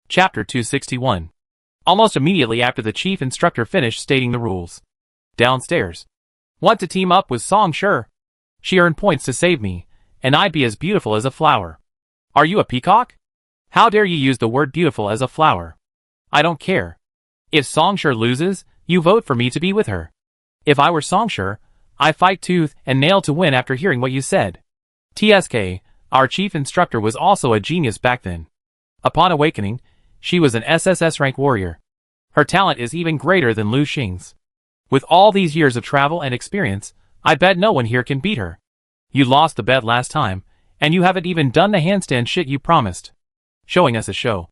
Chapter 261. Almost immediately after the chief instructor finished stating the rules. Downstairs. Want to team up with Song Sure? She earned points to save me, and I'd be as beautiful as a flower. Are you a peacock? How dare you use the word beautiful as a flower? I don't care. If Song Sure loses, you vote for me to be with her. If I were Song Sure, I fight tooth and nail to win after hearing what you said. TSK, our chief instructor was also a genius back then. Upon awakening, she was an SSS rank warrior. Her talent is even greater than Lu Xing's. With all these years of travel and experience, I bet no one here can beat her. You lost the bet last time, and you haven't even done the handstand shit you promised. Showing us a show.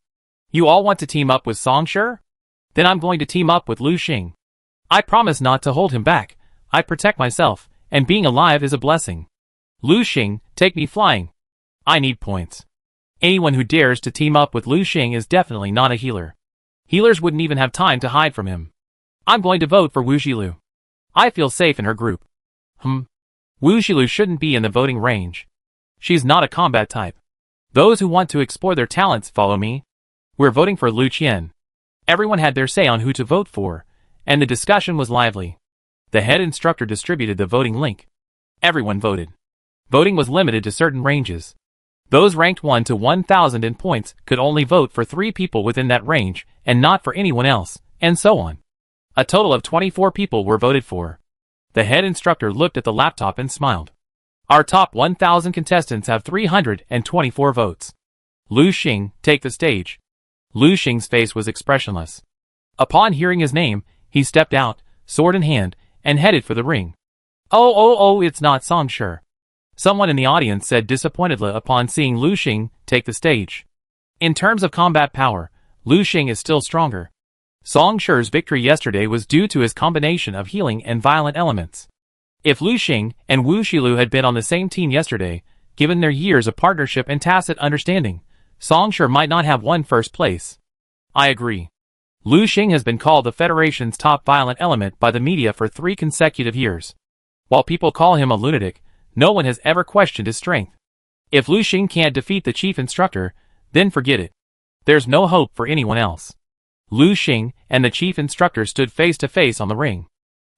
You all want to team up with Song Sure? Then I'm going to team up with Lu Xing. I promise not to hold him back. I protect myself, and being alive is a blessing. Lu Xing, take me flying. I need points. Anyone who dares to team up with Lu Xing is definitely not a healer. Healers wouldn't even have time to hide from him. I'm going to vote for Wu Xilu. I feel safe in her group. Wu Xilu shouldn't be in the voting range. She's not a combat type. Those who want to explore their talents follow me. We're voting for Lu Qian. Everyone had their say on who to vote for, and the discussion was lively. The head instructor distributed the voting link. Everyone voted. Voting was limited to certain ranges. Those ranked 1 to 1,000 in points could only vote for 3 people within that range, and not for anyone else, and so on. A total of 24 people were voted for. The head instructor looked at the laptop and smiled. Our top 1,000 contestants have 324 votes. Lu Xing, take the stage. Lu Xing's face was expressionless. Upon hearing his name, he stepped out, sword in hand, and headed for the ring. Oh, it's not Song Sure. Someone in the audience said disappointedly upon seeing Lu Xing take the stage. In terms of combat power, Lu Xing is still stronger. Song Sure's victory yesterday was due to his combination of healing and violent elements. If Lu Xing and Wu Xilu had been on the same team yesterday, given their years of partnership and tacit understanding, Song Sure might not have won first place. I agree. Lu Xing has been called the Federation's top violent element by the media for 3 consecutive years. While people call him a lunatic, no one has ever questioned his strength. If Lu Xing can't defeat the chief instructor, then forget it. There's no hope for anyone else. Lu Xing and the chief instructor stood face to face on the ring.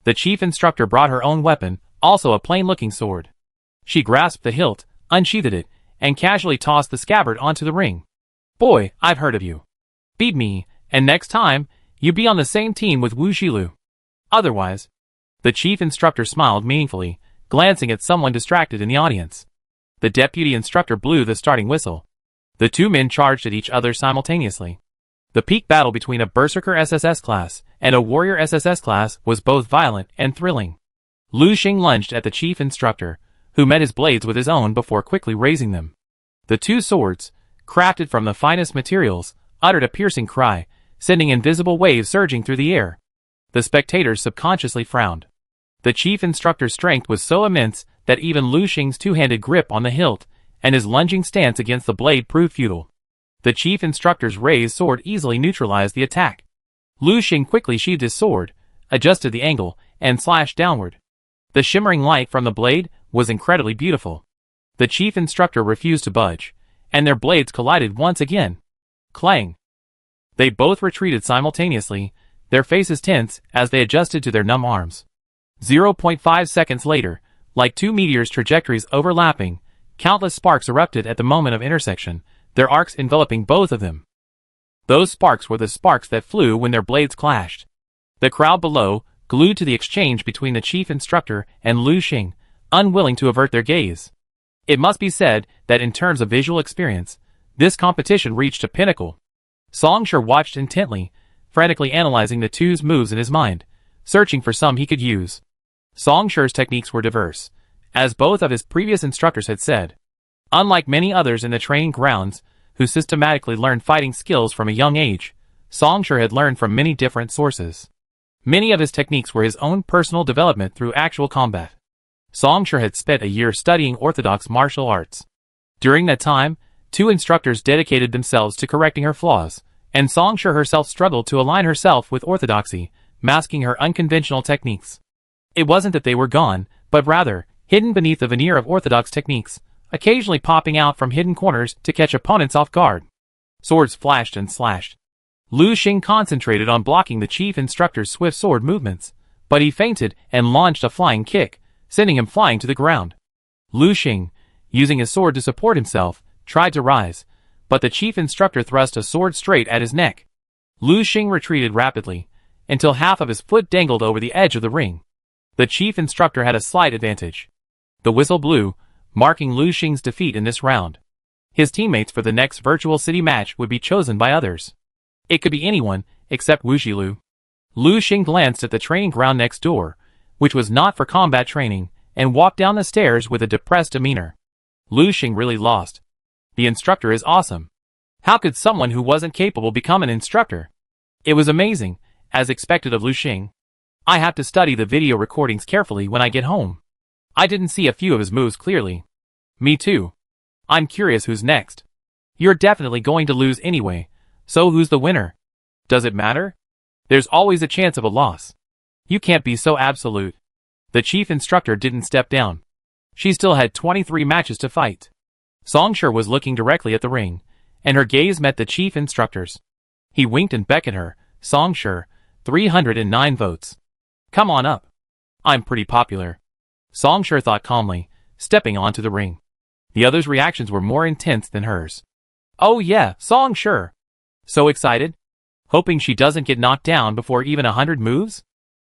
The chief instructor brought her own weapon, also a plain-looking sword. She grasped the hilt, unsheathed it, and casually tossed the scabbard onto the ring. Boy, I've heard of you. Beat me, and next time, you be on the same team with Wu Xilu. Otherwise. The chief instructor smiled meaningfully, glancing at someone distracted in the audience. The deputy instructor blew the starting whistle. The 2 men charged at each other simultaneously. The peak battle between a Berserker SSS class and a Warrior SSS class was both violent and thrilling. Lu Xing lunged at the chief instructor, who met his blades with his own before quickly raising them. The 2 swords, crafted from the finest materials, uttered a piercing cry, sending invisible waves surging through the air. The spectators subconsciously frowned. The chief instructor's strength was so immense that even Lu Xing's 2-handed grip on the hilt and his lunging stance against the blade proved futile. The chief instructor's raised sword easily neutralized the attack. Lu Xing quickly sheathed his sword, adjusted the angle, and slashed downward. The shimmering light from the blade was incredibly beautiful. The chief instructor refused to budge, and their blades collided once again. Clang! They both retreated simultaneously, their faces tense as they adjusted to their numb arms. 0.5 seconds later, like 2 meteors' trajectories overlapping, countless sparks erupted at the moment of intersection, their arcs enveloping both of them. Those sparks were the sparks that flew when their blades clashed. The crowd below, glued to the exchange between the chief instructor and Lu Xing, unwilling to avert their gaze. It must be said that in terms of visual experience, this competition reached a pinnacle. Song Sure watched intently, frantically analyzing the 2's moves in his mind, searching for some he could use. Song Sure's techniques were diverse, as both of his previous instructors had said. Unlike many others in the training grounds, who systematically learned fighting skills from a young age, Song Sure had learned from many different sources. Many of his techniques were his own personal development through actual combat. Song Sure had spent a year studying orthodox martial arts. During that time, 2 instructors dedicated themselves to correcting her flaws, and Song Sure herself struggled to align herself with orthodoxy, masking her unconventional techniques. It wasn't that they were gone, but rather, hidden beneath the veneer of orthodox techniques, occasionally popping out from hidden corners to catch opponents off guard. Swords flashed and slashed. Lu Xing concentrated on blocking the chief instructor's swift sword movements, but he feinted and launched a flying kick, sending him flying to the ground. Lu Xing, using his sword to support himself, tried to rise, but the chief instructor thrust a sword straight at his neck. Lu Xing retreated rapidly, until half of his foot dangled over the edge of the ring. The chief instructor had a slight advantage. The whistle blew, marking Lu Xing's defeat in this round. His teammates for the next virtual city match would be chosen by others. It could be anyone, except Wu Xilu. Lu Xing glanced at the training ground next door, which was not for combat training, and walked down the stairs with a depressed demeanor. Lu Xing really lost. The instructor is awesome. How could someone who wasn't capable become an instructor? It was amazing, as expected of Lu Xing. I have to study the video recordings carefully when I get home. I didn't see a few of his moves clearly. Me too. I'm curious who's next. You're definitely going to lose anyway, so who's the winner? Does it matter? There's always a chance of a loss. You can't be so absolute. The chief instructor didn't step down. She still had 23 matches to fight. Songshi was looking directly at the ring, and her gaze met the chief instructor's. He winked and beckoned her. Songshi, 309 votes. Come on up. I'm pretty popular. Songshi thought calmly, stepping onto the ring. The others' reactions were more intense than hers. Oh yeah, Songshi. So excited? Hoping she doesn't get knocked down before even 100 moves?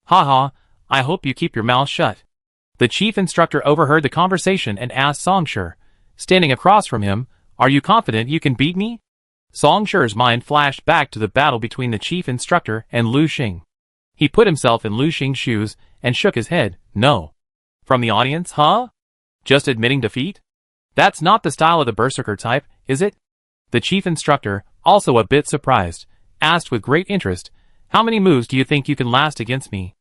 Haha, I hope you keep your mouth shut. The chief instructor overheard the conversation and asked Songshi, standing across from him, are you confident you can beat me? Songshi's mind flashed back to the battle between the chief instructor and Lu Xing. He put himself in Lu Xing's shoes and shook his head, no. From the audience, huh? Just admitting defeat? That's not the style of the berserker type, is it? The chief instructor, also a bit surprised, asked with great interest, how many moves do you think you can last against me?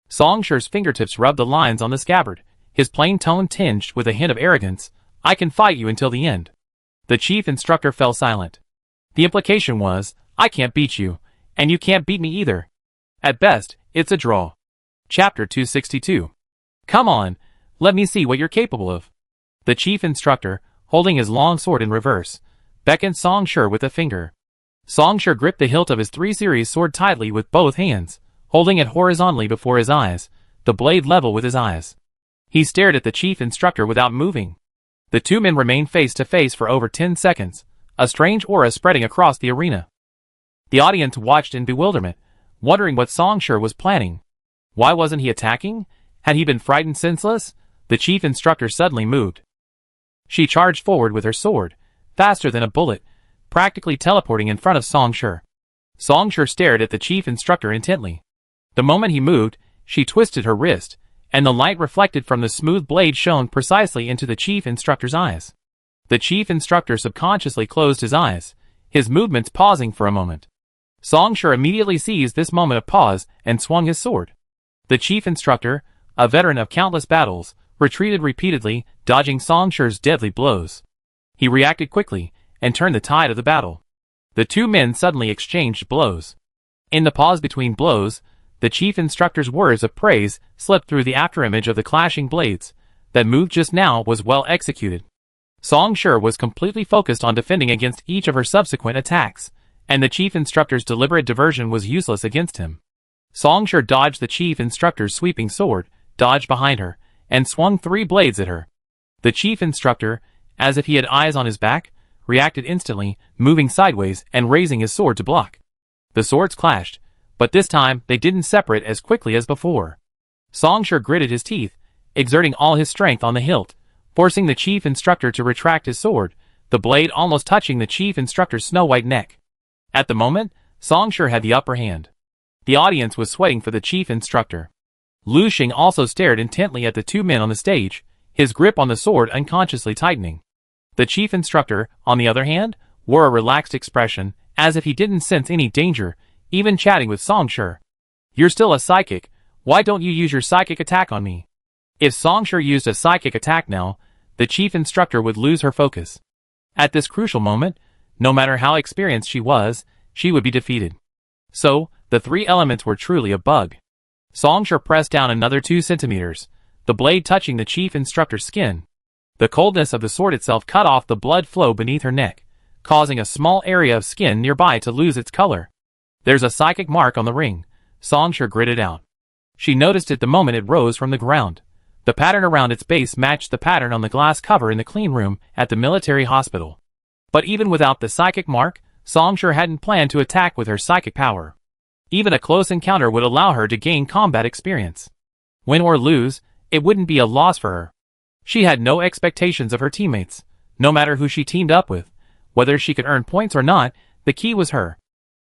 Songshi's fingertips rubbed the lines on the scabbard, his plain tone tinged with a hint of arrogance, I can fight you until the end. The chief instructor fell silent. The implication was, I can't beat you, and you can't beat me either. At best, it's a draw. Chapter 262. Come on, let me see what you're capable of. The chief instructor, holding his long sword in reverse, beckoned Songshi with a finger. Songshi gripped the hilt of his 3 series sword tightly with both hands, holding it horizontally before his eyes, the blade level with his eyes. He stared at the chief instructor without moving. The two men remained face to face for over 10 seconds, a strange aura spreading across the arena. The audience watched in bewilderment, wondering what Songshi was planning. Why wasn't he attacking? Had he been frightened senseless? The chief instructor suddenly moved. She charged forward with her sword, faster than a bullet, practically teleporting in front of Songshi. Songshi stared at the chief instructor intently. The moment he moved, she twisted her wrist, and the light reflected from the smooth blade shone precisely into the chief instructor's eyes. The chief instructor subconsciously closed his eyes, his movements pausing for a moment. Songshi immediately seized this moment of pause and swung his sword. The chief instructor, a veteran of countless battles, retreated repeatedly, dodging Songshi's deadly blows. He reacted quickly, and turned the tide of the battle. The two men suddenly exchanged blows. In the pause between blows, the chief instructor's words of praise slipped through the afterimage of the clashing blades. That move just now was well executed. Songshi was completely focused on defending against each of her subsequent attacks, and the chief instructor's deliberate diversion was useless against him. Songshi dodged the chief instructor's sweeping sword, dodged behind her, and swung 3 blades at her. The chief instructor, as if he had eyes on his back, reacted instantly, moving sideways and raising his sword to block. The swords clashed, but this time they didn't separate as quickly as before. Songshi gritted his teeth, exerting all his strength on the hilt, forcing the chief instructor to retract his sword, the blade almost touching the chief instructor's snow-white neck. At the moment, Songshi had the upper hand. The audience was sweating for the chief instructor. Lu Xing also stared intently at the two men on the stage, his grip on the sword unconsciously tightening. The chief instructor, on the other hand, wore a relaxed expression, as if he didn't sense any danger, even chatting with Songshi. You're still a psychic, why don't you use your psychic attack on me? If Songshi used a psychic attack now, the chief instructor would lose her focus. At this crucial moment, no matter how experienced she was, she would be defeated. So, the 3 elements were truly a bug. Songshi pressed down another 2 centimeters, the blade touching the chief instructor's skin. The coldness of the sword itself cut off the blood flow beneath her neck, causing a small area of skin nearby to lose its color. "There's a psychic mark on the ring," Songshur gritted out. She noticed it the moment it rose from the ground. The pattern around its base matched the pattern on the glass cover in the clean room at the military hospital. But even without the psychic mark, Songshur hadn't planned to attack with her psychic power. Even a close encounter would allow her to gain combat experience. Win or lose, it wouldn't be a loss for her. She had no expectations of her teammates, no matter who she teamed up with. Whether she could earn points or not, the key was her.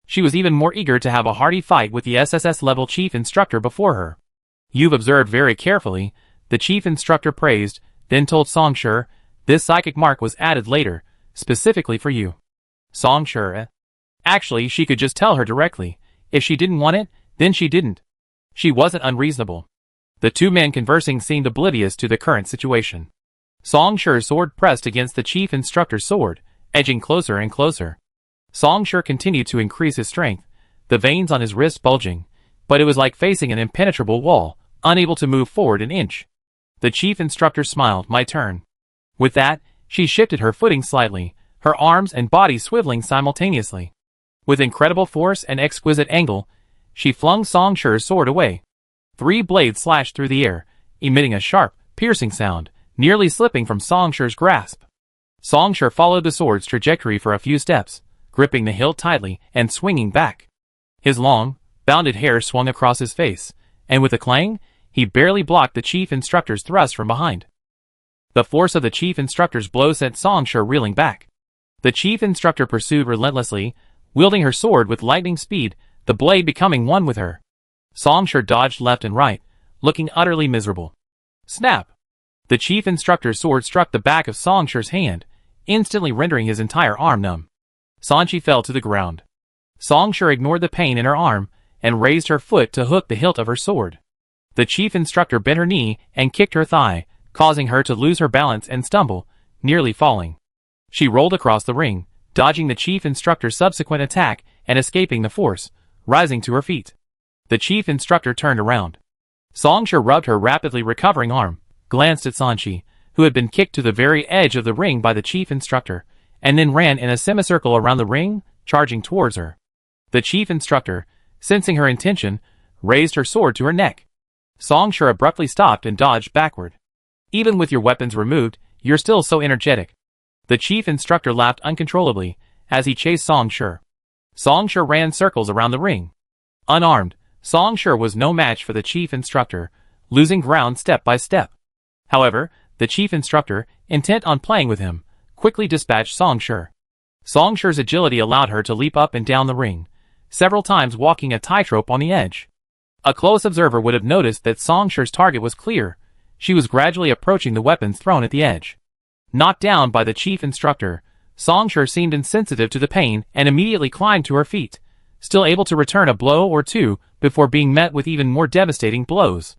She was even more eager to have a hearty fight with the SSS-level chief instructor before her. "You've observed very carefully," the chief instructor praised, then told Songshur, "This psychic mark was added later, specifically for you." Songshur, Actually, she could just tell her directly. If she didn't want it, then she didn't. She wasn't unreasonable. The two men conversing seemed oblivious to the current situation. Songshur's sword pressed against the chief instructor's sword, edging closer and closer. Songshur continued to increase his strength, the veins on his wrist bulging, but it was like facing an impenetrable wall, unable to move forward an inch. The chief instructor smiled. "My turn." With that, she shifted her footing slightly, her arms and body swiveling simultaneously. With incredible force and exquisite angle, she flung Songshur's sword away. 3 blades slashed through the air, emitting a sharp, piercing sound, nearly slipping from Songshur's grasp. Songshur followed the sword's trajectory for a few steps, gripping the hilt tightly and swinging back. His long, bounded hair swung across his face, and with a clang, he barely blocked the chief instructor's thrust from behind. The force of the chief instructor's blow sent Songshur reeling back. The chief instructor pursued relentlessly, wielding her sword with lightning speed, the blade becoming one with her. Songshur dodged left and right, looking utterly miserable. Snap! The chief instructor's sword struck the back of Songshur's hand, instantly rendering his entire arm numb. Sanchi fell to the ground. Songshur ignored the pain in her arm, and raised her foot to hook the hilt of her sword. The chief instructor bent her knee and kicked her thigh, causing her to lose her balance and stumble, nearly falling. She rolled across the ring, dodging the chief instructor's subsequent attack and escaping the force, rising to her feet. The chief instructor turned around. Songshur rubbed her rapidly recovering arm, glanced at Sanchi, who had been kicked to the very edge of the ring by the chief instructor, and then ran in a semicircle around the ring, charging towards her. The chief instructor, sensing her intention, raised her sword to her neck. Songshur abruptly stopped and dodged backward. "Even with your weapons removed, you're still so energetic." The chief instructor laughed uncontrollably as he chased Songshur. Songshur ran circles around the ring. Unarmed, Songshur was no match for the chief instructor, losing ground step by step. However, the chief instructor, intent on playing with him, quickly dispatched Songshur. Songshur's agility allowed her to leap up and down the ring, several times walking a tightrope on the edge. A close observer would have noticed that Songshur's target was clear. She was gradually approaching the weapons thrown at the edge. Knocked down by the chief instructor, Songshur seemed insensitive to the pain and immediately climbed to her feet, still able to return a blow or two before being met with even more devastating blows.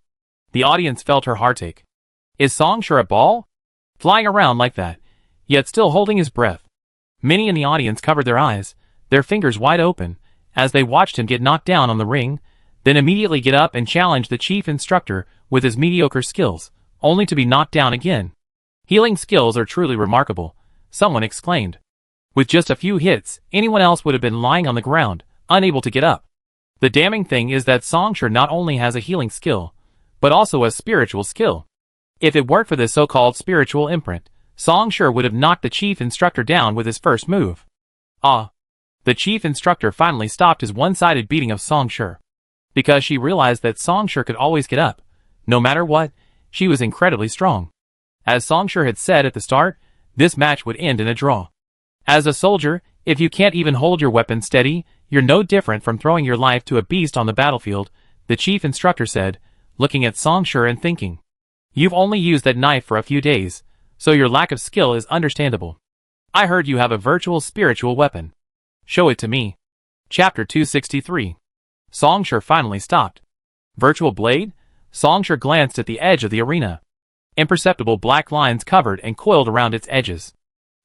The audience felt her heartache. Is Songshur a ball? Flying around like that, yet still holding his breath. Many in the audience covered their eyes, their fingers wide open, as they watched him get knocked down on the ring, then immediately get up and challenge the chief instructor with his mediocre skills, only to be knocked down again. "Healing skills are truly remarkable," someone exclaimed. With just a few hits, anyone else would have been lying on the ground, unable to get up. The damning thing is that Songshur not only has a healing skill, but also a spiritual skill. If it weren't for this so-called spiritual imprint, Songshur would have knocked the chief instructor down with his first move. Ah! The chief instructor finally stopped his one-sided beating of Songshur. Because she realized that Songshur could always get up. No matter what, she was incredibly strong. As Songshur had said at the start, this match would end in a draw. As a soldier, if you can't even hold your weapon steady, you're no different from throwing your life to a beast on the battlefield, the chief instructor said, looking at Songshur and thinking. You've only used that knife for a few days, so your lack of skill is understandable. I heard you have a virtual spiritual weapon. Show it to me. Chapter 263. Songshur finally stopped. Virtual blade? Songshur glanced at the edge of the arena. Imperceptible black lines covered and coiled around its edges.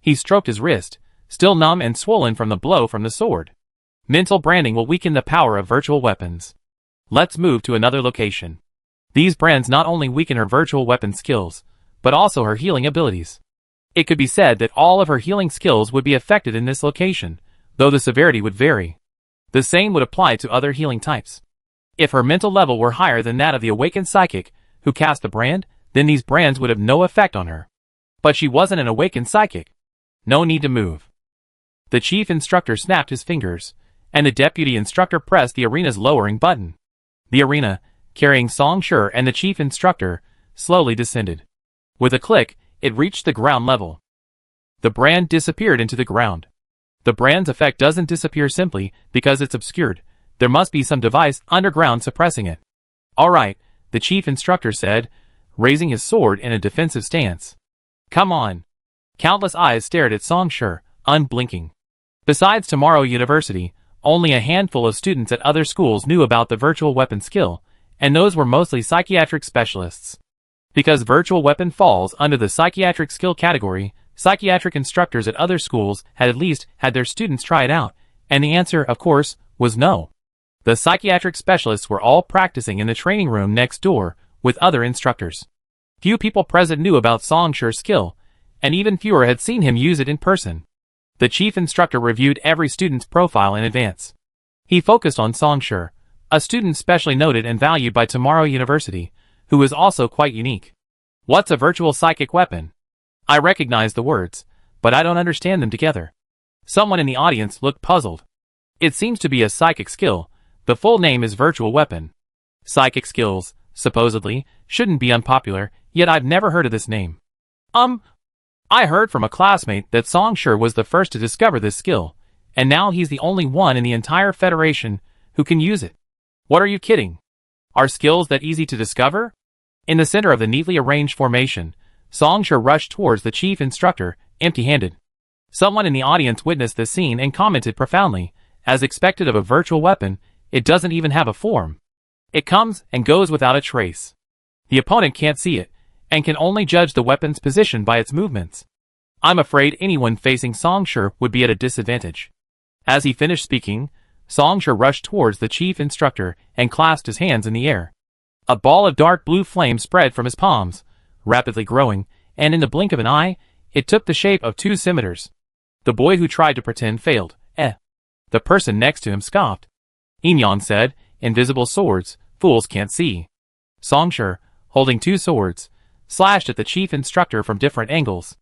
He stroked his wrist, still numb and swollen from the blow from the sword. Mental branding will weaken the power of virtual weapons. Let's move to another location. These brands not only weaken her virtual weapon skills, but also her healing abilities. It could be said that all of her healing skills would be affected in this location, though the severity would vary. The same would apply to other healing types. If her mental level were higher than that of the awakened psychic who cast the brand, then these brands would have no effect on her. But she wasn't an awakened psychic. No need to move. The chief instructor snapped his fingers, and the deputy instructor pressed the arena's lowering button. The arena, carrying Song Shi and the chief instructor, slowly descended. With a click, it reached the ground level. The brand disappeared into the ground. The brand's effect doesn't disappear simply because it's obscured. There must be some device underground suppressing it. All right, the chief instructor said, raising his sword in a defensive stance. Come on. Countless eyes stared at Song Shi, unblinking. Besides Tomorrow University, only a handful of students at other schools knew about the virtual weapon skill, and those were mostly psychiatric specialists. Because virtual weapon falls under the psychiatric skill category, psychiatric instructors at other schools had at least had their students try it out, and the answer, of course, was no. The psychiatric specialists were all practicing in the training room next door with other instructors. Few people present knew about Song Shi's skill, and even fewer had seen him use it in person. The chief instructor reviewed every student's profile in advance. He focused on Song Shi, a student specially noted and valued by Tomorrow University, who was also quite unique. What's a virtual psychic weapon? I recognize the words, but I don't understand them together. Someone in the audience looked puzzled. It seems to be a psychic skill. The full name is virtual weapon. Psychic skills, supposedly, shouldn't be unpopular, yet I've never heard of this name. I heard from a classmate that Song Shi was the first to discover this skill, and now he's the only one in the entire Federation who can use it. What are you kidding? Are skills that easy to discover? In the center of the neatly arranged formation, Song Shi rushed towards the chief instructor, empty-handed. Someone in the audience witnessed this scene and commented profoundly, as expected of a virtual weapon, it doesn't even have a form. It comes and goes without a trace. The opponent can't see it, and can only judge the weapon's position by its movements. I'm afraid anyone facing Song Shi would be at a disadvantage. As he finished speaking, Song Shi rushed towards the chief instructor and clasped his hands in the air. A ball of dark blue flame spread from his palms, rapidly growing, and in the blink of an eye, it took the shape of two scimitars. The boy who tried to pretend failed. The person next to him scoffed. Inyan said, invisible swords, fools can't see. Song Shi, holding two swords, slashed at the chief instructor from different angles.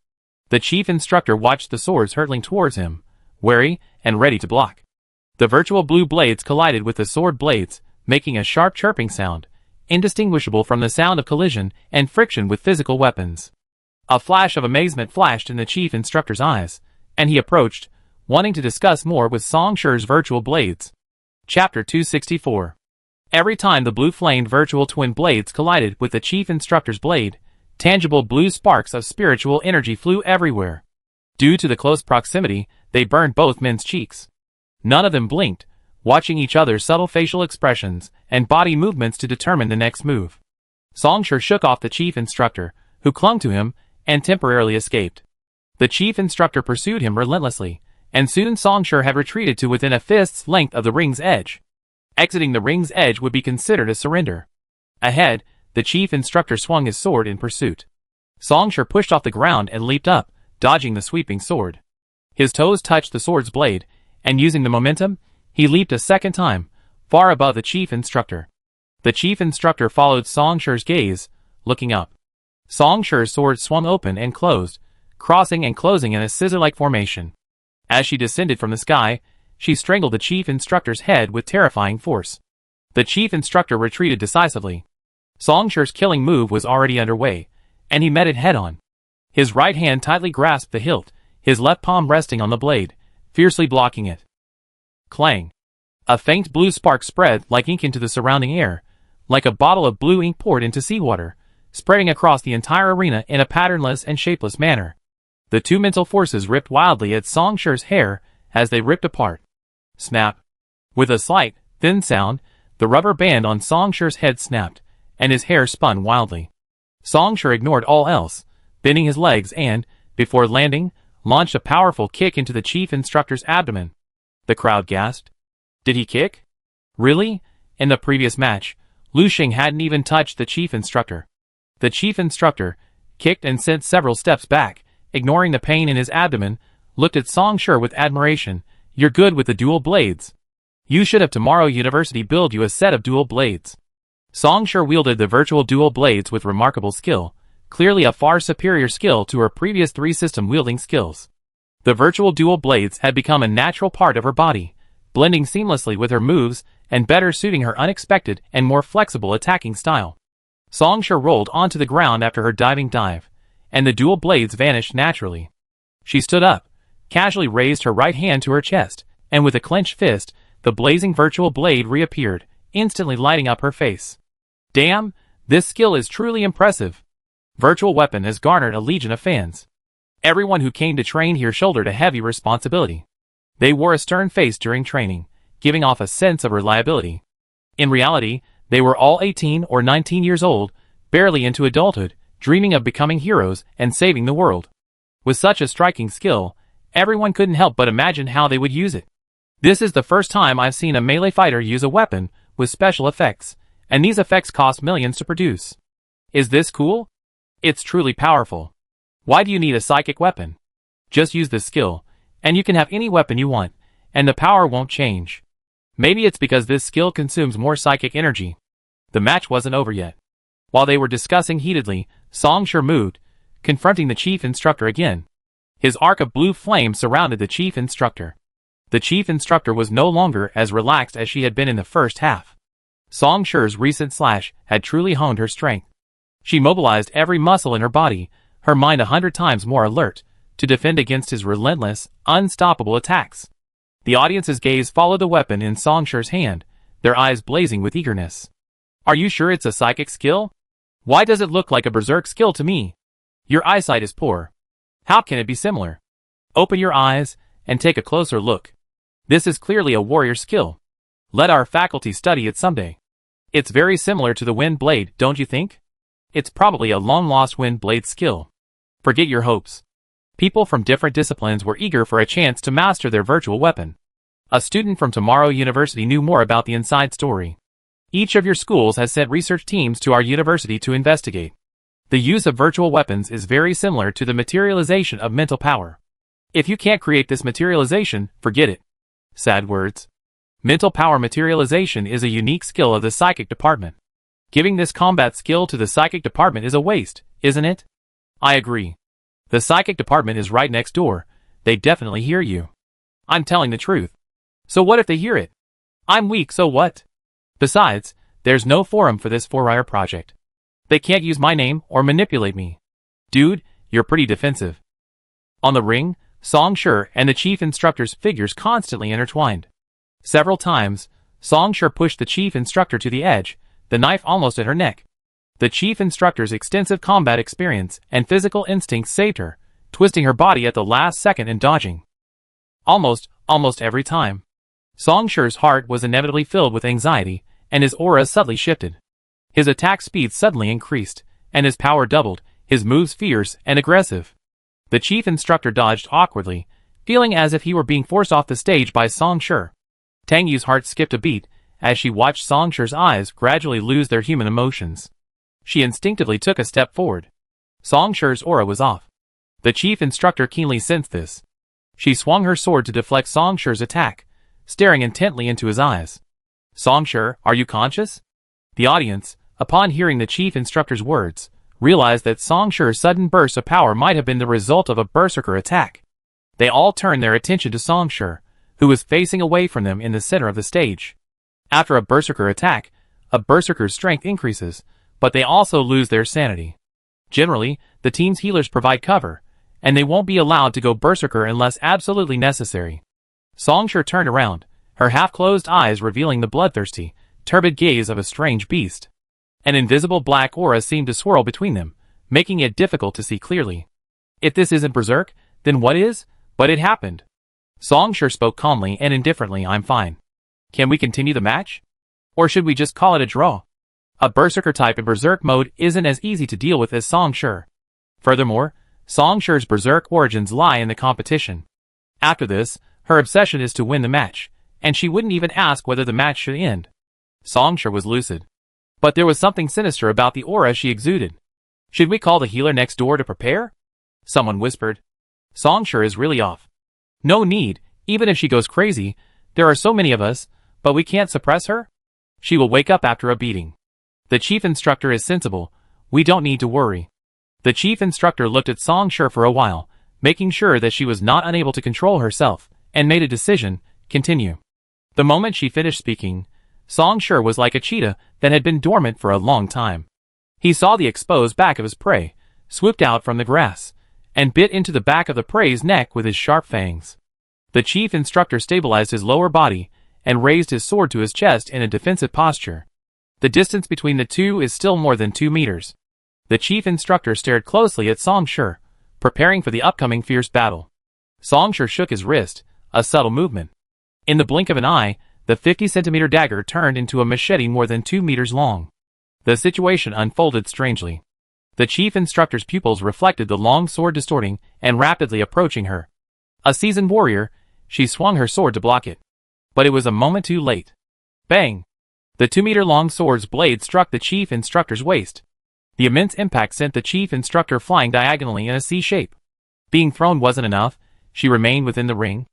The chief instructor watched the swords hurtling towards him, wary and ready to block. The virtual blue blades collided with the sword blades, making a sharp chirping sound, indistinguishable from the sound of collision and friction with physical weapons. A flash of amazement flashed in the chief instructor's eyes, and he approached, wanting to discuss more with Song Shi's virtual blades. Chapter 264. Every time the blue-flamed virtual twin blades collided with the chief instructor's blade, tangible blue sparks of spiritual energy flew everywhere. Due to the close proximity, they burned both men's cheeks. None of them blinked, watching each other's subtle facial expressions and body movements to determine the next move. Song Shi shook off the chief instructor, who clung to him, and temporarily escaped. The chief instructor pursued him relentlessly, and soon Song Shi had retreated to within a fist's length of the ring's edge. Exiting the ring's edge would be considered a surrender. Ahead, the chief instructor swung his sword in pursuit. Song Shi pushed off the ground and leaped up, dodging the sweeping sword. His toes touched the sword's blade, and using the momentum, he leaped a second time, far above the chief instructor. The chief instructor followed Song Shi's gaze, looking up. Song Shi's sword swung open and closed, crossing and closing in a scissor-like formation. As she descended from the sky, she strangled the chief instructor's head with terrifying force. The chief instructor retreated decisively. Song Shi's killing move was already underway, and he met it head-on. His right hand tightly grasped the hilt, his left palm resting on the blade, fiercely blocking it. Clang! A faint blue spark spread like ink into the surrounding air, like a bottle of blue ink poured into seawater, spreading across the entire arena in a patternless and shapeless manner. The two mental forces ripped wildly at Song Shi's hair as they ripped apart. Snap! With a slight, thin sound, the rubber band on Song Shi's head snapped, and his hair spun wildly. Song Shi ignored all else, bending his legs and, before landing, launched a powerful kick into the chief instructor's abdomen. The crowd gasped. Did he kick? Really? In the previous match, Lu Xing hadn't even touched the chief instructor. The chief instructor kicked and sent several steps back, ignoring the pain in his abdomen, looked at Song Shi with admiration. You're good with the dual blades. You should have Tomorrow University build you a set of dual blades. Song Shi wielded the virtual dual blades with remarkable skill, clearly a far superior skill to her previous 3 system wielding skills. The virtual dual blades had become a natural part of her body, blending seamlessly with her moves and better suiting her unexpected and more flexible attacking style. Song Shi rolled onto the ground after her diving dive, and the dual blades vanished naturally. She stood up, casually raised her right hand to her chest, and with a clenched fist, the blazing virtual blade reappeared, instantly lighting up her face. Damn, this skill is truly impressive. Virtual Weapon has garnered a legion of fans. Everyone who came to train here shouldered a heavy responsibility. They wore a stern face during training, giving off a sense of reliability. In reality, they were all 18 or 19 years old, barely into adulthood, dreaming of becoming heroes and saving the world. With such a striking skill, everyone couldn't help but imagine how they would use it. This is the first time I've seen a melee fighter use a weapon with special effects, and these effects cost millions to produce. Is this cool? It's truly powerful. Why do you need a psychic weapon? Just use this skill, and you can have any weapon you want, and the power won't change. Maybe it's because this skill consumes more psychic energy. The match wasn't over yet. While they were discussing heatedly, Song Shi moved, confronting the chief instructor again. His arc of blue flame surrounded the chief instructor. The chief instructor was no longer as relaxed as she had been in the first half. Song Shi's recent slash had truly honed her strength. She mobilized every muscle in her body, her mind 100 times more alert, to defend against his relentless, unstoppable attacks. The audience's gaze followed the weapon in Song Shi's hand, their eyes blazing with eagerness. Are you sure it's a psychic skill? Why does it look like a berserk skill to me? Your eyesight is poor. How can it be similar? Open your eyes and take a closer look. This is clearly a warrior skill. Let our faculty study it someday. It's very similar to the wind blade, don't you think? It's probably a long-lost wind blade skill. Forget your hopes. People from different disciplines were eager for a chance to master their virtual weapon. A student from Tomorrow University knew more about the inside story. Each of your schools has sent research teams to our university to investigate. The use of virtual weapons is very similar to the materialization of mental power. If you can't create this materialization, forget it. Sad words. Mental power materialization is a unique skill of the psychic department. Giving this combat skill to the psychic department is a waste, isn't it? I agree. The psychic department is right next door. They definitely hear you. I'm telling the truth. So what if they hear it? I'm weak, so what? Besides, there's no forum for this 4-wire project. They can't use my name or manipulate me. Dude, you're pretty defensive. On the ring, Song Shi and the chief instructor's figures constantly intertwined. Several times, Song Shi pushed the chief instructor to the edge, the knife almost at her neck. The chief instructor's extensive combat experience and physical instincts saved her, twisting her body at the last second and dodging. Almost every time. Song Shi's heart was inevitably filled with anxiety, and his aura subtly shifted. His attack speed suddenly increased, and his power doubled, his moves fierce and aggressive. The chief instructor dodged awkwardly, feeling as if he were being forced off the stage by Song Shi. Tang Yu's heart skipped a beat, as she watched Song Shi's eyes gradually lose their human emotions. She instinctively took a step forward. Song Shi's aura was off. The chief instructor keenly sensed this. She swung her sword to deflect Song Shi's attack, staring intently into his eyes. Song Shi, are you conscious? The audience, upon hearing the chief instructor's words, realized that Song Shi's sudden burst of power might have been the result of a berserker attack. They all turned their attention to Song Shi, who was facing away from them in the center of the stage. After a berserker attack, a berserker's strength increases, but they also lose their sanity. Generally, the team's healers provide cover, and they won't be allowed to go berserker unless absolutely necessary. Song Shi turned around, her half-closed eyes revealing the bloodthirsty, turbid gaze of a strange beast. An invisible black aura seemed to swirl between them, making it difficult to see clearly. If this isn't berserk, then what is? But it happened. Song Shi spoke calmly and indifferently. I'm fine. Can we continue the match? Or should we just call it a draw? A berserker type in berserk mode isn't as easy to deal with as Song Shi. Furthermore, Song Shi's berserk origins lie in the competition. After this, her obsession is to win the match, and she wouldn't even ask whether the match should end. Song Shi was lucid. But there was something sinister about the aura she exuded. Should we call the healer next door to prepare? Someone whispered. Songshur is really off. No need, even if she goes crazy, there are so many of us, but we can't suppress her? She will wake up after a beating. The chief instructor is sensible, we don't need to worry. The chief instructor looked at Songshur for a while, making sure that she was not unable to control herself, and made a decision, continue. The moment she finished speaking, Songshur was like a cheetah that had been dormant for a long time. He saw the exposed back of his prey, swooped out from the grass, and bit into the back of the prey's neck with his sharp fangs. The chief instructor stabilized his lower body and raised his sword to his chest in a defensive posture. The distance between the two is still more than 2 meters. The chief instructor stared closely at Songshur, preparing for the upcoming fierce battle. Songshur shook his wrist, a subtle movement. In the blink of an eye, the 50-centimeter dagger turned into a machete more than 2 meters long. The situation unfolded strangely. The chief instructor's pupils reflected the long sword distorting and rapidly approaching her. A seasoned warrior, she swung her sword to block it. But it was a moment too late. Bang! The 2-meter-long sword's blade struck the chief instructor's waist. The immense impact sent the chief instructor flying diagonally in a C shape. Being thrown wasn't enough, she remained within the ring.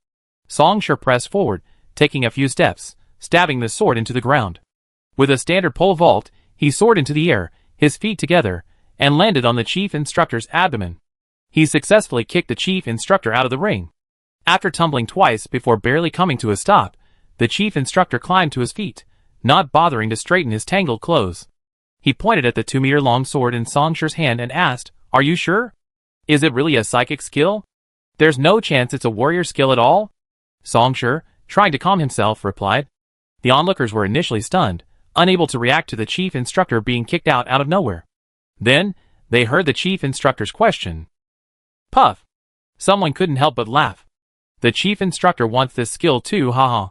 Songshur pressed forward, taking a few steps, stabbing the sword into the ground. With a standard pole vault, he soared into the air, his feet together, and landed on the chief instructor's abdomen. He successfully kicked the chief instructor out of the ring. After tumbling twice before barely coming to a stop, the chief instructor climbed to his feet, not bothering to straighten his tangled clothes. He pointed at the 2-meter-long sword in Songshur's hand and asked, "Are you sure? Is it really a psychic skill? There's no chance it's a warrior skill at all?" Songshur, trying to calm himself, replied. The onlookers were initially stunned, unable to react to the chief instructor being kicked out of nowhere. Then, they heard the chief instructor's question. Puff! Someone couldn't help but laugh. The chief instructor wants this skill too, haha.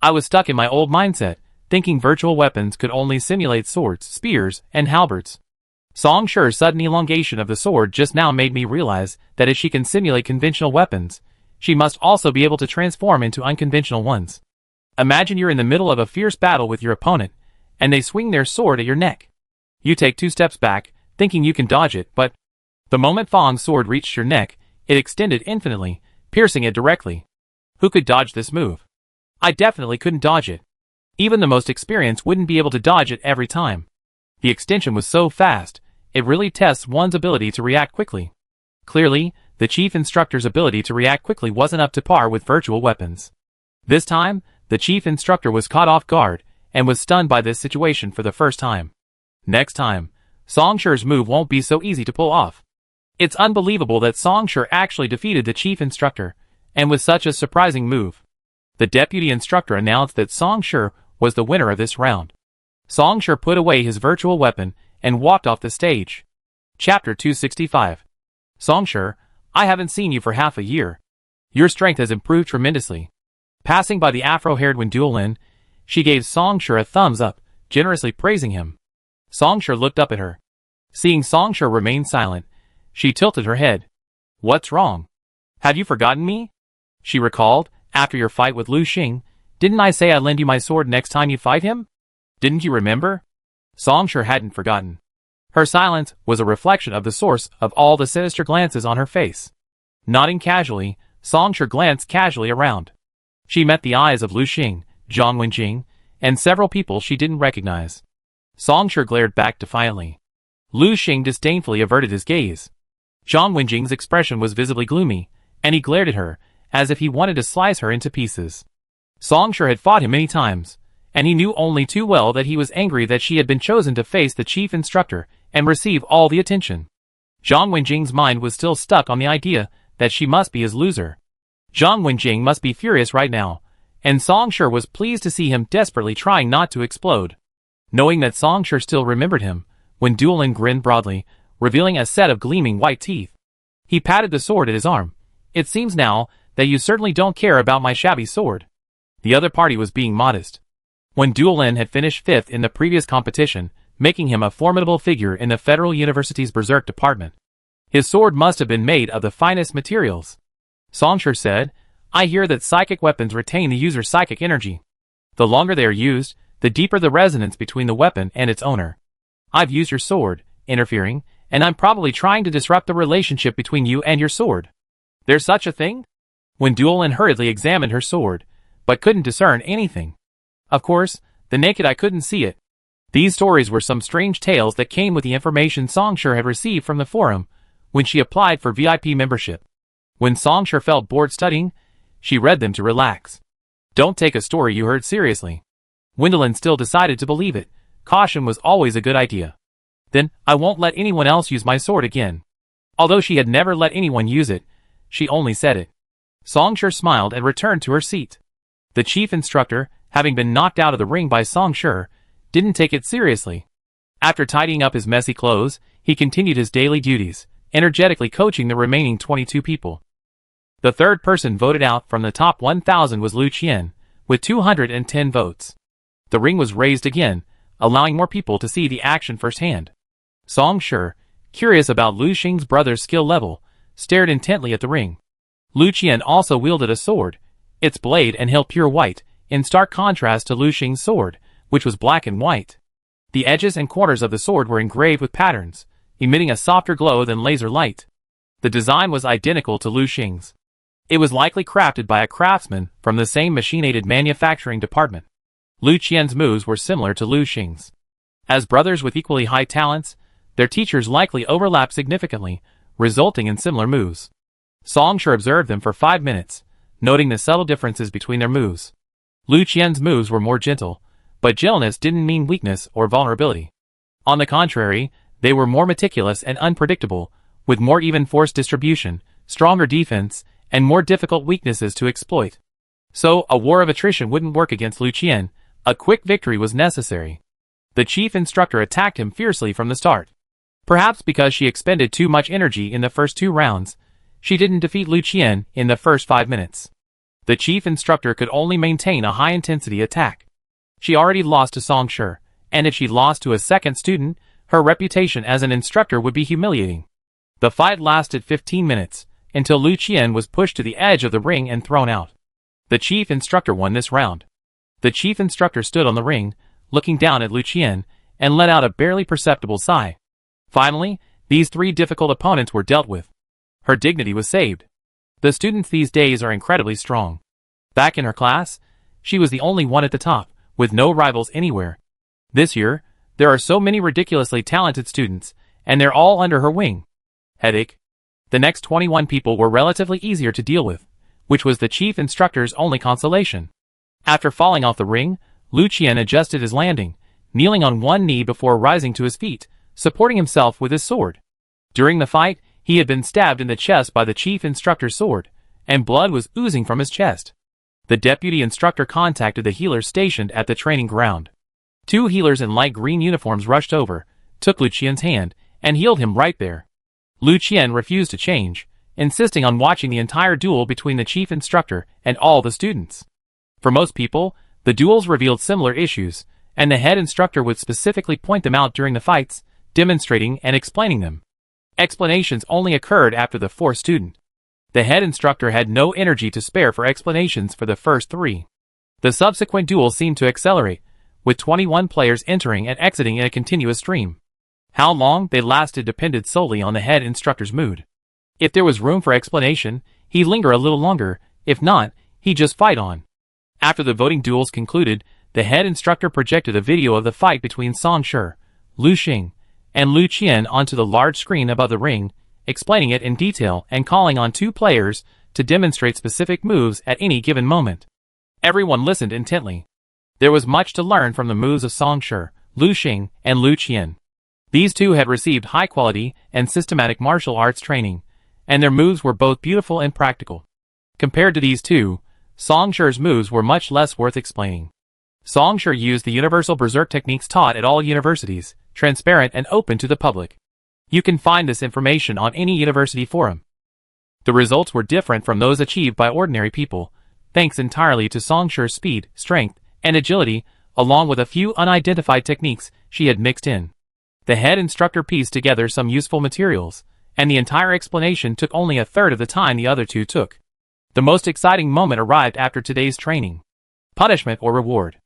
I was stuck in my old mindset, thinking virtual weapons could only simulate swords, spears, and halberds. Songshur's sudden elongation of the sword just now made me realize that if she can simulate conventional weapons, she must also be able to transform into unconventional ones. Imagine you're in the middle of a fierce battle with your opponent, and they swing their sword at your neck. You take 2 steps back, thinking you can dodge it, but the moment Fong's sword reached your neck, it extended infinitely, piercing it directly. Who could dodge this move? I definitely couldn't dodge it. Even the most experienced wouldn't be able to dodge it every time. The extension was so fast, it really tests one's ability to react quickly. Clearly, the chief instructor's ability to react quickly wasn't up to par with virtual weapons. This time, the chief instructor was caught off guard, and was stunned by this situation for the first time. Next time, Songshur's move won't be so easy to pull off. It's unbelievable that Songshur actually defeated the chief instructor, and with such a surprising move. The deputy instructor announced that Songshur was the winner of this round. Songshur put away his virtual weapon and walked off the stage. Chapter 265. Songshur, I haven't seen you for half a year. Your strength has improved tremendously. Passing by the afro-haired Wenduolin, she gave Songshur a thumbs up, generously praising him. Songshur looked up at her. Seeing Songshur remain silent, she tilted her head. What's wrong? Have you forgotten me? She recalled, after your fight with Lu Xing, didn't I say I'd lend you my sword next time you fight him? Didn't you remember? Songshur hadn't forgotten. Her silence was a reflection of the source of all the sinister glances on her face. Nodding casually, Songshur glanced casually around. She met the eyes of Lu Xing, Zhang Wenjing, and several people she didn't recognize. Songshur glared back defiantly. Lu Xing disdainfully averted his gaze. Zhang Wenjing's expression was visibly gloomy, and he glared at her, as if he wanted to slice her into pieces. Songshur had fought him many times, and he knew only too well that he was angry that she had been chosen to face the chief instructor and receive all the attention. Zhang Wenjing's mind was still stuck on the idea that she must be his loser. Zhang Wenjing must be furious right now, and Songshur was pleased to see him desperately trying not to explode. Knowing that Songshur still remembered him, Wenduolin grinned broadly, revealing a set of gleaming white teeth. He patted the sword at his arm. It seems now that you certainly don't care about my shabby sword. The other party was being modest. Wenduolin had finished 5th in the previous competition, making him a formidable figure in the Federal University's Berserk department. His sword must have been made of the finest materials. Songshur said, I hear that psychic weapons retain the user's psychic energy. The longer they are used, the deeper the resonance between the weapon and its owner. I've used your sword, interfering, and I'm probably trying to disrupt the relationship between you and your sword. There's such a thing? When Duelin hurriedly examined her sword, but couldn't discern anything. Of course, the naked eye couldn't see it. These stories were some strange tales that came with the information Songshur had received from the forum when she applied for VIP membership. When Songshur felt bored studying, she read them to relax. Don't take a story you heard seriously. Wendelin still decided to believe it. Caution was always a good idea. Then, I won't let anyone else use my sword again. Although she had never let anyone use it, she only said it. Songshur smiled and returned to her seat. The chief instructor, having been knocked out of the ring by Songshur, didn't take it seriously. After tidying up his messy clothes, he continued his daily duties, energetically coaching the remaining 22 people. The third person voted out from the top 1,000 was Lu Qian, with 210 votes. The ring was raised again, allowing more people to see the action firsthand. Songshur, curious about Lu Xing's brother's skill level, stared intently at the ring. Lu Qian also wielded a sword, its blade and hilt pure white, in stark contrast to Lu Xing's sword, which was black and white. The edges and corners of the sword were engraved with patterns, emitting a softer glow than laser light. The design was identical to Lu Xing's. It was likely crafted by a craftsman from the same machine-aided manufacturing department. Lu Qian's moves were similar to Lu Xing's. As brothers with equally high talents, their teachers likely overlapped significantly, resulting in similar moves. Songshur observed them for 5 minutes, noting the subtle differences between their moves. Lu Qian's moves were more gentle, but gentleness didn't mean weakness or vulnerability. On the contrary, they were more meticulous and unpredictable, with more even force distribution, stronger defense, and more difficult weaknesses to exploit. So, a war of attrition wouldn't work against Lu Qian. A quick victory was necessary. The chief instructor attacked him fiercely from the start. Perhaps because she expended too much energy in the first 2 rounds, she didn't defeat Lu Qian in the first 5 minutes. The chief instructor could only maintain a high-intensity attack. She already lost to Songshur, and if she lost to a second student, her reputation as an instructor would be humiliating. The fight lasted 15 minutes, until Lu Qian was pushed to the edge of the ring and thrown out. The chief instructor won this round. The chief instructor stood on the ring, looking down at Lu Qian, and let out a barely perceptible sigh. Finally, these 3 difficult opponents were dealt with. Her dignity was saved. The students these days are incredibly strong. Back in her class, she was the only one at the top, with no rivals anywhere. This year, there are so many ridiculously talented students, and they're all under her wing. Headache. The next 21 people were relatively easier to deal with, which was the chief instructor's only consolation. After falling off the ring, Lu Qian adjusted his landing, kneeling on one knee before rising to his feet, supporting himself with his sword. During the fight, he had been stabbed in the chest by the chief instructor's sword, and blood was oozing from his chest. The deputy instructor contacted the healers stationed at the training ground. 2 healers in light green uniforms rushed over, took Lu Qian's hand, and healed him right there. Lu Qian refused to change, insisting on watching the entire duel between the chief instructor and all the students. For most people, the duels revealed similar issues, and the head instructor would specifically point them out during the fights, demonstrating and explaining them. Explanations only occurred after the 4th student. The head instructor had no energy to spare for explanations for the first 3. The subsequent duel seemed to accelerate, with 21 players entering and exiting in a continuous stream. How long they lasted depended solely on the head instructor's mood. If there was room for explanation, he'd linger a little longer; if not, he'd just fight on. After the voting duels concluded, the head instructor projected a video of the fight between Songshur, Lu Xing, and Lu Qian onto the large screen above the ring, explaining it in detail and calling on 2 players to demonstrate specific moves at any given moment. Everyone listened intently. There was much to learn from the moves of Songshur, Lu Xing, and Lu Qian. These 2 had received high-quality and systematic martial arts training, and their moves were both beautiful and practical. Compared to these 2, Songshur's moves were much less worth explaining. Songshur used the universal berserk techniques taught at all universities, transparent and open to the public. You can find this information on any university forum. The results were different from those achieved by ordinary people, thanks entirely to Songshur's speed, strength, and agility, along with a few unidentified techniques she had mixed in. The head instructor pieced together some useful materials, and the entire explanation took only a third of the time the other 2 took. The most exciting moment arrived after today's training. Punishment or reward.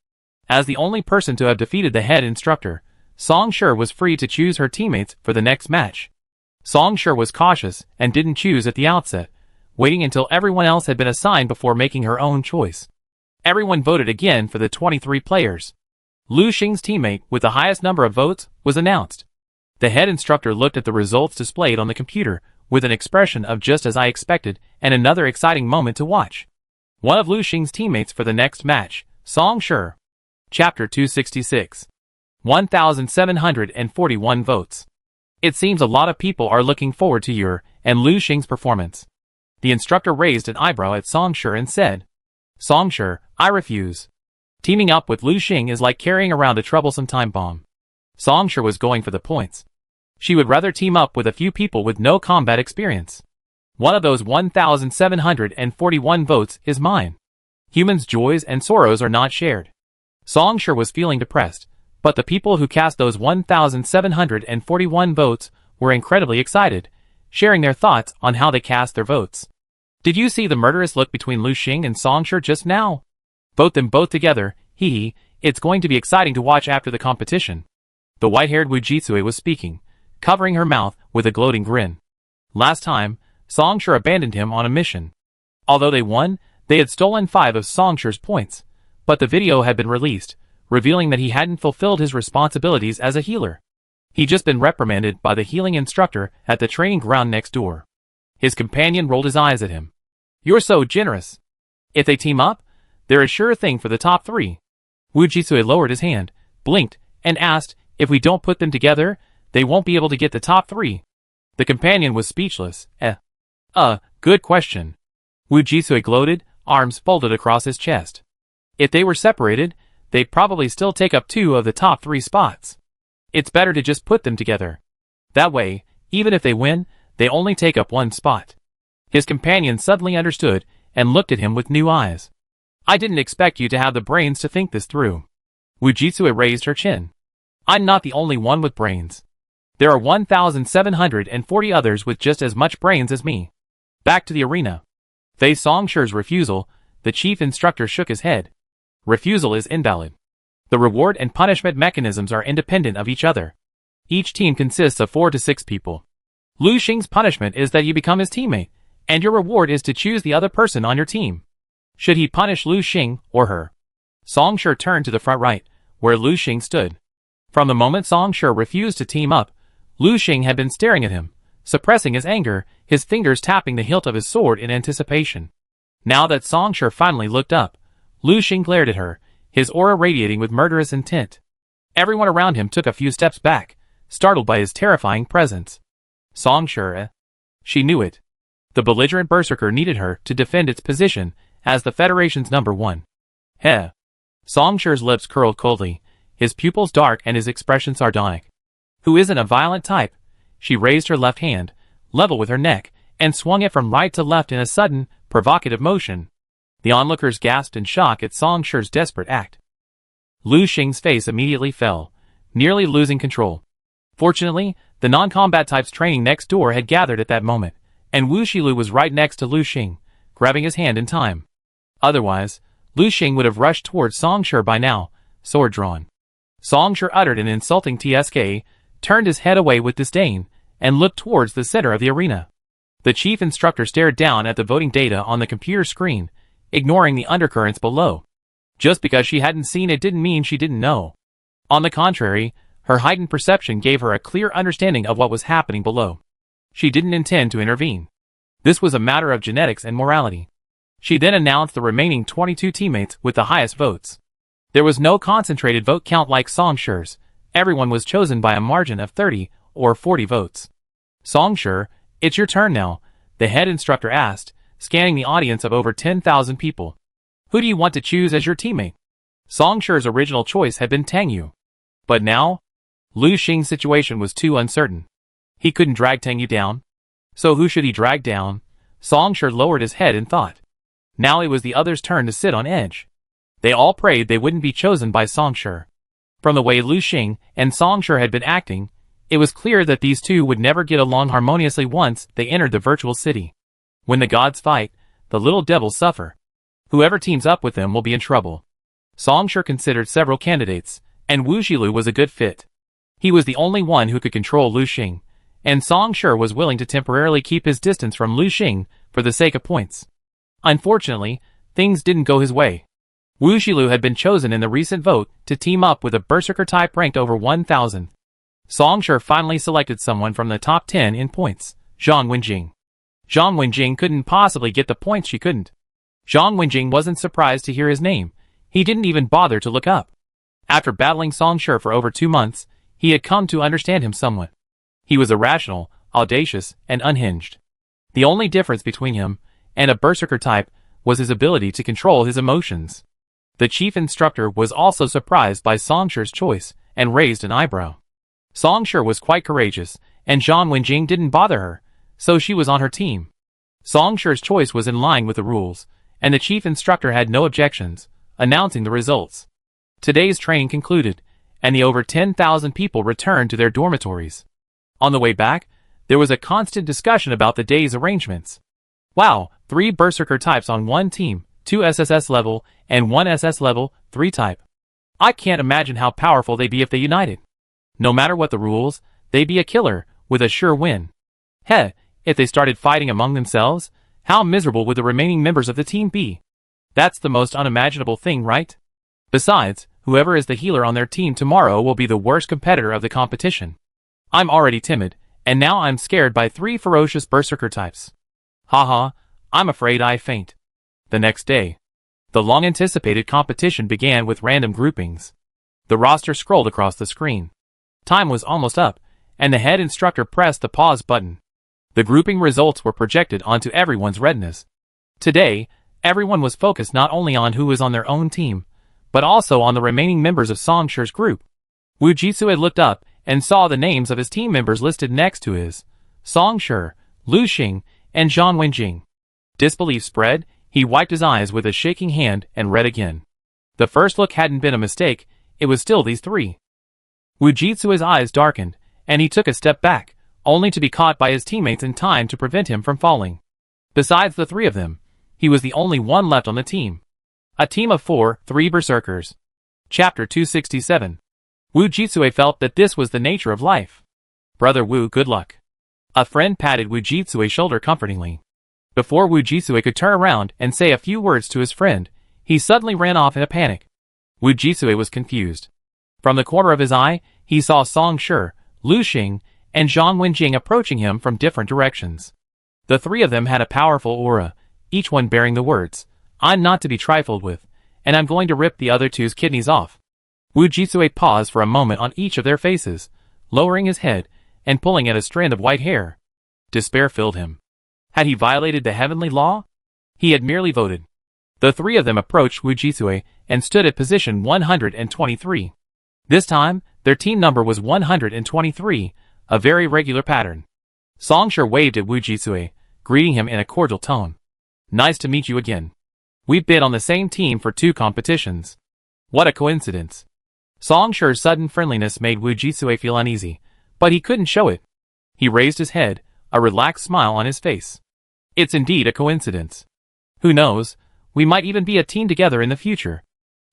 As the only person to have defeated the head instructor, Songshur was free to choose her teammates for the next match. Songshur was cautious and didn't choose at the outset, waiting until everyone else had been assigned before making her own choice. Everyone voted again for the 23 players. Lu Xing's teammate with the highest number of votes was announced. The head instructor looked at the results displayed on the computer with an expression of just as I expected and another exciting moment to watch. One of Lu Xing's teammates for the next match, Song Shi. Chapter 266. 1,741 votes. It seems a lot of people are looking forward to your and Lu Xing's performance. The instructor raised an eyebrow at Song Shi and said, Song Shi, I refuse. Teaming up with Lu Xing is like carrying around a troublesome time bomb. Song Shi was going for the points. She would rather team up with a few people with no combat experience. One of those 1,741 votes is mine. Humans' joys and sorrows are not shared. Song Shi was feeling depressed, but the people who cast those 1,741 votes were incredibly excited, sharing their thoughts on how they cast their votes. Did you see the murderous look between Lu Xing and Song Shi just now? Vote them both together, hee. It's going to be exciting to watch after the competition. The white-haired Wu Jisui was speaking, covering her mouth with a gloating grin. Last time, Song Shi abandoned him on a mission. Although they won, they had stolen 5 of Song Shi's points, but the video had been released, revealing that he hadn't fulfilled his responsibilities as a healer. He'd just been reprimanded by the healing instructor at the training ground next door. His companion rolled his eyes at him. You're so generous. If they team up, they're a sure thing for the top 3. Wu Jisui lowered his hand, blinked, and asked, if we don't put them together, they won't be able to get the top 3. The companion was speechless. Good question. Wu Jisui gloated, arms folded across his chest. If they were separated, they'd probably still take up 2 of the top 3 spots. It's better to just put them together. That way, even if they win, they only take up 1 spot. His companion suddenly understood and looked at him with new eyes. I didn't expect you to have the brains to think this through. Wu Jisui raised her chin. I'm not the only one with brains. There are 1,740 others with just as much brains as me. Back to the arena. Faced Song Shi's refusal, the chief instructor shook his head. Refusal is invalid. The reward and punishment mechanisms are independent of each other. Each team consists of 4 to 6 people. Lu Xing's punishment is that you become his teammate, and your reward is to choose the other person on your team. Should he punish Lu Xing or her? Song Shi turned to the front right, where Lu Xing stood. From the moment Song Shi refused to team up, Lu Xing had been staring at him, suppressing his anger, his fingers tapping the hilt of his sword in anticipation. Now that Song Shi finally looked up, Lu Xing glared at her, his aura radiating with murderous intent. Everyone around him took a few steps back, startled by his terrifying presence. Song Shi. She knew it. The belligerent berserker needed her to defend its position as the Federation's #1. Heh. Song Shi's lips curled coldly, his pupils dark and his expression sardonic. Who isn't a violent type? She raised her left hand, level with her neck, and swung it from right to left in a sudden, provocative motion. The onlookers gasped in shock at Song Shi's desperate act. Lu Xing's face immediately fell, nearly losing control. Fortunately, the non-combat types training next door had gathered at that moment, and Wu Xilu was right next to Lu Xing, grabbing his hand in time. Otherwise, Lu Xing would have rushed towards Song Shi by now, sword drawn. Song Shi uttered an insulting tsk, turned his head away with disdain, and looked towards the center of the arena. The chief instructor stared down at the voting data on the computer screen, ignoring the undercurrents below. Just because she hadn't seen it didn't mean she didn't know. On the contrary, her heightened perception gave her a clear understanding of what was happening below. She didn't intend to intervene. This was a matter of genetics and morality. She then announced the remaining 22 teammates with the highest votes. There was no concentrated vote count like Song Shi's. Everyone was chosen by a margin of 30 or 40 votes. Song Shi, it's your turn now, the head instructor asked, scanning the audience of over 10,000 people. Who do you want to choose as your teammate? Song Shi's original choice had been Tang Yu. But now, Lu Xing's situation was too uncertain. He couldn't drag Tang Yu down. So who should he drag down? Song Shi lowered his head in thought. Now it was the others' turn to sit on edge. They all prayed they wouldn't be chosen by Song Shi. From the way Lu Xing and Song Shi had been acting, it was clear that these two would never get along harmoniously once they entered the virtual city. When the gods fight, the little devils suffer. Whoever teams up with them will be in trouble. Song Shi considered several candidates, and Wu Xilu was a good fit. He was the only one who could control Lu Xing, and Song Shi was willing to temporarily keep his distance from Lu Xing for the sake of points. Unfortunately, things didn't go his way. Wu Xilu had been chosen in the recent vote to team up with a berserker type ranked over 1,000. Song Shi finally selected someone from the top 10 in points, Zhang Wenjing. Zhang Wenjing couldn't possibly get the points she couldn't. Zhang Wenjing wasn't surprised to hear his name. He didn't even bother to look up. After battling Song Shi for over 2 months, he had come to understand him somewhat. He was irrational, audacious, and unhinged. The only difference between him and a berserker type was his ability to control his emotions. The chief instructor was also surprised by Song Shi's choice and raised an eyebrow. Song Shi was quite courageous, and Zhang Wenjing didn't bother her, so she was on her team. Song Shi's choice was in line with the rules, and the chief instructor had no objections, announcing the results. Today's training concluded, and the over 10,000 people returned to their dormitories. On the way back, there was a constant discussion about the day's arrangements. Wow, 3 berserker types on one team, 2 SSS level, and 1 SS level, 3 type. I can't imagine how powerful they'd be if they united. No matter what the rules, they'd be a killer, with a sure win. Heh, if they started fighting among themselves, how miserable would the remaining members of the team be? That's the most unimaginable thing, right? Besides, whoever is the healer on their team tomorrow will be the worst competitor of the competition. I'm already timid, and now I'm scared by 3 ferocious berserker types. Haha, I'm afraid I faint. The next day, the long-anticipated competition began with random groupings. The roster scrolled across the screen. Time was almost up, and the head instructor pressed the pause button. The grouping results were projected onto everyone's retinas. Today, everyone was focused not only on who was on their own team, but also on the remaining members of Song Shi's group. Wu Jitsu had looked up and saw the names of his team members listed next to his. Song Shi, Lu Xing, and Zhang Wenjing. Disbelief spread, he wiped his eyes with a shaking hand and read again. The first look hadn't been a mistake, it was still these 3. Wu Jitsu's eyes darkened, and he took a step back, only to be caught by his teammates in time to prevent him from falling. Besides the 3 of them, he was the only one left on the team. A team of 4, 3 berserkers. Chapter 267. Wu Jitsu felt that this was the nature of life. Brother Wu, good luck. A friend patted Wu Jitsu's shoulder comfortingly. Before Wu Jitsu could turn around and say a few words to his friend, he suddenly ran off in a panic. Wu Jitsu was confused. From the corner of his eye, he saw Song Shi, Lu Xing, and Zhang Wenjing approaching him from different directions. The 3 of them had a powerful aura, each one bearing the words, "I'm not to be trifled with, and I'm going to rip the other 2's kidneys off." Wu Jitsu paused for a moment on each of their faces, lowering his head and pulling at a strand of white hair. Despair filled him. Had he violated the heavenly law? He had merely voted. The 3 of them approached Wu Jitsu and stood at position 123. This time, their team number was 123, a very regular pattern. Song Shi waved at Wu Jitsu, greeting him in a cordial tone. "Nice to meet you again. We've been on the same team for 2 competitions." What a coincidence. Song Shi's sudden friendliness made Wu Jitsu feel uneasy, but he couldn't show it. He raised his head, a relaxed smile on his face. It's indeed a coincidence. Who knows, we might even be a team together in the future.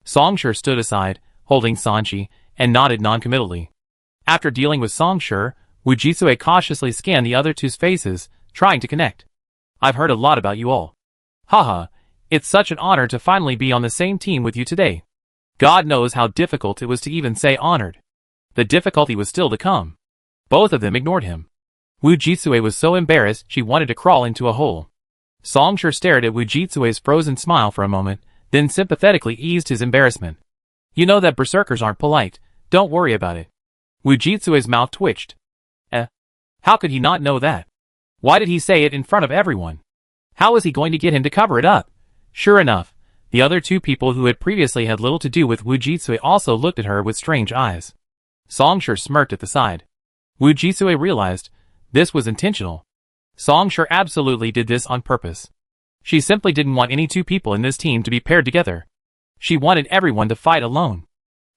Song Shi stood aside, holding Sanchi, and nodded noncommittally. After dealing with Song Shi, Wu Jitsu cautiously scanned the other 2's faces, trying to connect. "I've heard a lot about you all. Haha, it's such an honor to finally be on the same team with you today." God knows how difficult it was to even say honored. The difficulty was still to come. Both of them ignored him. Wu Jitsu was so embarrassed she wanted to crawl into a hole. Song Shi stared at Wu Jitsu's frozen smile for a moment, then sympathetically eased his embarrassment. "You know that berserkers aren't polite, don't worry about it." Wu Jitsu's mouth twitched. How could he not know that? Why did he say it in front of everyone? How was he going to get him to cover it up? Sure enough, the other 2 people who had previously had little to do with Wu Jitsu also looked at her with strange eyes. Song Shi smirked at the side. Wu Jitsu realized this was intentional. Song Shi absolutely did this on purpose. She simply didn't want any 2 people in this team to be paired together. She wanted everyone to fight alone.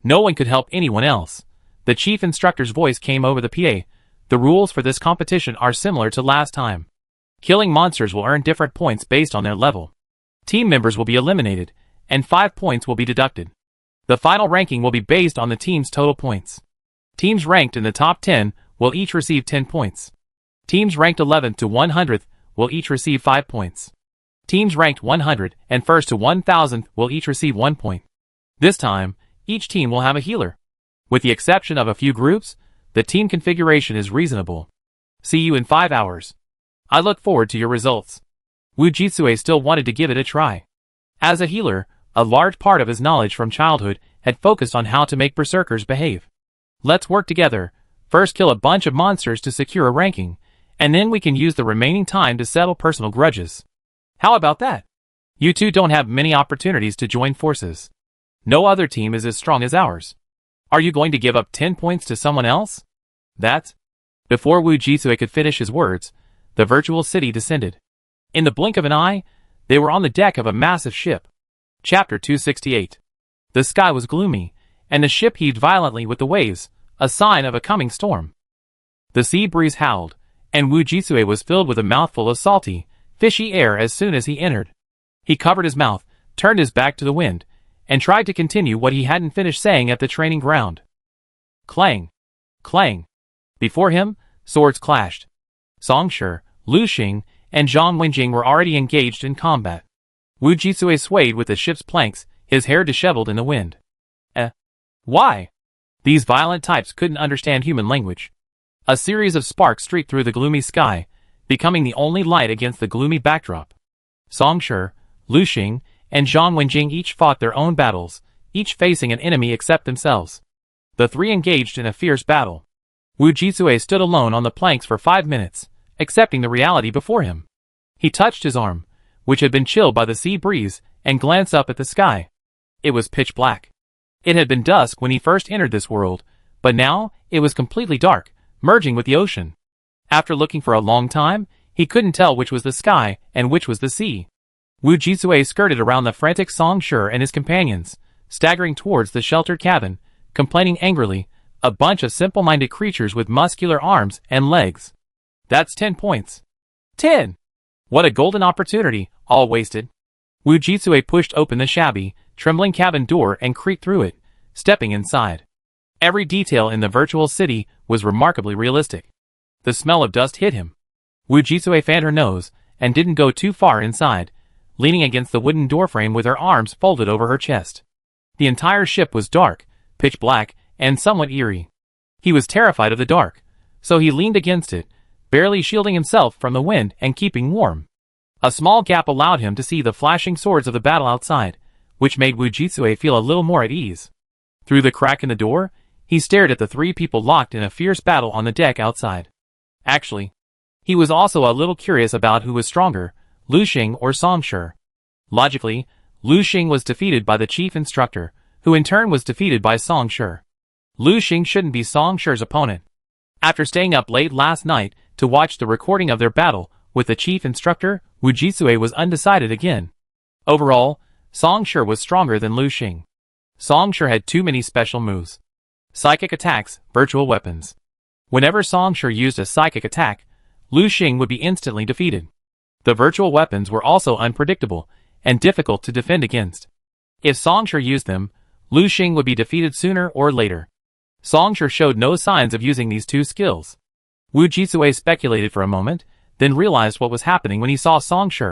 No one could help anyone else. The chief instructor's voice came over the PA. "The rules for this competition are similar to last time. Killing monsters will earn different points based on their level. Team members will be eliminated, and 5 points will be deducted. The final ranking will be based on the team's total points. Teams ranked in the top 10 will each receive 10 points. Teams ranked 11th to 100th will each receive 5 points. Teams ranked 100 and 1st to 1000th will each receive 1 point. This time, each team will have a healer. With the exception of a few groups, the team configuration is reasonable. See you in 5 hours. I look forward to your results. Wujitsue still wanted to give it a try. As a healer, a large part of his knowledge from childhood had focused on how to make berserkers behave. Let's work together, first kill a bunch of monsters to secure a ranking, and then we can use the remaining time to settle personal grudges. How about that? You two don't have many opportunities to join forces. No other team is as strong as ours. Are you going to give up 10 points to someone else? That's... Before Wujitsue could finish his words, the virtual city descended. In the blink of an eye, they were on the deck of a massive ship. Chapter 268. The sky was gloomy, and the ship heaved violently with the waves, a sign of a coming storm. The sea breeze howled, and Wujitsue was filled with a mouthful of salty, fishy air as soon as he entered. He covered his mouth, turned his back to the wind, and tried to continue what he hadn't finished saying at the training ground. Clang! Clang! Before him, swords clashed. Song Shi, Lu Xing, and Zhang Wenjing were already engaged in combat. Wujitsue swayed with the ship's planks, his hair disheveled in the wind. Why? These violent types couldn't understand human language. A series of sparks streaked through the gloomy sky, becoming the only light against the gloomy backdrop. Song Shi, Lu Xing, and Zhang Wenjing each fought their own battles, each facing an enemy except themselves. The three engaged in a fierce battle. Wujitsue stood alone on the planks for 5 minutes, accepting the reality before him. He touched his arm, which had been chilled by the sea breeze, and glanced up at the sky. It was pitch black. It had been dusk when he first entered this world, but now it was completely dark, merging with the ocean. After looking for a long time, he couldn't tell which was the sky and which was the sea. Wujitsue skirted around the frantic Song Shi and his companions, staggering towards the sheltered cabin, complaining angrily, a bunch of simple-minded creatures with muscular arms and legs. That's 10 points. 10! What a golden opportunity, all wasted. Wujitsue pushed open the shabby, trembling cabin door and creaked through it, stepping inside. Every detail in the virtual city was remarkably realistic. The smell of dust hit him. Wujitsue fanned her nose and didn't go too far inside, leaning against the wooden doorframe with her arms folded over her chest. The entire ship was dark, pitch black, and somewhat eerie. He was terrified of the dark, so he leaned against it, barely shielding himself from the wind and keeping warm. A small gap allowed him to see the flashing swords of the battle outside, which made Wujitsue feel a little more at ease. Through the crack in the door, he stared at the three people locked in a fierce battle on the deck outside. Actually, he was also a little curious about who was stronger, Lu Xing or Song Shi. Logically, Lu Xing was defeated by the chief instructor, who in turn was defeated by Song Shi. Lu Xing shouldn't be Song Shi's opponent. After staying up late last night to watch the recording of their battle with the chief instructor, Wujitsue was undecided again. Overall, Song Shi was stronger than Lu Xing. Song Shi had too many special moves. Psychic attacks, virtual weapons. Whenever Song Shi used a psychic attack, Lu Xing would be instantly defeated. The virtual weapons were also unpredictable and difficult to defend against. If Song Shi used them, Lu Xing would be defeated sooner or later. Song Shi showed no signs of using these two skills. Wujitsue speculated for a moment, then realized what was happening when he saw Song Shi,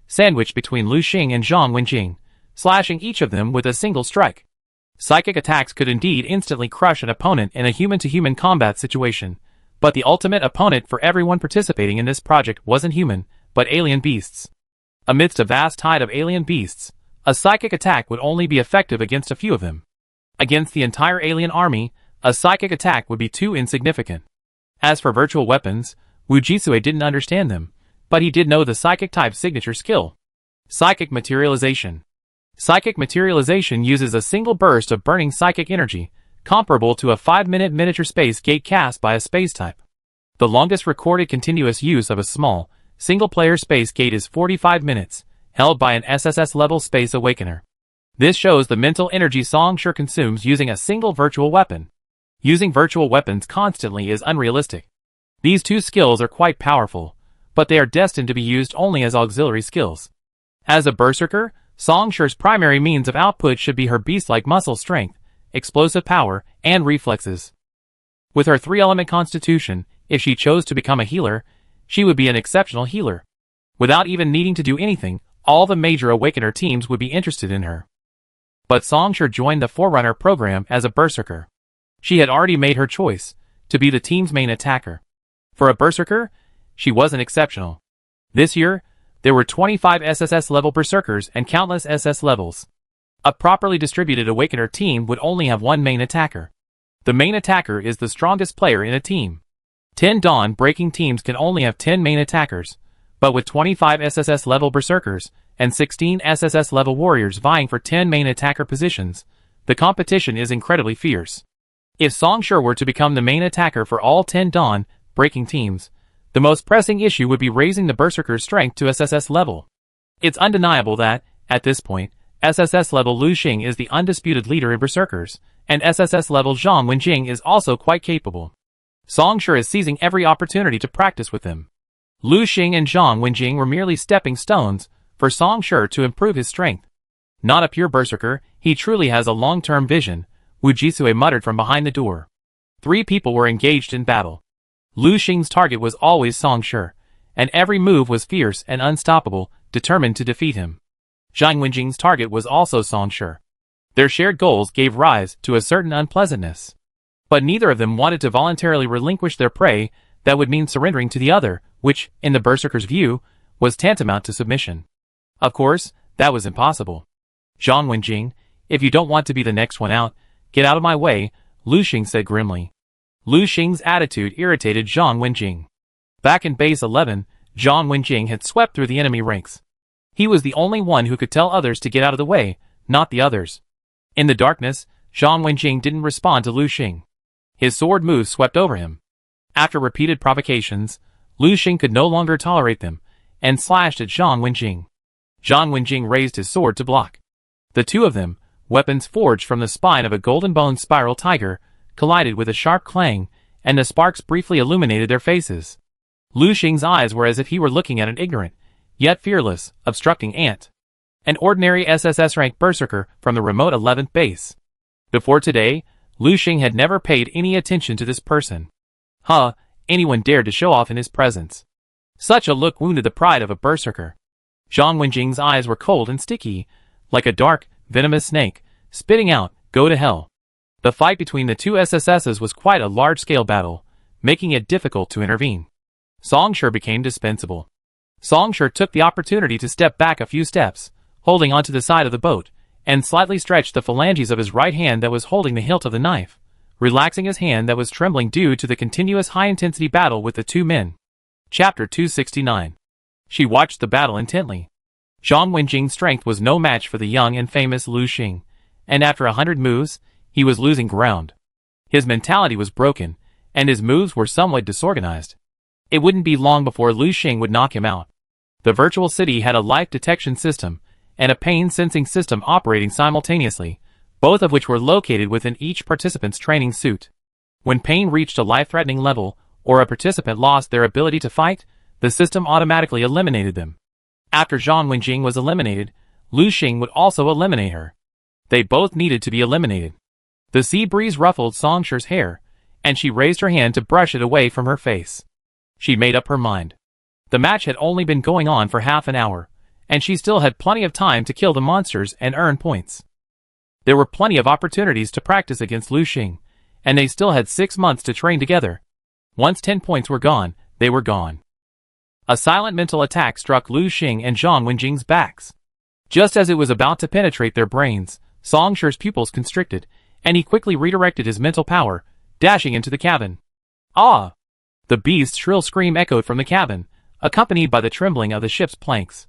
sandwiched between Lu Xing and Zhang Wenjing, slashing each of them with a single strike. Psychic attacks could indeed instantly crush an opponent in a human-to-human combat situation, but the ultimate opponent for everyone participating in this project wasn't human, but alien beasts. Amidst a vast tide of alien beasts, a psychic attack would only be effective against a few of them. Against the entire alien army, a psychic attack would be too insignificant. As for virtual weapons, Wujitsue didn't understand them, but he did know the psychic type's signature skill. Psychic materialization. Psychic materialization uses a single burst of burning psychic energy, comparable to a 5-minute miniature space gate cast by a space type. The longest recorded continuous use of a small, single-player space gate is 45 minutes, held by an SSS-level space awakener. This shows the mental energy Song Shi consumes using a single virtual weapon. Using virtual weapons constantly is unrealistic. These two skills are quite powerful, but they are destined to be used only as auxiliary skills. As a berserker, Song Shi's primary means of output should be her beast-like muscle strength, explosive power, and reflexes. With her 3-element constitution, if she chose to become a healer, She would be an exceptional healer. Without even needing to do anything, all the major Awakener teams would be interested in her. But Songshur joined the Forerunner program as a Berserker. She had already made her choice, to be the team's main attacker. For a Berserker, she wasn't exceptional. This year, there were 25 SSS-level Berserkers and countless SS levels. A properly distributed Awakener team would only have one main attacker. The main attacker is the strongest player in a team. 10 Dawn-breaking teams can only have 10 main attackers, but with 25 SSS-level Berserkers and 16 SSS-level Warriors vying for 10 main attacker positions, the competition is incredibly fierce. If Songshur were to become the main attacker for all 10 Dawn-breaking teams, the most pressing issue would be raising the Berserker's strength to SSS level. It's undeniable that, at this point, SSS level Lu Xing is the undisputed leader in Berserkers, and SSS level Zhang Wenjing is also quite capable. Songshur is seizing every opportunity to practice with them. Lu Xing and Zhang Wenjing were merely stepping stones for Songshur to improve his strength. Not a pure Berserker, he truly has a long-term vision, Wu Jisue muttered from behind the door. 3 people were engaged in battle. Lu Xing's target was always Songshur, and every move was fierce and unstoppable, determined to defeat him. Zhang Wenjing's target was also Songshur. Their shared goals gave rise to a certain unpleasantness. But neither of them wanted to voluntarily relinquish their prey. That would mean surrendering to the other, which, in the Berserker's view, was tantamount to submission. Of course, that was impossible. Zhang Wenjing, if you don't want to be the next one out, get out of my way, Lu Xing said grimly. Lu Xing's attitude irritated Zhang Wenjing. Back in Base 11, Zhang Wenjing had swept through the enemy ranks. He was the only one who could tell others to get out of the way, not the others. In the darkness, Zhang Wenjing didn't respond to Lu Xing. His sword moves swept over him. After repeated provocations, Lu Xing could no longer tolerate them, and slashed at Zhang Wenjing. Zhang Wenjing raised his sword to block. The two of them, weapons forged from the spine of a golden-boned spiral tiger, collided with a sharp clang, and the sparks briefly illuminated their faces. Lu Xing's eyes were as if he were looking at an ignorant, yet fearless, obstructing ant. An ordinary SSS-rank Berserker from the remote 11th base. Before today, Lu Xing had never paid any attention to this person. Anyone dared to show off in his presence. Such a look wounded the pride of a Berserker. Zhang Wenjing's eyes were cold and sticky, like a dark, venomous snake, spitting out, "Go to hell." The fight between the two SSSs was quite a large-scale battle, making it difficult to intervene. Songshur became dispensable. Songshur took the opportunity to step back a few steps, holding onto the side of the boat, and slightly stretched the phalanges of his right hand that was holding the hilt of the knife, relaxing his hand that was trembling due to the continuous high-intensity battle with the two men. Chapter 269. She watched the battle intently. Zhang Wenjing's strength was no match for the young and famous Lu Xing, and after 100 moves, he was losing ground. His mentality was broken, and his moves were somewhat disorganized. It wouldn't be long before Lu Xing would knock him out. The virtual city had a life detection system and a pain sensing system operating simultaneously, both of which were located within each participant's training suit. When pain reached a life-threatening level, or a participant lost their ability to fight, the system automatically eliminated them. After Zhang Wenjing was eliminated, Lu Xing would also eliminate her. They both needed to be eliminated. The sea breeze ruffled Songshur's hair, and she raised her hand to brush it away from her face. She made up her mind. The match had only been going on for half an hour, and she still had plenty of time to kill the monsters and earn points. There were plenty of opportunities to practice against Lu Xing, and they still had 6 months to train together. Once 10 points were gone, they were gone. A silent mental attack struck Lu Xing and Zhang Wenjing's backs. Just as it was about to penetrate their brains, Songshur's pupils constricted, and he quickly redirected his mental power, dashing into the cabin. Ah! The beast's shrill scream echoed from the cabin, accompanied by the trembling of the ship's planks.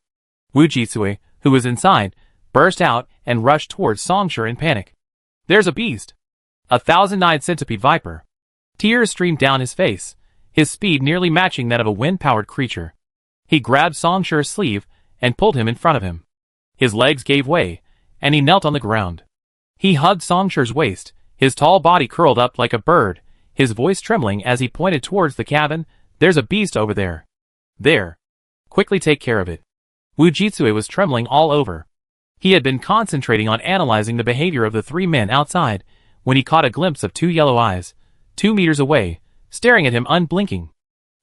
Wu Jisue, who was inside, burst out and rushed towards Songshur in panic. There's a beast! A thousand-eyed centipede viper. Tears streamed down his face, his speed nearly matching that of a wind-powered creature. He grabbed Songshur's sleeve and pulled him in front of him. His legs gave way, and he knelt on the ground. He hugged Songshur's waist, his tall body curled up like a bird, his voice trembling as he pointed towards the cabin. There's a beast over there. There. Quickly take care of it. Wu Jisue was trembling all over. He had been concentrating on analyzing the behavior of the 3 men outside, when he caught a glimpse of 2 yellow eyes, 2 meters away, staring at him unblinking.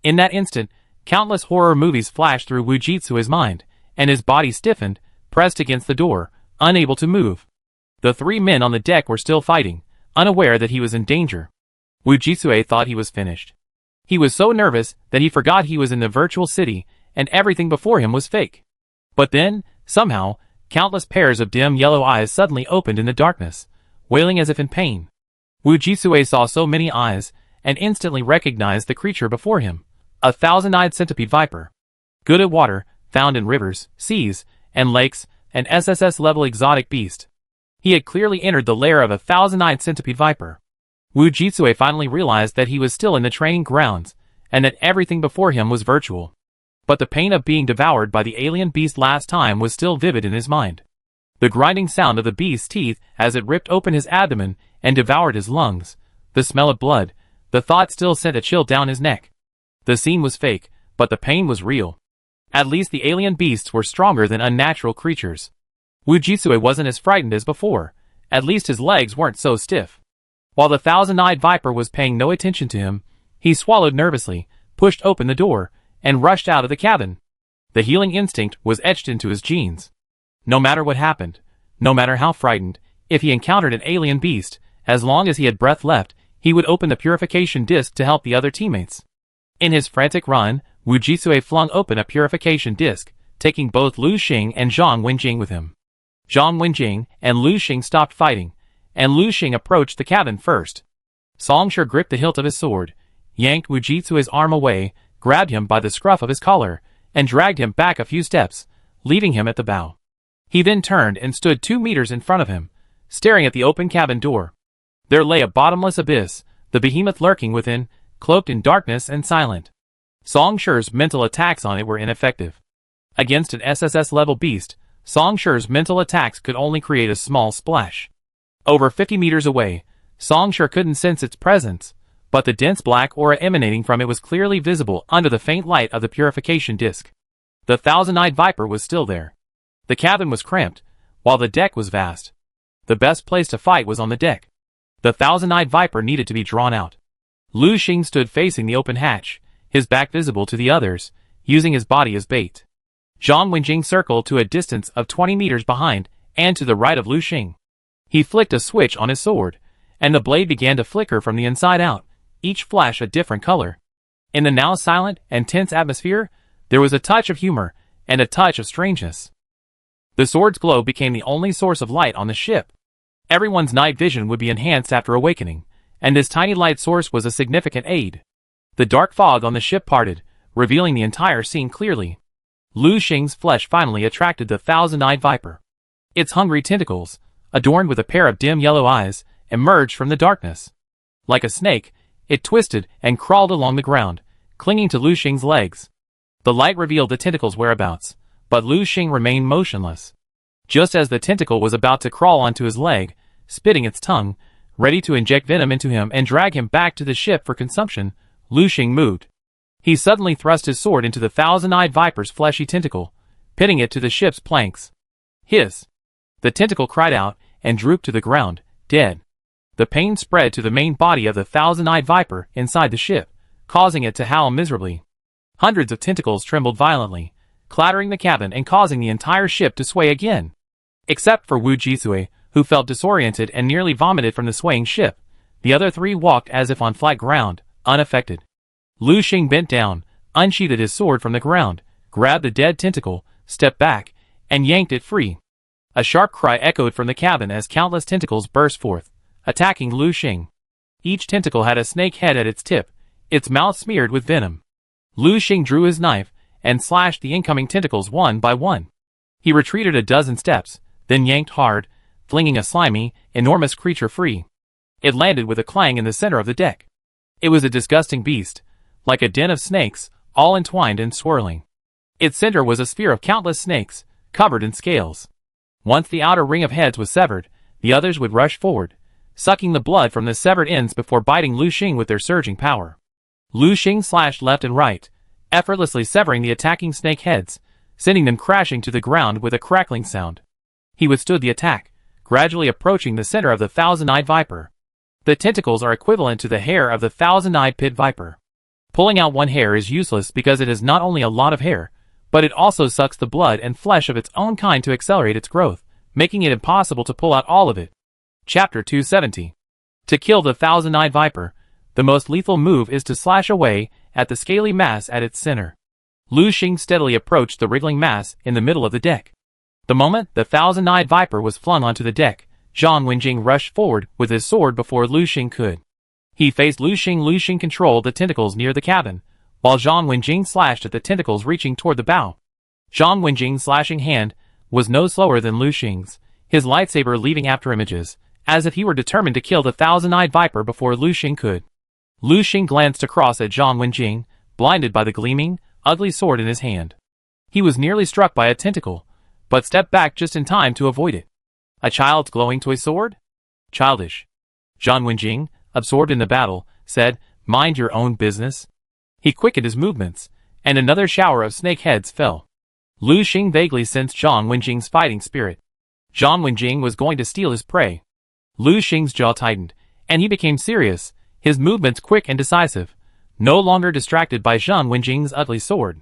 In that instant, Countless horror movies flashed through Wujitsu's mind, and his body stiffened, pressed against the door, unable to move. The three men on the deck were still fighting, unaware that he was in danger. Wujitsu thought he was finished. He was so nervous that he forgot he was in the virtual city, and everything before him was fake. But then, somehow, countless pairs of dim yellow eyes suddenly opened in the darkness, wailing as if in pain. Wujitsu saw so many eyes, and instantly recognized the creature before him. A thousand-eyed centipede viper. Good at water, found in rivers, seas, and lakes, an SSS-level exotic beast. He had clearly entered the lair of a thousand-eyed centipede viper. Wujitsu finally realized that he was still in the training grounds, and that everything before him was virtual. But the pain of being devoured by the alien beast last time was still vivid in his mind. The grinding sound of the beast's teeth as it ripped open his abdomen and devoured his lungs, the smell of blood, the thought still sent a chill down his neck. The scene was fake, but the pain was real. At least the alien beasts were stronger than unnatural creatures. Wujitsu wasn't as frightened as before, at least his legs weren't so stiff. While the thousand-eyed viper was paying no attention to him, he swallowed nervously, pushed open the door, and rushed out of the cabin. The healing instinct was etched into his genes. No matter what happened, no matter how frightened, if he encountered an alien beast, as long as he had breath left, he would open the purification disc to help the other teammates. In his frantic run, Wujitsu flung open a purification disc, taking both Lu Xing and Zhang Wenjing with him. Zhang Wenjing and Lu Xing stopped fighting, and Lu Xing approached the cabin first. Song Shi gripped the hilt of his sword, yanked Wujitsu's arm away, grabbed him by the scruff of his collar, and dragged him back a few steps, leaving him at the bow. He then turned and stood 2 meters in front of him, staring at the open cabin door. There lay a bottomless abyss, the behemoth lurking within, cloaked in darkness and silent. Song Shi's mental attacks on it were ineffective. Against an SSS-level beast, Song Shi's mental attacks could only create a small splash. Over 50 meters away, Song Shi couldn't sense its presence, but the dense black aura emanating from it was clearly visible under the faint light of the purification disc. The thousand-eyed viper was still there. The cabin was cramped, while the deck was vast. The best place to fight was on the deck. The thousand-eyed viper needed to be drawn out. Lu Xing stood facing the open hatch, his back visible to the others, using his body as bait. Zhang Wenjing circled to a distance of 20 meters behind and to the right of Lu Xing. He flicked a switch on his sword, and the blade began to flicker from the inside out, each flash a different color. In the now silent and tense atmosphere, there was a touch of humor and a touch of strangeness. The sword's glow became the only source of light on the ship. Everyone's night vision would be enhanced after awakening, and this tiny light source was a significant aid. The dark fog on the ship parted, revealing the entire scene clearly. Lu Xing's flesh finally attracted the thousand-eyed viper. Its hungry tentacles, adorned with a pair of dim yellow eyes, emerged from the darkness. Like a snake, it twisted and crawled along the ground, clinging to Lu Xing's legs. The light revealed the tentacle's whereabouts, but Lu Xing remained motionless. Just as the tentacle was about to crawl onto his leg, spitting its tongue, ready to inject venom into him and drag him back to the ship for consumption, Lu Xing moved. He suddenly thrust his sword into the thousand-eyed viper's fleshy tentacle, pitting it to the ship's planks. Hiss! The tentacle cried out and drooped to the ground, dead. The pain spread to the main body of the thousand-eyed viper inside the ship, causing it to howl miserably. Hundreds of tentacles trembled violently, clattering the cabin and causing the entire ship to sway again. Except for Wujitsu, who felt disoriented and nearly vomited from the swaying ship, the other three walked as if on flat ground, unaffected. Lu Xing bent down, unsheathed his sword from the ground, grabbed the dead tentacle, stepped back, and yanked it free. A sharp cry echoed from the cabin as countless tentacles burst forth, attacking Lu Xing. Each tentacle had a snake head at its tip, its mouth smeared with venom. Lu Xing drew his knife and slashed the incoming tentacles one by one. He retreated a dozen steps, then yanked hard, flinging a slimy, enormous creature free. It landed with a clang in the center of the deck. It was a disgusting beast, like a den of snakes, all entwined and swirling. Its center was a sphere of countless snakes, covered in scales. Once the outer ring of heads was severed, the others would rush forward, sucking the blood from the severed ends before biting Lu Xing with their surging power. Lu Xing slashed left and right, effortlessly severing the attacking snake heads, sending them crashing to the ground with a crackling sound. He withstood the attack, gradually approaching the center of the thousand-eyed viper. The tentacles are equivalent to the hair of the thousand-eyed pit viper. Pulling out one hair is useless because it is not only a lot of hair, but it also sucks the blood and flesh of its own kind to accelerate its growth, making it impossible to pull out all of it. Chapter 270. To kill the thousand-eyed viper, the most lethal move is to slash away at the scaly mass at its center. Lu Xing steadily approached the wriggling mass in the middle of the deck. The moment the thousand-eyed viper was flung onto the deck, Zhang Wenjing rushed forward with his sword before Lu Xing could. He faced Lu Xing. Lu Xing controlled the tentacles near the cabin, while Zhang Wenjing slashed at the tentacles reaching toward the bow. Zhang Wenjing's slashing hand was no slower than Lu Xing's, his lightsaber leaving after images, as if he were determined to kill the thousand-eyed viper before Lu Xing could. Lu Xing glanced across at Zhang Wenjing, blinded by the gleaming, ugly sword in his hand. He was nearly struck by a tentacle, but stepped back just in time to avoid it. A child's glowing toy sword? Childish. Zhang Wenjing, absorbed in the battle, said, "Mind your own business." He quickened his movements, and another shower of snake heads fell. Lu Xing vaguely sensed Zhang Wenjing's fighting spirit. Zhang Wenjing was going to steal his prey. Lu Xing's jaw tightened, and he became serious, his movements quick and decisive, no longer distracted by Zhang Wenjing's ugly sword.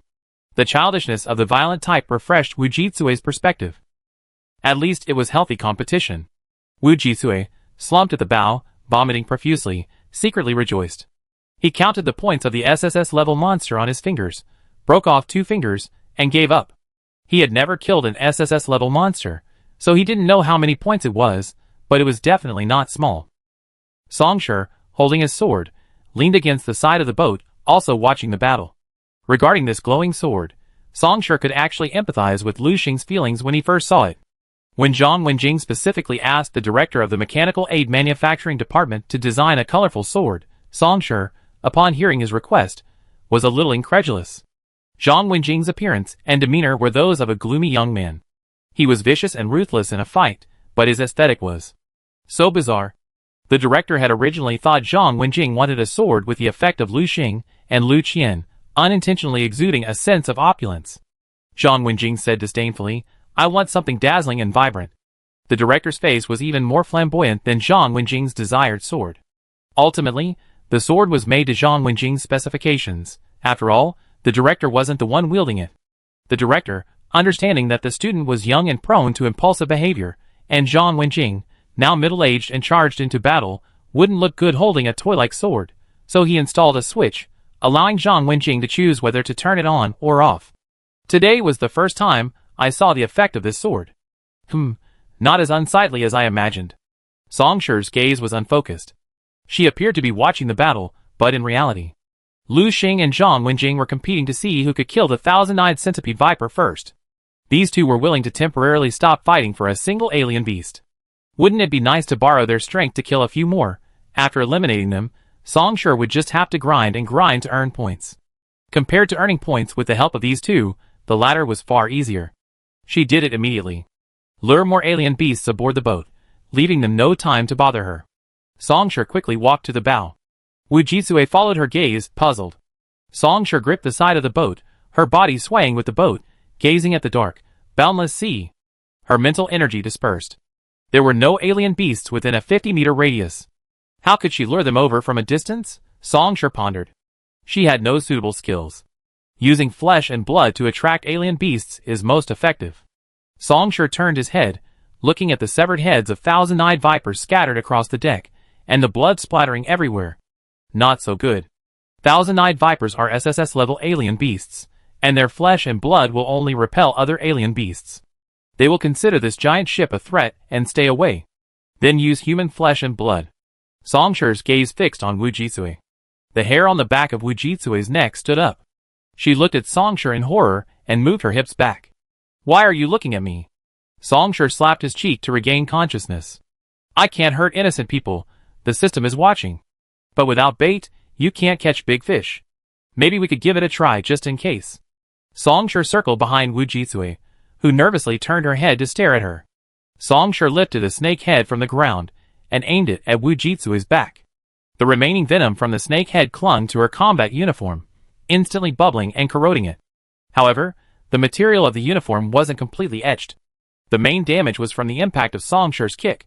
The childishness of the violent type refreshed Wu Jitsui's perspective. At least it was healthy competition. Wu Jitsui, slumped at the bow, vomiting profusely, secretly rejoiced. He counted the points of the SSS-level monster on his fingers, broke off 2 fingers, and gave up. He had never killed an SSS-level monster, so he didn't know how many points it was, but it was definitely not small. Songshi, holding his sword, leaned against the side of the boat, also watching the battle. Regarding this glowing sword, Songshi could actually empathize with Lu Xing's feelings when he first saw it. When Zhang Wenjing specifically asked the director of the Mechanical Aid Manufacturing Department to design a colorful sword, Songshi, upon hearing his request, was a little incredulous. Zhang Wenjing's appearance and demeanor were those of a gloomy young man. He was vicious and ruthless in a fight, but his aesthetic was so bizarre. The director had originally thought Zhang Wenjing wanted a sword with the effect of Lu Xing and Lu Qian, unintentionally exuding a sense of opulence. Zhang Wenjing said disdainfully, "I want something dazzling and vibrant." The director's face was even more flamboyant than Zhang Wenjing's desired sword. Ultimately, the sword was made to Zhang Wenjing's specifications. After all, the director wasn't the one wielding it. The director, understanding that the student was young and prone to impulsive behavior, and Zhang Wenjing, now middle-aged and charged into battle, wouldn't look good holding a toy-like sword, so he installed a switch, allowing Zhang Wenjing to choose whether to turn it on or off. "Today was the first time I saw the effect of this sword. Not as unsightly as I imagined." Songshi's gaze was unfocused. She appeared to be watching the battle, but in reality, Lu Xing and Zhang Wenjing were competing to see who could kill the thousand-eyed centipede viper first. These two were willing to temporarily stop fighting for a single alien beast. Wouldn't it be nice to borrow their strength to kill a few more? After eliminating them, Songshi would just have to grind and grind to earn points. Compared to earning points with the help of these two, the latter was far easier. She did it immediately. Lure more alien beasts aboard the boat, leaving them no time to bother her. Songshi quickly walked to the bow. Wu Jitsui followed her gaze, puzzled. Songshi gripped the side of the boat, her body swaying with the boat, gazing at the dark, boundless sea. Her mental energy dispersed. There were no alien beasts within a 50-meter radius. How could she lure them over from a distance? Songshi pondered. She had no suitable skills. Using flesh and blood to attract alien beasts is most effective. Songshi turned his head, looking at the severed heads of thousand-eyed vipers scattered across the deck, and the blood splattering everywhere. Not so good. Thousand-eyed vipers are SSS-level alien beasts, and their flesh and blood will only repel other alien beasts. They will consider this giant ship a threat and stay away. Then use human flesh and blood. Songshi's gaze fixed on Wu Jitsui. The hair on the back of Wu Jitsui's neck stood up. She looked at Songshi in horror and moved her hips back. "Why are you looking at me?" Songshi slapped his cheek to regain consciousness. "I can't hurt innocent people. The system is watching. But without bait, you can't catch big fish. Maybe we could give it a try just in case." Songshi circled behind Wu Jitsui, who nervously turned her head to stare at her. Songshi lifted a snake head from the ground and aimed it at Wu Jitsui's back. The remaining venom from the snake head clung to her combat uniform, instantly bubbling and corroding it. However, the material of the uniform wasn't completely etched. The main damage was from the impact of Songshi's kick.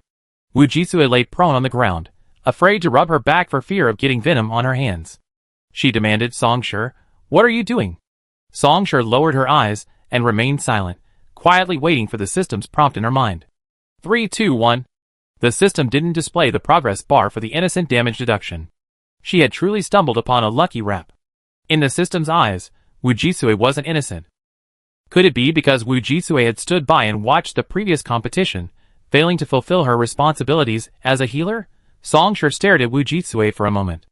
Wu Jitsui lay prone on the ground, afraid to rub her back for fear of getting venom on her hands. she demanded. Songshur, what are you doing? Songshur lowered her eyes and remained silent, quietly waiting for the system's prompt in her mind. 3, 2, 1. The system didn't display the progress bar for the innocent damage deduction. She had truly stumbled upon a lucky rep. In the system's eyes, Wu Jisui wasn't innocent. Could it be because Wu Jisui had stood by and watched the previous competition, failing to fulfill her responsibilities as a healer? Songshur stared at Wu Jisui for a moment.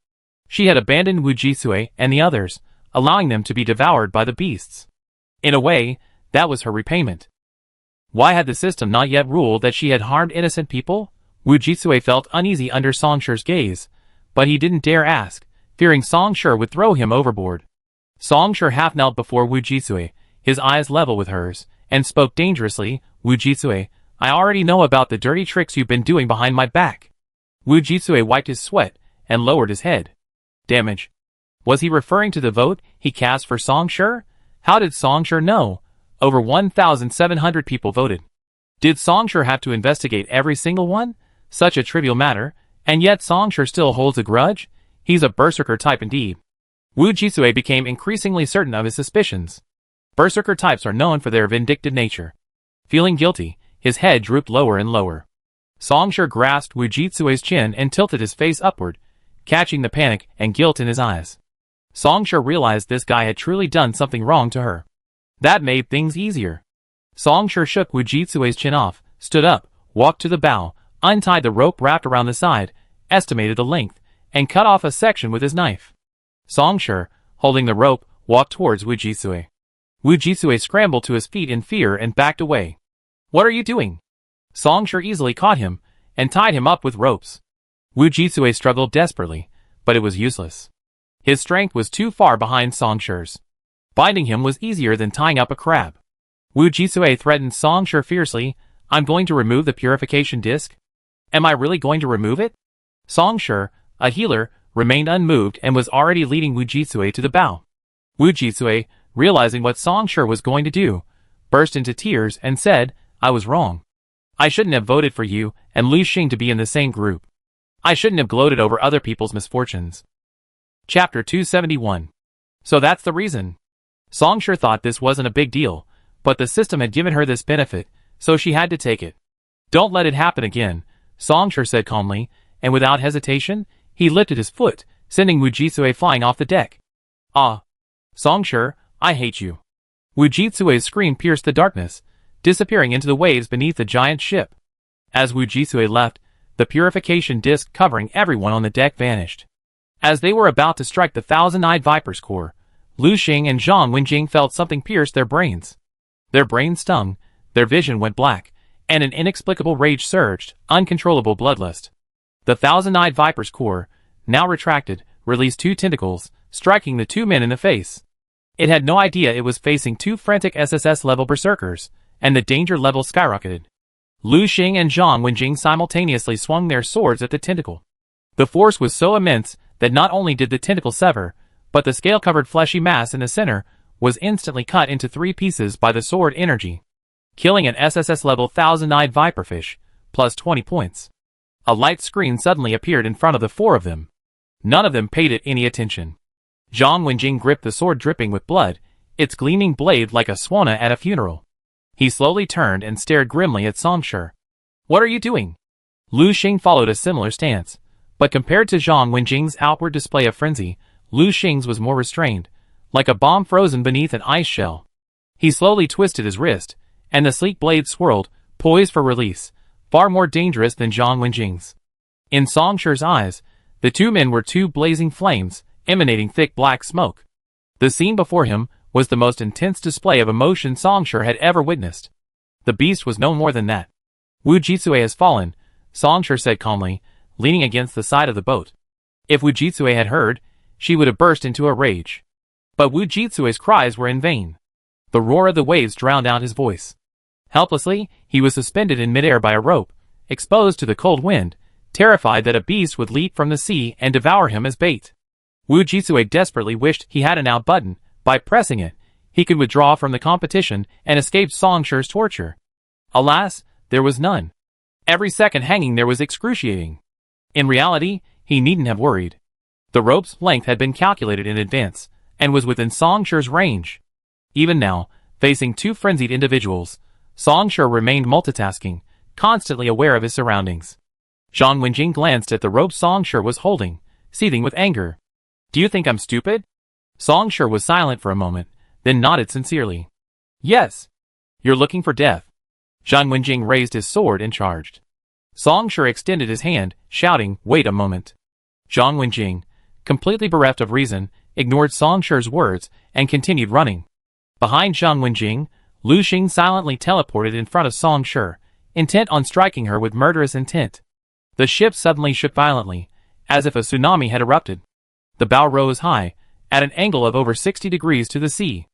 She had abandoned Wu Jisui and the others, allowing them to be devoured by the beasts. In a way, that was her repayment. Why had the system not yet ruled that she had harmed innocent people? Wu Jisui felt uneasy under Songshur's gaze, but he didn't dare ask, fearing Songshur would throw him overboard. Songshur half knelt before Wu Jisui, his eyes level with hers, and spoke dangerously. Wu Jisui, I already know about the dirty tricks you've been doing behind my back. Wu Jisui wiped his sweat and lowered his head. Damage. Was he referring to the vote he cast for Songshur? How did Songshur know? Over 1,700 people voted. Did Songshur have to investigate every single one? Such a trivial matter, and yet Songshur still holds a grudge? He's a berserker type indeed. Wu Jisui became increasingly certain of his suspicions. Berserker types are known for their vindictive nature. Feeling guilty, his head drooped lower and lower. Songshur grasped Wu Jisui's chin and tilted his face upward, catching the panic and guilt in his eyes. Songshur realized this guy had truly done something wrong to her. That made things easier. Songshur shook Wu Jisui's chin off, stood up, walked to the bow, untied the rope wrapped around the side, estimated the length, and cut off a section with his knife. Songshur, holding the rope, walked towards Wu Jisui. Wu Jisui scrambled to his feet in fear and backed away. What are you doing? Songshur easily caught him and tied him up with ropes. Wu Jisui struggled desperately, but it was useless. His strength was too far behind Songshur's. Binding him was easier than tying up a crab. Wu Jisui threatened Songshur fiercely, I'm going to remove the purification disc. Am I really going to remove it? Songshur, a healer, remained unmoved and was already leading Wu Jisui to the bow. Wu Jisui, realizing what Songshur was going to do, burst into tears and said, I was wrong. I shouldn't have voted for you and Lu Xing to be in the same group. I shouldn't have gloated over other people's misfortunes. Chapter 271. So that's the reason. Songshur thought this wasn't a big deal, but the system had given her this benefit, so she had to take it. Don't let it happen again, Songshur said calmly, and without hesitation, he lifted his foot, sending Wu Jisui flying off the deck. Ah! Songshur, I hate you. Wu Jisui's scream pierced the darkness, disappearing into the waves beneath the giant ship. As Wu Jisui left, the purification disc covering everyone on the deck vanished. As they were about to strike the thousand-eyed viper's core, Lu Xing and Zhang Wenjing felt something pierce their brains. Their brains stung, their vision went black, and an inexplicable rage surged, uncontrollable bloodlust. The thousand-eyed viper's core, now retracted, released two tentacles, striking the two men in the face. It had no idea it was facing two frantic SSS-level berserkers, and the danger level skyrocketed. Lu Xing and Zhang Wenjing simultaneously swung their swords at the tentacle. The force was so immense that not only did the tentacle sever, but the scale-covered fleshy mass in the center was instantly cut into 3 pieces by the sword energy, killing an SSS-level thousand-eyed viperfish, plus 20 points. A light screen suddenly appeared in front of the 4 of them. None of them paid it any attention. Zhang Wenjing gripped the sword dripping with blood, its gleaming blade like a swana at a funeral. He slowly turned and stared grimly at Songshur. What are you doing? Lu Xing followed a similar stance, but compared to Zhang Wenjing's outward display of frenzy, Lu Xing's was more restrained, like a bomb frozen beneath an ice shell. He slowly twisted his wrist, and the sleek blade swirled, poised for release, far more dangerous than Zhang Wenjing's. In Songshur's eyes, the two men were two blazing flames, emanating thick black smoke. The scene before him was the most intense display of emotion Songshur had ever witnessed. The beast was no more than that. Wu Jisui has fallen, Songshur said calmly, leaning against the side of the boat. If Wu Jisui had heard, she would have burst into a rage. But Wu Jisui's cries were in vain. The roar of the waves drowned out his voice. Helplessly, he was suspended in midair by a rope, exposed to the cold wind, terrified that a beast would leap from the sea and devour him as bait. Wu Jisui desperately wished he had an out button. By pressing it, he could withdraw from the competition and escape Songshur's torture. Alas, there was none. Every second hanging there was excruciating. In reality, he needn't have worried. The rope's length had been calculated in advance, and was within Song Shi's range. Even now, facing two frenzied individuals, Song Shi remained multitasking, constantly aware of his surroundings. Zhang Wenjing glanced at the rope Song Shi was holding, seething with anger. "Do you think I'm stupid?" Song Shi was silent for a moment, then nodded sincerely. "Yes. You're looking for death." Zhang Wenjing raised his sword and charged. Song Shi extended his hand, shouting, "Wait a moment." Zhang Wenjing, completely bereft of reason, ignored Song Shi's words and continued running. Behind Zhang Wenjing, Lu Xing silently teleported in front of Song Shi, intent on striking her with murderous intent. The ship suddenly shook violently, as if a tsunami had erupted. The bow rose high, at an angle of over 60 degrees to the sea.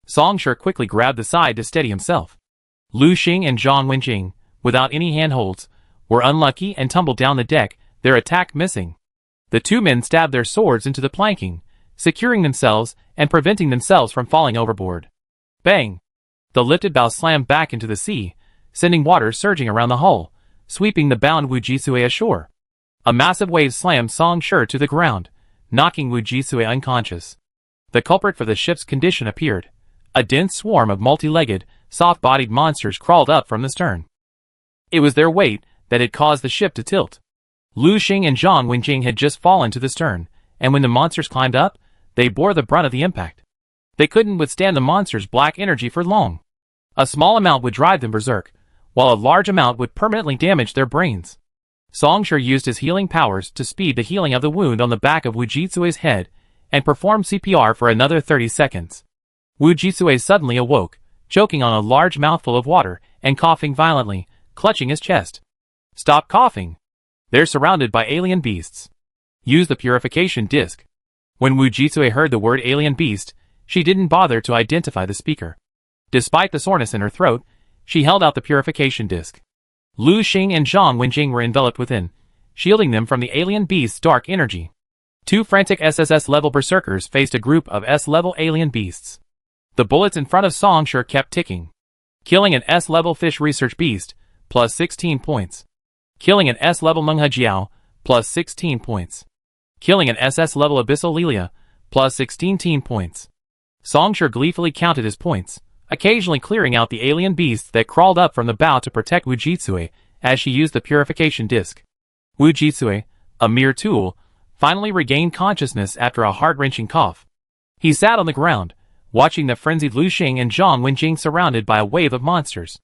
Song Shi quickly grabbed the side to steady himself. Lu Xing and Zhang Wenjing, without any handholds, were unlucky and tumbled down the deck, their attack missing. The two men stabbed their swords into the planking, securing themselves and preventing themselves from falling overboard. Bang! The lifted bow slammed back into the sea, sending water surging around the hull, sweeping the bound Wu Jisui ashore. A massive wave slammed Song Shi to the ground, knocking Wu Jisui unconscious. The culprit for the ship's condition appeared. A dense swarm of multi-legged, soft-bodied monsters crawled up from the stern. It was their weight that had caused the ship to tilt. Lu Xing and Zhang Wenjing had just fallen to the stern, and when the monsters climbed up, they bore the brunt of the impact. They couldn't withstand the monsters' black energy for long. A small amount would drive them berserk, while a large amount would permanently damage their brains. Song Shi used his healing powers to speed the healing of the wound on the back of Wu Jisui's head, and performed CPR for another 30 seconds. Wu Jisui suddenly awoke, choking on a large mouthful of water, and coughing violently, clutching his chest. "Stop coughing! They're surrounded by alien beasts. Use the purification disc." When Wu Jisui heard the word alien beast, she didn't bother to identify the speaker. Despite the soreness in her throat, she held out the purification disc. Lu Xing and Zhang Wenjing were enveloped within, shielding them from the alien beast's dark energy. Two frantic SSS-level berserkers faced a group of S-level alien beasts. The bullets in front of Song Shi kept ticking. Killing an S-level fish research beast, plus 16 points. Killing an S-level Menghe Jiao, plus 16 points. Killing an SS-level Abyssal Lilia, plus 16 points. Song Shi gleefully counted his points, occasionally clearing out the alien beasts that crawled up from the bow to protect Wu Jisui as she used the purification disc. Wu Jisui, a mere tool, finally regained consciousness after a heart-wrenching cough. He sat on the ground, watching the frenzied Lu Xing and Zhang Wenjing surrounded by a wave of monsters.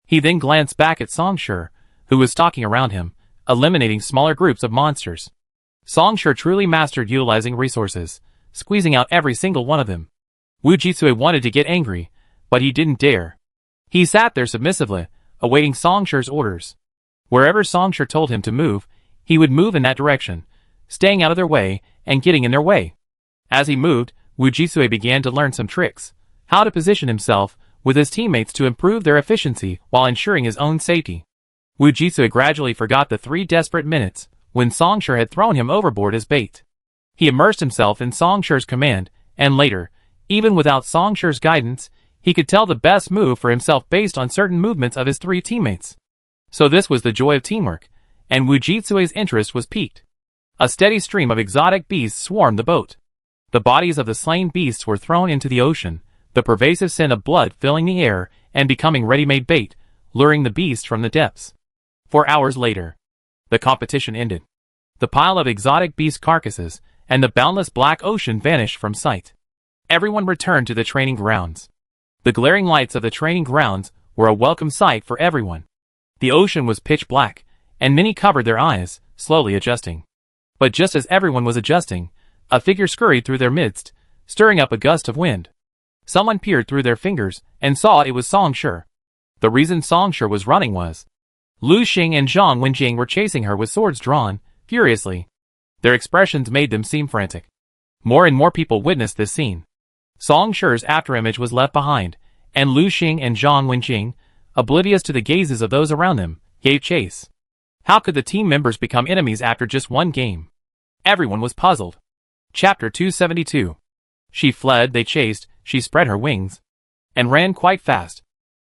He then glanced back at Song Shi, who was stalking around him, eliminating smaller groups of monsters. Song Shi truly mastered utilizing resources, squeezing out every single one of them. Wu Jisui wanted to get angry, but he didn't dare. He sat there submissively, awaiting Song Shi's orders. Wherever Song Shi told him to move, he would move in that direction, staying out of their way and getting in their way. As he moved, Wu Jisui began to learn some tricks, how to position himself with his teammates to improve their efficiency while ensuring his own safety. Wu Jisui gradually forgot the 3 desperate minutes when Song Shi had thrown him overboard as bait. He immersed himself in Song Shi's command, and later, even without Song Shi's guidance, he could tell the best move for himself based on certain movements of his 3 teammates. So this was the joy of teamwork, and Wu Jisui's interest was piqued. A steady stream of exotic beasts swarmed the boat. The bodies of the slain beasts were thrown into the ocean, the pervasive scent of blood filling the air and becoming ready-made bait, luring the beasts from the depths. 4 hours later, the competition ended. The pile of exotic beast carcasses and the boundless black ocean vanished from sight. Everyone returned to the training grounds. The glaring lights of the training grounds were a welcome sight for everyone. The ocean was pitch black, and many covered their eyes, slowly adjusting. But just as everyone was adjusting, a figure scurried through their midst, stirring up a gust of wind. Someone peered through their fingers and saw it was Song Shi. The reason Song Shi was running was Lu Xing and Zhang Wenjing were chasing her with swords drawn, furiously. Their expressions made them seem frantic. More and more people witnessed this scene. Song Shi's afterimage was left behind, and Lu Xing and Zhang Wenjing, oblivious to the gazes of those around them, gave chase. How could the team members become enemies after just one game? Everyone was puzzled. Chapter 272. She fled, they chased, she spread her wings, and ran quite fast.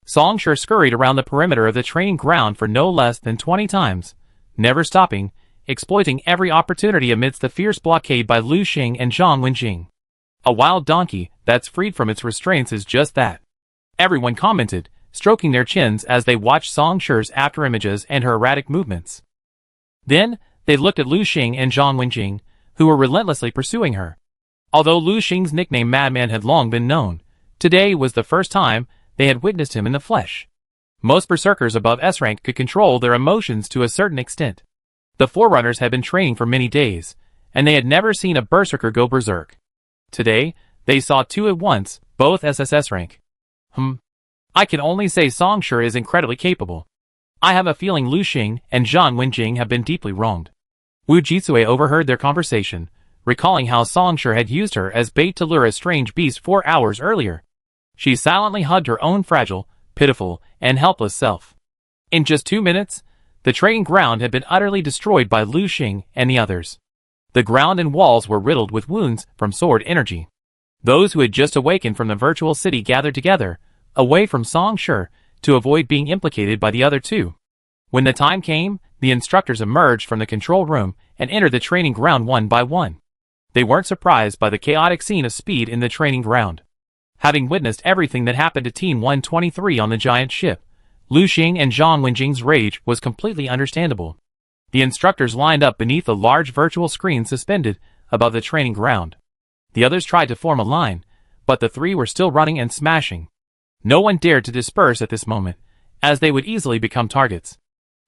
Song Shi scurried around the perimeter of the training ground for no less than 20 times, never stopping, exploiting every opportunity amidst the fierce blockade by Lu Xing and Zhang Wenjing. A wild donkey that's freed from its restraints is just that. Everyone commented, stroking their chins as they watched Song Shi's afterimages and her erratic movements. Then, they looked at Lu Xing and Zhang Wenjing, who were relentlessly pursuing her. Although Lu Xing's nickname Madman had long been known, today was the first time they had witnessed him in the flesh. Most berserkers above S rank could control their emotions to a certain extent. The Forerunners had been training for many days, and they had never seen a berserker go berserk. Today, they saw two at once, both SSS rank. I can only say Song Shi is incredibly capable. I have a feeling Lu Xing and Zhang Wenjing have been deeply wronged. Wu Jitsue overheard their conversation, recalling how Song Shi had used her as bait to lure a strange beast 4 hours earlier. She silently hugged her own fragile, pitiful, and helpless self. In just 2 minutes, the training ground had been utterly destroyed by Lu Xing and the others. The ground and walls were riddled with wounds from sword energy. Those who had just awakened from the virtual city gathered together, away from Song Shi, to avoid being implicated by the other two. When the time came, the instructors emerged from the control room and entered the training ground one by one. They weren't surprised by the chaotic scene of speed in the training ground. Having witnessed everything that happened to Team 123 on the giant ship, Lu Xing and Zhang Wenjing's rage was completely understandable. The instructors lined up beneath a large virtual screen suspended above the training ground. The others tried to form a line, but the three were still running and smashing. No one dared to disperse at this moment, as they would easily become targets.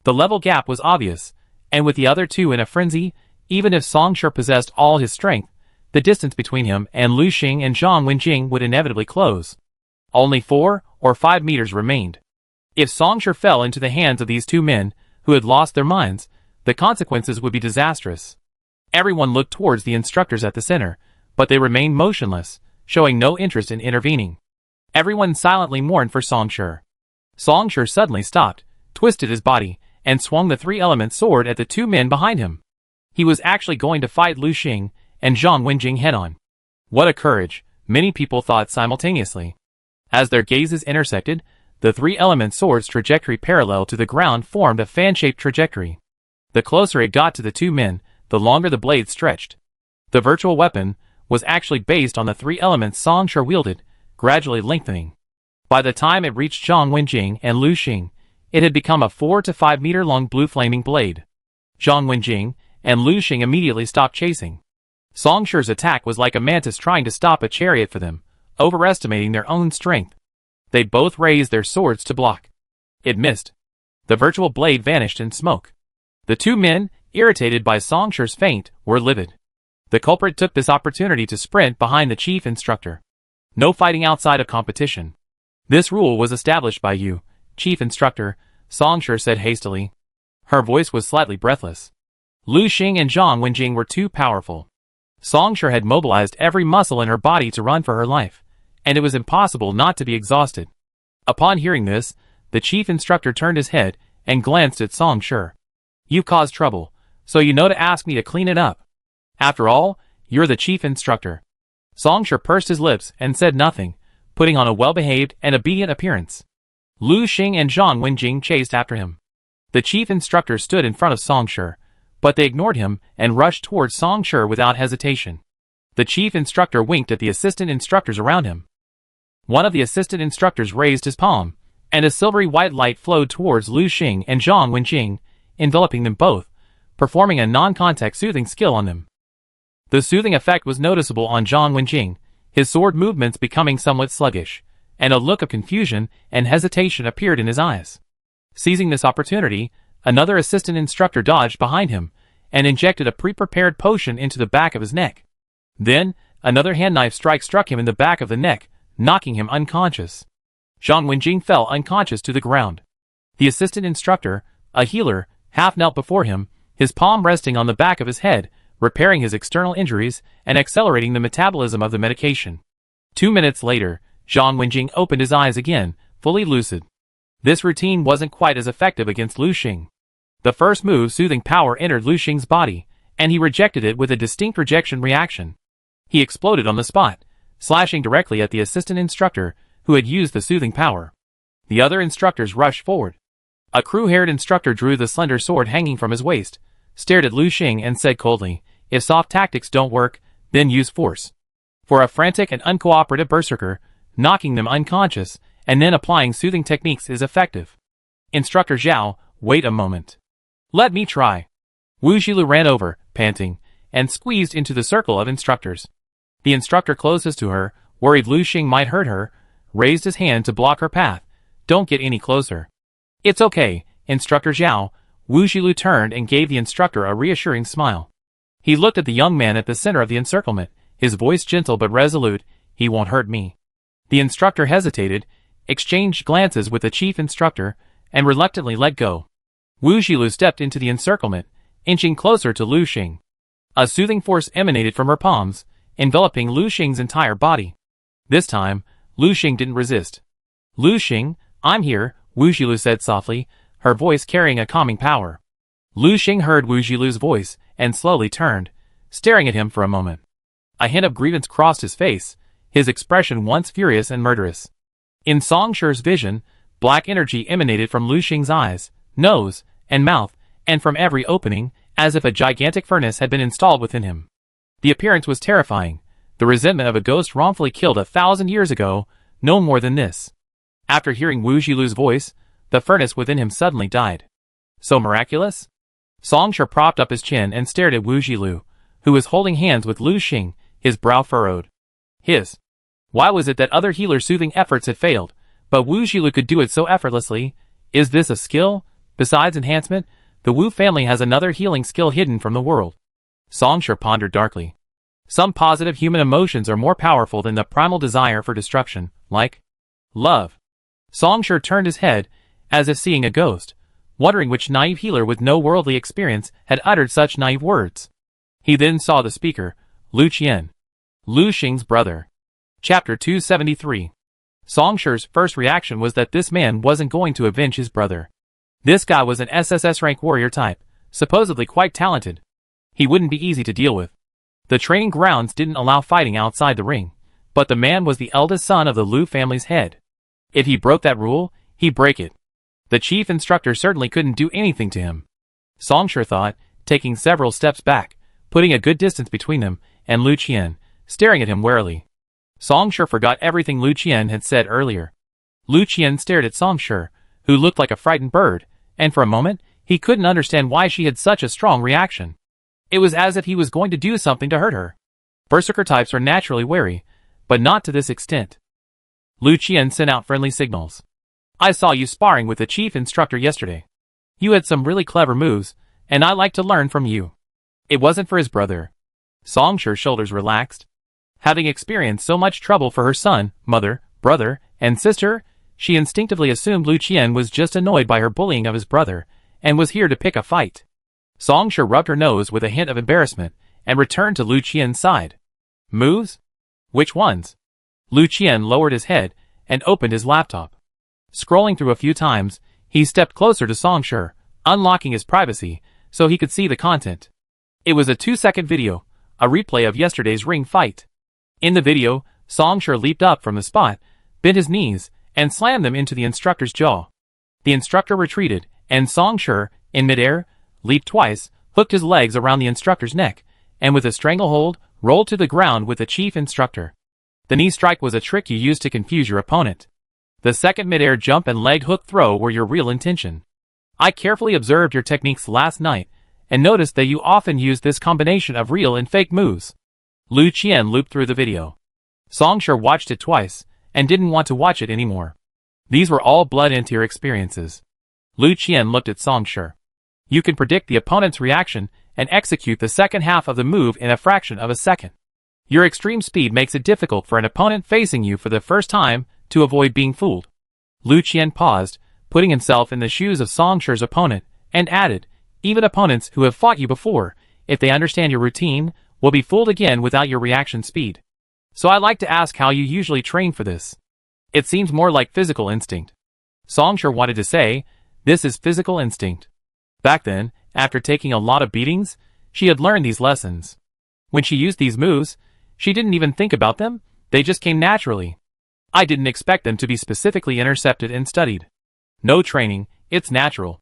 The level gap was obvious, and with the other two in a frenzy, even if Song Shi possessed all his strength, the distance between him and Lu Xing and Zhang Wenjing would inevitably close. Only 4 or 5 meters remained. If Song Shi fell into the hands of these two men, who had lost their minds, the consequences would be disastrous. Everyone looked towards the instructors at the center, but they remained motionless, showing no interest in intervening. Everyone silently mourned for Song Shi. Song Shi suddenly stopped, twisted his body, and swung the three-element sword at the two men behind him. He was actually going to fight Lu Xing and Zhang Wenjing head-on. What a courage, many people thought simultaneously. As their gazes intersected, the three-element sword's trajectory parallel to the ground formed a fan-shaped trajectory. The closer it got to the two men, the longer the blade stretched. The virtual weapon was actually based on the three elements Song Shi wielded, gradually lengthening. By the time it reached Zhang Wenjing and Lu Xing, it had become a 4 to 5 meter long blue flaming blade. Zhang Wenjing and Lu Xing immediately stopped chasing. Song Shi's attack was like a mantis trying to stop a chariot for them, overestimating their own strength. They both raised their swords to block. It missed. The virtual blade vanished in smoke. The two men, irritated by Song Shi's feint, were livid. The culprit took this opportunity to sprint behind the chief instructor. No fighting outside of competition. This rule was established by you, chief instructor, Song Shi said hastily. Her voice was slightly breathless. Lu Xing and Zhang Wenjing were too powerful. Song Shi had mobilized every muscle in her body to run for her life, and it was impossible not to be exhausted. Upon hearing this, the chief instructor turned his head and glanced at Song Shi. You caused trouble, so you know to ask me to clean it up. After all, you're the chief instructor. Song Shi pursed his lips and said nothing, putting on a well-behaved and obedient appearance. Lu Xing and Zhang Wenjing chased after him. The chief instructor stood in front of Song Shi, but they ignored him and rushed towards Song Shi without hesitation. The chief instructor winked at the assistant instructors around him. One of the assistant instructors raised his palm, and a silvery white light flowed towards Lu Xing and Zhang Wenjing, enveloping them both, performing a non-contact soothing skill on them. The soothing effect was noticeable on Zhang Wenjing, his sword movements becoming somewhat sluggish, and a look of confusion and hesitation appeared in his eyes. Seizing this opportunity, another assistant instructor dodged behind him and injected a pre-prepared potion into the back of his neck. Then, another hand-knife strike struck him in the back of the neck, knocking him unconscious. Zhang Wenjing fell unconscious to the ground. The assistant instructor, a healer, half knelt before him, his palm resting on the back of his head, repairing his external injuries and accelerating the metabolism of the medication. 2 minutes later, Zhang Wenjing opened his eyes again, fully lucid. This routine wasn't quite as effective against Lu Xing. The first move, soothing power, entered Lu Xing's body, and he rejected it with a distinct rejection reaction. He exploded on the spot, slashing directly at the assistant instructor who had used the soothing power. The other instructors rushed forward. A crew-haired instructor drew the slender sword hanging from his waist, stared at Lu Xing and said coldly, "If soft tactics don't work, then use force." For a frantic and uncooperative berserker, knocking them unconscious and then applying soothing techniques is effective. Instructor Zhao, wait a moment. Let me try. Wu Xilu ran over, panting, and squeezed into the circle of instructors. The instructor closest to her, worried Lu Xing might hurt her, raised his hand to block her path. Don't get any closer. It's okay, Instructor Zhao. Wu Xilu turned and gave the instructor a reassuring smile. He looked at the young man at the center of the encirclement, his voice gentle but resolute. He won't hurt me. The instructor hesitated, exchanged glances with the chief instructor, and reluctantly let go. Wu Xilu stepped into the encirclement, inching closer to Lu Xing. A soothing force emanated from her palms, enveloping Lu Xing's entire body. This time, Lu Xing didn't resist. "Lu Xing, I'm here," Wu Xilu said softly, her voice carrying a calming power. Lu Xing heard Wu Xilu's voice and slowly turned, staring at him for a moment. A hint of grievance crossed his face, his expression once furious and murderous. In Song Shi's vision, black energy emanated from Lu Xing's eyes, nose, and mouth, and from every opening, as if a gigantic furnace had been installed within him. The appearance was terrifying, the resentment of a ghost wrongfully killed 1,000 years ago, no more than this. After hearing Wu Xilu's voice, the furnace within him suddenly died. So miraculous? Song Shi propped up his chin and stared at Wu Xilu, who was holding hands with Lu Xing, his brow furrowed. Why was it that other healer soothing efforts had failed, but Wu Xilu could do it so effortlessly? Is this a skill? Besides enhancement, the Wu family has another healing skill hidden from the world. Song Shi pondered darkly. Some positive human emotions are more powerful than the primal desire for destruction, like love. Song Shi turned his head, as if seeing a ghost, wondering which naive healer with no worldly experience had uttered such naive words. He then saw the speaker, Lu Qian, Lu Xing's brother. Chapter 273. Song Shi's first reaction was that this man wasn't going to avenge his brother. This guy was an SSS rank warrior type, supposedly quite talented. He wouldn't be easy to deal with. The training grounds didn't allow fighting outside the ring, but the man was the eldest son of the Lu family's head. If he broke that rule, he'd break it. The chief instructor certainly couldn't do anything to him. Song Shi thought, taking several steps back, putting a good distance between them and Lu Qian, staring at him warily. Song Shi forgot everything Lu Qian had said earlier. Lu Qian stared at Song Shi, who looked like a frightened bird, and for a moment, he couldn't understand why she had such a strong reaction. It was as if he was going to do something to hurt her. Berserker types are naturally wary, but not to this extent. Lu Qian sent out friendly signals. "I saw you sparring with the chief instructor yesterday. You had some really clever moves, and I like to learn from you." It wasn't for his brother. Song Shi's shoulders relaxed. Having experienced so much trouble for her son, mother, brother, and sister, she instinctively assumed Lu Qian was just annoyed by her bullying of his brother, and was here to pick a fight. Song Shi rubbed her nose with a hint of embarrassment, and returned to Lu Qian's side. "Moves? Which ones?" Lu Qian lowered his head, and opened his laptop. Scrolling through a few times, he stepped closer to Song Shi, unlocking his privacy, so he could see the content. It was a 2-second video, a replay of yesterday's ring fight. In the video, Song Shi leaped up from the spot, bent his knees, and slammed them into the instructor's jaw. The instructor retreated, and Song Shi, in midair, leaped twice, hooked his legs around the instructor's neck, and with a stranglehold, rolled to the ground with the chief instructor. The knee strike was a trick you used to confuse your opponent. The second midair jump and leg hook throw were your real intention. I carefully observed your techniques last night, and noticed that you often used this combination of real and fake moves. Lu Qian looped through the video. Song Shi watched it twice, and didn't want to watch it anymore. These were all blood and tear experiences. Lu Qian looked at Song Shi. You can predict the opponent's reaction and execute the second half of the move in a fraction of a second. Your extreme speed makes it difficult for an opponent facing you for the first time to avoid being fooled. Lu Qian paused, putting himself in the shoes of Song Shi's opponent, and added, even opponents who have fought you before, if they understand your routine, will be fooled again without your reaction speed. So I like to ask how you usually train for this. It seems more like physical instinct. Song Shi wanted to say, this is physical instinct. Back then, after taking a lot of beatings, she had learned these lessons. When she used these moves, she didn't even think about them, they just came naturally. I didn't expect them to be specifically intercepted and studied. No training, it's natural.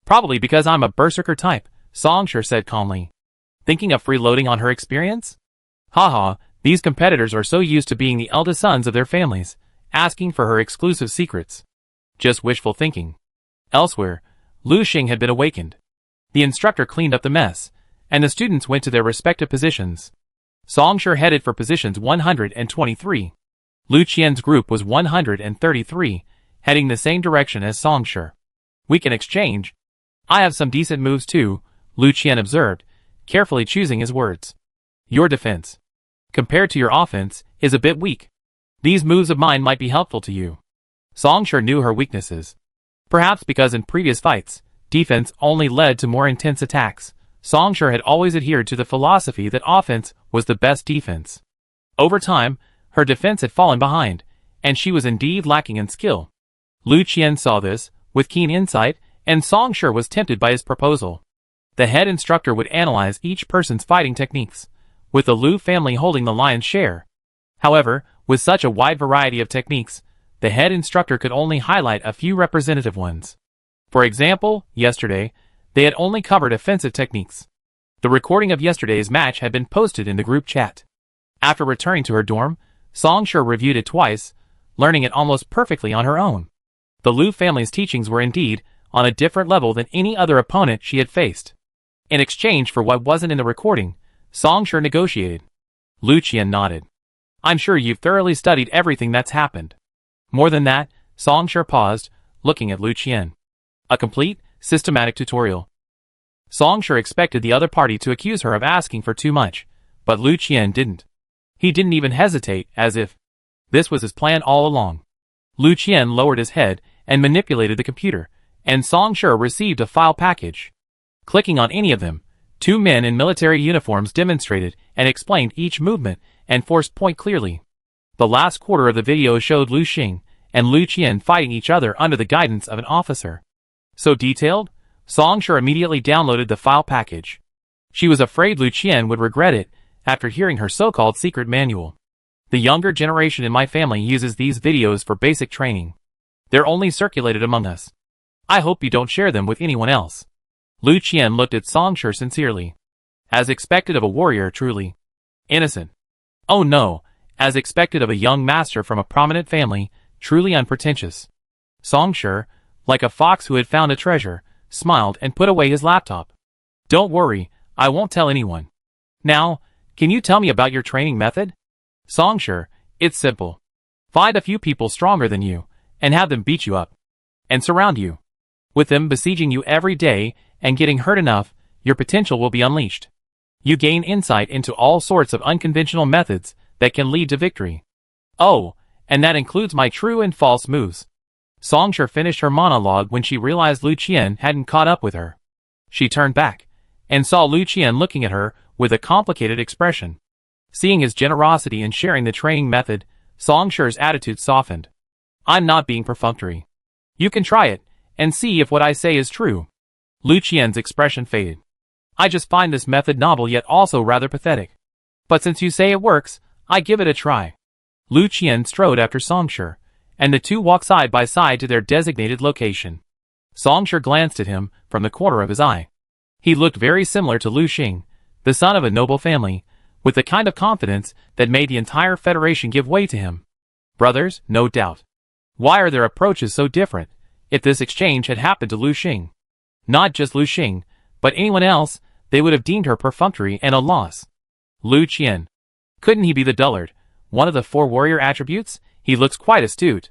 Probably because I'm a berserker type, Songshur said calmly. Thinking of freeloading on her experience? Haha, these competitors are so used to being the eldest sons of their families, asking for her exclusive secrets. Just wishful thinking. Elsewhere, Lu Xing had been awakened. The instructor cleaned up the mess, and the students went to their respective positions. Songshur headed for positions 123. Lu Qian's group was 133, heading the same direction as Songshur. We can exchange. I have some decent moves too, Lu Qian observed, carefully choosing his words. Your defense, compared to your offense, is a bit weak. These moves of mine might be helpful to you. Songshur knew her weaknesses. Perhaps because in previous fights, defense only led to more intense attacks, Songshur had always adhered to the philosophy that offense was the best defense. Over time, her defense had fallen behind, and she was indeed lacking in skill. Lu Qian saw this, with keen insight, and Songshur was tempted by his proposal. The head instructor would analyze each person's fighting techniques, with the Lu family holding the lion's share. However, with such a wide variety of techniques, the head instructor could only highlight a few representative ones. For example, yesterday, they had only covered offensive techniques. The recording of yesterday's match had been posted in the group chat. After returning to her dorm, Songshur reviewed it twice, learning it almost perfectly on her own. The Lu family's teachings were indeed on a different level than any other opponent she had faced. In exchange for what wasn't in the recording, Songshur negotiated. Lu Qian nodded. I'm sure you've thoroughly studied everything that's happened. More than that, Songshur paused, looking at Lu Qian. A complete, systematic tutorial. Songshur expected the other party to accuse her of asking for too much, but Lu Qian didn't. He didn't even hesitate, as if this was his plan all along. Lu Qian lowered his head and manipulated the computer, and Songshur received a file package. Clicking on any of them, two men in military uniforms demonstrated and explained each movement and force point clearly. The last quarter of the video showed Lu Xing and Lu Qian fighting each other under the guidance of an officer. So detailed, Songshur immediately downloaded the file package. She was afraid Lu Qian would regret it after hearing her so-called secret manual. The younger generation in my family uses these videos for basic training. They're only circulated among us. I hope you don't share them with anyone else. Lu Qian looked at Songshur sincerely. As expected of a warrior, truly. Innocent. Oh no, as expected of a young master from a prominent family, truly unpretentious. Songshur, like a fox who had found a treasure, smiled and put away his laptop. Don't worry, I won't tell anyone. Now, can you tell me about your training method? Songshur, it's simple. Find a few people stronger than you, and have them beat you up. And surround you. With them besieging you every day and getting hurt enough, your potential will be unleashed. You gain insight into all sorts of unconventional methods that can lead to victory. Oh, and that includes my true and false moves. Songshur finished her monologue when she realized Lu Qian hadn't caught up with her. She turned back, and saw Lu Qian looking at her with a complicated expression. Seeing his generosity in sharing the training method, Songshur's attitude softened. I'm not being perfunctory. You can try it, and see if what I say is true. Lu Qian's expression faded. I just find this method novel yet also rather pathetic. But since you say it works, I give it a try. Lu Qian strode after Songshur, and the two walked side by side to their designated location. Songshur glanced at him from the corner of his eye. He looked very similar to Lu Xing, the son of a noble family, with the kind of confidence that made the entire federation give way to him. Brothers, no doubt. Why are their approaches so different, if this exchange had happened to Lu Xing? Not just Lu Xing, but anyone else, they would have deemed her perfunctory and a loss. Lu Qian. Couldn't he be the dullard? One of the 4 warrior attributes? He looks quite astute.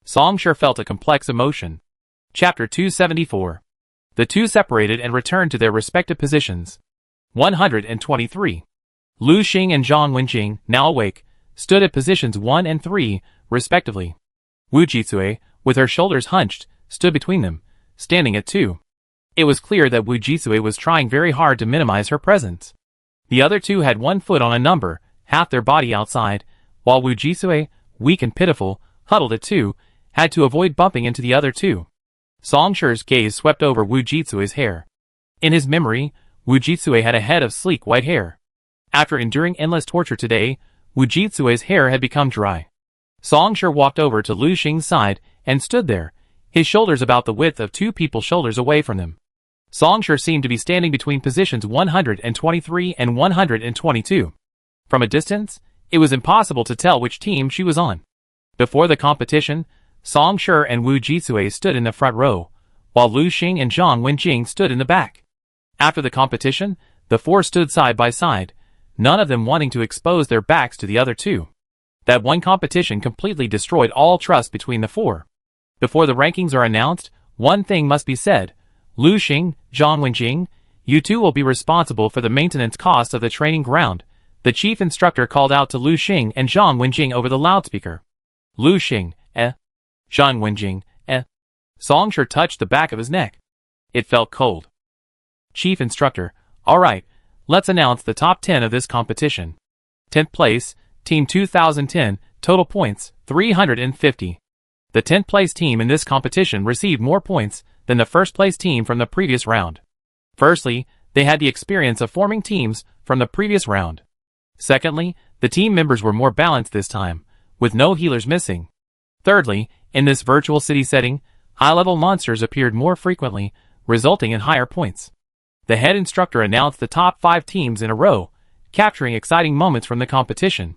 Songshur felt a complex emotion. Chapter 274. The two separated and returned to their respective positions. 123. Lu Xing and Zhang Wenjing, now awake, stood at positions 1 and 3, respectively. Wu Jitsue, with her shoulders hunched, stood between them, standing at 2. It was clear that Wu Jitsue was trying very hard to minimize her presence. The other two had one foot on a number, half their body outside, while Wu Jitsue, weak and pitiful, huddled at 2, had to avoid bumping into the other two. Songshur's gaze swept over Wu Jitsue's hair. In his memory, Wu Jitsue had a head of sleek white hair. After enduring endless torture today, Wu Jitsue's hair had become dry. Songshur walked over to Lu Xing's side and stood there, his shoulders about the width of 2 people's shoulders away from them. Songshur seemed to be standing between positions 123 and 122. From a distance, it was impossible to tell which team she was on. Before the competition, Songshur and Wu Jisui stood in the front row, while Lu Xing and Zhang Wenjing stood in the back. After the competition, the four stood side by side, none of them wanting to expose their backs to the other two. That one competition completely destroyed all trust between the four. Before the rankings are announced, one thing must be said. Lu Xing, Zhang Wenjing, you two will be responsible for the maintenance costs of the training ground, the chief instructor called out to Lu Xing and Zhang Wenjing over the loudspeaker. Lu Xing, Zhang Wenjing, Songshur touched the back of his neck. It felt cold. Chief instructor, alright, let's announce the top 10 of this competition. 10th place, Team 2010, total points, 350. The 10th place team in this competition received more points than the first place team from the previous round. Firstly, they had the experience of forming teams from the previous round. Secondly, the team members were more balanced this time, with no healers missing. Thirdly, in this virtual city setting, high-level monsters appeared more frequently, resulting in higher points. The head instructor announced the top 5 teams in a row, capturing exciting moments from the competition.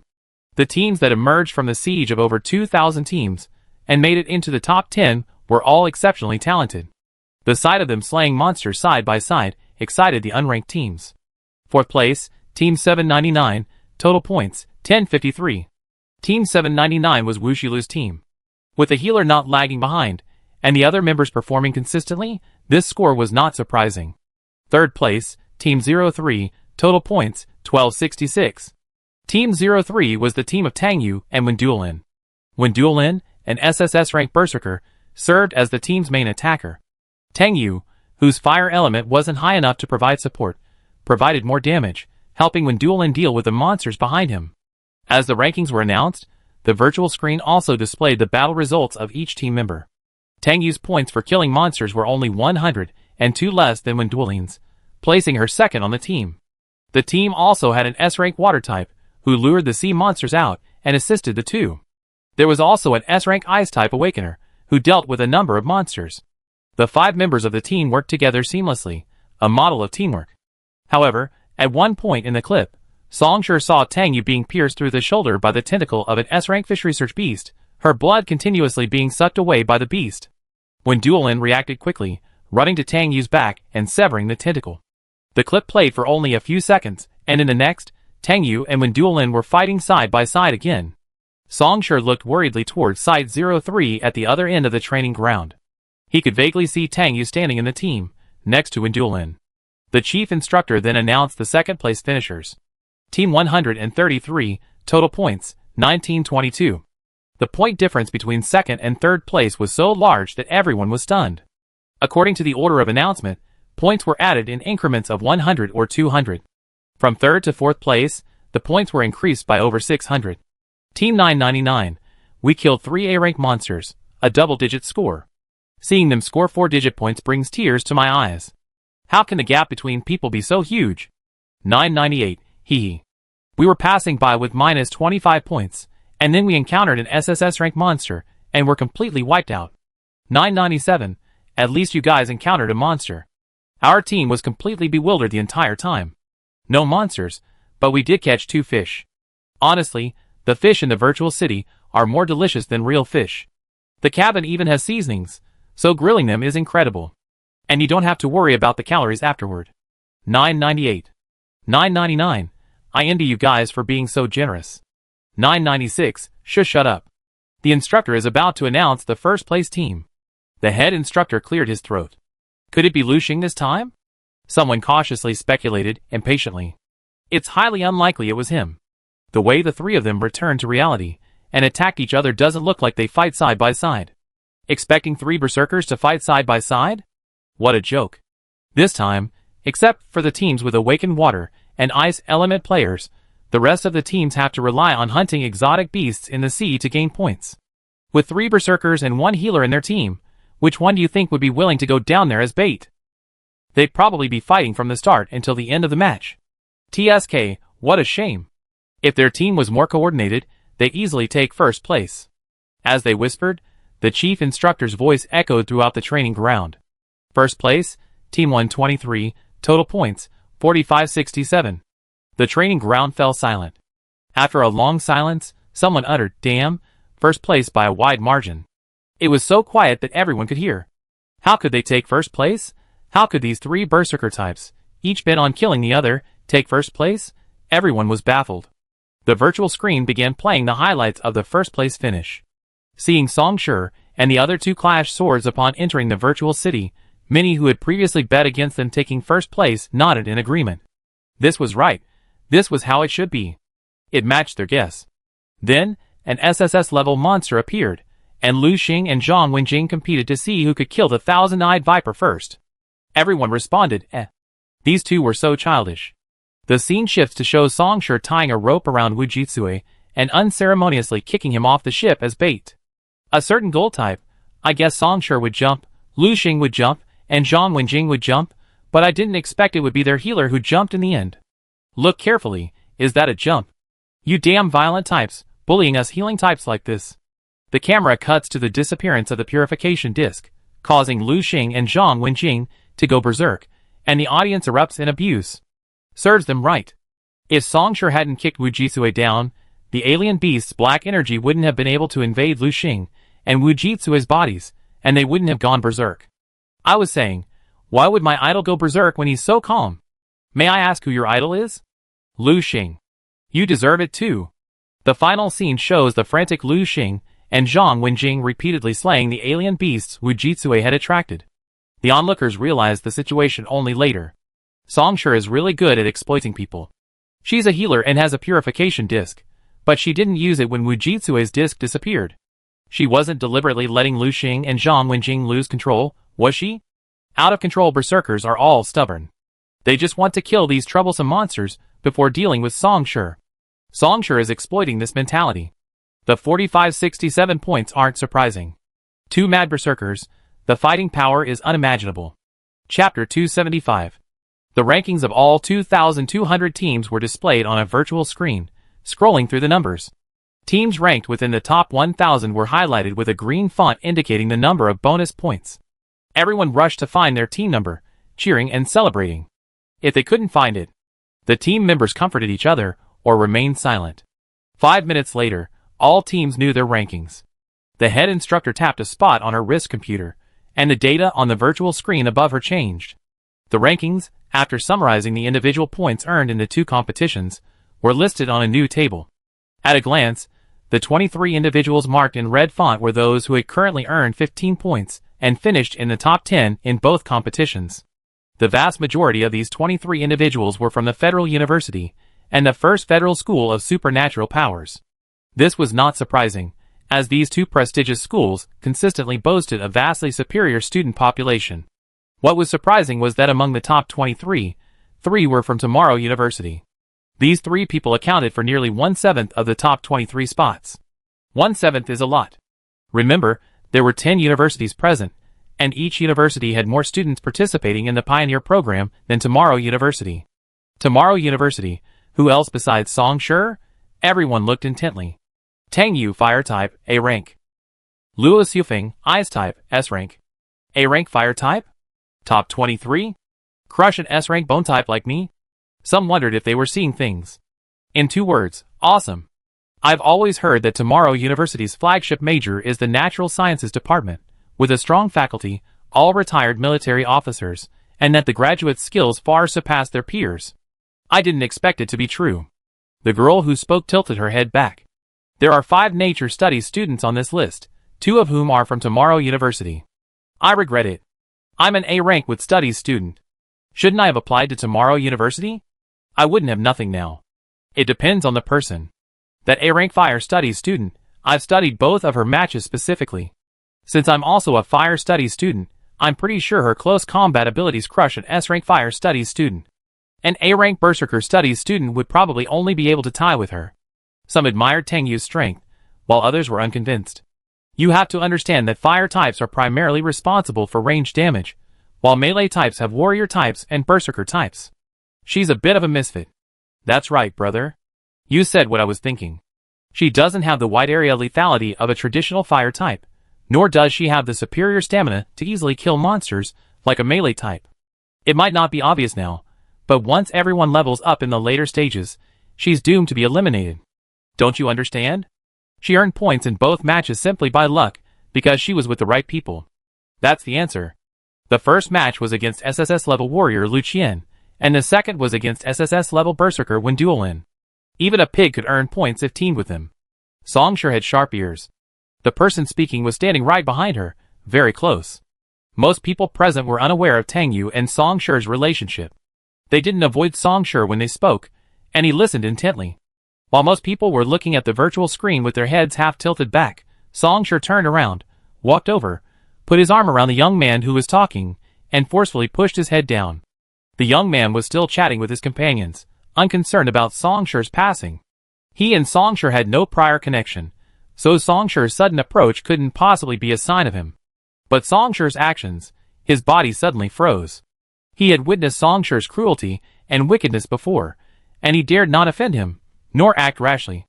The teams that emerged from the siege of over 2,000 teams and made it into the top 10 were all exceptionally talented. The sight of them slaying monsters side by side excited the unranked teams. 4th place, Team 799, total points, 1053. Team 799 was Wushilu's team. With the healer not lagging behind, and the other members performing consistently, this score was not surprising. 3rd place, Team 03, total points, 1266. Team 03 was the team of Tangyu and Wenduolin. Wenduolin, an SSS-ranked berserker, served as the team's main attacker. Tangyu, whose fire element wasn't high enough to provide support, provided more damage, helping Wenduolin deal with the monsters behind him. As the rankings were announced, the virtual screen also displayed the battle results of each team member. Tangyu's points for killing monsters were only 102 less than Wenduolin's, placing her second on the team. The team also had an S-rank water type, who lured the sea monsters out and assisted the two. There was also an S-rank ice type awakener, who dealt with a number of monsters. The 5 members of the team worked together seamlessly, a model of teamwork. However, at one point in the clip, Songshur saw Tangyu being pierced through the shoulder by the tentacle of an S-rank fish research beast, her blood continuously being sucked away by the beast. Wenduolin reacted quickly, running to Tangyu's back and severing the tentacle. The clip played for only a few seconds, and in the next, Tangyu and Wenduolin were fighting side by side again. Songshur looked worriedly towards Site 03 at the other end of the training ground. He could vaguely see Tangyu standing in the team, next to Wenduolin. The chief instructor then announced the second-place finishers. Team 133, total points, 1922. The point difference between second and third place was so large that everyone was stunned. According to the order of announcement, points were added in increments of 100 or 200. From third to fourth place, the points were increased by over 600. Team 999, we killed 3 A-rank monsters, a double-digit score. Seeing them score 4-digit points brings tears to my eyes. How can the gap between people be so huge? 998, hee. We were passing by with minus 25 points, and then we encountered an SSS-ranked monster, and were completely wiped out. 997, at least you guys encountered a monster. Our team was completely bewildered the entire time. No monsters, but we did catch 2 fish. Honestly, the fish in the virtual city are more delicious than real fish. The cabin even has seasonings, so grilling them is incredible. And you don't have to worry about the calories afterward. 998. 999, I envy you guys for being so generous. 996, shut up. The instructor is about to announce the first place team. The head instructor cleared his throat. Could it be Lu Xing this time? Someone cautiously speculated, impatiently. It's highly unlikely it was him. The way the 3 of them returned to reality and attacked each other doesn't look like they fight side by side. Expecting 3 berserkers to fight side by side? What a joke. This time, except for the teams with awakened water and ice element players, the rest of the teams have to rely on hunting exotic beasts in the sea to gain points. With 3 berserkers and 1 healer in their team, which one do you think would be willing to go down there as bait? They'd probably be fighting from the start until the end of the match. TSK, what a shame. If their team was more coordinated, they easily take first place. As they whispered, the chief instructor's voice echoed throughout the training ground. First place, Team 123, total points, 45-67. The training ground fell silent. After a long silence, someone uttered, "Damn," first place by a wide margin. It was so quiet that everyone could hear. How could they take first place? How could these three berserker types, each bent on killing the other, take first place? Everyone was baffled. The virtual screen began playing the highlights of the first place finish. Seeing Song Shi and the other two clash swords upon entering the virtual city, many who had previously bet against them taking first place nodded in agreement. This was right. This was how it should be. It matched their guess. Then, an SSS-level monster appeared, and Lu Xing and Zhang Wenjing competed to see who could kill the thousand-eyed viper first. Everyone responded, "Eh." These two were so childish. The scene shifts to show Song Shi tying a rope around Wu Jitsue and unceremoniously kicking him off the ship as bait. A certain gold type, I guess Song Shi would jump, Lu Xing would jump, and Zhang Wenjing would jump, but I didn't expect it would be their healer who jumped in the end. Look carefully, is that a jump? You damn violent types, bullying us healing types like this. The camera cuts to the disappearance of the purification disc, causing Lu Xing and Zhang Wenjing to go berserk, and the audience erupts in abuse. Serves them right. If Song Shi hadn't kicked Wu Jitsue down, the alien beast's black energy wouldn't have been able to invade Lu Xing and Wu Jitsue's bodies, and they wouldn't have gone berserk. I was saying, why would my idol go berserk when he's so calm? May I ask who your idol is? Lu Xing. You deserve it too. The final scene shows the frantic Lu Xing and Zhang Wenjing repeatedly slaying the alien beasts Wu Jitsue had attracted. The onlookers realized the situation only later. Song Shi is really good at exploiting people. She's a healer and has a purification disc, but she didn't use it when Wu Jitsue's disc disappeared. She wasn't deliberately letting Lu Xing and Zhang Wenjing lose control, was she? Out-of-control berserkers are all stubborn. They just want to kill these troublesome monsters before dealing with Song Shi. Song Shi is exploiting this mentality. The 45-67 points aren't surprising. Two mad berserkers, the fighting power is unimaginable. Chapter 275. The rankings of all 2,200 teams were displayed on a virtual screen, scrolling through the numbers. Teams ranked within the top 1,000 were highlighted with a green font indicating the number of bonus points. Everyone rushed to find their team number, cheering and celebrating. If they couldn't find it, the team members comforted each other or remained silent. 5 minutes later, all teams knew their rankings. The head instructor tapped a spot on her wrist computer, and the data on the virtual screen above her changed. The rankings, after summarizing the individual points earned in the two competitions, were listed on a new table. At a glance, the 23 individuals marked in red font were those who had currently earned 15 points and finished in the top 10 in both competitions. The vast majority of these 23 individuals were from the Federal University and the First Federal School of Supernatural Powers. This was not surprising, as these two prestigious schools consistently boasted a vastly superior student population. What was surprising was that among the top 23, 3 were from Tomorrow University. These 3 people accounted for nearly 1/7 of the top 23 spots. 1/7 is a lot. Remember, there were 10 universities present, and each university had more students participating in the Pioneer program than Tomorrow University. Tomorrow University, who else besides Song Shi? Everyone looked intently. Tang Yu, Fire type, A rank. Luo Xufeng, Ice type, S rank. A rank Fire type? Top 23? Crush an S rank Bone type like me? Some wondered if they were seeing things. In 2 words, awesome. I've always heard that Tomorrow University's flagship major is the Natural Sciences Department, with a strong faculty, all retired military officers, and that the graduates' skills far surpass their peers. I didn't expect it to be true. The girl who spoke tilted her head back. There are 5 nature studies students on this list, 2 of whom are from Tomorrow University. I regret it. I'm an A rank with studies student. Shouldn't I have applied to Tomorrow University? I wouldn't have nothing now. It depends on the person. That A rank Fire studies student, I've studied both of her matches specifically. Since I'm also a Fire studies student, I'm pretty sure her close combat abilities crush an S rank Fire studies student. An A rank Berserker studies student would probably only be able to tie with her. Some admired Tang Yu's strength, while others were unconvinced. You have to understand that Fire types are primarily responsible for range damage, while melee types have warrior types and berserker types. She's a bit of a misfit. That's right, brother. You said what I was thinking. She doesn't have the wide area lethality of a traditional Fire type, nor does she have the superior stamina to easily kill monsters like a melee type. It might not be obvious now, but once everyone levels up in the later stages, she's doomed to be eliminated. Don't you understand? She earned points in both matches simply by luck, because she was with the right people. That's the answer. The first match was against SSS level warrior Lu Qian, and the second was against SSS level berserker Wen Duolin. Even a pig could earn points if teamed with him. Songshur had sharp ears. The person speaking was standing right behind her, very close. Most people present were unaware of Tang Yu and Songshur's relationship. They didn't avoid Songshur when they spoke, and he listened intently. While most people were looking at the virtual screen with their heads half tilted back, Songshur turned around, walked over, put his arm around the young man who was talking, and forcefully pushed his head down. The young man was still chatting with his companions, unconcerned about Songshur's passing. He and Songshur had no prior connection, so Songshur's sudden approach couldn't possibly be a sign of him. But Songshur's actions, his body suddenly froze. He had witnessed Songshur's cruelty and wickedness before, and he dared not offend him, nor act rashly.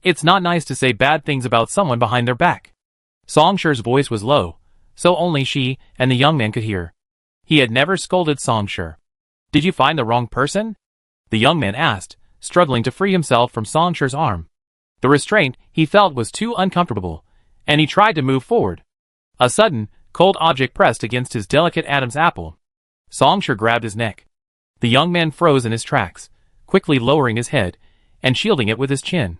It's not nice to say bad things about someone behind their back. Songshur's voice was low, so only she and the young man could hear. He had never scolded Songshur. Did you find the wrong person? The young man asked, struggling to free himself from Songshur's arm. The restraint he felt was too uncomfortable, and he tried to move forward. A sudden, cold object pressed against his delicate Adam's apple. Songshur grabbed his neck. The young man froze in his tracks, quickly lowering his head and shielding it with his chin.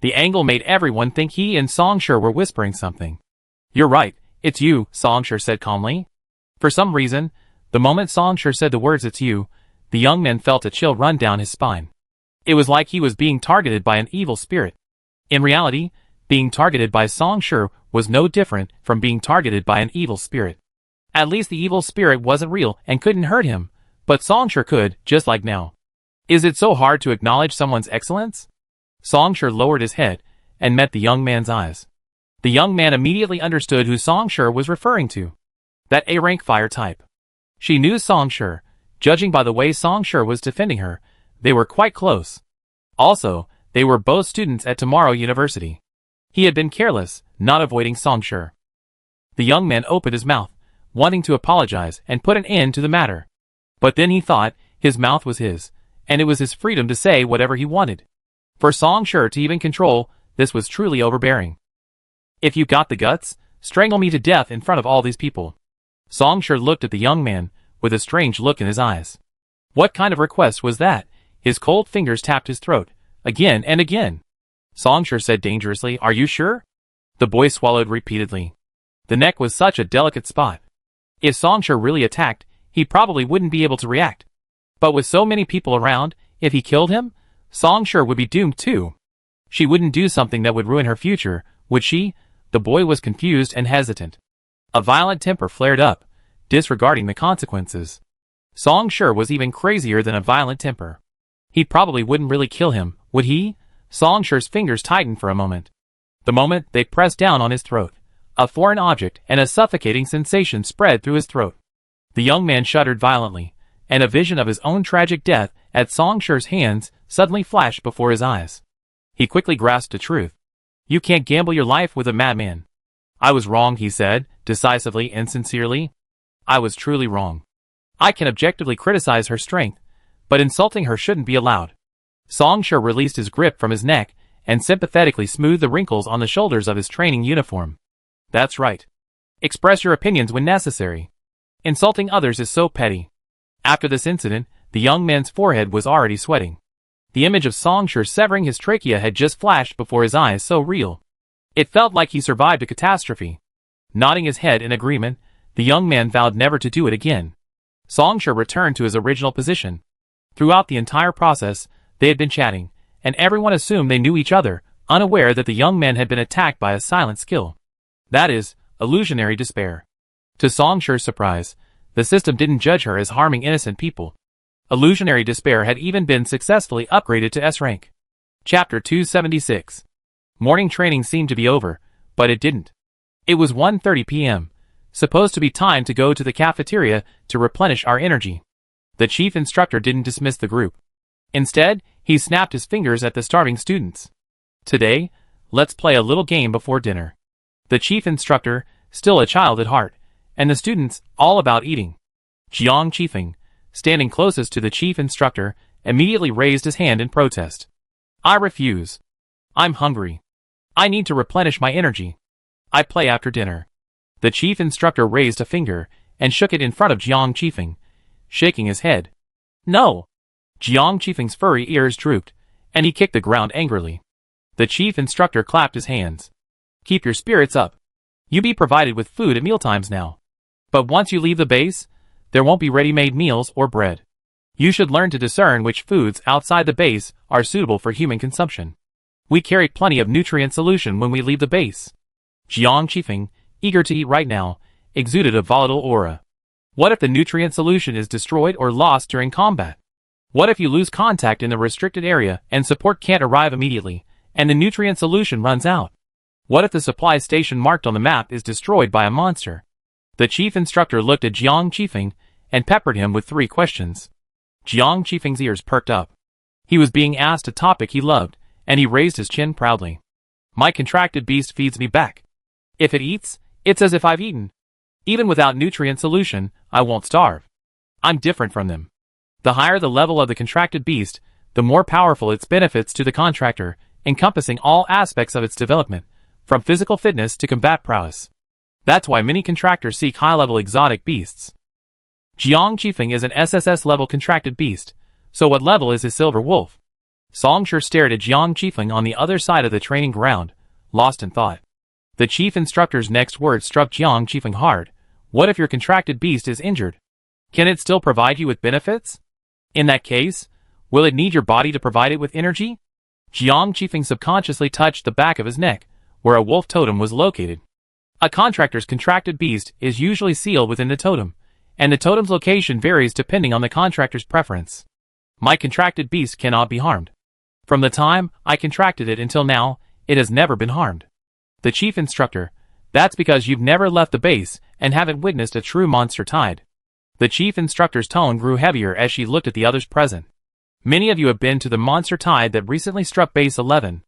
The angle made everyone think he and Songshur were whispering something. You're right, it's you, Songshur said calmly. For some reason, the moment Songshur said the words it's you, the young man felt a chill run down his spine. It was like he was being targeted by an evil spirit. In reality, being targeted by Songshur was no different from being targeted by an evil spirit. At least the evil spirit wasn't real and couldn't hurt him, but Songshur could, just like now. Is it so hard to acknowledge someone's excellence? Songshur lowered his head and met the young man's eyes. The young man immediately understood who Songshur was referring to. That A-rank fire type. She knew Songshur. Judging by the way Songshur was defending her, they were quite close. Also, they were both students at Tomorrow University. He had been careless, not avoiding Songshur. The young man opened his mouth, wanting to apologize and put an end to the matter. But then he thought, his mouth was his, and it was his freedom to say whatever he wanted. For Songshur to even control, this was truly overbearing. If you got the guts, strangle me to death in front of all these people. Songshur looked at the young man, with a strange look in his eyes. What kind of request was that? His cold fingers tapped his throat, again and again. Songshur said dangerously, "Are you sure?" The boy swallowed repeatedly. The neck was such a delicate spot. If Songshur really attacked, he probably wouldn't be able to react. But with so many people around, if he killed him, Songshur would be doomed too. She wouldn't do something that would ruin her future, would she? The boy was confused and hesitant. A violent temper flared up, disregarding the consequences. Songshur was even crazier than a violent temper. He probably wouldn't really kill him, would he? Songshur's fingers tightened for a moment. The moment they pressed down on his throat, a foreign object and a suffocating sensation spread through his throat. The young man shuddered violently, and a vision of his own tragic death at Songshur's hands suddenly flashed before his eyes. He quickly grasped the truth. You can't gamble your life with a madman. I was wrong, he said, decisively and sincerely. I was truly wrong. I can objectively criticize her strength, but insulting her shouldn't be allowed. Songshur released his grip from his neck and sympathetically smoothed the wrinkles on the shoulders of his training uniform. That's right. Express your opinions when necessary. Insulting others is so petty. After this incident, the young man's forehead was already sweating. The image of Songshur severing his trachea had just flashed before his eyes, so real. It felt like he survived a catastrophe. Nodding his head in agreement, the young man vowed never to do it again. Songshur returned to his original position. Throughout the entire process, they had been chatting, and everyone assumed they knew each other, unaware that the young man had been attacked by a silent skill. That is, illusionary despair. To Songshur's surprise, the system didn't judge her as harming innocent people. Illusionary despair had even been successfully upgraded to S rank. Chapter 276. Morning training seemed to be over, but it didn't. It was 1:30 p.m., supposed to be time to go to the cafeteria to replenish our energy. The chief instructor didn't dismiss the group. Instead, he snapped his fingers at the starving students. Today, let's play a little game before dinner. The chief instructor, still a child at heart, and the students, all about eating. Jiang Qifeng, standing closest to the chief instructor, immediately raised his hand in protest. I refuse. I'm hungry. I need to replenish my energy. I play after dinner. The chief instructor raised a finger and shook it in front of Jiang Qifeng, shaking his head. No. Jiang Qifeng's furry ears drooped, and he kicked the ground angrily. The chief instructor clapped his hands. Keep your spirits up. You be provided with food at mealtimes now. But once you leave the base, there won't be ready-made meals or bread. You should learn to discern which foods outside the base are suitable for human consumption. We carry plenty of nutrient solution when we leave the base. Jiang Qifeng, eager to eat right now, exuded a volatile aura. What if the nutrient solution is destroyed or lost during combat? What if you lose contact in the restricted area and support can't arrive immediately, and the nutrient solution runs out? What if the supply station marked on the map is destroyed by a monster? The chief instructor looked at Jiang Qifeng and peppered him with 3 questions. Jiang Qifeng's ears perked up. He was being asked a topic he loved, and he raised his chin proudly. My contracted beast feeds me back. If it eats, it's as if I've eaten. Even without nutrient solution, I won't starve. I'm different from them. The higher the level of the contracted beast, the more powerful its benefits to the contractor, encompassing all aspects of its development, from physical fitness to combat prowess. That's why many contractors seek high-level exotic beasts. Jiang Qifeng is an SSS-level contracted beast, so what level is his silver wolf? Songshur stared at Jiang Qifeng on the other side of the training ground, lost in thought. The chief instructor's next words struck Jiang Qifeng hard. What if your contracted beast is injured? Can it still provide you with benefits? In that case, will it need your body to provide it with energy? Jiang Qifeng subconsciously touched the back of his neck, where a wolf totem was located. A contractor's contracted beast is usually sealed within the totem, and the totem's location varies depending on the contractor's preference. My contracted beast cannot be harmed. From the time I contracted it until now, it has never been harmed. The chief instructor, that's because you've never left the base and haven't witnessed a true monster tide. The chief instructor's tone grew heavier as she looked at the others present. Many of you have been to the monster tide that recently struck base 11.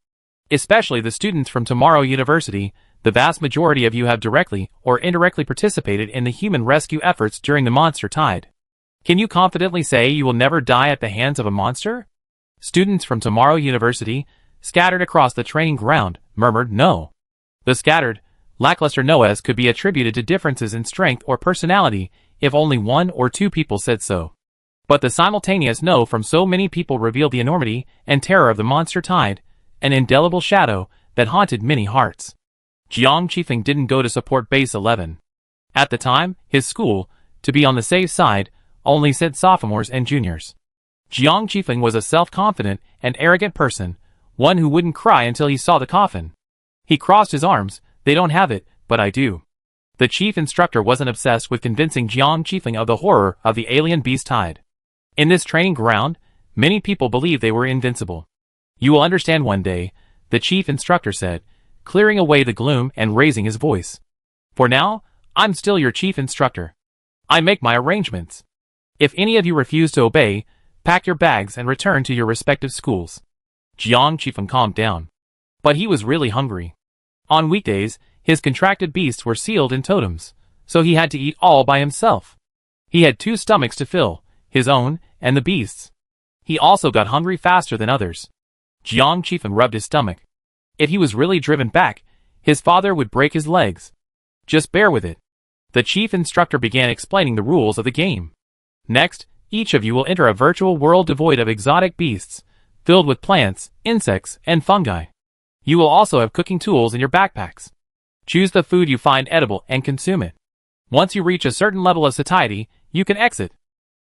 Especially the students from Tomorrow University, the vast majority of you have directly or indirectly participated in the human rescue efforts during the monster tide. Can you confidently say you will never die at the hands of a monster? Students from Tomorrow University, scattered across the training ground, murmured no. The scattered, lackluster no's could be attributed to differences in strength or personality if only 1 or 2 people said so. But the simultaneous no from so many people revealed the enormity and terror of the monster tide, an indelible shadow that haunted many hearts. Jiang Qifeng didn't go to support Base 11. At the time, his school, to be on the safe side, only sent sophomores and juniors. Jiang Qifeng was a self-confident and arrogant person, one who wouldn't cry until he saw the coffin. He crossed his arms. They don't have it, but I do. The chief instructor wasn't obsessed with convincing Jiang Qifeng of the horror of the alien beast tide. In this training ground, many people believed they were invincible. You will understand one day, the chief instructor said, clearing away the gloom and raising his voice. For now, I'm still your chief instructor. I make my arrangements. If any of you refuse to obey, pack your bags and return to your respective schools. Jiang Qifeng calmed down. But he was really hungry. On weekdays, his contracted beasts were sealed in totems, so he had to eat all by himself. He had 2 stomachs to fill, his own and the beast's. He also got hungry faster than others. Jiang Qifeng rubbed his stomach. If he was really driven back, his father would break his legs. Just bear with it. The chief instructor began explaining the rules of the game. Next, each of you will enter a virtual world devoid of exotic beasts, filled with plants, insects, and fungi. You will also have cooking tools in your backpacks. Choose the food you find edible and consume it. Once you reach a certain level of satiety, you can exit.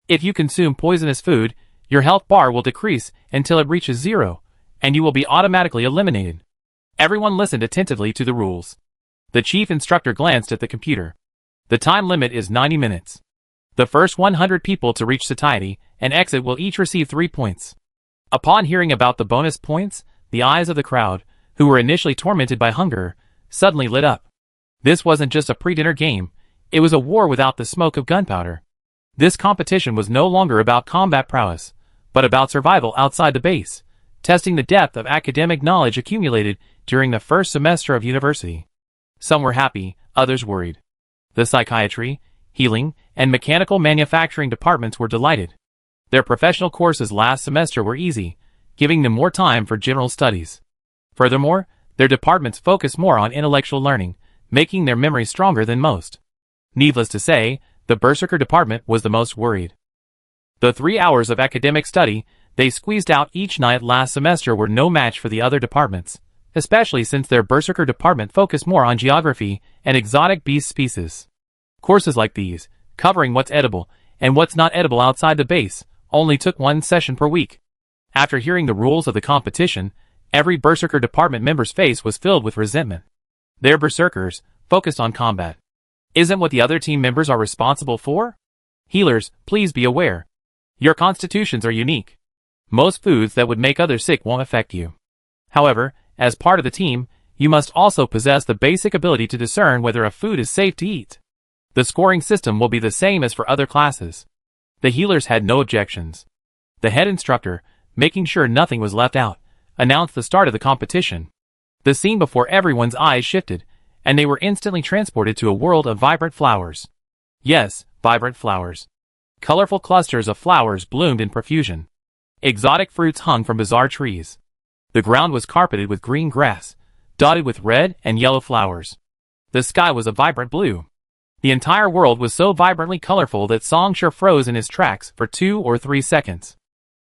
If you consume poisonous food, your health bar will decrease until it reaches 0, and you will be automatically eliminated. Everyone listened attentively to the rules. The chief instructor glanced at the computer. The time limit is 90 minutes. The first 100 people to reach satiety and exit will each receive 3 points. Upon hearing about the bonus points, the eyes of the crowd, who were initially tormented by hunger, suddenly lit up. This wasn't just a pre-dinner game, it was a war without the smoke of gunpowder. This competition was no longer about combat prowess, but about survival outside the base, testing the depth of academic knowledge accumulated during the first semester of university. Some were happy, others worried. The psychiatry, healing, and mechanical manufacturing departments were delighted. Their professional courses last semester were easy, giving them more time for general studies. Furthermore, their departments focused more on intellectual learning, making their memory stronger than most. Needless to say, the Berserker department was the most worried. The 3 hours of academic study they squeezed out each night last semester were no match for the other departments, especially since their Berserker department focused more on geography and exotic beast species. Courses like these, covering what's edible and what's not edible outside the base, only took 1 session per week. After hearing the rules of the competition, every Berserker department member's face was filled with resentment. They're Berserkers, focused on combat. Isn't what the other team members are responsible for? Healers, please be aware. Your constitutions are unique. Most foods that would make others sick won't affect you. However, as part of the team, you must also possess the basic ability to discern whether a food is safe to eat. The scoring system will be the same as for other classes. The healers had no objections. The head instructor, making sure nothing was left out, announced the start of the competition. The scene before everyone's eyes shifted, and they were instantly transported to a world of vibrant flowers. Yes, vibrant flowers. Colorful clusters of flowers bloomed in profusion. Exotic fruits hung from bizarre trees. The ground was carpeted with green grass, dotted with red and yellow flowers. The sky was a vibrant blue. The entire world was so vibrantly colorful that Songshur froze in his tracks for 2 or 3 seconds.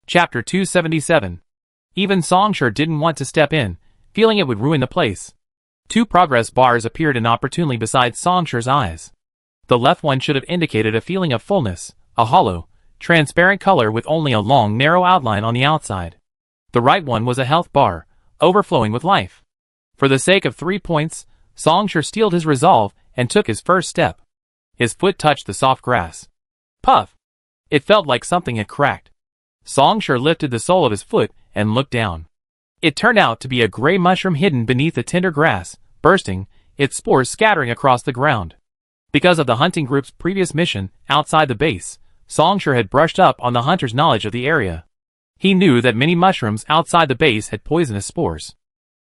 Chapter 277. Even Songshur didn't want to step in, feeling it would ruin the place. 2 progress bars appeared inopportunely beside Songshur's eyes. The left one should have indicated a feeling of fullness, a hollow, transparent color with only a long, narrow outline on the outside. The right one was a health bar, overflowing with life. For the sake of 3 points, Songshur steeled his resolve and took his first step. His foot touched the soft grass. Puff! It felt like something had cracked. Songshur lifted the sole of his foot and looked down. It turned out to be a gray mushroom hidden beneath the tender grass, bursting, its spores scattering across the ground. Because of the hunting group's previous mission outside the base, Songshur had brushed up on the hunter's knowledge of the area. He knew that many mushrooms outside the base had poisonous spores.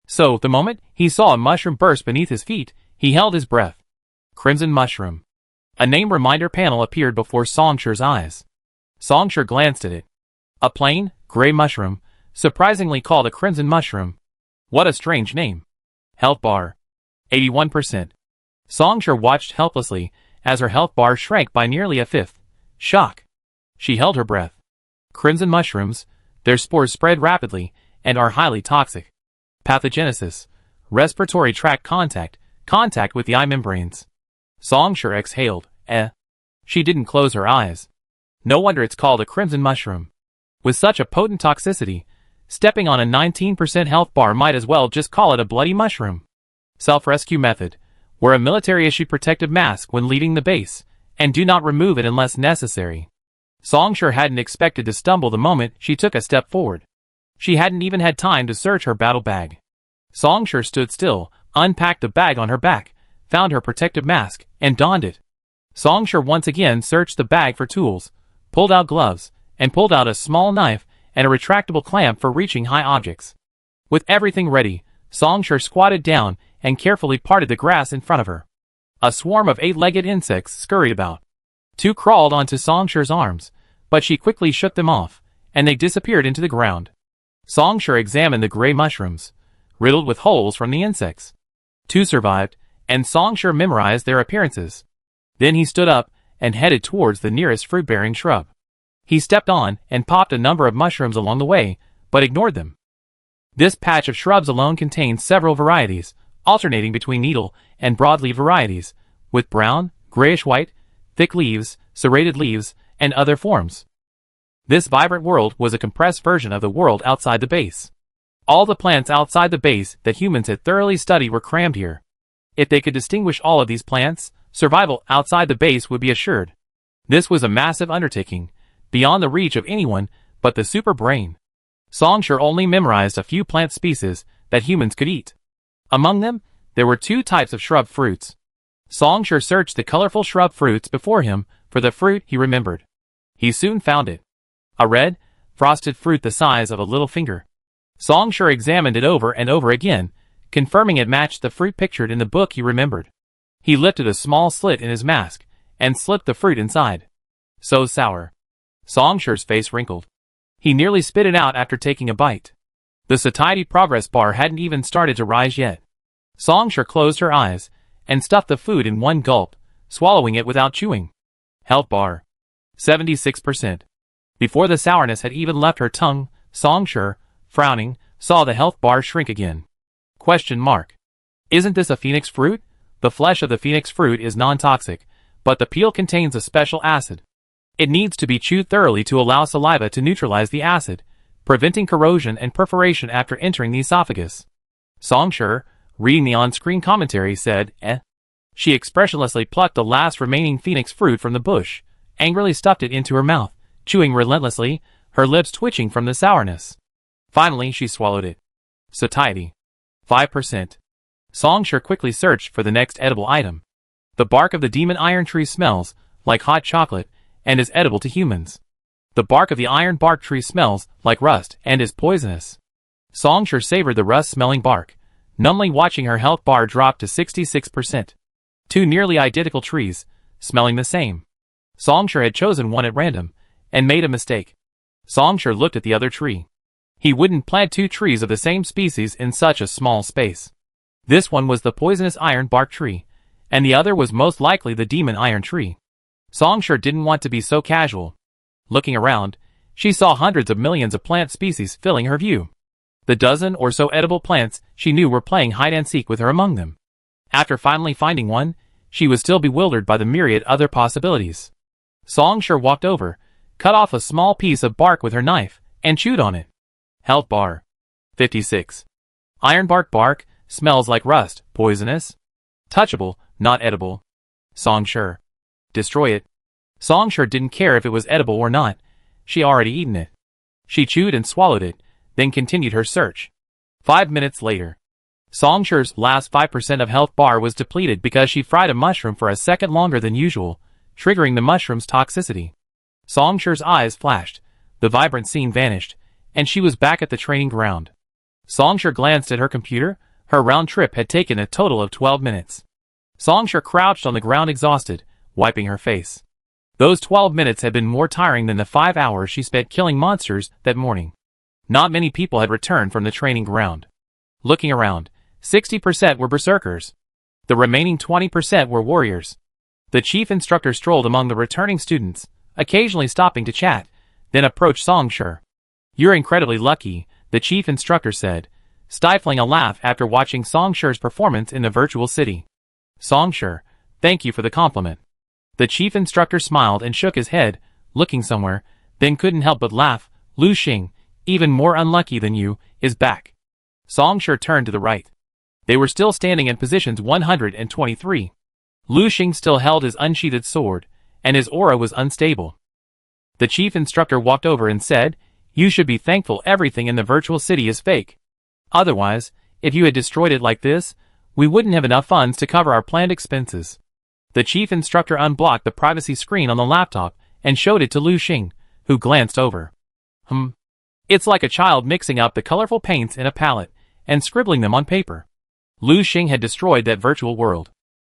So, the moment he saw a mushroom burst beneath his feet, he held his breath. Crimson mushroom. A name reminder panel appeared before Songshur's eyes. Songshur glanced at it. A plain, gray mushroom, surprisingly called a crimson mushroom. What a strange name. Health bar. 81%. Songshur watched helplessly as her health bar shrank by nearly a fifth. Shock. She held her breath. Crimson mushrooms, their spores spread rapidly and are highly toxic. Pathogenesis. Respiratory tract contact with the eye membranes. Songshur exhaled. She didn't close her eyes. No wonder it's called a crimson mushroom. With such a potent toxicity, stepping on a 19% health bar might as well just call it a bloody mushroom. Self-rescue method. Wear a military-issued protective mask when leaving the base, and do not remove it unless necessary. Songshur hadn't expected to stumble the moment she took a step forward. She hadn't even had time to search her battle bag. Songshur stood still, unpacked the bag on her back, found her protective mask, and donned it. Songshur once again searched the bag for tools, pulled out gloves, and pulled out a small knife and a retractable clamp for reaching high objects. With everything ready, Songshur squatted down and carefully parted the grass in front of her. A swarm of 8-legged insects scurried about. 2 crawled onto Songshur's arms, but she quickly shook them off, and they disappeared into the ground. Songshur examined the gray mushrooms, riddled with holes from the insects. 2 survived, and Songshur memorized their appearances. Then he stood up and headed towards the nearest fruit-bearing shrub. He stepped on and popped a number of mushrooms along the way, but ignored them. This patch of shrubs alone contained several varieties, alternating between needle and broadleaf varieties, with brown, grayish-white, thick leaves, serrated leaves, and other forms. This vibrant world was a compressed version of the world outside the base. All the plants outside the base that humans had thoroughly studied were crammed here. If they could distinguish all of these plants, survival outside the base would be assured. This was a massive undertaking, beyond the reach of anyone but the super brain. Songshur only memorized a few plant species that humans could eat. Among them, there were 2 types of shrub fruits. Songshur searched the colorful shrub fruits before him for the fruit he remembered. He soon found it. A red, frosted fruit the size of a little finger. Songshur examined it over and over again, confirming it matched the fruit pictured in the book he remembered. He lifted a small slit in his mask and slipped the fruit inside. So sour. Songsher's face wrinkled. He nearly spit it out after taking a bite. The satiety progress bar hadn't even started to rise yet. Songsher closed her eyes and stuffed the food in one gulp, swallowing it without chewing. Health bar. 76%. Before the sourness had even left her tongue, Songsher, frowning, saw the health bar shrink again. Question mark. Isn't this a phoenix fruit? The flesh of the phoenix fruit is non-toxic, but the peel contains a special acid. It needs to be chewed thoroughly to allow saliva to neutralize the acid, preventing corrosion and perforation after entering the esophagus. Songsher, reading the on-screen commentary, said, "Eh." She expressionlessly plucked the last remaining phoenix fruit from the bush, angrily stuffed it into her mouth, chewing relentlessly, her lips twitching from the sourness. Finally, she swallowed it. Satiety. 5%. Songsher quickly searched for the next edible item. The bark of the demon iron tree smells like hot chocolate and is edible to humans. The bark of the iron bark tree smells like rust and is poisonous. Songsher savored the rust-smelling bark, numbly watching her health bar drop to 66%. Two nearly identical trees, smelling the same. Songsher had chosen one at random, and made a mistake. Songsher looked at the other tree. He wouldn't plant two trees of the same species in such a small space. This one was the poisonous iron bark tree, and the other was most likely the demon iron tree. Songsher didn't want to be so casual. Looking around, she saw hundreds of millions of plant species filling her view. The dozen or so edible plants she knew were playing hide-and-seek with her among them. After finally finding one, she was still bewildered by the myriad other possibilities. Songsher walked over, cut off a small piece of bark with her knife, and chewed on it. Health bar. 56. Ironbark bark, smells like rust, poisonous. Touchable, not edible. Songsher. Destroy it. Songsher didn't care if it was edible or not. She already eaten it. She chewed and swallowed it, then continued her search. 5 minutes later. Songsher's last 5% of health bar was depleted because she fried a mushroom for a second longer than usual, triggering the mushroom's toxicity. Songsher's eyes flashed, the vibrant scene vanished, and she was back at the training ground. Songsher glanced at her computer. Her round trip had taken a total of 12 minutes. Songsher crouched on the ground exhausted, wiping her face. Those 12 minutes had been more tiring than the 5 hours she spent killing monsters that morning. Not many people had returned from the training ground. Looking around, 60% were berserkers. The remaining 20% were warriors. The chief instructor strolled among the returning students, occasionally stopping to chat, then approached Songsher. "You're incredibly lucky," the chief instructor said, stifling a laugh after watching Songsher's performance in the virtual city. "Songsher, thank you for the compliment." The chief instructor smiled and shook his head, looking somewhere, then couldn't help but laugh. "Lu Xing, even more unlucky than you, is back." Songsher turned to the right. They were still standing in positions 123. Lu Xing still held his unsheathed sword, and his aura was unstable. The chief instructor walked over and said, "You should be thankful everything in the virtual city is fake. Otherwise, if you had destroyed it like this, we wouldn't have enough funds to cover our planned expenses." The chief instructor unblocked the privacy screen on the laptop and showed it to Lu Xing, who glanced over. It's like a child mixing up the colorful paints in a palette and scribbling them on paper. Lu Xing had destroyed that virtual world.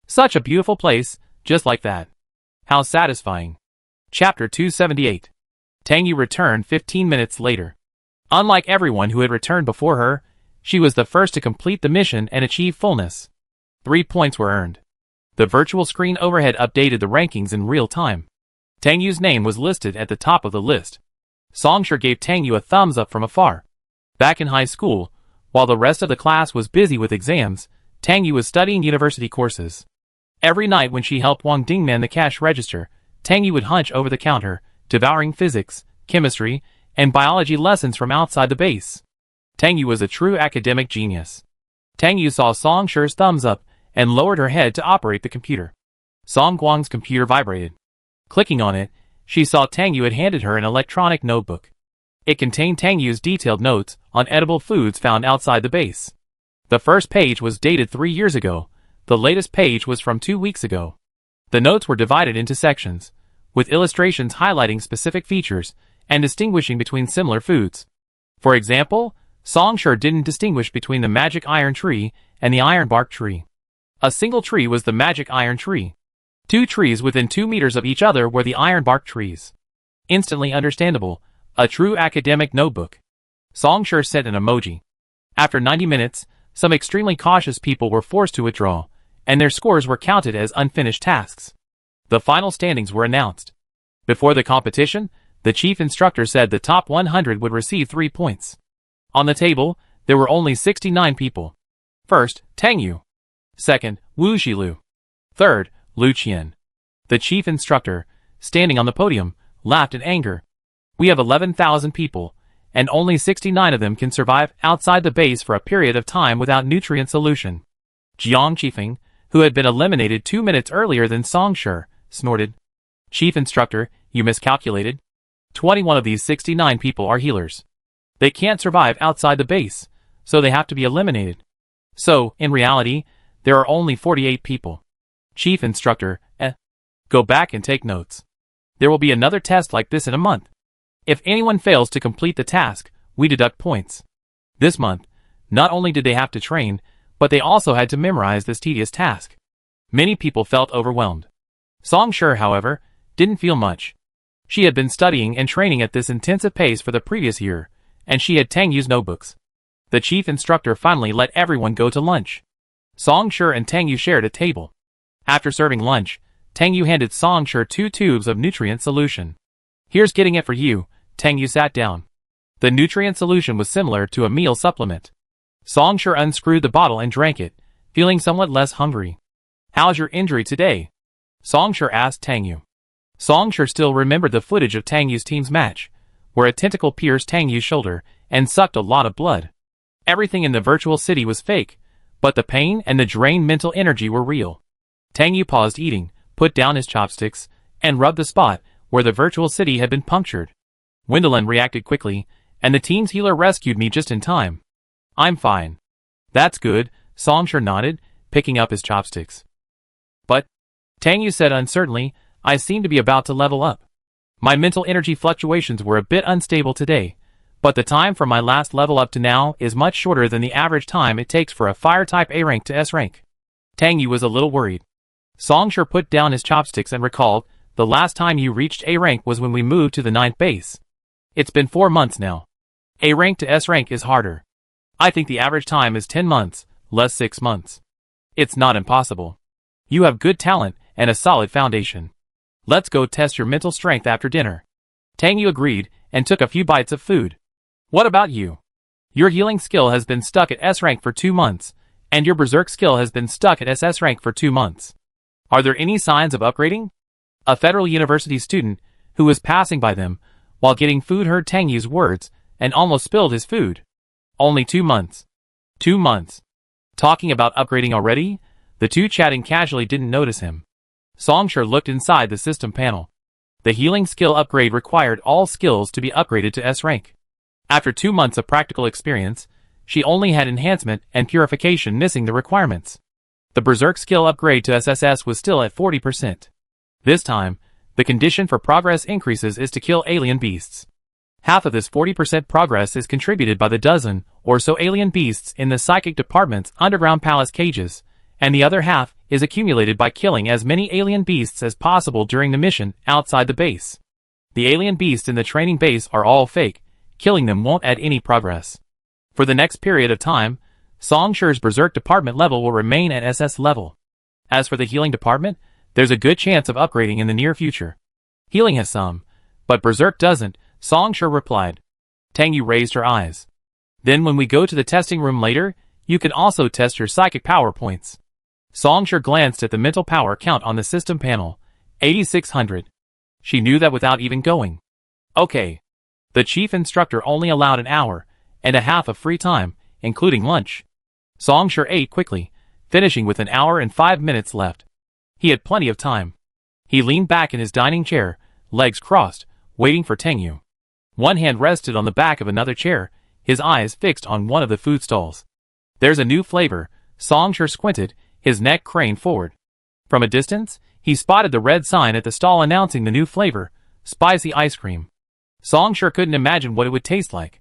Such a beautiful place, just like that. How satisfying. Chapter 278. Tang Yu returned 15 minutes later. Unlike everyone who had returned before her, she was the first to complete the mission and achieve fullness. 3 points were earned. The virtual screen overhead updated the rankings in real time. Tang Yu's name was listed at the top of the list. Songsher gave Tang Yu a thumbs up from afar. Back in high school, while the rest of the class was busy with exams, Tang Yu was studying university courses. Every night when she helped Wang Ding man the cash register, Tang Yu would hunch over the counter, devouring physics, chemistry, and biology lessons from outside the base. Tang Yu was a true academic genius. Tang Yu saw Songsher's thumbs up and lowered her head to operate the computer. Song Guang's computer vibrated. Clicking on it, she saw Tang Yu had handed her an electronic notebook. It contained Tang Yu's detailed notes on edible foods found outside the base. The first page was dated 3 years ago. The latest page was from 2 weeks ago. The notes were divided into sections, with illustrations highlighting specific features and distinguishing between similar foods. For example, Songsher didn't distinguish between the magic iron tree and the iron bark tree. A single tree was the magic iron tree. 2 trees within 2 meters of each other were the iron-bark trees. Instantly understandable. A true academic notebook. Songshur sent an emoji. After 90 minutes, some extremely cautious people were forced to withdraw, and their scores were counted as unfinished tasks. The final standings were announced. Before the competition, the chief instructor said the top 100 would receive 3 points. On the table, there were only 69 people. First, Tang Yu. Second, Wu Xilu. Third, Lu Qian. The chief instructor, standing on the podium, laughed in anger. We have 11,000 people, and only 69 of them can survive outside the base for a period of time without nutrient solution. Jiang Qifeng, who had been eliminated 2 minutes earlier than Songshur, snorted. Chief instructor, you miscalculated. 21 of these 69 people are healers. They can't survive outside the base, so they have to be eliminated. So, in reality, there are only 48 people. Chief instructor, Go back and take notes. There will be another test like this in a month. If anyone fails to complete the task, we deduct points. This month, not only did they have to train, but they also had to memorize this tedious task. Many people felt overwhelmed. Songshur, however, didn't feel much. She had been studying and training at this intensive pace for the previous year, and she had Tang Yu's notebooks. The chief instructor finally let everyone go to lunch. Songshur and Tang Yu shared a table. After serving lunch, Tang Yu handed Songshur 2 tubes of nutrient solution. Here's getting it for you. Tang Yu sat down. The nutrient solution was similar to a meal supplement. Songshur unscrewed the bottle and drank it, feeling somewhat less hungry. How's your injury today? Songshur asked Tang Yu. Songshur still remembered the footage of Tang Yu's team's match, where a tentacle pierced Tang Yu's shoulder and sucked a lot of blood. Everything in the virtual city was fake, but the pain and the drained mental energy were real. Tang Yu paused eating, put down his chopsticks, and rubbed the spot where the virtual city had been punctured. Wendelin reacted quickly, and the team's healer rescued me just in time. I'm fine. That's good, Songshur nodded, picking up his chopsticks. But, Tang Yu said uncertainly, I seem to be about to level up. My mental energy fluctuations were a bit unstable today, but the time from my last level up to now is much shorter than the average time it takes for a fire type A rank to S rank. Tang Yu was a little worried. Songshur put down his chopsticks and recalled, the last time you reached A rank was when we moved to the 9th base. It's been 4 months now. A rank to S rank is harder. I think the average time is 10 months, less 6 months. It's not impossible. You have good talent and a solid foundation. Let's go test your mental strength after dinner. Tang Yu agreed and took a few bites of food. What about you? Your healing skill has been stuck at S rank for 2 months, and your berserk skill has been stuck at SS rank for 2 months. Are there any signs of upgrading? A Federal University student, who was passing by them, while getting food heard Tang Yu's words, and almost spilled his food. Only 2 months. 2 months. Talking about upgrading already? The two chatting casually didn't notice him. Songshur looked inside the system panel. The healing skill upgrade required all skills to be upgraded to S rank. After 2 months of practical experience, she only had enhancement and purification missing the requirements. The berserk skill upgrade to SSS was still at 40%. This time, the condition for progress increases is to kill alien beasts. Half of this 40% progress is contributed by the dozen or so alien beasts in the psychic department's underground palace cages, and the other half is accumulated by killing as many alien beasts as possible during the mission outside the base. The alien beasts in the training base are all fake, killing them won't add any progress. For the next period of time, Songshur's berserk department level will remain at SS level. As for the healing department, there's a good chance of upgrading in the near future. Healing has some, but berserk doesn't, Songshur replied. Tang Yu raised her eyes. Then when we go to the testing room later, you can also test your psychic power points. Songshur glanced at the mental power count on the system panel, 8600. She knew that without even going. Okay. The chief instructor only allowed an hour and a half of free time, including lunch. Songshur ate quickly, finishing with an hour and 5 minutes left. He had plenty of time. He leaned back in his dining chair, legs crossed, waiting for Tang Yu. One hand rested on the back of another chair, his eyes fixed on one of the food stalls. There's a new flavor, Songshur squinted, his neck craned forward. From a distance, he spotted the red sign at the stall announcing the new flavor, spicy ice cream. Songshur couldn't imagine what it would taste like.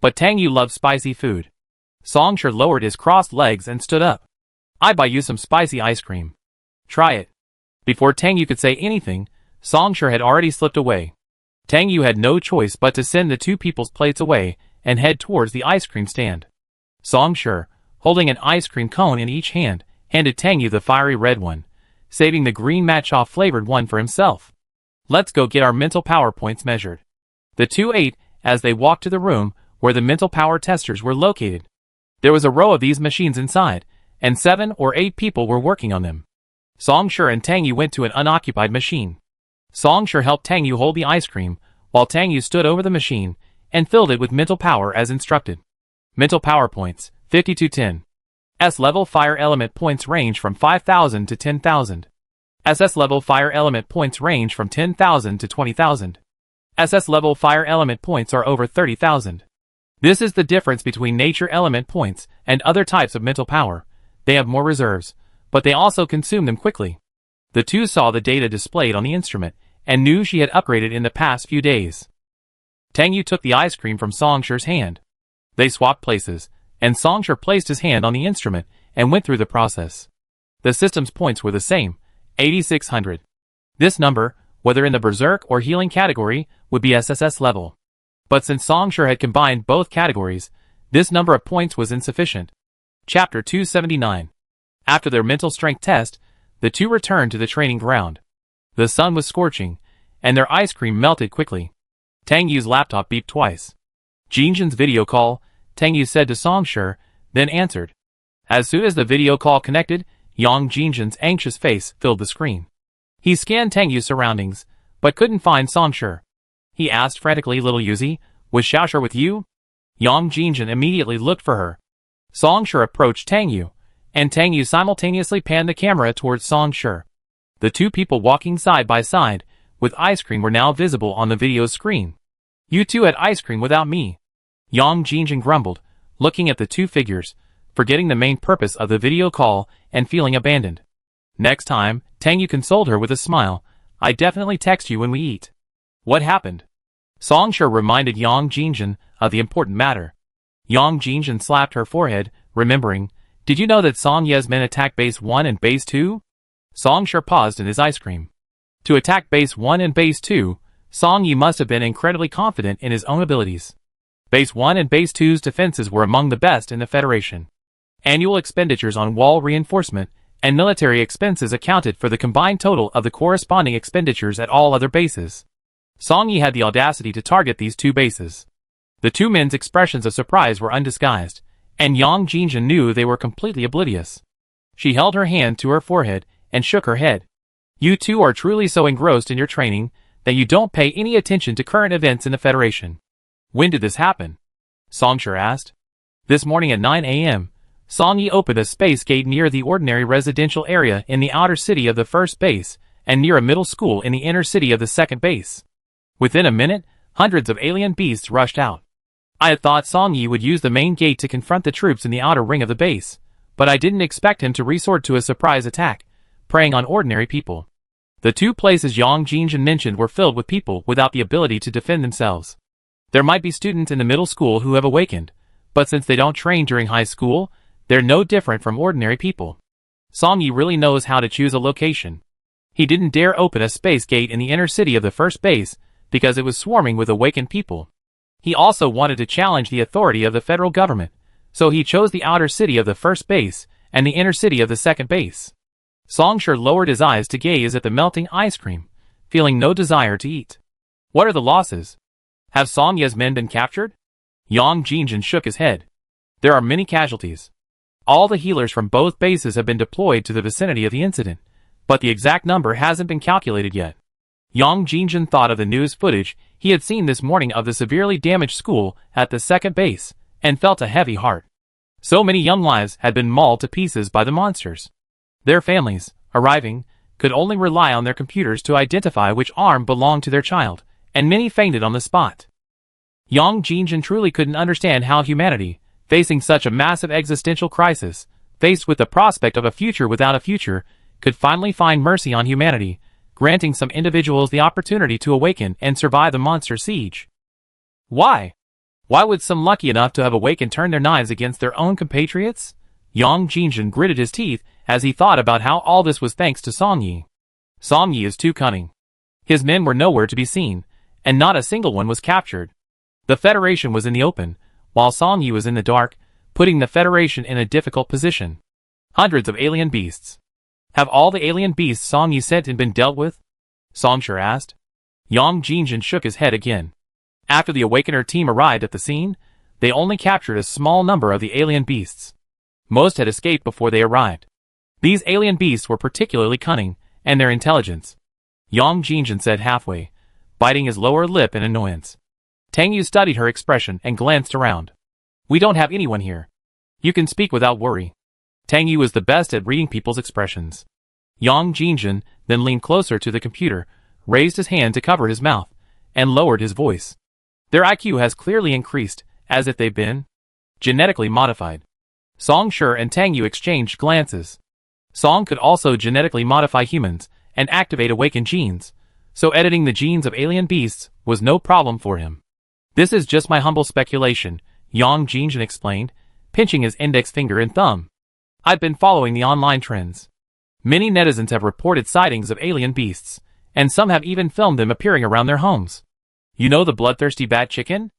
But Tang Yu loved spicy food. Songshur lowered his crossed legs and stood up. I buy you some spicy ice cream. Try it. Before Tang Yu could say anything, Song Shi had already slipped away. Tang Yu had no choice but to send the two people's plates away and head towards the ice cream stand. Song Shi, holding an ice cream cone in each hand, handed Tang Yu the fiery red one, saving the green matcha flavored one for himself. Let's go get our mental power points measured. The two ate as they walked to the room where the mental power testers were located. There was a row of these machines inside, and 7 or 8 people were working on them. Song Shi and Tang Yu went to an unoccupied machine. Song Shi helped Tang Yu hold the ice cream, while Tang Yu stood over the machine and filled it with mental power as instructed. Mental power points, 5210. S-level fire element points range from 5,000 to 10,000. SS-level fire element points range from 10,000 to 20,000. SS-level fire element points are over 30,000. This is the difference between nature element points and other types of mental power. They have more reserves, but they also consume them quickly. The two saw the data displayed on the instrument and knew she had upgraded in the past few days. Tang Yu took the ice cream from Song Shi's hand. They swapped places, and Song Shi placed his hand on the instrument and went through the process. The system's points were the same, 8,600. This number, whether in the Berserk or Healing category, would be SSS level. But since Song Shi had combined both categories, this number of points was insufficient. Chapter 279. After their mental strength test, the two returned to the training ground. The sun was scorching, and their ice cream melted quickly. Tang Yu's laptop beeped twice. Jinjin's video call, Tang Yu said to Song Shi, then answered. As soon as the video call connected, Yang Jinjin's anxious face filled the screen. He scanned Tang Yu's surroundings, but couldn't find Song Shi. He asked frantically, "Little Yuzi, was Xiaoshi with you?" Yang Jinjin immediately looked for her. Song Shi approached Tang Yu, and Tang Yu simultaneously panned the camera towards Song Shi. The two people walking side by side, with ice cream, were now visible on the video screen. "You two had ice cream without me," Yang Jinjin grumbled, looking at the two figures, forgetting the main purpose of the video call and feeling abandoned. Next time, Tang Yu consoled her with a smile, "I definitely text you when we eat." "What happened?" Song Shi reminded Yang Jinjin of the important matter. Yang Jinjin slapped her forehead, remembering, "Did you know that Song Ye's men attacked base 1 and base 2? Song Shi paused in his ice cream. To attack base 1 and base 2, Song Ye must have been incredibly confident in his own abilities. Base 1 and base 2's defenses were among the best in the Federation. Annual expenditures on wall reinforcement and military expenses accounted for the combined total of the corresponding expenditures at all other bases. Song Ye had the audacity to target these two bases. The two men's expressions of surprise were undisguised, and Yang Jinjin knew they were completely oblivious. She held her hand to her forehead and shook her head. "You two are truly so engrossed in your training that you don't pay any attention to current events in the Federation." "When did this happen?" Song Shi asked. "This morning at 9 a.m., Song Yi opened a space gate near the ordinary residential area in the outer city of the first base, and near a middle school in the inner city of the second base. Within a minute, hundreds of alien beasts rushed out. I had thought Song Yi would use the main gate to confront the troops in the outer ring of the base, but I didn't expect him to resort to a surprise attack, preying on ordinary people." The two places Yang Jinjin mentioned were filled with people without the ability to defend themselves. There might be students in the middle school who have awakened, but since they don't train during high school, they're no different from ordinary people. Song Yi really knows how to choose a location. He didn't dare open a space gate in the inner city of the first base because it was swarming with awakened people. He also wanted to challenge the authority of the federal government, so he chose the outer city of the first base and the inner city of the second base. Song Shi lowered his eyes to gaze at the melting ice cream, feeling no desire to eat. "What are the losses? Have Song Ye's men been captured?" Yang Jinjin shook his head. "There are many casualties. All the healers from both bases have been deployed to the vicinity of the incident, but the exact number hasn't been calculated yet." Yang Jinjin thought of the news footage he had seen this morning of the severely damaged school at the second base, and felt a heavy heart. So many young lives had been mauled to pieces by the monsters. Their families, arriving, could only rely on their computers to identify which arm belonged to their child, and many fainted on the spot. Yang Jinjin truly couldn't understand how humanity, facing such a massive existential crisis, faced with the prospect of a future without a future, could finally find mercy on humanity, granting some individuals the opportunity to awaken and survive the monster siege. Why? Why would some lucky enough to have awakened turn their knives against their own compatriots? Yang Jinjin gritted his teeth as he thought about how all this was thanks to Song Yi. Song Yi is too cunning. His men were nowhere to be seen, and not a single one was captured. The Federation was in the open, while Song Yi was in the dark, putting the Federation in a difficult position. Hundreds of alien beasts. Have all the alien beasts Song Yi sent in been dealt with? Song Shi asked. Yang Jingjin shook his head again. After the Awakener team arrived at the scene, they only captured a small number of the alien beasts. Most had escaped before they arrived. These alien beasts were particularly cunning, and their intelligence. Yang Jingjin said halfway, biting his lower lip in annoyance. Tang Yu studied her expression and glanced around. We don't have anyone here. You can speak without worry. Tang Yu was the best at reading people's expressions. Yang Jingjin then leaned closer to the computer, raised his hand to cover his mouth, and lowered his voice. Their IQ has clearly increased, as if they've been genetically modified. Song Shi and Tang Yu exchanged glances. Song could also genetically modify humans and activate awakened genes, so editing the genes of alien beasts was no problem for him. This is just my humble speculation, Yang Jingjin explained, pinching his index finger and thumb. I've been following the online trends. Many netizens have reported sightings of alien beasts, and some have even filmed them appearing around their homes. You know the bloodthirsty bat chicken?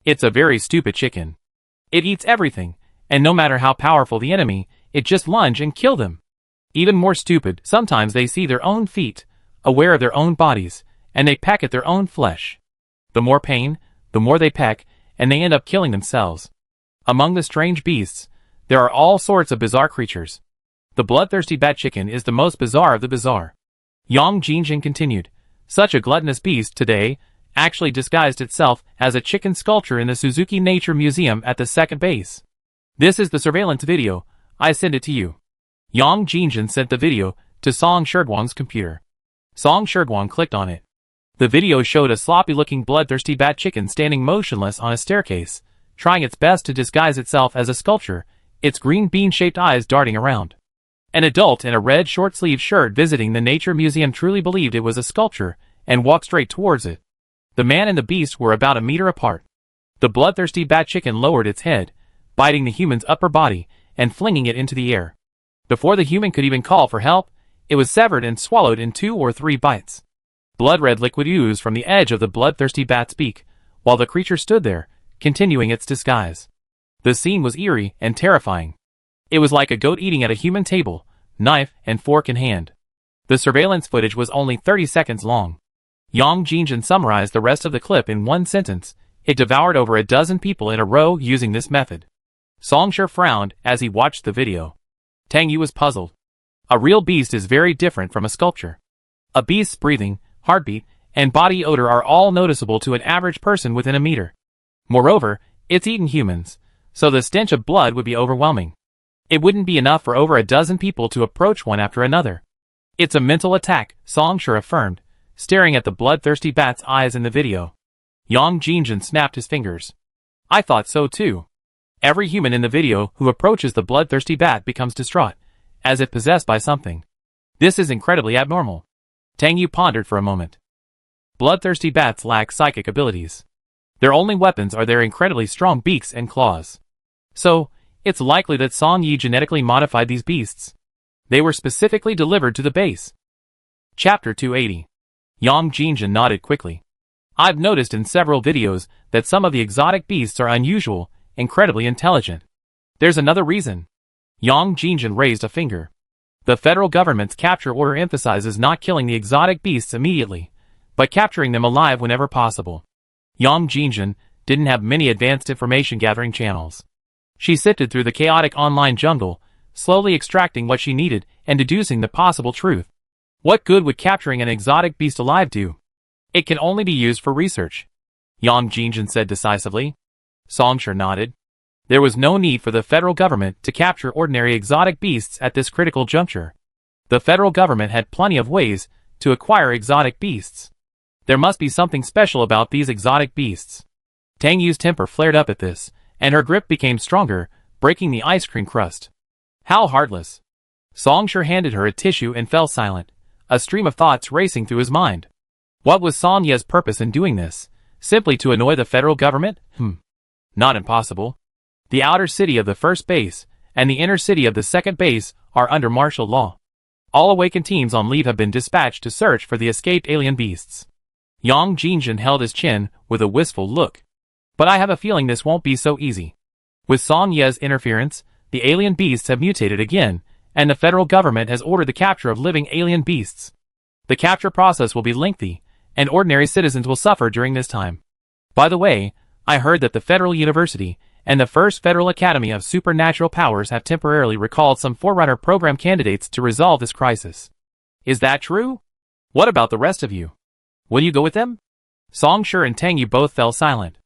It's a very stupid chicken. It eats everything, and no matter how powerful the enemy, it just lunge and kill them. Even more stupid, sometimes they see their own feet, aware of their own bodies, and they peck at their own flesh. The more pain, the more they peck, and they end up killing themselves. Among the strange beasts, there are all sorts of bizarre creatures. The bloodthirsty bat chicken is the most bizarre of the bizarre. Yang Jingjin continued. Such a gluttonous beast today actually disguised itself as a chicken sculpture in the Suzuki Nature Museum at the second base. This is the surveillance video. I send it to you. Yang Jingjin sent the video to Song Shiguang's computer. Song Shiguang clicked on it. The video showed a sloppy-looking bloodthirsty bat chicken standing motionless on a staircase, trying its best to disguise itself as a sculpture, its green bean-shaped eyes darting around. An adult in a red short-sleeved shirt visiting the Nature Museum truly believed it was a sculpture and walked straight towards it. The man and the beast were about a meter apart. The bloodthirsty bat chicken lowered its head, biting the human's upper body and flinging it into the air. Before the human could even call for help, it was severed and swallowed in 2 or 3 bites. Blood-red liquid oozed from the edge of the bloodthirsty bat's beak, while the creature stood there, continuing its disguise. The scene was eerie and terrifying. It was like a goat eating at a human table, knife and fork in hand. The surveillance footage was only 30 seconds long. Yang Jingjin summarized the rest of the clip in one sentence. It devoured over a dozen people in a row using this method. Song Shi frowned as he watched the video. Tang Yu was puzzled. A real beast is very different from a sculpture. A beast's breathing, heartbeat, and body odor are all noticeable to an average person within a meter. Moreover, it's eaten humans, so the stench of blood would be overwhelming. It wouldn't be enough for over a dozen people to approach one after another. It's a mental attack, Song Shi affirmed, staring at the bloodthirsty bat's eyes in the video. Yang Jingjin snapped his fingers. I thought so too. Every human in the video who approaches the bloodthirsty bat becomes distraught, as if possessed by something. This is incredibly abnormal. Tang Yu pondered for a moment. Bloodthirsty bats lack psychic abilities. Their only weapons are their incredibly strong beaks and claws. So, it's likely that Song Yi genetically modified these beasts. They were specifically delivered to the base. Chapter 280. Yang Jingjin nodded quickly. I've noticed in several videos that some of the exotic beasts are unusual, incredibly intelligent. There's another reason. Yang Jingjin raised a finger. The federal government's capture order emphasizes not killing the exotic beasts immediately, but capturing them alive whenever possible. Yang Jingjin didn't have many advanced information gathering channels. She sifted through the chaotic online jungle, slowly extracting what she needed and deducing the possible truth. What good would capturing an exotic beast alive do? It can only be used for research. Yang Jingjin said decisively. Song Shi nodded. There was no need for the federal government to capture ordinary exotic beasts at this critical juncture. The federal government had plenty of ways to acquire exotic beasts. There must be something special about these exotic beasts. Tang Yu's temper flared up at this, and her grip became stronger, breaking the ice cream crust. How heartless. Song Shi handed her a tissue and fell silent, a stream of thoughts racing through his mind. What was Song Ye's purpose in doing this? Simply to annoy the federal government? Not impossible. The outer city of the first base and the inner city of the second base are under martial law. All awakened teams on leave have been dispatched to search for the escaped alien beasts. Yang Jingjin held his chin with a wistful look. But I have a feeling this won't be so easy. With Song Ye's interference, the alien beasts have mutated again, and the federal government has ordered the capture of living alien beasts. The capture process will be lengthy, and ordinary citizens will suffer during this time. By the way, I heard that the Federal University and the First Federal Academy of Supernatural Powers have temporarily recalled some Forerunner program candidates to resolve this crisis. Is that true? What about the rest of you? Will you go with them? Song Shi and Tang Yu both fell silent.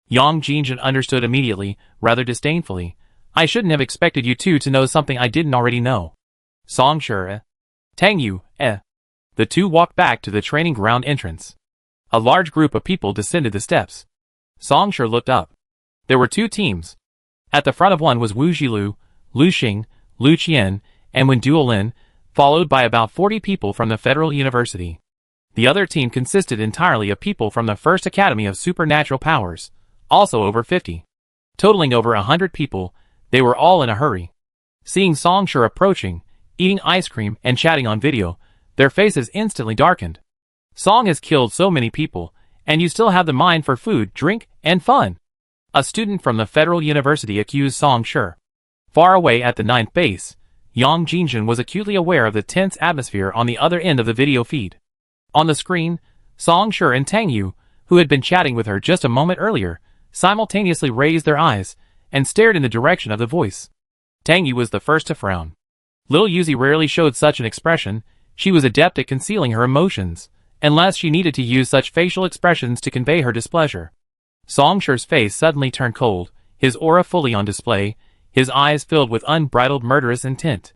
Yang Jingjin understood immediately, rather disdainfully. I shouldn't have expected you two to know something I didn't already know. Song Shi, Tang Yu, The two walked back to the training ground entrance. A large group of people descended the steps. Song Shi looked up. There were two teams. At the front of one was Wu Jilu, Lu Xing, Lu Qian, and Wen Duolin, followed by about 40 people from the Federal University. The other team consisted entirely of people from the First Academy of Supernatural Powers, also over 50. Totaling over 100 people, they were all in a hurry. Seeing Song Shi approaching, eating ice cream and chatting on video, their faces instantly darkened. Song has killed so many people, and you still have the mind for food, drink, and fun. A student from the Federal University accused Song Shi. Far away at the 9th base, Yang Jingjin was acutely aware of the tense atmosphere on the other end of the video feed. On the screen, Song Shi and Tang Yu, who had been chatting with her just a moment earlier, simultaneously raised their eyes and stared in the direction of the voice. Tang Yu was the first to frown. Little Yuzi rarely showed such an expression. She was adept at concealing her emotions, unless she needed to use such facial expressions to convey her displeasure. Song Shi's face suddenly turned cold, his aura fully on display, his eyes filled with unbridled murderous intent.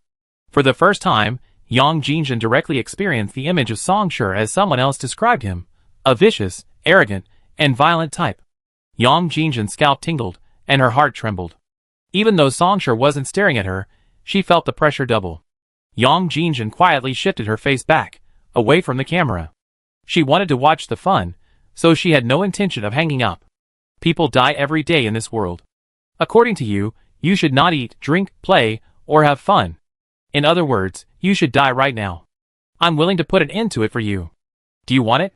For the first time, Yang Jingjin directly experienced the image of Song Shi as someone else described him, a vicious, arrogant, and violent type. Yang Jingjin's scalp tingled, and her heart trembled. Even though Song Shi wasn't staring at her, she felt the pressure double. Yang Jingjin quietly shifted her face back, away from the camera. She wanted to watch the fun, so she had no intention of hanging up. People die every day in this world. According to you, you should not eat, drink, play, or have fun. In other words, you should die right now. I'm willing to put an end to it for you. Do you want it?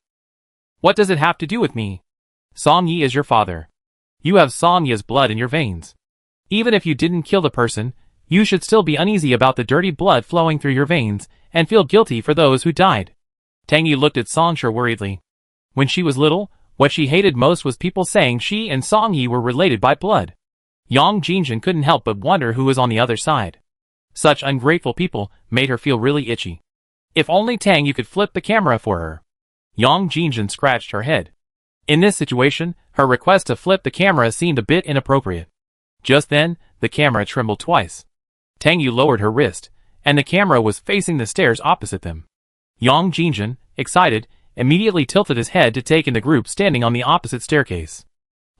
What does it have to do with me? Song Yi is your father. You have Song Yi's blood in your veins. Even if you didn't kill the person, you should still be uneasy about the dirty blood flowing through your veins, and feel guilty for those who died. Tang Yi looked at Song Shi worriedly. When she was little, what she hated most was people saying she and Song Yi were related by blood. Yang Jingjin couldn't help but wonder who was on the other side. Such ungrateful people made her feel really itchy. If only Tang Yu could flip the camera for her. Yang Jingjin scratched her head. In this situation, her request to flip the camera seemed a bit inappropriate. Just then, the camera trembled twice. Tang Yu lowered her wrist, and the camera was facing the stairs opposite them. Yang Jingjin, excited, immediately tilted his head to take in the group standing on the opposite staircase.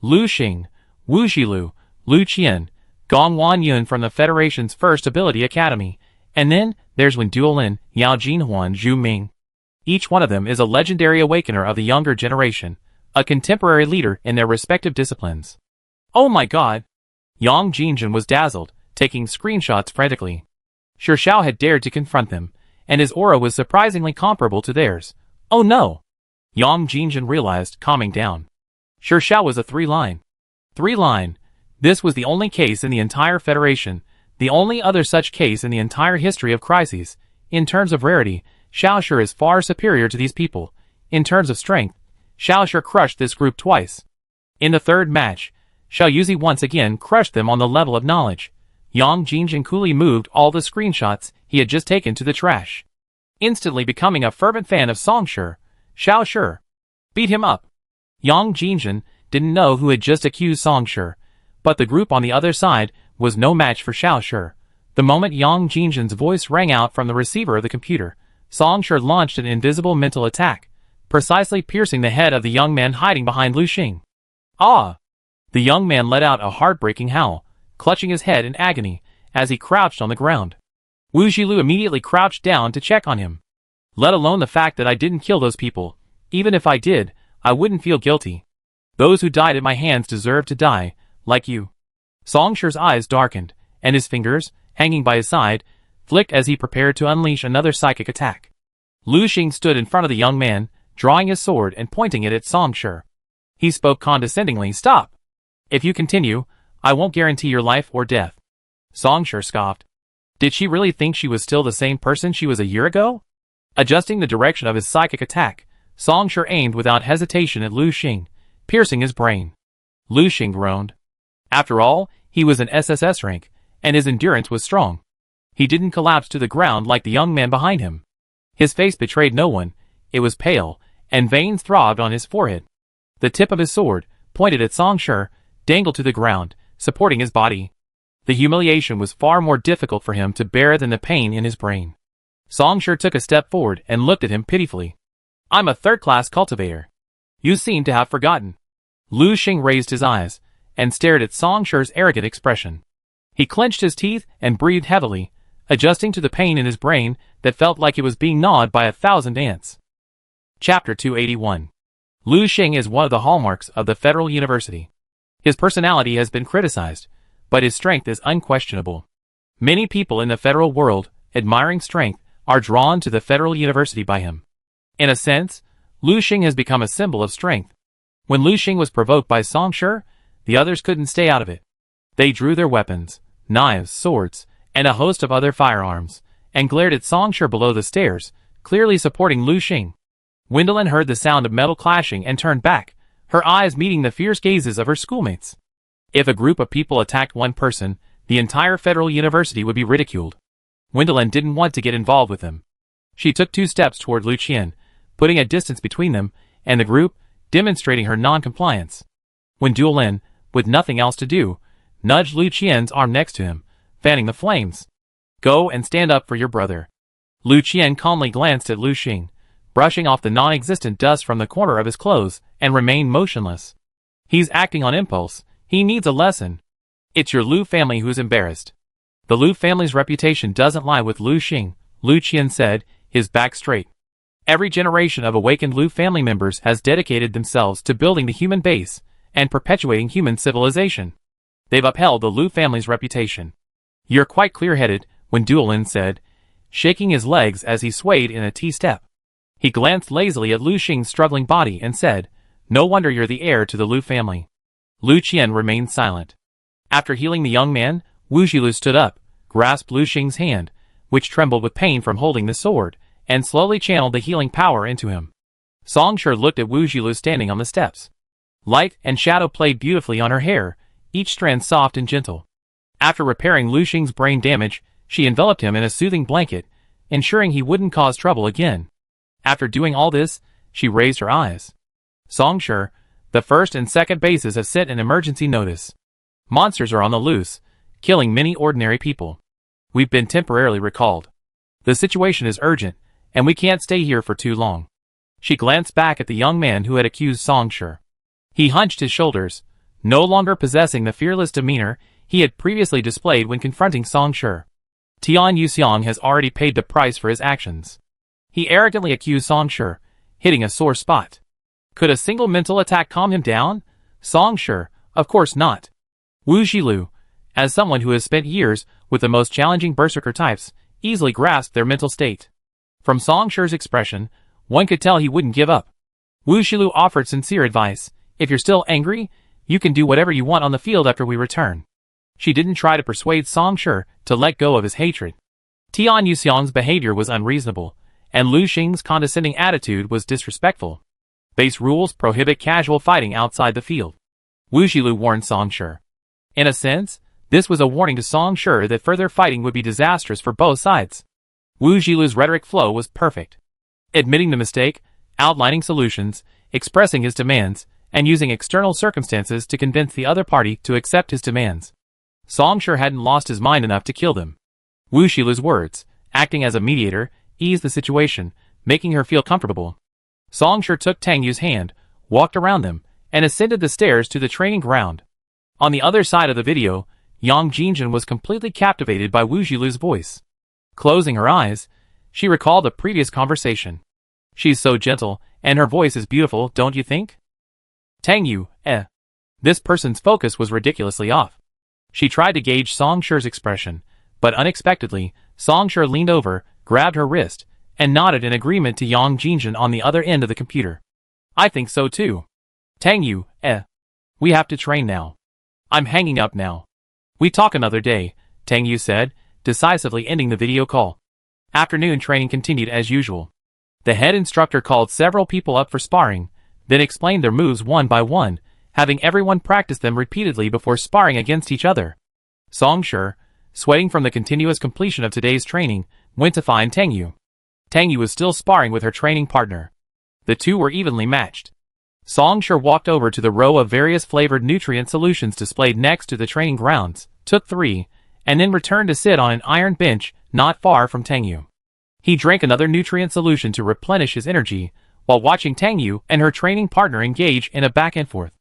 Lu Xing, Wu Jilu, Lu Qian, Gong Wanyun from the Federation's First Ability Academy, and then there's Wen Duolin, Yao Jinhuan Zhu Ming. Each one of them is a legendary awakener of the younger generation, a contemporary leader in their respective disciplines. Oh my god! Yang Jingjin was dazzled, taking screenshots frantically. Shi Xiao had dared to confront them, and his aura was surprisingly comparable to theirs. Oh no! Yang Jingjin realized, calming down. Shi Xiao was a 3-line. 3-line. This was the only case in the entire Federation, the only other such case in the entire history of crises. In terms of rarity, Xiao Shi is far superior to these people. In terms of strength, Xiao Shi crushed this group twice. In the third match, Xiao Yuzi once again crushed them on the level of knowledge. Yang Jingjin coolly moved all the screenshots he had just taken to the trash. Instantly becoming a fervent fan of Song Shi, Xiao Shi beat him up. Yang Jingjin didn't know who had just accused Song Shi, but the group on the other side was no match for Xiao Shi. The moment Yang Jingjin's voice rang out from the receiver of the computer, Song Shi launched an invisible mental attack, precisely piercing the head of the young man hiding behind Lu Xing. Ah! The young man let out a heartbreaking howl, clutching his head in agony, as he crouched on the ground. Wu Jilu immediately crouched down to check on him. Let alone the fact that I didn't kill those people. Even if I did, I wouldn't feel guilty. Those who died at my hands deserve to die, like you. Song Shi's eyes darkened, and his fingers, hanging by his side, flicked as he prepared to unleash another psychic attack. Lu Xing stood in front of the young man, drawing his sword and pointing it at Song Shi. He spoke condescendingly. "Stop! If you continue, I won't guarantee your life or death." Song Shi scoffed. Did she really think she was still the same person she was a year ago? Adjusting the direction of his psychic attack, Song Shi aimed without hesitation at Lu Xing, piercing his brain. Lu Xing groaned. After all, he was an SSS rank, and his endurance was strong. He didn't collapse to the ground like the young man behind him. His face betrayed no one. It was pale, and veins throbbed on his forehead. The tip of his sword, pointed at Song Shi, dangled to the ground, supporting his body. The humiliation was far more difficult for him to bear than the pain in his brain. Song Shi took a step forward and looked at him pitifully. "I'm a third-class cultivator. You seem to have forgotten." Lu Xing raised his eyes, and stared at Song Shi's arrogant expression. He clenched his teeth and breathed heavily, adjusting to the pain in his brain that felt like it was being gnawed by 1,000 ants. Chapter 281. Lu Xing is one of the hallmarks of the Federal University. His personality has been criticized, but his strength is unquestionable. Many people in the federal world, admiring strength, are drawn to the Federal University by him. In a sense, Lu Xing has become a symbol of strength. When Lu Xing was provoked by Song Shi, the others couldn't stay out of it. They drew their weapons, knives, swords, and a host of other firearms, and glared at Song Shi below the stairs, clearly supporting Lu Xing. Gwendolyn heard the sound of metal clashing and turned back, her eyes meeting the fierce gazes of her schoolmates. If a group of people attacked one person, the entire Federal University would be ridiculed. Gwendolyn didn't want to get involved with them. She took 2 steps toward Lu Qian, putting a distance between them and the group, demonstrating her non-compliance. When Duolin, with nothing else to do, nudged Lu Qian's arm next to him, fanning the flames. "Go and stand up for your brother." Lu Qian calmly glanced at Lu Xing, brushing off the non-existent dust from the corner of his clothes, and remained motionless. "He's acting on impulse. He needs a lesson. It's your Lu family who's embarrassed." "The Lu family's reputation doesn't lie with Lu Xing," Lu Qian said, his back straight. "Every generation of awakened Lu family members has dedicated themselves to building the human base and perpetuating human civilization. They've upheld the Lu family's reputation." "You're quite clear-headed," Wen Duolin said, shaking his legs as he swayed in a T-step. He glanced lazily at Lu Xing's struggling body and said, "No wonder you're the heir to the Lu family." Lu Qian remained silent. After healing the young man, Wu Jilu stood up, grasped Lu Xing's hand, which trembled with pain from holding the sword, and slowly channeled the healing power into him. Song Shi looked at Wu Jilu standing on the steps. Light and shadow played beautifully on her hair, each strand soft and gentle. After repairing Lu Xing's brain damage, she enveloped him in a soothing blanket, ensuring he wouldn't cause trouble again. After doing all this, she raised her eyes. "Song Shi, the first and second bases have sent an emergency notice. Monsters are on the loose, killing many ordinary people. We've been temporarily recalled. The situation is urgent, and we can't stay here for too long." She glanced back at the young man who had accused Song Shi. He hunched his shoulders, no longer possessing the fearless demeanor he had previously displayed when confronting Song Shi. Tian Yuxiang has already paid the price for his actions. He arrogantly accused Song Shi, hitting a sore spot. Could a single mental attack calm him down? Song Shi, of course not. Wu Jilu, as someone who has spent years with the most challenging berserker types, easily grasped their mental state. From Song Shi's expression, one could tell he wouldn't give up. Wu Jilu offered sincere advice. "If you're still angry, you can do whatever you want on the field after we return." She didn't try to persuade Song Shi to let go of his hatred. Tian Yuxiang's behavior was unreasonable, and Lu Xing's condescending attitude was disrespectful. Base rules prohibit casual fighting outside the field. Wu Jilu warned Song Shi. In a sense, this was a warning to Song Shi that further fighting would be disastrous for both sides. Wu Jilu's rhetoric flow was perfect. Admitting the mistake, outlining solutions, expressing his demands, and using external circumstances to convince the other party to accept his demands. Song Shi hadn't lost his mind enough to kill them. Wu Jilu's words, acting as a mediator, eased the situation, making her feel comfortable. Song Shi took Tang Yu's hand, walked around them, and ascended the stairs to the training ground. On the other side of the video, Yang Jinjin was completely captivated by Wu Jilu's voice. Closing her eyes, she recalled the previous conversation. "She's so gentle, and her voice is beautiful, don't you think?" Tang Yu, This person's focus was ridiculously off. She tried to gauge Song Shi's expression, but unexpectedly, Songshur leaned over, grabbed her wrist, and nodded in agreement to Yang Jinjin on the other end of the computer. I think so too. Tang Yu, we have to train now. I'm hanging up now. We talk another day, Tang Yu said, decisively ending the video call. Afternoon training continued as usual. The head instructor called several people up for sparring, then explained their moves one by one, having everyone practice them repeatedly before sparring against each other. Songshur, sweating from the continuous completion of today's training, went to find Tang Yu. Tang Yu was still sparring with her training partner. The two were evenly matched. Songshur walked over to the row of various flavored nutrient solutions displayed next to the training grounds, took 3, and then returned to sit on an iron bench not far from Tang Yu. He drank another nutrient solution to replenish his energy, while watching Tang Yu and her training partner engage in a back and forth.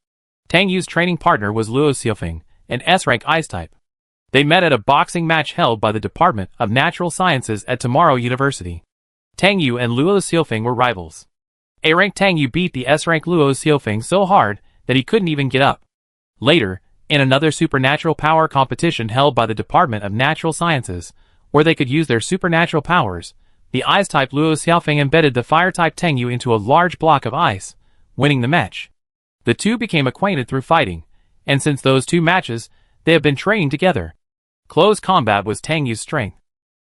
Tang Yu's training partner was Luo Xiufeng, an S-rank ice type. They met at a boxing match held by the Department of Natural Sciences at Tomorrow University. Tang Yu and Luo Xiufeng were rivals. A-rank Tang Yu beat the S-rank Luo Xiufeng so hard that he couldn't even get up. Later, in another supernatural power competition held by the Department of Natural Sciences, where they could use their supernatural powers, the ice-type Luo Xiufeng embedded the fire-type Tang Yu into a large block of ice, winning the match. The two became acquainted through fighting, and since those 2 matches, they have been training together. Close combat was Tang Yu's strength.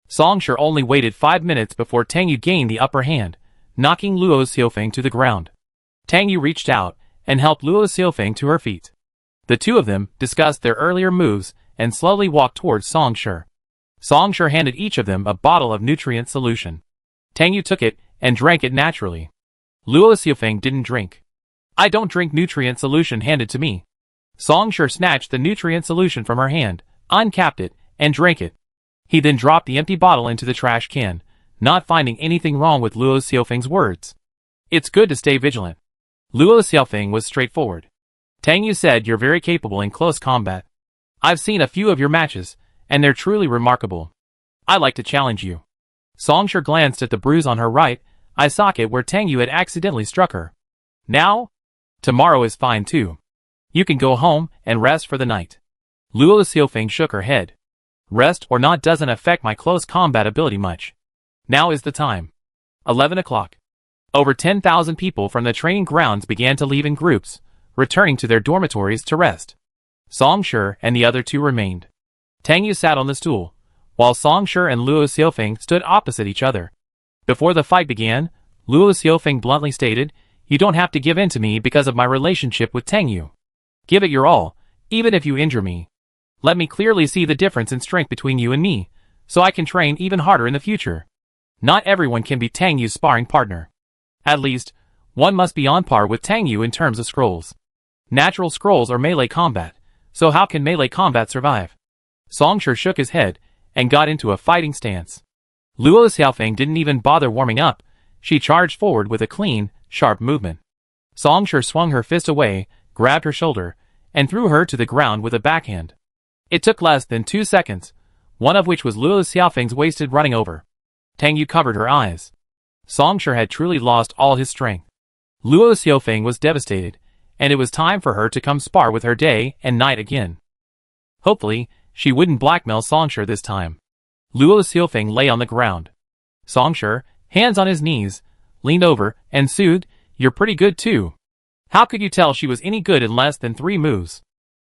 Songshur only waited 5 minutes before Tang Yu gained the upper hand, knocking Luo Xiufeng to the ground. Tang Yu reached out and helped Luo Xiufeng to her feet. The two of them discussed their earlier moves and slowly walked towards Songshur. Songshur handed each of them a bottle of nutrient solution. Tang Yu took it and drank it naturally. Luo Xiufeng didn't drink. I don't drink nutrient solution handed to me. Songshur snatched the nutrient solution from her hand, uncapped it, and drank it. He then dropped the empty bottle into the trash can, not finding anything wrong with Luo Xiufeng's words. It's good to stay vigilant. Luo Xiufeng was straightforward. Tang Yu said you're very capable in close combat. I've seen a few of your matches, and they're truly remarkable. I'd like to challenge you. Songshur glanced at the bruise on her right eye socket where Tang Yu had accidentally struck her. Now? Tomorrow is fine too. You can go home and rest for the night. Luo Xiufeng shook her head. Rest or not doesn't affect my close combat ability much. Now is the time. 11 o'clock. Over 10,000 people from the training grounds began to leave in groups, returning to their dormitories to rest. Songshur and the other 2 remained. Tang Yu sat on the stool, while Songshur and Luo Xiufeng stood opposite each other. Before the fight began, Luo Xiufeng bluntly stated, "You don't have to give in to me because of my relationship with Tang Yu. Give it your all, even if you injure me. Let me clearly see the difference in strength between you and me, so I can train even harder in the future. Not everyone can be Tang Yu's sparring partner. At least, one must be on par with Tang Yu in terms of scrolls. Natural scrolls are melee combat, so how can melee combat survive?" Songshur shook his head and got into a fighting stance. Luo Xiufeng didn't even bother warming up. She charged forward with a clean, sharp movement. Songshur swung her fist away, grabbed her shoulder, and threw her to the ground with a backhand. It took less than 2 seconds, one of which was Luo Xiufeng's wasted running over. Tang Yu covered her eyes. Songshur had truly lost all his strength. Luo Xiufeng was devastated, and it was time for her to come spar with her day and night again. Hopefully, she wouldn't blackmail Songshur this time. Luo Xiufeng lay on the ground. Songshur, hands on his knees, leaned over and soothed, "You're pretty good too." How could you tell she was any good in less than 3 moves?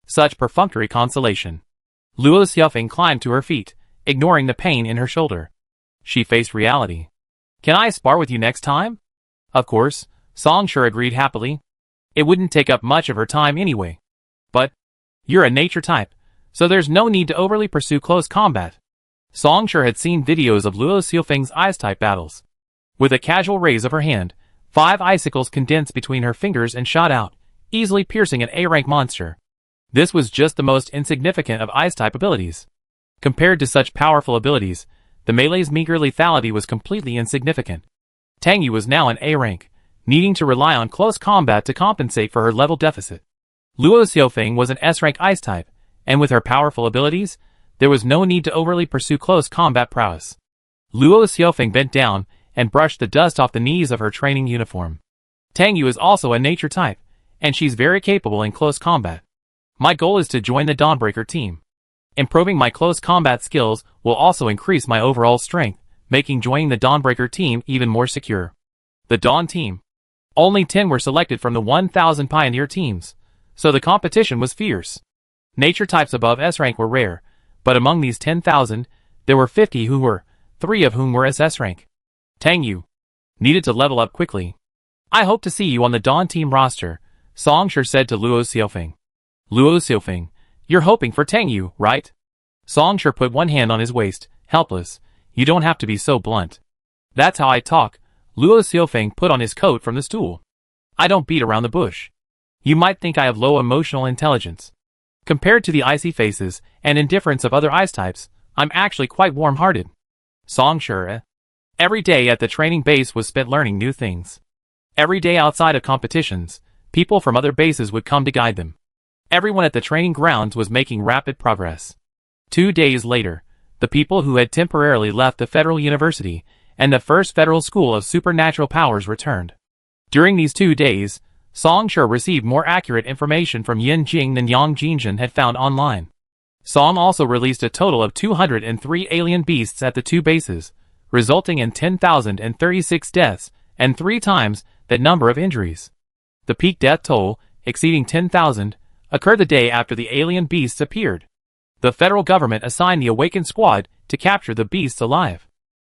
Such perfunctory consolation. Luo Xiufeng climbed to her feet, ignoring the pain in her shoulder. She faced reality. "Can I spar with you next time?" Of course, Songshur agreed happily. It wouldn't take up much of her time anyway. But, you're a nature type, so there's no need to overly pursue close combat. Songshur had seen videos of Luo Xiufeng's ice-type battles. With a casual raise of her hand, 5 icicles condensed between her fingers and shot out, easily piercing an A-rank monster. This was just the most insignificant of ice-type abilities. Compared to such powerful abilities, the melee's meager lethality was completely insignificant. Tang Yu was now an A-rank, needing to rely on close combat to compensate for her level deficit. Luo Xiufeng was an S-rank ice-type, and with her powerful abilities, there was no need to overly pursue close combat prowess. Luo Xiufeng bent down and brushed the dust off the knees of her training uniform. Tang Yu is also a nature type, and she's very capable in close combat. My goal is to join the Dawnbreaker team. Improving my close combat skills will also increase my overall strength, making joining the Dawnbreaker team even more secure. The Dawn team. Only 10 were selected from the 1,000 pioneer teams, so the competition was fierce. Nature types above S rank were rare, but among these 10,000, there were 50 who were, 3 of whom were SS rank. Tang Yu. Needed to level up quickly. I hope to see you on the Dawn team roster, Song Shi said to Luo Xiaofeng. Luo Xiaofeng, you're hoping for Tang Yu, right? Song Shi put one hand on his waist, helpless. You don't have to be so blunt. That's how I talk. Luo Xiaofeng put on his coat from the stool. I don't beat around the bush. You might think I have low emotional intelligence. Compared to the icy faces and indifference of other ice types, I'm actually quite warm-hearted. Song Shi. Every day at the training base was spent learning new things. Every day outside of competitions, people from other bases would come to guide them. Everyone at the training grounds was making rapid progress. 2 days later, the people who had temporarily left the Federal University and the First Federal School of Supernatural Powers returned. During these 2 days, Song Shi received more accurate information from Yin Jing than Yang Jingjin had found online. Song also released a total of 203 alien beasts at the 2 bases, resulting in 10,036 deaths and 3 times that number of injuries. The peak death toll, exceeding 10,000, occurred the day after the alien beasts appeared. The federal government assigned the Awakened Squad to capture the beasts alive.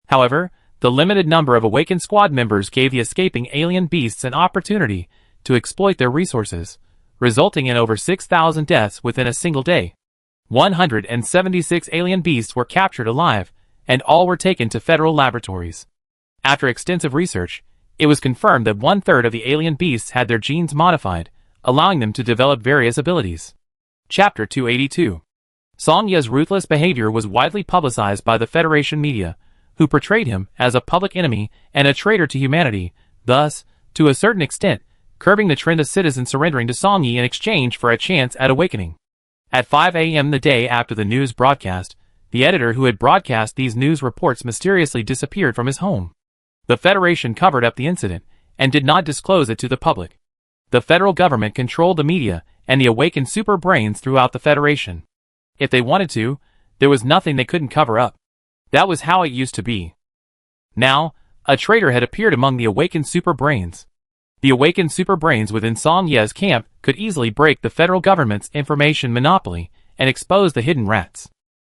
However, the limited number of Awakened Squad members gave the escaping alien beasts an opportunity to exploit their resources, resulting in over 6,000 deaths within a single day. 176 alien beasts were captured alive, and all were taken to federal laboratories. After extensive research, it was confirmed that 1/3 of the alien beasts had their genes modified, allowing them to develop various abilities. Chapter 282. Song Ye's ruthless behavior was widely publicized by the Federation media, who portrayed him as a public enemy and a traitor to humanity, thus, to a certain extent, curbing the trend of citizens surrendering to Song Ye in exchange for a chance at awakening. At 5 a.m. the day after the news broadcast, the editor who had broadcast these news reports mysteriously disappeared from his home. The Federation covered up the incident and did not disclose it to the public. The federal government controlled the media and the awakened super brains throughout the Federation. If they wanted to, there was nothing they couldn't cover up. That was how it used to be. Now, a traitor had appeared among the awakened super brains. The awakened super brains within Song Ye's camp could easily break the federal government's information monopoly and expose the hidden rats.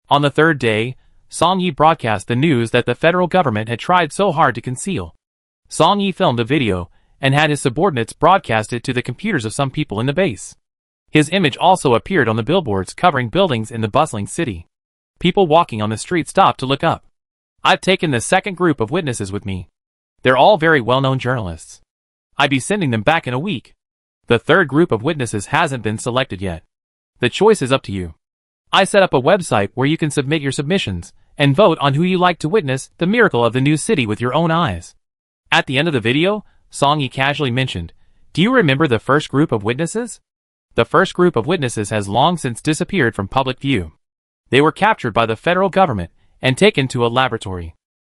On the 3rd day, Song Ye broadcast the news that the federal government had tried so hard to conceal. Song Ye filmed a video and had his subordinates broadcast it to the computers of some people in the base. His image also appeared on the billboards covering buildings in the bustling city. People walking on the street stopped to look up. I've taken the 2nd group of witnesses with me. They're all very well-known journalists. I'd be sending them back in a week. The 3rd group of witnesses hasn't been selected yet. The choice is up to you. I set up a website where you can submit your submissions and vote on who you like to witness the miracle of the new city with your own eyes. At the end of the video, Song Ye casually mentioned, "Do you remember the 1st group of witnesses?" The 1st group of witnesses has long since disappeared from public view. They were captured by the federal government and taken to a laboratory.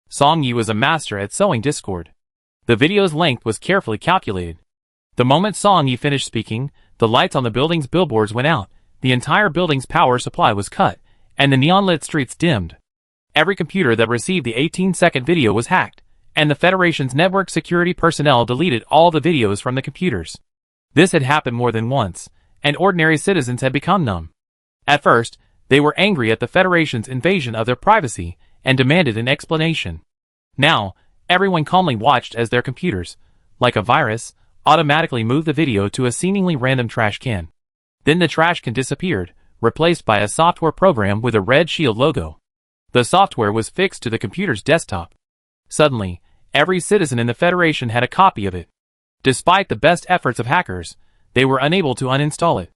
Song Ye was a master at sowing discord. The video's length was carefully calculated. The moment Song Ye finished speaking, the lights on the building's billboards went out, the entire building's power supply was cut, and the neon-lit streets dimmed. Every computer that received the 18-second video was hacked, and the Federation's network security personnel deleted all the videos from the computers. This had happened more than once, and ordinary citizens had become numb. At first, they were angry at the Federation's invasion of their privacy and demanded an explanation. Now, everyone calmly watched as their computers, like a virus, automatically moved the video to a seemingly random trash can. Then the trash can disappeared, replaced by a software program with a red shield logo. The software was fixed to the computer's desktop. Suddenly, every citizen in the Federation had a copy of it. Despite the best efforts of hackers, they were unable to uninstall it.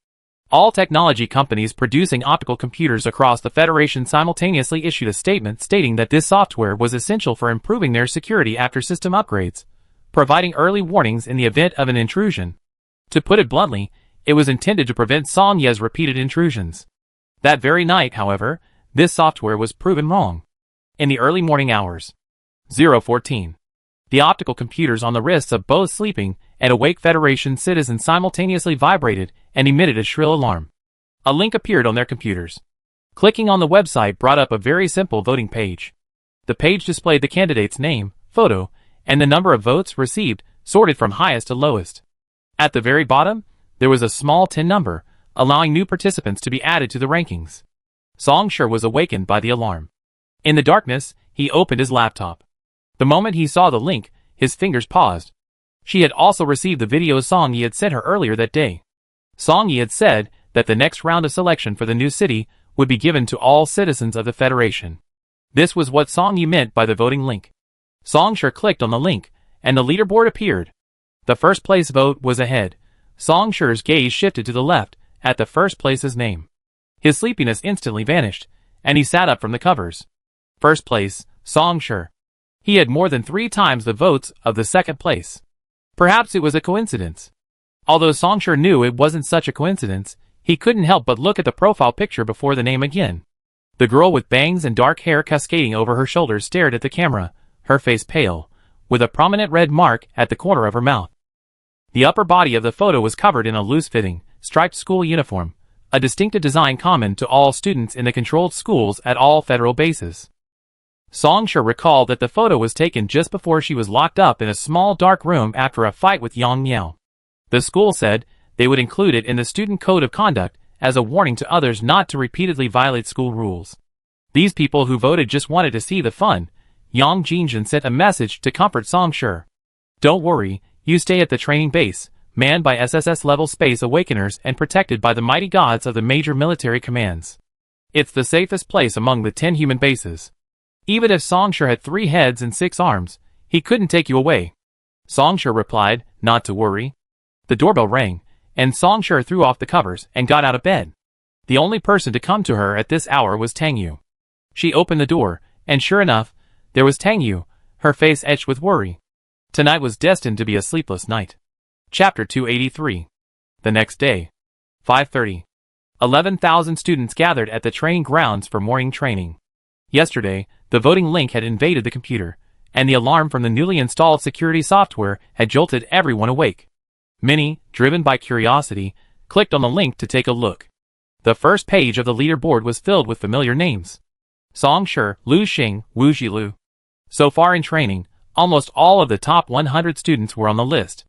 All technology companies producing optical computers across the Federation simultaneously issued a statement stating that this software was essential for improving their security after system upgrades, providing early warnings in the event of an intrusion. To put it bluntly, it was intended to prevent Song Ye's repeated intrusions. That very night, however, this software was proven wrong. In the early morning hours, 014, the optical computers on the wrists of both sleeping and awake Federation citizens simultaneously vibrated and emitted a shrill alarm. A link appeared on their computers. Clicking on the website brought up a very simple voting page. The page displayed the candidate's name, photo, and the number of votes received, sorted from highest to lowest. At the very bottom, there was a small 10 number, allowing new participants to be added to the rankings. Song Sure was awakened by the alarm. In the darkness, he opened his laptop. The moment he saw the link, his fingers paused. She had also received the video Song Yi had sent her earlier that day. Song Yi had said that the next round of selection for the new city would be given to all citizens of the Federation. This was what Song Yi meant by the voting link. Song Sure clicked on the link, and the leaderboard appeared. The first place vote was ahead. Song Sure's gaze shifted to the left, at the first place's name. His sleepiness instantly vanished, and he sat up from the covers. First place, Song Sure. He had more than 3 times the votes of the second place. Perhaps it was a coincidence. Although Song Sure knew it wasn't such a coincidence, he couldn't help but look at the profile picture before the name again. The girl with bangs and dark hair cascading over her shoulders stared at the camera, her face pale, with a prominent red mark at the corner of her mouth. The upper body of the photo was covered in a loose-fitting, striped school uniform, a distinctive design common to all students in the controlled schools at all federal bases. Song Sure recalled that the photo was taken just before she was locked up in a small dark room after a fight with Yang Miao. The school said they would include it in the student code of conduct as a warning to others not to repeatedly violate school rules. These people who voted just wanted to see the fun. Yang Jingjin sent a message to comfort Song Sure. Don't worry, you stay at the training base, manned by SSS-level space awakeners and protected by the mighty gods of the major military commands. It's the safest place among the 10 human bases. Even if Song Sure had 3 heads and 6 arms, he couldn't take you away. Song Sure replied, not to worry. The doorbell rang, and Song Sure threw off the covers and got out of bed. The only person to come to her at this hour was Tang Yu. She opened the door, and sure enough, there was Tang Yu, her face etched with worry. Tonight was destined to be a sleepless night. Chapter 283. The next day. 5:30. 11,000 students gathered at the training grounds for morning training. Yesterday, the voting link had invaded the computer, and the alarm from the newly installed security software had jolted everyone awake. Many, driven by curiosity, clicked on the link to take a look. The first page of the leaderboard was filled with familiar names. Song Sure, Lu Xing, Wu Jilu. So far in training, almost all of the top 100 students were on the list.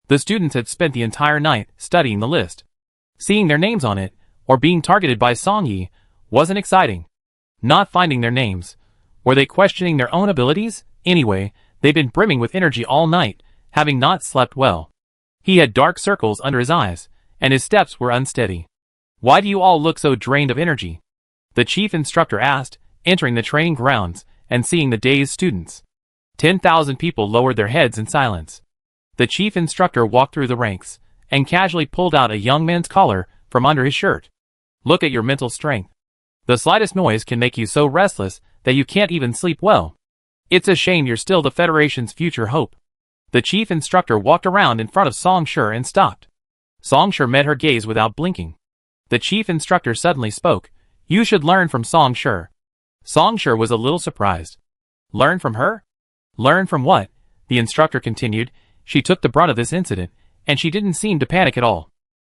The students had spent the entire night studying the list. Seeing their names on it, or being targeted by Song Yi, wasn't exciting. Not finding their names. Were they questioning their own abilities? Anyway, they'd been brimming with energy all night, having not slept well. He had dark circles under his eyes, and his steps were unsteady. Why do you all look so drained of energy? The chief instructor asked, entering the training grounds, and seeing the dazed students. 10,000 people lowered their heads in silence. The chief instructor walked through the ranks, and casually pulled out a young man's collar from under his shirt. Look at your mental strength. The slightest noise can make you so restless that you can't even sleep well. It's a shame you're still the Federation's future hope. The chief instructor walked around in front of Song Sure and stopped. Song Sure met her gaze without blinking. The chief instructor suddenly spoke. You should learn from Song Sure. Song Sure was a little surprised. Learn from her? Learn from what? The instructor continued. She took the brunt of this incident, and she didn't seem to panic at all.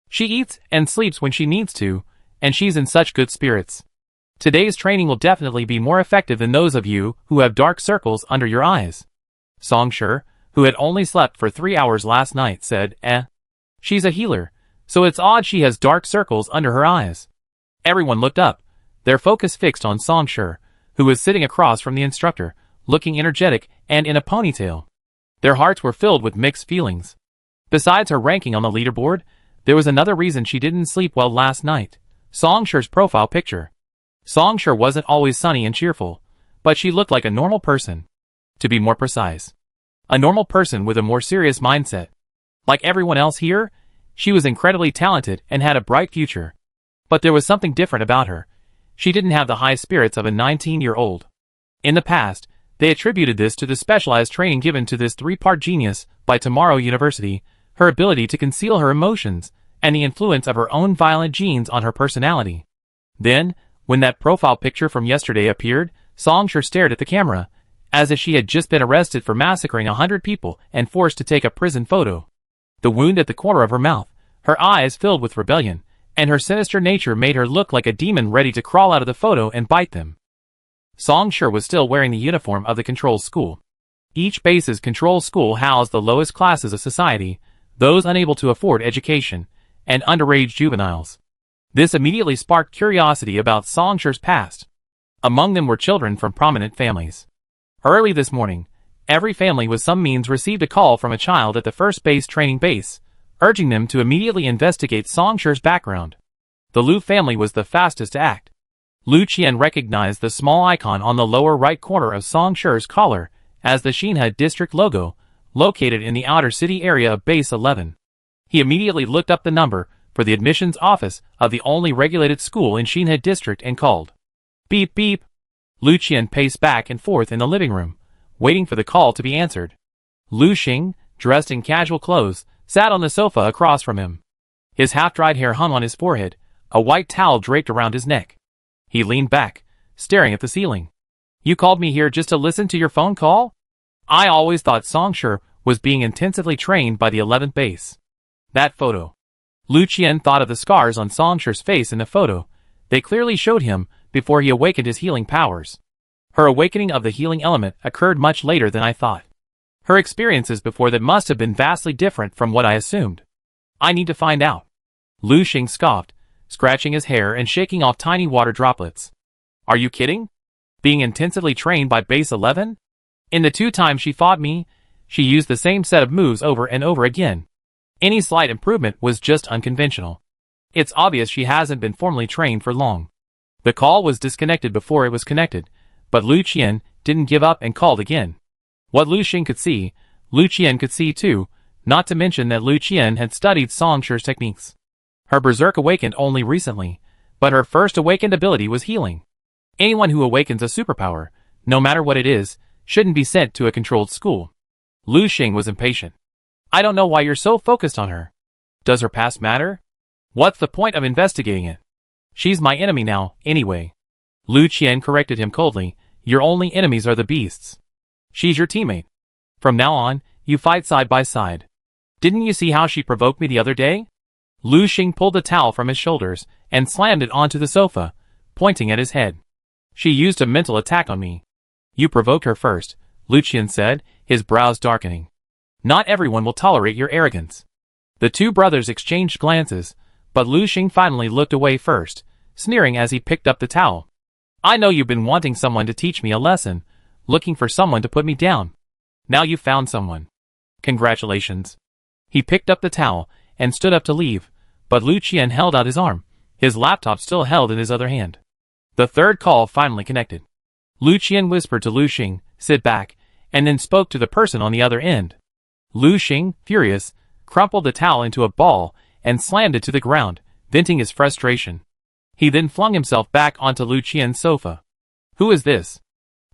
She eats and sleeps when she needs to, and she's in such good spirits. Today's training will definitely be more effective than those of you who have dark circles under your eyes. Song Sure, who had only slept for 3 hours last night, said, She's a healer, so it's odd she has dark circles under her eyes. Everyone looked up, their focus fixed on Song Sure, who was sitting across from the instructor, looking energetic and in a ponytail. Their hearts were filled with mixed feelings. Besides her ranking on the leaderboard, there was another reason she didn't sleep well last night. Song Sure's profile picture. Song Sure wasn't always sunny and cheerful, but she looked like a normal person. To be more precise, a normal person with a more serious mindset. Like everyone else here, she was incredibly talented and had a bright future. But there was something different about her. She didn't have the high spirits of a 19-year-old. In the past, they attributed this to the specialized training given to this 3-part genius by Tomorrow University, her ability to conceal her emotions, and the influence of her own violent genes on her personality. Then, when that profile picture from yesterday appeared, Song Sure stared at the camera, as if she had just been arrested for massacring 100 people and forced to take a prison photo. The wound at the corner of her mouth, her eyes filled with rebellion, and her sinister nature made her look like a demon ready to crawl out of the photo and bite them. Song Sher was still wearing the uniform of the control school. Each base's control school housed the lowest classes of society, those unable to afford education, and underage juveniles. This immediately sparked curiosity about Song Sher's past. Among them were children from prominent families. Early this morning, every family with some means received a call from a child at the first base training base, urging them to immediately investigate Song Sher's background. The Liu family was the fastest to act. Liu Qian recognized the small icon on the lower right corner of Song Sher's collar as the Xinhe district logo, located in the outer city area of Base 11. He immediately looked up the number for the admissions office of the only regulated school in Xinhe district and called. Beep beep. Liu Qian paced back and forth in the living room, waiting for the call to be answered. Lu Xing, dressed in casual clothes, sat on the sofa across from him. His half-dried hair hung on his forehead, a white towel draped around his neck. He leaned back, staring at the ceiling. You called me here just to listen to your phone call? I always thought Song Sher was being intensively trained by the 11th base. That photo. Liu Qian thought of the scars on Song Sher's face in the photo. They clearly showed him before he awakened his healing powers. Her awakening of the healing element occurred much later than I thought. Her experiences before that must have been vastly different from what I assumed. I need to find out. Lu Xing scoffed, scratching his hair and shaking off tiny water droplets. Are you kidding? Being intensively trained by Base 11? In the 2 times she fought me, she used the same set of moves over and over again. Any slight improvement was just unconventional. It's obvious she hasn't been formally trained for long. The call was disconnected before it was connected, but Liu Qian didn't give up and called again. What Lu Xing could see, Liu Qian could see too, not to mention that Liu Qian had studied Song Sher's techniques. Her berserk awakened only recently, but her first awakened ability was healing. Anyone who awakens a superpower, no matter what it is, shouldn't be sent to a controlled school. Lu Xing was impatient. I don't know why you're so focused on her. Does her past matter? What's the point of investigating it? She's my enemy now, anyway. Lu Qian corrected him coldly. Your only enemies are the beasts. She's your teammate. From now on, you fight side by side. Didn't you see how she provoked me the other day? Lu Xing pulled the towel from his shoulders and slammed it onto the sofa, pointing at his head. She used a mental attack on me. You provoked her first, Lu Qian said, his brows darkening. Not everyone will tolerate your arrogance. The 2 brothers exchanged glances, but Lu Xing finally looked away first, sneering as he picked up the towel. I know you've been wanting someone to teach me a lesson, looking for someone to put me down. Now you've found someone. Congratulations. He picked up the towel and stood up to leave, but Lu Qian held out his arm, his laptop still held in his other hand. The 3rd call finally connected. Lu Qian whispered to Lu Xing, sit back, and then spoke to the person on the other end. Lu Xing, furious, crumpled the towel into a ball and slammed it to the ground, venting his frustration. He then flung himself back onto Lu Qian's sofa. Who is this?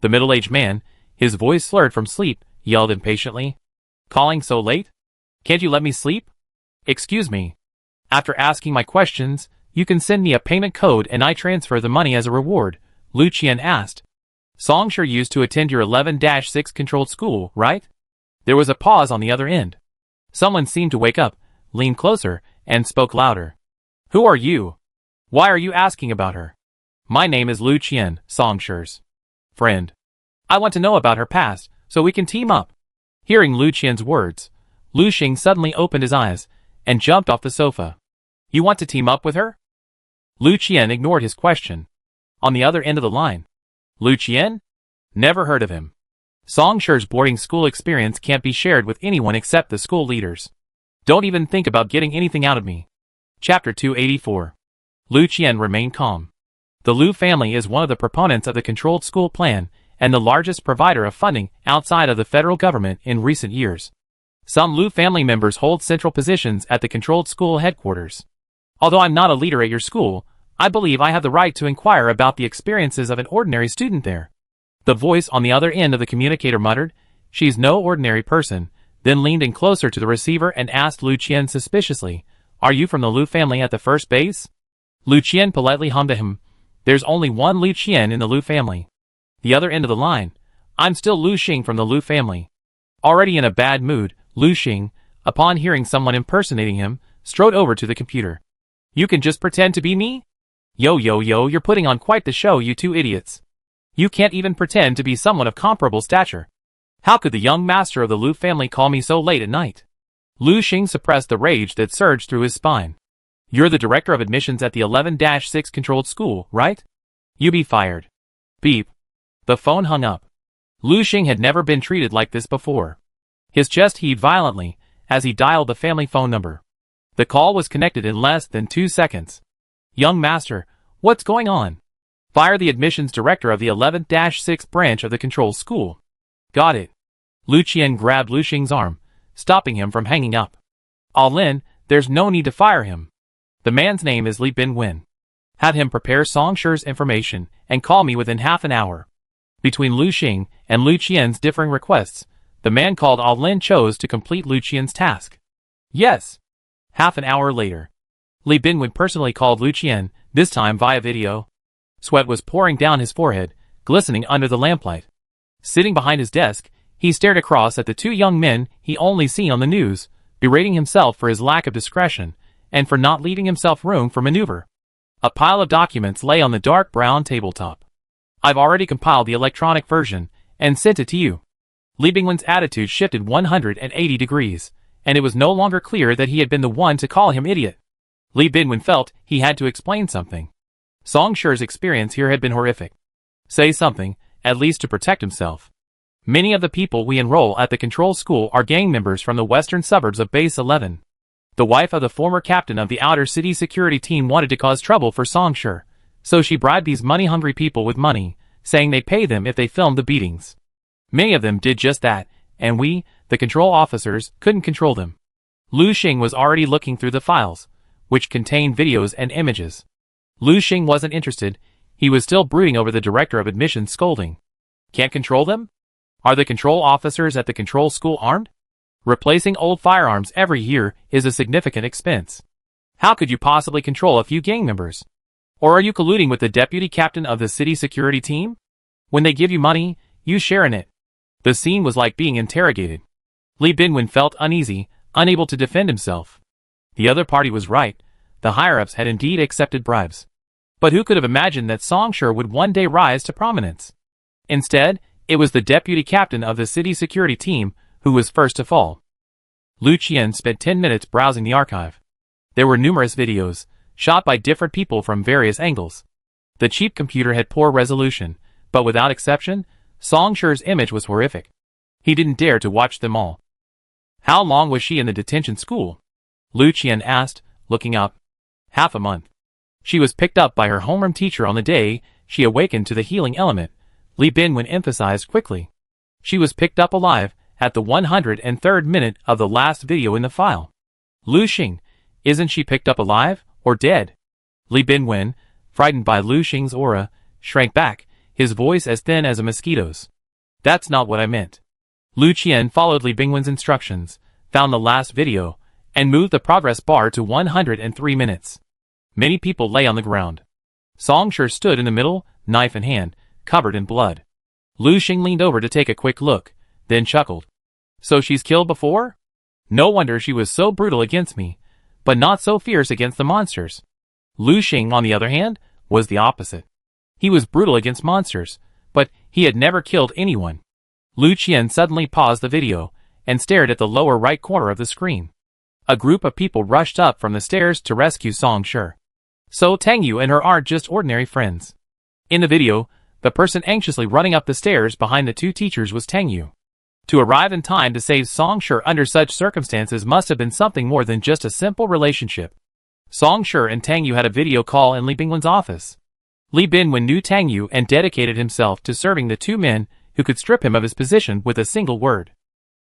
The middle-aged man, his voice slurred from sleep, yelled impatiently. Calling so late? Can't you let me sleep? Excuse me. After asking my questions, you can send me a payment code and I transfer the money as a reward, Lu Qian asked. Song Sher used to attend your 11-6 controlled school, right? There was a pause on the other end. Someone seemed to wake up, leaned closer, and spoke louder. Who are you? Why are you asking about her? My name is Lu Qian, Song Sher's friend. I want to know about her past, so we can team up. Hearing Lu Qian's words, Lu Xing suddenly opened his eyes and jumped off the sofa. You want to team up with her? Lu Qian ignored his question. On the other end of the line. Lu Qian? Never heard of him. Song Sher's boarding school experience can't be shared with anyone except the school leaders. Don't even think about getting anything out of me. Chapter 284. Lu Qian remained calm. The Liu family is one of the proponents of the controlled school plan and the largest provider of funding outside of the federal government in recent years. Some Liu family members hold central positions at the controlled school headquarters. Although I'm not a leader at your school, I believe I have the right to inquire about the experiences of an ordinary student there. The voice on the other end of the communicator muttered, She's no ordinary person, then leaned in closer to the receiver and asked Lu Qian suspiciously, Are you from the Liu family at the first base? Lu Qian politely hummed to him, There's only one Lu Qian in the Liu family. The other end of the line, I'm still Lu Xing from the Liu family. Already in a bad mood, Lu Xing, upon hearing someone impersonating him, strode over to the computer. You can just pretend to be me? Yo, you're putting on quite the show, you two idiots. You can't even pretend to be someone of comparable stature. How could the young master of the Lu family call me so late at night? Lu Xing suppressed the rage that surged through his spine. You're the director of admissions at the 11-6 controlled school, right? You be fired. Beep. The phone hung up. Lu Xing had never been treated like this before. His chest heaved violently as he dialed the family phone number. The call was connected in less than 2 seconds. Young master, what's going on? Fire the admissions director of the 11-6 branch of the control school. Got it. Lu Qian grabbed Lu Xing's arm, stopping him from hanging up. Lin, there's no need to fire him. The man's name is Li Binwen. Have him prepare Song Shi's information and call me within half an hour. Between Lu Xing and Lu Qian's differing requests, the man called Lin chose to complete Lu Qian's task. Yes. Half an hour later, Li Binwen personally called Lu Qian, this time via video. Sweat was pouring down his forehead, glistening under the lamplight. Sitting behind his desk, he stared across at the two young men he only seen on the news, berating himself for his lack of discretion and for not leaving himself room for maneuver. A pile of documents lay on the dark brown tabletop. I've already compiled the electronic version and sent it to you. Li Bingwen's attitude shifted 180 degrees, and it was no longer clear that he had been the one to call him idiot. Li Binwen felt he had to explain something. Song Shi's experience here had been horrific. Say something, at least to protect himself. Many of the people we enroll at the control school are gang members from the western suburbs of Base 11. The wife of the former captain of the outer city security team wanted to cause trouble for Song Shi, so she bribed these money-hungry people with money, saying they'd pay them if they filmed the beatings. Many of them did just that, and we, the control officers, couldn't control them. Lu Xing was already looking through the files, which contained videos and images. Lu Xing wasn't interested. He was still brooding over the director of admissions scolding. Can't control them? Are the control officers at the control school armed? Replacing old firearms every year is a significant expense. How could you possibly control a few gang members? Or are you colluding with the deputy captain of the city security team? When they give you money, you share in it. The scene was like being interrogated. Li Binwen felt uneasy, unable to defend himself. The other party was right. The higher-ups had indeed accepted bribes. But who could have imagined that Song Shi would one day rise to prominence? Instead, it was the deputy captain of the city security team who was first to fall. Lu Qian spent 10 minutes browsing the archive. There were numerous videos, shot by different people from various angles. The cheap computer had poor resolution, but without exception, Song Shi's image was horrific. He didn't dare to watch them all. How long was she in the detention school? Lu Qian asked, looking up. Half a month. She was picked up by her homeroom teacher on the day she awakened to the healing element, Li Binwen emphasized quickly. She was picked up alive at the 103rd minute of the last video in the file. Lu Xing, isn't she picked up alive, or dead? Li Binwen, frightened by Lu Xing's aura, shrank back, his voice as thin as a mosquito's. That's not what I meant. Lu Qian followed Li Bingwen's instructions, found the last video, and moved the progress bar to 103 minutes. Many people lay on the ground. Song Shi stood in the middle, knife in hand, covered in blood. Lu Xing leaned over to take a quick look, then chuckled. So she's killed before? No wonder she was so brutal against me, but not so fierce against the monsters. Lu Xing, on the other hand, was the opposite. He was brutal against monsters, but he had never killed anyone. Lu Qian suddenly paused the video and stared at the lower right corner of the screen. A group of people rushed up from the stairs to rescue Song Shi. So Tang Yu and her aren't just ordinary friends. In the video, the person anxiously running up the stairs behind the two teachers was Tang Yu. To arrive in time to save Song Shi under such circumstances must have been something more than just a simple relationship. Song Shi and Tang Yu had a video call in Li Bingwen's office. Li Binwen knew Tang Yu and dedicated himself to serving the two men who could strip him of his position with a single word.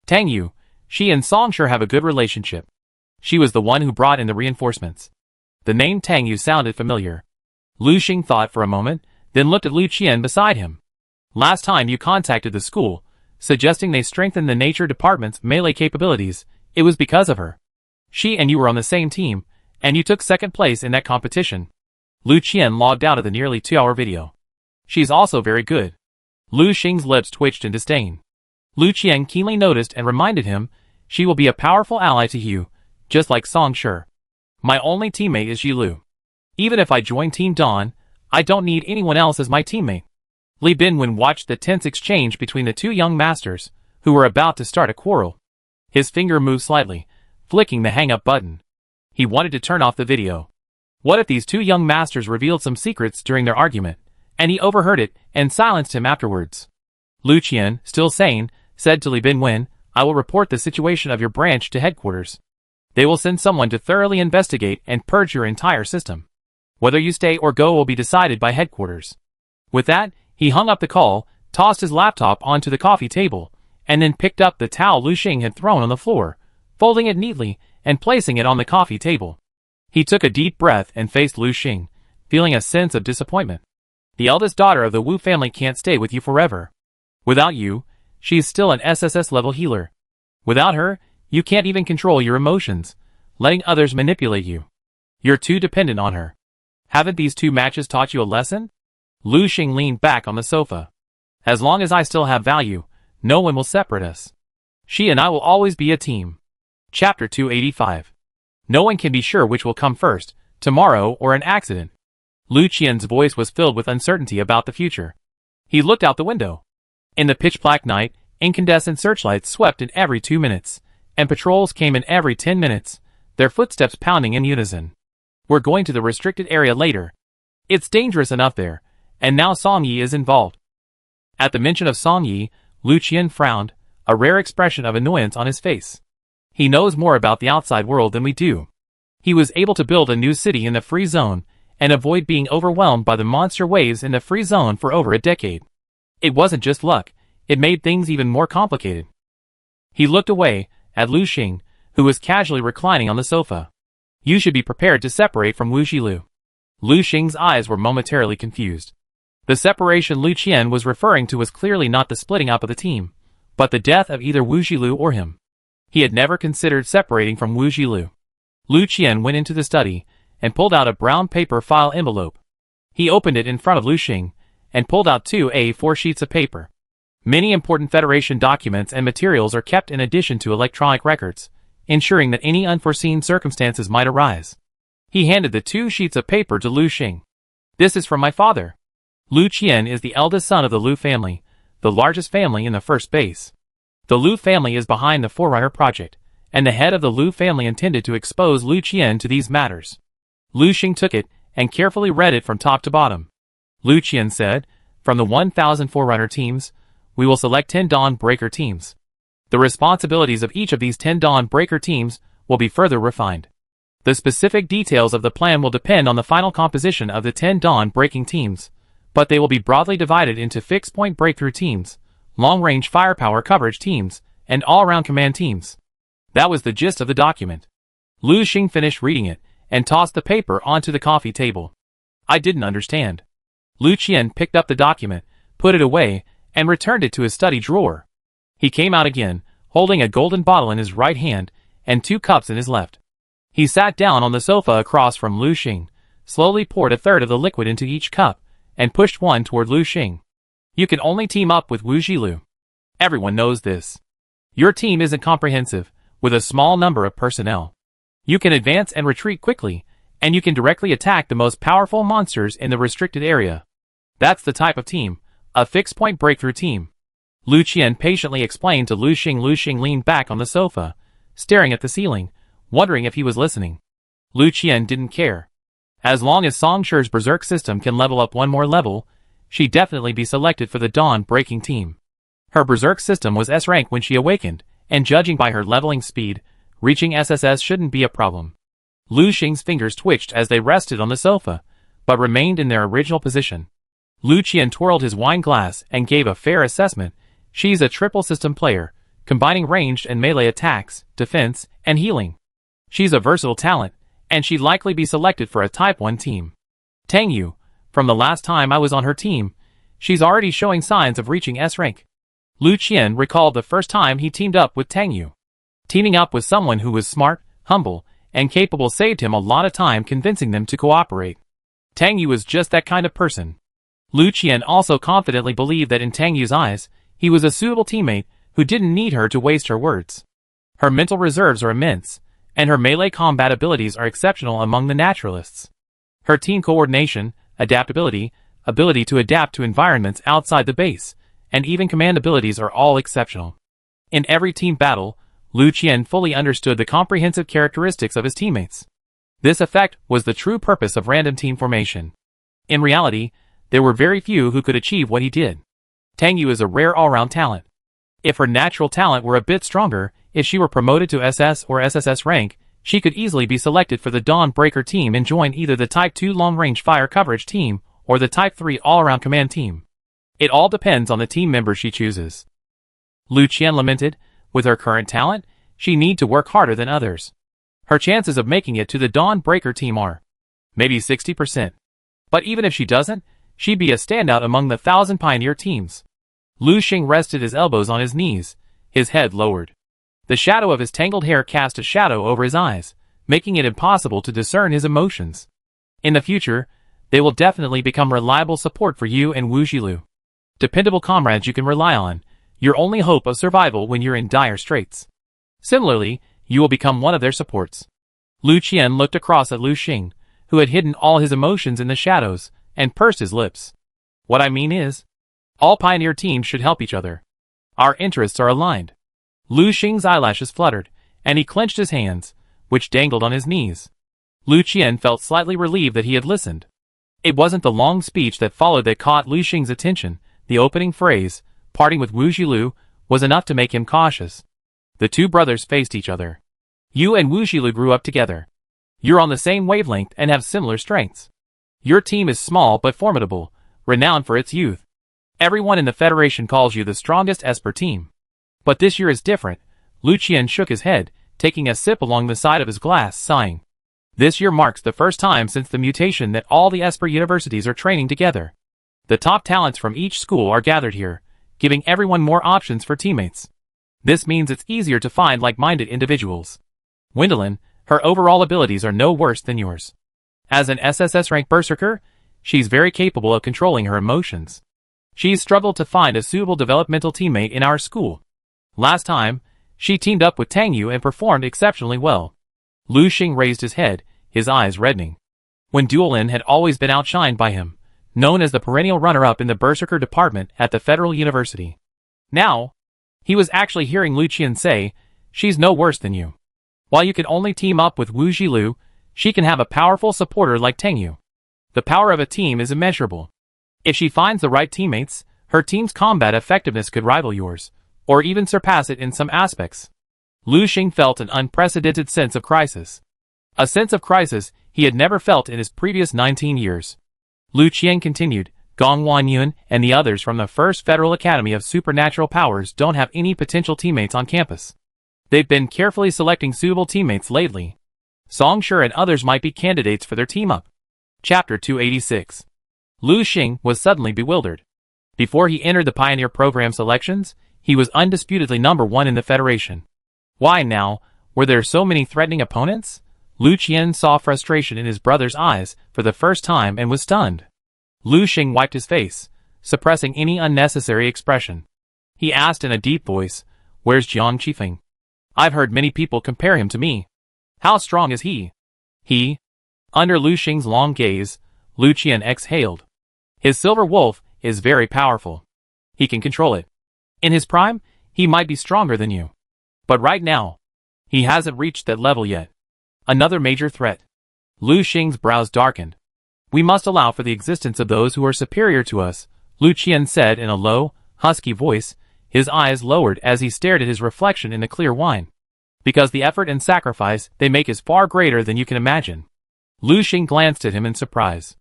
Tang Yu, she and Song Shi have a good relationship. She was the one who brought in the reinforcements. The name Tang Yu sounded familiar. Lu Xing thought for a moment, then looked at Lu Qian beside him. Last time you contacted the school, suggesting they strengthen the nature department's melee capabilities, it was because of her. She and you were on the same team, and you took second place in that competition. Lu Qian logged out of the nearly 2-hour video. She's also very good. Lu Xing's lips twitched in disdain. Lu Qian keenly noticed and reminded him, she will be a powerful ally to you, just like Song Shi. My only teammate is Yi Lu. Even if I join Team Dawn, I don't need anyone else as my teammate. Li Binwen watched the tense exchange between the two young masters, who were about to start a quarrel. His finger moved slightly, flicking the hang-up button. He wanted to turn off the video. What if these two young masters revealed some secrets during their argument, and he overheard it and silenced him afterwards? Lu Qian, still sane, said to Li Binwen, I will report the situation of your branch to headquarters. They will send someone to thoroughly investigate and purge your entire system. Whether you stay or go will be decided by headquarters. With that, he hung up the call, tossed his laptop onto the coffee table, and then picked up the towel Lu Xing had thrown on the floor, folding it neatly and placing it on the coffee table. He took a deep breath and faced Lu Xing, feeling a sense of disappointment. The eldest daughter of the Wu family can't stay with you forever. Without you, she is still an SSS-level healer. Without her, you can't even control your emotions, letting others manipulate you. You're too dependent on her. Haven't these two matches taught you a lesson? Lu Xing leaned back on the sofa. As long as I still have value, no one will separate us. She and I will always be a team. Chapter 285. No one can be sure which will come first, tomorrow or an accident. Lu Qian's voice was filled with uncertainty about the future. He looked out the window. In the pitch-black night, incandescent searchlights swept in every 2 minutes, and patrols came in every 10 minutes, their footsteps pounding in unison. We're going to the restricted area later. It's dangerous enough there, and now Song Yi is involved. At the mention of Song Yi, Lu Qian frowned, a rare expression of annoyance on his face. He knows more about the outside world than we do. He was able to build a new city in the free zone, and avoid being overwhelmed by the monster waves in the free zone for over a decade. It wasn't just luck, it made things even more complicated. He looked away, at Lu Xing, who was casually reclining on the sofa. You should be prepared to separate from Wu Xilu. Lu Xing's eyes were momentarily confused. The separation Lu Qian was referring to was clearly not the splitting up of the team, but the death of either Wu Xilu or him. He had never considered separating from Wu Xilu. Lu Qian went into the study, and pulled out a brown paper file envelope. He opened it in front of Lu Xing, and pulled out 2 A4 sheets of paper. Many important Federation documents and materials are kept in addition to electronic records, ensuring that any unforeseen circumstances might arise. He handed the 2 sheets of paper to Lu Xing. This is from my father. Lu Qian is the eldest son of the Lu family, the largest family in the first base. The Lu family is behind the Forerunner project, and the head of the Lu family intended to expose Lu Qian to these matters. Lu Xing took it, and carefully read it from top to bottom. Lu Qian said, from the 1,000 Forerunner teams, we will select 10 Dawn Breaker teams. The responsibilities of each of these 10 Dawn Breaker teams will be further refined. The specific details of the plan will depend on the final composition of the 10 Dawn Breaking teams, but they will be broadly divided into fixed-point breakthrough teams, long-range firepower coverage teams, and all-around command teams. That was the gist of the document. Lu Xing finished reading it, and tossed the paper onto the coffee table. I didn't understand. Lu Qian picked up the document, put it away, and returned it to his study drawer. He came out again, holding a golden bottle in his right hand, and 2 cups in his left. He sat down on the sofa across from Lu Xing, slowly poured a third of the liquid into each cup, and pushed one toward Lu Xing. You can only team up with Wu Xilu. Everyone knows this. Your team isn't comprehensive, with a small number of personnel. You can advance and retreat quickly, and you can directly attack the most powerful monsters in the restricted area. That's the type of team, a fixed-point breakthrough team. Lu Qian patiently explained to Lu Xing. Lu Xing leaned back on the sofa, staring at the ceiling, wondering if he was listening. Lu Qian didn't care. As long as Song Shi's berserk system can level up one more level, she'd definitely be selected for the Dawn Breaking team. Her berserk system was S rank when she awakened, and judging by her leveling speed, reaching SSS shouldn't be a problem. Lu Xing's fingers twitched as they rested on the sofa, but remained in their original position. Lu Qian twirled his wine glass and gave a fair assessment. She's a triple system player, combining ranged and melee attacks, defense, and healing. She's a versatile talent, and she'd likely be selected for a Type 1 team. Tang Yu, from the last time I was on her team, she's already showing signs of reaching S rank. Lu Qian recalled the first time he teamed up with Tang Yu. Teaming up with someone who was smart, humble, and capable saved him a lot of time convincing them to cooperate. Tang Yu was just that kind of person. Lu Qian also confidently believed that in Tang Yu's eyes, he was a suitable teammate who didn't need her to waste her words. Her mental reserves are immense, and her melee combat abilities are exceptional among the naturalists. Her team coordination, adaptability, ability to adapt to environments outside the base, and even command abilities are all exceptional. In every team battle, Lu Qian fully understood the comprehensive characteristics of his teammates. This effect was the true purpose of random team formation. In reality, there were very few who could achieve what he did. Tang Yu is a rare all-round talent. If her natural talent were a bit stronger, if she were promoted to SS or SSS rank, she could easily be selected for the Dawn Breaker team and join either the Type 2 long-range fire coverage team or the Type 3 all-around command team. It all depends on the team member she chooses. Lu Qian lamented, with her current talent, she need to work harder than others. Her chances of making it to the Dawn Breaker team are maybe 60%. But even if she doesn't, she'd be a standout among the 1,000 pioneer teams. Lu Xing rested his elbows on his knees, his head lowered. The shadow of his tangled hair cast a shadow over his eyes, making it impossible to discern his emotions. In the future, they will definitely become reliable support for you and Wu Jilu. Dependable comrades you can rely on, your only hope of survival when you're in dire straits. Similarly, you will become one of their supports. Lu Qian looked across at Lu Xing, who had hidden all his emotions in the shadows, and pursed his lips. What I mean is, all pioneer teams should help each other. Our interests are aligned. Lu Xing's eyelashes fluttered, and he clenched his hands, which dangled on his knees. Lu Qian felt slightly relieved that he had listened. It wasn't the long speech that followed that caught Lu Xing's attention. The opening phrase, parting with Wu Jilu, was enough to make him cautious. The two brothers faced each other. You and Wu Jilu grew up together. You're on the same wavelength and have similar strengths. Your team is small but formidable, renowned for its youth. Everyone in the Federation calls you the strongest Esper team. But this year is different. Lu Qian shook his head, taking a sip along the side of his glass, sighing. This year marks the first time since the mutation that all the Esper universities are training together. The top talents from each school are gathered here, giving everyone more options for teammates. This means it's easier to find like-minded individuals. Wendelin, her overall abilities are no worse than yours. As an SSS rank berserker, she's very capable of controlling her emotions. She's struggled to find a suitable developmental teammate in our school. Last time, she teamed up with Tang Yu and performed exceptionally well. Lu Xing raised his head, his eyes reddening. When Duolin had always been outshined by him, known as the perennial runner-up in the berserker department at the Federal University. Now, he was actually hearing Lu Qian say, she's no worse than you. While you can only team up with Wu Jilu, she can have a powerful supporter like Tang Yu. The power of a team is immeasurable. If she finds the right teammates, her team's combat effectiveness could rival yours, or even surpass it in some aspects. Lu Xing felt an unprecedented sense of crisis. A sense of crisis he had never felt in his previous 19 years. Lu Qian continued, Gong Wanyun and the others from the First Federal Academy of Supernatural Powers don't have any potential teammates on campus. They've been carefully selecting suitable teammates lately. Song Shi and others might be candidates for their team-up. Chapter 286. Lu Xing was suddenly bewildered. Before he entered the Pioneer Program selections, he was undisputedly number one in the Federation. Why now, were there so many threatening opponents? Lu Qian saw frustration in his brother's eyes for the first time and was stunned. Lu Xing wiped his face, suppressing any unnecessary expression. He asked in a deep voice, Where's Jiang Qifeng? I've heard many people compare him to me. How strong is he? He? Under Lu Xing's long gaze, Lu Qian exhaled. His silver wolf is very powerful. He can control it. In his prime, he might be stronger than you. But right now, he hasn't reached that level yet. Another major threat. Lu Xing's brows darkened. We must allow for the existence of those who are superior to us, Lu Qian said in a low, husky voice, his eyes lowered as he stared at his reflection in the clear wine. Because the effort and sacrifice they make is far greater than you can imagine. Lu Xing glanced at him in surprise.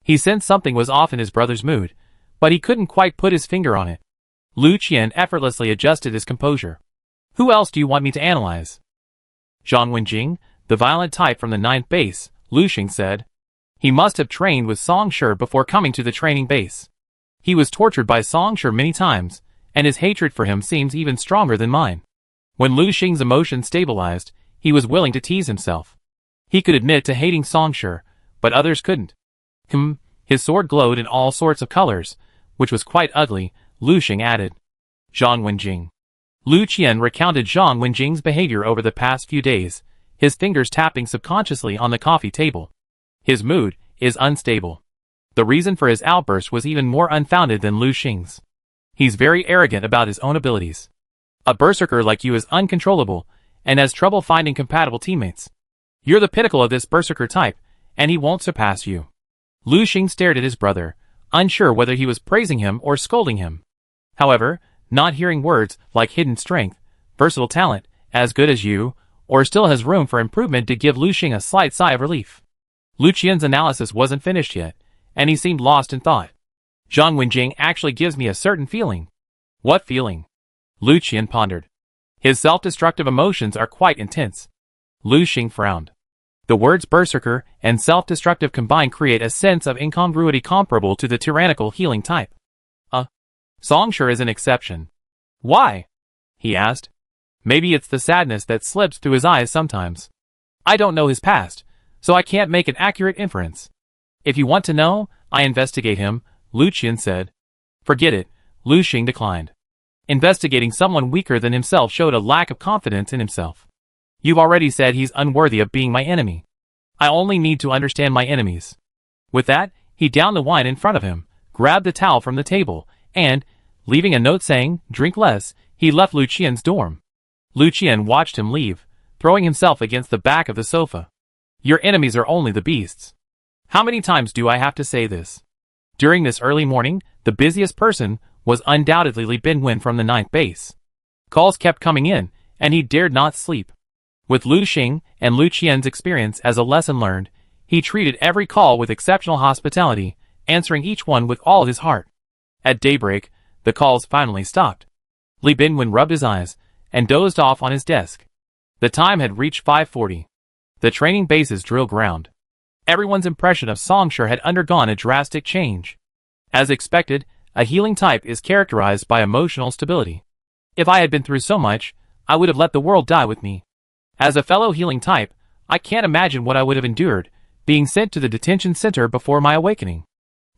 He sensed something was off in his brother's mood, but he couldn't quite put his finger on it. Lu Qian effortlessly adjusted his composure. Who else do you want me to analyze? Zhang Wenjing, the violent type from the 9th base, Lu Xing said. He must have trained with Song Shi before coming to the training base. He was tortured by Song Shi many times, and his hatred for him seems even stronger than mine. When Lu Xing's emotions stabilized, he was willing to tease himself. He could admit to hating Song Shi, but others couldn't. His sword glowed in all sorts of colors, which was quite ugly, Lu Xing added. Zhang Wenjing. Lu Qian recounted Zhang Wenjing's behavior over the past few days, his fingers tapping subconsciously on the coffee table. His mood, is unstable. The reason for his outburst was even more unfounded than Lu Xing's. He's very arrogant about his own abilities. A berserker like you is uncontrollable, and has trouble finding compatible teammates. You're the pinnacle of this berserker type, and he won't surpass you. Lu Xing stared at his brother, unsure whether he was praising him or scolding him. However, not hearing words like hidden strength, versatile talent, as good as you, or still has room for improvement to give Lu Xing a slight sigh of relief. Lu Qian's analysis wasn't finished yet, and he seemed lost in thought. Zhang Wenjing actually gives me a certain feeling. What feeling? Lu Qian pondered. His self-destructive emotions are quite intense. Lu Xing frowned. The words berserker and self-destructive combined create a sense of incongruity comparable to the tyrannical healing type. Songsher is an exception. Why? He asked. Maybe it's the sadness that slips through his eyes sometimes. I don't know his past, so I can't make an accurate inference. If you want to know, I investigate him, Lu Qian said. Forget it, Lu Xing declined. Investigating someone weaker than himself showed a lack of confidence in himself. You've already said he's unworthy of being my enemy. I only need to understand my enemies. With that, he downed the wine in front of him, grabbed the towel from the table, and, leaving a note saying, "Drink less," he left Lu Qian's dorm. Lu Qian watched him leave, throwing himself against the back of the sofa. Your enemies are only the beasts. How many times do I have to say this? During this early morning, the busiest person was undoubtedly Li Binwen from the 9th base. Calls kept coming in, and he dared not sleep. With Lu Xing and Lu Qian's experience as a lesson learned, he treated every call with exceptional hospitality, answering each one with all his heart. At daybreak, the calls finally stopped. Li Binwen rubbed his eyes and dozed off on his desk. The time had reached 5:40. The training base's drill ground. Everyone's impression of Songsher had undergone a drastic change. As expected, a healing type is characterized by emotional stability. If I had been through so much, I would have let the world die with me. As a fellow healing type, I can't imagine what I would have endured, being sent to the detention center before my awakening.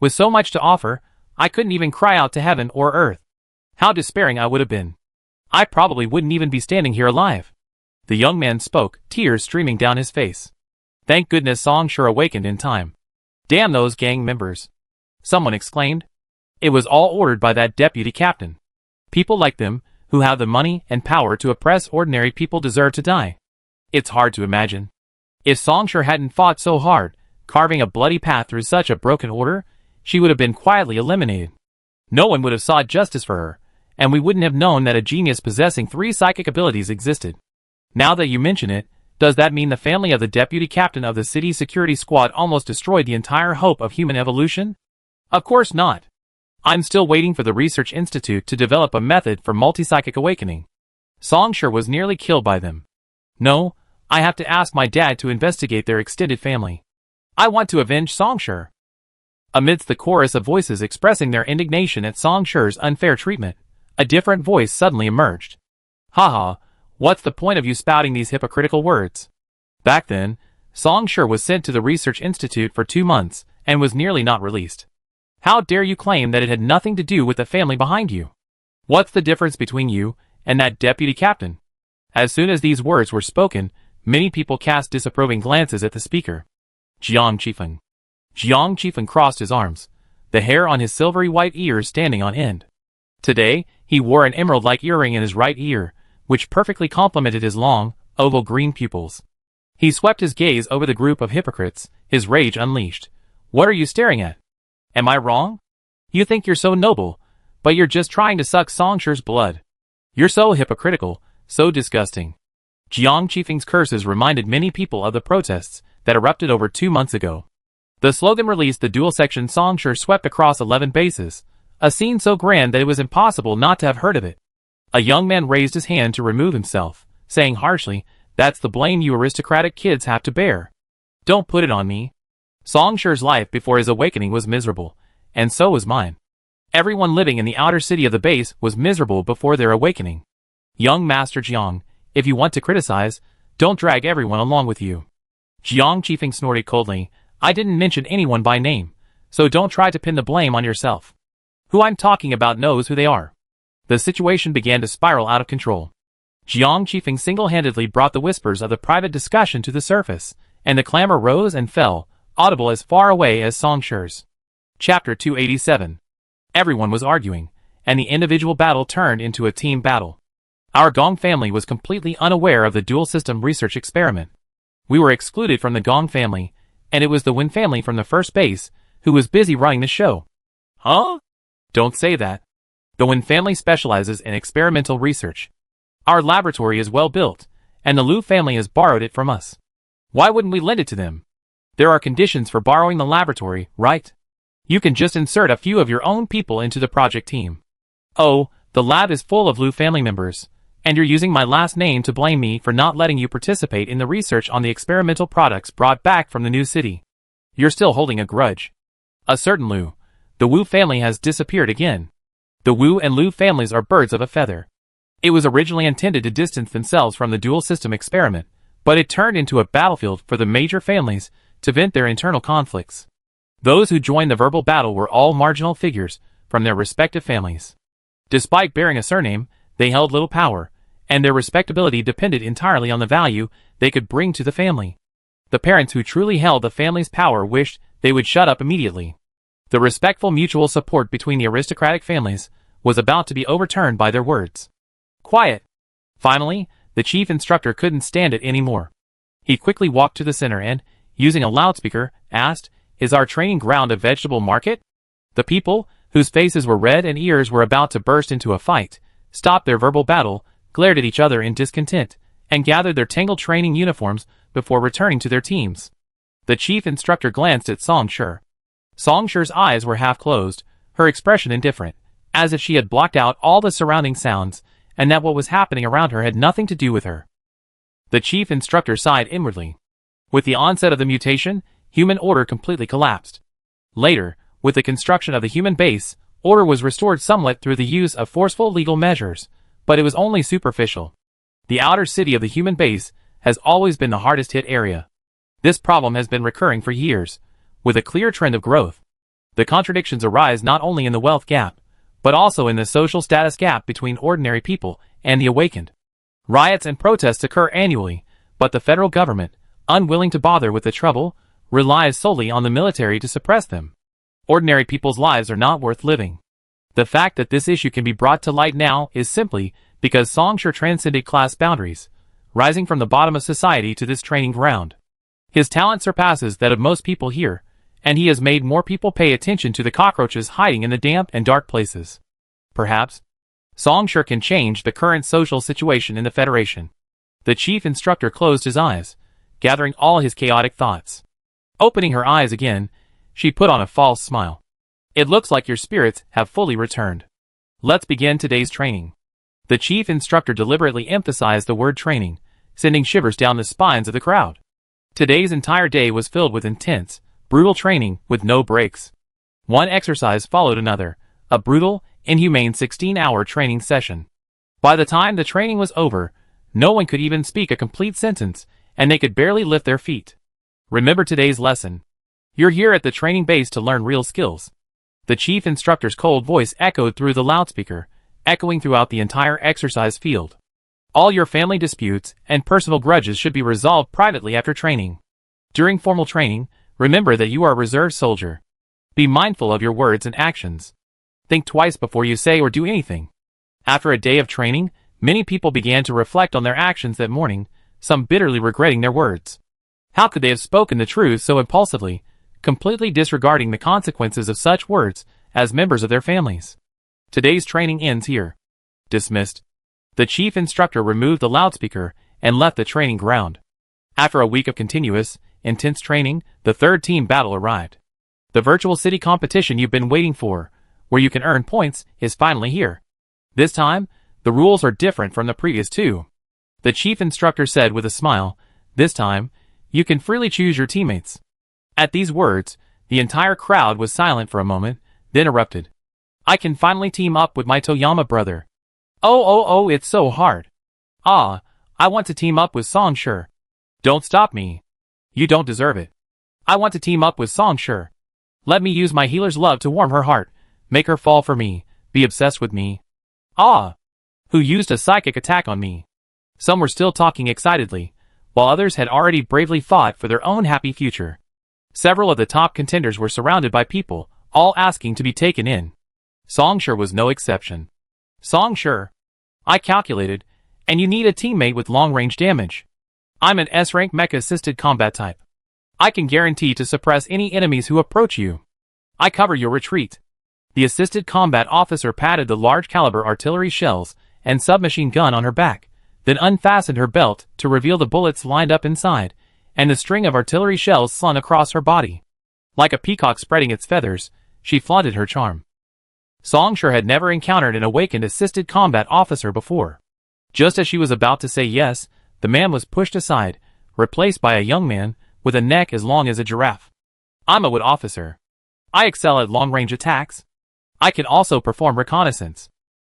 With so much to offer, I couldn't even cry out to heaven or earth. How despairing I would have been. I probably wouldn't even be standing here alive. The young man spoke, tears streaming down his face. Thank goodness Songsher awakened in time. Damn those gang members. Someone exclaimed. It was all ordered by that deputy captain. People like them, who have the money and power to oppress ordinary people, deserve to die. It's hard to imagine. If Songsher hadn't fought so hard, carving a bloody path through such a broken order, she would have been quietly eliminated. No one would have sought justice for her, and we wouldn't have known that a genius possessing 3 psychic abilities existed. Now that you mention it, does that mean the family of the deputy captain of the city security squad almost destroyed the entire hope of human evolution? Of course not. I'm still waiting for the Research Institute to develop a method for multi-psychic awakening. Songsher was nearly killed by them. No, I have to ask my dad to investigate their extended family. I want to avenge Songsher. Amidst the chorus of voices expressing their indignation at Songsher's unfair treatment, a different voice suddenly emerged. Haha, what's the point of you spouting these hypocritical words? Back then, Songsher was sent to the Research Institute for 2 months, and was nearly not released. How dare you claim that it had nothing to do with the family behind you? What's the difference between you and that deputy captain? As soon as these words were spoken, many people cast disapproving glances at the speaker. Jiang Qifeng. Jiang Qifeng crossed his arms, the hair on his silvery white ears standing on end. Today, he wore an emerald-like earring in his right ear, which perfectly complemented his long, oval green pupils. He swept his gaze over the group of hypocrites, his rage unleashed. What are you staring at? Am I wrong? You think you're so noble, but you're just trying to suck Songsher's blood. You're so hypocritical, so disgusting. Jiang Qifeng's curses reminded many people of the protests that erupted over 2 months ago. The slogan released the dual-section Songsher swept across 11 bases, a scene so grand that it was impossible not to have heard of it. A young man raised his hand to remove himself, saying harshly, "That's the blame you aristocratic kids have to bear. Don't put it on me." Songsher's life before his awakening was miserable, and so was mine. Everyone living in the outer city of the base was miserable before their awakening. Young Master Jiang, if you want to criticize, don't drag everyone along with you. Jiang Qifeng snorted coldly, I didn't mention anyone by name, so don't try to pin the blame on yourself. Who I'm talking about knows who they are. The situation began to spiral out of control. Jiang Qifeng single-handedly brought the whispers of the private discussion to the surface, and the clamor rose and fell, audible as far away as Song Shi's. Chapter 287. Everyone was arguing, and the individual battle turned into a team battle. Our Gong family was completely unaware of the dual system research experiment. We were excluded from the Gong family, and it was the Wen family from the first base who was busy running the show. Huh? Don't say that. The Wen family specializes in experimental research. Our laboratory is well built, and the Liu family has borrowed it from us. Why wouldn't we lend it to them? There are conditions for borrowing the laboratory, right? You can just insert a few of your own people into the project team. Oh, the lab is full of Liu family members, and you're using my last name to blame me for not letting you participate in the research on the experimental products brought back from the new city. You're still holding a grudge. A certain Liu, the Wu family has disappeared again. The Wu and Liu families are birds of a feather. It was originally intended to distance themselves from the dual system experiment, but it turned into a battlefield for the major families to vent their internal conflicts. Those who joined the verbal battle were all marginal figures from their respective families. Despite bearing a surname, they held little power, and their respectability depended entirely on the value they could bring to the family. The parents who truly held the family's power wished they would shut up immediately. The respectful mutual support between the aristocratic families was about to be overturned by their words. Quiet! Finally, the chief instructor couldn't stand it anymore. He quickly walked to the center and, using a loudspeaker, asked, "Is our training ground a vegetable market?" The people, whose faces were red and ears were about to burst into a fight, stopped their verbal battle, glared at each other in discontent, and gathered their tangled training uniforms before returning to their teams. The chief instructor glanced at Song Shi. Song Shi's eyes were half closed, her expression indifferent, as if she had blocked out all the surrounding sounds, and that what was happening around her had nothing to do with her. The chief instructor sighed inwardly. With the onset of the mutation, human order completely collapsed. Later, with the construction of the human base, order was restored somewhat through the use of forceful legal measures, but it was only superficial. The outer city of the human base has always been the hardest hit area. This problem has been recurring for years, with a clear trend of growth. The contradictions arise not only in the wealth gap, but also in the social status gap between ordinary people and the awakened. Riots and protests occur annually, but the federal government, unwilling to bother with the trouble, relies solely on the military to suppress them. Ordinary people's lives are not worth living. The fact that this issue can be brought to light now is simply because Song Shi transcended class boundaries, rising from the bottom of society to this training ground. His talent surpasses that of most people here, and he has made more people pay attention to the cockroaches hiding in the damp and dark places. Perhaps Song Shi can change the current social situation in the Federation. The chief instructor closed his eyes, gathering all his chaotic thoughts. Opening her eyes again, she put on a false smile. "It looks like your spirits have fully returned. Let's begin today's training." The chief instructor deliberately emphasized the word training, sending shivers down the spines of the crowd. Today's entire day was filled with intense, brutal training with no breaks. One exercise followed another, a brutal, inhumane 16-hour training session. By the time the training was over, no one could even speak a complete sentence, and they could barely lift their feet. Remember today's lesson. You're here at the training base to learn real skills. The chief instructor's cold voice echoed through the loudspeaker, echoing throughout the entire exercise field. All your family disputes and personal grudges should be resolved privately after training. During formal training, remember that you are a reserve soldier. Be mindful of your words and actions. Think twice before you say or do anything. After a day of training, many people began to reflect on their actions that morning, some bitterly regretting their words. How could they have spoken the truth so impulsively, completely disregarding the consequences of such words as members of their families? Today's training ends here. Dismissed. The chief instructor removed the loudspeaker and left the training ground. After a week of continuous, intense training, the third team battle arrived. The virtual city competition you've been waiting for, where you can earn points, is finally here. This time, the rules are different from the previous two. The chief instructor said with a smile, "This time, you can freely choose your teammates." At these words, the entire crowd was silent for a moment, then erupted. "I can finally team up with my Toyama brother. Oh, it's so hard. Ah, I want to team up with Song Shi. Don't stop me. You don't deserve it. I want to team up with Song Shi. Let me use my healer's love to warm her heart, make her fall for me, be obsessed with me. Ah! Who used a psychic attack on me?" Some were still talking excitedly, while others had already bravely fought for their own happy future. Several of the top contenders were surrounded by people, all asking to be taken in. Songshur was no exception. Songshur, I calculated, and you need a teammate with long-range damage. I'm an S-rank mecha-assisted combat type. I can guarantee to suppress any enemies who approach you. I cover your retreat. The assisted combat officer patted the large-caliber artillery shells and submachine gun on her back, then unfastened her belt to reveal the bullets lined up inside, and the string of artillery shells slung across her body. Like a peacock spreading its feathers, she flaunted her charm. Songshur had never encountered an awakened assisted combat officer before. Just as she was about to say yes, the man was pushed aside, replaced by a young man with a neck as long as a giraffe. I'm a wood officer. I excel at long-range attacks. I can also perform reconnaissance.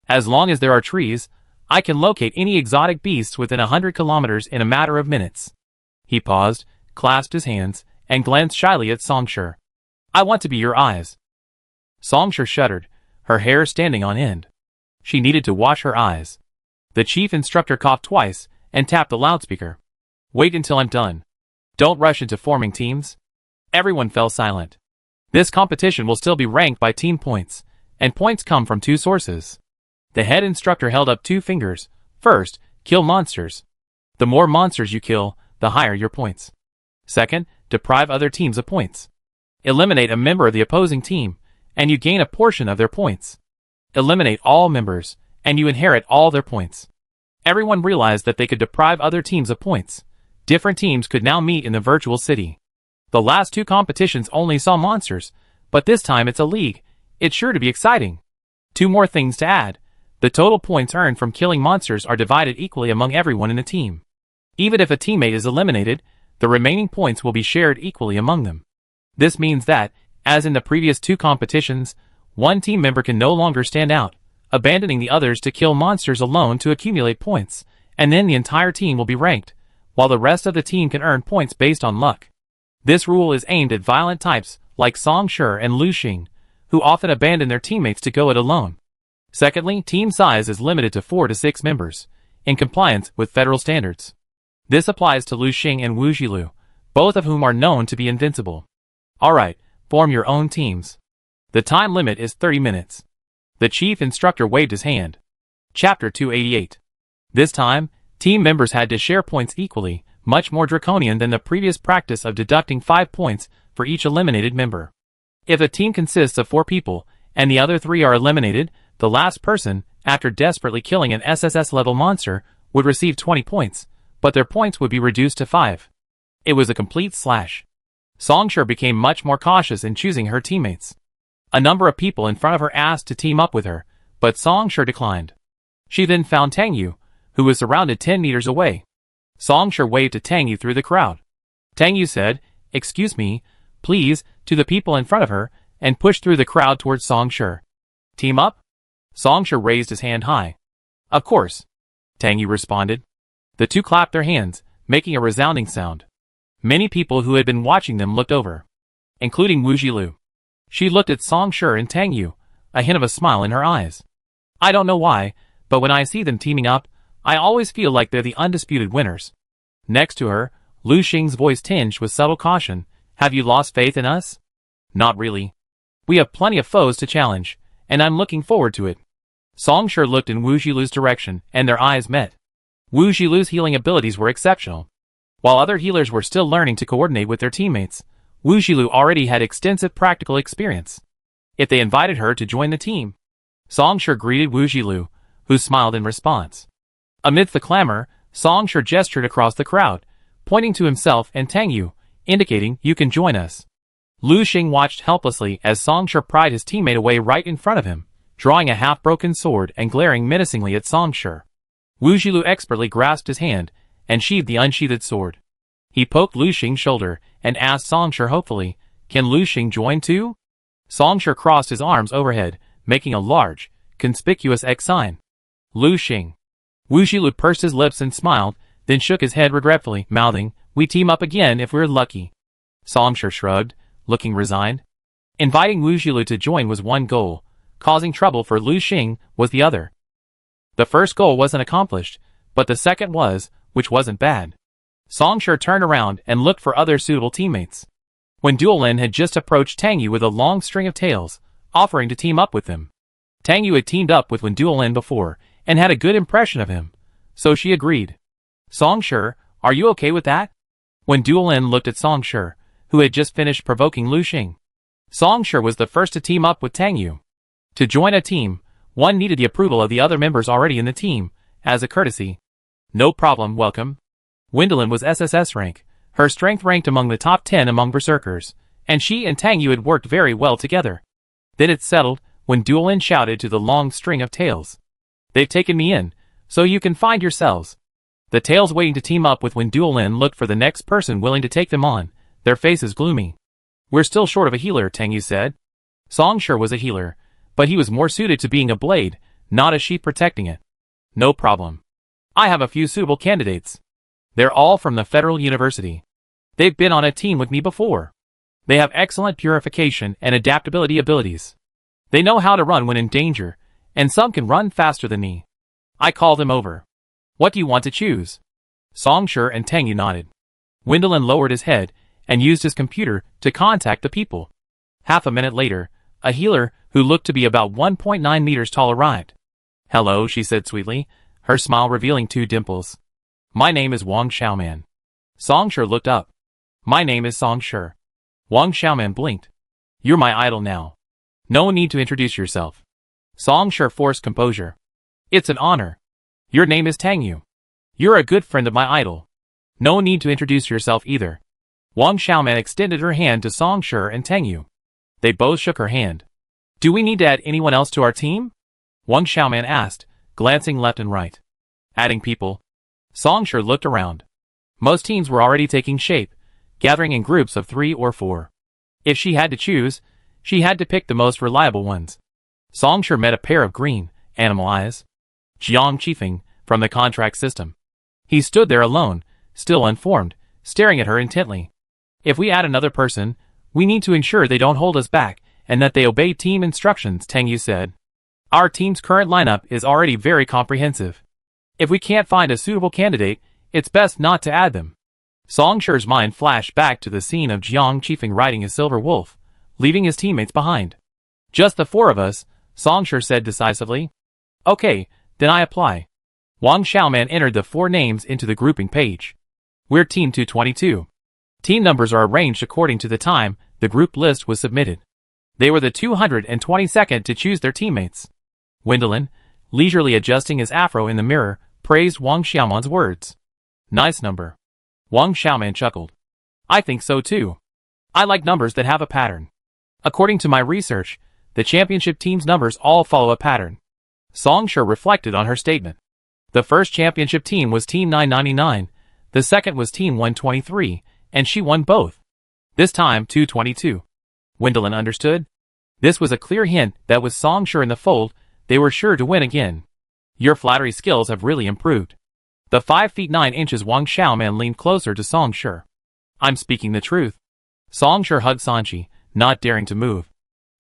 As long as there are trees, I can locate any exotic beasts within 100 kilometers in a matter of minutes. He paused, clasped his hands, and glanced shyly at Songshur. I want to be your eyes. Songshur shuddered, her hair standing on end. She needed to wash her eyes. The chief instructor coughed twice and tapped the loudspeaker. Wait until I'm done. Don't rush into forming teams. Everyone fell silent. This competition will still be ranked by team points, and points come from two sources. The head instructor held up two fingers. First, kill monsters. The more monsters you kill, the higher your points. Second, deprive other teams of points. Eliminate a member of the opposing team, and you gain a portion of their points. Eliminate all members, and you inherit all their points. Everyone realized that they could deprive other teams of points. Different teams could now meet in the virtual city. The last two competitions only saw monsters, but this time it's a league. It's sure to be exciting. Two more things to add. The total points earned from killing monsters are divided equally among everyone in the team. Even if a teammate is eliminated, the remaining points will be shared equally among them. This means that, as in the previous two competitions, one team member can no longer stand out, abandoning the others to kill monsters alone to accumulate points, and then the entire team will be ranked, while the rest of the team can earn points based on luck. This rule is aimed at violent types like Songshur and Lu Xing, who often abandon their teammates to go it alone. Secondly, team size is limited to 4 to 6 members, in compliance with federal standards. This applies to Lu Xing and Wu Jilu, both of whom are known to be invincible. Alright, form your own teams. The time limit is 30 minutes. The chief instructor waved his hand. Chapter 288. This time, team members had to share points equally, much more draconian than the previous practice of deducting 5 points for each eliminated member. If a team consists of 4 people, and the other 3 are eliminated, the last person, after desperately killing an SSS-level monster, would receive 20 points, but their points would be reduced to 5. It was a complete slash. Songshur became much more cautious in choosing her teammates. A number of people in front of her asked to team up with her, but Songshur declined. She then found Tangyu, who was surrounded 10 meters away. Songshur waved to Tangyu through the crowd. Tangyu said, "Excuse me, please," to the people in front of her, and pushed through the crowd towards Songshur. Team up? Songshur raised his hand high. Of course, Tangyu responded. The two clapped their hands, making a resounding sound. Many people who had been watching them looked over, including Wu Jilu. She looked at Songshur and Tangyu, a hint of a smile in her eyes. I don't know why, but when I see them teaming up, I always feel like they're the undisputed winners. Next to her, Lu Xing's voice tinged with subtle caution. Have you lost faith in us? Not really. We have plenty of foes to challenge, and I'm looking forward to it. Songshur looked in Wu Jilu's direction, and their eyes met. Wu Jilu's healing abilities were exceptional. While other healers were still learning to coordinate with their teammates, Wu Jilu already had extensive practical experience. If they invited her to join the team, Songshur greeted Wu Jilu, who smiled in response. Amidst the clamor, Songshur gestured across the crowd, pointing to himself and Tangyu, indicating, "You can join us." Lu Xing watched helplessly as Songshur pried his teammate away right in front of him, drawing a half-broken sword and glaring menacingly at Songshur. Wu Jilu expertly grasped his hand and sheathed the unsheathed sword. He poked Lu Xing's shoulder and asked Songshur hopefully, "Can Lu Xing join too?" Songshur crossed his arms overhead, making a large, conspicuous X sign. Lu Xing. Wu Jilu pursed his lips and smiled, then shook his head regretfully, mouthing, "We team up again if we're lucky." Songshur shrugged, looking resigned. Inviting Wu Jilu to join was one goal, causing trouble for Lu Xing was the other. The first goal wasn't accomplished, but the second was, which wasn't bad. Songshur turned around and looked for other suitable teammates. when Duolin had just approached Tang Yu with a long string of tails, offering to team up with them. Tang Yu had teamed up with Duolin before, and had a good impression of him, so she agreed. Song Shi, are you okay with that? When Duolin looked at Song Shi, who had just finished provoking Lu Xing. Song Shi was the first to team up with Tang Yu. To join a team, one needed the approval of the other members already in the team, as a courtesy. No problem, welcome. Wendelin was SSS rank, her strength ranked among the top 10 among berserkers, and she and Tang Yu had worked very well together. Then it settled, when Duolin shouted to the long string of tails. They've taken me in, so you can find yourselves. The tails waiting to team up with when Duolin looked for the next person willing to take them on, their faces gloomy. We're still short of a healer, Tang Yu said. Song Shi was a healer, but he was more suited to being a blade, not a sheep protecting it. No problem. I have a few suitable candidates. They're all from the Federal University. They've been on a team with me before. They have excellent purification and adaptability abilities. They know how to run when in danger, and some can run faster than me. I call them over. What do you want to choose? Song Shi and Tang Yu nodded. Wendelin lowered his head and used his computer to contact the people. Half a minute later, a healer who looked to be about 1.9 meters tall arrived. Hello, she said sweetly, her smile revealing 2 dimples. My name is Wang Xiaoman. Song Shi looked up. My name is Song Shi. Wang Xiaoman blinked. You're my idol now. No need to introduce yourself. Song Shi forced composure. It's an honor. Your name is Tang Yu. You're a good friend of my idol. No need to introduce yourself either. Wang Xiaoman extended her hand to Song Shi and Tang Yu. They both shook her hand. Do we need to add anyone else to our team? Wang Xiaoman asked, glancing left and right. Adding people? Song Shi looked around. Most teams were already taking shape, gathering in groups of 3 or 4. If she had to choose, she had to pick the most reliable ones. Song Shi met a pair of green, animal eyes. Jiang Qifeng, from the contract system. He stood there alone, still unformed, staring at her intently. If we add another person, we need to ensure they don't hold us back, and that they obey team instructions, Tang Yu said. Our team's current lineup is already very comprehensive. If we can't find a suitable candidate, it's best not to add them. Song Shi's mind flashed back to the scene of Jiang Qifeng riding his silver wolf, leaving his teammates behind. Just the 4 of us, Song Shi said decisively. Okay, then I apply. Wang Xiaoman entered the 4 names into the grouping page. We're Team 222. Team numbers are arranged according to the time the group list was submitted. They were the 222nd to choose their teammates. Wendelin, leisurely adjusting his afro in the mirror, praised Wang Xiaoman's words. Nice number. Wang Xiaoman chuckled. I think so too. I like numbers that have a pattern. According to my research, the championship team's numbers all follow a pattern. Song Shi reflected on her statement. The first championship team was Team 999, the second was Team 123, and she won both. This time 222. Wendelin understood. This was a clear hint that with Song Shi in the fold, they were sure to win again. Your flattery skills have really improved. The 5 feet 9 inches Wang Xiaoman leaned closer to Song Shi. I'm speaking the truth. Song Shi hugged Sanchi, not daring to move.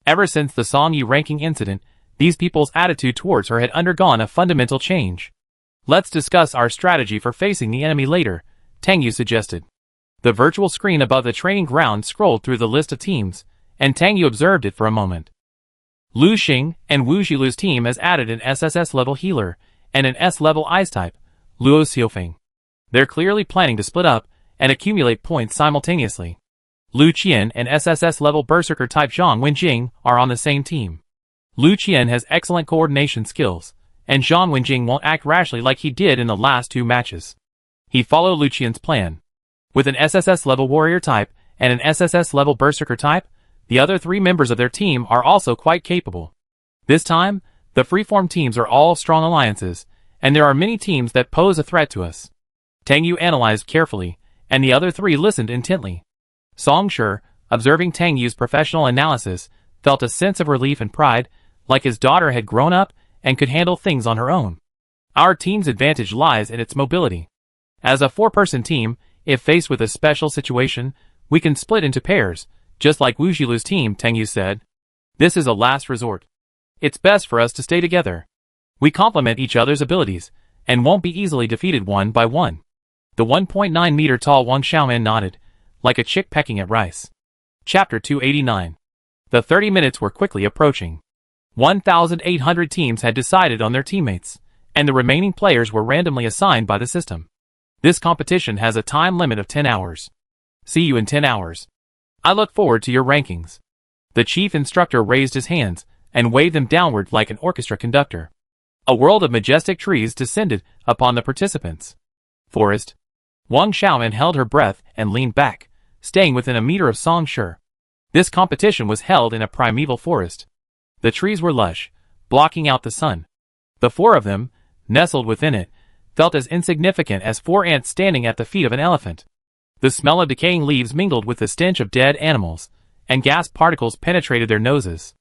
Ever since the Song Yi ranking incident, these people's attitude towards her had undergone a fundamental change. Let's discuss our strategy for facing the enemy later, Tang Yu suggested. The virtual screen above the training ground scrolled through the list of teams, and Tang Yu observed it for a moment. Lu Xing and Wu Xilu's team has added an SSS-level healer and an S-level ice type, Luo Xiufeng. They're clearly planning to split up and accumulate points simultaneously. Lu Qian and SSS-level berserker type Zhang Wenjing are on the same team. Lu Qian has excellent coordination skills, and Zhang Wenjing won't act rashly like he did in the last 2 matches. He followed Lu Qian's plan. With an SSS-level warrior type and an SSS-level berserker type, the other 3 members of their team are also quite capable. This time, the freeform teams are all strong alliances, and there are many teams that pose a threat to us. Tang Yu analyzed carefully, and the other 3 listened intently. Song Shi, observing Tang Yu's professional analysis, felt a sense of relief and pride, like his daughter had grown up and could handle things on her own. Our team's advantage lies in its mobility. As a 4-person team, if faced with a special situation, we can split into pairs, just like Wu Xilu's team, Tang Yu said. This is a last resort. It's best for us to stay together. We complement each other's abilities, and won't be easily defeated one by one. The 1.9 meter tall Wang Xiaoman nodded, like a chick pecking at rice. Chapter 289. The 30 minutes were quickly approaching. 1,800 teams had decided on their teammates, and the remaining players were randomly assigned by the system. This competition has a time limit of 10 hours. See you in 10 hours. I look forward to your rankings. The chief instructor raised his hands and waved them downward like an orchestra conductor. A world of majestic trees descended upon the participants. Forest. Wang Xiaoman held her breath and leaned back, staying within a meter of Song Shi. This competition was held in a primeval forest. The trees were lush, blocking out the sun. The four of them, nestled within it, felt as insignificant as 4 ants standing at the feet of an elephant. The smell of decaying leaves mingled with the stench of dead animals, and gas particles penetrated their noses.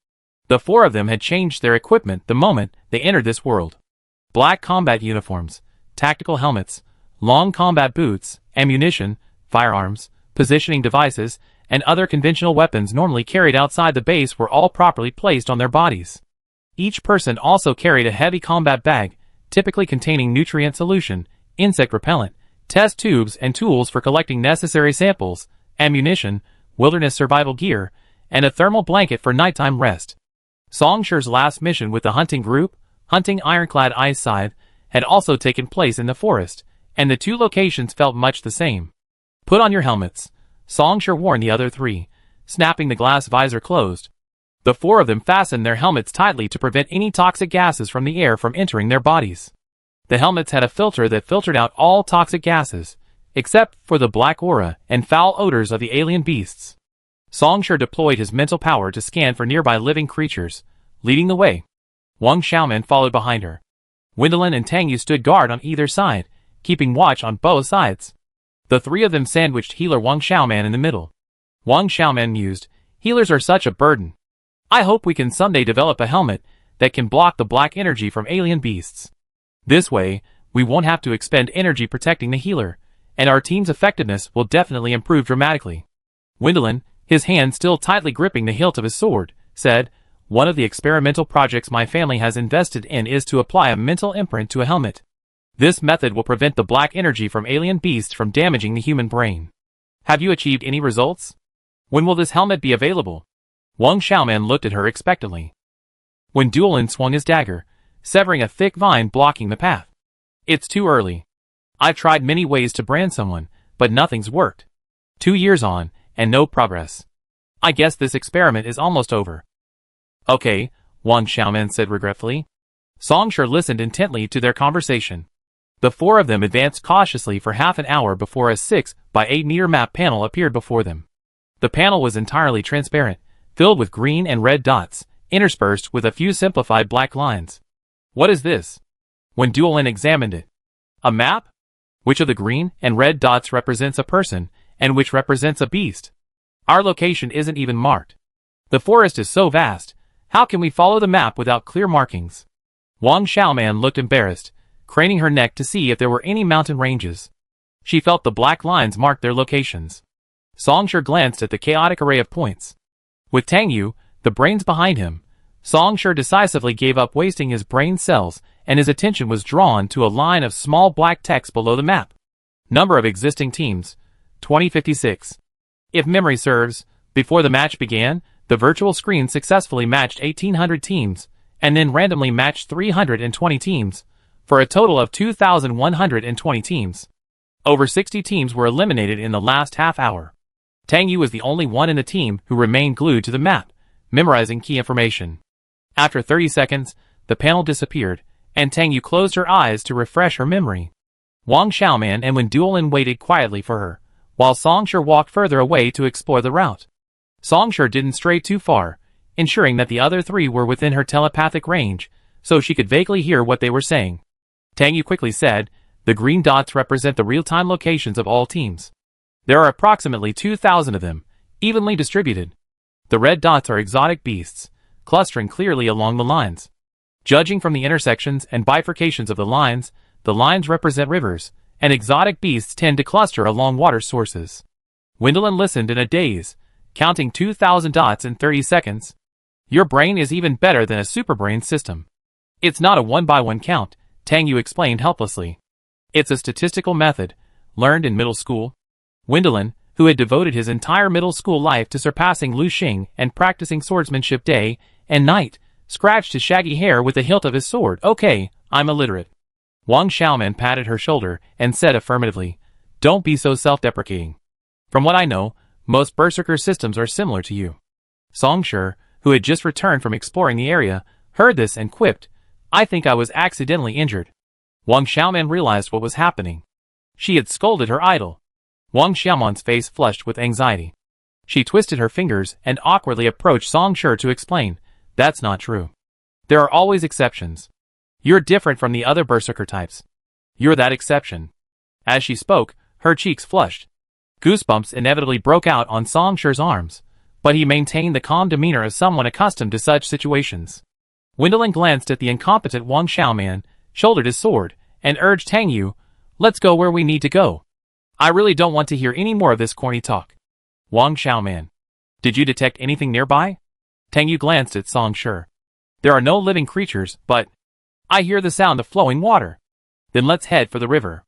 The four of them had changed their equipment the moment they entered this world. Black combat uniforms, tactical helmets, long combat boots, ammunition, firearms, positioning devices, and other conventional weapons normally carried outside the base were all properly placed on their bodies. Each person also carried a heavy combat bag, typically containing nutrient solution, insect repellent, test tubes and tools for collecting necessary samples, ammunition, wilderness survival gear, and a thermal blanket for nighttime rest. Song Shi's last mission with the hunting group, hunting Ironclad Ice Scythe, had also taken place in the forest, and the two locations felt much the same. Put on your helmets, Song Shi warned the other three, snapping the glass visor closed. The four of them fastened their helmets tightly to prevent any toxic gases from the air from entering their bodies. The helmets had a filter that filtered out all toxic gases, except for the black aura and foul odors of the alien beasts. Song Shi deployed his mental power to scan for nearby living creatures, leading the way. Wang Xiaoman followed behind her. Wendelin and Tang Yu stood guard on either side, keeping watch on both sides. The three of them sandwiched healer Wang Xiaoman in the middle. Wang Xiaoman mused, "Healers are such a burden. I hope we can someday develop a helmet that can block the black energy from alien beasts. This way, we won't have to expend energy protecting the healer, and our team's effectiveness will definitely improve dramatically." Wendelin, his hand still tightly gripping the hilt of his sword, said, "One of the experimental projects my family has invested in is to apply a mental imprint to a helmet. This method will prevent the black energy from alien beasts from damaging the human brain. Have you achieved any results? When will this helmet be available?" Wang Xiaoman looked at her expectantly. When Duolin swung his dagger, severing a thick vine blocking the path. "It's too early. I've tried many ways to brand someone, but nothing's worked. 2 years on, and no progress. I guess this experiment is almost over." "Okay," Wang Xiaoman said regretfully. Song Shi listened intently to their conversation. The four of them advanced cautiously for half an hour before a 6 by 8 meter map panel appeared before them. The panel was entirely transparent, filled with green and red dots, interspersed with a few simplified black lines. "What is this?" When Duolin examined it. "A map? Which of the green and red dots represents a person, and which represents a beast? Our location isn't even marked. The forest is so vast, how can we follow the map without clear markings?" Wang Xiaoman looked embarrassed, craning her neck to see if there were any mountain ranges. She felt the black lines marked their locations. Song Shi glanced at the chaotic array of points. With Tang Yu, the brains behind him, Song Shi decisively gave up wasting his brain cells, and his attention was drawn to a line of small black text below the map. Number of existing teams, 2056. If memory serves, before the match began, the virtual screen successfully matched 1,800 teams, and then randomly matched 320 teams, for a total of 2,120 teams. Over 60 teams were eliminated in the last half hour. Tang Yu was the only one in the team who remained glued to the map, memorizing key information. After 30 seconds, the panel disappeared, and Tang Yu closed her eyes to refresh her memory. Wang Xiaoman and Wen Duolin waited quietly for her, while Song Shi walked further away to explore the route. Song Shi didn't stray too far, ensuring that the other three were within her telepathic range, so she could vaguely hear what they were saying. Tang Yu quickly said, "The green dots represent the real-time locations of all teams. There are approximately 2,000 of them, evenly distributed. The red dots are exotic beasts, clustering clearly along the lines. Judging from the intersections and bifurcations of the lines represent rivers, and exotic beasts tend to cluster along water sources." Wendelin listened in a daze, counting 2,000 dots in 30 seconds. "Your brain is even better than a superbrain system. It's not a one-by-one count," Tang Yu explained helplessly. "It's a statistical method, learned in middle school." Wendelin, who had devoted his entire middle school life to surpassing Lu Xing and practicing swordsmanship day and night, scratched his shaggy hair with the hilt of his sword. Okay, I'm illiterate. Wang Xiaoman patted her shoulder and said affirmatively, don't be so self-deprecating. From what I know, most berserker systems are similar to you. Song Shi, who had just returned from exploring the area, heard this and quipped, I think I was accidentally injured. Wang Xiaoman realized what was happening. She had scolded her idol. Wang Xiaoman's face flushed with anxiety. She twisted her fingers and awkwardly approached Song Shi to explain, that's not true. There are always exceptions. You're different from the other berserker types. You're that exception. As she spoke, her cheeks flushed. Goosebumps inevitably broke out on Song Shi's arms, but he maintained the calm demeanor of someone accustomed to such situations. Wendelin glanced at the incompetent Wang Xiaoman, shouldered his sword, and urged Tang Yu, let's go where we need to go. I really don't want to hear any more of this corny talk. Wang Xiaoman. Did you detect anything nearby? Tang Yu glanced at Song Shi. There are no living creatures, but I hear the sound of flowing water. Then let's head for the river.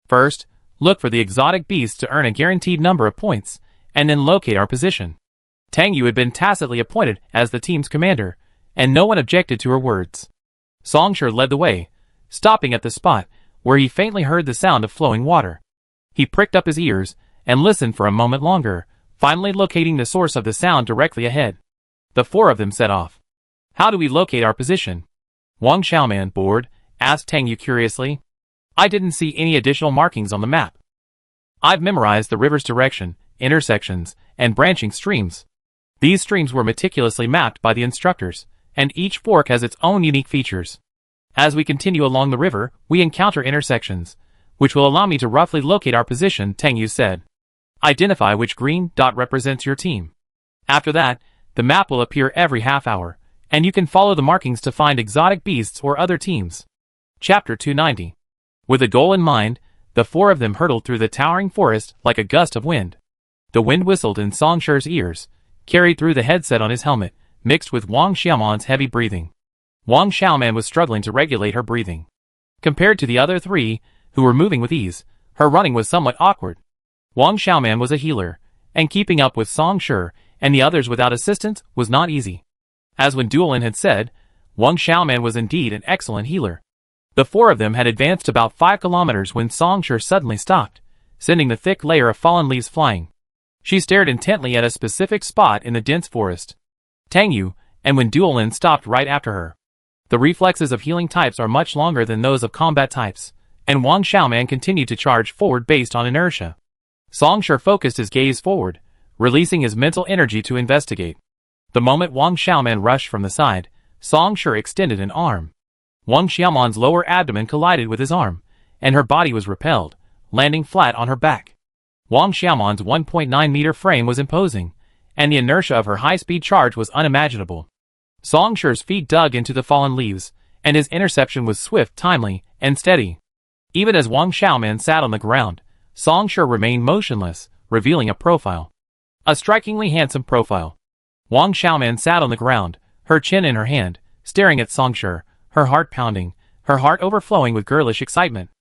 First, look for the exotic beasts to earn a guaranteed number of points, and then locate our position. Tang Yu had been tacitly appointed as the team's commander, and no one objected to her words. Song Shi led the way, stopping at the spot where he faintly heard the sound of flowing water. He pricked up his ears and listened for a moment longer, finally locating the source of the sound directly ahead. The four of them set off. How do we locate our position? Wang Xiaoman, bored, asked Tang Yu curiously. I didn't see any additional markings on the map. I've memorized the river's direction, intersections, and branching streams. These streams were meticulously mapped by the instructors, and each fork has its own unique features. As we continue along the river, we encounter intersections, which will allow me to roughly locate our position, Tang Yu said. Identify which green dot represents your team. After that, the map will appear every half hour, and you can follow the markings to find exotic beasts or other teams. Chapter 290. With a goal in mind, the four of them hurtled through the towering forest like a gust of wind. The wind whistled in Song Shi's ears, carried through the headset on his helmet, mixed with Wang Xiaoman's heavy breathing. Wang Xiaoman was struggling to regulate her breathing. Compared to the other three, who were moving with ease, her running was somewhat awkward. Wang Xiaoman was a healer, and keeping up with Song Shi and the others without assistance was not easy. As when Duolin had said, Wang Xiaoman was indeed an excellent healer. The four of them had advanced about 5 kilometers when Song Shi suddenly stopped, sending the thick layer of fallen leaves flying. She stared intently at a specific spot in the dense forest. Tang Yu, and when Duolin stopped right after her. The reflexes of healing types are much longer than those of combat types, and Wang Xiaoman continued to charge forward based on inertia. Song Shi focused his gaze forward, releasing his mental energy to investigate. The moment Wang Xiaoman rushed from the side, Song Shi extended an arm. Wang Xiaoman's lower abdomen collided with his arm, and her body was repelled, landing flat on her back. Wang Xiaoman's 1.9-meter frame was imposing, and the inertia of her high-speed charge was unimaginable. Song Shi's feet dug into the fallen leaves, and his interception was swift, timely, and steady. Even as Wang Xiaoman sat on the ground, Song Shi remained motionless, revealing a profile. A strikingly handsome profile. Wang Xiaoman sat on the ground, her chin in her hand, staring at Song Shi, her heart pounding, her heart overflowing with girlish excitement.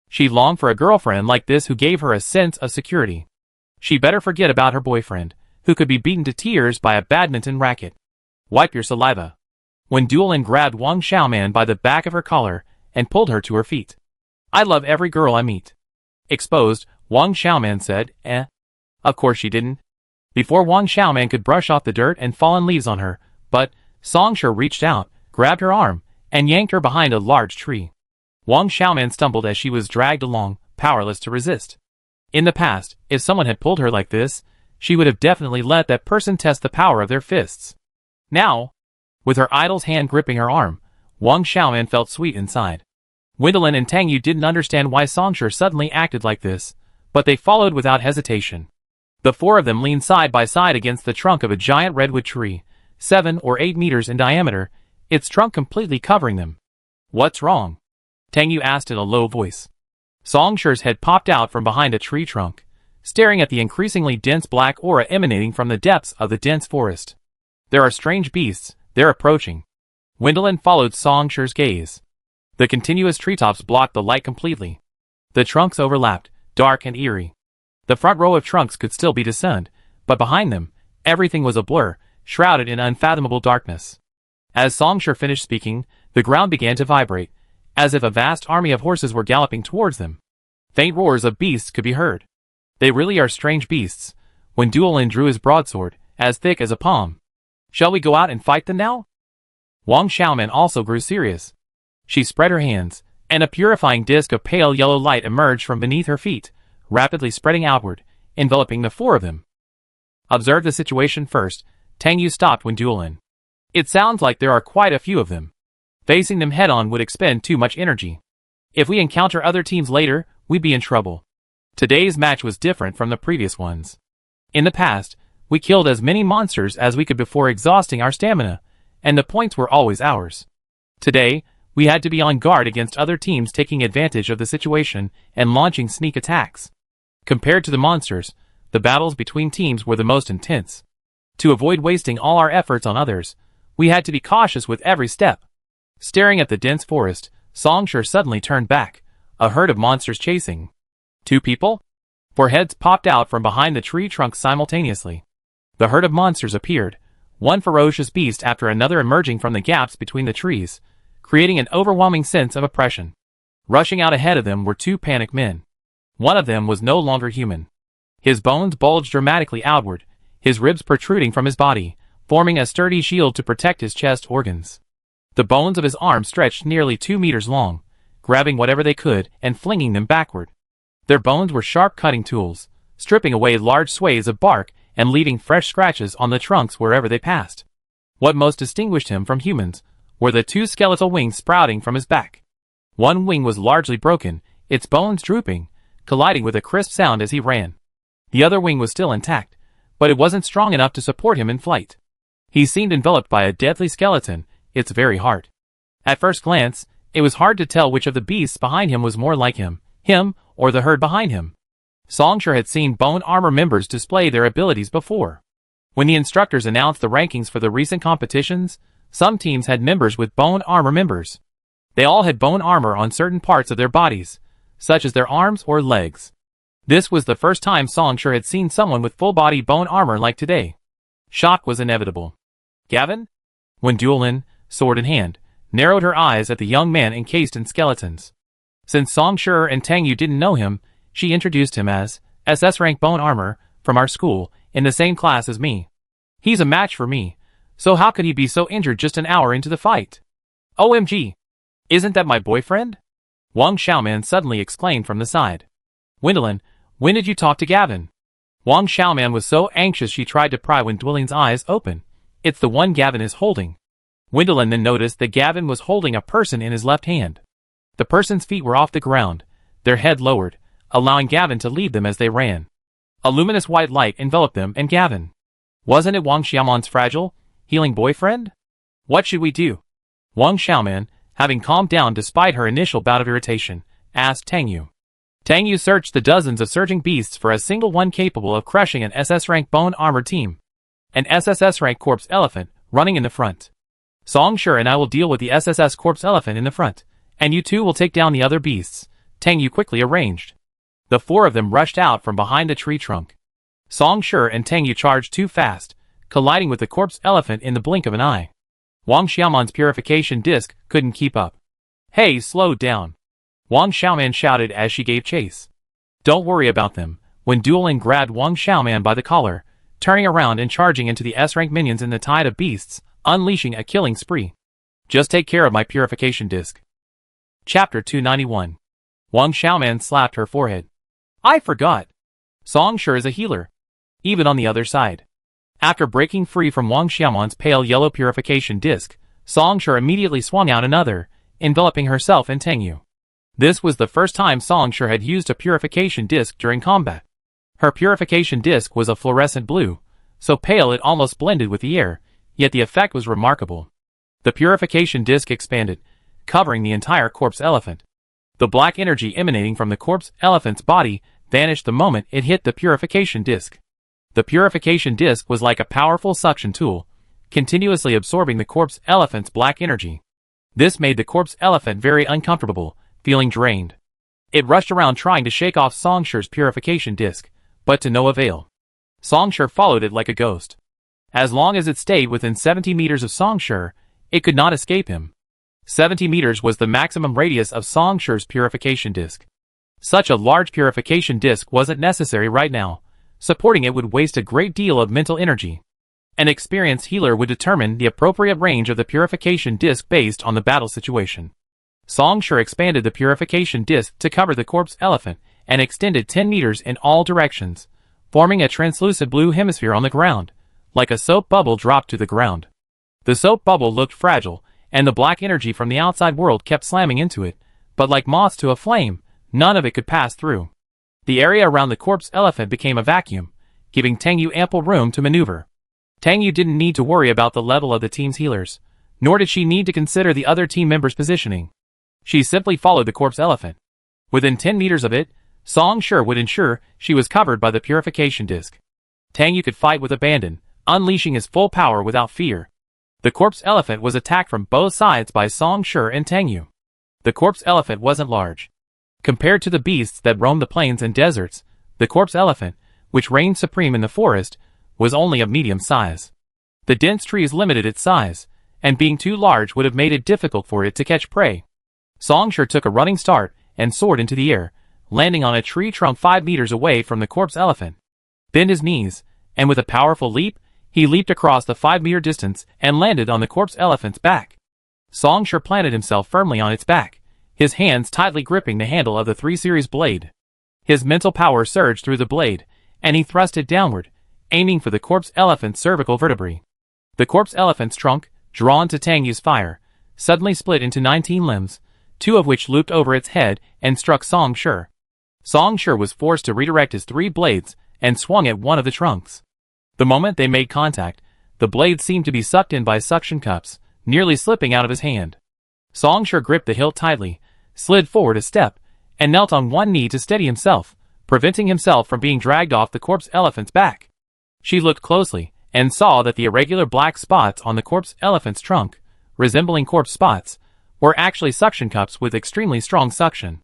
She longed for a girlfriend like this who gave her a sense of security. She better forget about her boyfriend, who could be beaten to tears by a badminton racket. Wipe your saliva. When Duolin grabbed Wang Xiaoman by the back of her collar and pulled her to her feet. I love every girl I meet. Exposed, Wang Xiaoman said, Of course she didn't. Before Wang Xiaoman could brush off the dirt and fallen leaves on her, but Song Shi reached out, grabbed her arm, and yanked her behind a large tree. Wang Xiaoman stumbled as she was dragged along, powerless to resist. In the past, if someone had pulled her like this, she would have definitely let that person test the power of their fists. Now, with her idol's hand gripping her arm, Wang Xiaoman felt sweet inside. Wendelin and Tang Yu didn't understand why Song Shi suddenly acted like this, but they followed without hesitation. The four of them leaned side by side against the trunk of a giant redwood tree, 7 or 8 meters in diameter, its trunk completely covering them. What's wrong? Tang Yu asked in a low voice. Song Shi's head popped out from behind a tree trunk, staring at the increasingly dense black aura emanating from the depths of the dense forest. There are strange beasts, they're approaching. Wendelin followed Song Shi's gaze. The continuous treetops blocked the light completely. The trunks overlapped, dark and eerie. The front row of trunks could still be discerned, but behind them, everything was a blur, shrouded in unfathomable darkness. As Songshur finished speaking, the ground began to vibrate, as if a vast army of horses were galloping towards them. Faint roars of beasts could be heard. They really are strange beasts. When Duolin drew his broadsword, as thick as a palm. Shall we go out and fight them now? Wang Xiaoman also grew serious. She spread her hands, and a purifying disk of pale yellow light emerged from beneath her feet, rapidly spreading outward, enveloping the four of them. Observe the situation first. Tang Yu stopped when Duolin. It sounds like there are quite a few of them. Facing them head-on would expend too much energy. If we encounter other teams later, we'd be in trouble. Today's match was different from the previous ones. In the past, we killed as many monsters as we could before exhausting our stamina, and the points were always ours. Today, we had to be on guard against other teams taking advantage of the situation and launching sneak attacks. Compared to the monsters, the battles between teams were the most intense. To avoid wasting all our efforts on others, we had to be cautious with every step. Staring at the dense forest, Songshur suddenly turned back, a herd of monsters chasing. 2 people? 4 heads popped out from behind the tree trunks simultaneously. The herd of monsters appeared, one ferocious beast after another emerging from the gaps between the trees, creating an overwhelming sense of oppression. Rushing out ahead of them were 2 panicked men. One of them was no longer human. His bones bulged dramatically outward, his ribs protruding from his body, forming a sturdy shield to protect his chest organs. The bones of his arms stretched nearly 2 meters long, grabbing whatever they could and flinging them backward. Their bones were sharp cutting tools, stripping away large swathes of bark and leaving fresh scratches on the trunks wherever they passed. What most distinguished him from humans were the 2 skeletal wings sprouting from his back. One wing was largely broken, its bones drooping, colliding with a crisp sound as he ran. The other wing was still intact, but it wasn't strong enough to support him in flight. He seemed enveloped by a deadly skeleton, its very heart. At first glance, it was hard to tell which of the beasts behind him was more like him, or the herd behind him. Songshur had seen bone armor members display their abilities before. When the instructors announced the rankings for the recent competitions, some teams had members with bone armor members. They all had bone armor on certain parts of their bodies, such as their arms or legs. This was the first time Songshur had seen someone with full-body bone armor like today. Shock was inevitable. Gavin? When Duolin, sword in hand, narrowed her eyes at the young man encased in skeletons. Since Songshur and Tang Yu didn't know him, she introduced him as SS rank bone armor from our school in the same class as me. He's a match for me, so how could he be so injured just an hour into the fight? OMG! Isn't that my boyfriend? Wang Xiaoman suddenly exclaimed from the side. Wendelin, when did you talk to Gavin? Wang Xiaoman was so anxious she tried to pry when Duolin's eyes open. It's the one Gavin is holding. Wendelin then noticed that Gavin was holding a person in his left hand. The person's feet were off the ground, their head lowered, allowing Gavin to lead them as they ran. A luminous white light enveloped them and Gavin. Wasn't it Wang Xiaoman's fragile, healing boyfriend? What should we do? Wang Xiaoman, having calmed down despite her initial bout of irritation, asked Tang Yu. Tang Yu searched the dozens of surging beasts for a single one capable of crushing an SS-rank bone armored team. An SSS-rank corpse elephant, running in the front. Songshur and I will deal with the SSS corpse elephant in the front, and you 2 will take down the other beasts, Tang Yu quickly arranged. The 4 of them rushed out from behind the tree trunk. Songshur and Tang Yu charged too fast, colliding with the corpse elephant in the blink of an eye. Wang Xiaoman's purification disc couldn't keep up. Hey, slow down! Wang Xiaoman shouted as she gave chase. Don't worry about them, when Duolin grabbed Wang Xiaoman by the collar, turning around and charging into the S-rank minions in the tide of beasts, unleashing a killing spree. Just take care of my purification disc. Chapter 291. Wang Xiaoman slapped her forehead. I forgot. Songshur is a healer. Even on the other side. After breaking free from Wang Xiaoman's pale yellow purification disc, Songshur immediately swung out another, enveloping herself in Tang Yu. This was the first time Songshur had used a purification disc during combat. Her purification disc was a fluorescent blue, so pale it almost blended with the air, yet the effect was remarkable. The purification disc expanded, covering the entire corpse elephant. The black energy emanating from the corpse elephant's body vanished the moment it hit the purification disc. The purification disc was like a powerful suction tool, continuously absorbing the corpse elephant's black energy. This made the corpse elephant very uncomfortable, feeling drained. It rushed around trying to shake off Songshur's purification disc, but to no avail. Songshur followed it like a ghost. As long as it stayed within 70 meters of Songshur, it could not escape him. 70 meters was the maximum radius of Songshur's purification disk. Such a large purification disk wasn't necessary right now. Supporting it would waste a great deal of mental energy. An experienced healer would determine the appropriate range of the purification disk based on the battle situation. Songshur expanded the purification disk to cover the corpse elephant and extended 10 meters in all directions, forming a translucent blue hemisphere on the ground, like a soap bubble dropped to the ground. The soap bubble looked fragile, and the black energy from the outside world kept slamming into it, but like moths to a flame, none of it could pass through. The area around the corpse elephant became a vacuum, giving Tangyu ample room to maneuver. Tangyu didn't need to worry about the level of the team's healers, nor did she need to consider the other team members' positioning. She simply followed the corpse elephant. Within 10 meters of it, Songshur would ensure she was covered by the purification disk. Tangyu could fight with abandon, unleashing his full power without fear. The corpse elephant was attacked from both sides by Songshur and Tangyu. The corpse elephant wasn't large. Compared to the beasts that roamed the plains and deserts, the corpse elephant, which reigned supreme in the forest, was only of medium size. The dense trees limited its size, and being too large would have made it difficult for it to catch prey. Songshur took a running start and soared into the air, landing on a tree trunk 5 meters away from the corpse elephant. Bent his knees, and with a powerful leap, he leaped across the 5-meter distance and landed on the corpse elephant's back. Songshur planted himself firmly on its back, his hands tightly gripping the handle of the 3 series blade. His mental power surged through the blade, and he thrust it downward, aiming for the corpse elephant's cervical vertebrae. The corpse elephant's trunk, drawn to Tangyu's fire, suddenly split into 19 limbs, 2 of which looped over its head and struck Songshur. Songshur was forced to redirect his 3 blades and swung at one of the trunks. The moment they made contact, the blades seemed to be sucked in by suction cups, nearly slipping out of his hand. Songshur gripped the hilt tightly, slid forward a step, and knelt on one knee to steady himself, preventing himself from being dragged off the corpse elephant's back. She looked closely, and saw that the irregular black spots on the corpse elephant's trunk, resembling corpse spots, were actually suction cups with extremely strong suction.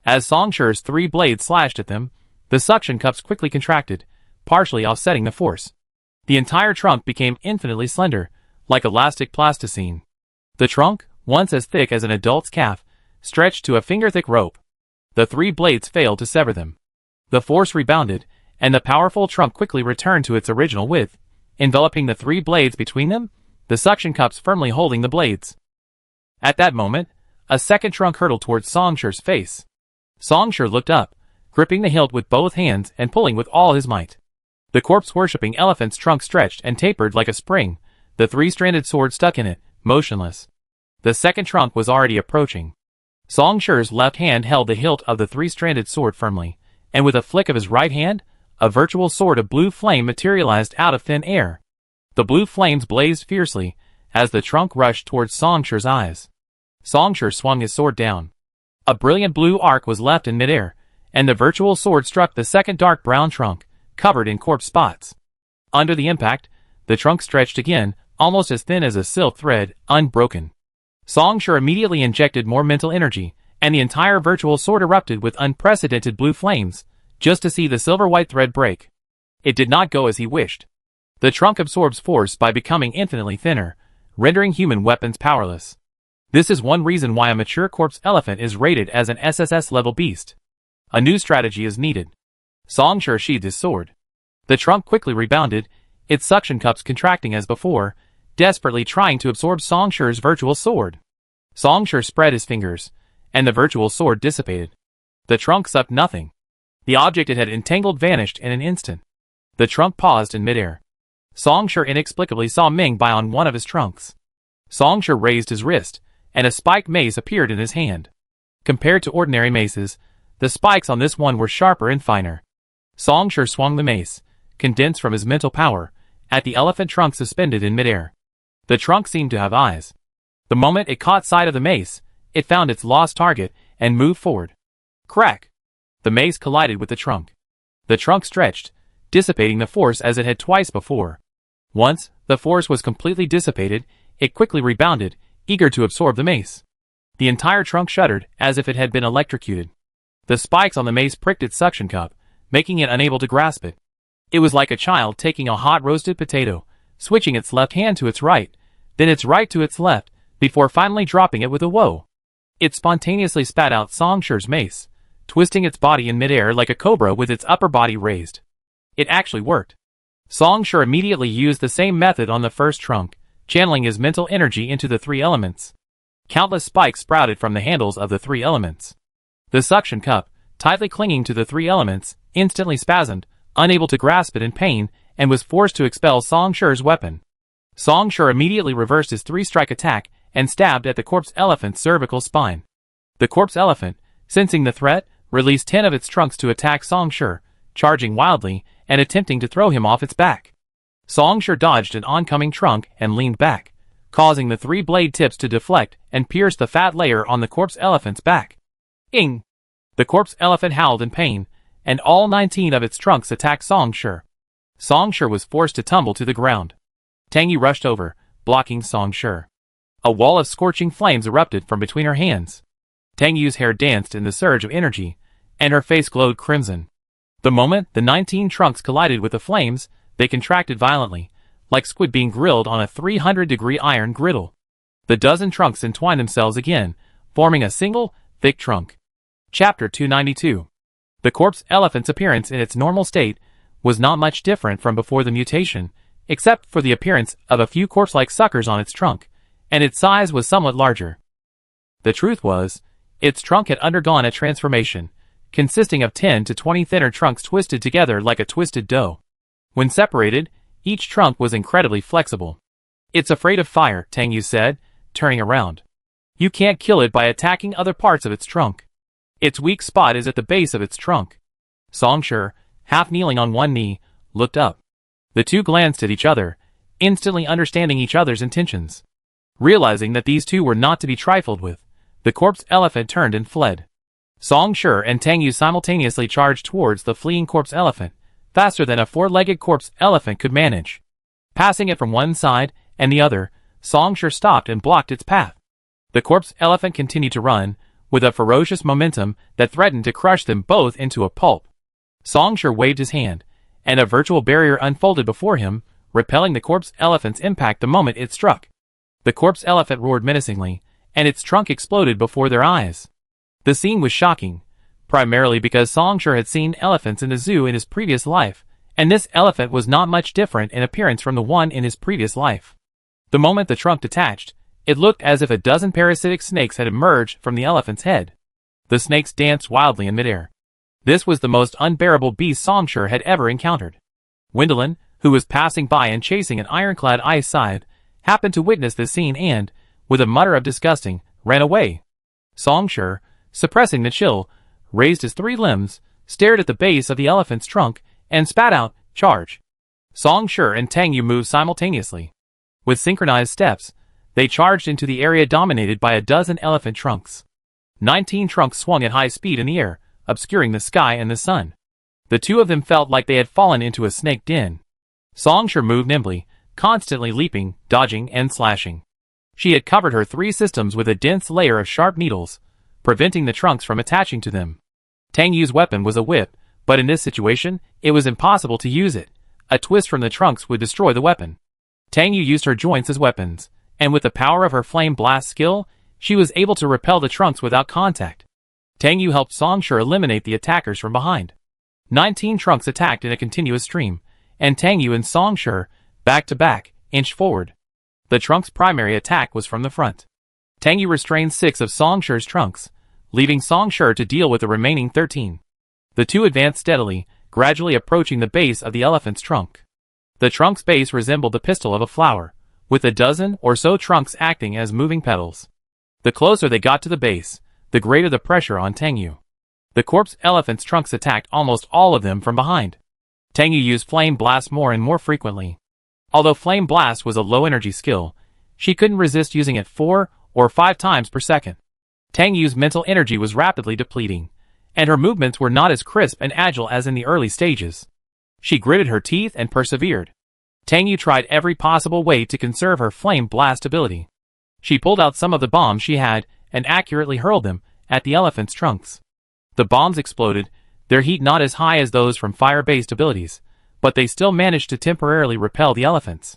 As Songshur's 3 blades slashed at them, the suction cups quickly contracted, partially offsetting the force. The entire trunk became infinitely slender, like elastic plasticine. The trunk, once as thick as an adult's calf, stretched to a finger-thick rope. The 3 blades failed to sever them. The force rebounded, and the powerful trunk quickly returned to its original width, enveloping the 3 blades between them, the suction cups firmly holding the blades. At that moment, a second trunk hurtled towards Songshur's face. Songshur looked up, gripping the hilt with both hands and pulling with all his might. The corpse-worshipping elephant's trunk stretched and tapered like a spring, the 3-stranded sword stuck in it, motionless. The second trunk was already approaching. Songshur's left hand held the hilt of the 3-stranded sword firmly, and with a flick of his right hand, a virtual sword of blue flame materialized out of thin air. The blue flames blazed fiercely, as the trunk rushed towards Songshur's eyes. Songshur swung his sword down. A brilliant blue arc was left in midair, and the virtual sword struck the second dark brown trunk, covered in corpse spots. Under the impact, the trunk stretched again, almost as thin as a silk thread, unbroken. Songshur immediately injected more mental energy, and the entire virtual sword erupted with unprecedented blue flames, just to see the silver-white thread break. It did not go as he wished. The trunk absorbs force by becoming infinitely thinner, rendering human weapons powerless. This is one reason why a mature corpse elephant is rated as an SSS-level beast. A new strategy is needed. Songshur sheathed his sword. The trunk quickly rebounded, its suction cups contracting as before, desperately trying to absorb Songshur's virtual sword. Songshur spread his fingers, and the virtual sword dissipated. The trunk sucked nothing. The object it had entangled vanished in an instant. The trunk paused in midair. Songshur inexplicably saw Ming Bai on one of his trunks. Songshur raised his wrist, and a spiked mace appeared in his hand. Compared to ordinary maces, the spikes on this one were sharper and finer. Songshur swung the mace, condensed from his mental power, at the elephant trunk suspended in midair. The trunk seemed to have eyes. The moment it caught sight of the mace, it found its lost target and moved forward. Crack! The mace collided with the trunk. The trunk stretched, dissipating the force as it had twice before. Once the force was completely dissipated, it quickly rebounded, eager to absorb the mace. The entire trunk shuddered as if it had been electrocuted. The spikes on the mace pricked its suction cup, making it unable to grasp it. It was like a child taking a hot roasted potato, switching its left hand to its right, then its right to its left, before finally dropping it with a whoa. It spontaneously spat out Songsher's mace, twisting its body in midair like a cobra with its upper body raised. It actually worked. Songsher immediately used the same method on the first trunk, channeling his mental energy into the three elements. Countless spikes sprouted from the handles of the three elements. The suction cup, tightly clinging to the three elements, instantly spasmed, unable to grasp it in pain, and was forced to expel Songsher's weapon. Songsher immediately reversed his three-strike attack and stabbed at the corpse elephant's cervical spine. The corpse elephant, sensing the threat, released 10 of its trunks to attack Songsher, charging wildly and attempting to throw him off its back. Songsher dodged an oncoming trunk and leaned back, causing the three blade tips to deflect and pierce the fat layer on the corpse elephant's back. Ing! The corpse elephant howled in pain, and all 19 of its trunks attacked Songsher. Songsher was forced to tumble to the ground. Tang Yu rushed over, blocking Songsher. A wall of scorching flames erupted from between her hands. Tang Yu's hair danced in the surge of energy, and her face glowed crimson. The moment the 19 trunks collided with the flames, they contracted violently, like squid being grilled on a 300-degree iron griddle. The dozen trunks entwined themselves again, forming a single, thick trunk. Chapter 292. The corpse elephant's appearance in its normal state was not much different from before the mutation, except for the appearance of a few corpse-like suckers on its trunk, and its size was somewhat larger. The truth was, its trunk had undergone a transformation, consisting of 10 to 20 thinner trunks twisted together like a twisted dough. When separated, each trunk was incredibly flexible. "It's afraid of fire," Tang Yu said, turning around. "You can't kill it by attacking other parts of its trunk. Its weak spot is at the base of its trunk." Songsher, half kneeling on one knee, looked up. The two glanced at each other, instantly understanding each other's intentions. Realizing that these two were not to be trifled with, the corpse elephant turned and fled. Songsher and Tang Yu simultaneously charged towards the fleeing corpse elephant, faster than a four-legged corpse elephant could manage. Passing it from one side and the other, Songsher stopped and blocked its path. The corpse elephant continued to run, with a ferocious momentum that threatened to crush them both into a pulp. Songsher waved his hand, and a virtual barrier unfolded before him, repelling the corpse elephant's impact the moment it struck. The corpse elephant roared menacingly, and its trunk exploded before their eyes. The scene was shocking, primarily because Songsher had seen elephants in a zoo in his previous life, and this elephant was not much different in appearance from the one in his previous life. The moment the trunk detached, it looked as if a dozen parasitic snakes had emerged from the elephant's head. The snakes danced wildly in midair. This was the most unbearable beast Songsher had ever encountered. Wendelin, who was passing by and chasing an ironclad ice scythe, happened to witness this scene and, with a mutter of disgusting, ran away. Songsher, suppressing the chill, raised his three limbs, stared at the base of the elephant's trunk, and spat out, "Charge!" Songsher and Tang Yu moved simultaneously. With synchronized steps, they charged into the area dominated by a dozen elephant trunks. 19 trunks swung at high speed in the air, obscuring the sky and the sun. The two of them felt like they had fallen into a snake den. Songsher moved nimbly, constantly leaping, dodging, and slashing. She had covered her three systems with a dense layer of sharp needles, preventing the trunks from attaching to them. Tang Yu's weapon was a whip, but in this situation, it was impossible to use it. A twist from the trunks would destroy the weapon. Tang Yu used her joints as weapons, and with the power of her flame blast skill, she was able to repel the trunks without contact. Tang Yu helped Songsher eliminate the attackers from behind. 19 trunks attacked in a continuous stream, and Tang Yu and Songsher, back to back, inched forward. The trunk's primary attack was from the front. Tang Yu restrained 6 of Songsher's trunks, leaving Songsher to deal with the remaining 13. The two advanced steadily, gradually approaching the base of the elephant's trunk. The trunk's base resembled the pistil of a flower, with a dozen or so trunks acting as moving petals. The closer they got to the base, the greater the pressure on Tang Yu. The corpse elephant's trunks attacked almost all of them from behind. Tang Yu used Flame Blast more and more frequently. Although Flame Blast was a low-energy skill, she couldn't resist using it 4 or 5 times per second. Tang Yu's mental energy was rapidly depleting, and her movements were not as crisp and agile as in the early stages. She gritted her teeth and persevered. Tang Yu tried every possible way to conserve her Flame Blast ability. She pulled out some of the bombs she had and accurately hurled them at the elephant's trunks. The bombs exploded, their heat not as high as those from fire-based abilities, but they still managed to temporarily repel the elephants.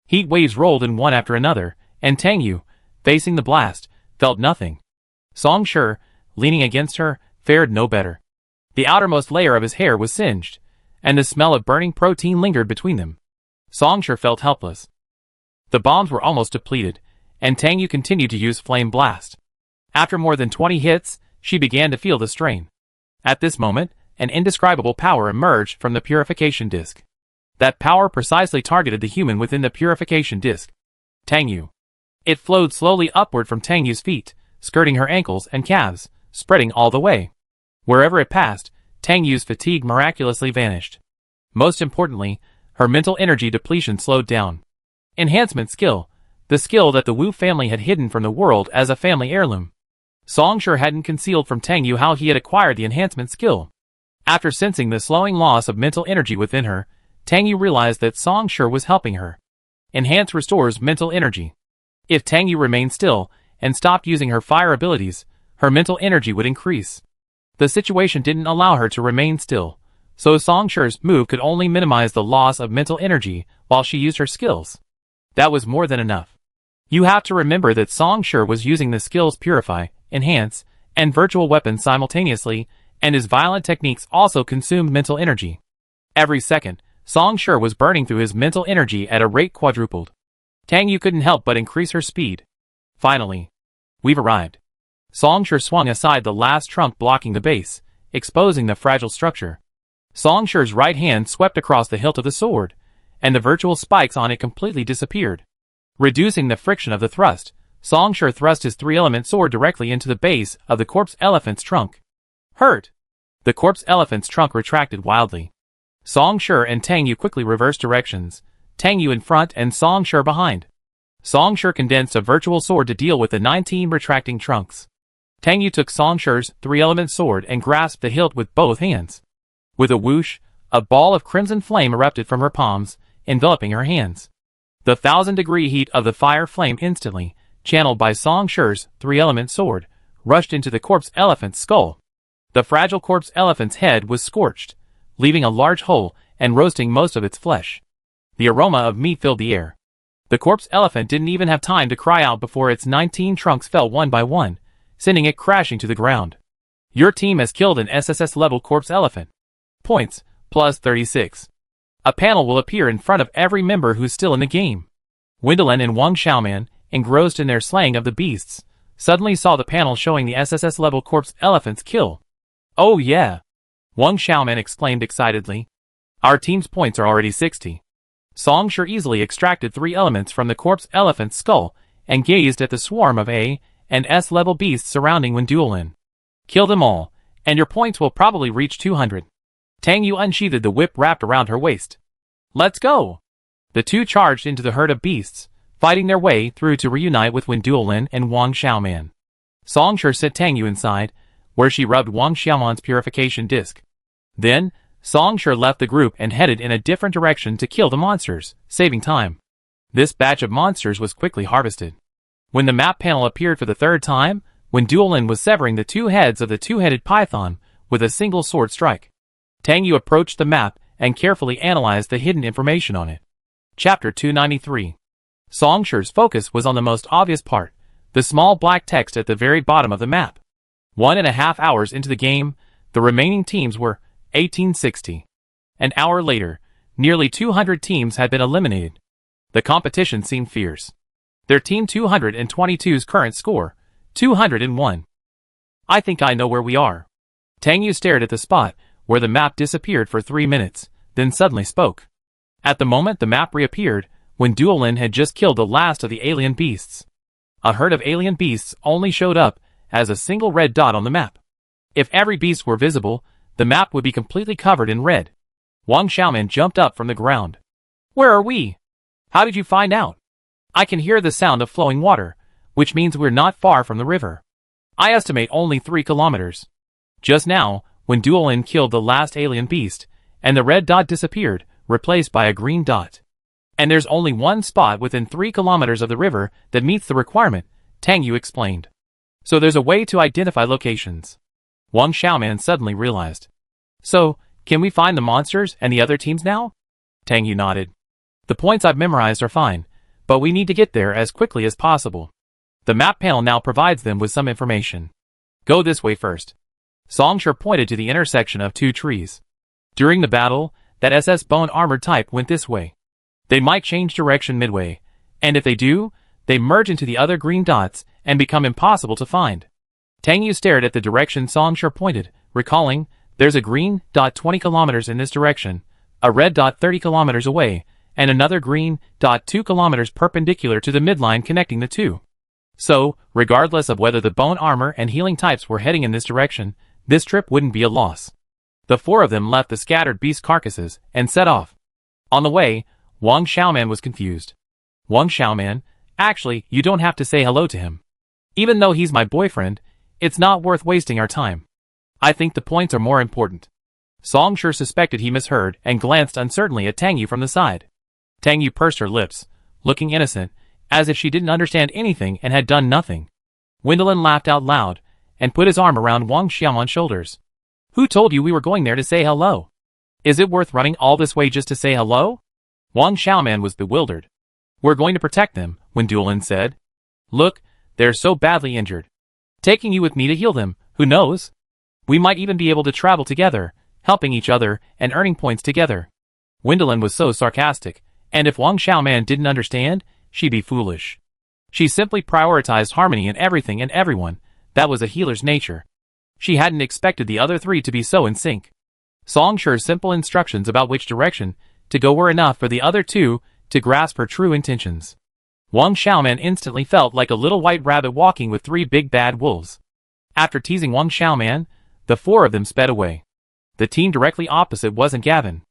Heat waves rolled in one after another, and Tang Yu, facing the blast, felt nothing. Song Shi, leaning against her, fared no better. The outermost layer of his hair was singed, and the smell of burning protein lingered between them. Song Shi felt helpless. The bombs were almost depleted, and Tang Yu continued to use Flame Blast. After more than 20 hits, she began to feel the strain. At this moment, an indescribable power emerged from the purification disc. That power precisely targeted the human within the purification disc. Tang Yu. It flowed slowly upward from Tang Yu's feet, skirting her ankles and calves, spreading all the way. Wherever it passed, Tang Yu's fatigue miraculously vanished. Most importantly, her mental energy depletion slowed down. Enhancement skill, the skill that the Wu family had hidden from the world as a family heirloom. Song Shi hadn't concealed from Tang Yu how he had acquired the enhancement skill. After sensing the slowing loss of mental energy within her, Tang Yu realized that Song Shi was helping her. Enhance restores mental energy. If Tang Yu remained still and stopped using her fire abilities, her mental energy would increase. The situation didn't allow her to remain still, so Song Shi's move could only minimize the loss of mental energy while she used her skills. That was more than enough. You have to remember that Song Shi was using the skills Purify, Enhance, and Virtual Weapons simultaneously, and his violent techniques also consumed mental energy. Every second, Song Shi was burning through his mental energy at a rate quadrupled. Tang Yu couldn't help but increase her speed. Finally, we've arrived. Song Shi swung aside the last trunk blocking the base, exposing the fragile structure. Song Shi's right hand swept across the hilt of the sword, and the virtual spikes on it completely disappeared. Reducing the friction of the thrust, Song Shi thrust his three-element sword directly into the base of the corpse elephant's trunk. Hurt! The corpse elephant's trunk retracted wildly. Song Shi and Tang Yu quickly reversed directions, Tang Yu in front and Song Shi behind. Song Shi condensed a virtual sword to deal with the 19 retracting trunks. Tang Yu took Song Shi's three-element sword and grasped the hilt with both hands. With a whoosh, a ball of crimson flame erupted from her palms, enveloping her hands. The 1,000-degree heat of the fire flame instantly, channeled by Song Shi's three-element sword, rushed into the corpse elephant's skull. The fragile corpse elephant's head was scorched, leaving a large hole and roasting most of its flesh. The aroma of meat filled the air. The corpse elephant didn't even have time to cry out before its 19 trunks fell one by one, sending it crashing to the ground. Your team has killed an SSS-level corpse elephant. Points, plus 36. A panel will appear in front of every member who's still in the game. Wendelin and Wang Xiaoman, engrossed in their slaying of the beasts, suddenly saw the panel showing the SSS-level corpse elephant's kill. Oh yeah! Wang Xiaoman exclaimed excitedly. Our team's points are already 60. Song Shi easily extracted 3 elements from the corpse elephant's skull and gazed at the swarm of A and S-level beasts surrounding Wendelin. Kill them all, and your points will probably reach 200. Tang Yu unsheathed the whip wrapped around her waist. Let's go! The two charged into the herd of beasts, fighting their way through to reunite with Wendelin and Wang Xiaoman. Song Shi set Tang Yu inside, where she rubbed Wang Xiaoman's purification disc. Then, Song Shi left the group and headed in a different direction to kill the monsters, saving time. This batch of monsters was quickly harvested. When the map panel appeared for the third time, Wendelin was severing the 2 heads of the 2-headed python with a single sword strike. Tang Yu approached the map and carefully analyzed the hidden information on it. Chapter 293. Song Shi's focus was on the most obvious part, the small black text at the very bottom of the map. 1.5 hours into the game, the remaining teams were 1860. An hour later, nearly 200 teams had been eliminated. The competition seemed fierce. Their Team 222's current score, 201. I think I know where we are. Tang Yu stared at the spot where the map disappeared for 3 minutes, then suddenly spoke. At the moment the map reappeared, Wendelin had just killed the last of the alien beasts. A herd of alien beasts only showed up as a single red dot on the map. If every beast were visible, the map would be completely covered in red. Wang Xiaoman jumped up from the ground. Where are we? How did you find out? I can hear the sound of flowing water, which means we're not far from the river. I estimate only 3 kilometers. Just now, Wendelin killed the last alien beast, and the red dot disappeared, replaced by a green dot. And there's only one spot within 3 kilometers of the river that meets the requirement, Tang Yu explained. So there's a way to identify locations. Wang Xiaoman suddenly realized. So, can we find the monsters and the other teams now? Tang Yu nodded. The points I've memorized are fine, but we need to get there as quickly as possible. The map panel now provides them with some information. Go this way first. Songshur pointed to the intersection of two trees. During the battle, that SS bone armored type went this way. They might change direction midway, and if they do, they merge into the other green dots and become impossible to find. Tang Yu stared at the direction Songshur pointed, recalling, there's a green dot 20 kilometers in this direction, a red dot 30 kilometers away, and another green dot 2 kilometers perpendicular to the midline connecting the two. So, regardless of whether the bone armor and healing types were heading in this direction, this trip wouldn't be a loss. The four of them left the scattered beast carcasses and set off. On the way, Wang Xiaoman was confused. Wang Xiaoman, actually, you don't have to say hello to him. Even though he's my boyfriend, it's not worth wasting our time. I think the points are more important. Songshur suspected he misheard and glanced uncertainly at Tang Yu from the side. Tang Yu pursed her lips, looking innocent, as if she didn't understand anything and had done nothing. Wendelin laughed out loud and put his arm around Wang Xiaoman's shoulders. Who told you we were going there to say hello? Is it worth running all this way just to say hello? Wang Xiaoman was bewildered. We're going to protect them, Wendelin said. Look, they're so badly injured. Taking you with me to heal them, who knows? We might even be able to travel together, helping each other and earning points together. Wendelin was so sarcastic, and if Wang Xiaoman didn't understand, she'd be foolish. She simply prioritized harmony in everything and everyone. That was a healer's nature. She hadn't expected the other three to be so in sync. Songshur's simple instructions about which direction to go were enough for the other two to grasp her true intentions. Wang Xiaoman instantly felt like a little white rabbit walking with three big bad wolves. After teasing Wang Xiaoman, the four of them sped away. The team directly opposite wasn't Gavin.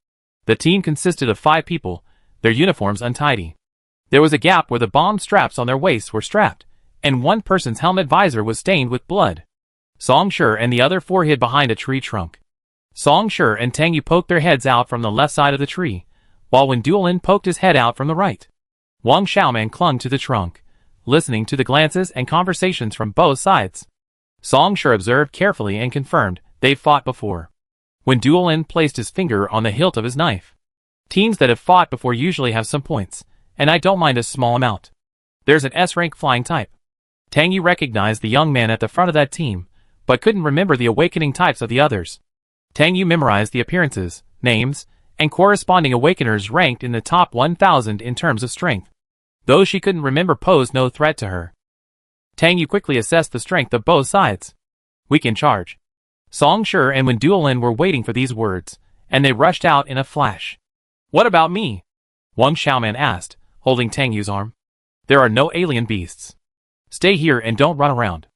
The team consisted of 5 people, their uniforms untidy. There was a gap where the bomb straps on their waists were strapped, and one person's helmet visor was stained with blood. Songshur and the other 4 hid behind a tree trunk. Songshur and Tang Yu poked their heads out from the left side of the tree, while Wendelin poked his head out from the right. Wang Xiaoman clung to the trunk, listening to the glances and conversations from both sides. Songshur observed carefully and confirmed they've fought before. Wendelin placed his finger on the hilt of his knife. Teams that have fought before usually have some points, and I don't mind a small amount. There's an S-rank flying type. Tang Yu recognized the young man at the front of that team, but couldn't remember the awakening types of the others. Tang Yu memorized the appearances, names, and corresponding awakeners ranked in the top 1,000 in terms of strength. Those she couldn't remember posed no threat to her. Tang Yu quickly assessed the strength of both sides. We can charge. Songshur and Wendelin were waiting for these words, and they rushed out in a flash. What about me? Wang Xiaoman asked, holding Tang Yu's arm. There are no alien beasts. Stay here and don't run around.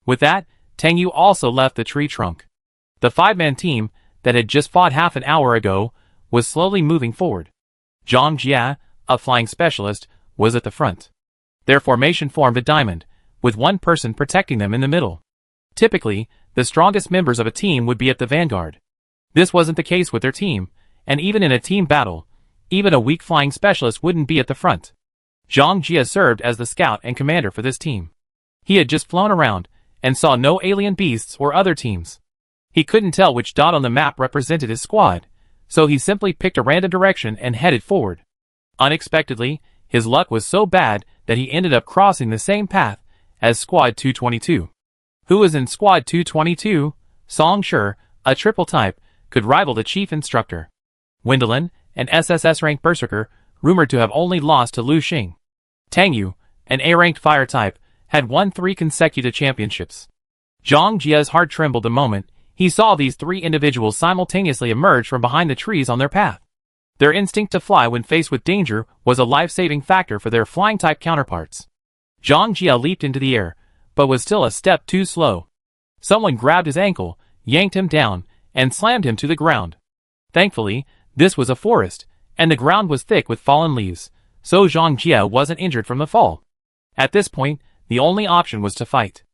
With that, Tang Yu also left the tree trunk. The 5-man team, that had just fought half an hour ago, was slowly moving forward. Zhang Jia, a flying specialist, was at the front. Their formation formed a diamond, with one person protecting them in the middle. Typically, the strongest members of a team would be at the vanguard. This wasn't the case with their team, and even in a team battle, even a weak flying specialist wouldn't be at the front. Zhang Jia served as the scout and commander for this team. He had just flown around, and saw no alien beasts or other teams. He couldn't tell which dot on the map represented his squad, so he simply picked a random direction and headed forward. Unexpectedly, his luck was so bad that he ended up crossing the same path as Squad 222. Who was in Squad 222? Songshur, a triple type, could rival the chief instructor. Wendelin, an SSS-ranked berserker, rumored to have only lost to Lu Xing. Tang Yu, an A-ranked fire type, had won 3 consecutive championships. Zhang Jia's heart trembled the moment he saw these 3 individuals simultaneously emerge from behind the trees on their path. Their instinct to fly when faced with danger was a life-saving factor for their flying-type counterparts. Zhang Jia leaped into the air, but was still a step too slow. Someone grabbed his ankle, yanked him down, and slammed him to the ground. Thankfully, this was a forest, and the ground was thick with fallen leaves, so Zhang Jia wasn't injured from the fall. At this point, the only option was to fight.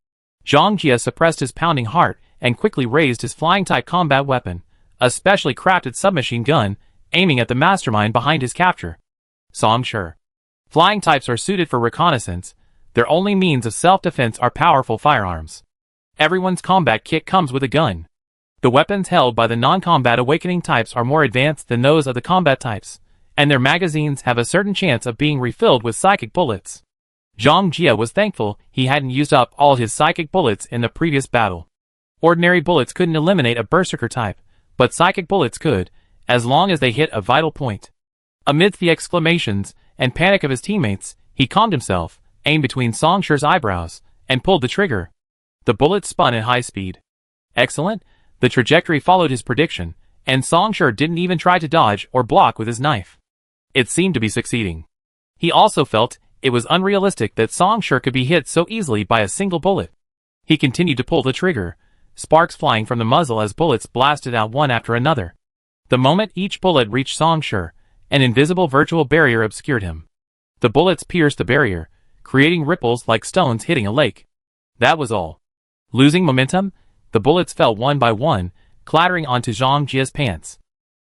Zhang Jia suppressed his pounding heart and quickly raised his flying-type combat weapon, a specially crafted submachine gun, aiming at the mastermind behind his capture. Songshur. Flying types are suited for reconnaissance. Their only means of self-defense are powerful firearms. Everyone's combat kit comes with a gun. The weapons held by the non-combat awakening types are more advanced than those of the combat types, and their magazines have a certain chance of being refilled with psychic bullets. Zhang Jia was thankful he hadn't used up all his psychic bullets in the previous battle. Ordinary bullets couldn't eliminate a berserker type, but psychic bullets could, as long as they hit a vital point. Amidst the exclamations and panic of his teammates, he calmed himself, aimed between Song Shi's eyebrows, and pulled the trigger. The bullet spun at high speed. Excellent, the trajectory followed his prediction, and Song Shi didn't even try to dodge or block with his knife. It seemed to be succeeding. He also felt it was unrealistic that Song Shi could be hit so easily by a single bullet. He continued to pull the trigger, sparks flying from the muzzle as bullets blasted out one after another. The moment each bullet reached Song Shi, an invisible virtual barrier obscured him. The bullets pierced the barrier, creating ripples like stones hitting a lake. That was all. Losing momentum, the bullets fell one by one, clattering onto Zhang Jia's pants.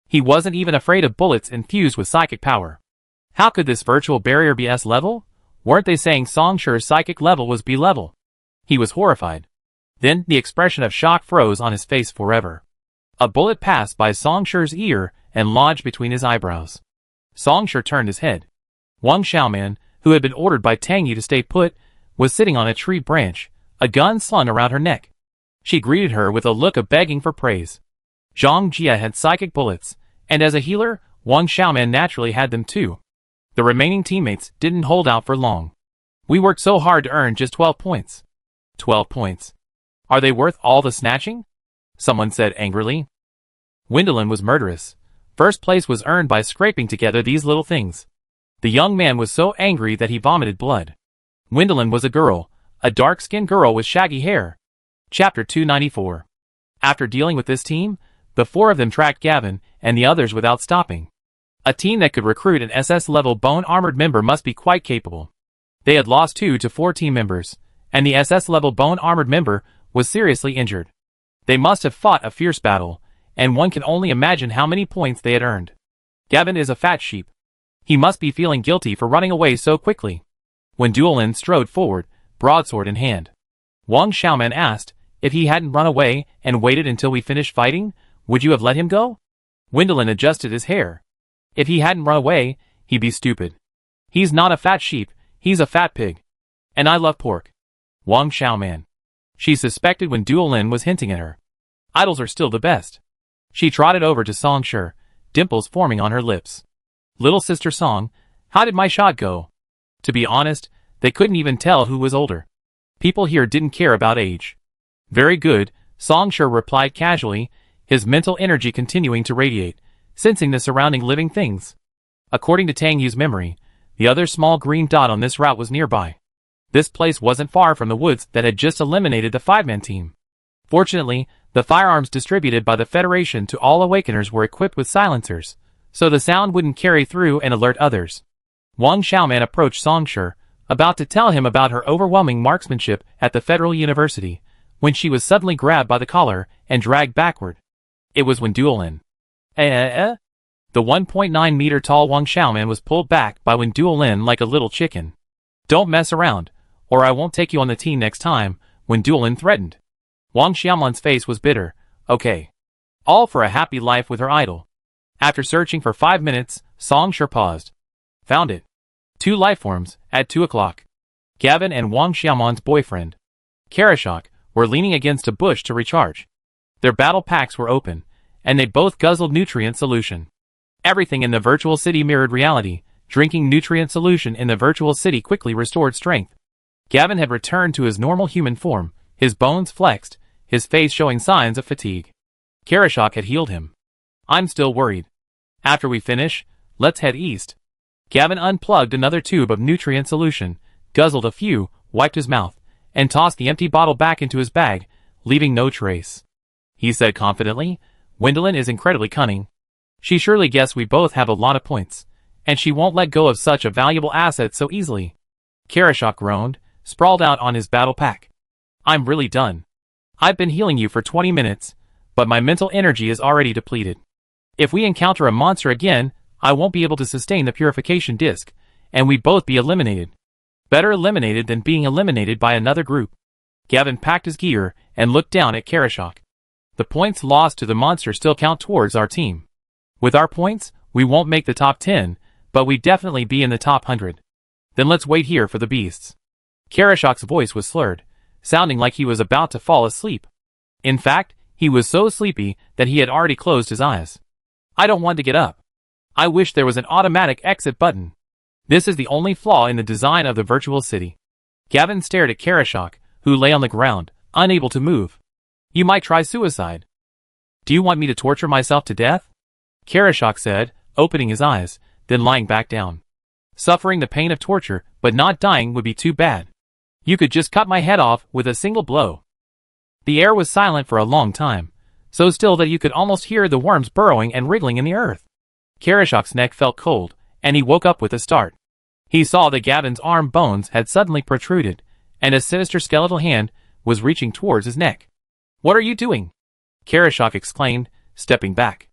He wasn't even afraid of bullets infused with psychic power. How could this virtual barrier be S level? Weren't they saying Song Shi's psychic level was B level? He was horrified. Then the expression of shock froze on his face forever. A bullet passed by Song Shi's ear and lodged between his eyebrows. Song Shi turned his head. Wang Xiaoman, who had been ordered by Tang Yi to stay put, was sitting on a tree branch, a gun slung around her neck. She greeted her with a look of begging for praise. Zhang Jia had psychic bullets, and as a healer, Wang Xiaoman naturally had them too. The remaining teammates didn't hold out for long. We worked so hard to earn just 12 points. 12 points. Are they worth all the snatching? Someone said angrily. Wendelin was murderous. First place was earned by scraping together these little things. The young man was so angry that he vomited blood. Wendelin was a girl, a dark-skinned girl with shaggy hair. Chapter 294. After dealing with this team, the four of them tracked Gavin and the others without stopping. A team that could recruit an SS-level bone-armored member must be quite capable. They had lost 2 to 4 team members, and the SS-level bone-armored member was seriously injured. They must have fought a fierce battle, and one can only imagine how many points they had earned. Gavin is a fat sheep. He must be feeling guilty for running away so quickly. When Duolin strode forward, broadsword in hand, Wang Xiaoman asked, if he hadn't run away and waited until we finished fighting, would you have let him go? Wendelin adjusted his hair. If he hadn't run away, he'd be stupid. He's not a fat sheep, he's a fat pig. And I love pork. Wang Xiaoman. She suspected when Duolin was hinting at her. Idols are still the best. She trotted over to Song Shi, dimples forming on her lips. Little sister Song, how did my shot go? To be honest, they couldn't even tell who was older. People here didn't care about age. Very good, Song Shi replied casually, his mental energy continuing to radiate, sensing the surrounding living things. According to Tang Yu's memory, the other small green dot on this route was nearby. This place wasn't far from the woods that had just eliminated the 5-man team. Fortunately, the firearms distributed by the Federation to all Awakeners were equipped with silencers, so the sound wouldn't carry through and alert others. Wang Xiaoman approached Song Shi, about to tell him about her overwhelming marksmanship at the Federal University, when she was suddenly grabbed by the collar and dragged backward. It was when Duolin. The 1.9-meter-tall Wang Xiaoman was pulled back by Wen Duolin like a little chicken. Don't mess around, or I won't take you on the team next time, Wen Duolin threatened. Wang Xiaoman's face was bitter. Okay. All for a happy life with her idol. After searching for 5 minutes, Song Shi paused. Found it. 2 lifeforms, at 2 o'clock. Gavin and Wang Xiaoman's boyfriend, Karashok, were leaning against a bush to recharge. Their battle packs were open, and they both guzzled nutrient solution. Everything in the virtual city mirrored reality. Drinking nutrient solution in the virtual city quickly restored strength. Gavin had returned to his normal human form, his bones flexed, his face showing signs of fatigue. Karashok had healed him. I'm still worried. After we finish, let's head east. Gavin unplugged another tube of nutrient solution, guzzled a few, wiped his mouth, and tossed the empty bottle back into his bag, leaving no trace. He said confidently, Wendelin is incredibly cunning. She surely guessed we both have a lot of points, and she won't let go of such a valuable asset so easily. Karashok groaned, sprawled out on his battle pack. I'm really done. I've been healing you for 20 minutes, but my mental energy is already depleted. If we encounter a monster again, I won't be able to sustain the purification disc, and we'd both be eliminated. Better eliminated than being eliminated by another group. Gavin packed his gear and looked down at Karashok. The points lost to the monster still count towards our team. With our points, we won't make the top 10, but we'd definitely be in the top 100. Then let's wait here for the beasts. Karashok's voice was slurred, sounding like he was about to fall asleep. In fact, he was so sleepy that he had already closed his eyes. I don't want to get up. I wish there was an automatic exit button. This is the only flaw in the design of the virtual city. Gavin stared at Karashok, who lay on the ground, unable to move. You might try suicide. Do you want me to torture myself to death? Karashok said, opening his eyes, then lying back down. Suffering the pain of torture, but not dying would be too bad. You could just cut my head off with a single blow. The air was silent for a long time, so still that you could almost hear the worms burrowing and wriggling in the earth. Karashok's neck felt cold, and he woke up with a start. He saw that Gavin's arm bones had suddenly protruded, and a sinister skeletal hand was reaching towards his neck. What are you doing? Karashok exclaimed, stepping back.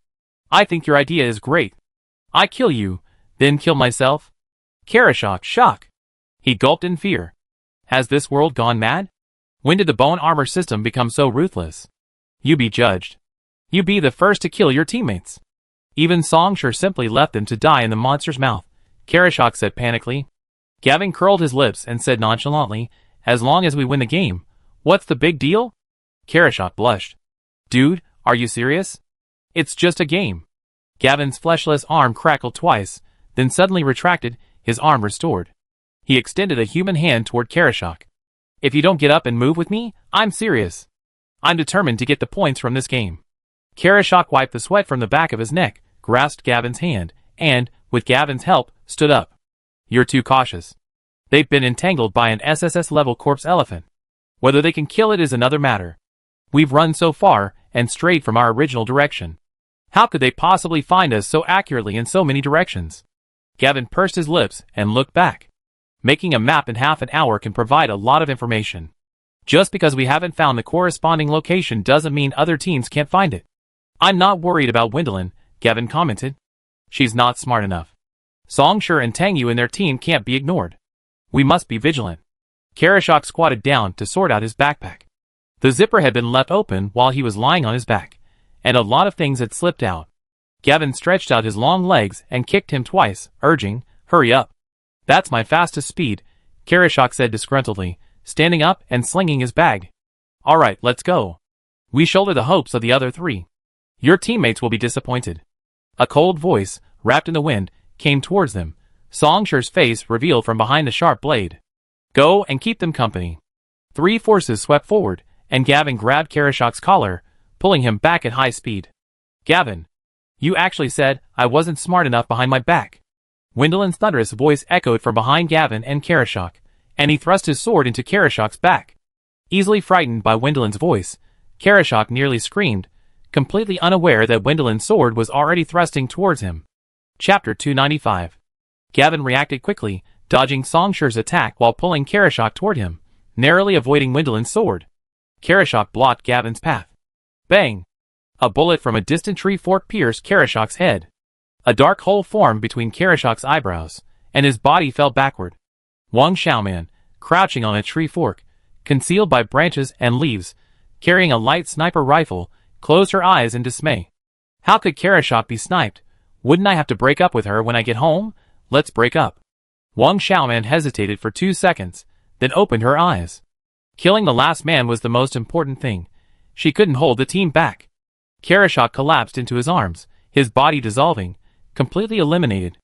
I think your idea is great. I kill you, then kill myself? Karashok, shock. He gulped in fear. Has this world gone mad? When did the bone armor system become so ruthless? You be judged. You be the first to kill your teammates. Even Songshur simply left them to die in the monster's mouth, Karashok said panically. Gavin curled his lips and said nonchalantly, as long as we win the game, what's the big deal? Karashok blushed. Dude, are you serious? It's just a game. Gavin's fleshless arm crackled twice, then suddenly retracted, his arm restored. He extended a human hand toward Karashok. If you don't get up and move with me, I'm serious. I'm determined to get the points from this game. Karashok wiped the sweat from the back of his neck, grasped Gavin's hand, and, with Gavin's help, stood up. You're too cautious. They've been entangled by an SSS-level corpse elephant. Whether they can kill it is another matter. We've run so far, and strayed from our original direction. How could they possibly find us so accurately in so many directions? Gavin pursed his lips and looked back. Making a map in half an hour can provide a lot of information. Just because we haven't found the corresponding location doesn't mean other teams can't find it. I'm not worried about Wendelin, Gavin commented. She's not smart enough. Songshur and Tangyu and their team can't be ignored. We must be vigilant. Karashok squatted down to sort out his backpack. The zipper had been left open while he was lying on his back, and a lot of things had slipped out. Gavin stretched out his long legs and kicked him twice, urging, hurry up. That's my fastest speed, Karashok said disgruntledly, standing up and slinging his bag. All right, let's go. We shoulder the hopes of the other three. Your teammates will be disappointed. A cold voice, wrapped in the wind, came towards them, Songshur's face revealed from behind the sharp blade. Go and keep them company. Three forces swept forward, and Gavin grabbed Karashok's collar, pulling him back at high speed. Gavin, you actually said I wasn't smart enough behind my back. Wendelin's thunderous voice echoed from behind Gavin and Karashok, and he thrust his sword into Karashok's back. Easily frightened by Wendelin's voice, Karashok nearly screamed, completely unaware that Wendelin's sword was already thrusting towards him. Chapter 295. Gavin reacted quickly, dodging Songshur's attack while pulling Karashok toward him, narrowly avoiding Wendelin's sword. Karashok blocked Gavin's path. Bang! A bullet from a distant tree fork pierced Karashok's head. A dark hole formed between Karashok's eyebrows, and his body fell backward. Wang Xiaoman, crouching on a tree fork, concealed by branches and leaves, carrying a light sniper rifle, closed her eyes in dismay. How could Karashok be sniped? Wouldn't I have to break up with her when I get home? Let's break up. Wang Xiaoman hesitated for 2 seconds, then opened her eyes. Killing the last man was the most important thing. She couldn't hold the team back. Karashok collapsed into his arms, his body dissolving, completely eliminated.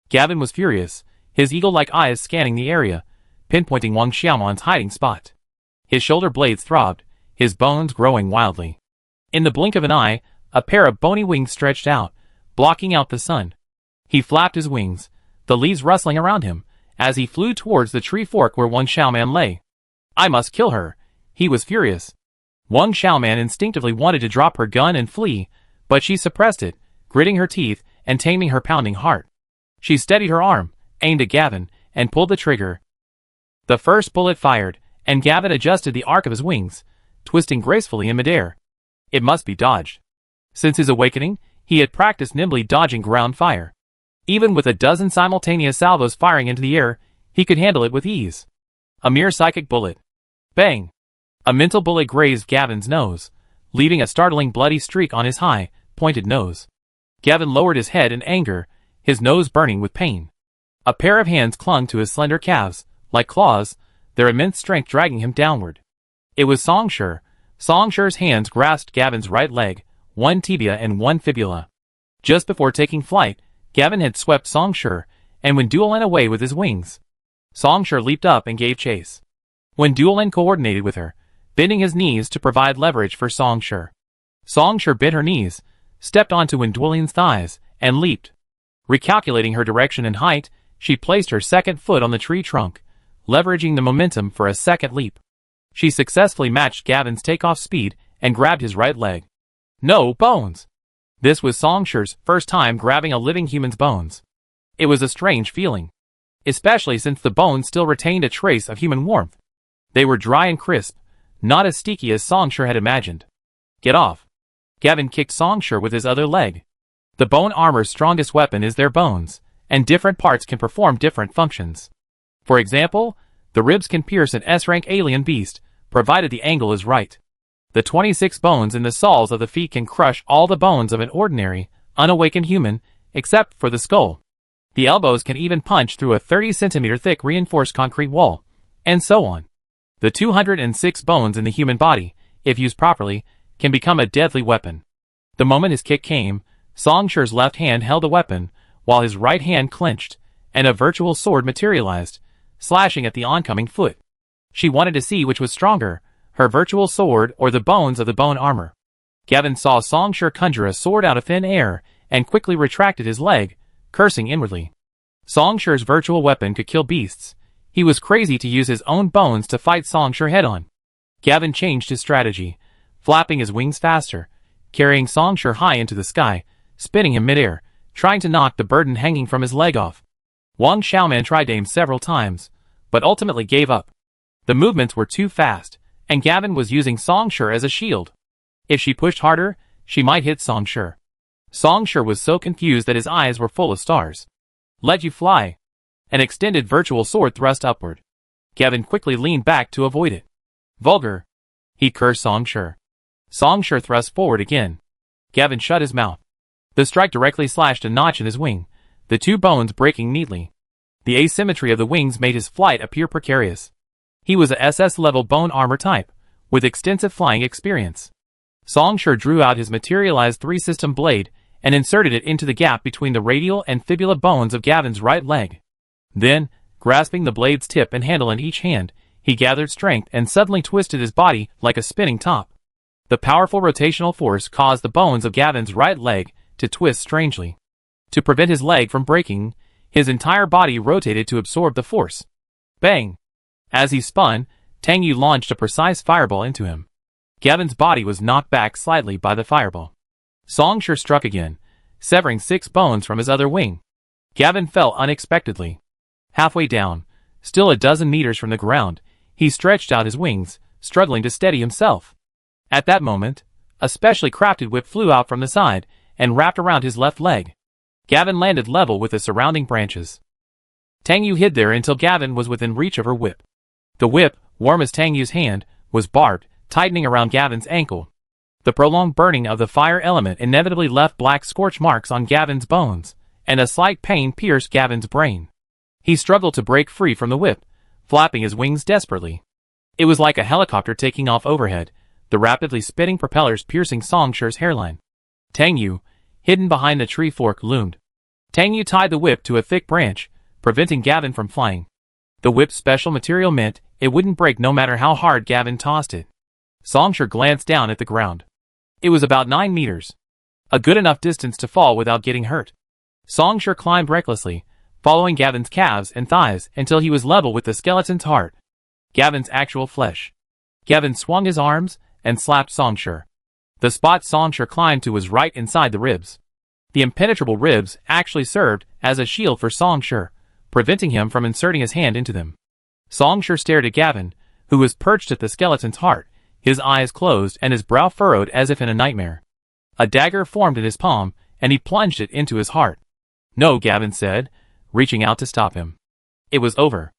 Gavin was furious, his eagle-like eyes scanning the area, pinpointing Wang Xiaoman's hiding spot. His shoulder blades throbbed, his bones growing wildly. In the blink of an eye, a pair of bony wings stretched out, blocking out the sun. He flapped his wings, the leaves rustling around him, as he flew towards the tree fork where Wang Xiaoman lay. I must kill her. He was furious. Wang Xiaoman instinctively wanted to drop her gun and flee, but she suppressed it, gritting her teeth and taming her pounding heart. She steadied her arm, aimed at Gavin, and pulled the trigger. The first bullet fired, and Gavin adjusted the arc of his wings, twisting gracefully in midair. It must be dodged. Since his awakening, he had practiced nimbly dodging ground fire. Even with a dozen simultaneous salvos firing into the air, he could handle it with ease. A mere psychic bullet. Bang! A mental bullet grazed Gavin's nose, leaving a startling bloody streak on his high, pointed nose. Gavin lowered his head in anger, his nose burning with pain. A pair of hands clung to his slender calves, like claws, their immense strength dragging him downward. It was Songshur. Songshur's hands grasped Gavin's right leg, one tibia and one fibula. Just before taking flight, Gavin had swept Songshur, and when Duolin away with his wings. Songshur leaped up and gave chase. When Duolin coordinated with her, bending his knees to provide leverage for Songshur. Songshur bent her knees, stepped onto Wenduolin's thighs, and leaped. Recalculating her direction and height, she placed her second foot on the tree trunk, leveraging the momentum for a second leap. She successfully matched Gavin's takeoff speed and grabbed his right leg. No bones! This was Songshur's first time grabbing a living human's bones. It was a strange feeling, especially since the bones still retained a trace of human warmth. They were dry and crisp, not as sticky as Songshur had imagined. Get off! Gavin kicked Songshur with his other leg. The bone armor's strongest weapon is their bones, and different parts can perform different functions. For example, the ribs can pierce an S-rank alien beast, provided the angle is right. The 26 bones in the soles of the feet can crush all the bones of an ordinary, unawakened human, except for the skull. The elbows can even punch through a 30-centimeter thick reinforced concrete wall, and so on. The 206 bones in the human body, if used properly, can become a deadly weapon. The moment his kick came, Songshur's left hand held a weapon, while his right hand clenched, and a virtual sword materialized, slashing at the oncoming foot. She wanted to see which was stronger, her virtual sword or the bones of the bone armor. Gavin saw Songshur conjure a sword out of thin air, and quickly retracted his leg, cursing inwardly. Songshur's virtual weapon could kill beasts. He was crazy to use his own bones to fight Songshur head-on. Gavin changed his strategy, flapping his wings faster, carrying Songshur high into the sky, spinning him mid-air, trying to knock the burden hanging from his leg off. Wang Xiaoman tried to aim several times, but ultimately gave up. The movements were too fast, and Gavin was using Songshur as a shield. If she pushed harder, she might hit Songshur. Songshur was so confused that his eyes were full of stars. Let you fly. An extended virtual sword thrust upward. Gavin quickly leaned back to avoid it. Vulgar. He cursed Songshur. Songshur thrust forward again. Gavin shut his mouth. The strike directly slashed a notch in his wing, the two bones breaking neatly. The asymmetry of the wings made his flight appear precarious. He was a SS-level bone armor type, with extensive flying experience. Songshur drew out his materialized three-system blade and inserted it into the gap between the radial and fibula bones of Gavin's right leg. Then, grasping the blade's tip and handle in each hand, he gathered strength and suddenly twisted his body like a spinning top. The powerful rotational force caused the bones of Gavin's right leg to twist strangely. To prevent his leg from breaking, his entire body rotated to absorb the force. Bang! As he spun, Tang Yu launched a precise fireball into him. Gavin's body was knocked back slightly by the fireball. Songshur struck again, severing 6 bones from his other wing. Gavin fell unexpectedly. Halfway down, still a dozen meters from the ground, he stretched out his wings, struggling to steady himself. At that moment, a specially crafted whip flew out from the side and wrapped around his left leg. Gavin landed level with the surrounding branches. Tang Yu hid there until Gavin was within reach of her whip. The whip, warm as Tang Yu's hand, was barbed, tightening around Gavin's ankle. The prolonged burning of the fire element inevitably left black scorch marks on Gavin's bones, and a slight pain pierced Gavin's brain. He struggled to break free from the whip, flapping his wings desperately. It was like a helicopter taking off overhead, the rapidly spinning propellers piercing Songshur's hairline. Tang Yu, hidden behind the tree fork, loomed. Tang Yu tied the whip to a thick branch, preventing Gavin from flying. The whip's special material meant it wouldn't break no matter how hard Gavin tossed it. Songshur glanced down at the ground. It was about 9 meters. A good enough distance to fall without getting hurt. Songshur climbed recklessly, following Gavin's calves and thighs until he was level with the skeleton's heart. Gavin's actual flesh. Gavin swung his arms and slapped Songshur. The spot Songshur climbed to was right inside the ribs. The impenetrable ribs actually served as a shield for Songshur, preventing him from inserting his hand into them. Songshur stared at Gavin, who was perched at the skeleton's heart, his eyes closed and his brow furrowed as if in a nightmare. A dagger formed in his palm, and he plunged it into his heart. No, Gavin said, reaching out to stop him. It was over.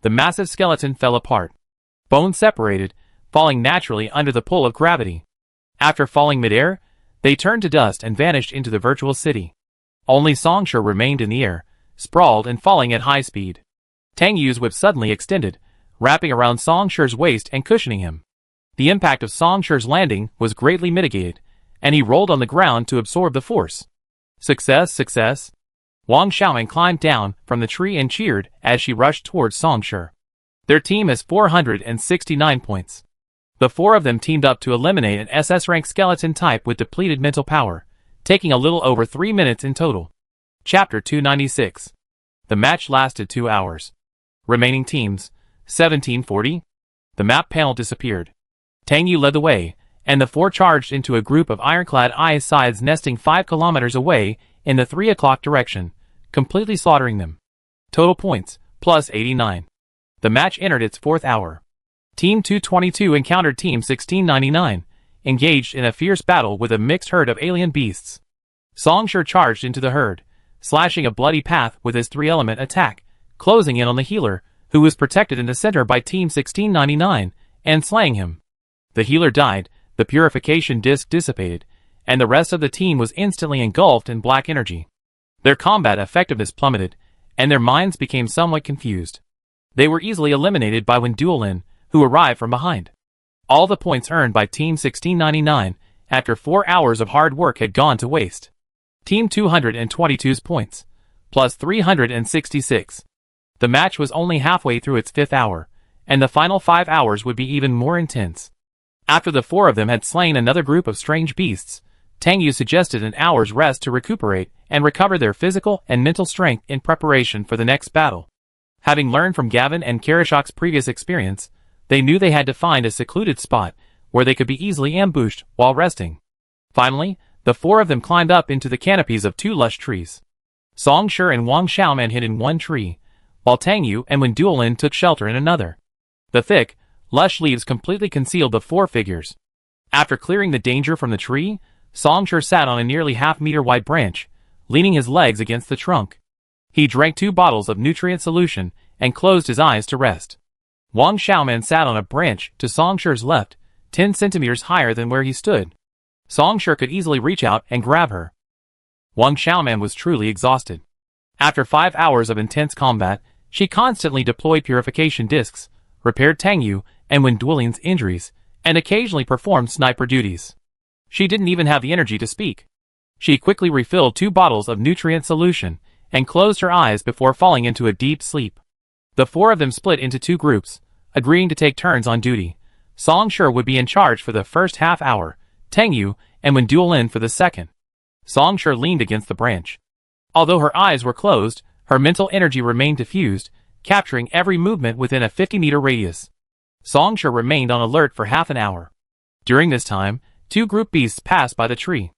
The massive skeleton fell apart. Bones separated, falling naturally under the pull of gravity. After falling midair, they turned to dust and vanished into the virtual city. Only Songshur remained in the air, sprawled and falling at high speed. Tang Yu's whip suddenly extended, wrapping around Songshur's waist and cushioning him. The impact of Songshur's landing was greatly mitigated, and he rolled on the ground to absorb the force. Success, success! Wang Xiaoman climbed down from the tree and cheered as she rushed towards Songshur. Their team has 469 points. The four of them teamed up to eliminate an SS-rank skeleton type with depleted mental power, taking a little over 3 minutes in total. Chapter 296. The match lasted 2 hours. Remaining teams, 1740. The map panel disappeared. Tang Yu led the way, and the four charged into a group of ironclad sides nesting 5 kilometers away in the 3 o'clock direction, completely slaughtering them. Total points, plus 89. The match entered its 4th hour. Team 222 encountered Team 1699, engaged in a fierce battle with a mixed herd of alien beasts. Songshur charged into the herd, slashing a bloody path with his 3-element attack, closing in on the healer, who was protected in the center by Team 1699, and slaying him. The healer died, the purification disc dissipated, and the rest of the team was instantly engulfed in black energy. Their combat effectiveness plummeted, and their minds became somewhat confused. They were easily eliminated by Wen Duolin, who arrived from behind. All the points earned by Team 1699 after 4 hours of hard work had gone to waste. Team 222's points, plus 366. The match was only halfway through its 5th hour, and the final 5 hours would be even more intense. After the four of them had slain another group of strange beasts, Tang Yu suggested an hour's rest to recuperate and recover their physical and mental strength in preparation for the next battle. Having learned from Gavin and Karashok's previous experience, they knew they had to find a secluded spot where they could be easily ambushed while resting. Finally, the four of them climbed up into the canopies of 2 lush trees. Songshur and Wang Xiaoman hid in one tree, while Tang Yu and Wen Duolin took shelter in another. The thick, lush leaves completely concealed the 4 figures. After clearing the danger from the tree, Songshur sat on a nearly half-meter wide branch, leaning his legs against the trunk. He drank 2 bottles of nutrient solution and closed his eyes to rest. Wang Xiaoman sat on a branch to Songshur's left, 10 centimeters higher than where he stood. Songshur could easily reach out and grab her. Wang Xiaoman was truly exhausted. After 5 hours of intense combat, she constantly deployed purification discs, repaired Tang Yu and Wen Duolin's injuries, and occasionally performed sniper duties. She didn't even have the energy to speak. She quickly refilled 2 bottles of nutrient solution and closed her eyes before falling into a deep sleep. The 4 of them split into 2 groups, agreeing to take turns on duty. Songshur would be in charge for the first half hour, Tang Yu and Wen Duolin for the second. Songshur leaned against the branch. Although her eyes were closed, her mental energy remained diffused, capturing every movement within a 50-meter radius. Songshur remained on alert for half an hour. During this time, 2 group beasts passed by the tree.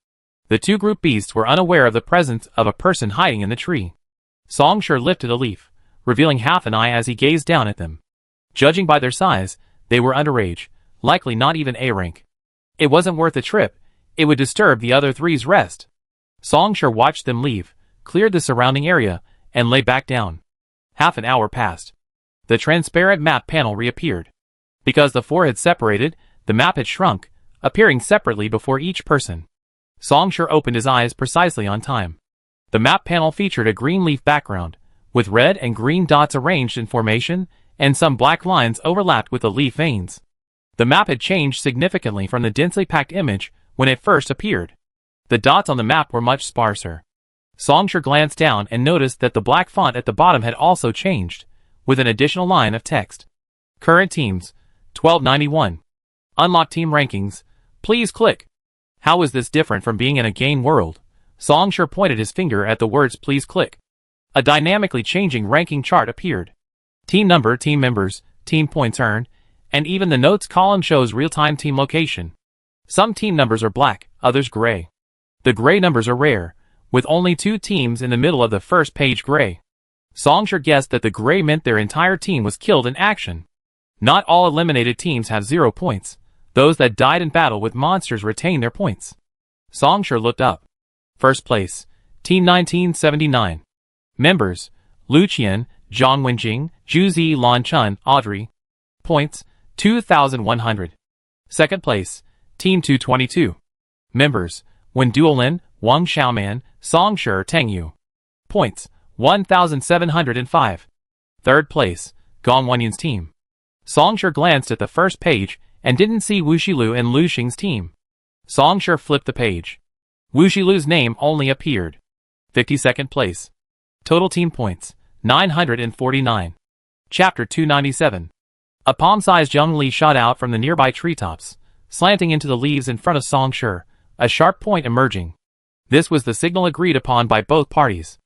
The 2 group beasts were unaware of the presence of a person hiding in the tree. Songshur lifted a leaf, revealing half an eye as he gazed down at them. Judging by their size, they were underage, likely not even A rank. It wasn't worth the trip, it would disturb the other 3's rest. Songshur watched them leave, cleared the surrounding area, and lay back down. Half an hour passed. The transparent map panel reappeared. Because the 4 had separated, the map had shrunk, appearing separately before each person. Songshur opened his eyes precisely on time. The map panel featured a green leaf background, with red and green dots arranged in formation, and some black lines overlapped with the leaf veins. The map had changed significantly from the densely packed image when it first appeared. The dots on the map were much sparser. Songshur glanced down and noticed that the black font at the bottom had also changed, with an additional line of text. Current teams, 1291. Unlock team rankings, please click. How is this different from being in a game world? Songshur pointed his finger at the words please click. A dynamically changing ranking chart appeared. Team number, team members, team points earned, and even the notes column shows real-time team location. Some team numbers are black, others gray. The gray numbers are rare, with only 2 teams in the middle of the first page gray. Songshur guessed that the gray meant their entire team was killed in action. Not all eliminated teams have 0 points. Those that died in battle with monsters retain their points. Songshur looked up. First place, Team 1979. Members, Lu Qian, Zhang Wenjing, Zhu Zi, Lan Chun, Audrey. Points, 2,100. Second place, Team 222. Members: Wen Duolin, Wang Xiaoman, Song Shi, Tang Yu. Points: 1,705. Third place, Gong Wenyin's team. Song Shi glanced at the first page and didn't see Wu Xilu and Lu Xing's team. Song Shi flipped the page. Wu Xilu's name only appeared. 52nd place. Total team points: 949. Chapter 297. A palm-sized young Li shot out from the nearby treetops, slanting into the leaves in front of Song Shi, a sharp point emerging. This was the signal agreed upon by both parties.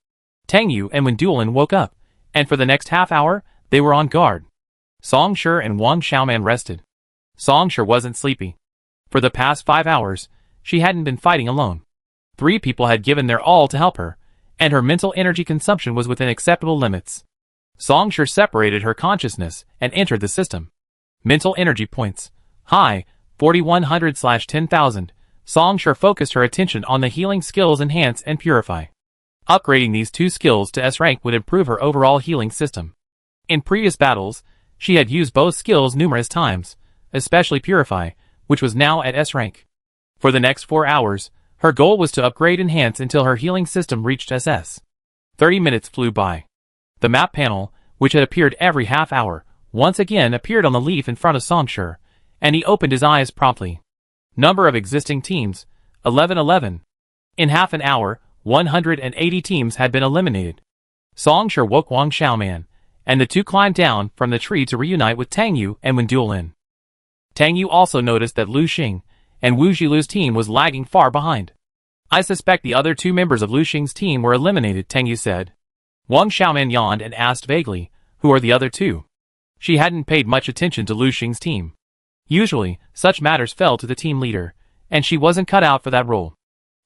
Tang Yu and Wen Duolin woke up, and for the next half hour, they were on guard. Song Shi and Wang Xiaoman rested. Song Shi wasn't sleepy. For the past 5 hours, she hadn't been fighting alone. 3 people had given their all to help her, and her mental energy consumption was within acceptable limits. Song Shi separated her consciousness and entered the system. Mental energy points: high, 4100/10,000. Song Shi focused her attention on the healing skills Enhance and Purify. Upgrading these 2 skills to S rank would improve her overall healing system. In previous battles, she had used both skills numerous times, especially Purify, which was now at S rank. For the next 4 hours, her goal was to upgrade Enhance until her healing system reached SS. 30 minutes flew by. The map panel, which had appeared every half hour, once again appeared on the leaf in front of Song Shi, and he opened his eyes promptly. Number of existing teams: 1111. In half an hour, 180 teams had been eliminated. Song Shi woke Wang Xiaoman, and the two climbed down from the tree to reunite with Tang Yu and Wen Duolin. Tang Yu also noticed that Lu Xing and Wu Xilu's team was lagging far behind. "I suspect the other 2 members of Lu Xing's team were eliminated," Tang Yu said. Wang Xiaoman yawned and asked vaguely, "Who are the other 2? She hadn't paid much attention to Lu Xing's team. Usually, such matters fell to the team leader, and she wasn't cut out for that role.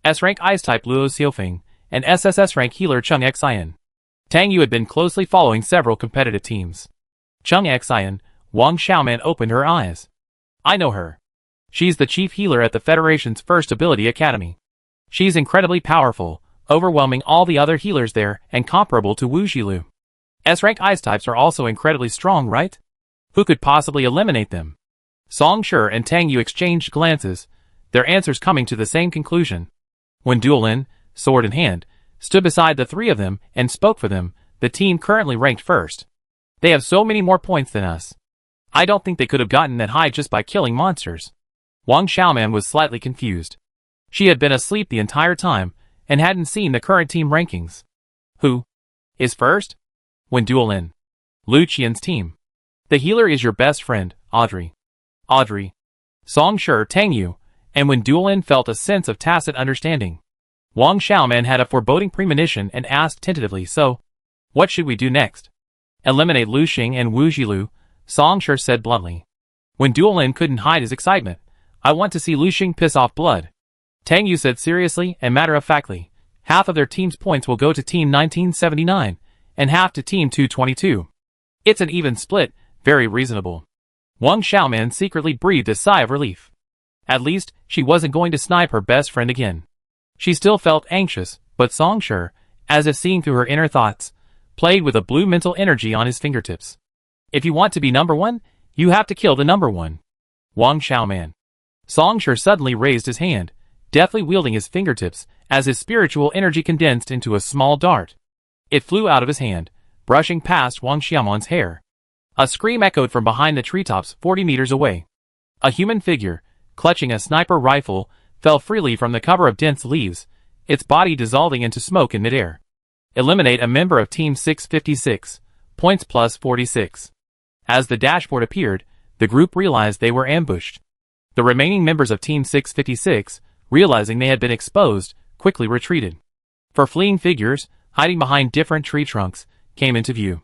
S-rank Ice-type Luo Xiaofeng, and SSS rank healer Chung Xian. Tang Yu had been closely following several competitive teams. Chung Xian, Wang Xiaoman opened her eyes. "I know her. She's the chief healer at the Federation's First Ability Academy. She's incredibly powerful, overwhelming all the other healers there and comparable to Wu Xilu. S-rank Ice-types are also incredibly strong, right? Who could possibly eliminate them?" Song Shi and Tang Yu exchanged glances, their answers coming to the same conclusion. Wen Duolin, sword in hand, stood beside the 3 of them and spoke for them, the team currently ranked first. "They have so many more points than us. I don't think they could have gotten that high just by killing monsters." Wang Xiaoman was slightly confused. She had been asleep the entire time and hadn't seen the current team rankings. "Who is first?" Wen Duolin. "Lu Qian's team. The healer is your best friend, Audrey." "Audrey." Song Shi, Tang Yu, and Wen Duolin felt a sense of tacit understanding. Wang Xiaoman had a foreboding premonition and asked tentatively, "So, what should we do next?" "Eliminate Lu Xing and Wu Xilu," Song Shi said bluntly. Wen Duolin couldn't hide his excitement. "I want to see Lu Xing piss off blood." Tang Yu said seriously and matter-of-factly, "Half of their team's points will go to Team 1979, and half to Team 222. It's an even split, very reasonable." Wang Xiaoman secretly breathed a sigh of relief. At least, she wasn't going to snipe her best friend again. She still felt anxious, but Song Shi, as if seeing through her inner thoughts, played with a blue mental energy on his fingertips. "If you want to be number 1, you have to kill the number 1. Wang Xiaoman." Song Shi suddenly raised his hand, deftly wielding his fingertips as his spiritual energy condensed into a small dart. It flew out of his hand, brushing past Wang Xiaoman's hair. A scream echoed from behind the treetops 40 meters away. A human figure, clutching a sniper rifle, fell freely from the cover of dense leaves, its body dissolving into smoke in midair. "Eliminate a member of Team 656, points plus 46. As the dashboard appeared, the group realized they were ambushed. The remaining members of Team 656, realizing they had been exposed, quickly retreated. For fleeing figures, hiding behind different tree trunks, came into view.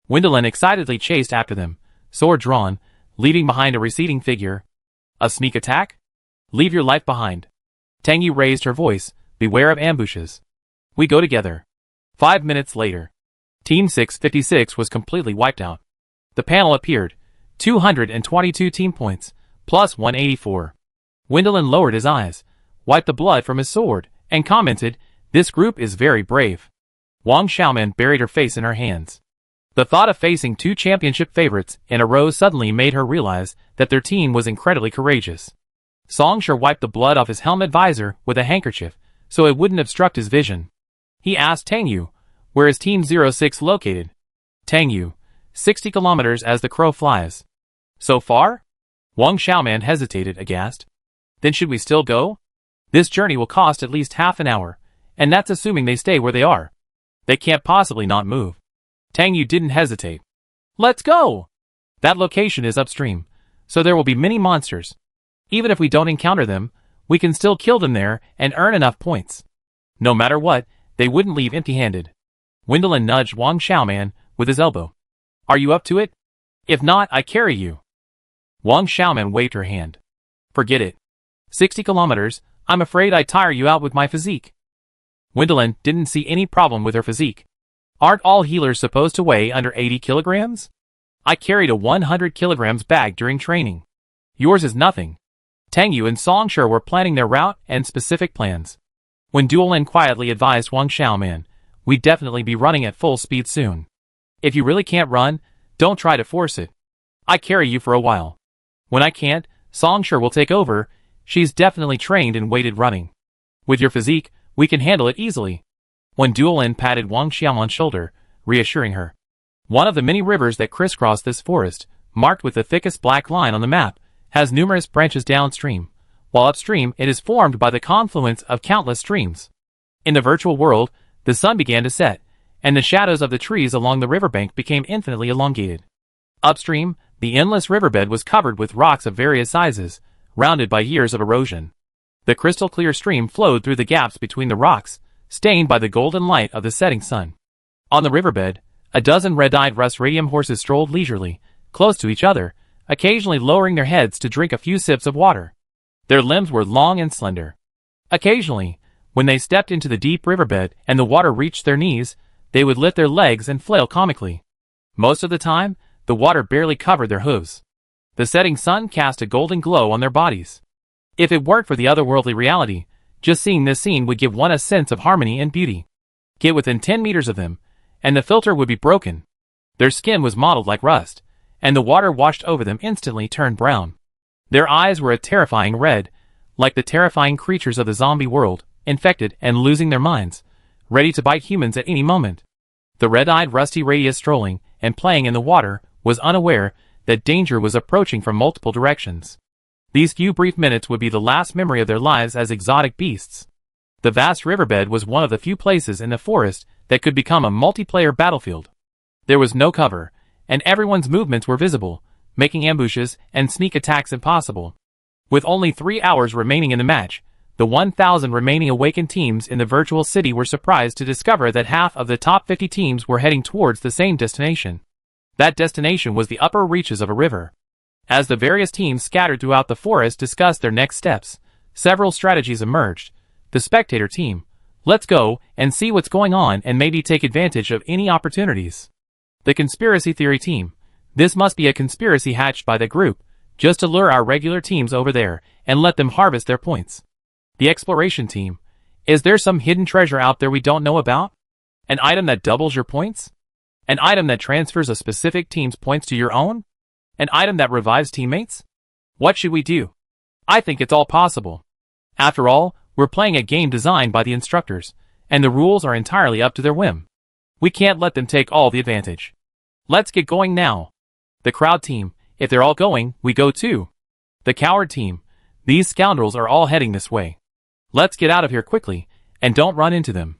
Wen Duolin excitedly chased after them, sword drawn, leaving behind a receding figure. "A sneak attack? Leave your life behind." Tang Yu raised her voice, "Beware of ambushes. We go together." 5 minutes later, Team 656 was completely wiped out. The panel appeared, 222 team points, plus 184. Wen Duolin lowered his eyes, wiped the blood from his sword, and commented, "This group is very brave." Wang Xiaoman buried her face in her hands. The thought of facing 2 championship favorites in a row suddenly made her realize that their team was incredibly courageous. Songshur wiped the blood off his helmet visor with a handkerchief, so it wouldn't obstruct his vision. He asked Tangyu, where is Team 06 located? Tangyu, 60 kilometers as the crow flies. So far? Wang Xiaoman hesitated, aghast. Then should we still go? This journey will cost at least half an hour, and that's assuming they stay where they are. They can't possibly not move. Tangyu didn't hesitate. Let's go! That location is upstream, so there will be many monsters. Even if we don't encounter them, we can still kill them there and earn enough points. No matter what, they wouldn't leave empty-handed. Wendelin nudged Wang Xiaoman with his elbow. Are you up to it? If not, I carry you. Wang Xiaoman waved her hand. Forget it. 60 kilometers, I'm afraid I tire you out with my physique. Wendelin didn't see any problem with her physique. Aren't all healers supposed to weigh under 80 kilograms? I carried a 100 kilograms bag during training. Yours is nothing. Tangyu and Songshur were planning their route and specific plans. When Duolin quietly advised Wang Xiaoman, we'd definitely be running at full speed soon. If you really can't run, don't try to force it. I carry you for a while. When I can't, Songshur will take over. She's definitely trained in weighted running. With your physique, we can handle it easily. When Duolin patted Wang Xiaoman's shoulder, reassuring her. One of the many rivers that crisscross this forest, marked with the thickest black line on the map, has numerous branches downstream, while upstream it is formed by the confluence of countless streams. In the virtual world, the sun began to set, and the shadows of the trees along the riverbank became infinitely elongated. Upstream, the endless riverbed was covered with rocks of various sizes, rounded by years of erosion. The crystal-clear stream flowed through the gaps between the rocks, stained by the golden light of the setting sun. On the riverbed, a dozen red-eyed rust radium horses strolled leisurely, close to each other, occasionally lowering their heads to drink a few sips of water. Their limbs were long and slender. Occasionally, when they stepped into the deep riverbed and the water reached their knees, they would lift their legs and flail comically. Most of the time, the water barely covered their hooves. The setting sun cast a golden glow on their bodies. If it weren't for the otherworldly reality, just seeing this scene would give one a sense of harmony and beauty. Get within 10 meters of them, and the filter would be broken. Their skin was mottled like rust, and the water washed over them instantly turned brown. Their eyes were a terrifying red, like the terrifying creatures of the zombie world, infected and losing their minds, ready to bite humans at any moment. The red-eyed rusty radius strolling and playing in the water was unaware that danger was approaching from multiple directions. These few brief minutes would be the last memory of their lives as exotic beasts. The vast riverbed was one of the few places in the forest that could become a multiplayer battlefield. There was no cover, and everyone's movements were visible, making ambushes and sneak attacks impossible. With only 3 hours remaining in the match, the 1,000 remaining awakened teams in the virtual city were surprised to discover that half of the top 50 teams were heading towards the same destination. That destination was the upper reaches of a river. As the various teams scattered throughout the forest discussed their next steps, several strategies emerged. The spectator team, let's go and see what's going on and maybe take advantage of any opportunities. The conspiracy theory team, this must be a conspiracy hatched by the group, just to lure our regular teams over there and let them harvest their points. The exploration team, is there some hidden treasure out there we don't know about? An item that doubles your points? An item that transfers a specific team's points to your own? An item that revives teammates? What should we do? I think it's all possible. After all, we're playing a game designed by the instructors, and the rules are entirely up to their whim. We can't let them take all the advantage. Let's get going now. The crowd team, if they're all going, we go too. The coward team, these scoundrels are all heading this way. Let's get out of here quickly, and don't run into them.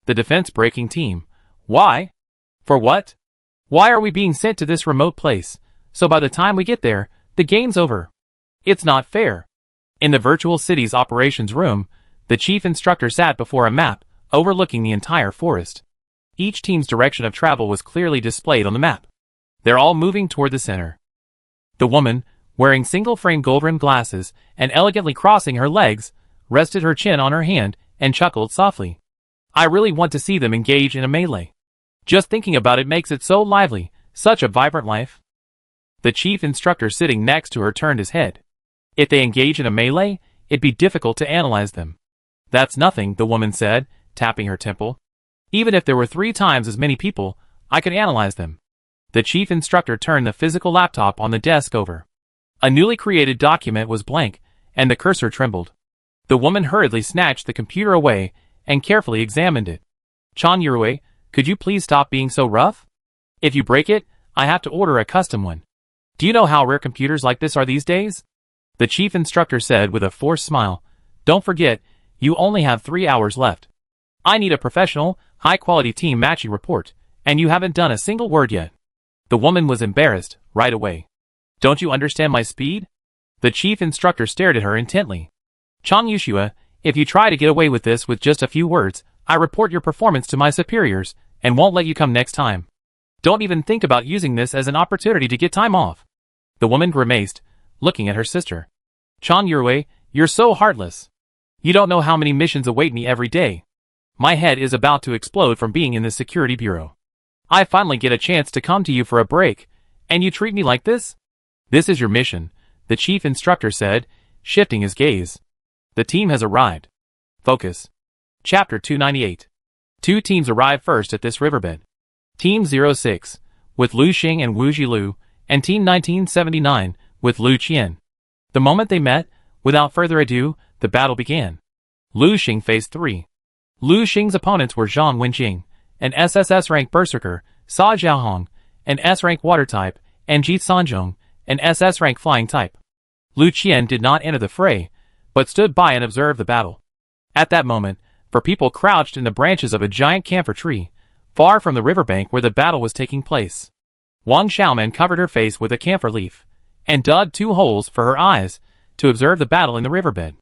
The defense-breaking team, why? For what? Why are we being sent to this remote place, so by the time we get there, the game's over? It's not fair. In the virtual city's operations room, the chief instructor sat before a map, overlooking the entire forest. Each team's direction of travel was clearly displayed on the map. They're all moving toward the center. The woman, wearing single-frame gold-rimmed glasses and elegantly crossing her legs, rested her chin on her hand and chuckled softly. I really want to see them engage in a melee. Just thinking about it makes it so lively, such a vibrant life. The chief instructor sitting next to her turned his head. If they engage in a melee, it'd be difficult to analyze them. That's nothing, the woman said, tapping her temple. Even if there were 3 times as many people, I could analyze them. The chief instructor turned the physical laptop on the desk over. A newly created document was blank, and the cursor trembled. The woman hurriedly snatched the computer away and carefully examined it. Chan Yurue, could you please stop being so rough? If you break it, I have to order a custom one. Do you know how rare computers like this are these days? The chief instructor said with a forced smile. Don't forget, you only have 3 hours left. I need a professional, high-quality team matching report, and you haven't done a single word yet. The woman was embarrassed, right away. Don't you understand my speed? The chief instructor stared at her intently. Chang Yushua, if you try to get away with this with just a few words, I report your performance to my superiors, and won't let you come next time. Don't even think about using this as an opportunity to get time off. The woman grimaced, looking at her sister. Chan Yurue, you're so heartless. You don't know how many missions await me every day. My head is about to explode from being in the security bureau. I finally get a chance to come to you for a break, and you treat me like this? This is your mission, the chief instructor said, shifting his gaze. The team has arrived. Focus. Chapter 298. 2 teams arrive first at this riverbed. Team 06, with Lu Xing and Wu Jilu, and Team 1979, with Lu Qian. The moment they met, without further ado, the battle began. Lu Xing faced 3. Lu Xing's opponents were Zhang Wenjing, an SSS-rank berserker, Sa Zhaohong, an S-rank water type, and Ji Sanzhong, an SS-rank flying type. Lu Qian did not enter the fray, but stood by and observed the battle. At that moment, for people crouched in the branches of a giant camphor tree, far from the riverbank where the battle was taking place. Wang Xiaoman covered her face with a camphor leaf, and dug 2 holes for her eyes to observe the battle in the riverbed.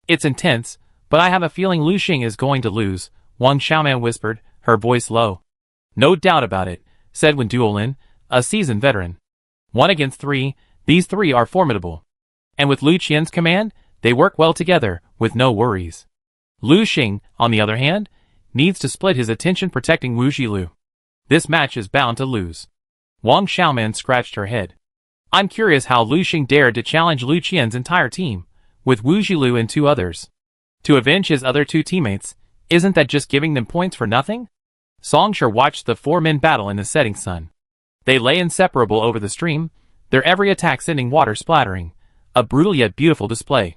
It's intense, but I have a feeling Lu Xing is going to lose, Wang Xiaoman whispered, her voice low. No doubt about it, said Wen Duolin, a seasoned veteran. 1 against 3, these 3 are formidable. And with Lu Qian's command, they work well together, with no worries. Lu Xing, on the other hand, needs to split his attention protecting Wu Jilu. This match is bound to lose. Wang Xiaoman scratched her head. I'm curious how Lu Xing dared to challenge Lu Qian's entire team, with Wu Jilu and 2 others. To avenge his other 2 teammates, isn't that just giving them points for nothing? Songshur watched the 4 men battle in the setting sun. They lay inseparable over the stream, their every attack sending water splattering, a brutal yet beautiful display.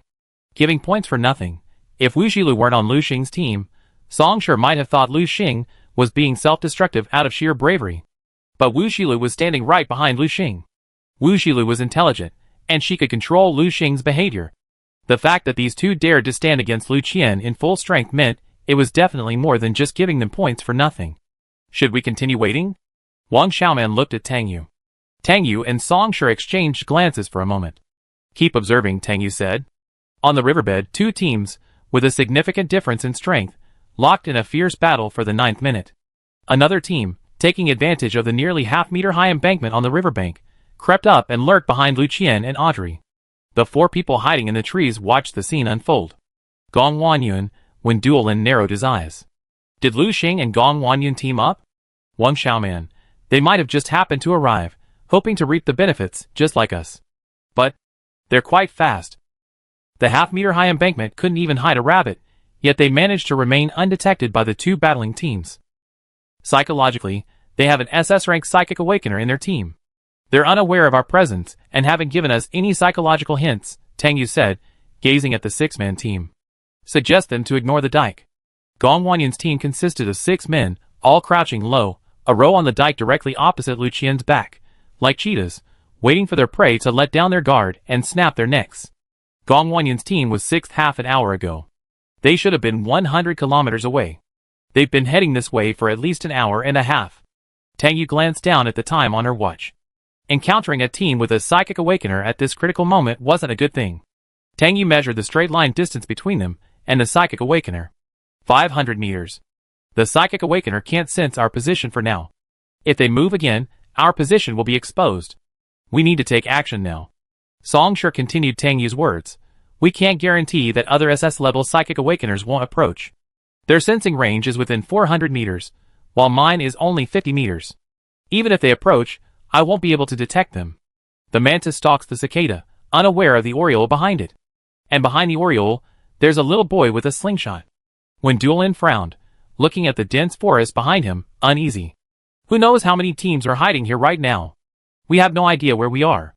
Giving points for nothing. If Wu Jilu weren't on Lu Xing's team, Songshur might have thought Lu Xing was being self-destructive out of sheer bravery. But Wu Jilu was standing right behind Lu Xing. Wu Jilu was intelligent, and she could control Lu Xing's behavior. The fact that these 2 dared to stand against Lu Qian in full strength meant it was definitely more than just giving them points for nothing. Should we continue waiting? Wang Xiaoman looked at Tang Yu. Tang Yu and Songshur exchanged glances for a moment. Keep observing, Tang Yu said. On the riverbed, 2 teams, with a significant difference in strength, locked in a fierce battle for the 9th minute. Another team, taking advantage of the nearly half-meter-high embankment on the riverbank, crept up and lurked behind Lu Qian and Audrey. The 4 people hiding in the trees watched the scene unfold. Gong Wanyun, when Duolin narrowed his eyes. Did Lu Xing and Gong Wanyun team up? Wang Xiaoman. They might have just happened to arrive, hoping to reap the benefits, just like us. But they're quite fast. The half-meter-high embankment couldn't even hide a rabbit, yet they managed to remain undetected by the 2 battling teams. Psychologically, they have an SS-rank Psychic Awakener in their team. They're unaware of our presence and haven't given us any psychological hints, Tang Yu said, gazing at the 6-man team. Suggest them to ignore the dike. Gong Wanyun's team consisted of 6 men, all crouching low, a row on the dike directly opposite Lu Qian's back, like cheetahs, waiting for their prey to let down their guard and snap their necks. Gong Wanyun's team was 6th half an hour ago. They should have been 100 kilometers away. They've been heading this way for at least an hour and a half. Tang Yu glanced down at the time on her watch. Encountering a team with a Psychic Awakener at this critical moment wasn't a good thing. Tang Yu measured the straight-line distance between them and the Psychic Awakener. 500 meters. The Psychic Awakener can't sense our position for now. If they move again, our position will be exposed. We need to take action now. Songshur continued Tang Yu's words. We can't guarantee that other SS-level Psychic Awakeners won't approach. Their sensing range is within 400 meters, while mine is only 50 meters. Even if they approach, I won't be able to detect them. The mantis stalks the cicada, unaware of the oriole behind it. And behind the oriole, there's a little boy with a slingshot. When Duolin frowned, looking at the dense forest behind him, uneasy. Who knows how many teams are hiding here right now? We have no idea where we are.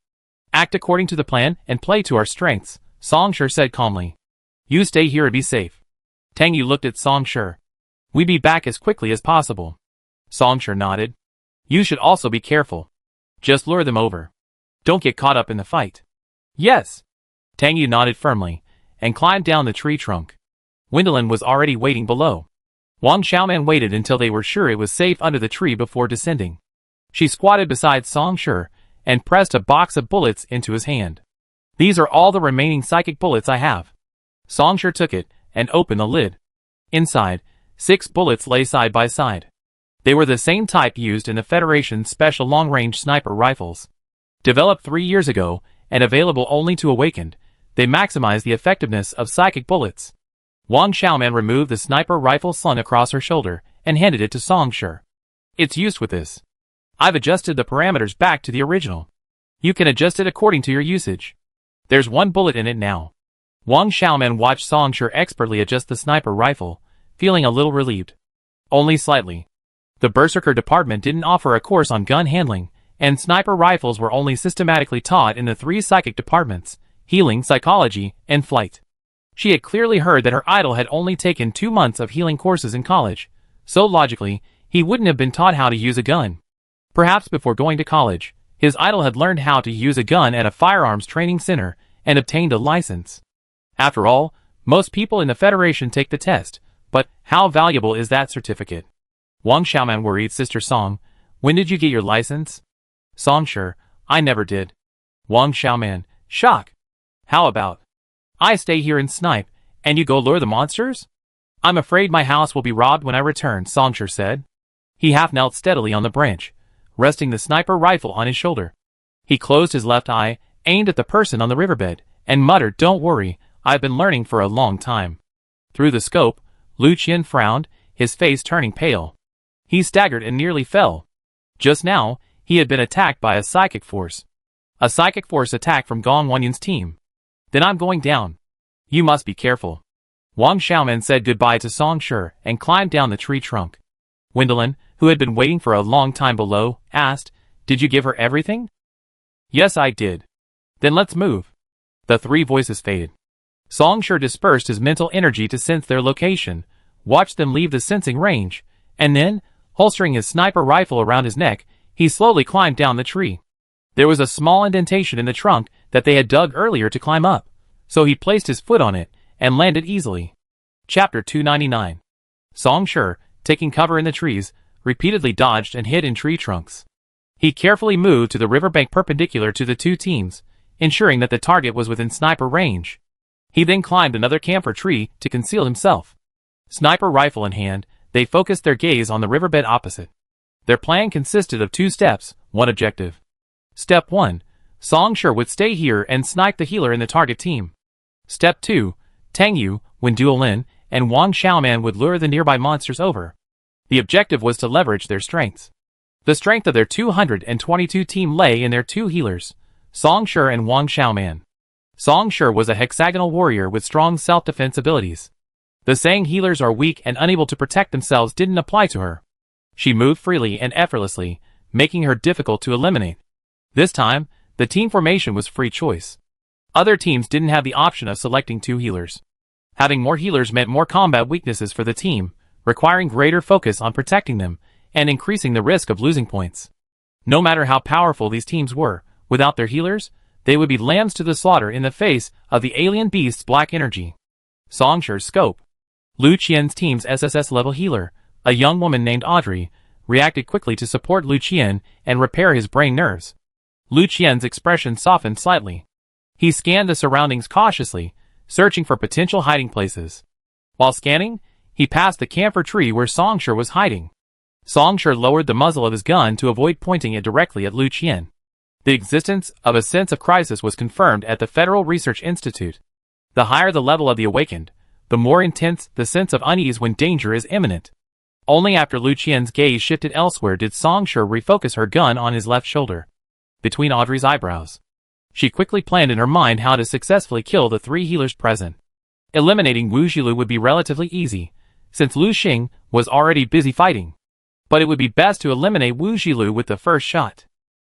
Act according to the plan and play to our strengths, Song Shi said calmly. You stay here and be safe. Tang Yu looked at Song Shi. We be back as quickly as possible. Song Shi nodded. You should also be careful. Just lure them over. Don't get caught up in the fight. Yes. Tang Yu nodded firmly, and climbed down the tree trunk. Wendelin was already waiting below. Wang Xiaoman waited until they were sure it was safe under the tree before descending. She squatted beside Song Shi, and pressed a box of bullets into his hand. These are all the remaining psychic bullets I have. Song Shi took it, and opened the lid. Inside, 6 bullets lay side by side. They were the same type used in the Federation's special long-range sniper rifles. Developed 3 years ago, and available only to awakened, they maximize the effectiveness of psychic bullets. Wang Xiaoman removed the sniper rifle slung across her shoulder, and handed it to Song Shi. It's used with this. I've adjusted the parameters back to the original. You can adjust it according to your usage. There's 1 bullet in it now. Wang Xiaoman watched Song Shi expertly adjust the sniper rifle, feeling a little relieved. Only slightly. The Berserker department didn't offer a course on gun handling, and sniper rifles were only systematically taught in the 3 psychic departments: healing, psychology, and flight. She had clearly heard that her idol had only taken 2 months of healing courses in college, so logically, he wouldn't have been taught how to use a gun. Perhaps before going to college, his idol had learned how to use a gun at a firearms training center, and obtained a license. After all, most people in the Federation take the test, but how valuable is that certificate? Wang Xiaoman worried Sister Song. When did you get your license? Song Shi, I never did. Wang Xiaoman, shock. How about I stay here and snipe, and you go lure the monsters? I'm afraid my house will be robbed when I return, Song Shi said. He half knelt steadily on the branch, resting the sniper rifle on his shoulder. He closed his left eye, aimed at the person on the riverbed, and muttered, Don't worry, I've been learning for a long time. Through the scope, Lu Qian frowned, his face turning pale. He staggered and nearly fell. Just now, he had been attacked by a psychic force. A psychic force attack from Gong Wanyan's team. Then I'm going down. You must be careful. Wang Xiaoman said goodbye to Song Shi and climbed down the tree trunk. Wendelin, who had been waiting for a long time below, asked, Did you give her everything? Yes, I did. Then let's move. The 3 voices faded. Song Shi dispersed his mental energy to sense their location, watched them leave the sensing range, and then, holstering his sniper rifle around his neck, he slowly climbed down the tree. There was a small indentation in the trunk that they had dug earlier to climb up, so he placed his foot on it and landed easily. Chapter 299. Song Shi, taking cover in the trees, repeatedly dodged and hid in tree trunks. He carefully moved to the riverbank perpendicular to the 2 teams, ensuring that the target was within sniper range. He then climbed another camphor tree to conceal himself. Sniper rifle in hand, they focused their gaze on the riverbed opposite. Their plan consisted of 2 steps, 1 objective. Step 1. Song Shi would stay here and snipe the healer in the target team. Step 2. Tang Yu, Wendelin, and Wang Xiaoman would lure the nearby monsters over. The objective was to leverage their strengths. The strength of their 222 team lay in their 2 healers, Song Shi and Wang Xiaoman. Song Shi was a hexagonal warrior with strong self-defense abilities. The saying healers are weak and unable to protect themselves didn't apply to her. She moved freely and effortlessly, making her difficult to eliminate. This time, the team formation was free choice. Other teams didn't have the option of selecting 2 healers. Having more healers meant more combat weaknesses for the team, requiring greater focus on protecting them, and increasing the risk of losing points. No matter how powerful these teams were, without their healers, they would be lambs to the slaughter in the face of the alien beast's black energy. Song Shi's scope. Lu Qian's team's SSS-level healer, a young woman named Audrey, reacted quickly to support Lu Qian and repair his brain nerves. Lu Qian's expression softened slightly. He scanned the surroundings cautiously, searching for potential hiding places. While scanning, he passed the camphor tree where Song Shi was hiding. Song Shi lowered the muzzle of his gun to avoid pointing it directly at Lu Qian. The existence of a sense of crisis was confirmed at the Federal Research Institute. The higher the level of the awakened, the more intense the sense of unease when danger is imminent. Only after Lu Qian's gaze shifted elsewhere did Song Shi refocus her gun on his left shoulder, between Audrey's eyebrows. She quickly planned in her mind how to successfully kill the 3 healers present. Eliminating Wu Jilu would be relatively easy, since Lu Xing was already busy fighting. But it would be best to eliminate Wu Jilu with the first shot.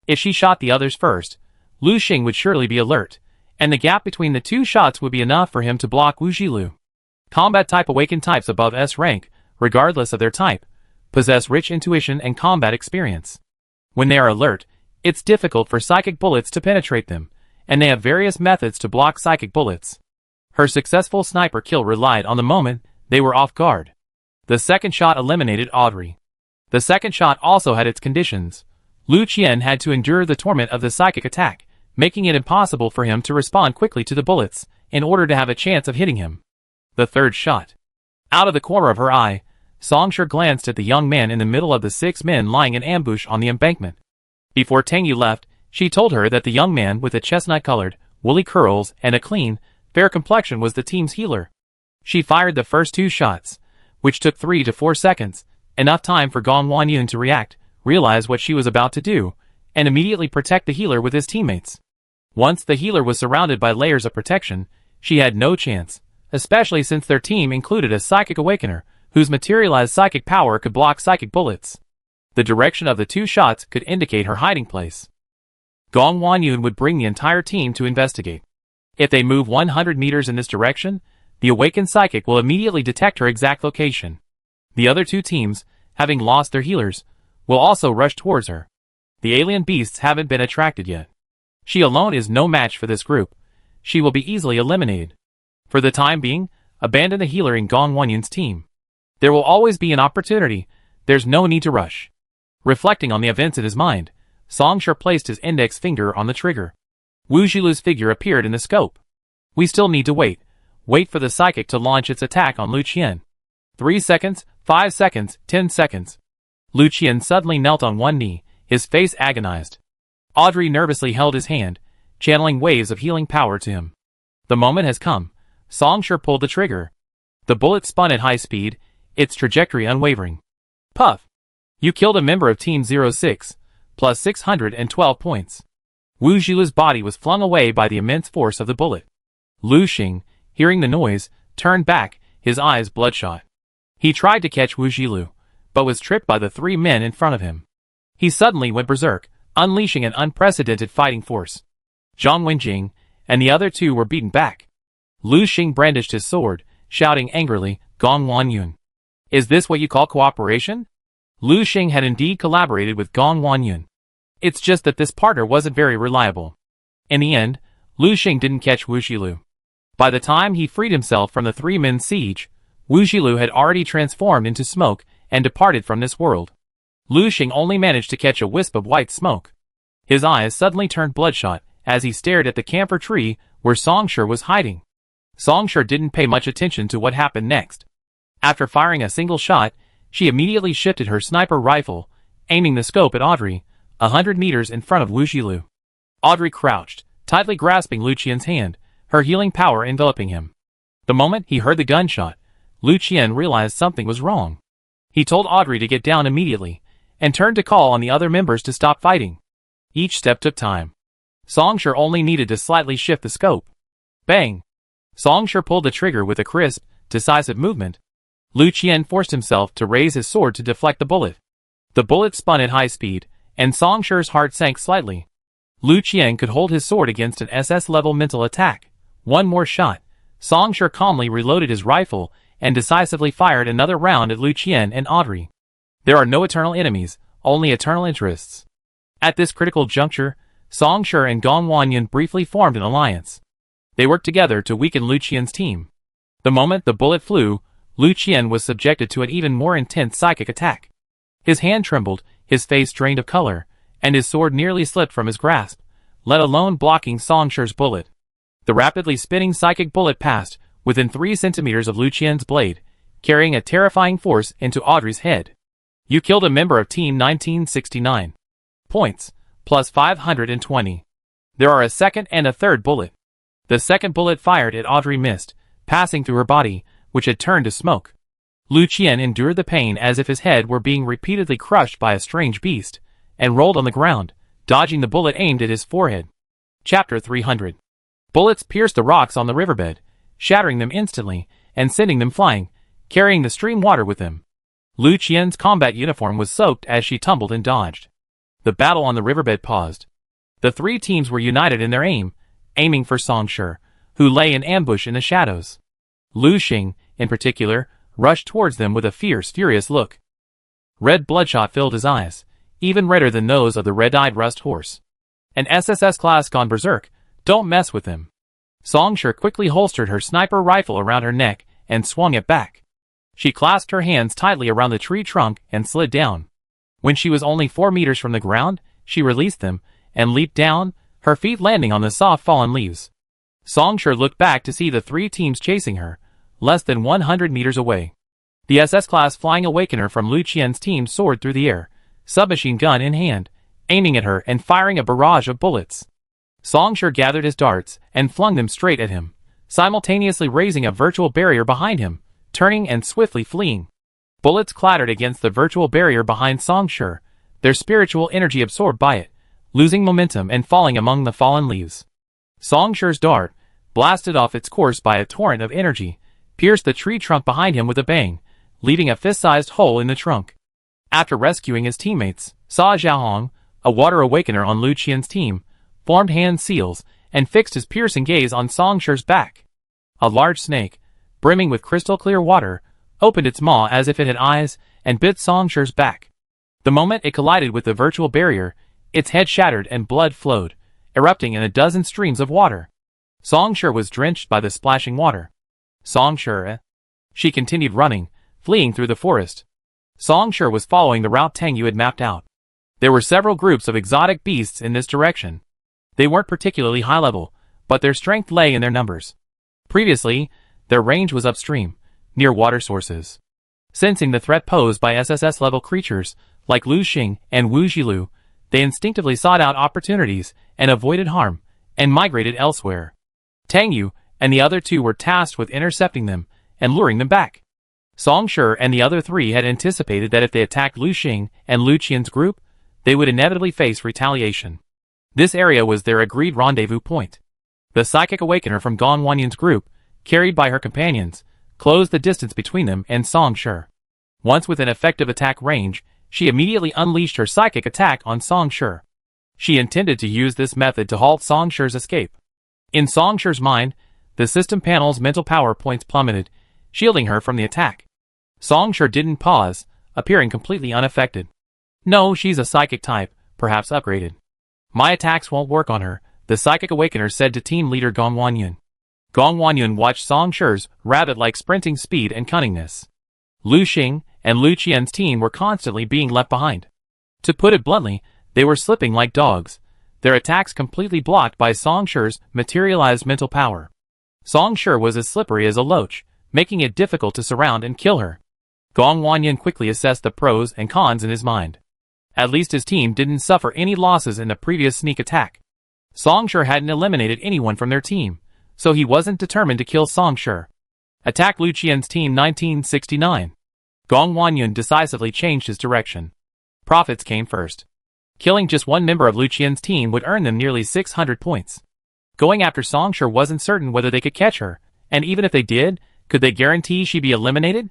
If she shot the others first, Lu Xing would surely be alert, and the gap between the two shots would be enough for him to block Wu Jilu. Combat type awakened types above S rank, regardless of their type, possess rich intuition and combat experience. When they are alert, it's difficult for psychic bullets to penetrate them, and they have various methods to block psychic bullets. Her successful sniper kill relied on the moment they were off guard. The second shot eliminated Audrey. The second shot also had its conditions. Lu Qian had to endure the torment of the psychic attack, making it impossible for him to respond quickly to the bullets, in order to have a chance of hitting him. The third shot. Out of the corner of her eye, Songshur glanced at the young man in the middle of the 6 men lying in ambush on the embankment. Before Tang Yu left, she told her that the young man with the chestnut-colored, woolly curls and a clean, fair complexion was the team's healer. She fired the first 2 shots, which took 3 to 4 seconds, enough time for Gong Wanyun to react, realize what she was about to do, and immediately protect the healer with his teammates. Once the healer was surrounded by layers of protection, she had no chance, especially since their team included a psychic awakener, whose materialized psychic power could block psychic bullets. The direction of the 2 shots could indicate her hiding place. Gong Wanyun would bring the entire team to investigate. If they move 100 meters in this direction, the awakened psychic will immediately detect her exact location. The other 2 teams, having lost their healers, will also rush towards her. The alien beasts haven't been attracted yet. She alone is no match for this group. She will be easily eliminated. For the time being, abandon the healer in Gong Wanyun's team. There will always be an opportunity. There's no need to rush. Reflecting on the events in his mind, Songshur placed his index finger on the trigger. Wu Jilu's figure appeared in the scope. We still need to wait. Wait for the psychic to launch its attack on Lu Qian. 3 seconds, 5 seconds, 10 seconds. Lu Qian suddenly knelt on one knee, his face agonized. Audrey nervously held his hand, channeling waves of healing power to him. The moment has come. Songshur pulled the trigger. The bullet spun at high speed, its trajectory unwavering. Puff! You killed a member of Team 06, plus 612 points. Wu Jilu's body was flung away by the immense force of the bullet. Lu Xing, hearing the noise, turned back, his eyes bloodshot. He tried to catch Wu Jilu, but was tripped by the 3 men in front of him. He suddenly went berserk, unleashing an unprecedented fighting force. Zhang Wenjing and the other 2 were beaten back. Lu Xing brandished his sword, shouting angrily, Gong Wanyun. Is this what you call cooperation? Lu Xing had indeed collaborated with Gong Wanyun. It's just that this partner wasn't very reliable. In the end, Lu Xing didn't catch Wu Jilu. By the time he freed himself from the 3 men's siege, Wu Jilu had already transformed into smoke and departed from this world. Lu Xing only managed to catch a wisp of white smoke. His eyes suddenly turned bloodshot as he stared at the camphor tree where Songshur was hiding. Songshur didn't pay much attention to what happened next. After firing a single shot, she immediately shifted her sniper rifle, aiming the scope at Audrey, 100 meters in front of Wu Jilu. Audrey crouched, tightly grasping Lu Qian's hand, her healing power enveloping him. The moment he heard the gunshot, Lu Qian realized something was wrong. He told Audrey to get down immediately, and turned to call on the other members to stop fighting. Each step took time. Songshur only needed to slightly shift the scope. Bang! Songshur pulled the trigger with a crisp, decisive movement. Lu Qian forced himself to raise his sword to deflect the bullet. The bullet spun at high speed, and Songshur's heart sank slightly. Lu Qian could hold his sword against an SS-level mental attack. One more shot. Songshur calmly reloaded his rifle and decisively fired another round at Lu Qian and Audrey. There are no eternal enemies, only eternal interests. At this critical juncture, Songshur and Gong Wanyun briefly formed an alliance. They worked together to weaken Lu Qian's team. The moment the bullet flew, Lu Qian was subjected to an even more intense psychic attack. His hand trembled, his face drained of color, and his sword nearly slipped from his grasp, let alone blocking Songshur's bullet. The rapidly spinning psychic bullet passed within 3 centimeters of Lu Qian's blade, carrying a terrifying force into Audrey's head. You killed a member of Team 1969. Points, plus 520. There are a second and a third bullet. The second bullet fired at Audrey missed, passing through her body, which had turned to smoke. Lu Qian endured the pain as if his head were being repeatedly crushed by a strange beast, and rolled on the ground, dodging the bullet aimed at his forehead. Chapter 300. Bullets pierced the rocks on the riverbed, shattering them instantly, and sending them flying, carrying the stream water with them. Lu Qian's combat uniform was soaked as she tumbled and dodged. The battle on the riverbed paused. The 3 teams were united in their aim, aiming for Song Shi, who lay in ambush in the shadows. Lu Xing, in particular, rushed towards them with a fierce, furious look. Red bloodshot filled his eyes, even redder than those of the red-eyed rust horse. An SSS class gone berserk, don't mess with him. Song Shi quickly holstered her sniper rifle around her neck and swung it back. She clasped her hands tightly around the tree trunk and slid down. When she was only 4 meters from the ground, she released them and leaped down, her feet landing on the soft fallen leaves. Song Shi looked back to see the 3 teams chasing her, less than 100 meters away. The SS-class Flying Awakener from Lu Qian's team soared through the air, submachine gun in hand, aiming at her and firing a barrage of bullets. Song Shi gathered his darts and flung them straight at him, simultaneously raising a virtual barrier behind him, turning and swiftly fleeing. Bullets clattered against the virtual barrier behind Song Shi, their spiritual energy absorbed by it, losing momentum and falling among the fallen leaves. Song Shi's dart, blasted off its course by a torrent of energy, pierced the tree trunk behind him with a bang, leaving a fist-sized hole in the trunk. After rescuing his teammates, Sa Zhaohong, a water awakener on Lu Qian's team, formed hand seals and fixed his piercing gaze on Song Shi's back. A large snake, brimming with crystal-clear water, opened its maw as if it had eyes and bit Song Shi's back. The moment it collided with the virtual barrier, its head shattered and blood flowed, erupting in a dozen streams of water. Song Shi was drenched by the splashing water. Song Shi. She continued running, fleeing through the forest. Song Shi was following the route Tang Yu had mapped out. There were several groups of exotic beasts in this direction. They weren't particularly high level, but their strength lay in their numbers. Previously, their range was upstream, near water sources. Sensing the threat posed by SSS-level creatures like Lu Xing and Wu Jilu, they instinctively sought out opportunities and avoided harm, and migrated elsewhere. Tang Yu and the other 2 were tasked with intercepting them and luring them back. Song Shi and the other 3 had anticipated that if they attacked Lu Xing and Lu Qian's group, they would inevitably face retaliation. This area was their agreed rendezvous point. The Psychic Awakener from Gong Wanyan's group, carried by her companions, closed the distance between them and Song Shi. Once within effective attack range, she immediately unleashed her psychic attack on Song Shi. She intended to use this method to halt Song Shi's escape. In Song Shi's mind, the system panel's mental power points plummeted, shielding her from the attack. Song Shi didn't pause, appearing completely unaffected. No, she's a psychic type, perhaps upgraded. My attacks won't work on her, the Psychic Awakener said to team leader Gong Wanyan. Gong Wanyan watched Song Shi's rabbit-like sprinting speed and cunningness. Lu Xing and Lu Qian's team were constantly being left behind. To put it bluntly, they were slipping like dogs, their attacks completely blocked by Song Shi's materialized mental power. Song Shi was as slippery as a loach, making it difficult to surround and kill her. Gong Wanyan quickly assessed the pros and cons in his mind. At least his team didn't suffer any losses in the previous sneak attack. Song Shi hadn't eliminated anyone from their team, so he wasn't determined to kill Song Shi. Attack Lu Qian's team 1969. Gong Wanyan decisively changed his direction. Profits came first. Killing just one member of Lu Qian's team would earn them nearly 600 points. Going after Song Shi wasn't certain whether they could catch her, and even if they did, could they guarantee she'd be eliminated?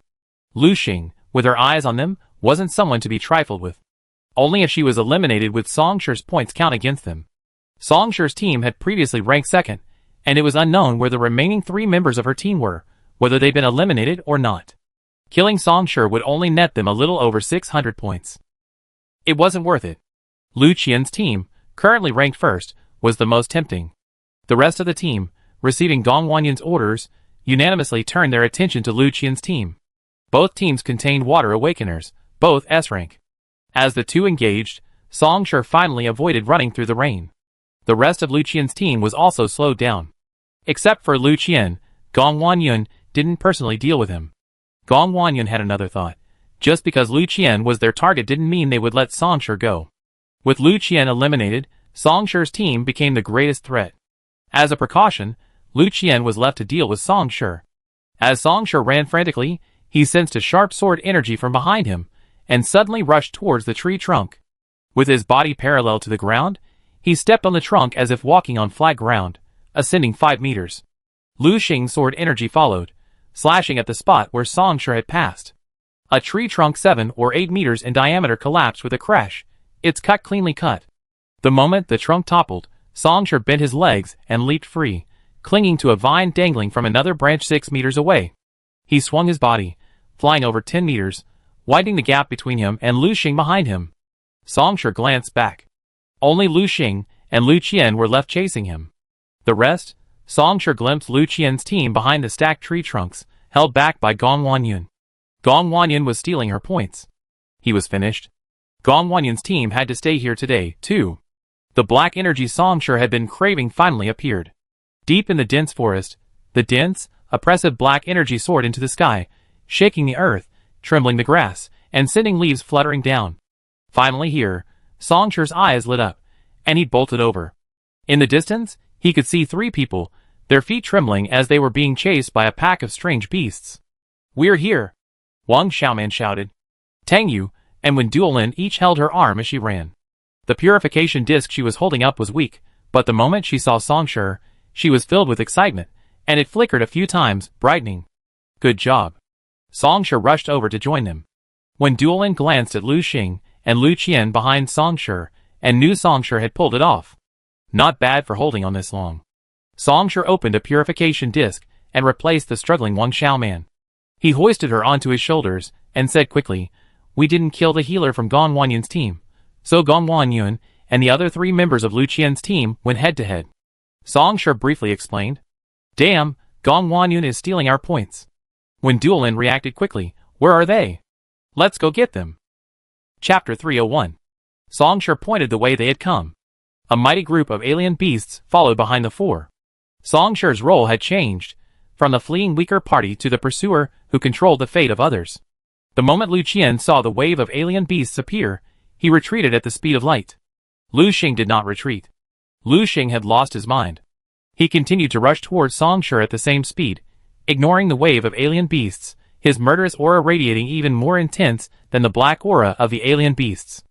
Lu Xing, with her eyes on them, wasn't someone to be trifled with. Only if she was eliminated would Song Shi's points count against them. Song Shi's team had previously ranked second, and it was unknown where the remaining 3 members of her team were, whether they'd been eliminated or not. Killing Song Shi would only net them a little over 600 points. It wasn't worth it. Lu Qian's team, currently ranked first, was the most tempting. The rest of the team, receiving Gong Wanyan's orders, unanimously turned their attention to Lu Qian's team. Both teams contained water awakeners, both S-rank. As the 2 engaged, Song Shi finally avoided running through the rain. The rest of Lu Qian's team was also slowed down. Except for Lu Qian, Gong Wanyan didn't personally deal with him. Gong Wanyan had another thought. Just because Lu Qian was their target didn't mean they would let Song Shi go. With Lu Qian eliminated, Song Shi's team became the greatest threat. As a precaution, Lu Qian was left to deal with Song Shi. As Song Shi ran frantically, he sensed a sharp sword energy from behind him, and suddenly rushed towards the tree trunk. With his body parallel to the ground, he stepped on the trunk as if walking on flat ground, ascending 5 meters. Lu Xing's sword energy followed, slashing at the spot where Song Shi had passed. A tree trunk 7 or 8 meters in diameter collapsed with a crash, its cut cleanly cut. The moment the trunk toppled, Songshur bent his legs and leaped free, clinging to a vine dangling from another branch 6 meters away. He swung his body, flying over 10 meters, widening the gap between him and Lu Xing behind him. Songshur glanced back. Only Lu Xing and Lu Qian were left chasing him. The rest? Songshur glimpsed Lu Qian's team behind the stacked tree trunks, held back by Gong Wanyun. Gong Wanyun was stealing her points. He was finished. Gong Wanyun's team had to stay here today, too. The black energy Songshur had been craving finally appeared. Deep in the dense forest, the dense, oppressive black energy soared into the sky, shaking the earth, trembling the grass, and sending leaves fluttering down. Finally here, Songshur's eyes lit up, and he bolted over. In the distance, he could see 3 people, their feet trembling as they were being chased by a pack of strange beasts. "We're here!" Wang Xiaoman shouted. Tang Yu and Wen Duolin each held her arm as she ran. The purification disc she was holding up was weak, but the moment she saw Songshur, she was filled with excitement, and it flickered a few times, brightening. "Good job." Songshur rushed over to join them. Wen Duolin glanced at Lu Xing and Lu Qian behind Songshur, and knew Songshur had pulled it off. Not bad for holding on this long. Songshur opened a purification disc and replaced the struggling Wang Xiaoman. He hoisted her onto his shoulders and said quickly, "We didn't kill the healer from Gong Wanyun's team, so Gong Wanyun and the other 3 members of Lu Qian's team went head-to-head." Songshur briefly explained. "Damn, Gong Wanyun is stealing our points." When Duolin reacted quickly, "Where are they? Let's go get them." Chapter 301. Songshur pointed the way they had come. A mighty group of alien beasts followed behind the 4. Songshur's role had changed, from the fleeing weaker party to the pursuer who controlled the fate of others. The moment Lu Qian saw the wave of alien beasts appear, he retreated at the speed of light. Lu Xing did not retreat. Lu Xing had lost his mind. He continued to rush towards Songshur at the same speed, ignoring the wave of alien beasts, his murderous aura radiating even more intense than the black aura of the alien beasts.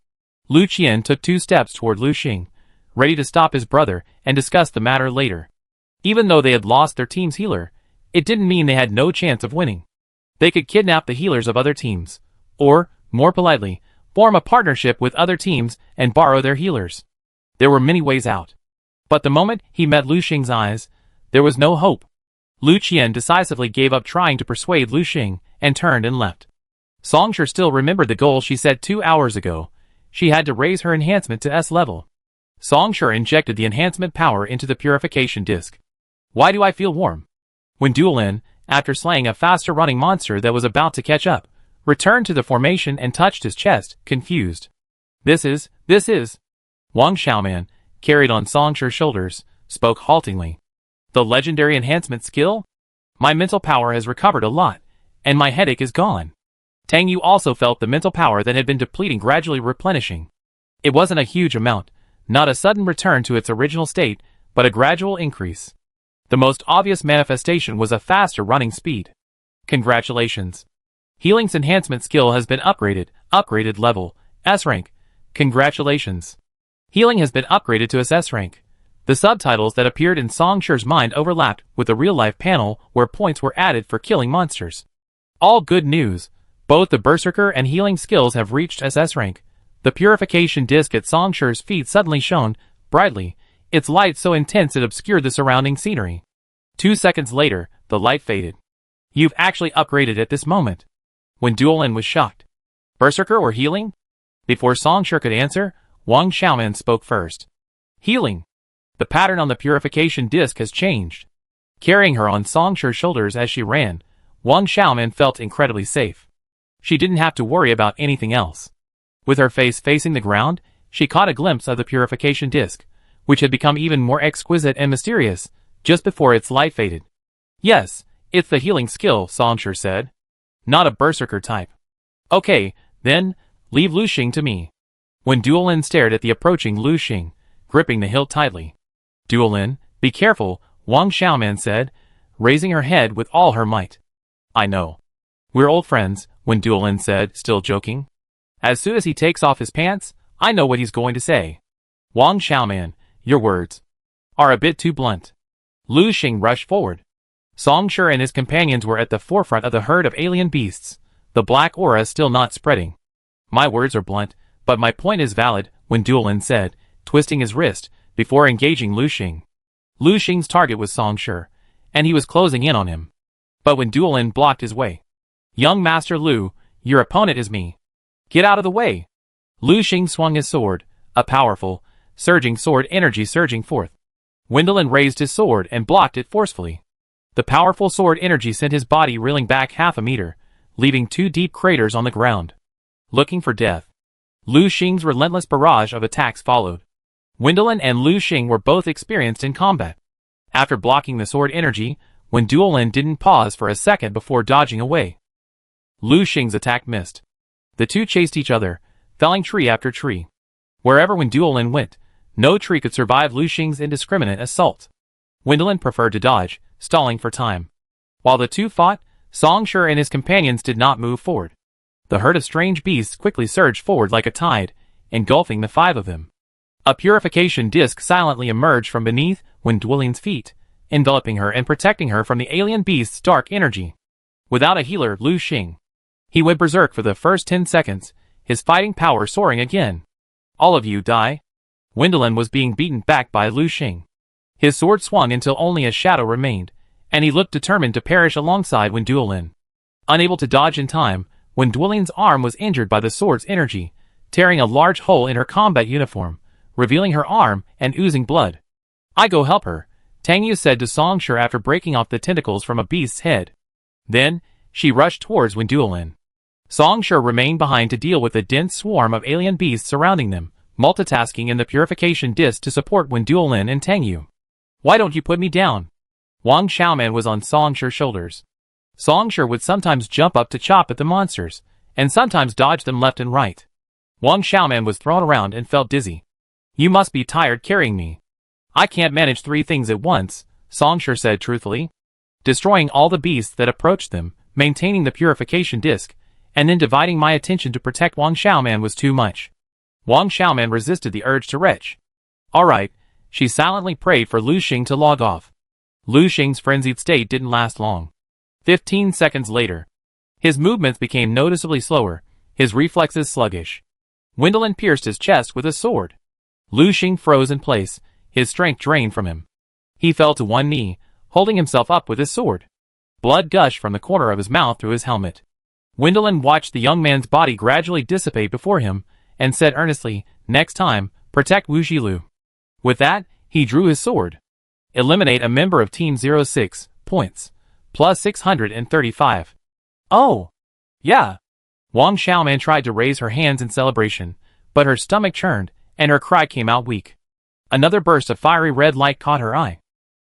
Lu Qian took 2 steps toward Lu Xing, ready to stop his brother and discuss the matter later. Even though they had lost their team's healer, it didn't mean they had no chance of winning. They could kidnap the healers of other teams, or, more politely, form a partnership with other teams and borrow their healers. There were many ways out. But the moment he met Lu Xing's eyes, there was no hope. Lu Qian decisively gave up trying to persuade Lu Xing and turned and left. Songshur still remembered the goal she set 2 hours ago. She had to raise her enhancement to S level. Songshur injected the enhancement power into the purification disc. "Why do I feel warm?" When Duolin, after slaying a faster-running monster that was about to catch up, returned to the formation and touched his chest, confused. This is... Wang Xiaoman, carried on Songshur's shoulders, spoke haltingly. "The legendary enhancement skill? My mental power has recovered a lot, and my headache is gone." Tang Yu also felt the mental power that had been depleting gradually replenishing. It wasn't a huge amount, not a sudden return to its original state, but a gradual increase. The most obvious manifestation was a faster running speed. "Congratulations. Healing's enhancement skill has been upgraded level, S rank. Congratulations. Healing has been upgraded to S rank." The subtitles that appeared in Songshur's mind overlapped with the real-life panel where points were added for killing monsters. All good news. Both the Berserker and healing skills have reached SS rank. The purification disc at Songshur's feet suddenly shone brightly, its light so intense it obscured the surrounding scenery. 2 seconds later, the light faded. "You've actually upgraded at this moment." When Duolin was shocked. "Berserker or healing?" Before Songshur could answer, Wang Xiaoman spoke first. "Healing. The pattern on the purification disc has changed." Carrying her on Songshur's shoulders as she ran, Wang Xiaoman felt incredibly safe. She didn't have to worry about anything else. With her face facing the ground, she caught a glimpse of the purification disc, which had become even more exquisite and mysterious, just before its light faded. "Yes, it's the healing skill," Songshur said. "Not a berserker type." "Okay, then, leave Lu Xing to me." When Duolin stared at the approaching Lu Xing, gripping the hilt tightly. "Duolin, be careful," Wang Xiaoman said, raising her head with all her might. "I know. We're old friends," Wen Duolin said, still joking. "As soon as he takes off his pants, I know what he's going to say." "Wang Xiaoman, your words are a bit too blunt." Lu Xing rushed forward. Songshur and his companions were at the forefront of the herd of alien beasts, the black aura still not spreading. "My words are blunt, but my point is valid," Wen Duolin said, twisting his wrist, before engaging Lu Xing. Lu Xing's target was Song Shi, and he was closing in on him. But when Duolin blocked his way. "Young Master Lu, your opponent is me. Get out of the way." Lu Xing swung his sword, a powerful, surging sword energy surging forth. Wendelin raised his sword and blocked it forcefully. The powerful sword energy sent his body reeling back half a meter, leaving 2 deep craters on the ground. Looking for death. Lu Xing's relentless barrage of attacks followed. Wendelin and Lu Xing were both experienced in combat. After blocking the sword energy, when Duolin didn't pause for a second before dodging away. Lu Xing's attack missed. The two chased each other, felling tree after tree. Wherever when Duolin went, no tree could survive Lu Xing's indiscriminate assault. Wendelin preferred to dodge, stalling for time. While the two fought, Song Shi and his companions did not move forward. The herd of strange beasts quickly surged forward like a tide, engulfing the 5 of them. A purification disc silently emerged from beneath when Duolin's feet, enveloping her and protecting her from the alien beast's dark energy. Without a healer, Lu Xing. He went berserk for the first 10 seconds, his fighting power soaring again. "All of you die." Wendelin was being beaten back by Lu Xing. His sword swung until only a shadow remained, and he looked determined to perish alongside when Duolin. Unable to dodge in time, when Duolin's arm was injured by the sword's energy, tearing a large hole in her combat uniform, revealing her arm and oozing blood. "I go help her," Tang Yu said to Song Shi after breaking off the tentacles from a beast's head. Then, she rushed towards when Duolin. Song Shi remained behind to deal with the dense swarm of alien beasts surrounding them, multitasking in the purification disc to support when Duolin and Tang Yu. "Why don't you put me down?" Wang Xiaoman was on Song Shi's shoulders. Song Shi would sometimes jump up to chop at the monsters, and sometimes dodge them left and right. Wang Xiaoman was thrown around and felt dizzy. "You must be tired carrying me." "I can't manage 3 things at once," Song Shi said truthfully. Destroying all the beasts that approached them, maintaining the purification disc, and then dividing my attention to protect Wang Xiaoman was too much. Wang Xiaoman resisted the urge to retch. "All right," she silently prayed for Lu Xing to log off. Lu Xing's frenzied state didn't last long. 15 seconds later. His movements became noticeably slower, his reflexes sluggish. Wendelin pierced his chest with a sword. Lu Xing froze in place, his strength drained from him. He fell to one knee, holding himself up with his sword. Blood gushed from the corner of his mouth through his helmet. Wendelin watched the young man's body gradually dissipate before him, and said earnestly, "Next time, protect Wu Xilu." With that, he drew his sword. Eliminate a member of Team 06, points. Plus 635. "Oh! Yeah!" Wang Xiaoman tried to raise her hands in celebration, but her stomach churned, and her cry came out weak. Another burst of fiery red light caught her eye.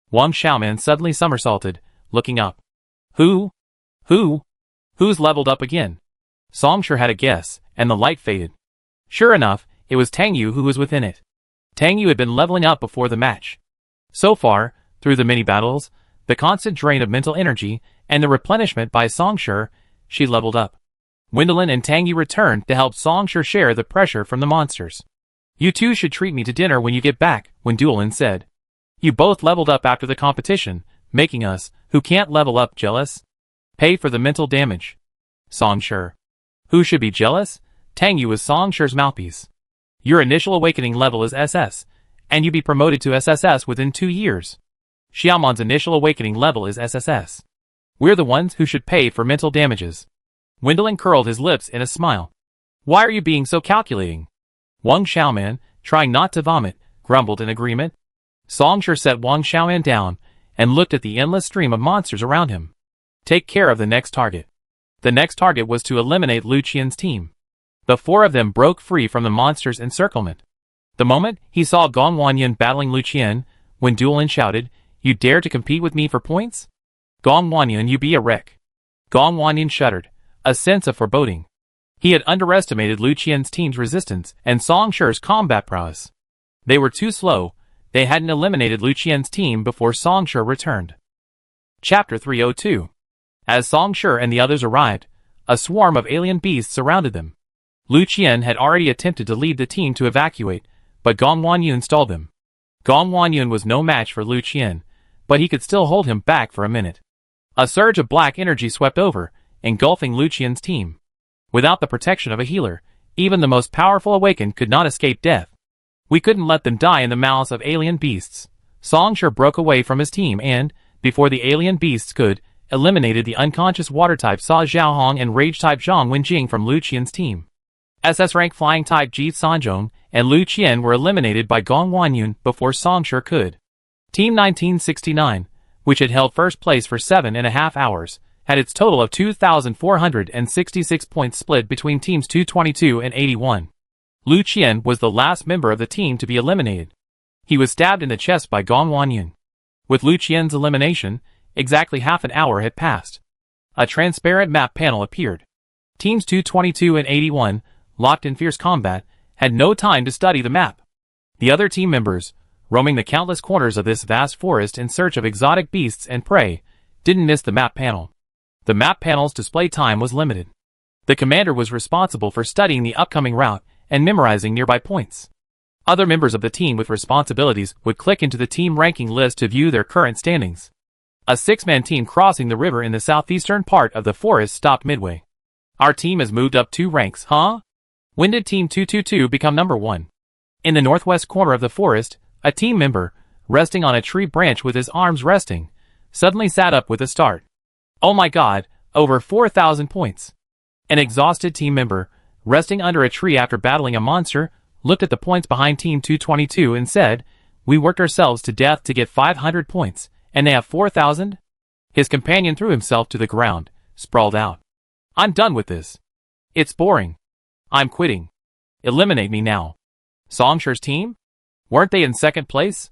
Wang Xiaoman suddenly somersaulted, looking up. Who's leveled up again?" Song Shi had a guess, and the light faded. Sure enough, it was Tang Yu who was within it. Tang Yu had been leveling up before the match. So far, through the mini-battles, the constant drain of mental energy, and the replenishment by Song Shi, she leveled up. Wendelin and Tang Yu returned to help Song Shi share the pressure from the monsters. "You two should treat me to dinner when you get back," when Duolin said. "You both leveled up after the competition, making us, who can't level up, jealous. Pay for the mental damage." Song Shi. Who should be jealous? Tang Yu was Song Shi's mouthpiece. "Your initial awakening level is SS, and you be promoted to SSS within 2 years. Xiaomon's initial awakening level is SSS. We're the ones who should pay for mental damages." Wendelin curled his lips in a smile. "Why are you being so calculating?" Wang Xiaoman, trying not to vomit, grumbled in agreement. Song Shi set Wang Xiaoman down, and looked at the endless stream of monsters around him. "Take care of the next target." The next target was to eliminate Lu Qian's team. The 4 of them broke free from the monster's encirclement. The moment he saw Gong Wanyan battling Lu Qian, when Duolin shouted, "You dare to compete with me for points? Gong Wanyan, you be a wreck." Gong Wanyan shuddered, a sense of foreboding. He had underestimated Lu Qian's team's resistance and Song Shi's combat prowess. They were too slow, they hadn't eliminated Lu Qian's team before Song Shi returned. Chapter 302. As Song Shi and the others arrived, a swarm of alien beasts surrounded them. Lu Qian had already attempted to lead the team to evacuate, but Gong Wanyan stalled them. Gong Wanyan was no match for Lu Qian, but he could still hold him back for a minute. A surge of black energy swept over, engulfing Lu Qian's team. Without the protection of a healer, even the most powerful awakened could not escape death. We couldn't let them die in the mouths of alien beasts. Song Shi broke away from his team and, before the alien beasts could, eliminated the unconscious water-type Sa Xiaohong and rage-type Zhang Wenjing from Lu Qian's team. SS rank flying-type Ji Sanzhong and Lu Qian were eliminated by Gong Wanyun before Song Shi could. Team 1969, which had held first place for 7.5 hours, had its total of 2,466 points split between teams 222 and 81. Lu Qian was the last member of the team to be eliminated. He was stabbed in the chest by Gong Wanyun. With Lu Qian's elimination, exactly half an hour had passed. A transparent map panel appeared. Teams 222 and 81, locked in fierce combat, had no time to study the map. The other team members, roaming the countless corners of this vast forest in search of exotic beasts and prey, didn't miss the map panel. The map panel's display time was limited. The commander was responsible for studying the upcoming route and memorizing nearby points. Other members of the team with responsibilities would click into the team ranking list to view their current standings. A 6-man team crossing the river in the southeastern part of the forest stopped midway. Our team has moved up 2 ranks, huh? When did Team 222 become number 1? In the northwest corner of the forest, a team member, resting on a tree branch with his arms resting, suddenly sat up with a start. Oh my god, over 4,000 points. An exhausted team member, resting under a tree after battling a monster, looked at the points behind Team 222 and said, "We worked ourselves to death to get 500 points, and they have 4,000? His companion threw himself to the ground, sprawled out. "I'm done with this. It's boring. I'm quitting. Eliminate me now." Song Shi's team? Weren't they in second place?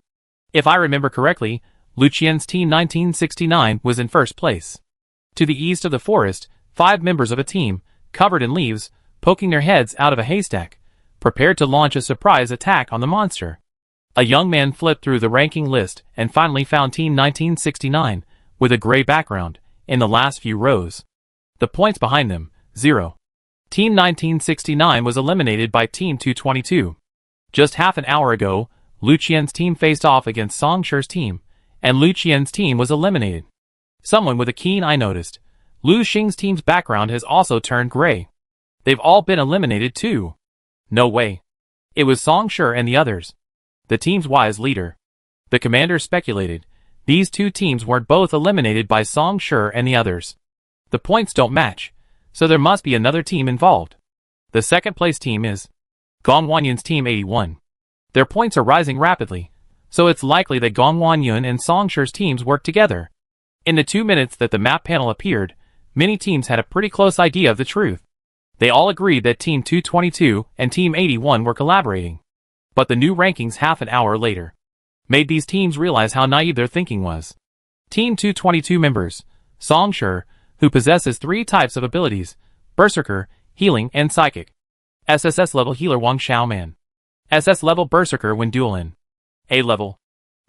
If I remember correctly, Lu Qian's team 1969 was in first place. To the east of the forest, 5 members of a team, covered in leaves, poking their heads out of a haystack, prepared to launch a surprise attack on the monster. A young man flipped through the ranking list and finally found Team 1969, with a gray background, in the last few rows. The points behind them, 0. Team 1969 was eliminated by Team 222. Just half an hour ago, Lu Qian's team faced off against Song Shi's team, and Lu Qian's team was eliminated. Someone with a keen eye noticed. Lu Xing's team's background has also turned gray. They've all been eliminated too. No way. It was Song Shi and the others. The team's wise leader. The commander speculated. These 2 teams weren't both eliminated by Song Shi and the others. The points don't match, so there must be another team involved. The second place team is Gong Wanyun's team 81. Their points are rising rapidly, so it's likely that Gong Wanyun and Song Shi's teams work together. In the 2 minutes that the map panel appeared, many teams had a pretty close idea of the truth. They all agreed that Team 222 and Team 81 were collaborating. But the new rankings half an hour later made these teams realize how naive their thinking was. Team 222 members, Song Shi, who possesses 3 types of abilities, Berserker, Healing, and Psychic. SSS level Healer Wang Xiaoman. SS level Berserker when dueling. A level.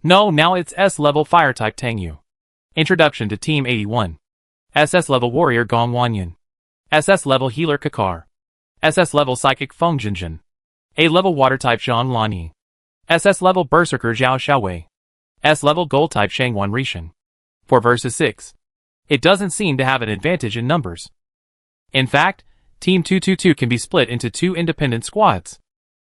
No, now it's S level Fire type Tang Yu. Introduction to Team 81. SS level Warrior Gong Wanyun. SS level Healer Kakar. SS level Psychic Feng Jinjin. A level Water type Zhang Lani. SS level Berserker Zhao Xiaowei. S level Gold type Shangwan Rishan. 4 versus 6. It doesn't seem to have an advantage in numbers. In fact, Team 222 can be split into 2 independent squads.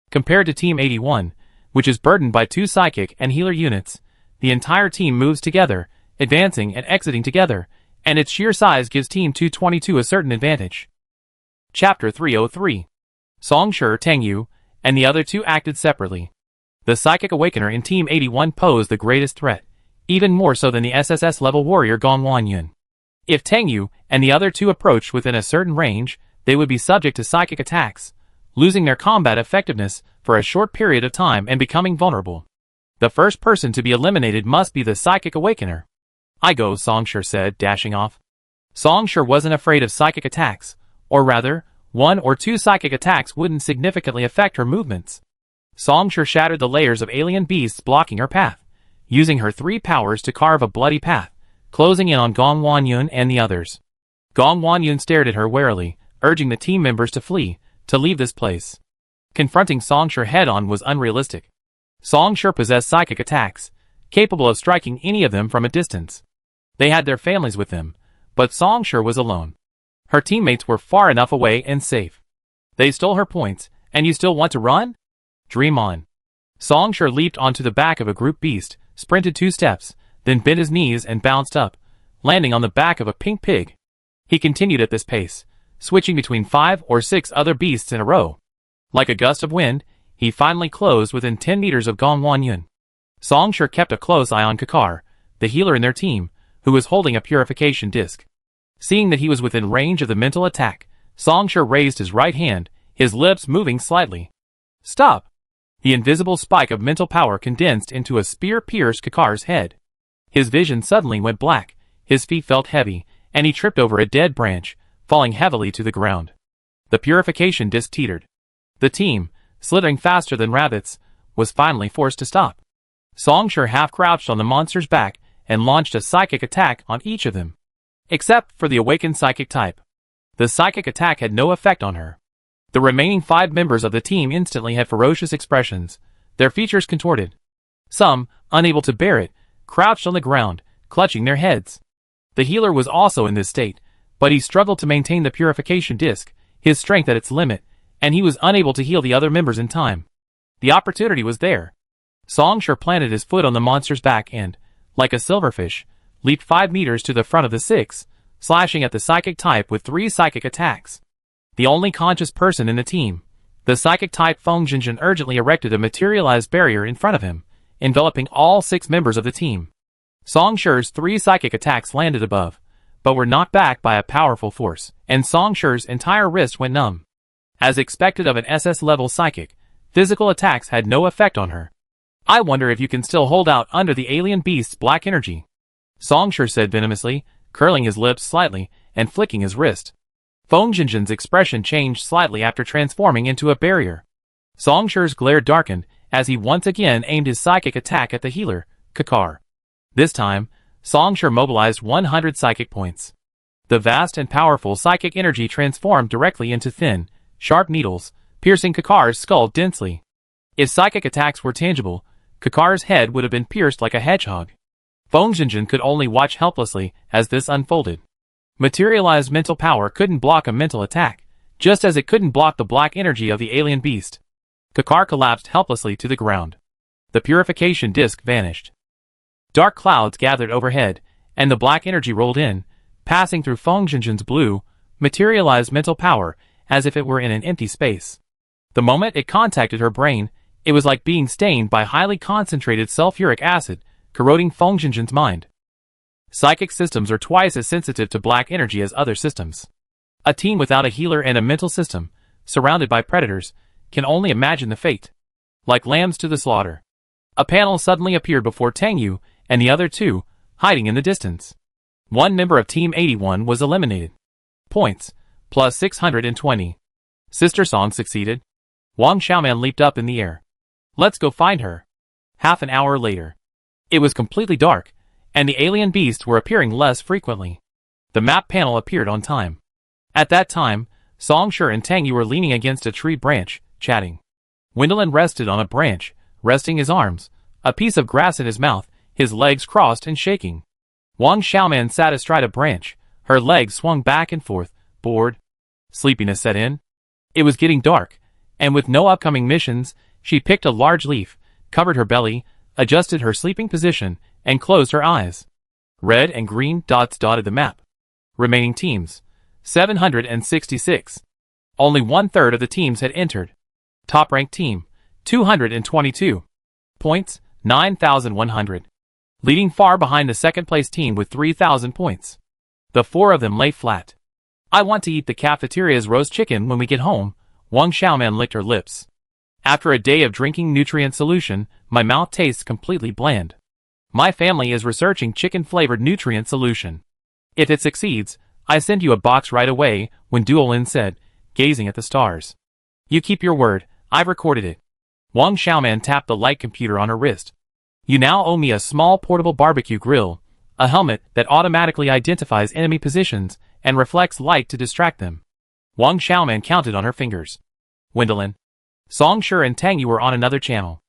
Compared to Team 81, which is burdened by 2 Psychic and Healer units, the entire team moves together, advancing and exiting together, and its sheer size gives Team 222 a certain advantage. Chapter 303. Song Shi, Tang Yu, and the other 2 acted separately. The Psychic Awakener in Team 81 posed the greatest threat, even more so than the SSS level warrior Gong Wanyun. If Tang Yu and the other 2 approached within a certain range, they would be subject to psychic attacks, losing their combat effectiveness for a short period of time and becoming vulnerable. The first person to be eliminated must be the Psychic Awakener. "I go," Song Shi said, dashing off. Song Shi wasn't afraid of psychic attacks, or rather, 1 or 2 psychic attacks wouldn't significantly affect her movements. Song Shi shattered the layers of alien beasts blocking her path, using her 3 powers to carve a bloody path, closing in on Gong Wanyun and the others. Gong Wanyun stared at her warily, urging the team members to flee, to leave this place. Confronting Song Shi head-on was unrealistic. Song Shi possessed psychic attacks, capable of striking any of them from a distance. They had their families with them, but Song Shi was alone. Her teammates were far enough away and safe. They stole her points, and you still want to run? Dream on. Songshur leaped onto the back of a group beast, sprinted 2 steps, then bent his knees and bounced up, landing on the back of a pink pig. He continued at this pace, switching between 5 or 6 other beasts in a row. Like a gust of wind, he finally closed within 10 meters of Gong Wanyun. Songshur kept a close eye on Kakar, the healer in their team, who was holding a purification disc. Seeing that he was within range of the mental attack, Songshur raised his right hand, his lips moving slightly. Stop! The invisible spike of mental power condensed into a spear pierced Kakar's head. His vision suddenly went black, his feet felt heavy, and he tripped over a dead branch, falling heavily to the ground. The purification disc teetered. The team, slithering faster than rabbits, was finally forced to stop. Songshur half-crouched on the monster's back and launched a psychic attack on each of them. Except for the awakened psychic type. The psychic attack had no effect on her. The remaining 5 members of the team instantly had ferocious expressions, their features contorted. Some, unable to bear it, crouched on the ground, clutching their heads. The healer was also in this state, but he struggled to maintain the purification disc, his strength at its limit, and he was unable to heal the other members in time. The opportunity was there. Songshur planted his foot on the monster's back and, like a silverfish, leaped 5 meters to the front of the 6, slashing at the psychic type with 3 psychic attacks. The only conscious person in the team, the psychic type Feng Jinjin urgently erected a materialized barrier in front of him, enveloping all 6 members of the team. Songshur's 3 psychic attacks landed above, but were knocked back by a powerful force, and Songshur's entire wrist went numb. As expected of an SS-level psychic, physical attacks had no effect on her. I wonder if you can still hold out under the alien beast's black energy, Songshur said venomously, curling his lips slightly and flicking his wrist. Feng Jinjin's expression changed slightly after transforming into a barrier. Songshur's glare darkened as he once again aimed his psychic attack at the healer, Kakar. This time, Songshur mobilized 100 psychic points. The vast and powerful psychic energy transformed directly into thin, sharp needles, piercing Kakar's skull densely. If psychic attacks were tangible, Kakar's head would have been pierced like a hedgehog. Feng Jinjin could only watch helplessly as this unfolded. Materialized mental power couldn't block a mental attack, just as it couldn't block the black energy of the alien beast. Kakar collapsed helplessly to the ground. The purification disc vanished. Dark clouds gathered overhead, and the black energy rolled in, passing through Feng Jinjin's blue, materialized mental power as if it were in an empty space. The moment it contacted her brain, it was like being stained by highly concentrated sulfuric acid, corroding Feng Jinjin's mind. Psychic systems are twice as sensitive to black energy as other systems. A team without a healer and a mental system, surrounded by predators, can only imagine the fate. Like lambs to the slaughter. A panel suddenly appeared before Tang Yu and the other 2, hiding in the distance. One member of Team 81 was eliminated. Points, plus 620. Sister Song succeeded. Wang Xiaoman leaped up in the air. Let's go find her. Half an hour later. It was completely dark, and the alien beasts were appearing less frequently. The map panel appeared on time. At that time, Songshur and Tang Yu were leaning against a tree branch, chatting. Wendelin rested on a branch, resting his arms, a piece of grass in his mouth, his legs crossed and shaking. Wang Xiaoman sat astride a branch, her legs swung back and forth, bored. Sleepiness set in. It was getting dark, and with no upcoming missions, she picked a large leaf, covered her belly, adjusted her sleeping position, and closed her eyes. Red and green dots dotted the map. Remaining teams, 766. Only 1/3 of the teams had entered. Top-ranked team, 222. Points, 9,100. Leading far behind the second-place team with 3,000 points. The 4 of them lay flat. I want to eat the cafeteria's roast chicken when we get home, Wang Xiaoman licked her lips. After a day of drinking nutrient solution, my mouth tastes completely bland. My family is researching chicken-flavored nutrient solution. If it succeeds, I send you a box right away, when Duolin said, gazing at the stars. You keep your word, I've recorded it. Wang Xiaoman tapped the light computer on her wrist. You now owe me a small portable barbecue grill, a helmet that automatically identifies enemy positions and reflects light to distract them. Wang Xiaoman counted on her fingers. Wendelin. Songshur and Tang Yu were on another channel.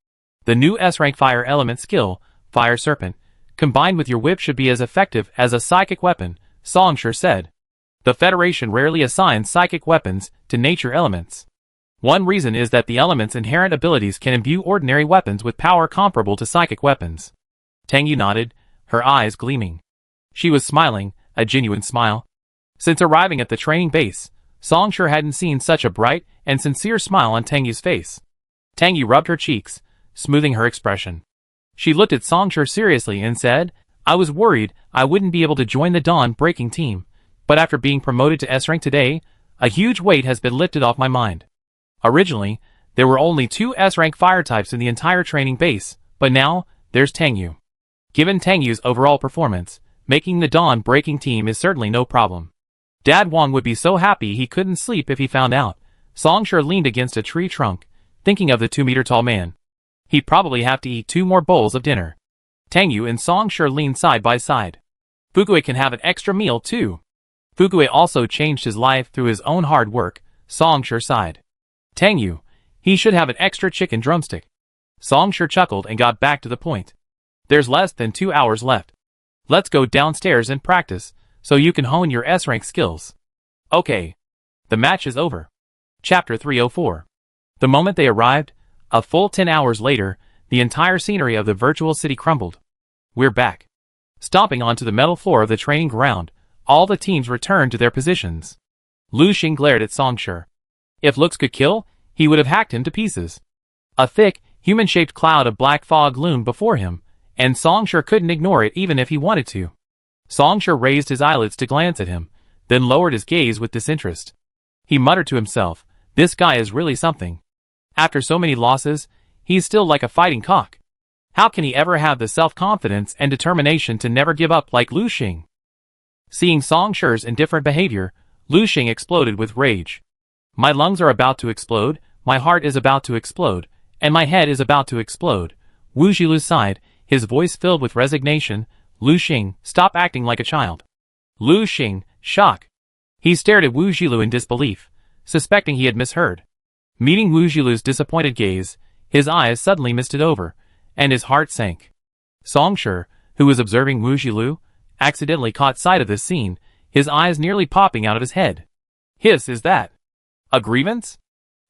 The new S-rank fire element skill, Fire Serpent, combined with your whip should be as effective as a psychic weapon, Songshur said. The Federation rarely assigns psychic weapons to nature elements. One reason is that the element's inherent abilities can imbue ordinary weapons with power comparable to psychic weapons. Tang Yu nodded, her eyes gleaming. She was smiling, a genuine smile. Since arriving at the training base, Song Shi hadn't seen such a bright and sincere smile on Tang Yu's face. Tang Yu rubbed her cheeks, smoothing her expression. She looked at Song Shi seriously and said, I was worried I wouldn't be able to join the Dawn Breaking team, but after being promoted to S rank today, a huge weight has been lifted off my mind. Originally, there were only 2 S-rank fire types in the entire training base, but now, there's Tang Yu. Given Tang Yu's overall performance, making the Dawn Breaking team is certainly no problem. Dad Wang would be so happy he couldn't sleep if he found out. Song Shi leaned against a tree trunk, thinking of the 2-meter-tall man. He'd probably have to eat 2 more bowls of dinner. Tang Yu and Song Shi leaned side by side. Fukue can have an extra meal too. Fukue also changed his life through his own hard work, Song Shi sighed. Tang Yu, he should have an extra chicken drumstick. Song Shi chuckled and got back to the point. There's less than 2 hours left. Let's go downstairs and practice, so you can hone your S-rank skills. Okay. The match is over. Chapter 304. The moment they arrived, a full 10 hours later, the entire scenery of the virtual city crumbled. We're back. Stomping onto the metal floor of the training ground, all the teams returned to their positions. Lu Xing glared at Song Shi. If looks could kill, he would have hacked him to pieces. A thick, human-shaped cloud of black fog loomed before him, and Song Shi couldn't ignore it even if he wanted to. Song Shi raised his eyelids to glance at him, then lowered his gaze with disinterest. He muttered to himself, this guy is really something. After so many losses, he's still like a fighting cock. How can he ever have the self-confidence and determination to never give up like Lu Xing? Seeing Song Shi's indifferent behavior, Lu Xing exploded with rage. My lungs are about to explode, my heart is about to explode, and my head is about to explode. Wu Jilu sighed, his voice filled with resignation. Lu Xing, stop acting like a child. Lu Xing, shock. He stared at Wu Jilu in disbelief, suspecting he had misheard. Meeting Wu Jilu's disappointed gaze, his eyes suddenly misted over, and his heart sank. Song Shi, who was observing Wu Jilu, accidentally caught sight of this scene, his eyes nearly popping out of his head. Hiss, is that a grievance?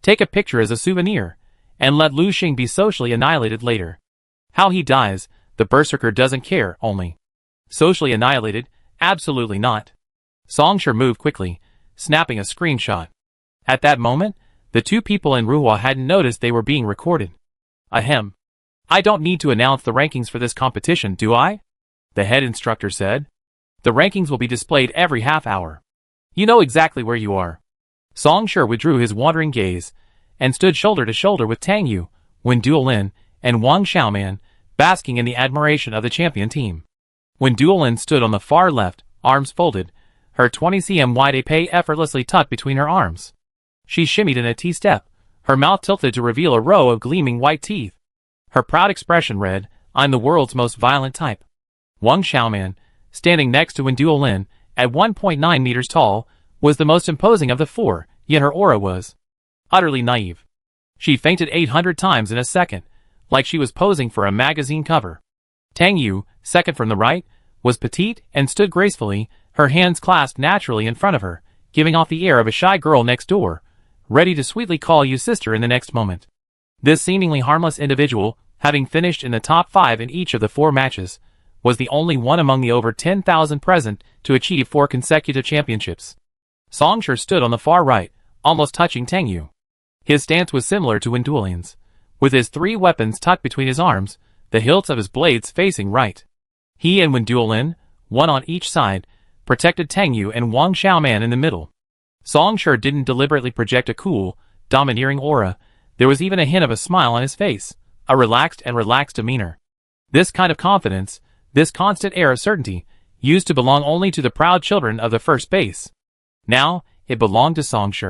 Take a picture as a souvenir, and let Lu Xing be socially annihilated later. How he dies, the berserker doesn't care, only. Socially annihilated? Absolutely not. Song Shi moved quickly, snapping a screenshot. At that moment, the 2 people in Ruhua hadn't noticed they were being recorded. Ahem. I don't need to announce the rankings for this competition, do I? The head instructor said. The rankings will be displayed every half hour. You know exactly where you are. Song Shi withdrew his wandering gaze, and stood shoulder to shoulder with Tang Yu, Wen Duolin, and Wang Xiaoman, basking in the admiration of the champion team. Wen Duolin stood on the far left, arms folded, her 20 cm wide épée effortlessly tucked between her arms. She shimmied in a T-step, her mouth tilted to reveal a row of gleaming white teeth. Her proud expression read, I'm the world's most violent type. Wang Xiaoman, standing next to Wen Duolin, at 1.9 meters tall, was the most imposing of the 4, yet her aura was utterly naive. She fainted 800 times in a second, like she was posing for a magazine cover. Tang Yu, second from the right, was petite and stood gracefully, her hands clasped naturally in front of her, giving off the air of a shy girl next door, ready to sweetly call you sister in the next moment. This seemingly harmless individual, having finished in the top 5 in each of the 4 matches, was the only one among the over 10,000 present to achieve 4 consecutive championships. Song Shi stood on the far right, almost touching Tang Yu. His stance was similar to Wen Duolin's, with his 3 weapons tucked between his arms, the hilts of his blades facing right. He and Wen Duolin, one on each side, protected Tang Yu and Wang Xiaoman in the middle. Song Shi didn't deliberately project a cool, domineering aura. There was even a hint of a smile on his face, a relaxed demeanor. This kind of confidence, this constant air of certainty, used to belong only to the proud children of the first base. Now, it belonged to Song Shi.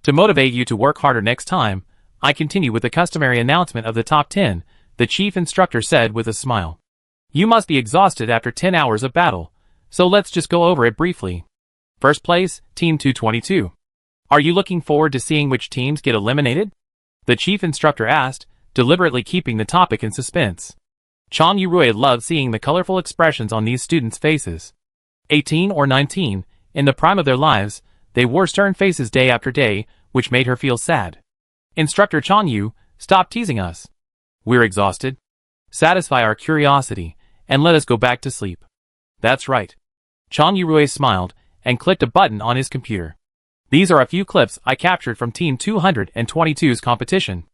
To motivate you to work harder next time, I continue with the customary announcement of the top 10, the chief instructor said with a smile. You must be exhausted after 10 hours of battle, so let's just go over it briefly. First place, Team 222. Are you looking forward to seeing which teams get eliminated? The chief instructor asked, deliberately keeping the topic in suspense. Chang Yurui loved seeing the colorful expressions on these students' faces. 18 or 19, in the prime of their lives, they wore stern faces day after day, which made her feel sad. Instructor Changyu, stop teasing us. We're exhausted. Satisfy our curiosity, and let us go back to sleep. That's right. Changyu Rui smiled, and clicked a button on his computer. These are a few clips I captured from Team 222's competition.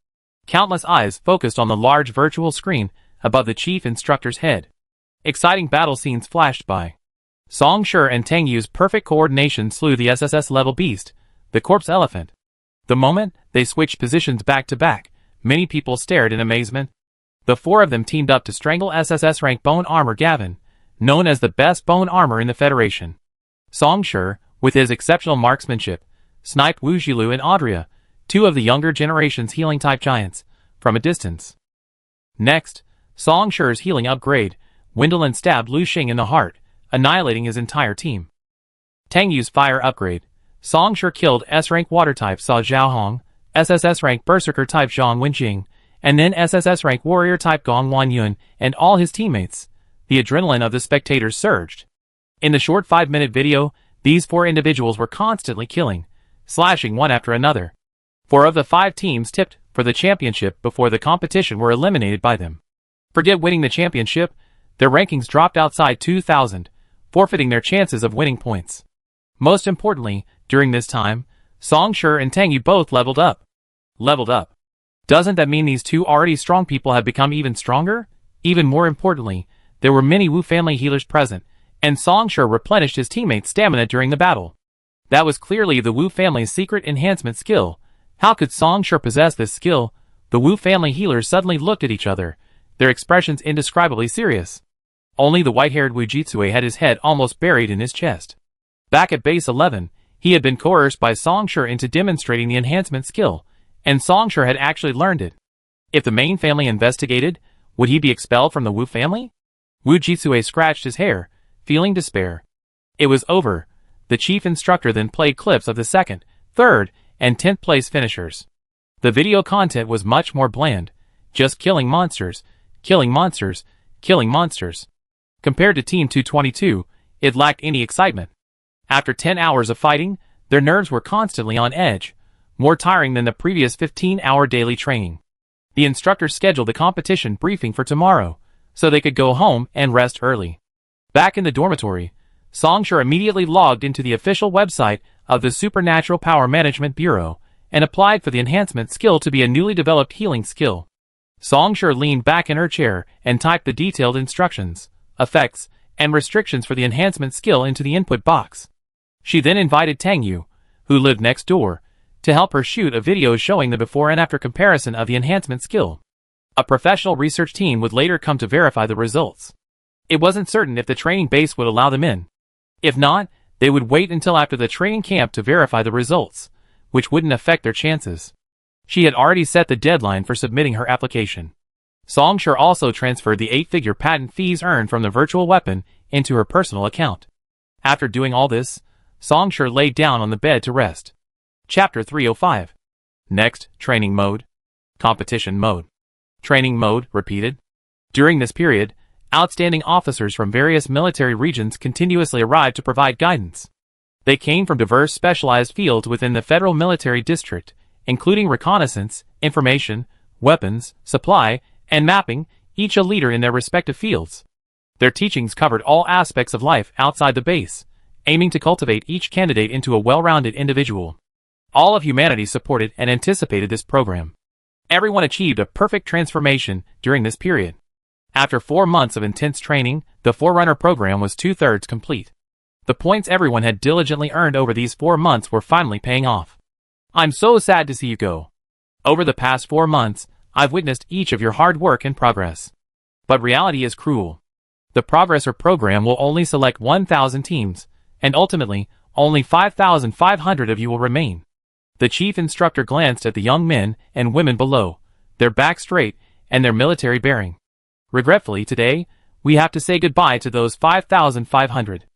Countless eyes focused on the large virtual screen above the chief instructor's head. Exciting battle scenes flashed by. Song Shi and Tang Yu's perfect coordination slew the SSS-level beast, the corpse elephant. The moment they switched positions back to back, many people stared in amazement. The four of them teamed up to strangle SSS-rank Bone Armor Gavin, known as the best bone armor in the Federation. Song Shi, with his exceptional marksmanship, sniped Wu Jilu and Audria, two of the younger generation's healing-type giants, from a distance. Next, Song Shi's healing upgrade, Wendelin stabbed Lu Xing in the heart, annihilating his entire team. Tang Yu's fire upgrade, Song Shi killed S-rank water-type Sa Zhaohong, SSS-rank berserker-type Zhang Wenjing, and then SSS-rank warrior-type Gong Wanyun and all his teammates. The adrenaline of the spectators surged. In the short 5-minute video, these four individuals were constantly killing, slashing one after another. 4 of the 5 teams tipped for the championship before the competition were eliminated by them. Forget winning the championship, their rankings dropped outside 2,000, forfeiting their chances of winning points. Most importantly, during this time, Song Shi and Tang Yu both leveled up. Leveled up. Doesn't that mean these two already strong people have become even stronger? Even more importantly, there were many Wu family healers present, and Song Shi replenished his teammates' stamina during the battle. That was clearly the Wu family's secret enhancement skill. How could Song Shi possess this skill? The Wu family healers suddenly looked at each other, their expressions indescribably serious. Only the white-haired Wu Jitsue had his head almost buried in his chest. Back at base 11, he had been coerced by Song Shi into demonstrating the enhancement skill, and Song Shi had actually learned it. If the main family investigated, would he be expelled from the Wu family? Wu Jitsue scratched his hair, feeling despair. It was over. The chief instructor then played clips of the 2nd, 3rd, and 10th place finishers. The video content was much more bland, just killing monsters, killing monsters, killing monsters. Compared to Team 222, it lacked any excitement. After 10 hours of fighting, their nerves were constantly on edge, more tiring than the previous 15-hour daily training. The instructor scheduled the competition briefing for tomorrow, so they could go home and rest early. Back in the dormitory, Song Shi immediately logged into the official website of the Supernatural Power Management Bureau and applied for the enhancement skill to be a newly developed healing skill. Song Shi leaned back in her chair and typed the detailed instructions, effects, and restrictions for the enhancement skill into the input box. She then invited Tang Yu, who lived next door, to help her shoot a video showing the before and after comparison of the enhancement skill. A professional research team would later come to verify the results. It wasn't certain if the training base would allow them in. If not, they would wait until after the training camp to verify the results, which wouldn't affect their chances. She had already set the deadline for submitting her application. Song Shi also transferred the 8-figure patent fees earned from the virtual weapon into her personal account. After doing all this, Song Shi laid down on the bed to rest. Chapter 305. Next, Training Mode. Competition Mode. Training Mode, repeated. During this period, outstanding officers from various military regions continuously arrived to provide guidance. They came from diverse specialized fields within the Federal Military District, including reconnaissance, information, weapons, supply, and mapping, each a leader in their respective fields. Their teachings covered all aspects of life outside the base, aiming to cultivate each candidate into a well-rounded individual. All of humanity supported and anticipated this program. Everyone achieved a perfect transformation during this period. After 4 months of intense training, the Forerunner program was 2/3 complete. The points everyone had diligently earned over these 4 months were finally paying off. I'm so sad to see you go. Over the past 4 months, I've witnessed each of your hard work and progress. But reality is cruel. The Progressor program will only select 1,000 teams, and ultimately, only 5,500 of you will remain. The chief instructor glanced at the young men and women below, their backs straight, and their military bearing. Regretfully today, we have to say goodbye to those 5,500.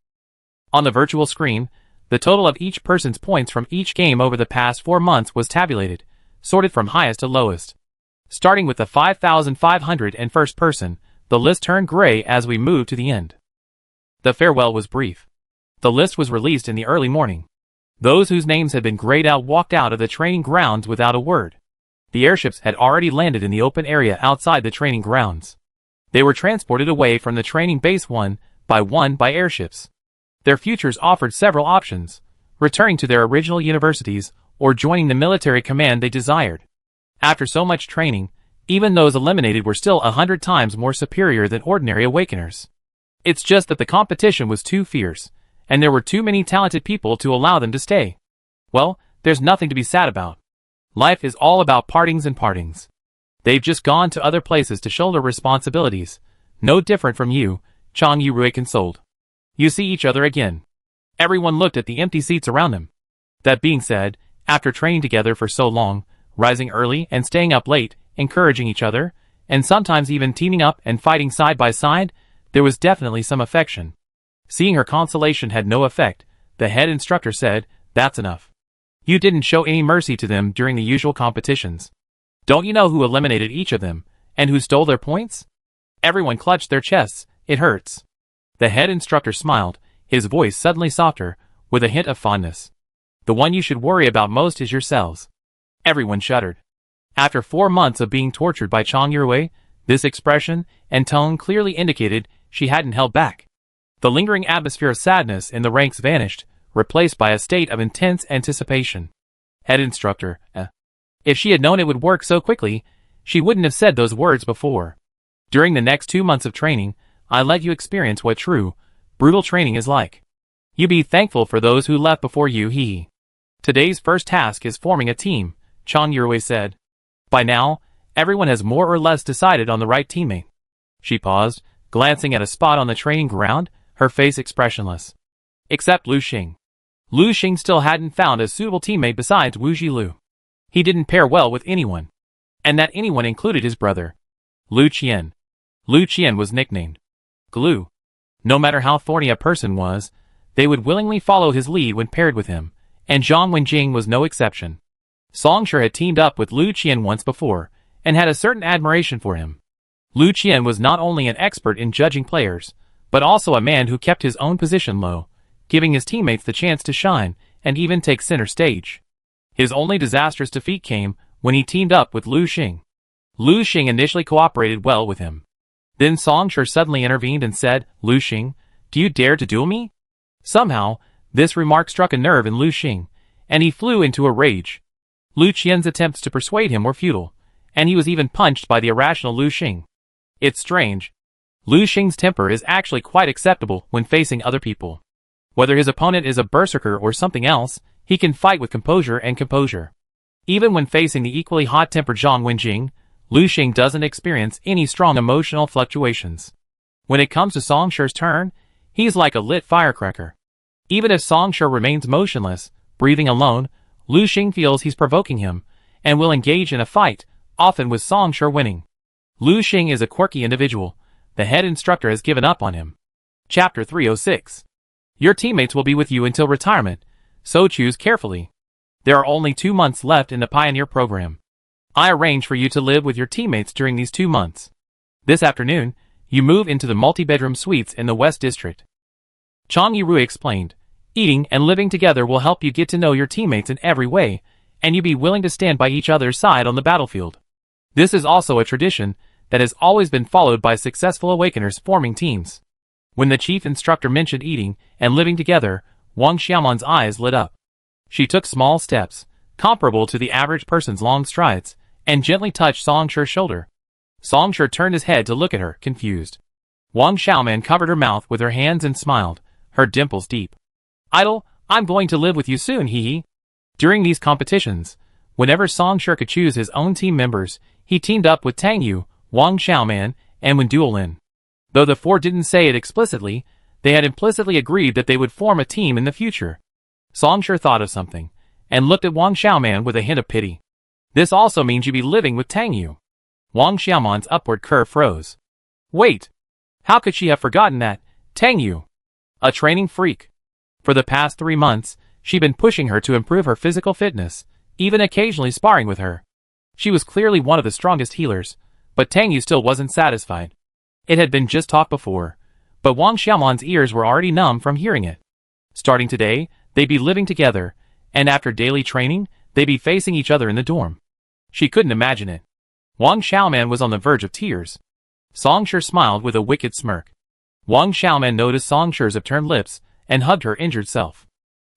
On the virtual screen, the total of each person's points from each game over the past 4 months was tabulated, sorted from highest to lowest. Starting with the 5,501st person, the list turned gray as we moved to the end. The farewell was brief. The list was released in the early morning. Those whose names had been grayed out walked out of the training grounds without a word. The airships had already landed in the open area outside the training grounds. They were transported away from the training base one by airships. Their futures offered several options: returning to their original universities or joining the military command they desired. After so much training, even those eliminated were still 100 times more superior than ordinary awakeners. It's just that the competition was too fierce, and there were too many talented people to allow them to stay. Well, there's nothing to be sad about. Life is all about partings and partings. They've just gone to other places to shoulder responsibilities, no different from you, Chang Yurui consoled. You see each other again. Everyone looked at the empty seats around them. That being said, after training together for so long, rising early and staying up late, encouraging each other, and sometimes even teaming up and fighting side by side, there was definitely some affection. Seeing her consolation had no effect, the head instructor said, "That's enough. You didn't show any mercy to them during the usual competitions. Don't you know who eliminated each of them, and who stole their points?" Everyone clutched their chests. "It hurts." The head instructor smiled, his voice suddenly softer, with a hint of fondness. "The one you should worry about most is yourselves." Everyone shuddered. After 4 months of being tortured by Chang Yurui, this expression and tone clearly indicated she hadn't held back. The lingering atmosphere of sadness in the ranks vanished, replaced by a state of intense anticipation. Head instructor, If she had known it would work so quickly, she wouldn't have said those words before. During the next 2 months of training, I let you experience what true, brutal training is like. You be thankful for those who left before you, hee. Today's first task is forming a team, Chang Yurui said. By now, everyone has more or less decided on the right teammate. She paused, glancing at a spot on the training ground, her face expressionless. Except Lu Xing. Lu Xing still hadn't found a suitable teammate besides Wu Jilu. He didn't pair well with anyone. And that anyone included his brother, Lu Qian. Lu Qian was nicknamed Glue. No matter how thorny a person was, they would willingly follow his lead when paired with him, and Zhang Wenjing was no exception. Songshur had teamed up with Lu Qian once before, and had a certain admiration for him. Lu Qian was not only an expert in judging players, but also a man who kept his own position low, giving his teammates the chance to shine and even take center stage. His only disastrous defeat came when he teamed up with Lu Xing. Lu Xing initially cooperated well with him. Then Songshur suddenly intervened and said, "Lu Xing, do you dare to duel me?" Somehow, this remark struck a nerve in Lu Xing, and he flew into a rage. Lu Qian's attempts to persuade him were futile, and he was even punched by the irrational Lu Xing. It's strange. Lu Xing's temper is actually quite acceptable when facing other people. Whether his opponent is a berserker or something else, he can fight with composure and composure. Even when facing the equally hot-tempered Zhang Wenjing, Lu Xing doesn't experience any strong emotional fluctuations. When it comes to Songshur's turn, he's like a lit firecracker. Even if Songshur remains motionless, breathing alone, Lu Xing feels he's provoking him, and will engage in a fight, often with Songshur winning. Lu Xing is a quirky individual. The head instructor has given up on him. Chapter 306. Your teammates will be with you until retirement, so choose carefully. There are only 2 months left in the Pioneer program. I arrange for you to live with your teammates during these 2 months. This afternoon, you move into the multi-bedroom suites in the West District. Chang Yurui explained, eating and living together will help you get to know your teammates in every way, and you be willing to stand by each other's side on the battlefield. This is also a tradition that has always been followed by successful awakeners forming teams. When the chief instructor mentioned eating and living together, Wang Xiaoman's eyes lit up. She took small steps, comparable to the average person's long strides, and gently touched Songshur's shoulder. Songshur turned his head to look at her, confused. Wang Xiaoman covered her mouth with her hands and smiled, her dimples deep. Idol, I'm going to live with you soon, hee. During these competitions, whenever Songshur could choose his own team members, he teamed up with Tang Yu, Wang Xiaoman, and Wen Duolin. Though the four didn't say it explicitly, they had implicitly agreed that they would form a team in the future. Songshur thought of something, and looked at Wang Xiaoman with a hint of pity. This also means you'd be living with Tang Yu. Wang Xiaoman's upward curve froze. Wait! How could she have forgotten that? Tang Yu! A training freak. For the past 3 months, she'd been pushing her to improve her physical fitness, even occasionally sparring with her. She was clearly one of the strongest healers, but Tang Yu still wasn't satisfied. It had been just talk before, but Wang Xiaoman's ears were already numb from hearing it. Starting today, they'd be living together, and after daily training, they'd be facing each other in the dorm. She couldn't imagine it. Wang Xiaoman was on the verge of tears. Song Shi smiled with a wicked smirk. Wang Xiaoman noticed Song Shi's upturned lips and hugged her injured self.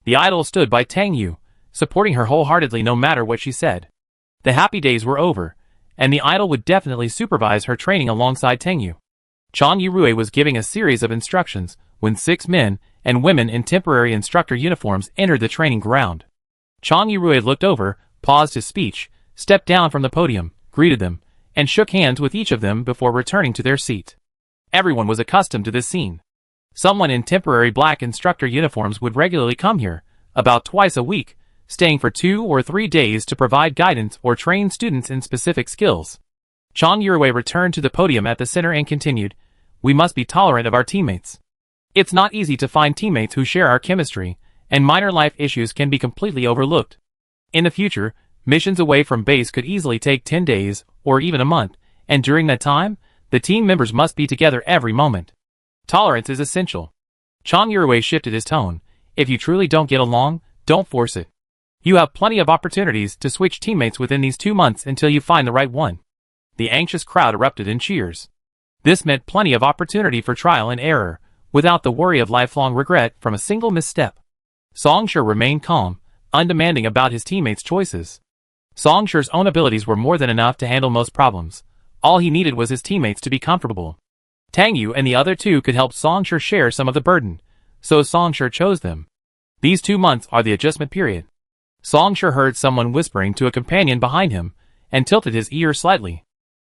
The idol stood by Tang Yu, supporting her wholeheartedly no matter what she said. The happy days were over, and the idol would definitely supervise her training alongside Tang Yu. Chang Yurui was giving a series of instructions when 6 men and women in temporary instructor uniforms entered the training ground. Chang Yurui looked over, paused his speech, stepped down from the podium, greeted them, and shook hands with each of them before returning to their seat. Everyone was accustomed to this scene. Someone in temporary black instructor uniforms would regularly come here, about twice a week, staying for 2 or 3 days to provide guidance or train students in specific skills. Chang Yurui returned to the podium at the center and continued, "We must be tolerant of our teammates. It's not easy to find teammates who share our chemistry, and minor life issues can be completely overlooked. In the future, missions away from base could easily take 10 days, or even a month, and during that time, the team members must be together every moment. Tolerance is essential." Chang Yurui shifted his tone. "If you truly don't get along, don't force it. You have plenty of opportunities to switch teammates within these 2 months until you find the right one." The anxious crowd erupted in cheers. This meant plenty of opportunity for trial and error, without the worry of lifelong regret from a single misstep. Song Shi remained calm, undemanding about his teammates' choices. Song Shi's own abilities were more than enough to handle most problems. All he needed was his teammates to be comfortable. Tang Yu and the other 2 could help Song Shi share some of the burden, so Song Shi chose them. These 2 months are the adjustment period. Song Shi heard someone whispering to a companion behind him, and tilted his ear slightly.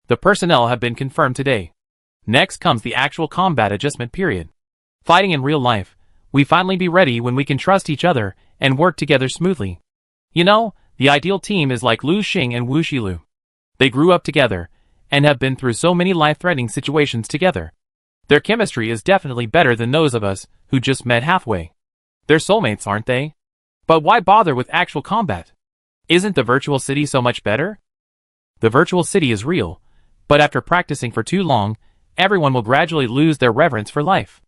The personnel have been confirmed today. Next comes the actual combat adjustment period. Fighting in real life, we finally be ready when we can trust each other and work together smoothly. You know, the ideal team is like Lu Xing and Wu Xilu. They grew up together, and have been through so many life-threatening situations together. Their chemistry is definitely better than those of us who just met halfway. They're soulmates, aren't they? But why bother with actual combat? Isn't the virtual city so much better? The virtual city is real, but after practicing for too long, everyone will gradually lose their reverence for life.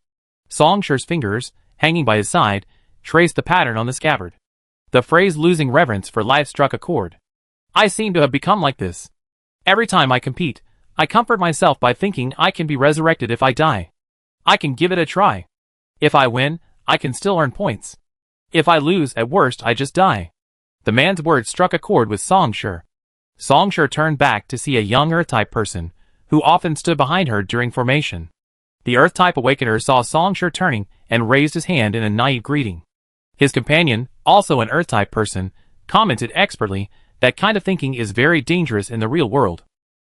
Song Shi's fingers, hanging by his side, traced the pattern on the scabbard. The phrase losing reverence for life struck a chord. I seem to have become like this. Every time I compete, I comfort myself by thinking I can be resurrected if I die. I can give it a try. If I win, I can still earn points. If I lose, at worst I just die. The man's words struck a chord with Song Shi. Song Shi turned back to see a young Earth-type person, who often stood behind her during formation. The Earth-type awakener saw Song Shi turning and raised his hand in a naive greeting. His companion, also an Earth-type person, commented expertly, "That kind of thinking is very dangerous in the real world.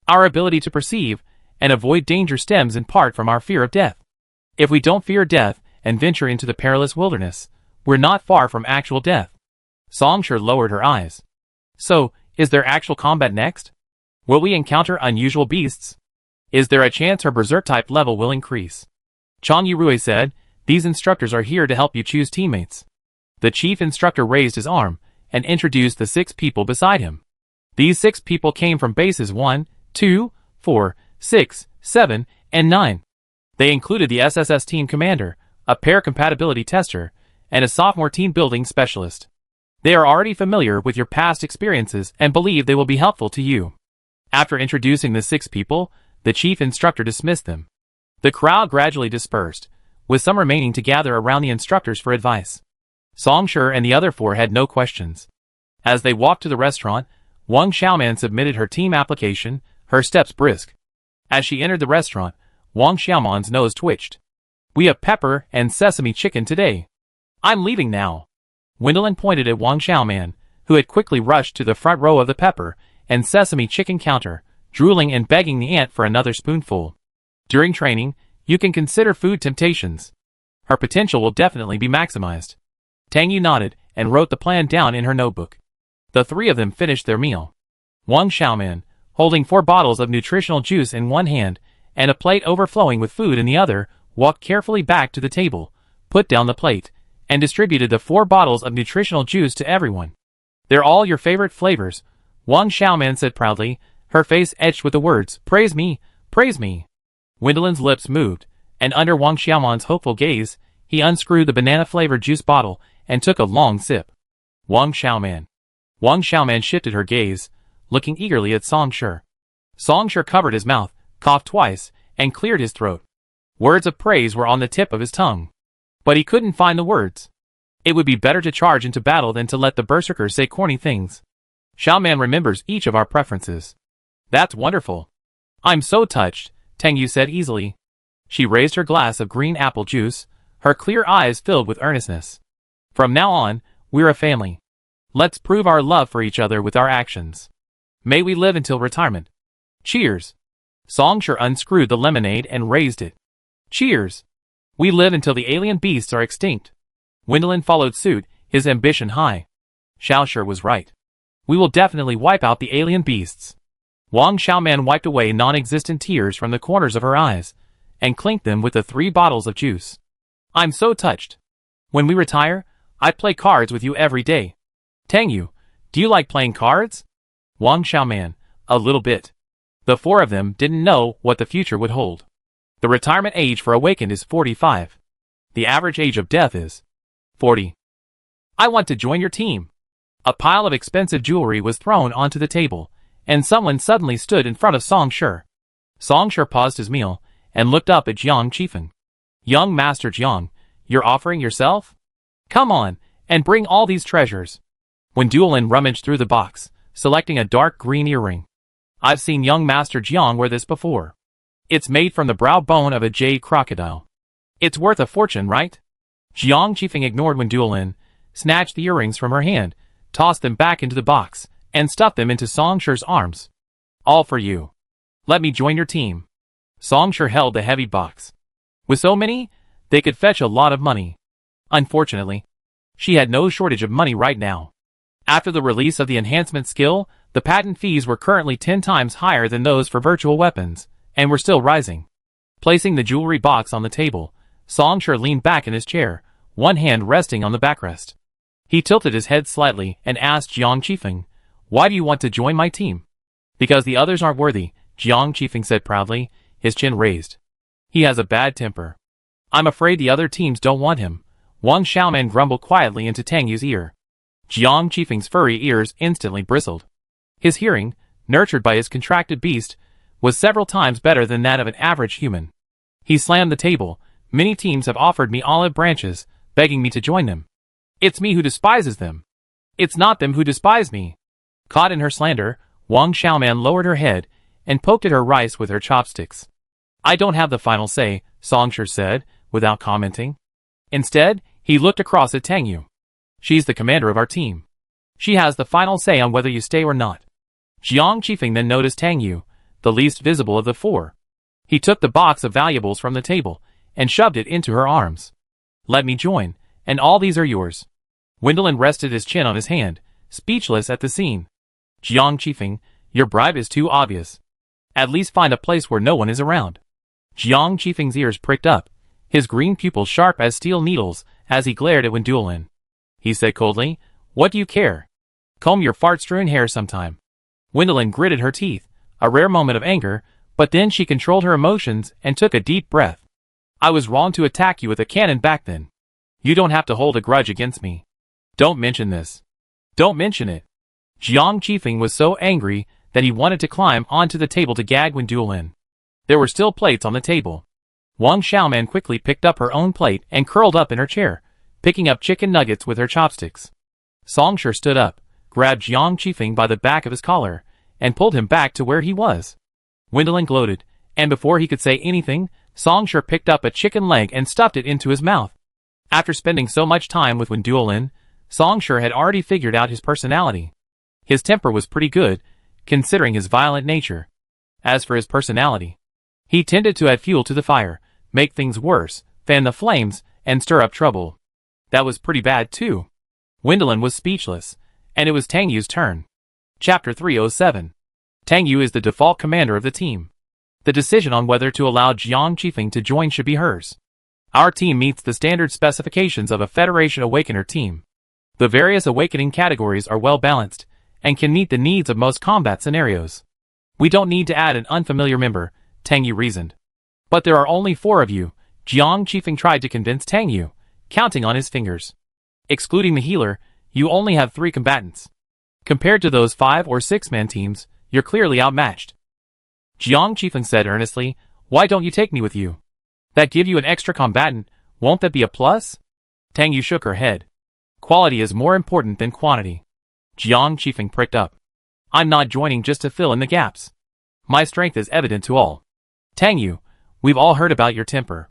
Our ability to perceive and avoid danger stems in part from our fear of death. If we don't fear death and venture into the perilous wilderness, we're not far from actual death." Song Shi lowered her eyes. "So, is there actual combat next? Will we encounter unusual beasts? Is there a chance her berserk-type level will increase?" Chang Yurui said, "These instructors are here to help you choose teammates." The chief instructor raised his arm and introduced the 6 people beside him. These 6 people came from bases 1, 2, 4, 6, 7, and 9. They included the SSS team commander, a pair compatibility tester, and a sophomore team building specialist. They are already familiar with your past experiences and believe they will be helpful to you. After introducing the 6 people, the chief instructor dismissed them. The crowd gradually dispersed, with some remaining to gather around the instructors for advice. Song Shi and the other 4 had no questions. As they walked to the restaurant, Wang Xiaoman submitted her team application, her steps brisk. As she entered the restaurant, Wang Xiaoman's nose twitched. "We have pepper and sesame chicken today. I'm leaving now." Wendelin pointed at Wang Xiaoman, who had quickly rushed to the front row of the pepper and sesame chicken counter, drooling and begging the aunt for another spoonful. During training, you can consider food temptations. Her potential will definitely be maximized. Tang Yu nodded and wrote the plan down in her notebook. The 3 of them finished their meal. Wang Xiaoman, holding 4 bottles of nutritional juice in one hand and a plate overflowing with food in the other, walked carefully back to the table, put down the plate, and distributed the 4 bottles of nutritional juice to everyone. "They're all your favorite flavors," Wang Xiaoman said proudly, her face etched with the words, "Praise me, praise me." Wendelin's lips moved, and under Wang Xiaoman's hopeful gaze, he unscrewed the banana-flavored juice bottle and took a long sip. Wang Xiaoman. Wang Xiaoman shifted her gaze, looking eagerly at Song Shi. Song Shi covered his mouth, coughed twice, and cleared his throat. Words of praise were on the tip of his tongue. But he couldn't find the words. It would be better to charge into battle than to let the berserker say corny things. Xiaoman remembers each of our preferences. That's wonderful. I'm so touched, Tang Yu said easily. She raised her glass of green apple juice, her clear eyes filled with earnestness. From now on, we're a family. Let's prove our love for each other with our actions. May we live until retirement. Cheers. Song Shi unscrewed the lemonade and raised it. Cheers. We live until the alien beasts are extinct. Wendelin followed suit, his ambition high. Xiaoshi was right. We will definitely wipe out the alien beasts. Wang Xiaoman wiped away non-existent tears from the corners of her eyes, and clinked them with the 3 bottles of juice. I'm so touched. When we retire, I'd play cards with you every day. Tang Yu, do you like playing cards? Wang Xiaoman, a little bit. The 4 of them didn't know what the future would hold. The retirement age for awakened is 45. The average age of death is 40. I want to join your team. A pile of expensive jewelry was thrown onto the table, and someone suddenly stood in front of Song Shi. Song Shi paused his meal, and looked up at Jiang Qifeng. Young Master Jiang, you're offering yourself? Come on, and bring all these treasures. When Duolin rummaged through the box, selecting a dark green earring. I've seen young Master Jiang wear this before. It's made from the brow bone of a jade crocodile. It's worth a fortune, right? Jiang Qifeng ignored when Duolin snatched the earrings from her hand, tossed them back into the box, and stuffed them into Song Shi's arms. All for you. Let me join your team. Song Shi held the heavy box. With so many, they could fetch a lot of money. Unfortunately, she had no shortage of money right now. After the release of the enhancement skill, the patent fees were currently 10 times higher than those for virtual weapons, and were still rising. Placing the jewelry box on the table, Song Shi leaned back in his chair, one hand resting on the backrest. He tilted his head slightly and asked Jiang Qifeng, "Why do you want to join my team?" "Because the others aren't worthy," Jiang Qifeng said proudly, his chin raised. "He has a bad temper. I'm afraid the other teams don't want him," Wang Xiaoman grumbled quietly into Tang Yu's ear. Jiang Qifeng's furry ears instantly bristled. His hearing, nurtured by his contracted beast, was several times better than that of an average human. He slammed the table. "Many teams have offered me olive branches, begging me to join them. It's me who despises them. It's not them who despise me." Caught in her slander, Wang Xiaoman lowered her head and poked at her rice with her chopsticks. "I don't have the final say," Song Shi said, without commenting. Instead, he looked across at Tang Yu. "She's the commander of our team. She has the final say on whether you stay or not." Jiang Qifeng then noticed Tang Yu, the least visible of the 4. He took the box of valuables from the table and shoved it into her arms. "Let me join, and all these are yours." Wendelin rested his chin on his hand, speechless at the scene. "Jiang Qifeng, your bribe is too obvious. At least find a place where no one is around." Jiang Qifeng's ears pricked up, his green pupils sharp as steel needles as he glared at Wendelin. He said coldly, "What do you care? Comb your fart-strewn hair sometime." Wendelin gritted her teeth, a rare moment of anger, but then she controlled her emotions and took a deep breath. "I was wrong to attack you with a cannon back then. You don't have to hold a grudge against me. Don't mention this. Don't mention it." Jiang Qifeng was so angry that he wanted to climb onto the table to gag Wendelin. There were still plates on the table. Wang Xiaoman quickly picked up her own plate and curled up in her chair, picking up chicken nuggets with her chopsticks. Song Shi stood up, grabbed Jiang Qifeng by the back of his collar, and pulled him back to where he was. Wendelin gloated, and before he could say anything, Song Shi picked up a chicken leg and stuffed it into his mouth. After spending so much time with Wendelin, Song Shi had already figured out his personality. His temper was pretty good, considering his violent nature. As for his personality, he tended to add fuel to the fire, make things worse, fan the flames, and stir up trouble. That was pretty bad too. Wendelin was speechless, and it was Tang Yu's turn. Chapter 307. Tang Yu is the default commander of the team. The decision on whether to allow Jiang Qifeng to join should be hers. Our team meets the standard specifications of a Federation Awakener team. The various awakening categories are well balanced, and can meet the needs of most combat scenarios. We don't need to add an unfamiliar member, Tang Yu reasoned. But there are only 4 of you, Jiang Qifeng tried to convince Tang Yu, counting on his fingers. Excluding the healer, you only have 3 combatants. Compared to those 5 or 6-man teams, you're clearly outmatched. Jiang Qifeng said earnestly, why don't you take me with you? That give you an extra combatant, won't that be a plus? Tang Yu shook her head. Quality is more important than quantity. Jiang Qifeng pricked up. I'm not joining just to fill in the gaps. My strength is evident to all. Tang Yu, we've all heard about your temper.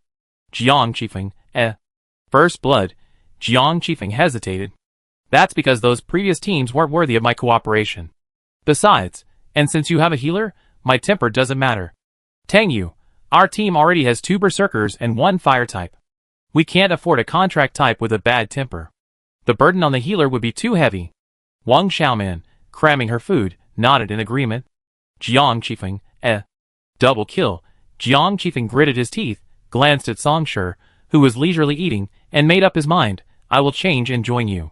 Jiang Qifeng, First blood. Jiang Qifeng hesitated. That's because those previous teams weren't worthy of my cooperation. Besides, and since you have a healer, my temper doesn't matter. Tang Yu, our team already has 2 berserkers and 1 fire type. We can't afford a contract type with a bad temper. The burden on the healer would be too heavy. Wang Xiaoman, cramming her food, nodded in agreement. Jiang Qifeng, Double kill. Jiang Qifeng gritted his teeth, glanced at Song Shi, who was leisurely eating, and made up his mind, I will change and join you.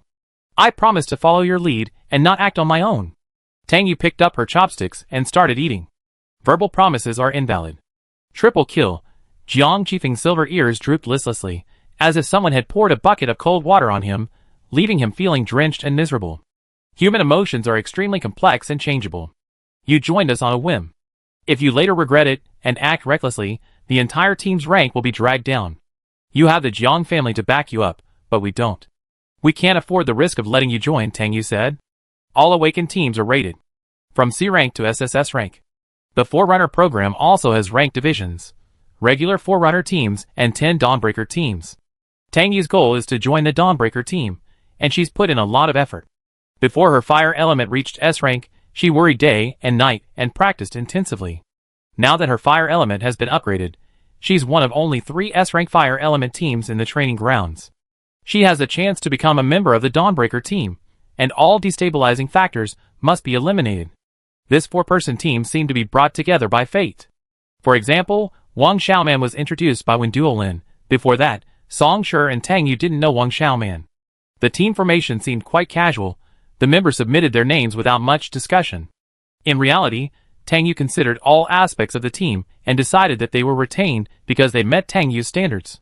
I promise to follow your lead and not act on my own. Tang Yu picked up her chopsticks and started eating. Verbal promises are invalid. Triple kill. Jiang Qifeng's silver ears drooped listlessly, as if someone had poured a bucket of cold water on him, leaving him feeling drenched and miserable. Human emotions are extremely complex and changeable. You joined us on a whim. If you later regret it and act recklessly, the entire team's rank will be dragged down. You have the Jiang family to back you up, but we don't. We can't afford the risk of letting you join, Tang Yu said. All awakened teams are rated from C rank to SSS rank. The Forerunner program also has rank divisions, regular Forerunner teams and 10 Dawnbreaker teams. Tang Yu's goal is to join the Dawnbreaker team, and she's put in a lot of effort. Before her fire element reached S rank, she worried day and night and practiced intensively. Now that her fire element has been upgraded, she's one of only 3 S-rank fire element teams in the training grounds. She has a chance to become a member of the Dawnbreaker team, and all destabilizing factors must be eliminated. This 4-person team seemed to be brought together by fate. For example, Wang Xiaoman was introduced by Wen Duolin. Before that, Song Shi and Tang Yu didn't know Wang Xiaoman. The team formation seemed quite casual. The members submitted their names without much discussion. In reality, Tang Yu considered all aspects of the team and decided that they were retained because they met Tang Yu's standards.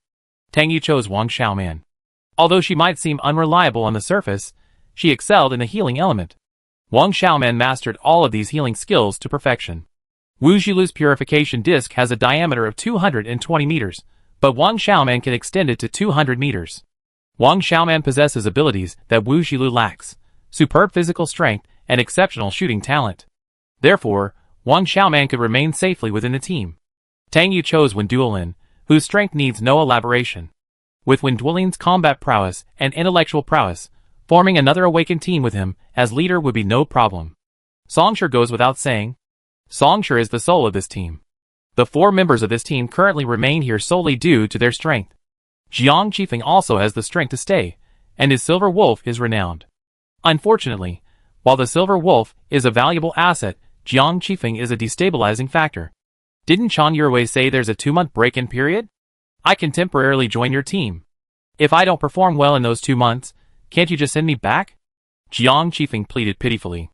Tang Yu chose Wang Xiaoman. Although she might seem unreliable on the surface, she excelled in the healing element. Wang Xiaoman mastered all of these healing skills to perfection. Wu Xilu's purification disc has a diameter of 220 meters, but Wang Xiaoman can extend it to 200 meters. Wang Xiaoman possesses abilities that Wu Xilu lacks: superb physical strength and exceptional shooting talent. Therefore, Wang Xiaoman could remain safely within the team. Tang Yu chose Wen Duolin, whose strength needs no elaboration. With Wen Duolin's combat prowess and intellectual prowess, forming another awakened team with him as leader would be no problem. Song Shi goes without saying. Song Shi is the soul of this team. The 4 members of this team currently remain here solely due to their strength. Jiang Qifeng also has the strength to stay, and his silver wolf is renowned. Unfortunately, while the silver wolf is a valuable asset, Jiang Qifeng is a destabilizing factor. Didn't Chan Yurwei say there's a 2-month break-in period? I can temporarily join your team. If I don't perform well in those 2 months, can't you just send me back? Jiang Qifeng pleaded pitifully.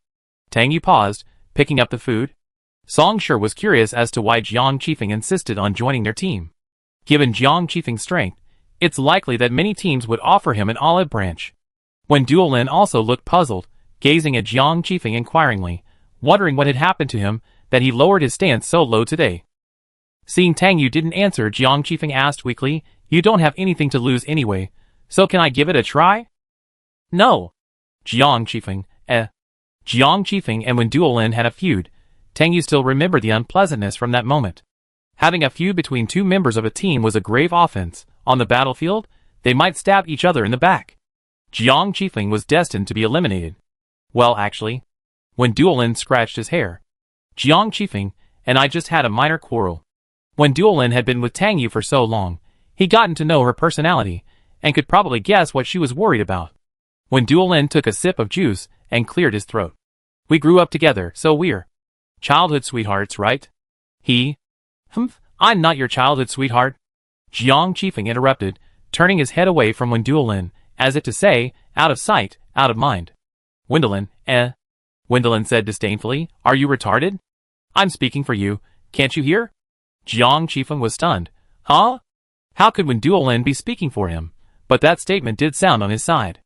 Tang Yu paused, picking up the food. Song Shi was curious as to why Jiang Qifeng insisted on joining their team. Given Jiang Qifeng's strength, it's likely that many teams would offer him an olive branch. Wen Duolin also looked puzzled, gazing at Jiang Qifeng inquiringly, wondering what had happened to him that he lowered his stance so low today. Seeing Tang Yu didn't answer, Jiang Qifeng asked weakly, you don't have anything to lose anyway, so can I give it a try? No. Jiang Qifeng, Jiang Qifeng and Wen Duolin had a feud. Tang Yu still remembered the unpleasantness from that moment. Having a feud between 2 members of a team was a grave offense. On the battlefield, they might stab each other in the back. Jiang Qifeng was destined to be eliminated. Well, actually, Wen Duolin scratched his hair. Jiang Qifeng and I just had a minor quarrel. Wen Duolin had been with Tang Yu for so long, he'd gotten to know her personality, and could probably guess what she was worried about. Wen Duolin took a sip of juice and cleared his throat. We grew up together, so we're childhood sweethearts, right? I'm not your childhood sweetheart. Jiang Qifeng interrupted, turning his head away from Wen Duolin, as if to say, out of sight, out of mind. Wendelin, Wendelin said disdainfully, are you retarded? I'm speaking for you, can't you hear? Jiang Qifeng was stunned. Huh? How could Wen Duolin be speaking for him? But that statement did sound on his side.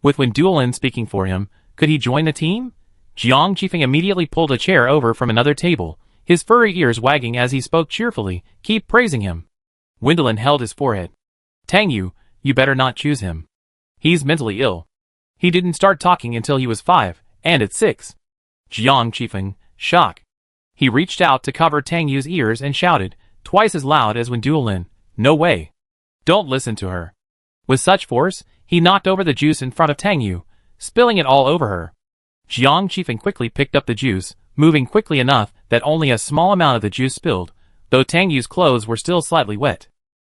With Wen Duolin speaking for him, could he join the team? Jiang Qifeng immediately pulled a chair over from another table, his furry ears wagging as he spoke cheerfully, keep praising him. Wendelin held his forehead. Tang Yu, you better not choose him. He's mentally ill. He didn't start talking until he was 5, and at 6. Jiang Qifeng, shock. He reached out to cover Tang Yu's ears and shouted, twice as loud as when Duolin, no way. Don't listen to her. With such force, he knocked over the juice in front of Tang Yu, spilling it all over her. Jiang Qifeng quickly picked up the juice, moving quickly enough that only a small amount of the juice spilled, though Tang Yu's clothes were still slightly wet.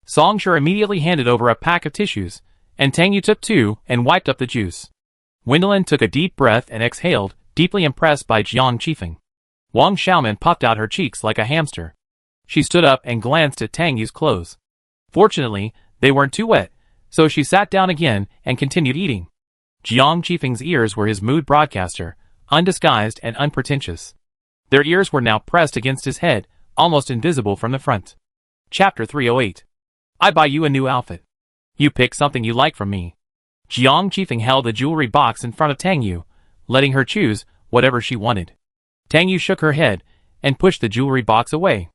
Song Shi immediately handed over a pack of tissues, and Tang Yu took 2 and wiped up the juice. Wendelin took a deep breath and exhaled, deeply impressed by Jiang Qifeng. Wang Xiaoman puffed out her cheeks like a hamster. She stood up and glanced at Tang Yu's clothes. Fortunately, they weren't too wet, so she sat down again and continued eating. Jiang Qifeng's ears were his mood broadcaster, undisguised and unpretentious. Their ears were now pressed against his head, almost invisible from the front. Chapter 308. I buy you a new outfit. You pick something you like from me. Jiang Qifeng held a jewelry box in front of Tang Yu, letting her choose whatever she wanted. Tang Yu shook her head and pushed the jewelry box away.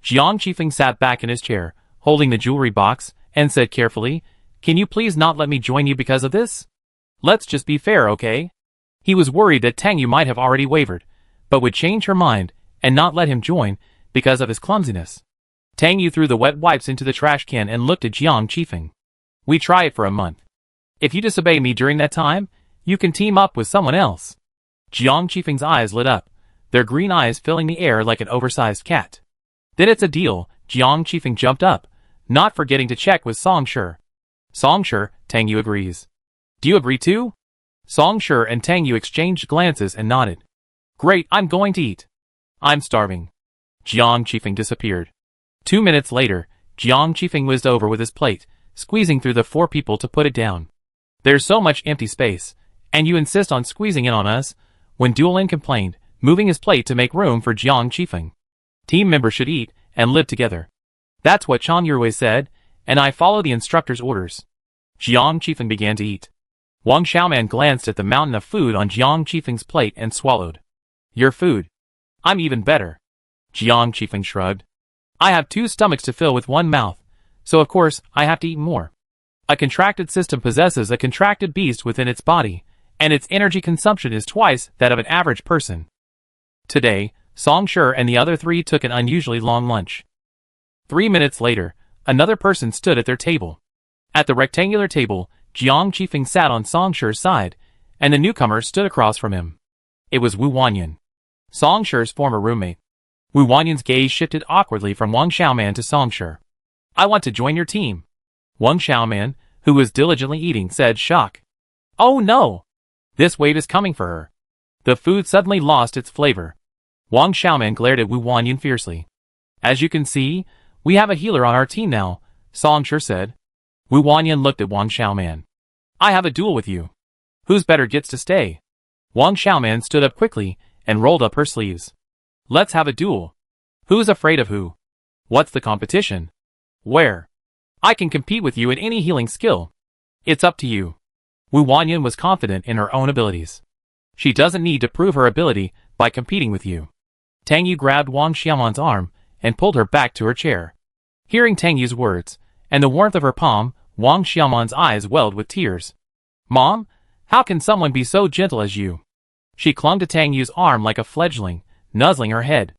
Jiang Qifeng sat back in his chair, holding the jewelry box, and said carefully, can you please not let me join you because of this? Let's just be fair, okay? He was worried that Tang Yu might have already wavered, but would change her mind and not let him join because of his clumsiness. Tang Yu threw the wet wipes into the trash can and looked at Jiang Qifeng. We try it for a month. If you disobey me during that time, you can team up with someone else. Jiang Qifeng's eyes lit up, their green eyes filling the air like an oversized cat. Then it's a deal. Jiang Qifeng jumped up, not forgetting to check with Song Shi. Song Shi, Tang Yu agrees. Do you agree too? Song Shi and Tang Yu exchanged glances and nodded. Great, I'm going to eat. I'm starving. Jiang Qifeng disappeared. 2 minutes later, Jiang Qifeng whizzed over with his plate, squeezing through the 4 people to put it down. There's so much empty space, and you insist on squeezing in on us, when Duolin complained, moving his plate to make room for Jiang Qifeng. Team members should eat and live together. That's what Chan Yurwei said, and I follow the instructor's orders. Jiang Qifeng began to eat. Wang Xiaoman glanced at the mountain of food on Jiang Qifeng's plate and swallowed. Your food. I'm even better. Jiang Qifeng shrugged. I have 2 stomachs to fill with 1 mouth, so of course I have to eat more. A contracted system possesses a contracted beast within its body, and its energy consumption is twice that of an average person. Today, Song Shi and the other 3 took an unusually long lunch. 3 minutes later, another person stood at their table. At the rectangular table, Jiang Qifeng sat on Song Shi's side, and the newcomer stood across from him. It was Wu Wanyan, Song Shi's former roommate. Wu Wanyan's gaze shifted awkwardly from Wang Xiaoman to Song Shi. I want to join your team. Wang Xiaoman, who was diligently eating, said, shock. Oh no! This wave is coming for her. The food suddenly lost its flavor. Wang Xiaoman glared at Wu Wanyan fiercely. As you can see, we have a healer on our team now, Song Shi said. Wu Wanyan looked at Wang Xiaoman. I have a duel with you. Who's better gets to stay. Wang Xiaoman stood up quickly and rolled up her sleeves. Let's have a duel. Who's afraid of who? What's the competition? Where? I can compete with you in any healing skill. It's up to you. Wu Wanyan was confident in her own abilities. She doesn't need to prove her ability by competing with you. Tang Yu grabbed Wang Xiaoman's arm and pulled her back to her chair. Hearing Tang Yu's words, and the warmth of her palm, Wang Xiaoman's eyes welled with tears. Mom, how can someone be so gentle as you? She clung to Tang Yu's arm like a fledgling, nuzzling her head.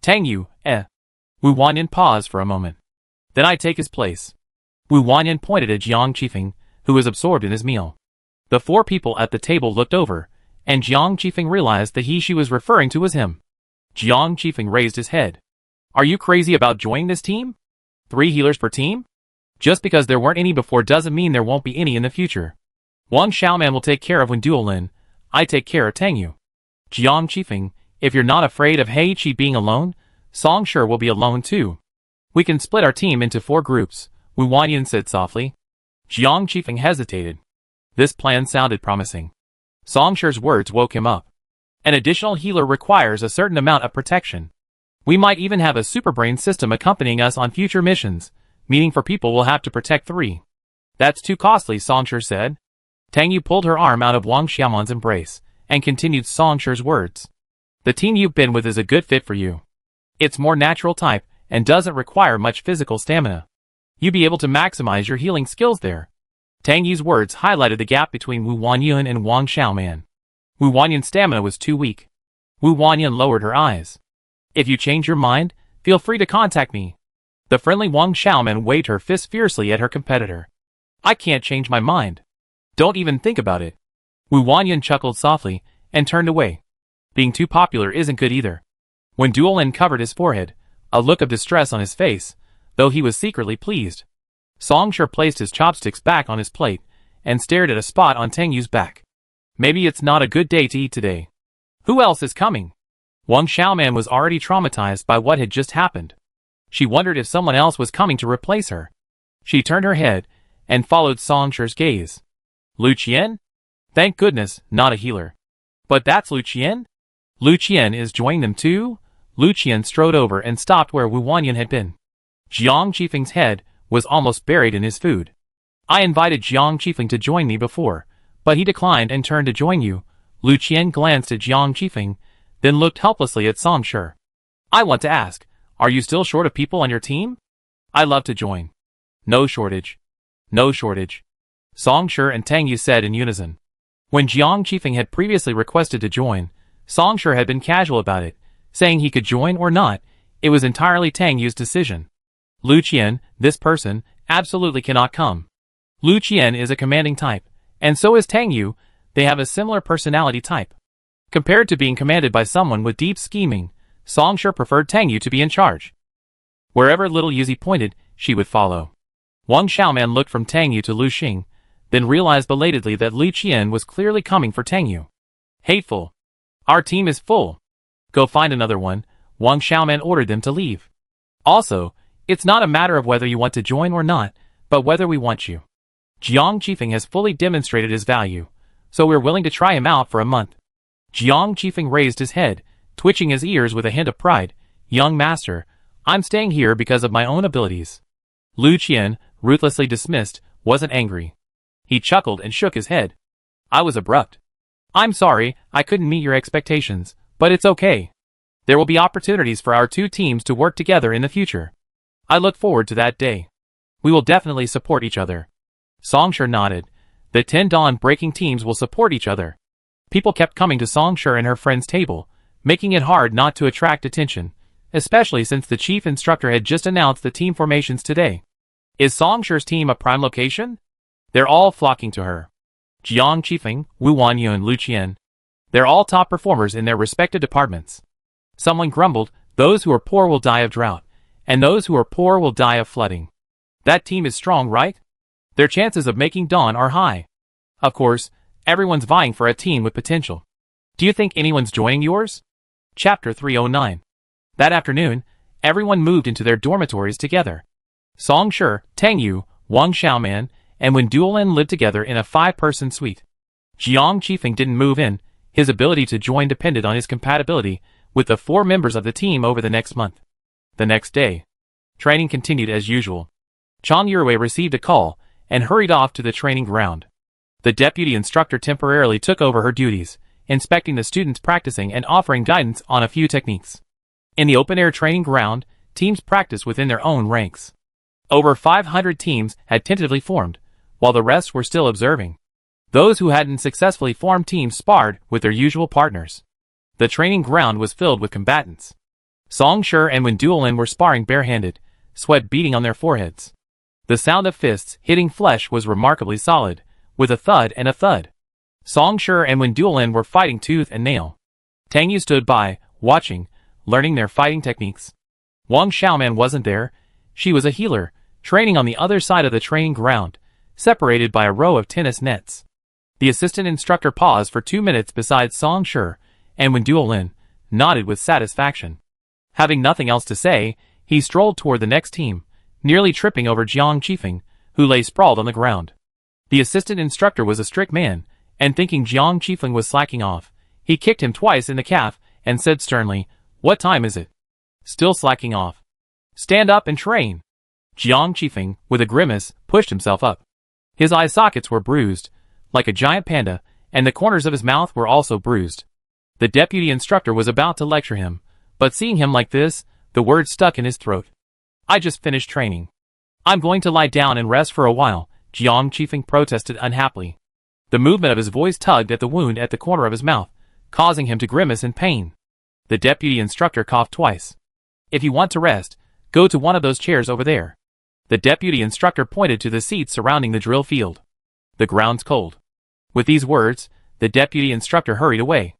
Tang Yu, Wu Wanyan paused for a moment. Then I take his place. Wu Wanyan pointed at Jiang Qifeng, who was absorbed in his meal. The 4 people at the table looked over, and Jiang Qifeng realized that she was referring to was him. Jiang Qifeng raised his head. Are you crazy about joining this team? 3 healers per team? Just because there weren't any before doesn't mean there won't be any in the future. Wang Xiaoman will take care of Wen Duolin. I take care of Tang Yu. Jiang Qifeng, if you're not afraid of Chi being alone, Song Shi will be alone too. We can split our team into 4 groups, Wu Wanyan said softly. Jiang Qifeng hesitated. This plan sounded promising. Song Shi's words woke him up. An additional healer requires a certain amount of protection. We might even have a superbrain system accompanying us on future missions, meaning 4 people will have to protect 3. That's too costly, Song Shi said. Tang Yu pulled her arm out of Wang Xiaoman's embrace, and continued Song Shi's words. The team you've been with is a good fit for you. It's more natural type and doesn't require much physical stamina. You'd be able to maximize your healing skills there. Tang Yu's words highlighted the gap between Wu Wanyan and Wang Xiaoman. Wu Wanyan's stamina was too weak. Wu Wanyan lowered her eyes. If you change your mind, feel free to contact me. The friendly Wang Xiaoman waved her fist fiercely at her competitor. I can't change my mind. Don't even think about it. Wu Wanyan chuckled softly and turned away. Being too popular isn't good either. When Duolin covered his forehead, a look of distress on his face, though he was secretly pleased. Song Shi placed his chopsticks back on his plate and stared at a spot on Tang Yu's back. Maybe it's not a good day to eat today. Who else is coming? Wang Xiaoman was already traumatized by what had just happened. She wondered if someone else was coming to replace her. She turned her head and followed Song Shi's gaze. Lu Qian? Thank goodness, not a healer. But that's Lu Qian? Lu Qian is joining them too? Lu Qian strode over and stopped where Wu Wanyan had been. Jiang Qifeng's head was almost buried in his food. I invited Jiang Qifeng to join me before, but he declined and turned to join you. Lu Qian glanced at Jiang Qifeng, then looked helplessly at Song Shi. I want to ask, are you still short of people on your team? I'd love to join. No shortage. No shortage. Song Shi and Tang Yu said in unison. When Jiang Qifeng had previously requested to join, Song Shi had been casual about it, saying he could join or not. It was entirely Tang Yu's decision. Lu Qian, this person, absolutely cannot come. Lu Qian is a commanding type, and so is Tang Yu. They have a similar personality type. Compared to being commanded by someone with deep scheming, Song Shi preferred Tang Yu to be in charge. Wherever little Yuzi pointed, she would follow. Wang Xiaoman looked from Tang Yu to Lu Xing, then realized belatedly that Lu Qian was clearly coming for Tang Yu. Hateful. Our team is full. Go find another one. Wang Xiaoman ordered them to leave. Also, it's not a matter of whether you want to join or not, but whether we want you. Jiang Qifeng has fully demonstrated his value, so we're willing to try him out for a month. Jiang Qifeng raised his head, twitching his ears with a hint of pride. Young master, I'm staying here because of my own abilities. Lu Qian, ruthlessly dismissed, wasn't angry. He chuckled and shook his head. I was abrupt. I'm sorry, I couldn't meet your expectations, but it's okay. There will be opportunities for our two teams to work together in the future. I look forward to that day. We will definitely support each other. Song Shi nodded. The 10 dawn-breaking teams will support each other. People kept coming to Song Shi and her friend's table, making it hard not to attract attention, especially since the chief instructor had just announced the team formations today. Is Song Shi's team a prime location? They're all flocking to her. Jiang Qifeng, Wu Wanyan and Lu Qian. They're all top performers in their respective departments. Someone grumbled, those who are poor will die of drought, and those who are poor will die of flooding. That team is strong, right? Their chances of making dawn are high. Of course, everyone's vying for a team with potential. Do you think anyone's joining yours? Chapter 309. That afternoon, everyone moved into their dormitories together. Song Shi, Tang Yu, Wang Xiaoman, and Wen Duolin lived together in a 5-person suite. Jiang Qifeng didn't move in. His ability to join depended on his compatibility with the 4 members of the team over the next month. The next day, training continued as usual. Chang Yurui received a call and hurried off to the training ground. The deputy instructor temporarily took over her duties, inspecting the students practicing and offering guidance on a few techniques. In the open-air training ground, teams practiced within their own ranks. Over 500 teams had tentatively formed, while the rest were still observing. Those who hadn't successfully formed teams sparred with their usual partners. The training ground was filled with combatants. Song Shi and Wen Duolin were sparring barehanded, sweat beading on their foreheads. The sound of fists hitting flesh was remarkably solid, with a thud and a thud. Song Shi and Wen Duolin were fighting tooth and nail. Tang Yu stood by, watching, learning their fighting techniques. Wang Xiaoman wasn't there. She was a healer, training on the other side of the training ground, separated by a row of tennis nets. The assistant instructor paused for 2 minutes beside Song Shi, and Wen Duolin nodded with satisfaction. Having nothing else to say, he strolled toward the next team, nearly tripping over Jiang Qifeng, who lay sprawled on the ground. The assistant instructor was a strict man, and thinking Jiang Qifeng was slacking off, he kicked him twice in the calf and said sternly, "What time is it? Still slacking off. Stand up and train." Jiang Qifeng, with a grimace, pushed himself up. His eye sockets were bruised, like a giant panda, and the corners of his mouth were also bruised. The deputy instructor was about to lecture him, but seeing him like this, the words stuck in his throat. I just finished training. I'm going to lie down and rest for a while, Jiang Qifeng protested unhappily. The movement of his voice tugged at the wound at the corner of his mouth, causing him to grimace in pain. The deputy instructor coughed twice. If you want to rest, go to one of those chairs over there. The deputy instructor pointed to the seats surrounding the drill field. The ground's cold. With these words, the deputy instructor hurried away.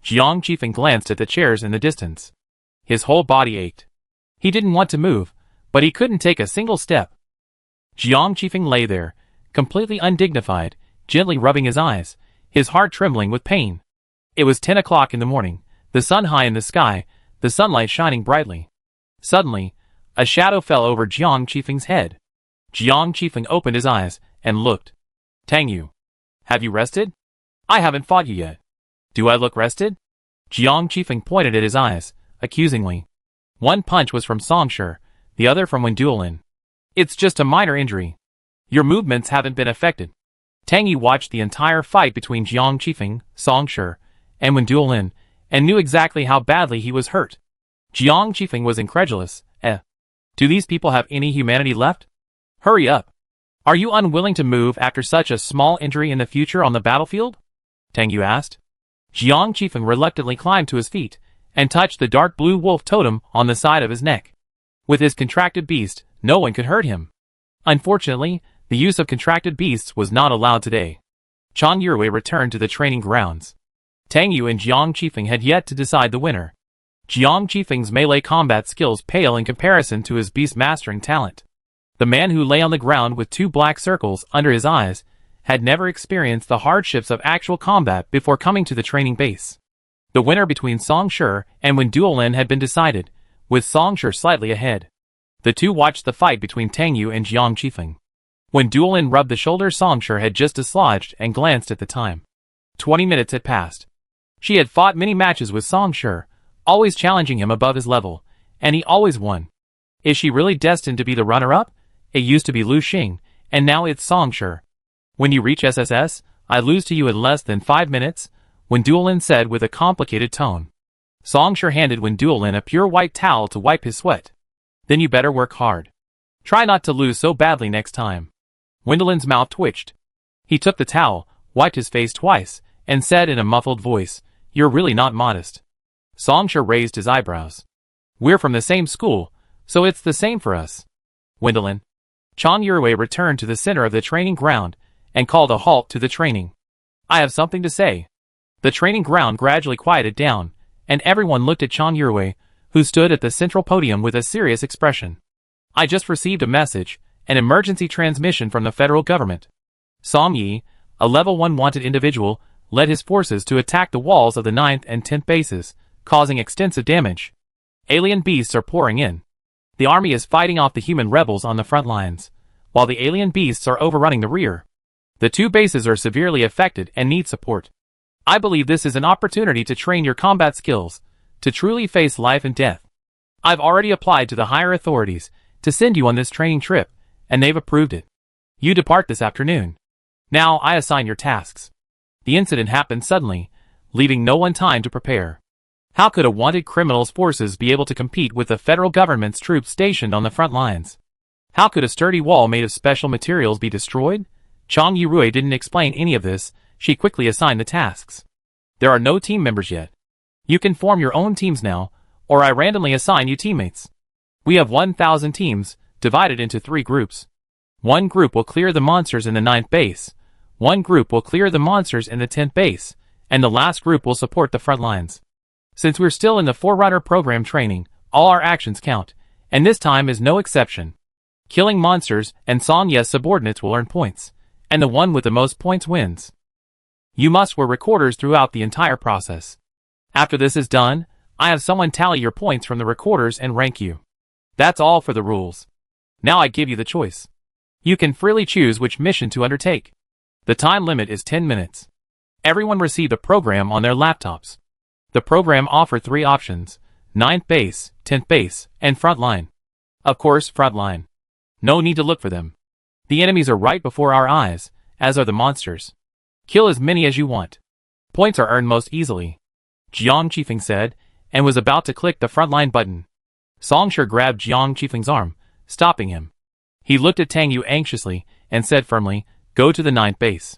Jiang Qifeng glanced at the chairs in the distance. His whole body ached. He didn't want to move, but he couldn't take a single step. Jiang Qifeng lay there, completely undignified, gently rubbing his eyes, his heart trembling with pain. It was 10 o'clock in the morning, the sun high in the sky, the sunlight shining brightly. Suddenly, a shadow fell over Jiang Qifeng's head. Jiang Qifeng opened his eyes and looked. Tang Yu. Have you rested? I haven't fought you yet. Do I look rested? Jiang Qifeng pointed at his eyes, accusingly. One punch was from Song Shi, the other from Wen Duolin. It's just a minor injury. Your movements haven't been affected. Tang Yu watched the entire fight between Jiang Qifeng, Song Shi, and Wen Duolin, and knew exactly how badly he was hurt. Jiang Qifeng was incredulous. Do these people have any humanity left? Hurry up. Are you unwilling to move after such a small injury in the future on the battlefield? Tang Yu asked. Jiang Qifeng reluctantly climbed to his feet, and touched the dark blue wolf totem on the side of his neck. With his contracted beast, no one could hurt him. Unfortunately, the use of contracted beasts was not allowed today. Chang Yurui returned to the training grounds. Tang Yu and Jiang Qifeng had yet to decide the winner. Jiang Qifeng's melee combat skills pale in comparison to his beast mastering talent. The man who lay on the ground with 2 black circles under his eyes had never experienced the hardships of actual combat before coming to the training base. The winner between Song Shi and Wen Duolin had been decided, with Song Shi slightly ahead. The two watched the fight between Tang Yu and Jiang Qifeng. When Duolin rubbed the shoulder, Song Shi had just dislodged and glanced at the time. 20 minutes had passed. She had fought many matches with Song Shi, always challenging him above his level, and he always won. Is she really destined to be the runner-up? It used to be Lu Xing, and now it's Song Shi. When you reach SSS, I lose to you in less than 5 minutes, Wen Duolin said with a complicated tone. Song Shi handed Wen Duolin a pure white towel to wipe his sweat. Then you better work hard. Try not to lose so badly next time. Wen Duolin's mouth twitched. He took the towel, wiped his face twice, and said in a muffled voice, You're really not modest. Song Shi raised his eyebrows. We're from the same school, so it's the same for us. Wen Duolin. Chang Yurui returned to the center of the training ground and called a halt to the training. I have something to say. The training ground gradually quieted down, and everyone looked at Chang Yurui, who stood at the central podium with a serious expression. I just received a message, an emergency transmission from the federal government. Song Yi, a level 1 wanted individual, led his forces to attack the walls of the 9th and 10th bases, causing extensive damage. Alien beasts are pouring in. The army is fighting off the human rebels on the front lines, while the alien beasts are overrunning the rear. The 2 bases are severely affected and need support. I believe this is an opportunity to train your combat skills, to truly face life and death. I've already applied to the higher authorities to send you on this training trip, and they've approved it. You depart this afternoon. Now I assign your tasks. The incident happened suddenly, leaving no one time to prepare. How could a wanted criminal's forces be able to compete with the federal government's troops stationed on the front lines? How could a sturdy wall made of special materials be destroyed? Chang Yurui didn't explain any of this. She quickly assigned the tasks. There are no team members yet. You can form your own teams now, or I randomly assign you teammates. We have 1,000 teams, divided into 3 groups. One group will clear the monsters in the 9th base, one group will clear the monsters in the 10th base, and the last group will support the front lines. Since we're still in the Forerunner program training, all our actions count, and this time is no exception. Killing monsters and Song Ye's subordinates will earn points, and the one with the most points wins. You must wear recorders throughout the entire process. After this is done, I have someone tally your points from the recorders and rank you. That's all for the rules. Now I give you the choice. You can freely choose which mission to undertake. The time limit is 10 minutes. Everyone received a program on their laptops. The program offered 3 options: 9th base, 10th base, and frontline. Of course, frontline. No need to look for them. The enemies are right before our eyes, as are the monsters. Kill as many as you want. Points are earned most easily, Jiang Qifeng said, and was about to click the frontline button. Song Shi grabbed Jiang Qifeng's arm, stopping him. He looked at Tang Yu anxiously and said firmly, "Go to the 9th base."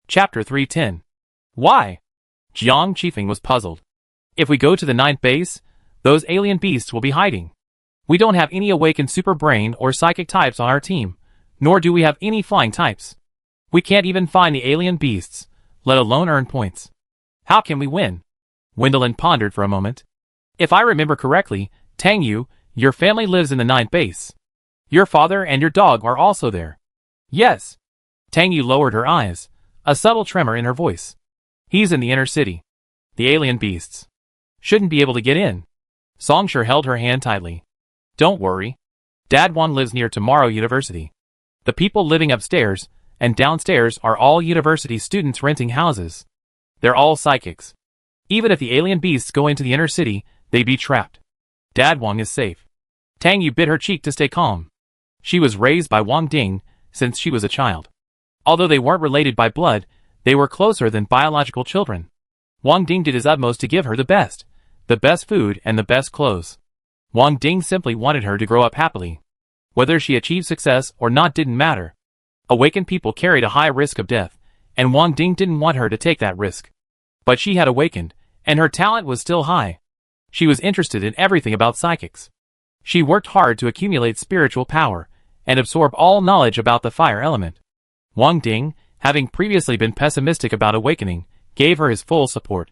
Chapter 310. Why? Jiang Qifeng was puzzled. If we go to the 9th base, those alien beasts will be hiding. We don't have any awakened super brain or psychic types on our team, nor do we have any flying types. We can't even find the alien beasts, let alone earn points. How can we win? Wendelin pondered for a moment. If I remember correctly, Tang Yu, your family lives in the 9th base. Your father and your dog are also there. Yes. Tang Yu lowered her eyes, a subtle tremor in her voice. He's in the inner city. The alien beasts shouldn't be able to get in. Song Shi held her hand tightly. Don't worry. Dad Wan lives near Tomorrow University. The people living upstairs and downstairs are all university students renting houses. They're all psychics. Even if the alien beasts go into the inner city, they'd be trapped. Dad Wang is safe. Tang Yu bit her cheek to stay calm. She was raised by Wang Ding since she was a child. Although they weren't related by blood, they were closer than biological children. Wang Ding did his utmost to give her the best food and the best clothes. Wang Ding simply wanted her to grow up happily. Whether she achieved success or not didn't matter. Awakened people carried a high risk of death, and Wang Ding didn't want her to take that risk. But she had awakened, and her talent was still high. She was interested in everything about psychics. She worked hard to accumulate spiritual power and absorb all knowledge about the fire element. Wang Ding, having previously been pessimistic about awakening, gave her his full support.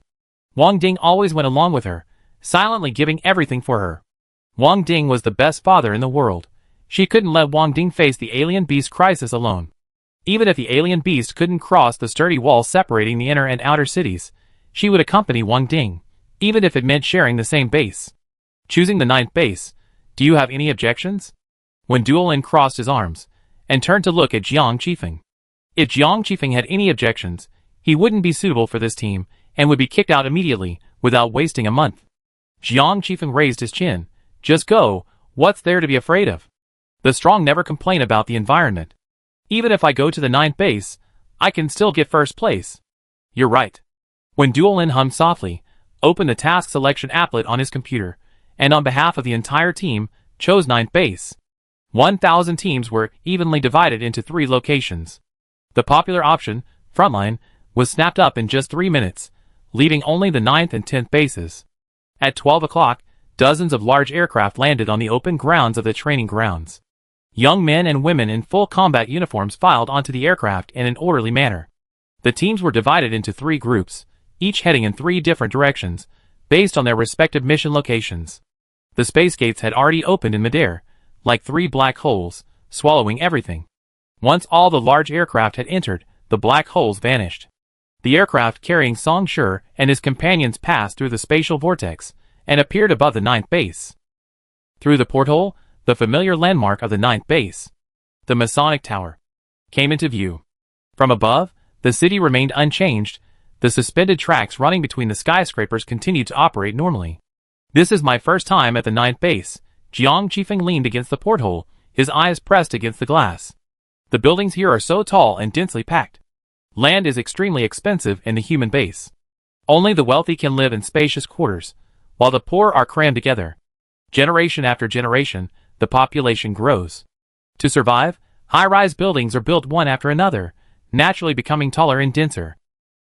Wang Ding always went along with her, silently giving everything for her. Wang Ding was the best father in the world. She couldn't let Wang Ding face the alien beast crisis alone. Even if the alien beast couldn't cross the sturdy wall separating the inner and outer cities, she would accompany Wang Ding, even if it meant sharing the same base. Choosing the 9th base, do you have any objections? When Duolin crossed his arms and turned to look at Jiang Qifeng. If Jiang Qifeng had any objections, he wouldn't be suitable for this team and would be kicked out immediately without wasting a month. Jiang Qifeng raised his chin. Just go, what's there to be afraid of? The strong never complain about the environment. Even if I go to the 9th base, I can still get first place. You're right. When Duolin hummed softly, opened the task selection applet on his computer, and on behalf of the entire team, chose 9th base. 1,000 teams were evenly divided into 3 locations. The popular option, frontline, was snapped up in just 3 minutes, leaving only the 9th and 10th bases. At 12 o'clock, dozens of large aircraft landed on the open grounds of the training grounds. Young men and women in full combat uniforms filed onto the aircraft in an orderly manner. The teams were divided into 3 groups, each heading in 3 different directions, based on their respective mission locations. The space gates had already opened in midair, like 3 black holes, swallowing everything. Once all the large aircraft had entered, the black holes vanished. The aircraft carrying Song Shi and his companions passed through the spatial vortex and appeared above the 9th base. Through the porthole, the familiar landmark of the 9th base, the Masonic Tower, came into view. From above, the city remained unchanged. The suspended tracks running between the skyscrapers continued to operate normally. This is my first time at the 9th base. Jiang Qifeng leaned against the porthole, his eyes pressed against the glass. The buildings here are so tall and densely packed. Land is extremely expensive in the human base. Only the wealthy can live in spacious quarters, while the poor are crammed together. Generation after generation, the population grows. To survive, high-rise buildings are built one after another, naturally becoming taller and denser.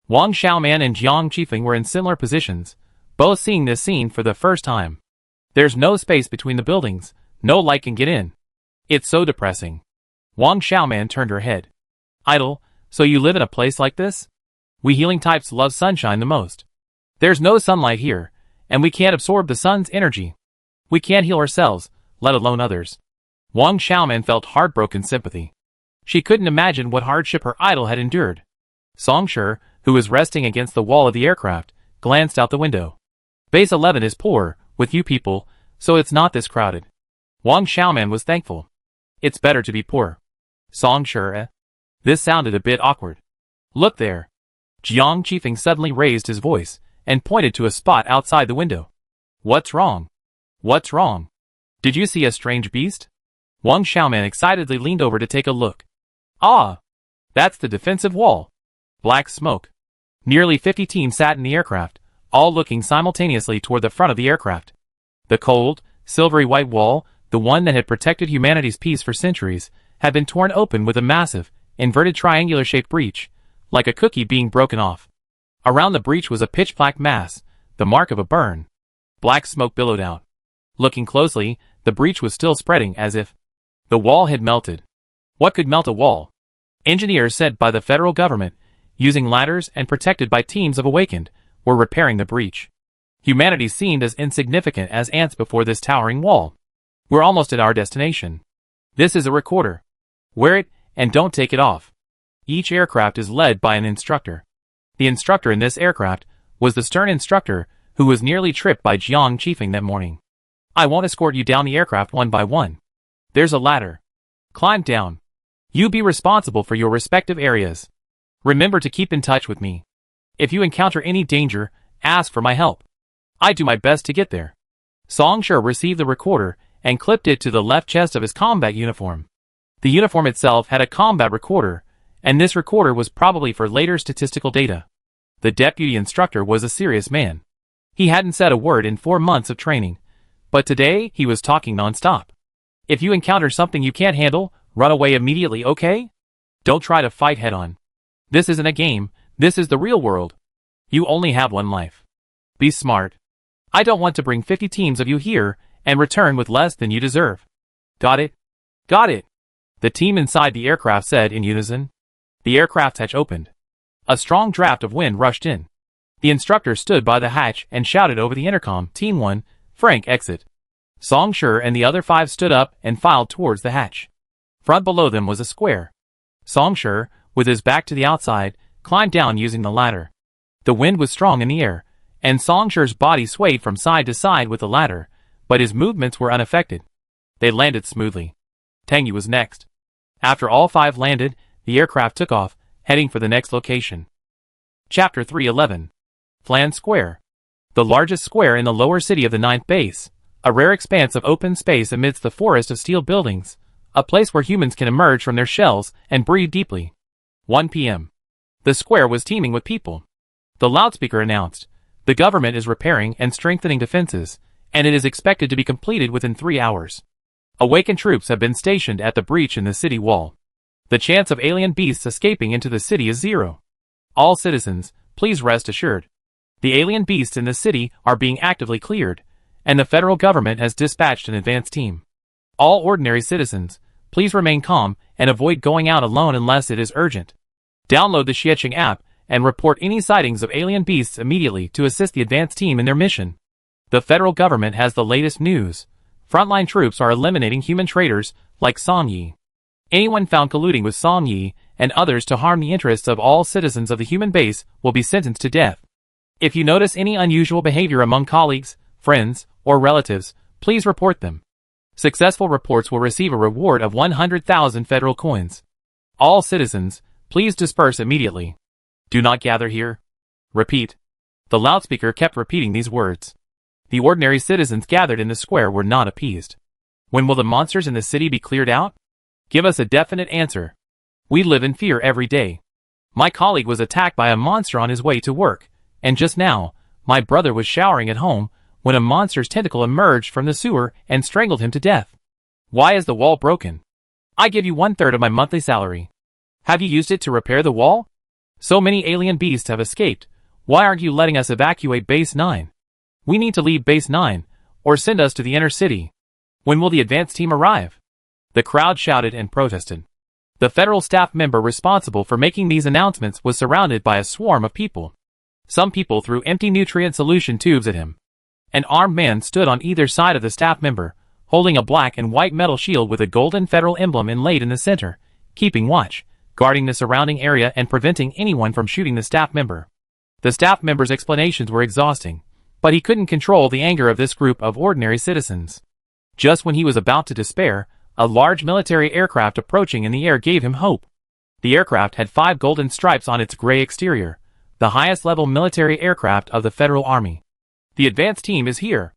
Wang Xiaoman and Jiang Qifeng were in similar positions, both seeing this scene for the first time. There's no space between the buildings, no light can get in. It's so depressing. Wang Xiaoman turned her head. Idle, so you live in a place like this? We healing types love sunshine the most. There's no sunlight here, and we can't absorb the sun's energy. We can't heal ourselves, let alone others. Wang Xiaoman felt heartbroken sympathy. She couldn't imagine what hardship her idol had endured. Song Shi, who was resting against the wall of the aircraft, glanced out the window. Base 11 is poor, with you people, so it's not this crowded. Wang Xiaoman was thankful. It's better to be poor. Song Shi, This sounded a bit awkward. Look there. Jiang Qifeng suddenly raised his voice and pointed to a spot outside the window. What's wrong? What's wrong? Did you see a strange beast? Wang Xiaoman excitedly leaned over to take a look. Ah! That's the defensive wall. Black smoke. Nearly 50 teams sat in the aircraft, all looking simultaneously toward the front of the aircraft. The cold, silvery white wall, the one that had protected humanity's peace for centuries, had been torn open with a massive, inverted triangular-shaped breach, like a cookie being broken off. Around the breach was a pitch-black mass, the mark of a burn. Black smoke billowed out. Looking closely, the breach was still spreading as if the wall had melted. What could melt a wall? Engineers sent by the federal government, using ladders and protected by teams of Awakened, were repairing the breach. Humanity seemed as insignificant as ants before this towering wall. We're almost at our destination. This is a recorder. Wear it, and don't take it off. Each aircraft is led by an instructor. The instructor in this aircraft was the stern instructor who was nearly tripped by Jiang chiefing that morning. I won't escort you down the aircraft one by one. There's a ladder. Climb down. You be responsible for your respective areas. Remember to keep in touch with me. If you encounter any danger, ask for my help. I do my best to get there. Song Shi received the recorder and clipped it to the left chest of his combat uniform. The uniform itself had a combat recorder, and this recorder was probably for later statistical data. The deputy instructor was a serious man. He hadn't said a word in 4 months of training, but today he was talking non-stop. If you encounter something you can't handle, run away immediately, okay? Don't try to fight head-on. This isn't a game, this is the real world. You only have one life. Be smart. I don't want to bring 50 teams of you here and return with less than you deserve. Got it? Got it. The team inside the aircraft said in unison. The aircraft hatch opened. A strong draft of wind rushed in. The instructor stood by the hatch and shouted over the intercom, Team 1, Frank, exit. Song Shi and the other 5 stood up and filed towards the hatch. Front below them was a square. Song Shi, with his back to the outside, climbed down using the ladder. The wind was strong in the air, and Song Shi's body swayed from side to side with the ladder, but his movements were unaffected. They landed smoothly. Tangyu was next. After all 5 landed, the aircraft took off, heading for the next location. Chapter 311. Flan Square. The largest square in the lower city of the 9th base, a rare expanse of open space amidst the forest of steel buildings, a place where humans can emerge from their shells and breathe deeply. 1 p.m. The square was teeming with people. The loudspeaker announced, the government is repairing and strengthening defenses, and it is expected to be completed within 3 hours. Awakened troops have been stationed at the breach in the city wall. The chance of alien beasts escaping into the city is 0. All citizens, please rest assured. The alien beasts in the city are being actively cleared, and the federal government has dispatched an advance team. All ordinary citizens, please remain calm and avoid going out alone unless it is urgent. Download the Xiecheng app and report any sightings of alien beasts immediately to assist the advance team in their mission. The federal government has the latest news. Frontline troops are eliminating human traitors like Song Yi. Anyone found colluding with Song Yi and others to harm the interests of all citizens of the human base will be sentenced to death. If you notice any unusual behavior among colleagues, friends, or relatives, please report them. Successful reports will receive a reward of 100,000 federal coins. All citizens, please disperse immediately. Do not gather here. Repeat. The loudspeaker kept repeating these words. The ordinary citizens gathered in the square were not appeased. When will the monsters in the city be cleared out? Give us a definite answer. We live in fear every day. My colleague was attacked by a monster on his way to work, and just now, my brother was showering at home when a monster's tentacle emerged from the sewer and strangled him to death. Why is the wall broken? I give you 1/3 of my monthly salary. Have you used it to repair the wall? So many alien beasts have escaped. Why aren't you letting us evacuate Base 9? We need to leave Base 9, or send us to the inner city. When will the advance team arrive? The crowd shouted and protested. The federal staff member responsible for making these announcements was surrounded by a swarm of people. Some people threw empty nutrient solution tubes at him. An armed man stood on either side of the staff member, holding a black and white metal shield with a golden federal emblem inlaid in the center, keeping watch, guarding the surrounding area and preventing anyone from shooting the staff member. The staff member's explanations were exhausting, but he couldn't control the anger of this group of ordinary citizens. Just when he was about to despair, a large military aircraft approaching in the air gave him hope. The aircraft had 5 golden stripes on its gray exterior, the highest-level military aircraft of the Federal Army. The advance team is here,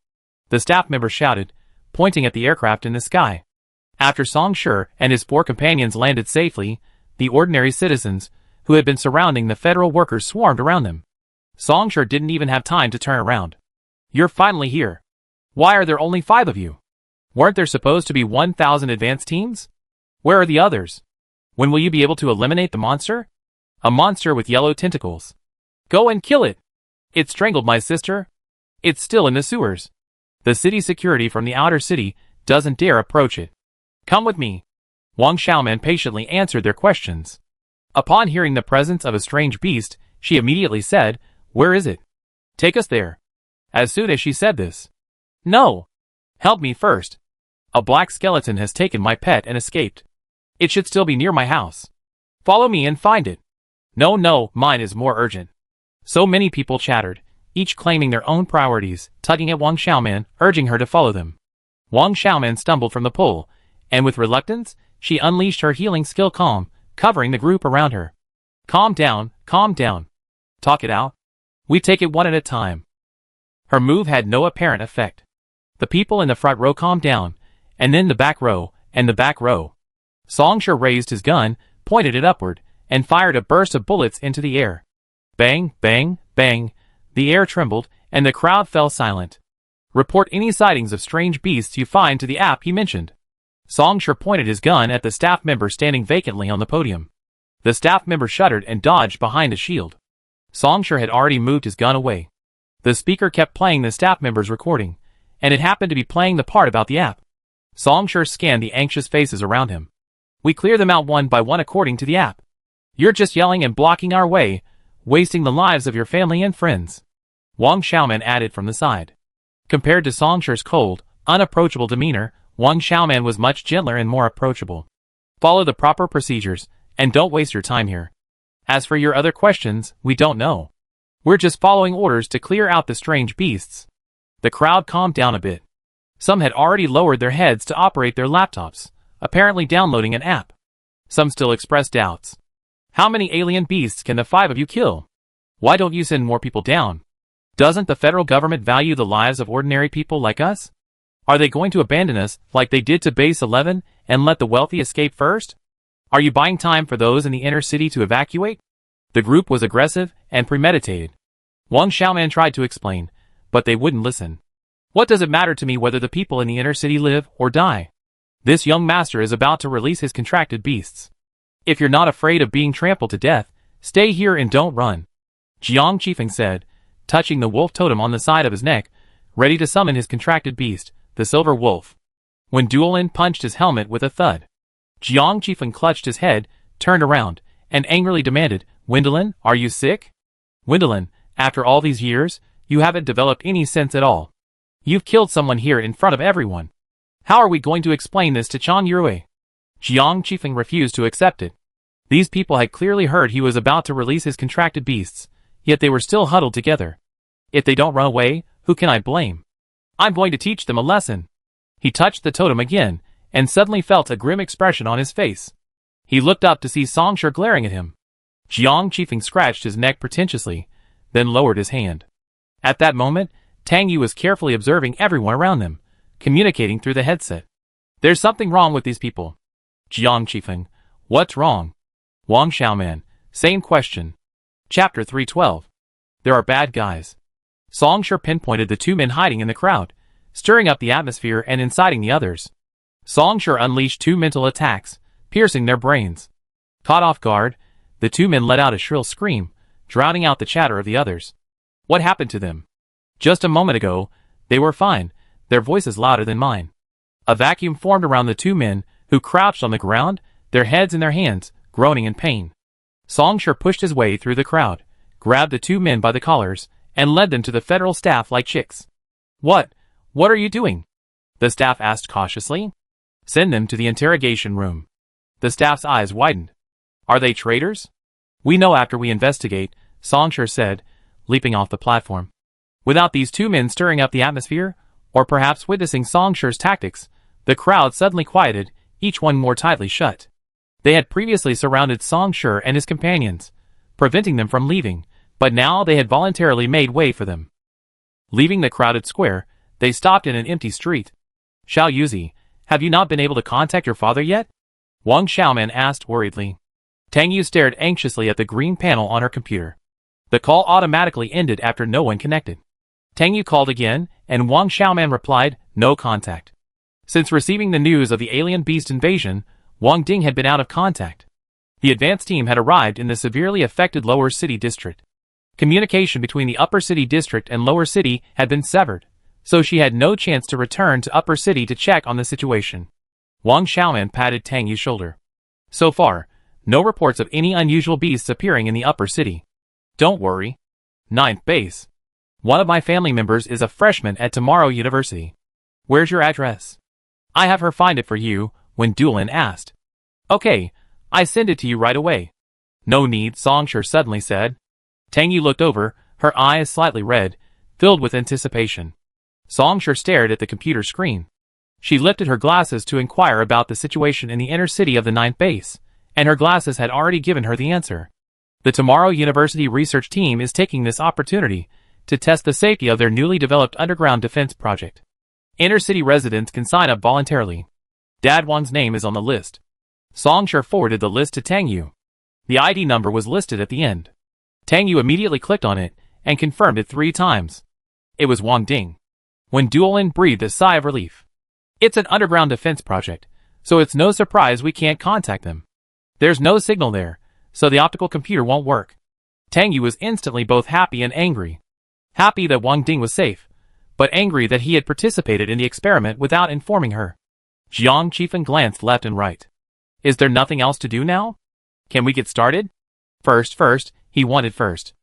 the staff member shouted, pointing at the aircraft in the sky. After Song Shi and his 4 companions landed safely, the ordinary citizens, who had been surrounding the federal workers swarmed around them. Song Shi didn't even have time to turn around. "You're finally here. Why are there only 5 of you? Weren't there supposed to be 1,000 advanced teams? Where are the others? When will you be able to eliminate the monster? A monster with yellow tentacles. Go and kill it. It strangled my sister. It's still in the sewers. The city security from the outer city doesn't dare approach it. Come with me." Wang Xiaoman patiently answered their questions. Upon hearing the presence of a strange beast, she immediately said, "Where is it? Take us there." As soon as she said this, "No. Help me first. A black skeleton has taken my pet and escaped. It should still be near my house. Follow me and find it." No, mine is more urgent." So many people chattered, each claiming their own priorities, tugging at Wang Xiaoman, urging her to follow them. Wang Xiaoman stumbled from the pole, and with reluctance, she unleashed her healing skill Calm, covering the group around her. Calm down. Talk it out. We take it one at a time." Her move had no apparent effect. The people in the front row calmed down, and then the back row, and the back row. Song Shi raised his gun, pointed it upward, and fired a burst of bullets into the air. Bang, bang, bang. The air trembled, and the crowd fell silent. "Report any sightings of strange beasts you find to the app he mentioned." Song Shi pointed his gun at the staff member standing vacantly on the podium. The staff member shuddered and dodged behind a shield. Song Shi had already moved his gun away. The speaker kept playing the staff member's recording, and it happened to be playing the part about the app. Song Shi scanned the anxious faces around him. "We clear them out one by one according to the app. You're just yelling and blocking our way, wasting the lives of your family and friends." Wang Xiaoman added from the side. Compared to Song Shi's cold, unapproachable demeanor, Wang Xiaoman was much gentler and more approachable. "Follow the proper procedures, and don't waste your time here. As for your other questions, we don't know. We're just following orders to clear out the strange beasts." The crowd calmed down a bit. Some had already lowered their heads to operate their laptops, apparently downloading an app. Some still expressed doubts. "How many alien beasts can the 5 of you kill? Why don't you send more people down? Doesn't the federal government value the lives of ordinary people like us? Are they going to abandon us like they did to Base 11 and let the wealthy escape first? Are you buying time for those in the inner city to evacuate?" The group was aggressive and premeditated. Wang Xiaoman tried to explain, but they wouldn't listen. "What does it matter to me whether the people in the inner city live or die? This young master is about to release his contracted beasts. If you're not afraid of being trampled to death, stay here and don't run," Jiang Qifeng said, touching the wolf totem on the side of his neck, ready to summon his contracted beast, the silver wolf. When Duolin punched his helmet with a thud, Jiang Qifeng clutched his head, turned around, and angrily demanded, "Wendelin, are you sick? Wendelin, after all these years, you haven't developed any sense at all. You've killed someone here in front of everyone. How are we going to explain this to Chan Yue?" Jiang Qifeng refused to accept it. These people had clearly heard he was about to release his contracted beasts, yet they were still huddled together. "If they don't run away, who can I blame? I'm going to teach them a lesson." He touched the totem again, and suddenly felt a grim expression on his face. He looked up to see Song Shi glaring at him. Jiang Qifeng scratched his neck pretentiously, then lowered his hand. At that moment, Tang Yu was carefully observing everyone around them, communicating through the headset. "There's something wrong with these people." Jiang Qifeng, "What's wrong?" Wang Xiaoman, same question. Chapter 312. There are bad guys. Song Shi pinpointed the 2 men hiding in the crowd, stirring up the atmosphere and inciting the others. Song Shi unleashed 2 mental attacks, piercing their brains. Caught off guard, the 2 men let out a shrill scream, drowning out the chatter of the others. What happened to them? Just a moment ago, they were fine, their voices louder than mine. A vacuum formed around the 2 men, who crouched on the ground, their heads in their hands, groaning in pain. Song Shi pushed his way through the crowd, grabbed the 2 men by the collars, and led them to the federal staff like chicks. What are you doing?" the staff asked cautiously. "Send them to the interrogation room." The staff's eyes widened. "Are they traitors?" "We know after we investigate," Song Shi said, leaping off the platform. Without these 2 men stirring up the atmosphere, or perhaps witnessing Song Shi's tactics, the crowd suddenly quieted, each one more tightly shut. They had previously surrounded Song Shi and his companions, preventing them from leaving, but now they had voluntarily made way for them. Leaving the crowded square, they stopped in an empty street. "Xiao Yuzi, have you not been able to contact your father yet?" Wang Xiaoman asked worriedly. Tang Yu stared anxiously at the green panel on her computer. The call automatically ended after no one connected. Tang Yu called again, and Wang Xiaoman replied, no contact. Since receiving the news of the alien beast invasion, Wang Ding had been out of contact. The advance team had arrived in the severely affected lower city district. Communication between the upper city district and lower city had been severed, so she had no chance to return to upper city to check on the situation. Wang Xiaoman patted Tang Yu's shoulder. So far, no reports of any unusual beasts appearing in the upper city. Don't worry. Ninth base. One of my family members is a freshman at Tomorrow University. Where's your address? I have her find it for you, Wen Duolin asked. Okay, I send it to you right away. No need, Songsher suddenly said. Tang Yu looked over, her eyes slightly red, filled with anticipation. Songsher stared at the computer screen. She lifted her glasses to inquire about the situation in the inner city of the ninth base, and her glasses had already given her the answer. The Tomorrow University research team is taking this opportunity to test the safety of their newly developed underground defense project. Inner-city residents can sign up voluntarily. Dad Wang's name is on the list. Songsher forwarded the list to Tang Yu. The ID number was listed at the end. Tang Yu immediately clicked on it and confirmed it 3 times. It was Wang Ding. Wen Duolin breathed a sigh of relief. It's an underground defense project, so it's no surprise we can't contact them. There's no signal there, so the optical computer won't work. Tang Yu was instantly both happy and angry. Happy that Wang Ding was safe, but angry that he had participated in the experiment without informing her. Jiang Qifeng glanced left and right. Is there nothing else to do now? Can we get started? First, he wanted first.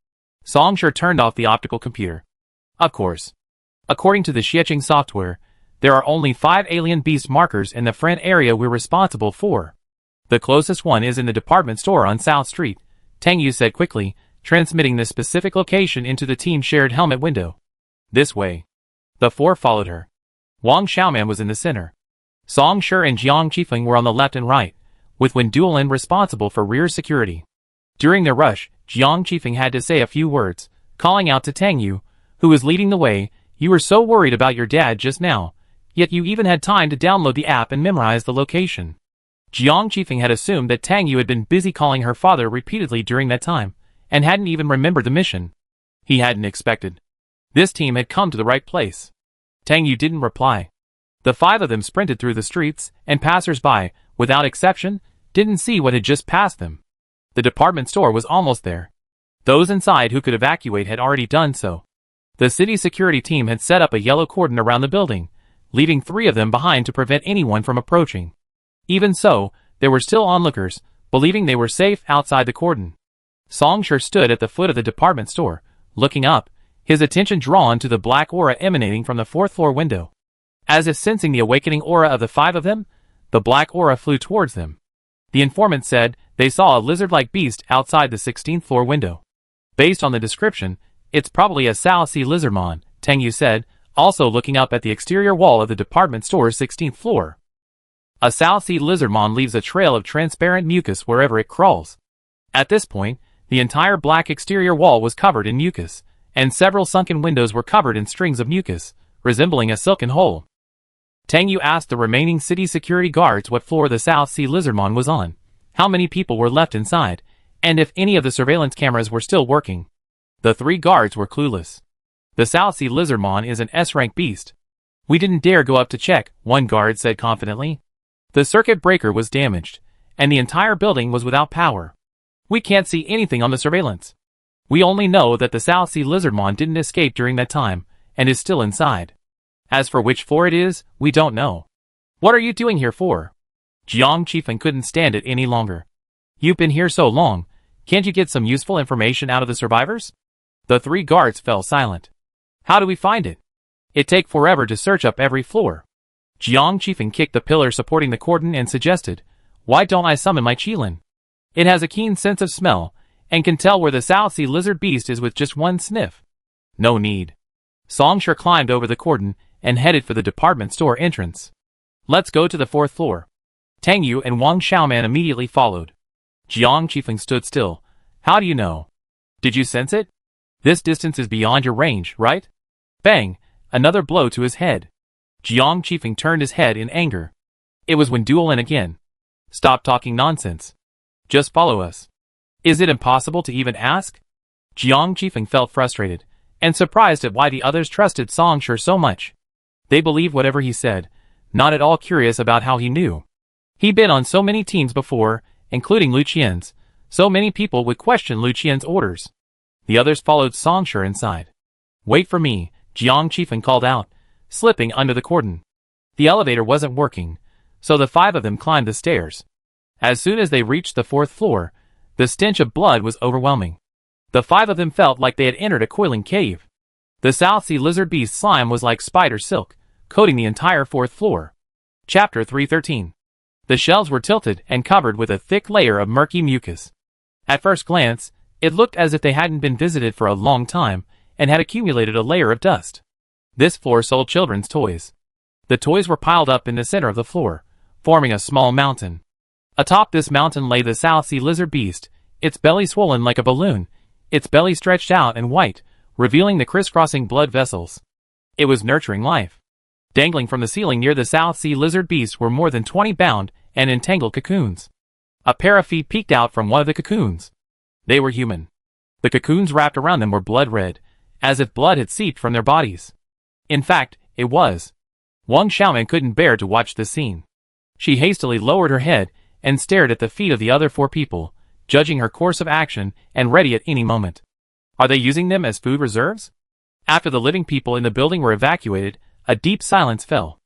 Songsher turned off the optical computer. Of course. According to the Xiecheng software, there are only 5 alien beast markers in the front area we're responsible for. The closest one is in the department store on South Street, Tang Yu said quickly, transmitting the specific location into the team's shared helmet window. This way. The 4 followed her. Wang Xiaoman was in the center. Songsher and Jiang Qifeng were on the left and right, with Wen Duolin responsible for rear security. During their rush, Jiang Qifeng had to say a few words, calling out to Tang Yu, who was leading the way. You were so worried about your dad just now, yet you even had time to download the app and memorize the location. Jiang Qifeng had assumed that Tang Yu had been busy calling her father repeatedly during that time, and hadn't even remembered the mission. He hadn't expected. This team had come to the right place. Tang Yu didn't reply. The 5 of them sprinted through the streets, and passers-by, without exception, didn't see what had just passed them. The department store was almost there. Those inside who could evacuate had already done so. The city security team had set up a yellow cordon around the building, leaving 3 of them behind to prevent anyone from approaching. Even so, there were still onlookers, believing they were safe outside the cordon. Songsher stood at the foot of the department store, looking up, his attention drawn to the black aura emanating from the 4th floor window. As if sensing the awakening aura of the 5 of them, the black aura flew towards them. The informant said they saw a lizard-like beast outside the 16th floor window. Based on the description, it's probably a South Sea lizardmon, Tang Yu said, also looking up at the exterior wall of the department store's 16th floor. A South Sea lizardmon leaves a trail of transparent mucus wherever it crawls. At this point, the entire black exterior wall was covered in mucus, and several sunken windows were covered in strings of mucus, resembling a silken hole. Tang Yu asked the remaining city security guards what floor the South Sea lizardmon was on, how many people were left inside, and if any of the surveillance cameras were still working. The 3 guards were clueless. The South Sea lizardmon is an S-rank beast. We didn't dare go up to check, one guard said confidently. The circuit breaker was damaged, and the entire building was without power. We can't see anything on the surveillance. We only know that the South Sea lizardmon didn't escape during that time, and is still inside. As for which floor it is, we don't know. What are you doing here for? Jiang Qifeng couldn't stand it any longer. You've been here so long, can't you get some useful information out of the survivors? The 3 guards fell silent. How do we find it? It'd take forever to search up every floor. Jiang Qifeng kicked the pillar supporting the cordon and suggested, why don't I summon my Qilin? It has a keen sense of smell, and can tell where the South Sea lizard beast is with just one sniff. No need. Songsher climbed over the cordon and headed for the department store entrance. Let's go to the 4th floor. Tang Yu and Wang Xiaoman immediately followed. Jiang Qifeng stood still. How do you know? Did you sense it? This distance is beyond your range, right? Bang! Another blow to his head. Jiang Qifeng turned his head in anger. It was Wen Duolin again. Stop talking nonsense. Just follow us. Is it impossible to even ask? Jiang Qifeng felt frustrated and surprised at why the others trusted Song Shi so much. They believed whatever he said, not at all curious about how he knew. He'd been on so many teams before, including Lu Qian's. So many people would question Lu Qian's orders. The others followed Song Shi inside. Wait for me, Jiang Qifeng called out, slipping under the cordon. The elevator wasn't working, so the 5 of them climbed the stairs. As soon as they reached the 4th floor, the stench of blood was overwhelming. The 5 of them felt like they had entered a coiling cave. The South Sea Lizard Beast slime was like spider silk, coating the entire 4th floor. Chapter 313. The shelves were tilted and covered with a thick layer of murky mucus. At first glance, it looked as if they hadn't been visited for a long time and had accumulated a layer of dust. This floor sold children's toys. The toys were piled up in the center of the floor, forming a small mountain. Atop this mountain lay the South Sea Lizard Beast, its belly swollen like a balloon, its belly stretched out and white, revealing the crisscrossing blood vessels. It was nurturing life. Dangling from the ceiling near the South Sea Lizard Beast were more than 20 bound and entangled cocoons. A pair of feet peeked out from one of the cocoons. They were human. The cocoons wrapped around them were blood red, as if blood had seeped from their bodies. In fact, it was. Wang Xiaoman couldn't bear to watch this scene. She hastily lowered her head and stared at the feet of the other 4 people, judging her course of action and ready at any moment. Are they using them as food reserves? After the living people in the building were evacuated, a deep silence fell.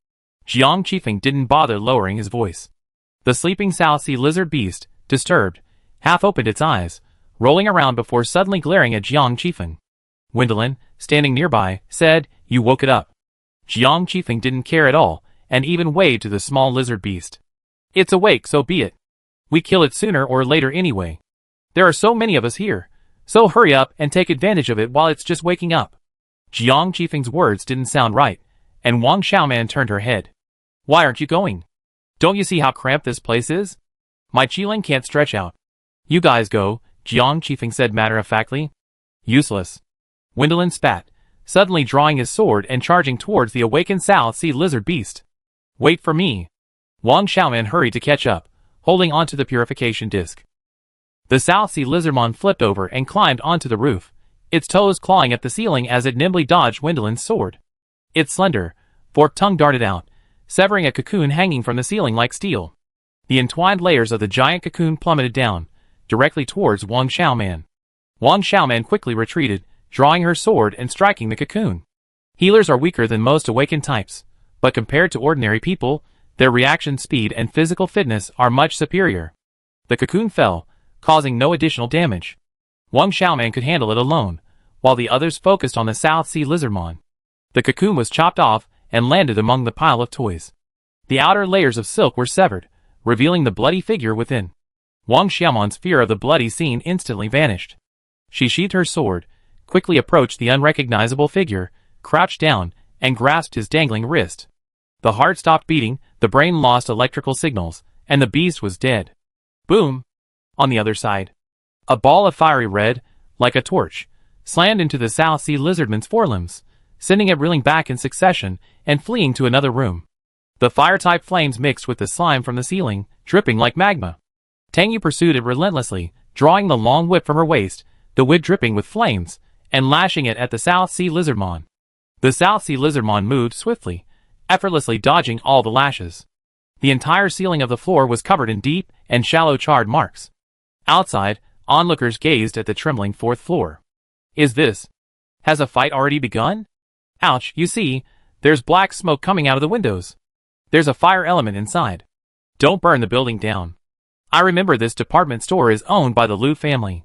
Jiang Qifeng didn't bother lowering his voice. The sleeping South Sea Lizard Beast, disturbed, half opened its eyes, rolling around before suddenly glaring at Jiang Qifeng. Wendelin, standing nearby, said, "You woke it up." Jiang Qifeng didn't care at all, and even waved to the small lizard beast. "It's awake, so be it. We kill it sooner or later anyway. There are so many of us here, so hurry up and take advantage of it while it's just waking up." Jiang Qifeng's words didn't sound right, and Wang Xiaoman turned her head. "Why aren't you going? Don't you see how cramped this place is? My qilin can't stretch out." "You guys go," Jiang Qifeng said matter-of-factly. "Useless." Wendelin spat, suddenly drawing his sword and charging towards the awakened South Sea Lizard Beast. "Wait for me." Wang Xiaoman hurried to catch up, holding onto the purification disc. The South Sea Lizardmon flipped over and climbed onto the roof, its toes clawing at the ceiling as it nimbly dodged Wendelin's sword. Its slender, forked tongue darted out, severing a cocoon hanging from the ceiling like steel. The entwined layers of the giant cocoon plummeted down, directly towards Wang Xiaoman. Wang Xiaoman quickly retreated, drawing her sword and striking the cocoon. Healers are weaker than most awakened types, but compared to ordinary people, their reaction speed and physical fitness are much superior. The cocoon fell, causing no additional damage. Wang Xiaoman could handle it alone, while the others focused on the South Sea Lizardmon. The cocoon was chopped off and landed among the pile of toys. The outer layers of silk were severed, revealing the bloody figure within. Wang Xiaoman's fear of the bloody scene instantly vanished. She sheathed her sword, quickly approached the unrecognizable figure, crouched down, and grasped his dangling wrist. The heart stopped beating, the brain lost electrical signals, and the beast was dead. Boom! On the other side, a ball of fiery red, like a torch, slammed into the South Sea Lizardman's forelimbs, sending it reeling back in succession and fleeing to another room. The fire-type flames mixed with the slime from the ceiling, dripping like magma. Tang Yu pursued it relentlessly, drawing the long whip from her waist, the whip dripping with flames, and lashing it at the South Sea Lizardmon. The South Sea Lizardmon moved swiftly, effortlessly dodging all the lashes. The entire ceiling of the floor was covered in deep and shallow charred marks. Outside, onlookers gazed at the trembling 4th floor. Has a fight already begun? Ouch, you see, there's black smoke coming out of the windows. There's a fire element inside. Don't burn the building down. I remember this department store is owned by the Liu family.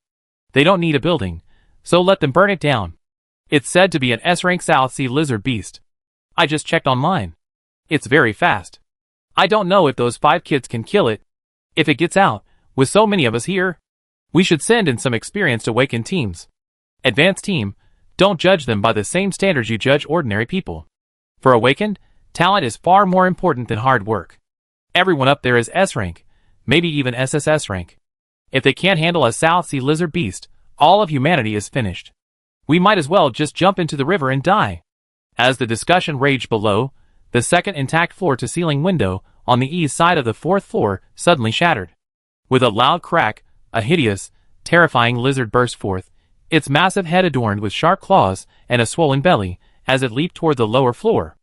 They don't need a building, so let them burn it down. It's said to be an S-rank South Sea Lizard Beast. I just checked online. It's very fast. I don't know if those 5 kids can kill it. If it gets out, with so many of us here, we should send in some experienced awakened teams. Advanced team, don't judge them by the same standards you judge ordinary people. For awakened, talent is far more important than hard work. Everyone up there is S-rank, maybe even SSS rank. If they can't handle a South Sea Lizard Beast, all of humanity is finished. We might as well just jump into the river and die. As the discussion raged below, the second intact floor-to-ceiling window on the east side of the 4th floor suddenly shattered. With a loud crack, A hideous, terrifying lizard burst forth, its massive head adorned with sharp claws and a swollen belly, as it leaped toward the lower floor.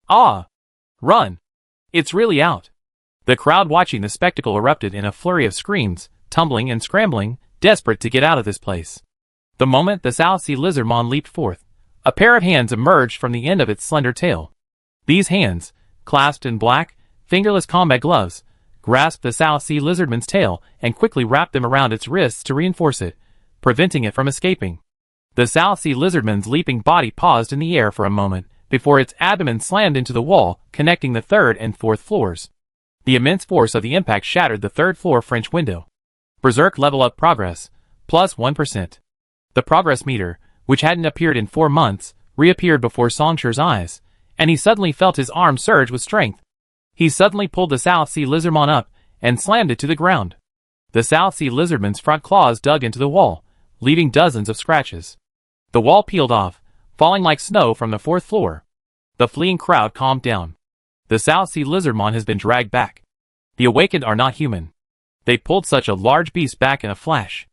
Ah! Run! It's really out! The crowd watching the spectacle erupted in a flurry of screams, tumbling and scrambling, desperate to get out of this place. The moment the South Sea Lizardman leaped forth, a pair of hands emerged from the end of its slender tail. These hands, clasped in black, fingerless combat gloves, grasped the South Sea Lizardman's tail and quickly wrapped them around its wrists to reinforce it, preventing it from escaping. The South Sea Lizardman's leaping body paused in the air for a moment before its abdomen slammed into the wall connecting the third and fourth floors. The immense force of the impact shattered the third-floor French window. Berserk level up progress, plus 1%. The progress meter, which hadn't appeared in 4 months, reappeared before Songsher's eyes, and he suddenly felt his arm surge with strength. He suddenly pulled the South Sea Lizardman up and slammed it to the ground. The South Sea Lizardman's front claws dug into the wall, leaving dozens of scratches. The wall peeled off, falling like snow from the 4th floor. The fleeing crowd calmed down. The South Sea Lizardman has been dragged back. The awakened are not human. They pulled such a large beast back in a flash.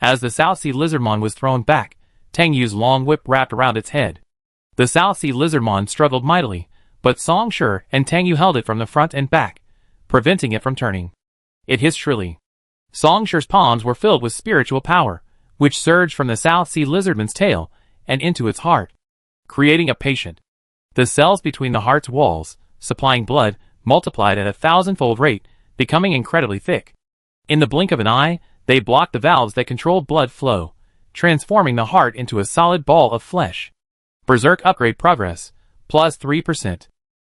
As the South Sea Lizardman was thrown back, Tang Yu's long whip wrapped around its head. The South Sea Lizardman struggled mightily, but Song Shi and Tang Yu held it from the front and back, preventing it from turning. It hissed shrilly. Song Shi's palms were filled with spiritual power, which surged from the South Sea Lizardman's tail and into its heart, creating a patient. The cells between the heart's walls, supplying blood, multiplied at a 1,000-fold rate, becoming incredibly thick. In the blink of an eye, they blocked the valves that controlled blood flow, transforming the heart into a solid ball of flesh. Berserk upgrade progress, plus 3%.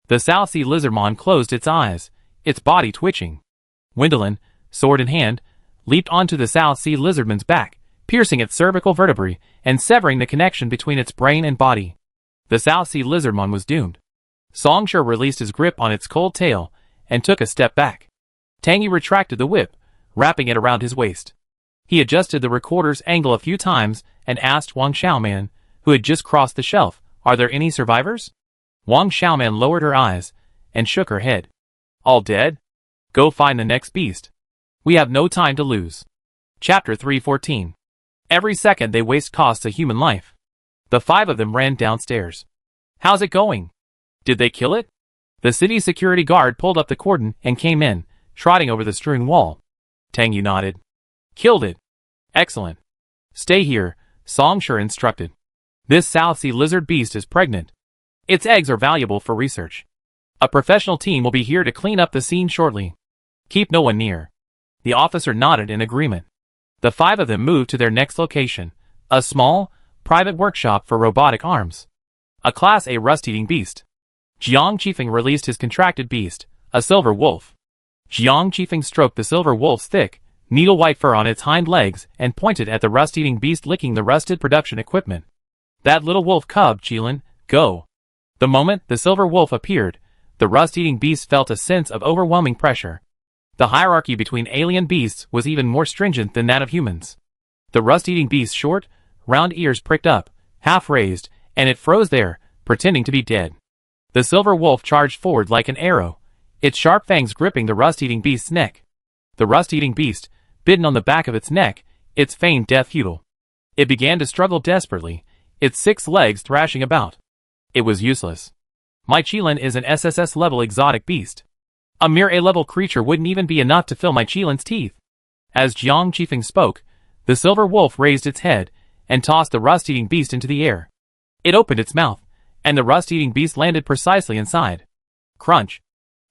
The South Sea Lizardman closed its eyes, its body twitching. Wendelin, sword in hand, leaped onto the South Sea Lizardman's back, piercing its cervical vertebrae and severing the connection between its brain and body. The South Sea Lizardman was doomed. Song Shi released his grip on its cold tail and took a step back. Tang Yu retracted the whip, wrapping it around his waist. He adjusted the recorder's angle a few times and asked Wang Xiaoman, who had just crossed the shelf, "Are there any survivors?" Wang Xiaoman lowered her eyes and shook her head. "All dead? Go find the next beast. We have no time to lose." Chapter 314. Every second they waste costs a human life. The 5 of them ran downstairs. "How's it going? Did they kill it?" The city security guard pulled up the cordon and came in, trotting over the strewn wall. Tang Yu nodded. "Killed it. Excellent. Stay here," Song Shi instructed. "This South Sea lizard beast is pregnant. Its eggs are valuable for research. A professional team will be here to clean up the scene shortly. Keep no one near." The officer nodded in agreement. The 5 of them moved to their next location, a small, private workshop for robotic arms. A Class A rust-eating beast. Jiang Qifeng released his contracted beast, a silver wolf. Jiang Qifeng stroked the silver wolf's thick, needle-white fur on its hind legs and pointed at the rust-eating beast licking the rusted production equipment. "That little wolf cub, Qilin, go." The moment the silver wolf appeared, the rust-eating beast felt a sense of overwhelming pressure. The hierarchy between alien beasts was even more stringent than that of humans. The rust-eating beast's short, round ears pricked up, half raised, and it froze there, pretending to be dead. The silver wolf charged forward like an arrow, its sharp fangs gripping the rust-eating beast's neck. The rust-eating beast, bitten on the back of its neck, its feigned death futile. It began to struggle desperately, its 6 legs thrashing about. It was useless. My Qilin is an SSS-level exotic beast. A mere A-level creature wouldn't even be enough to fill my Qilin's teeth. As Jiang Qifeng spoke, the silver wolf raised its head and tossed the rust-eating beast into the air. It opened its mouth, and the rust-eating beast landed precisely inside. Crunch.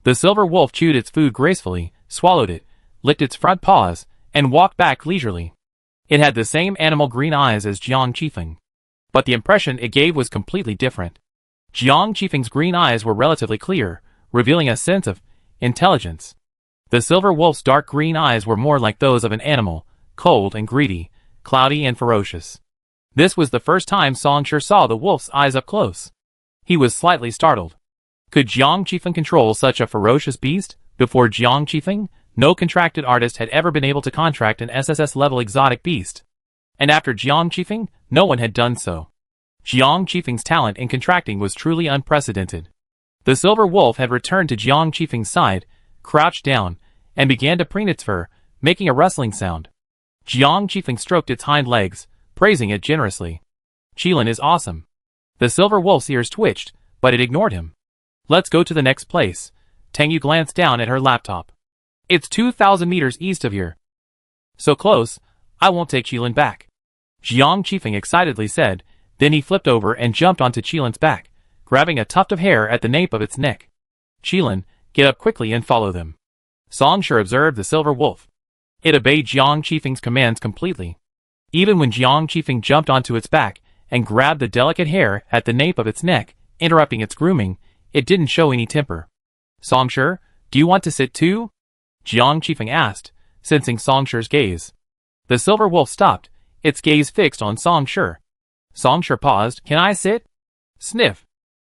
The silver wolf chewed its food gracefully, swallowed it, licked its front paws, and walked back leisurely. It had the same animal green eyes as Jiang Qifeng, but the impression it gave was completely different. Jiang Qifeng's green eyes were relatively clear, revealing a sense of intelligence. The silver wolf's dark green eyes were more like those of an animal, cold and greedy, cloudy and ferocious. This was the first time Song Shi saw the wolf's eyes up close. He was slightly startled. Could Jiang Qifeng control such a ferocious beast? Before Jiang Qifeng, no contracted artist had ever been able to contract an SSS-level exotic beast. And after Jiang Qifeng, no one had done so. Jiang Qifeng's talent in contracting was truly unprecedented. The silver wolf had returned to Jiang Qifeng's side, crouched down, and began to preen its fur, making a rustling sound. Jiang Qifeng stroked its hind legs, praising it generously. Qilin is awesome. The silver wolf's ears twitched, but it ignored him. Let's go to the next place. Tang Yu glanced down at her laptop. It's 2,000 meters east of here. So close, I won't take Qilin back. Jiang Qifeng excitedly said, then he flipped over and jumped onto Qilin's back, grabbing a tuft of hair at the nape of its neck. Qilin, get up quickly and follow them. Song Shi observed the silver wolf. It obeyed Jiang Qifeng's commands completely. Even when Jiang Qifeng jumped onto its back and grabbed the delicate hair at the nape of its neck, interrupting its grooming, it didn't show any temper. Song Shi, do you want to sit too? Jiang Qifeng asked, sensing Song Shi's gaze. The silver wolf stopped, its gaze fixed on Song Shi. Song Shi paused. Can I sit? Sniff.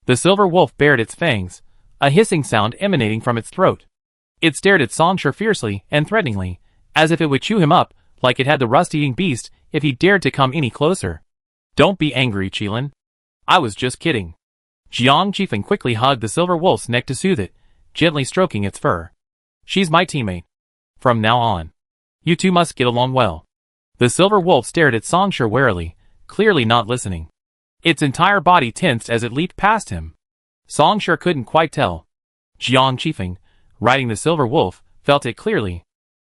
The silver wolf bared its fangs, a hissing sound emanating from its throat. It stared at Song Shi fiercely and threateningly, as if it would chew him up, like it had the rust-eating beast if he dared to come any closer. Don't be angry, Qilin. I was just kidding. Jiang Qifeng quickly hugged the silver wolf's neck to soothe it, gently stroking its fur. She's my teammate. From now on, you two must get along well. The silver wolf stared at Song Shi warily, clearly not listening. Its entire body tensed as it leaped past him. Song Shi couldn't quite tell. Jiang Qifeng, riding the silver wolf, felt it clearly.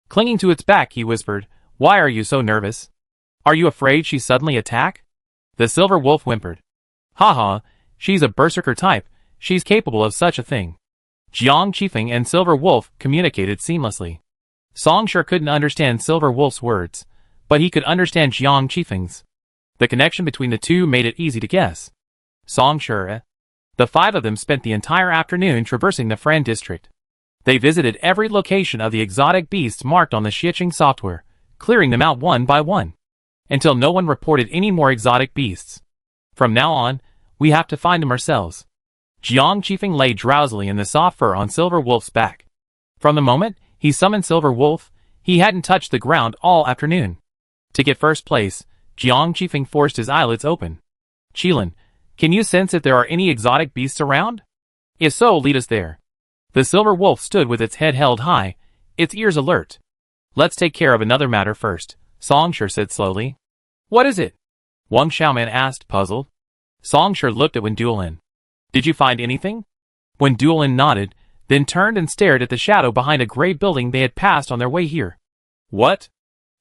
Clinging to its back, he whispered, Why are you so nervous? Are you afraid she'd suddenly attack? The silver wolf whimpered. Haha, she's a berserker type, she's capable of such a thing. Jiang Qifeng and Silver Wolf communicated seamlessly. Song Shi couldn't understand Silver Wolf's words, but he could understand Jiang Qifeng's. The connection between the two made it easy to guess. Song Shi. The five of them spent the entire afternoon traversing the Fran district. They visited every location of the exotic beasts marked on the Xiqing software, clearing them out one by one, until no one reported any more exotic beasts. From now on, we have to find them ourselves. Jiang Qifeng lay drowsily in the soft fur on Silver Wolf's back. From the moment he summoned Silver Wolf, he hadn't touched the ground all afternoon. To get first place, Jiang Qifeng forced his eyelids open. Qilin, can you sense if there are any exotic beasts around? If so, lead us there. The Silver Wolf stood with its head held high, its ears alert. Let's take care of another matter first, Song Shi said slowly. What is it? Wang Xiaoman asked, puzzled. Song Shi looked at Wen Duolin. Did you find anything? Wen Duolin nodded, then turned and stared at the shadow behind a gray building they had passed on their way here. What?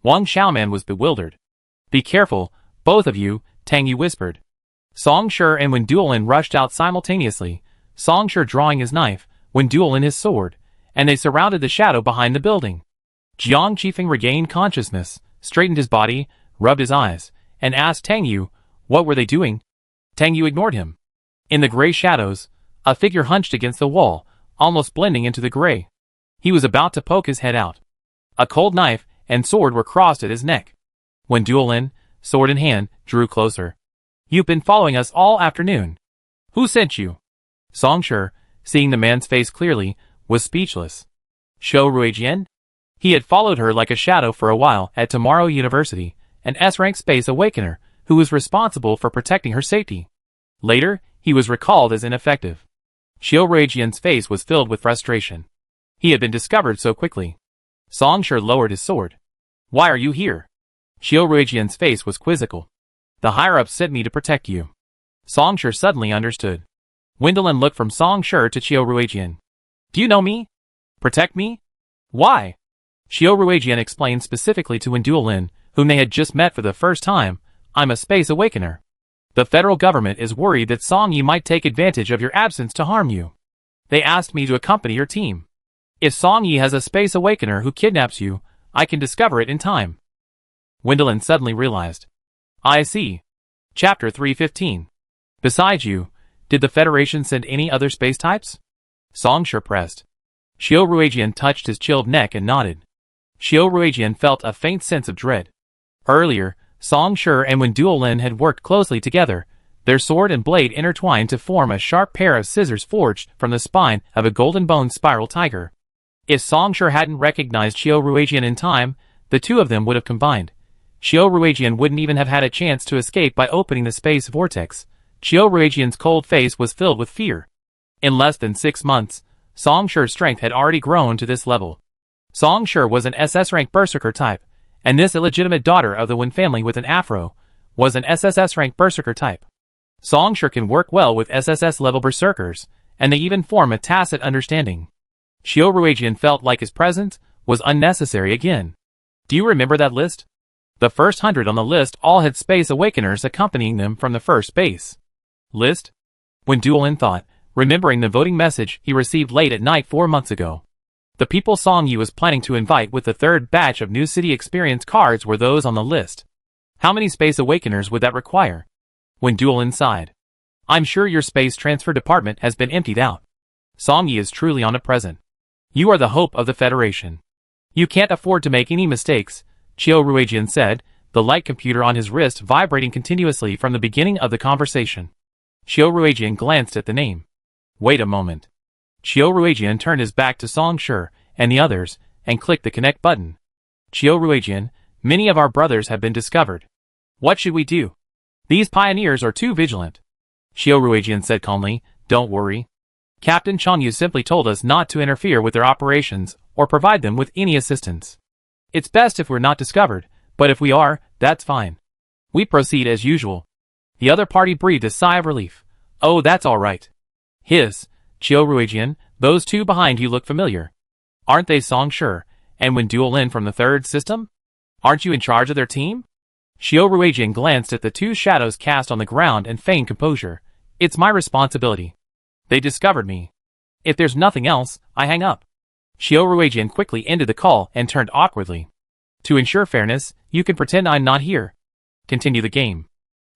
Wang Xiaoman was bewildered. Be careful, both of you, Tang Yu whispered. Song Shi and Wen Duolin rushed out simultaneously, Song Shi drawing his knife, Wen Duolin his sword, and they surrounded the shadow behind the building. Jiang Qifeng regained consciousness, straightened his body, rubbed his eyes, and asked Tang Yu, what were they doing? Tang Yu ignored him. In the gray shadows, a figure hunched against the wall, almost blending into the gray. He was about to poke his head out. A cold knife and sword were crossed at his neck. When Duolin, sword in hand, drew closer. You've been following us all afternoon. Who sent you? Song Shi, seeing the man's face clearly, was speechless. Shou Ruijian? He had followed her like a shadow for a while at Tomorrow University, an S-rank space awakener who was responsible for protecting her safety. Later, he was recalled as ineffective. Shou Ruijian's face was filled with frustration. He had been discovered so quickly. Song Shi lowered his sword. Why are you here? Shou Ruijian's face was quizzical. The higher-ups sent me to protect you. Song Shi suddenly understood. Wendelin looked from Song Shi to Shou Ruijian. Do you know me? Protect me? Why? Shou Ruijian explained specifically to Wen Duolin, whom they had just met for the first time, I'm a space awakener. The federal government is worried that Song Yi might take advantage of your absence to harm you. They asked me to accompany your team. If Song Yi has a space awakener who kidnaps you, I can discover it in time. Wendelin suddenly realized. I see. Chapter 315. Besides you, did the Federation send any other space types? Song Shi pressed. Shou Ruijian touched his chilled neck and nodded. Shou Ruijian felt a faint sense of dread. Earlier, Song Shi and Wen Duolin had worked closely together, their sword and blade intertwined to form a sharp pair of scissors forged from the spine of a golden-boned spiral tiger. If Song Shi hadn't recognized Shou Ruijian in time, the two of them would have combined. Shou Ruijian wouldn't even have had a chance to escape by opening the space vortex. Shou Ruijian's cold face was filled with fear. In less than 6 months, Song Shi's strength had already grown to this level. Song Shi was an SS rank berserker type, And this illegitimate daughter of the Wen family with an afro was an SSS-rank berserker type. Songshur can work well with SSS-level berserkers, and they even form a tacit understanding. Xiao Ruijian felt like his presence was unnecessary again. Do you remember that list? The first 100 on the list all had Space Awakeners accompanying them from the first base. List? When Duolin thought, remembering the voting message he received late at night 4 months ago. The people Song Yi was planning to invite with the third batch of New City Experience cards were those on the list. How many Space Awakeners would that require? When Duolin sighed. I'm sure your space transfer department has been emptied out. Song Yi is truly omnipresent. You are the hope of the Federation. You can't afford to make any mistakes, Xiao Ruijian said, the light computer on his wrist vibrating continuously from the beginning of the conversation. Xiao Ruijian glanced at the name. Wait a moment. Xiao Ruijian turned his back to Songshur and the others and clicked the connect button. Xiao Ruijian, many of our brothers have been discovered. What should we do? These pioneers are too vigilant. Xiao Ruijian said calmly, don't worry. Captain Changyu simply told us not to interfere with their operations or provide them with any assistance. It's best if we're not discovered, but if we are, that's fine. We proceed as usual. The other party breathed a sigh of relief. Oh, that's all right. Xiao Ruijian, those two behind you look familiar. Aren't they Songshur and Wen Duolin from the third system? Aren't you in charge of their team? Xiao Ruijian glanced at the two shadows cast on the ground and feigned composure. It's my responsibility. They discovered me. If there's nothing else, I hang up. Xiao Ruijian quickly ended the call and turned awkwardly. To ensure fairness, you can pretend I'm not here. Continue the game.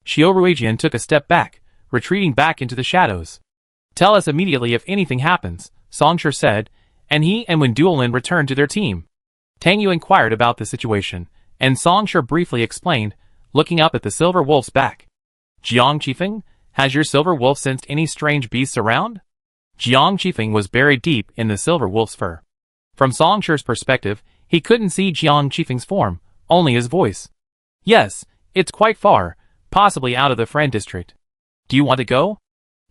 Xiao Ruijian took a step back, retreating back into the shadows. Tell us immediately if anything happens, Songshur said, and he and Wen Duolin returned to their team. Tang Yu inquired about the situation, and Songshur briefly explained, looking up at the silver wolf's back. Jiang Qifeng, has your silver wolf sensed any strange beasts around? Jiang Qifeng was buried deep in the silver wolf's fur. From Songshur's perspective, he couldn't see Jiang Qifeng's form, only his voice. Yes, it's quite far, possibly out of the Friend District. Do you want to go?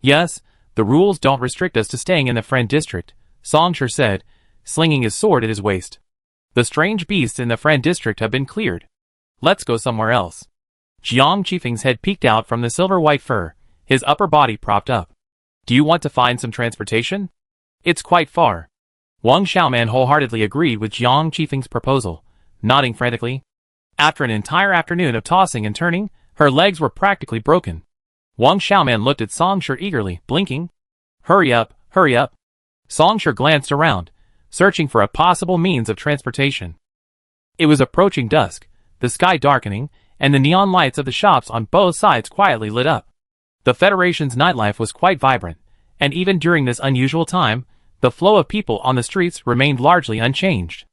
Yes, the rules don't restrict us to staying in the Friend District, Songshur said, slinging his sword at his waist. The strange beasts in the Friend District have been cleared. Let's go somewhere else. Jiang Qifeng's head peeked out from the silver-white fur, his upper body propped up. Do you want to find some transportation? It's quite far. Wang Xiaoman wholeheartedly agreed with Jiang Qifeng's proposal, nodding frantically. After an entire afternoon of tossing and turning, her legs were practically broken. Wang Xiaoman looked at Songshur eagerly, blinking. Hurry up, hurry up. Songshur glanced around, searching for a possible means of transportation. It was approaching dusk, the sky darkening, and the neon lights of the shops on both sides quietly lit up. The Federation's nightlife was quite vibrant, and even during this unusual time, the flow of people on the streets remained largely unchanged.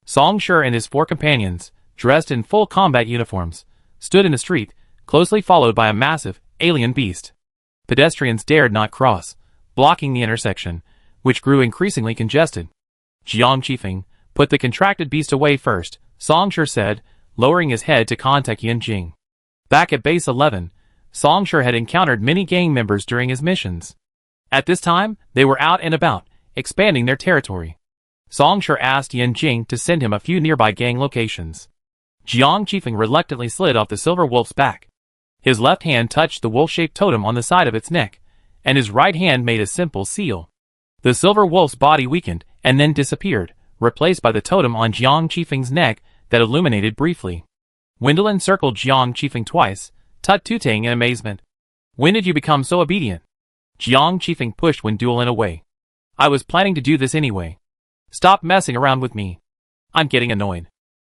Songshur and his 4 companions, dressed in full combat uniforms, stood in the street, closely followed by a massive, alien beast. Pedestrians dared not cross, blocking the intersection, which grew increasingly congested. Jiang Qifeng, put the contracted beast away first, Songshur said, lowering his head to contact Yan Jing. Back at Base 11, Songshur had encountered many gang members during his missions. At this time, they were out and about, expanding their territory. Songshur asked Yan Jing to send him a few nearby gang locations. Jiang Qifeng reluctantly slid off the silver wolf's back. His left hand touched the wolf-shaped totem on the side of its neck, and his right hand made a simple seal. The silver wolf's body weakened and then disappeared, replaced by the totem on Jiang Qifeng's neck that illuminated briefly. Wendelin circled Jiang Qifeng twice, tut-tooting in amazement. When did you become so obedient? Jiang Qifeng pushed Wen Duolin away. I was planning to do this anyway. Stop messing around with me. I'm getting annoyed.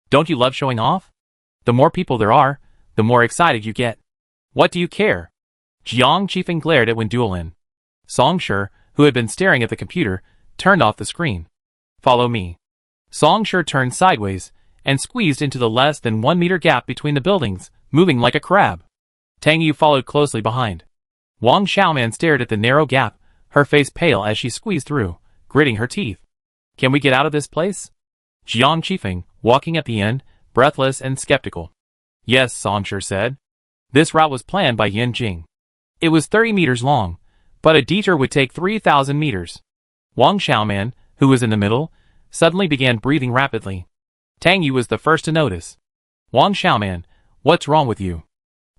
Don't you love showing off? The more people there are, the more excited you get. What do you care? Jiang Qifeng glared at Wen Duolin. Songshur, who had been staring at the computer, turned off the screen. Follow me. Songshur turned sideways and squeezed into the less than 1 meter gap between the buildings, moving like a crab. Tang Yu followed closely behind. Wang Xiaoman stared at the narrow gap, her face pale as she squeezed through, gritting her teeth. Can we get out of this place? Jiang Qifeng, walking at the end, breathless and skeptical. Yes, Songshur said. This route was planned by Yan Jing. It was 30 meters long, but a detour would take 3,000 meters. Wang Xiaoman, who was in the middle, suddenly began breathing rapidly. Tang Yu was the first to notice. Wang Xiaoman, what's wrong with you?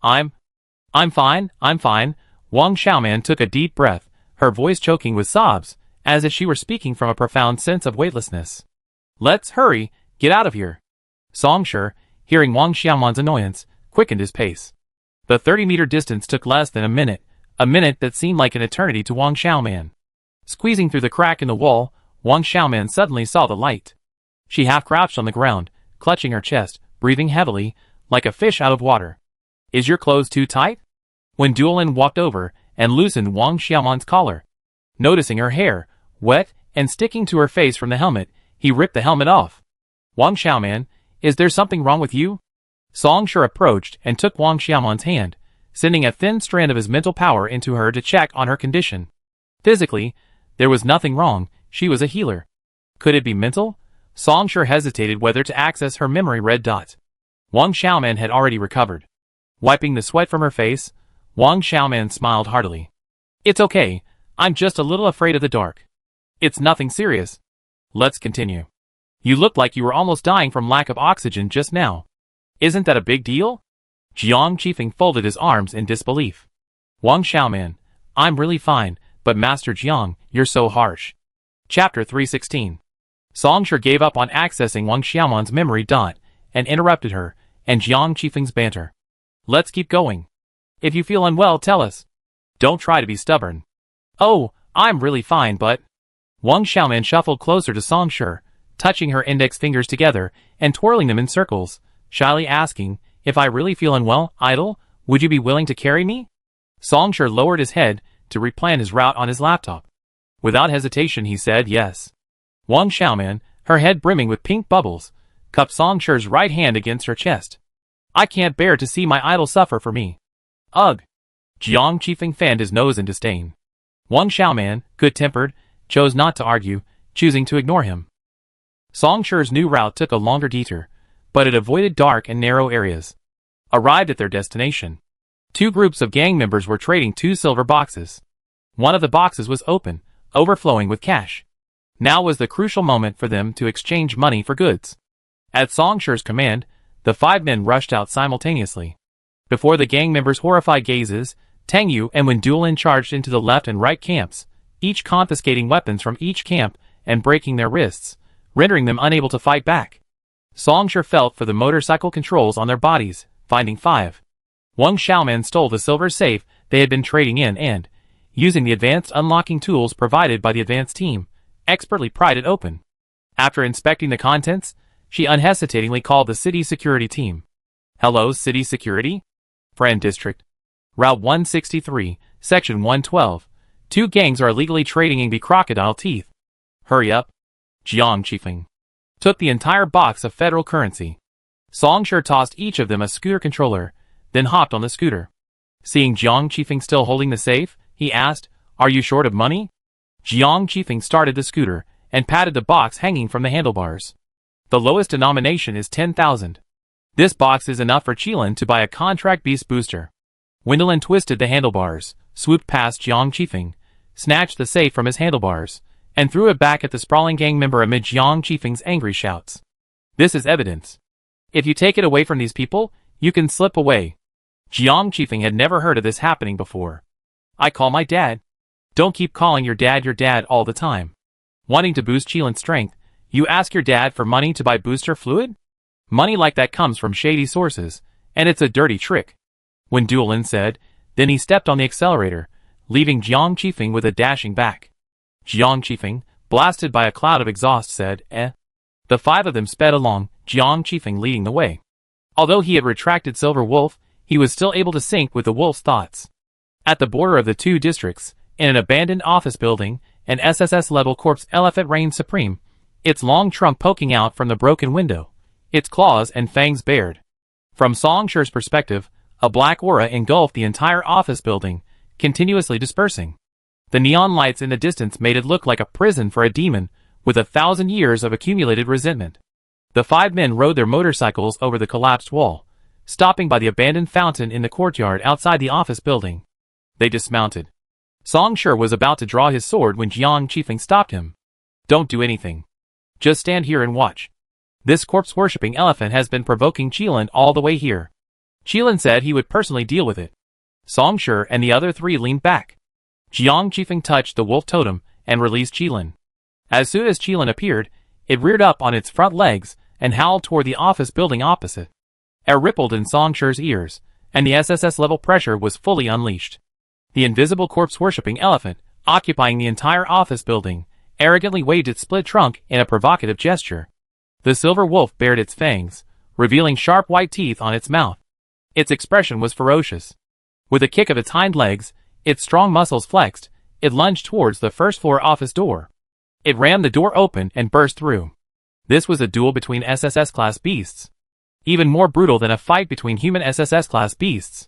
I'm fine. Wang Xiaoman took a deep breath, her voice choking with sobs, as if she were speaking from a profound sense of weightlessness. Let's hurry, get out of here. Song Shi, hearing Wang Xiaoman's annoyance, quickened his pace. The 30-meter distance took less than a minute that seemed like an eternity to Wang Xiaoman. Squeezing through the crack in the wall, Wang Xiaoman suddenly saw the light. She half-crouched on the ground, clutching her chest, breathing heavily, like a fish out of water. Is your clothes too tight? When Duolin walked over and loosened Wang Xiaoman's collar. Noticing her hair, wet and sticking to her face from the helmet, he ripped the helmet off. Wang Xiaoman, is there something wrong with you? Song Shi approached and took Wang Xiaoman's hand, sending a thin strand of his mental power into her to check on her condition. Physically, there was nothing wrong, she was a healer. Could it be mental? Song Shi hesitated whether to access her memory red dot. Wang Xiaoman had already recovered. Wiping the sweat from her face, Wang Xiaoman smiled heartily. It's okay, I'm just a little afraid of the dark. It's nothing serious. Let's continue. You looked like you were almost dying from lack of oxygen just now. Isn't that a big deal? Jiang Qifeng folded his arms in disbelief. Wang Xiaoman, I'm really fine, but Master Jiang, you're so harsh. Chapter 316. Song Shi gave up on accessing Wang Xiaoman's memory dot and interrupted her and Jiang Qifeng's banter. Let's keep going. If you feel unwell, tell us. Don't try to be stubborn. Oh, I'm really fine, but... Wang Xiaoman shuffled closer to Song Shi, touching her index fingers together and twirling them in circles, shyly asking, if I really feel unwell, idle, would you be willing to carry me? Song Shi lowered his head to replan his route on his laptop. Without hesitation he said yes. Wang Xiaoman, her head brimming with pink bubbles, cupped Song Shi's right hand against her chest. I can't bear to see my idol suffer for me. Ugh. Jiang Qifeng fanned his nose in disdain. Wang Xiaoman, good-tempered, chose not to argue, choosing to ignore him. Song Shi's new route took a longer detour, but it avoided dark and narrow areas. Arrived at their destination. Two groups of gang members were trading 2 silver boxes. One of the boxes was open, overflowing with cash. Now was the crucial moment for them to exchange money for goods. At Song Shi's command, the 5 men rushed out simultaneously. Before the gang members' horrified gazes, Tang Yu and Wen Duolin charged into the left and right camps, each confiscating weapons from each camp and breaking their wrists, rendering them unable to fight back. Song Shi felt for the motorcycle controls on their bodies, finding 5. Wang Xiaoman stole the silver safe they had been trading in and, using the advanced unlocking tools provided by the advanced team, expertly pried it open. After inspecting the contents, she unhesitatingly called the city security team. Hello, city security? Friend District. Route 163, Section 112. 2 gangs are illegally trading in the crocodile teeth. Hurry up. Jiang Qifeng took the entire box of federal currency. Song Shi tossed each of them a scooter controller, then hopped on the scooter. Seeing Jiang Qifeng still holding the safe, he asked, Are you short of money? Jiang Qifeng started the scooter and patted the box hanging from the handlebars. The lowest denomination is 10,000. This box is enough for Qilin to buy a contract beast booster. Wendelin twisted the handlebars, swooped past Jiang Qifeng, snatched the safe from his handlebars, and threw it back at the sprawling gang member amid Jiang Qifeng's angry shouts. This is evidence. If you take it away from these people, you can slip away. Jiang Qifeng had never heard of this happening before. I call my dad. Don't keep calling your dad all the time. Wanting to boost Qilin's strength, you ask your dad for money to buy booster fluid? Money like that comes from shady sources, and it's a dirty trick. When Duolin said, then he stepped on the accelerator, leaving Jiang Qifeng with a dashing back. Jiang Qifeng, blasted by a cloud of exhaust, said, The 5 of them sped along, Jiang Qifeng leading the way. Although he had retracted Silver Wolf, he was still able to sync with the wolf's thoughts. At the border of the 2 districts, in an abandoned office building, an SSS-level corpse elephant reigned supreme, its long trunk poking out from the broken window, its claws and fangs bared. From Song Shi's perspective, a black aura engulfed the entire office building, continuously dispersing. The neon lights in the distance made it look like a prison for a demon, with 1,000 years of accumulated resentment. The 5 men rode their motorcycles over the collapsed wall, stopping by the abandoned fountain in the courtyard outside the office building. They dismounted. Song Shi was about to draw his sword when Jiang Qifeng stopped him. Don't do anything. Just stand here and watch. This corpse-worshipping elephant has been provoking Qilin all the way here. Qilin said he would personally deal with it. Song Shi and the other three leaned back. Jiang Qifeng touched the wolf totem and released Qilin. As soon as Qilin appeared, it reared up on its front legs and howled toward the office building opposite. Air rippled in Song Shi's ears, and the SSS level pressure was fully unleashed. The invisible corpse-worshipping elephant, occupying the entire office building, arrogantly waved its split trunk in a provocative gesture. The silver wolf bared its fangs, revealing sharp white teeth on its mouth. Its expression was ferocious. With a kick of its hind legs, its strong muscles flexed, it lunged towards the first-floor office door. It rammed the door open and burst through. This was a duel between SSS-class beasts. Even more brutal than a fight between human SSS-class beasts.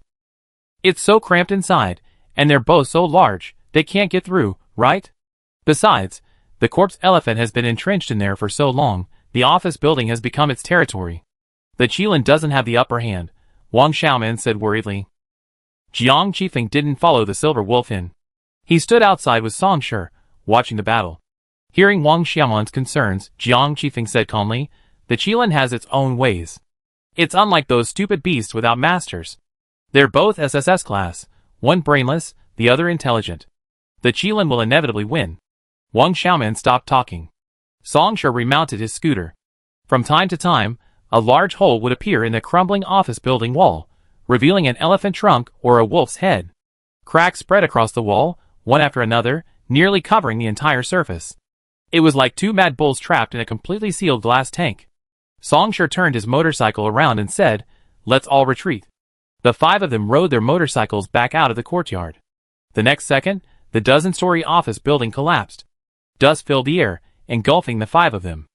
It's so cramped inside, and they're both so large, they can't get through, right? Besides, the corpse elephant has been entrenched in there for so long, the office building has become its territory. The Qilin doesn't have the upper hand, Wang Xiaoman said worriedly. Jiang Qifeng didn't follow the silver wolf in. He stood outside with Song Shi, watching the battle. Hearing Wang Xiaoman's concerns, Jiang Qifeng said calmly, the Qilin has its own ways. It's unlike those stupid beasts without masters. They're both SSS class, one brainless, the other intelligent. The Qilin will inevitably win. Wang Xiaoman stopped talking. Song Shi remounted his scooter. From time to time, a large hole would appear in the crumbling office building wall, revealing an elephant trunk or a wolf's head. Cracks spread across the wall, one after another, nearly covering the entire surface. It was like two mad bulls trapped in a completely sealed glass tank. Song Shi turned his motorcycle around and said, "Let's all retreat." The five of them rode their motorcycles back out of the courtyard. The next second, the dozen-story office building collapsed. Dust filled the air, engulfing the five of them.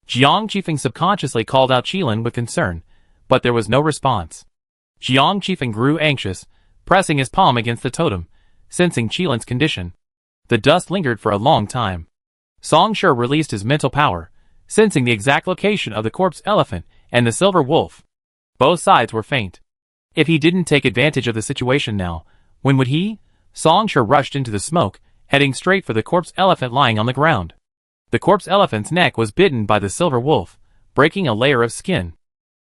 Jiang Qifeng subconsciously called out Qilin with concern, but there was no response. Jiang Qifeng grew anxious, pressing his palm against the totem, sensing Qilin's condition. The dust lingered for a long time. Song Shi released his mental power, sensing the exact location of the corpse elephant and the silver wolf. Both sides were faint. If he didn't take advantage of the situation now, when would he? Song Shi rushed into the smoke, heading straight for the corpse elephant lying on the ground. The corpse elephant's neck was bitten by the silver wolf, breaking a layer of skin.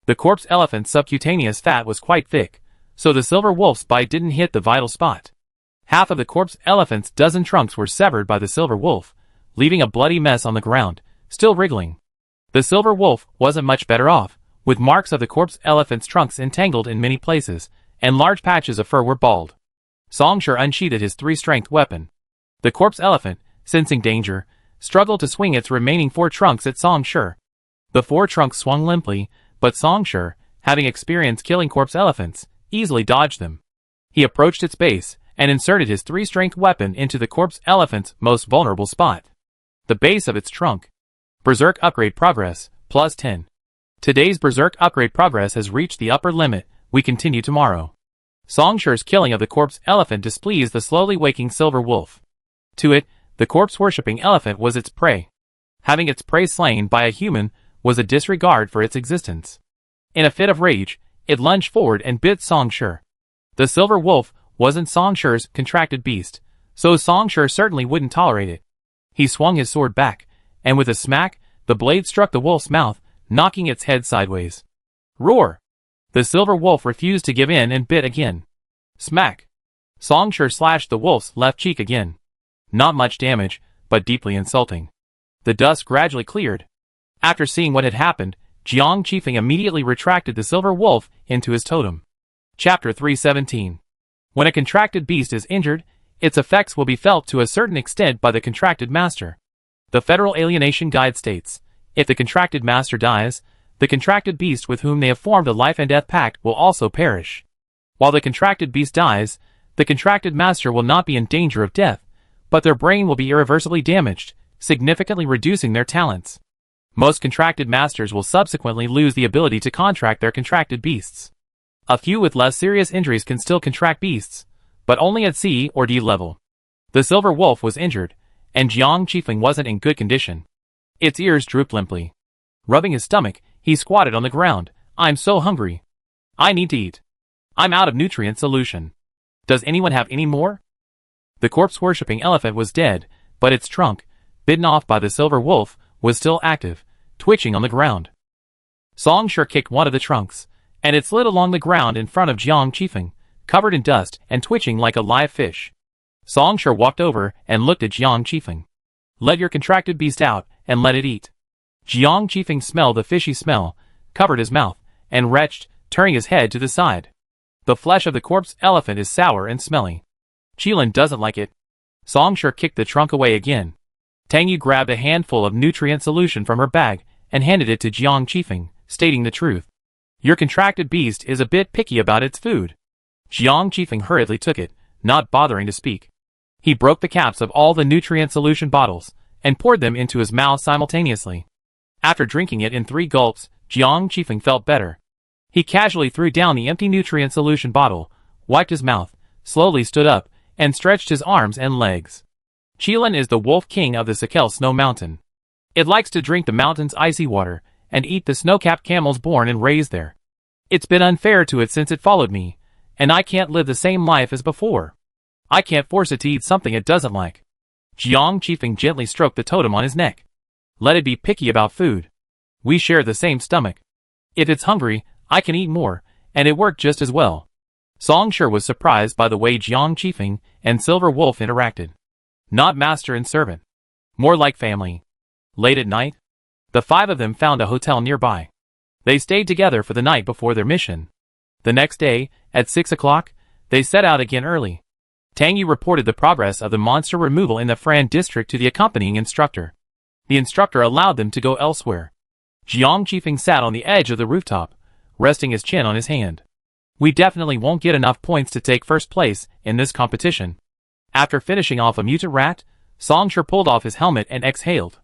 The corpse elephant's subcutaneous fat was quite thick, so the silver wolf's bite didn't hit the vital spot. Half of the corpse elephant's dozen trunks were severed by the silver wolf, leaving a bloody mess on the ground, still wriggling. The silver wolf wasn't much better off, with marks of the corpse elephant's trunks entangled in many places, and large patches of fur were bald. Song Shi unsheathed his three-strength weapon. The corpse elephant, sensing danger, struggled to swing its remaining four trunks at Song Shi. The four trunks swung limply, but Song Shi, having experience killing corpse elephants, easily dodged them. He approached its base, and inserted his three-strength weapon into the corpse elephant's most vulnerable spot. The base of its trunk. Berserk upgrade progress, plus 10. Today's Berserk upgrade progress has reached the upper limit, we continue tomorrow. Song Shi's killing of the corpse elephant displeased the slowly waking silver wolf. To it, the corpse-worshipping elephant was its prey. Having its prey slain by a human was a disregard for its existence. In a fit of rage, it lunged forward and bit Song Shi. The silver wolf wasn't Song Shi's contracted beast, so Song Shi certainly wouldn't tolerate it. He swung his sword back, and with a smack, the blade struck the wolf's mouth, knocking its head sideways. Roar! The silver wolf refused to give in and bit again. Smack! Song Shi slashed the wolf's left cheek again. Not much damage, but deeply insulting. The dust gradually cleared. After seeing what had happened, Jiang Qifeng immediately retracted the silver wolf into his totem. Chapter 317. When a contracted beast is injured, its effects will be felt to a certain extent by the contracted master. The Federal Alienation Guide states, if the contracted master dies, the contracted beast with whom they have formed a life and death pact will also perish. While the contracted beast dies, the contracted master will not be in danger of death, but their brain will be irreversibly damaged, significantly reducing their talents. Most contracted masters will subsequently lose the ability to contract their contracted beasts. A few with less serious injuries can still contract beasts, but only at C or D level. The silver wolf was injured, and Jiang Qifeng wasn't in good condition. Its ears drooped limply. Rubbing his stomach, he squatted on the ground. I'm so hungry. I need to eat. I'm out of nutrient solution. Does anyone have any more? The corpse-worshipping elephant was dead, but its trunk, bitten off by the silver wolf, was still active, twitching on the ground. Song Shi kicked one of the trunks, and it slid along the ground in front of Jiang Qifeng, covered in dust and twitching like a live fish. Song Shi walked over and looked at Jiang Qifeng. Let your contracted beast out, and let it eat. Jiang Qifeng smelled the fishy smell, covered his mouth, and retched, turning his head to the side. The flesh of the corpse elephant is sour and smelly. Qilin doesn't like it. Song Shi kicked the trunk away again. Tang Yu grabbed a handful of nutrient solution from her bag and handed it to Jiang Qifeng, stating the truth. Your contracted beast is a bit picky about its food. Jiang Qifeng hurriedly took it, not bothering to speak. He broke the caps of all the nutrient solution bottles and poured them into his mouth simultaneously. After drinking it in 3 gulps, Jiang Qifeng felt better. He casually threw down the empty nutrient solution bottle, wiped his mouth, slowly stood up, and stretched his arms and legs. Qilin is the wolf king of the Sakele Snow Mountain. It likes to drink the mountain's icy water and eat the snow-capped camels born and raised there. It's been unfair to it since it followed me, and I can't live the same life as before. I can't force it to eat something it doesn't like. Jiang Qifeng gently stroked the totem on his neck. Let it be picky about food. We share the same stomach. If it's hungry, I can eat more, and it worked just as well. Song Shi was surprised by the way Jiang Qifeng and Silver Wolf interacted. Not master and servant. More like family. Late at night, the 5 of them found a hotel nearby. They stayed together for the night before their mission. The next day, at 6 o'clock, they set out again early. Tang Yu reported the progress of the monster removal in the Fran district to the accompanying instructor. The instructor allowed them to go elsewhere. Jiang Qifeng sat on the edge of the rooftop, resting his chin on his hand. We definitely won't get enough points to take first place in this competition. After finishing off a mutant rat, Song Shi pulled off his helmet and exhaled.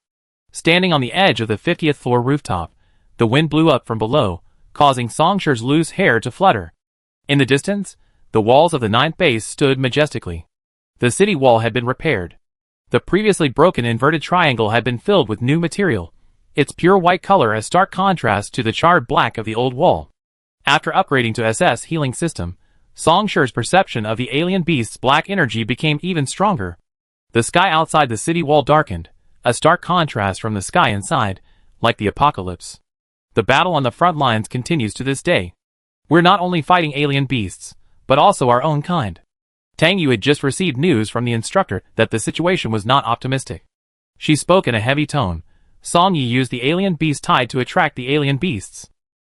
Standing on the edge of the 50th floor rooftop, the wind blew up from below, causing Song Shi's loose hair to flutter. In the distance, the walls of the 9th base stood majestically. The city wall had been repaired. The previously broken inverted triangle had been filled with new material, its pure white color a stark contrast to the charred black of the old wall. After upgrading to SS healing system, Song Shi's perception of the alien beast's black energy became even stronger. The sky outside the city wall darkened, a stark contrast from the sky inside, like the apocalypse. The battle on the front lines continues to this day. We're not only fighting alien beasts, but also our own kind. Tang Yu had just received news from the instructor that the situation was not optimistic. She spoke in a heavy tone. Song Yi used the alien beast tide to attract the alien beasts.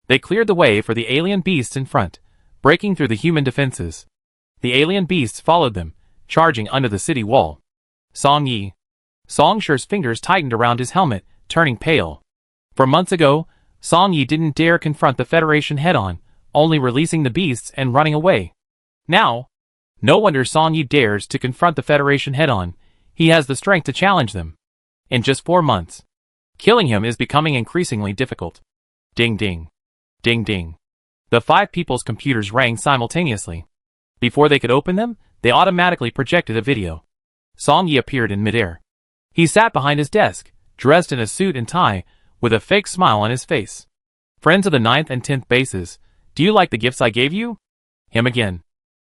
They cleared the way for the alien beasts in front, breaking through the human defenses. The alien beasts followed them, charging under the city wall. Song Yi. Song Shi's fingers tightened around his helmet, turning pale. For months ago, Song Yi didn't dare confront the Federation head-on, only releasing the beasts and running away. Now, no wonder Song Yi dares to confront the Federation head-on. He has the strength to challenge them. In just 4 months, killing him is becoming increasingly difficult. Ding ding. Ding ding. The 5 people's computers rang simultaneously. Before they could open them, they automatically projected a video. Song Yi appeared in midair. He sat behind his desk, dressed in a suit and tie, with a fake smile on his face. Friends of the 9th and 10th bases, do you like the gifts I gave you? Him again.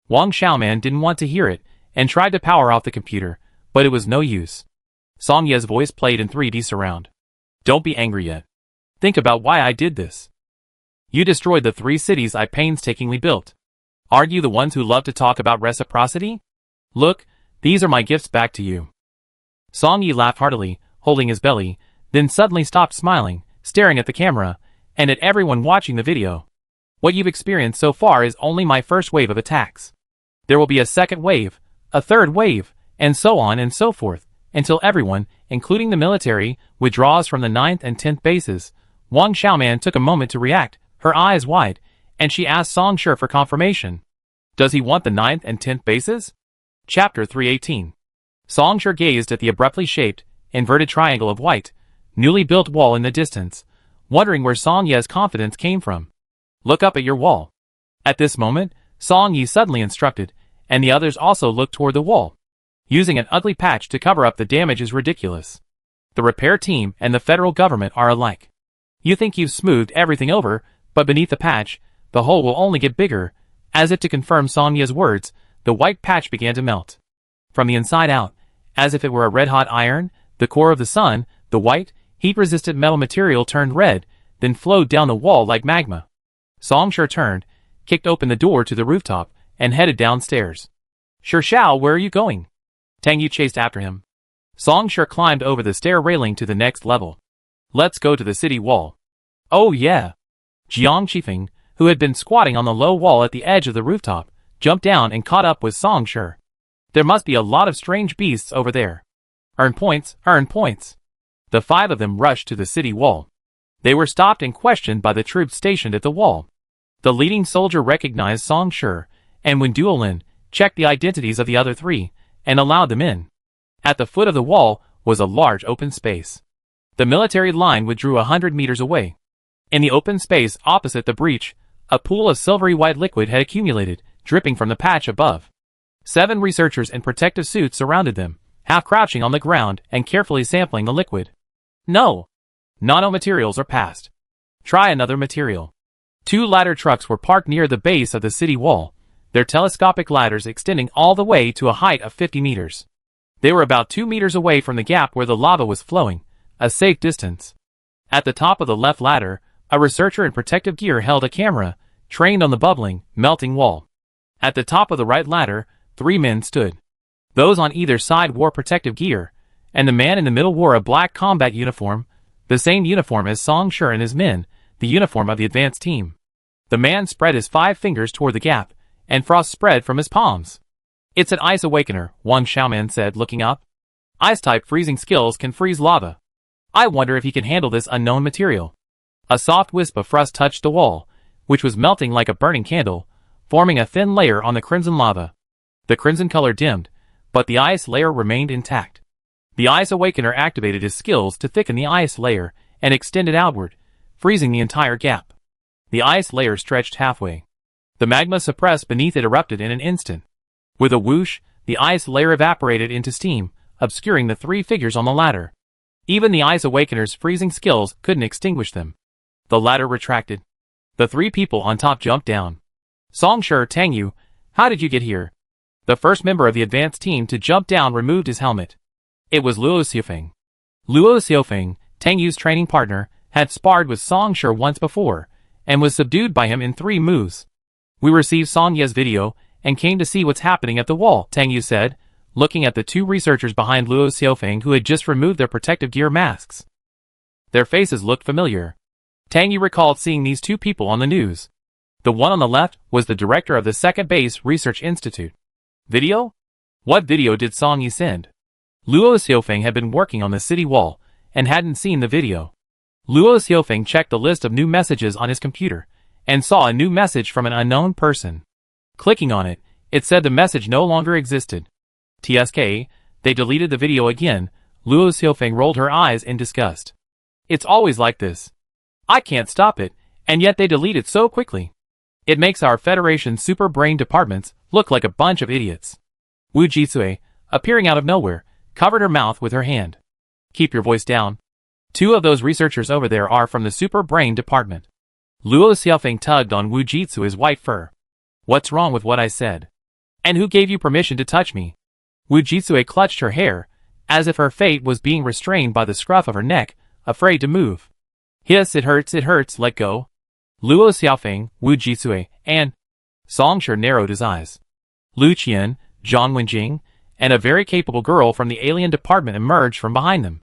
Wang Xiaoman didn't want to hear it, and tried to power off the computer, but it was no use. Song Ye's voice played in 3D surround. Don't be angry yet. Think about why I did this. You destroyed the 3 cities I painstakingly built. Aren't you the ones who love to talk about reciprocity? Look, these are my gifts back to you. Song Yi laughed heartily, holding his belly, then suddenly stopped smiling, staring at the camera, and at everyone watching the video. What you've experienced so far is only my first wave of attacks. There will be a second wave, a third wave, and so on and so forth, until everyone, including the military, withdraws from the 9th and 10th bases. Wang Xiaoman took a moment to react, her eyes wide, and she asked Song Shi for confirmation. Does he want the 9th and 10th bases? Chapter 318. Song Shi gazed at the abruptly shaped, inverted triangle of white, newly built wall in the distance, wondering where Song Ye's confidence came from. Look up at your wall. At this moment, Song Yi suddenly instructed, and the others also looked toward the wall. Using an ugly patch to cover up the damage is ridiculous. The repair team and the federal government are alike. You think you've smoothed everything over, but beneath the patch, the hole will only get bigger. As if to confirm Song Ye's words, the white patch began to melt. From the inside out, as if it were a red-hot iron, the core of the sun, the white, heat-resistant metal material turned red, then flowed down the wall like magma. Songshur turned, kicked open the door to the rooftop, and headed downstairs. Sure Xiao, where are you going? Tang Yu chased after him. Songshur climbed over the stair railing to the next level. Let's go to the city wall. Oh yeah. Jiang Qifeng, who had been squatting on the low wall at the edge of the rooftop, jumped down and caught up with Songshur. There must be a lot of strange beasts over there. Earn points, earn points. The 5 of them rushed to the city wall. They were stopped and questioned by the troops stationed at the wall. The leading soldier recognized Songshur, and when Duolin checked the identities of the other 3, and allowed them in. At the foot of the wall was a large open space. The military line withdrew 100 meters away. In the open space opposite the breach, a pool of silvery white liquid had accumulated, dripping from the patch above. 7 researchers in protective suits surrounded them, half crouching on the ground and carefully sampling the liquid. No. Nanomaterials are passed. Try another material. 2 ladder trucks were parked near the base of the city wall, their telescopic ladders extending all the way to a height of 50 meters. They were about 2 meters away from the gap where the lava was flowing, a safe distance. At the top of the left ladder, a researcher in protective gear held a camera, trained on the bubbling, melting wall. At the top of the right ladder, 3 men stood. Those on either side wore protective gear, and the man in the middle wore a black combat uniform, the same uniform as Songshur and his men, the uniform of the advanced team. The man spread his 5 fingers toward the gap, and frost spread from his palms. It's an ice awakener, Wang Xiaoman said, looking up. Ice-type freezing skills can freeze lava. I wonder if he can handle this unknown material. A soft wisp of frost touched the wall, which was melting like a burning candle, forming a thin layer on the crimson lava. The crimson color dimmed, but the ice layer remained intact. The Ice Awakener activated his skills to thicken the ice layer and extend it outward, freezing the entire gap. The ice layer stretched halfway. The magma suppressed beneath it erupted in an instant. With a whoosh, the ice layer evaporated into steam, obscuring the 3 figures on the ladder. Even the Ice Awakener's freezing skills couldn't extinguish them. The ladder retracted. The 3 people on top jumped down. Songshur, Tang Yu, how did you get here? The first member of the advanced team to jump down removed his helmet. It was Luo Xiufeng. Luo Xiufeng, Tang Yu's training partner, had sparred with Songshur once before, and was subdued by him in 3 moves. We received Song Ye's video, and came to see what's happening at the wall, Tang Yu said, looking at the 2 researchers behind Luo Xiufeng who had just removed their protective gear masks. Their faces looked familiar. Tang Yu recalled seeing these 2 people on the news. The one on the left was the director of the Second Base Research Institute. Video? What video did Song Yi send? Luo Xiufeng had been working on the city wall, and hadn't seen the video. Luo Xiufeng checked the list of new messages on his computer, and saw a new message from an unknown person. Clicking on it, it said the message no longer existed. TSK, they deleted the video again. Luo Xiufeng rolled her eyes in disgust. It's always like this. I can't stop it, and yet they delete it so quickly. It makes our Federation's super brain departments look like a bunch of idiots. Wu Jisui, appearing out of nowhere, covered her mouth with her hand. Keep your voice down. 2 of those researchers over there are from the super brain department. Luo Xiufeng tugged on Wu Jitsui's white fur. What's wrong with what I said? And who gave you permission to touch me? Wu Jitsui clutched her hair, as if her fate was being restrained by the scruff of her neck, afraid to move. Hiss, it hurts, let go. Luo Xiaofeng, Wu Jitsui, and Songshur narrowed his eyes. Lu Qian, Zhang Wenjing, and a very capable girl from the alien department emerged from behind them.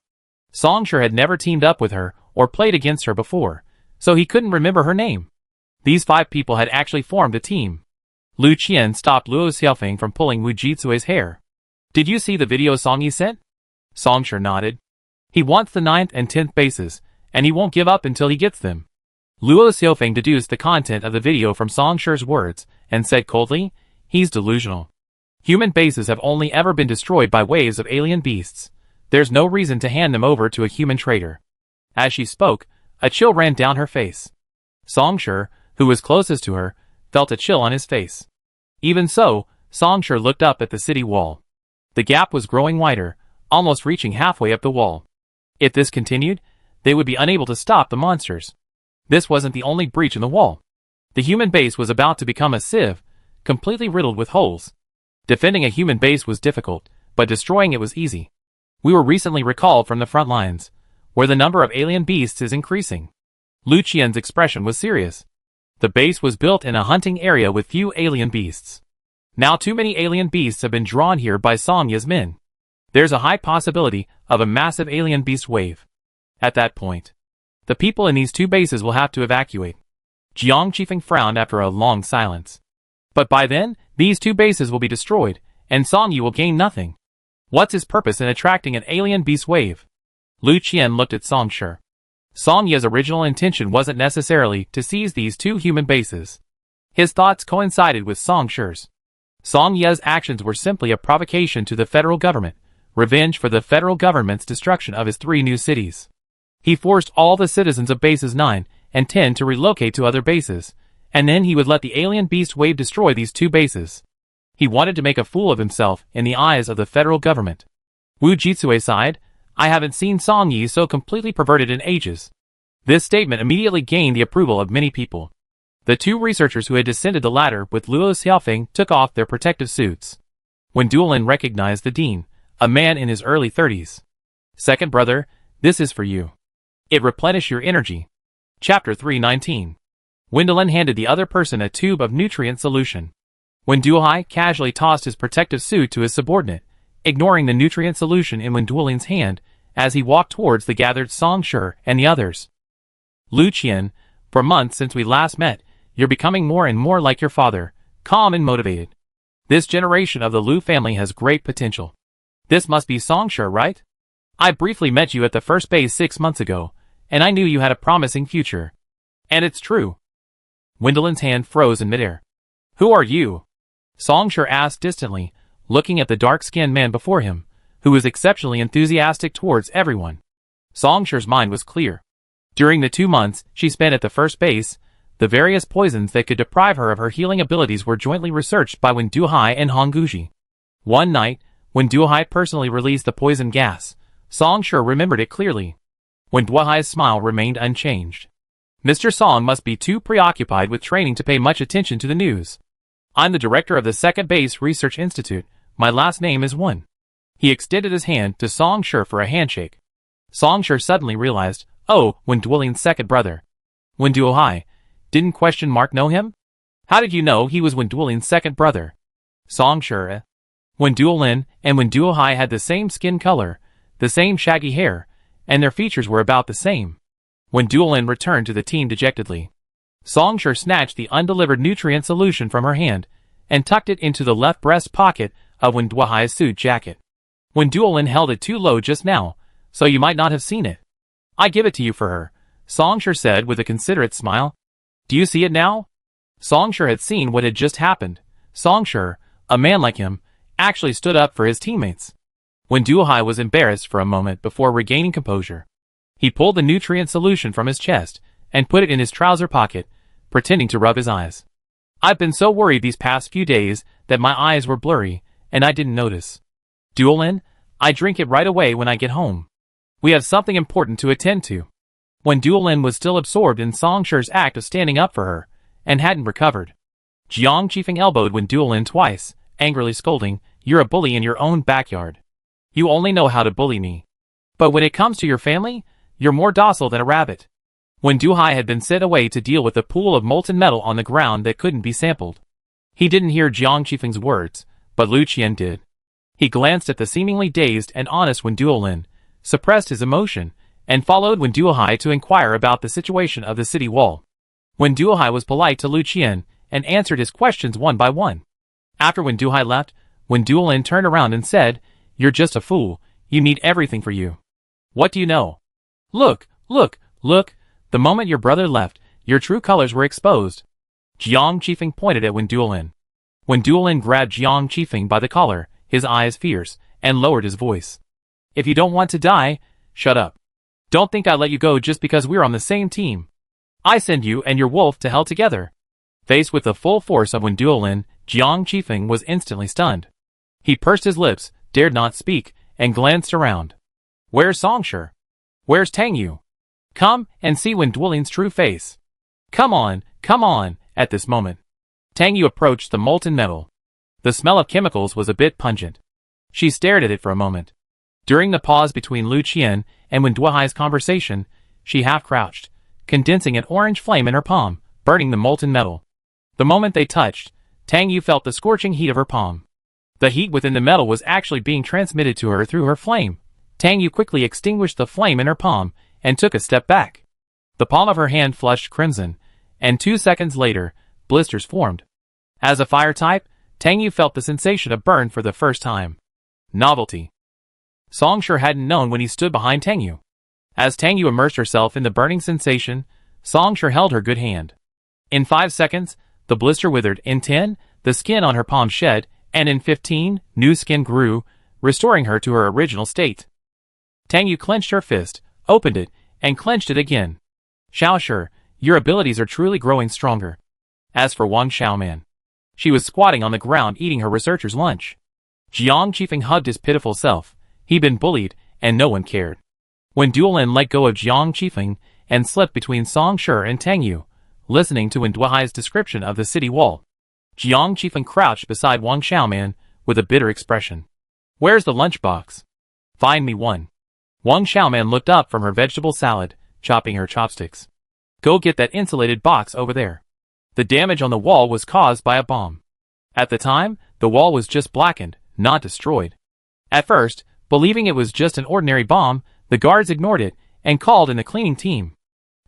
Songshur had never teamed up with her or played against her before, so he couldn't remember her name. These 5 people had actually formed a team. Lu Qian stopped Luo Xiaofeng from pulling Wu Jitsui's hair. Did you see the video Song Yi sent? Songshur nodded. He wants the 9th and 10th bases, and he won't give up until he gets them. Luo Xiufeng deduced the content of the video from Songshur's words, and said coldly, he's delusional. Human bases have only ever been destroyed by waves of alien beasts. There's no reason to hand them over to a human traitor. As she spoke, a chill ran down her face. Songshur, who was closest to her, felt a chill on his face. Even so, Songshur looked up at the city wall. The gap was growing wider, almost reaching halfway up the wall. If this continued, they would be unable to stop the monsters. This wasn't the only breach in the wall. The human base was about to become a sieve, completely riddled with holes. Defending a human base was difficult, but destroying it was easy. We were recently recalled from the front lines, where the number of alien beasts is increasing. Lu Qian's expression was serious. The base was built in a hunting area with few alien beasts. Now too many alien beasts have been drawn here by Song Ye's men. There's a high possibility of a massive alien beast wave. At that point, the people in these two bases will have to evacuate. Jiang Qifeng frowned after a long silence. But by then, these two bases will be destroyed, and Song Yi will gain nothing. What's his purpose in attracting an alien beast wave? Lu Qian looked at Song Shi. Song Ye's original intention wasn't necessarily to seize these two human bases. His thoughts coincided with Song Shi's. Song Ye's actions were simply a provocation to the federal government, revenge for the federal government's destruction of his 3 new cities. He forced all the citizens of bases 9 and 10 to relocate to other bases, and then he would let the alien beast wave destroy these 2 bases. He wanted to make a fool of himself in the eyes of the federal government. Wu Jitsue sighed, I haven't seen Song Yi so completely perverted in ages. This statement immediately gained the approval of many people. The 2 researchers who had descended the ladder with Luo Xiaofeng took off their protective suits. When Duolin recognized the dean, a man in his early 30s. Second brother, this is for you. It replenishes your energy. Chapter 319. Wendelin handed the other person a tube of nutrient solution. Wen Duohai casually tossed his protective suit to his subordinate, ignoring the nutrient solution in Wen Duolin's hand as he walked towards the gathered Song Shi and the others. Lu Qian, for months since we last met, you're becoming more and more like your father, calm and motivated. This generation of the Lu family has great potential. This must be Song Shi, right? I briefly met you at the first base 6 months ago, and I knew you had a promising future. And it's true. Wendelin's hand froze in midair. Who are you? Song Shi asked distantly, looking at the dark-skinned man before him, who was exceptionally enthusiastic towards everyone. Song Shi's mind was clear. During the 2 months she spent at the first base, the various poisons that could deprive her of her healing abilities were jointly researched by Wen Duohai and Hong Guji. One night, when Duohai personally released the poison gas, Song Shi remembered it clearly. Wen Duohai's smile remained unchanged. Mr. Song must be too preoccupied with training to pay much attention to the news. I'm the director of the Second Base Research Institute. My last name is Wen. He extended his hand to Song Shi for a handshake. Song Shi suddenly realized, oh, Wen Duolin's second brother. Wen Duohai, didn't question mark know him? How did you know he was Wen Duolin's second brother? Song Shi. Wen Duolin and Wen Duohai had the same skin color, the same shaggy hair, and their features were about the same. Wen Duolin returned to the team dejectedly. Song Shi snatched the undelivered nutrient solution from her hand and tucked it into the left breast pocket of Wen Duohai's suit jacket. Wen Duolin held it too low just now, so you might not have seen it. I give it to you for her, Song Shi said with a considerate smile. Do you see it now? Song Shi had seen what had just happened. Song Shi, a man like him, actually stood up for his teammates. Wen Duohai was embarrassed for a moment before regaining composure. He pulled the nutrient solution from his chest and put it in his trouser pocket, pretending to rub his eyes. I've been so worried these past few days that my eyes were blurry, and I didn't notice. Duolin, I drink it right away when I get home. We have something important to attend to. When Duolin was still absorbed in Song Shi's act of standing up for her, and hadn't recovered. Jiang Qifeng elbowed Wen Duolin twice, angrily scolding, you're a bully in your own backyard. You only know how to bully me. But when it comes to your family, you're more docile than a rabbit. Wen Duohai had been sent away to deal with a pool of molten metal on the ground that couldn't be sampled. He didn't hear Jiang Qifeng's words, but Lu Qian did. He glanced at the seemingly dazed and honest Wen Duolin, suppressed his emotion, and followed Wen Duohai to inquire about the situation of the city wall. Wen Duohai was polite to Lu Qian and answered his questions one by one. After Wen Duohai left, Wen Duolin turned around and said, you're just a fool, you need everything for you. What do you know? Look, look, look, the moment your brother left, your true colors were exposed. Jiang Qifeng pointed at Wen Duolin. Wen Duolin grabbed Jiang Qifeng by the collar, his eyes fierce, and lowered his voice. If you don't want to die, shut up. Don't think I let you go just because we're on the same team. I send you and your wolf to hell together. Faced with the full force of Wen Duolin, Jiang Qifeng was instantly stunned. He pursed his lips, dared not speak, and glanced around. Where's Song Shi? Where's Tang Yu? Come and see Wen Duolin's true face. Come on, at this moment. Tang Yu approached the molten metal. The smell of chemicals was a bit pungent. She stared at it for a moment. During the pause between Lu Qian and Wen Duohai's conversation, she half-crouched, condensing an orange flame in her palm, burning the molten metal. The moment they touched, Tang Yu felt the scorching heat of her palm. The heat within the metal was actually being transmitted to her through her flame. Tang Yu quickly extinguished the flame in her palm and took a step back. The palm of her hand flushed crimson, and 2 seconds later, blisters formed. As a fire type, Tang Yu felt the sensation of burn for the first time. Novelty. Song sure hadn't known when he stood behind Tang Yu. As Tang Yu immersed herself in the burning sensation, Song sure held her good hand. In 5 seconds, the blister withered. In 10, the skin on her palm shed, and in 15, new skin grew, restoring her to her original state. Tang Yu clenched her fist, opened it, and clenched it again. Xiao Shi, your abilities are truly growing stronger. As for Wang Xiaoman, she was squatting on the ground eating her researcher's lunch. Jiang Qifeng hugged his pitiful self. He'd been bullied, and no one cared. When Duolin let go of Jiang Qifeng and slipped between Song Shi and Tang Yu, listening to Wen Duohai's description of the city wall, Jiang Qifeng crouched beside Wang Xiaoman with a bitter expression. Where's the lunchbox? Find me one. Wang Xiaoman looked up from her vegetable salad, chopping her chopsticks. Go get that insulated box over there. The damage on the wall was caused by a bomb. At the time, the wall was just blackened, not destroyed. At first, believing it was just an ordinary bomb, the guards ignored it and called in the cleaning team.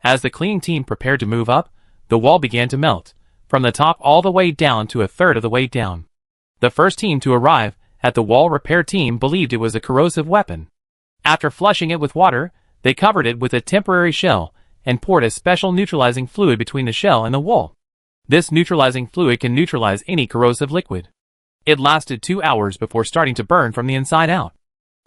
As the cleaning team prepared to move up, the wall began to melt, from the top all the way down to a third of the way down. The first team to arrive at the wall repair team believed it was a corrosive weapon. After flushing it with water, they covered it with a temporary shell and poured a special neutralizing fluid between the shell and the wall. This neutralizing fluid can neutralize any corrosive liquid. It lasted 2 hours before starting to burn from the inside out.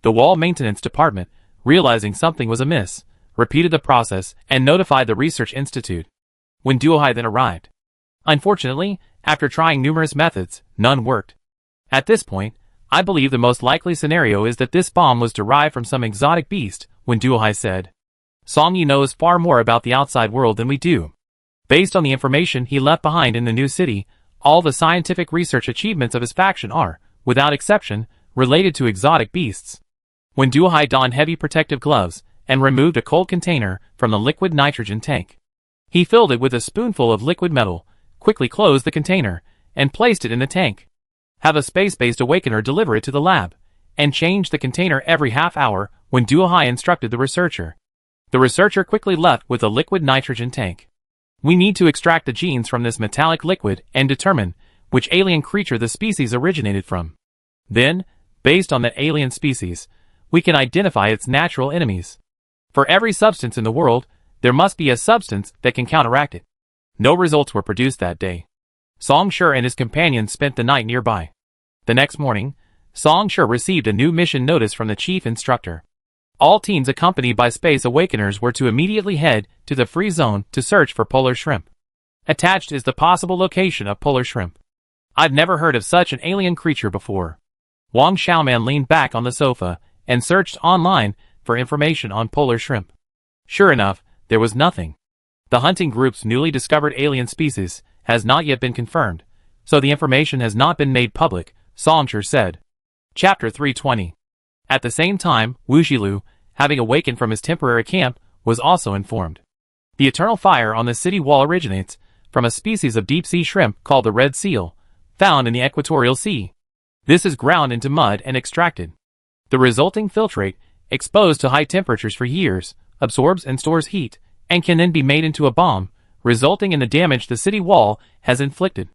The wall maintenance department, realizing something was amiss, repeated the process and notified the research institute. When Duohai then arrived. Unfortunately, after trying numerous methods, none worked. At this point, I believe the most likely scenario is that this bomb was derived from some exotic beast, when Duohai said. Song Yi knows far more about the outside world than we do. Based on the information he left behind in the new city, all the scientific research achievements of his faction are, without exception, related to exotic beasts. When Duohai donned heavy protective gloves and removed a cold container from the liquid nitrogen tank, he filled it with a spoonful of liquid metal, quickly closed the container, and placed it in the tank. Have a space-based awakener deliver it to the lab, and change the container every half hour when Duohai instructed the researcher. The researcher quickly left with a liquid nitrogen tank. We need to extract the genes from this metallic liquid and determine which alien creature the species originated from. Then, based on that alien species, we can identify its natural enemies. For every substance in the world, there must be a substance that can counteract it. No results were produced that day. Song Shi and his companions spent the night nearby. The next morning, Song Shi received a new mission notice from the chief instructor. All teams accompanied by Space Awakeners were to immediately head to the free zone to search for polar shrimp. Attached is the possible location of polar shrimp. I've never heard of such an alien creature before. Wang Xiaoman leaned back on the sofa and searched online for information on polar shrimp. Sure enough, there was nothing. The hunting group's newly discovered alien species has not yet been confirmed, so the information has not been made public, Song Shi said. Chapter 320. At the same time, Wu Xilu, having awakened from his temporary camp, was also informed. The eternal fire on the city wall originates from a species of deep-sea shrimp called the red seal, found in the equatorial sea. This is ground into mud and extracted. The resulting filtrate, exposed to high temperatures for years, absorbs and stores heat, and can then be made into a bomb, resulting in the damage the city wall has inflicted.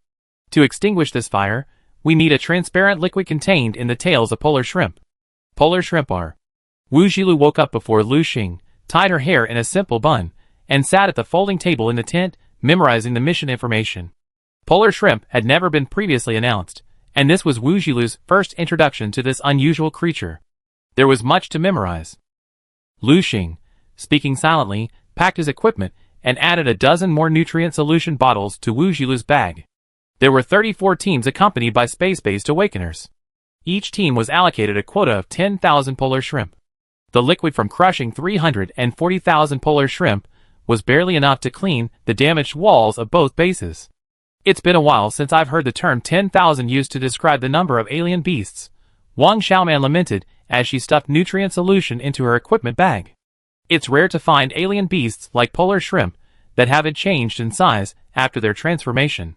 To extinguish this fire, we need a transparent liquid contained in the tails of polar shrimp. Polar shrimp are. Wu Xilu woke up before Lu Xing, tied her hair in a simple bun, and sat at the folding table in the tent, memorizing the mission information. Polar shrimp had never been previously announced, and this was Wu Xilu's first introduction to this unusual creature. There was much to memorize. Lu Xing, speaking silently, packed his equipment and added a dozen more nutrient solution bottles to Wu Xilu's bag. There were 34 teams accompanied by space-based awakeners. Each team was allocated a quota of 10,000 polar shrimp. The liquid from crushing 340,000 polar shrimp was barely enough to clean the damaged walls of both bases. It's been a while since I've heard the term 10,000 used to describe the number of alien beasts, Wang Xiaoman lamented as she stuffed nutrient solution into her equipment bag. It's rare to find alien beasts like polar shrimp, that haven't changed in size after their transformation.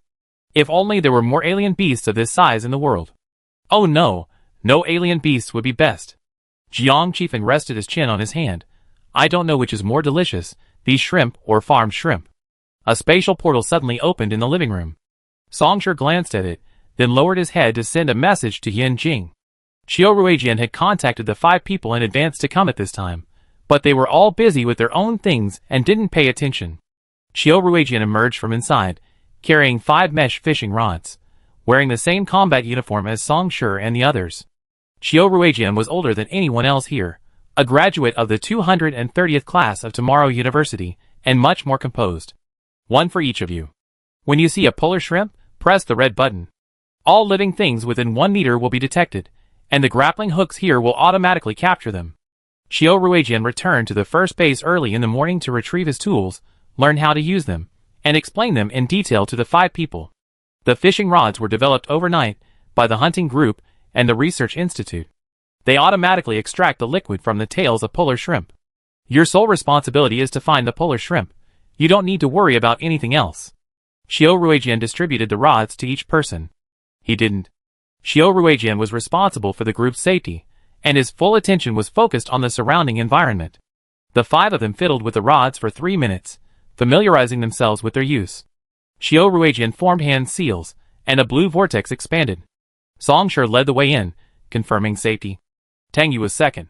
If only there were more alien beasts of this size in the world. Oh no, no alien beasts would be best. Jiang Qifeng rested his chin on his hand. I don't know which is more delicious, these shrimp or farmed shrimp. A spatial portal suddenly opened in the living room. Songshur glanced at it, then lowered his head to send a message to Yin Jing. Qiu Ruijian had contacted the 5 people in advance to come at this time, but they were all busy with their own things and didn't pay attention. Qiu Ruijian emerged from inside, carrying 5 mesh fishing rods, wearing the same combat uniform as Songshur and the others. Qiu Ruijian was older than anyone else here, a graduate of the 230th class of Tomorrow University, and much more composed. One for each of you. When you see a polar shrimp, press the red button. All living things within 1 meter will be detected, and the grappling hooks here will automatically capture them. Qiu Ruijian returned to the first base early in the morning to retrieve his tools, learn how to use them, and explain them in detail to the 5 people. The fishing rods were developed overnight by the hunting group and the research institute. They automatically extract the liquid from the tails of polar shrimp. Your sole responsibility is to find the polar shrimp. You don't need to worry about anything else. Qiu Ruijian distributed the rods to each person. He didn't. Qiu Ruijian was responsible for the group's safety, and his full attention was focused on the surrounding environment. The 5 of them fiddled with the rods for 3 minutes, familiarizing themselves with their use. Qiu Ruijian formed hand seals, and a blue vortex expanded. Songshur led the way in, confirming safety. Tang Yu was second.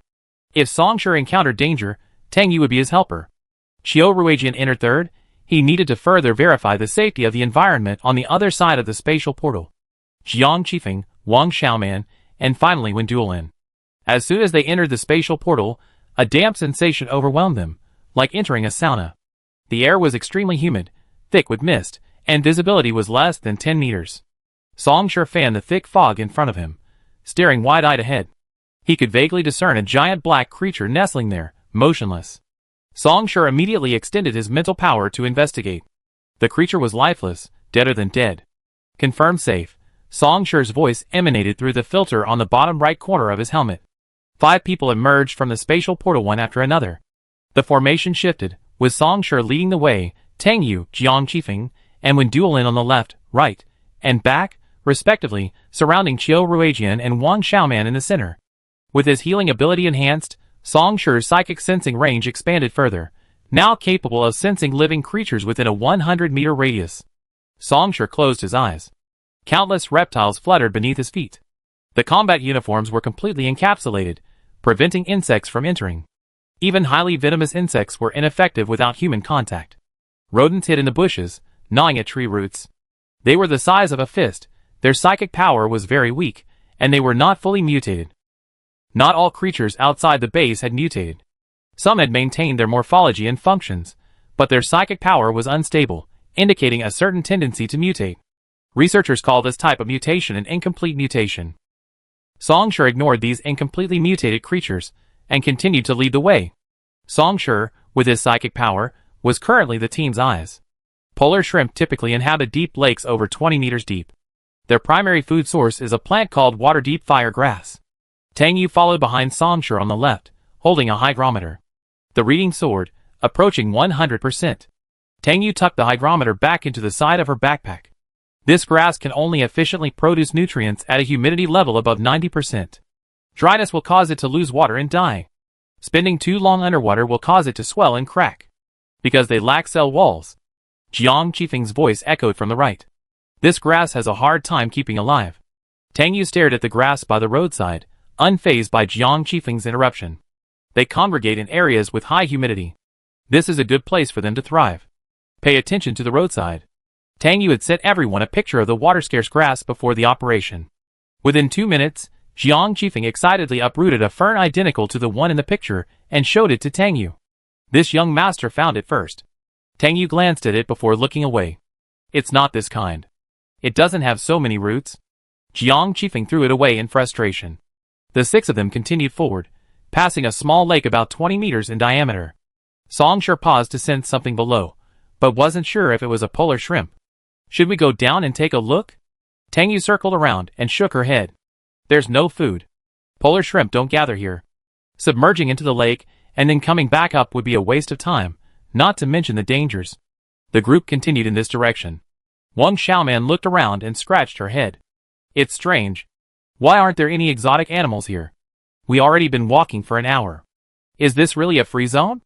If Songshur encountered danger, Tang Yu would be his helper. Qiu Ruijian entered third. He needed to further verify the safety of the environment on the other side of the spatial portal. Jiang Qifeng, Wang Xiaoman, and finally Wen Duolin. As soon as they entered the spatial portal, a damp sensation overwhelmed them, like entering a sauna. The air was extremely humid, thick with mist, and visibility was less than 10 meters. Songshur fanned the thick fog in front of him, staring wide-eyed ahead. He could vaguely discern a giant black creature nestling there, motionless. Songshur immediately extended his mental power to investigate. The creature was lifeless, deader than dead. Confirmed safe. Songshur's voice emanated through the filter on the bottom right corner of his helmet. 5 people emerged from the spatial portal one after another. The formation shifted, with Songshur leading the way, Tang Yu, Jiang Qifeng, and Wen Duolin on the left, right, and back, respectively, surrounding Qiu Ruijian and Wang Xiaoman in the center. With his healing ability enhanced, Songshur's psychic sensing range expanded further, now capable of sensing living creatures within a 100-meter radius. Songshur closed his eyes. Countless reptiles fluttered beneath his feet. The combat uniforms were completely encapsulated, preventing insects from entering. Even highly venomous insects were ineffective without human contact. Rodents hid in the bushes, gnawing at tree roots. They were the size of a fist, their psychic power was very weak, and they were not fully mutated. Not all creatures outside the base had mutated. Some had maintained their morphology and functions, but their psychic power was unstable, indicating a certain tendency to mutate. Researchers call this type of mutation an incomplete mutation. Songshur ignored these incompletely mutated creatures, and continued to lead the way. Songshur, with his psychic power, was currently the team's eyes. Polar shrimp typically inhabit deep lakes over 20 meters deep. Their primary food source is a plant called water-deep fire grass. Tang Yu followed behind Songshur on the left, holding a hygrometer. The reading soared, approaching 100%. Tang Yu tucked the hygrometer back into the side of her backpack. This grass can only efficiently produce nutrients at a humidity level above 90%. Dryness will cause it to lose water and die. Spending too long underwater will cause it to swell and crack. Because they lack cell walls. Jiang Qifeng's voice echoed from the right. This grass has a hard time keeping alive. Tang Yu stared at the grass by the roadside, unfazed by Jiang Qifeng's interruption. They congregate in areas with high humidity. This is a good place for them to thrive. Pay attention to the roadside. Tang Yu had sent everyone a picture of the water-scarce grass before the operation. Within 2 minutes, Jiang Qifeng excitedly uprooted a fern identical to the one in the picture and showed it to Tang Yu. This young master found it first. Tang Yu glanced at it before looking away. It's not this kind. It doesn't have so many roots. Jiang Qifeng threw it away in frustration. The 6 of them continued forward, passing a small lake about 20 meters in diameter. Songshur paused to sense something below, but wasn't sure if it was a polar shrimp. Should we go down and take a look? Tang Yu circled around and shook her head. There's no food. Polar shrimp don't gather here. Submerging into the lake and then coming back up would be a waste of time, not to mention the dangers. The group continued in this direction. Wang Xiaoman looked around and scratched her head. It's strange. Why aren't there any exotic animals here? We already been walking for an hour. Is this really a free zone?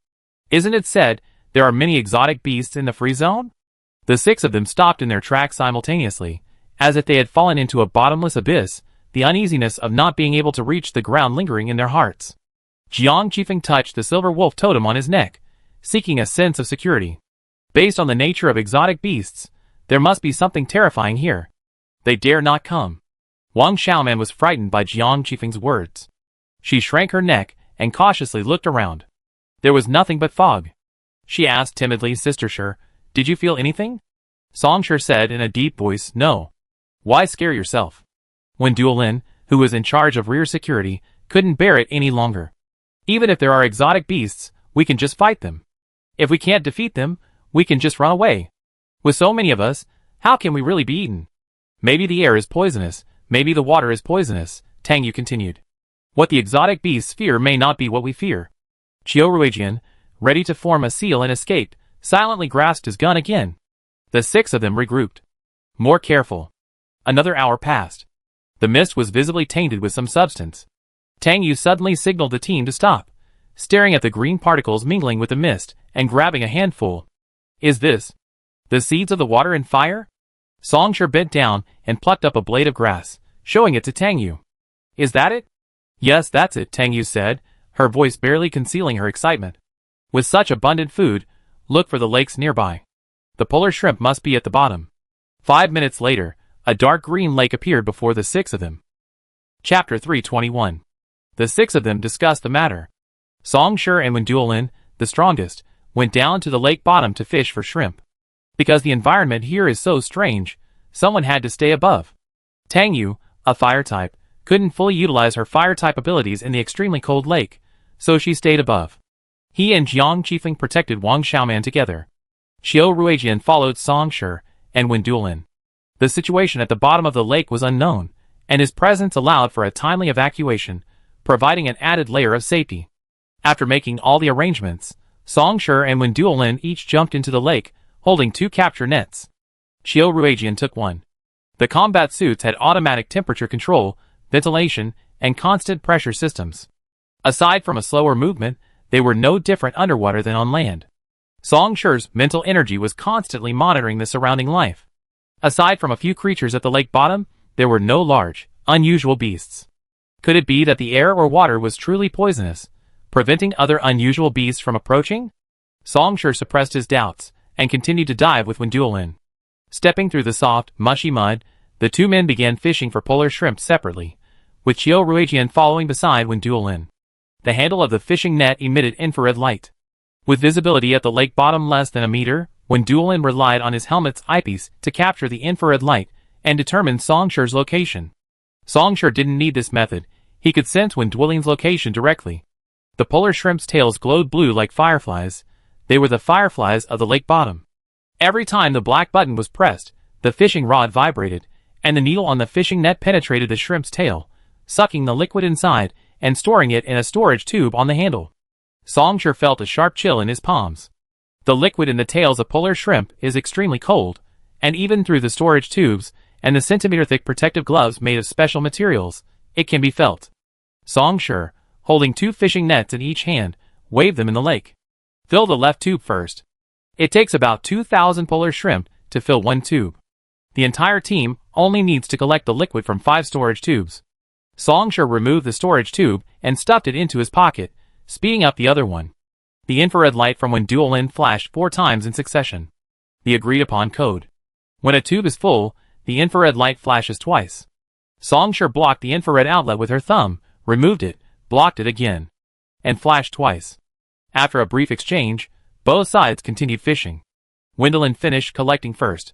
Isn't it said there are many exotic beasts in the free zone? The 6 of them stopped in their tracks simultaneously, as if they had fallen into a bottomless abyss, the uneasiness of not being able to reach the ground lingering in their hearts. Jiang Qifeng touched the silver wolf totem on his neck, seeking a sense of security. Based on the nature of exotic beasts, there must be something terrifying here. They dare not come. Wang Xiaoman was frightened by Jiang Qifeng's words. She shrank her neck and cautiously looked around. There was nothing but fog. She asked timidly, Sister Shi, did you feel anything? Song Shi said in a deep voice, no. Why scare yourself? When Duolin, who was in charge of rear security, couldn't bear it any longer. Even if there are exotic beasts, we can just fight them. If we can't defeat them, we can just run away. With so many of us, how can we really be eaten? Maybe the air is poisonous, maybe the water is poisonous, Tang Yu continued. What the exotic beasts fear may not be what we fear. Qiu Ruijian, ready to form a seal and escape, silently grasped his gun again. The 6 of them regrouped. More careful. Another hour passed. The mist was visibly tainted with some substance. Tang Yu suddenly signaled the team to stop, staring at the green particles mingling with the mist and grabbing a handful. Is this the seeds of the water and fire? Song Shi bent down and plucked up a blade of grass, showing it to Tang Yu. Is that it? Yes, that's it, Tang Yu said, her voice barely concealing her excitement. With such abundant food, look for the lakes nearby. The polar shrimp must be at the bottom. 5 minutes later, a dark green lake appeared before the 6 of them. Chapter 321. The 6 of them discussed the matter. Song Shi and Wen Duolin, the strongest, went down to the lake bottom to fish for shrimp. Because the environment here is so strange, someone had to stay above. Tang Yu, a fire type, couldn't fully utilize her fire type abilities in the extremely cold lake, so she stayed above. He and Jiang Qifeng protected Wang Xiaoman together. Qiu Ruijian followed Song Shi and Wen Duolin. The situation at the bottom of the lake was unknown, and his presence allowed for a timely evacuation, providing an added layer of safety. After making all the arrangements, Song Shi and Wen Duolin each jumped into the lake, holding 2 capture nets. Qiu Ruijian took one. The combat suits had automatic temperature control, ventilation, and constant pressure systems. Aside from a slower movement, they were no different underwater than on land. Song Shi's mental energy was constantly monitoring the surrounding life. Aside from a few creatures at the lake bottom, there were no large, unusual beasts. Could it be that the air or water was truly poisonous, preventing other unusual beasts from approaching? Song Shi suppressed his doubts and continued to dive with Wen Duolin. Stepping through the soft, mushy mud, the 2 men began fishing for polar shrimp separately, with Qiu Ruijian following beside Wen Duolin. The handle of the fishing net emitted infrared light. With visibility at the lake bottom less than a meter, Wen Duolin relied on his helmet's eyepiece to capture the infrared light and determine Song Shi's location. Song Shi didn't need this method, he could sense Wen Duolin's location directly. The polar shrimp's tails glowed blue like fireflies. They were the fireflies of the lake bottom. Every time the black button was pressed, the fishing rod vibrated, and the needle on the fishing net penetrated the shrimp's tail, sucking the liquid inside and storing it in a storage tube on the handle. Song Shi felt a sharp chill in his palms. The liquid in the tails of polar shrimp is extremely cold, and even through the storage tubes and the centimeter-thick protective gloves made of special materials, it can be felt. Song Shi, holding 2 fishing nets in each hand, waved them in the lake. Fill the left tube first. It takes about 2,000 polar shrimp to fill 1 tube. The entire team only needs to collect the liquid from 5 storage tubes. Song Shi removed the storage tube and stuffed it into his pocket, speeding up the other one. The infrared light from Wen Duolin flashed 4 times in succession. The agreed-upon code. When a tube is full, the infrared light flashes twice. Song Shi blocked the infrared outlet with her thumb, removed it, blocked it again, and flashed twice. After a brief exchange, both sides continued fishing. Wen Duolin finished collecting first.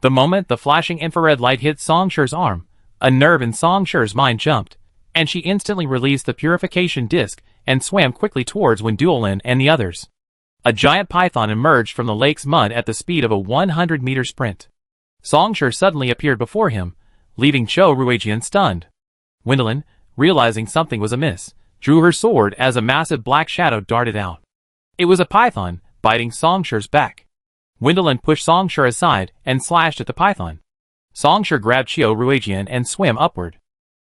The moment the flashing infrared light hit Song Shi's arm, a nerve in Song Shi's mind jumped, and she instantly released the purification disc and swam quickly towards Wen Duolin and the others. A giant python emerged from the lake's mud at the speed of a 100-meter sprint. Song Shi suddenly appeared before him, leaving Qiu Ruijian stunned. Wen Duolin, realizing something was amiss, drew her sword as a massive black shadow darted out. It was a python, biting Song Shi's back. Wendelin pushed Songshur aside and slashed at the python. Songshur grabbed Qiu Ruijian and swam upward.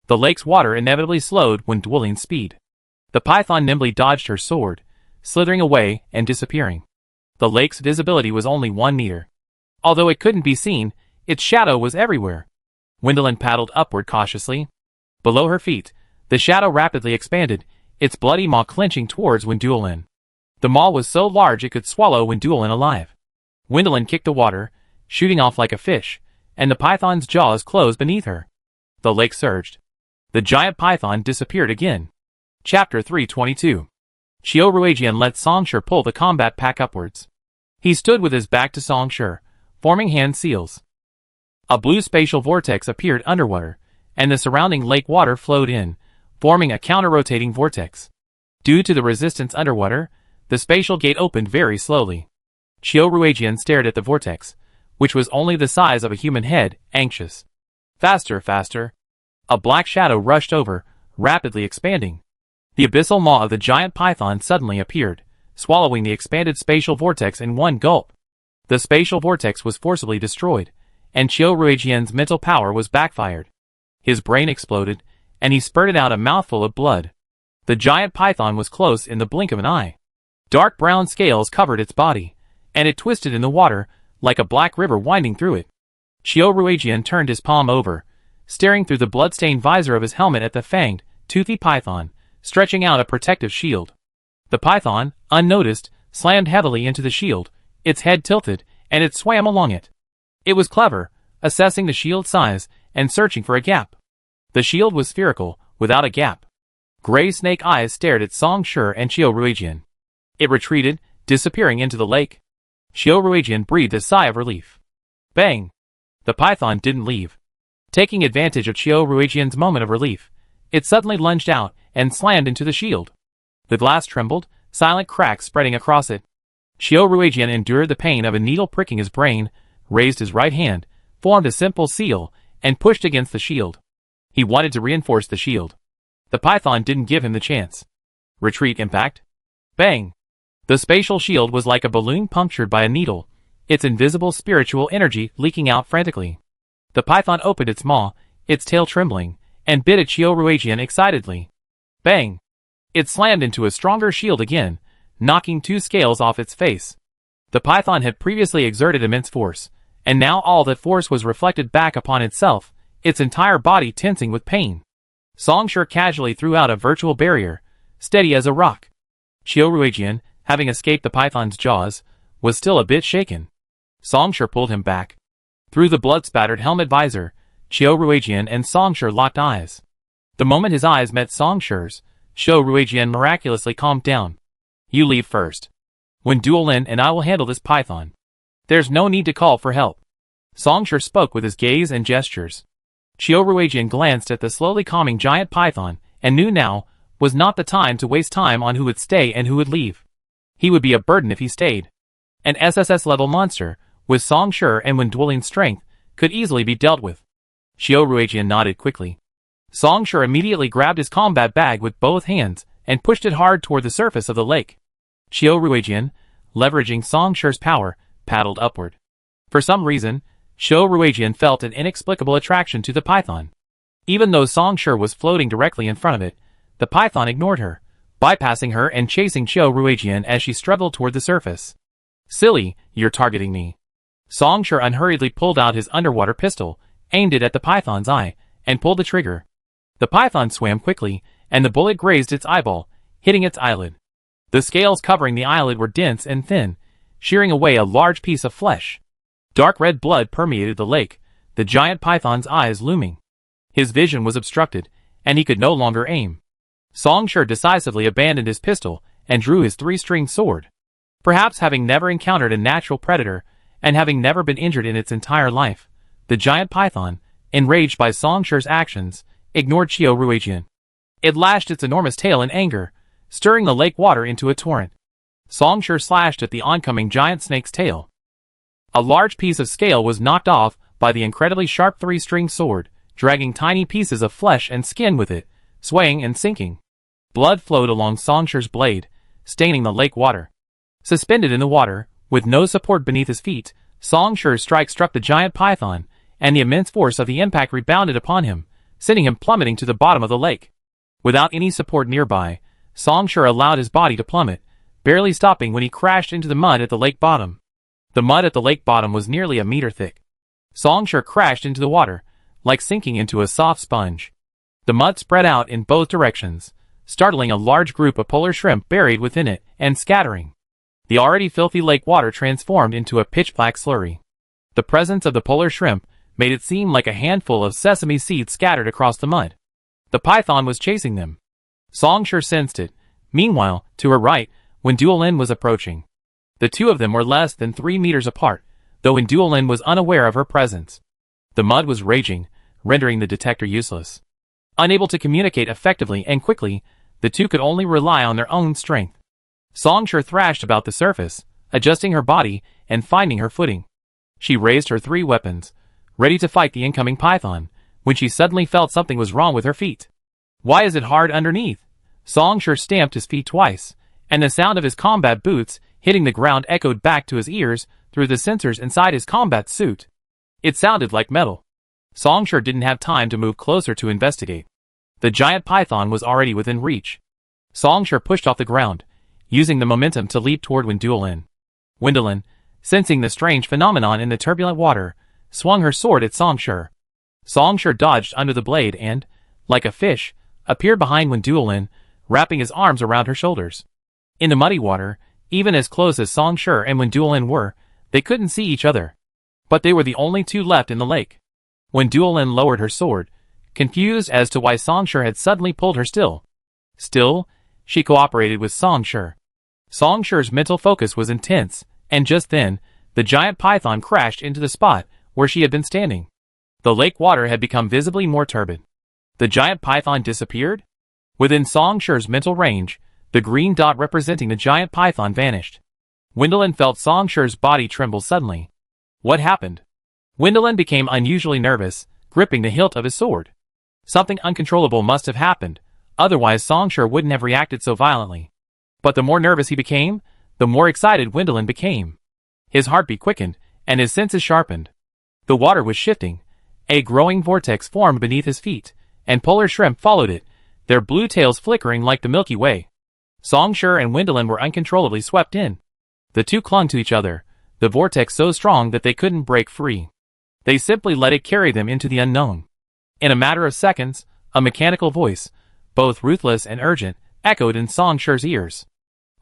The lake's water inevitably slowed when dueling speed. The python nimbly dodged her sword, slithering away and disappearing. The lake's visibility was only 1 meter. Although it couldn't be seen, its shadow was everywhere. Wendelin paddled upward cautiously. Below her feet, the shadow rapidly expanded, its bloody maw clenching towards Wendelin. The maw was so large it could swallow Wendelin alive. Wendelin kicked the water, shooting off like a fish, and the python's jaws closed beneath her. The lake surged. The giant python disappeared again. Chapter 322. Qiu Ruijian let Songshur pull the combat pack upwards. He stood with his back to Songshur, forming hand seals. A blue spatial vortex appeared underwater, and the surrounding lake water flowed in, forming a counter-rotating vortex. Due to the resistance underwater, the spatial gate opened very slowly. Qiu Ruijian stared at the vortex, which was only the size of a human head, anxious. Faster, faster. A black shadow rushed over, rapidly expanding. The abyssal maw of the giant python suddenly appeared, swallowing the expanded spatial vortex in one gulp. The spatial vortex was forcibly destroyed, and Qiu Ruijian's mental power was backfired. His brain exploded, and he spurted out a mouthful of blood. The giant python was close in the blink of an eye. Dark brown scales covered its body, and it twisted in the water, like a black river winding through it. Qiu Ruijian turned his palm over, staring through the blood-stained visor of his helmet at the fanged, toothy python, stretching out a protective shield. The python, unnoticed, slammed heavily into the shield, its head tilted, and it swam along it. It was clever, assessing the shield's size, and searching for a gap. The shield was spherical, without a gap. Gray snake eyes stared at Songshur and Qiu Ruijian. It retreated, disappearing into the lake. Qiu Ruijian breathed a sigh of relief. Bang! The python didn't leave. Taking advantage of Qiu Ruijian's moment of relief, it suddenly lunged out and slammed into the shield. The glass trembled, silent cracks spreading across it. Qiu Ruijian endured the pain of a needle pricking his brain, raised his right hand, formed a simple seal, and pushed against the shield. He wanted to reinforce the shield. The python didn't give him the chance. Retreat impact. Bang! The spatial shield was like a balloon punctured by a needle, its invisible spiritual energy leaking out frantically. The python opened its maw, its tail trembling, and bit at Qiu Ruijian excitedly. Bang! It slammed into a stronger shield again, knocking 2 scales off its face. The python had previously exerted immense force, and now all that force was reflected back upon itself, its entire body tensing with pain. Songshur casually threw out a virtual barrier, steady as a rock. Qiu Ruijian, having escaped the python's jaws, was still a bit shaken. Songshur pulled him back. Through the blood-spattered helmet visor, Qiu Ruijian and Songshur locked eyes. The moment his eyes met Songshur's, Qiu Ruijian miraculously calmed down. You leave first. When Duolin and I will handle this python. There's no need to call for help. Songshur spoke with his gaze and gestures. Qiu Ruijian glanced at the slowly calming giant python, and knew now was not the time to waste time on who would stay and who would leave. He would be a burden if he stayed. An SSS-level monster, with Songshur and when dueling strength, could easily be dealt with. Qiu Ruijian nodded quickly. Songshur immediately grabbed his combat bag with both hands and pushed it hard toward the surface of the lake. Qiu Ruijian, leveraging Songshur's power, paddled upward. For some reason, Qiu Ruijian felt an inexplicable attraction to the python. Even though Songshur was floating directly in front of it, the python ignored her, bypassing her and chasing Qiu Ruijian as she struggled toward the surface. Silly, you're targeting me. Songshur unhurriedly pulled out his underwater pistol, aimed it at the python's eye, and pulled the trigger. The python swam quickly, and the bullet grazed its eyeball, hitting its eyelid. The scales covering the eyelid were dense and thin, shearing away a large piece of flesh. Dark red blood permeated the lake, the giant python's eyes looming. His vision was obstructed, and he could no longer aim. Songshur decisively abandoned his pistol and drew his 3-string sword. Perhaps having never encountered a natural predator, and having never been injured in its entire life, the giant python, enraged by Songshur's actions, ignored Qiu Ruijian. It lashed its enormous tail in anger, stirring the lake water into a torrent. Songshur slashed at the oncoming giant snake's tail. A large piece of scale was knocked off by the incredibly sharp 3-string sword, dragging tiny pieces of flesh and skin with it, swaying and sinking. Blood flowed along Songshur's blade, staining the lake water. Suspended in the water, With no support beneath his feet, Song Shi's strike struck the giant python, and the immense force of the impact rebounded upon him, sending him plummeting to the bottom of the lake. Without any support nearby, Song Shi allowed his body to plummet, barely stopping when he crashed into the mud at the lake bottom. The mud at the lake bottom was nearly a meter thick. Song Shi crashed into the water, like sinking into a soft sponge. The mud spread out in both directions, startling a large group of polar shrimp buried within it and scattering. The already filthy lake water transformed into a pitch-black slurry. The presence of the polar shrimp made it seem like a handful of sesame seeds scattered across the mud. The python was chasing them. Song Shi sensed it. Meanwhile, to her right, Wenduolin was approaching. The two of them were less than 3 meters apart, though Wenduolin was unaware of her presence. The mud was raging, rendering the detector useless. Unable to communicate effectively and quickly, the two could only rely on their own strength. Song Shi thrashed about the surface, adjusting her body and finding her footing. She raised her 3 weapons, ready to fight the incoming python, when she suddenly felt something was wrong with her feet. Why is it hard underneath? Song Shi stamped his feet twice, and the sound of his combat boots hitting the ground echoed back to his ears through the sensors inside his combat suit. It sounded like metal. Song Shi didn't have time to move closer to investigate. The giant python was already within reach. Song Shi pushed off the ground, using the momentum to leap toward Wenduolin. Wenduolin, sensing the strange phenomenon in the turbulent water, swung her sword at Song Shi. Song Shi dodged under the blade and, like a fish, appeared behind Wenduolin, wrapping his arms around her shoulders. In the muddy water, even as close as Song Shi and Wenduolin were, they couldn't see each other. But they were the only two left in the lake. Wenduolin lowered her sword, confused as to why Song Shi had suddenly pulled her still. Still, she cooperated with Song Shi. Song Shi's mental focus was intense, and just then, the giant python crashed into the spot where she had been standing. The lake water had become visibly more turbid. The giant python disappeared? Within Song Shi's mental range, the green dot representing the giant python vanished. Wenduolin felt Song Shi's body tremble suddenly. What happened? Wenduolin became unusually nervous, gripping the hilt of his sword. Something uncontrollable must have happened, otherwise Song Shi wouldn't have reacted so violently. But the more nervous he became, the more excited Wenduolin became. His heartbeat quickened, and his senses sharpened. The water was shifting. A growing vortex formed beneath his feet, and polar shrimp followed it, their blue tails flickering like the Milky Way. Song Shi and Wenduolin were uncontrollably swept in. The two clung to each other, the vortex so strong that they couldn't break free. They simply let it carry them into the unknown. In a matter of seconds, a mechanical voice, both ruthless and urgent, echoed in Song Shi's ears.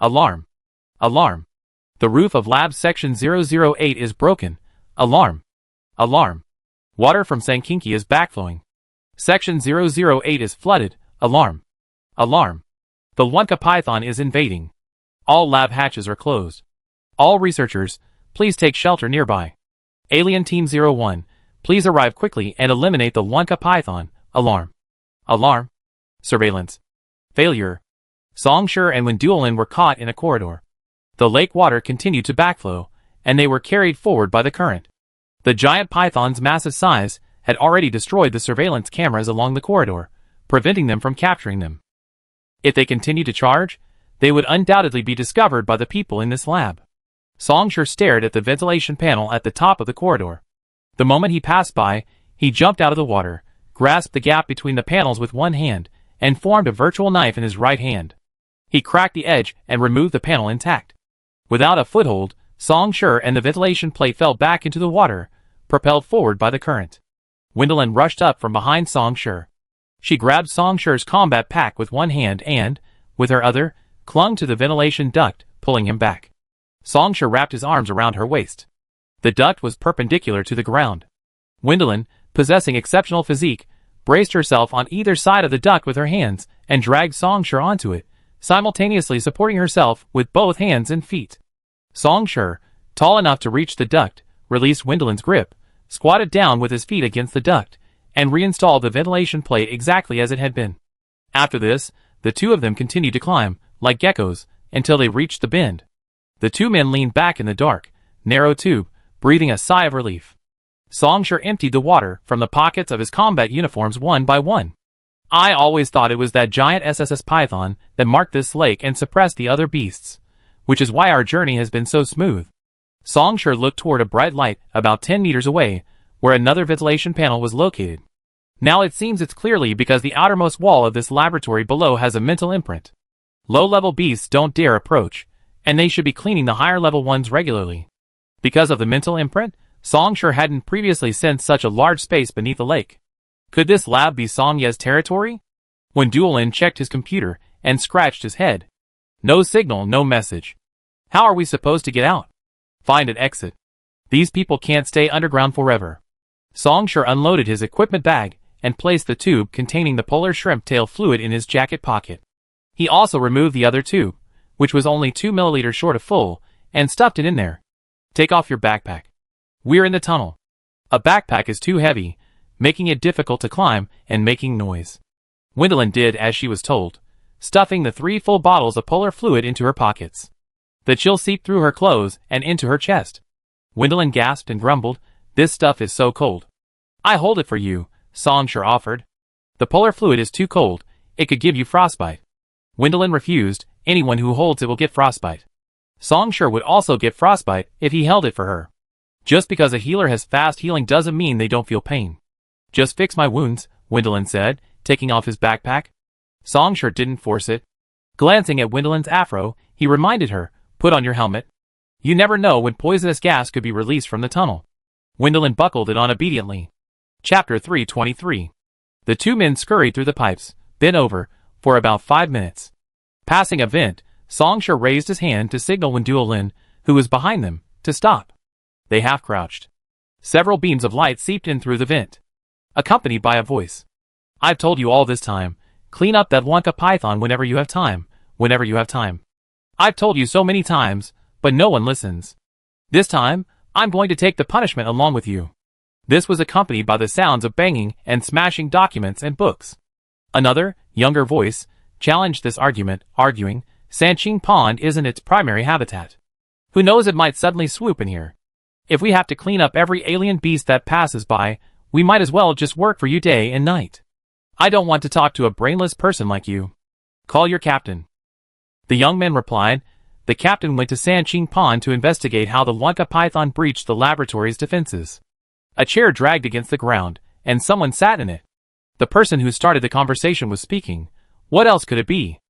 Alarm! Alarm! The roof of Lab Section 008 is broken. Alarm! Alarm! Water from Sankinki is backflowing. Section 008 is flooded. Alarm! Alarm! The Lunka python is invading. All lab hatches are closed. All researchers, please take shelter nearby. Alien Team 01, please arrive quickly and eliminate the Lunka python. Alarm! Alarm! Surveillance. Failure. Song Shi and Wenduolin were caught in a corridor. The lake water continued to backflow, and they were carried forward by the current. The giant python's massive size had already destroyed the surveillance cameras along the corridor, preventing them from capturing them. If they continued to charge, they would undoubtedly be discovered by the people in this lab. Song Shi stared at the ventilation panel at the top of the corridor. The moment he passed by, he jumped out of the water, grasped the gap between the panels with one hand, and formed a virtual knife in his right hand. He cracked the edge and removed the panel intact. Without a foothold, Song Shi and the ventilation plate fell back into the water, propelled forward by the current. Wenduolin rushed up from behind Song Shi. She grabbed Song Shi's combat pack with one hand and, with her other, clung to the ventilation duct, pulling him back. Song Shi wrapped his arms around her waist. The duct was perpendicular to the ground. Wenduolin, possessing exceptional physique, braced herself on either side of the duct with her hands and dragged Song Shi onto it, simultaneously supporting herself with both hands and feet. Song Shi, tall enough to reach the duct, released Wenduolin's grip, squatted down with his feet against the duct, and reinstalled the ventilation plate exactly as it had been. After this, the two of them continued to climb, like geckos, until they reached the bend. The two men leaned back in the dark, narrow tube, breathing a sigh of relief. Song Shi emptied the water from the pockets of his combat uniforms one by one. I always thought it was that giant SSS python that marked this lake and suppressed the other beasts, which is why our journey has been so smooth. Song Sure looked toward a bright light about 10 meters away, where another ventilation panel was located. Now it seems it's clearly because the outermost wall of this laboratory below has a mental imprint. Low-level beasts don't dare approach, and they should be cleaning the higher-level ones regularly. Because of the mental imprint, Song Sure hadn't previously sensed such a large space beneath the lake. Could this lab be Song Ye's territory? When Duolin checked his computer and scratched his head. No signal, no message. How are we supposed to get out? Find an exit. These people can't stay underground forever. Song Sure unloaded his equipment bag and placed the tube containing the polar shrimp tail fluid in his jacket pocket. He also removed the other tube, which was only 2 milliliters short of full, and stuffed it in there. Take off your backpack. We're in the tunnel. A backpack is too heavy, making it difficult to climb and making noise. Gwendolyn did as she was told, stuffing the 3 full bottles of polar fluid into her pockets. The chill seeped through her clothes and into her chest. Gwendolyn gasped and grumbled, "This stuff is so cold." "I hold it for you," Song Sure offered. "The polar fluid is too cold, it could give you frostbite." Gwendolyn refused, "Anyone who holds it will get frostbite." Song Sure would also get frostbite if he held it for her. Just because a healer has fast healing doesn't mean they don't feel pain. "Just fix my wounds," Gwendolyn said, taking off his backpack. Song Sure didn't force it. Glancing at Gwendolyn's afro, he reminded her, "Put on your helmet. You never know when poisonous gas could be released from the tunnel." Gwendolyn buckled it on obediently. Chapter 323. The 2 men scurried through the pipes, bent over, for about 5 minutes. Passing a vent, Song Sure raised his hand to signal when Duolin, who was behind them, to stop. They half-crouched. Several beams of light seeped in through the vent, accompanied by a voice. "I've told you all this time, clean up that Wonka python whenever you have time, whenever you have time. I've told you so many times, but no one listens. This time, I'm going to take the punishment along with you." This was accompanied by the sounds of banging and smashing documents and books. Another, younger voice, challenged this argument, arguing, "Sanqing Pond isn't its primary habitat. Who knows, it might suddenly swoop in here. If we have to clean up every alien beast that passes by, we might as well just work for you day and night. I don't want to talk to a brainless person like you. Call your captain." The young man replied. The captain went to Sanqing Pond to investigate how the Wonka python breached the laboratory's defenses. A chair dragged against the ground, and someone sat in it. The person who started the conversation was speaking. What else could it be?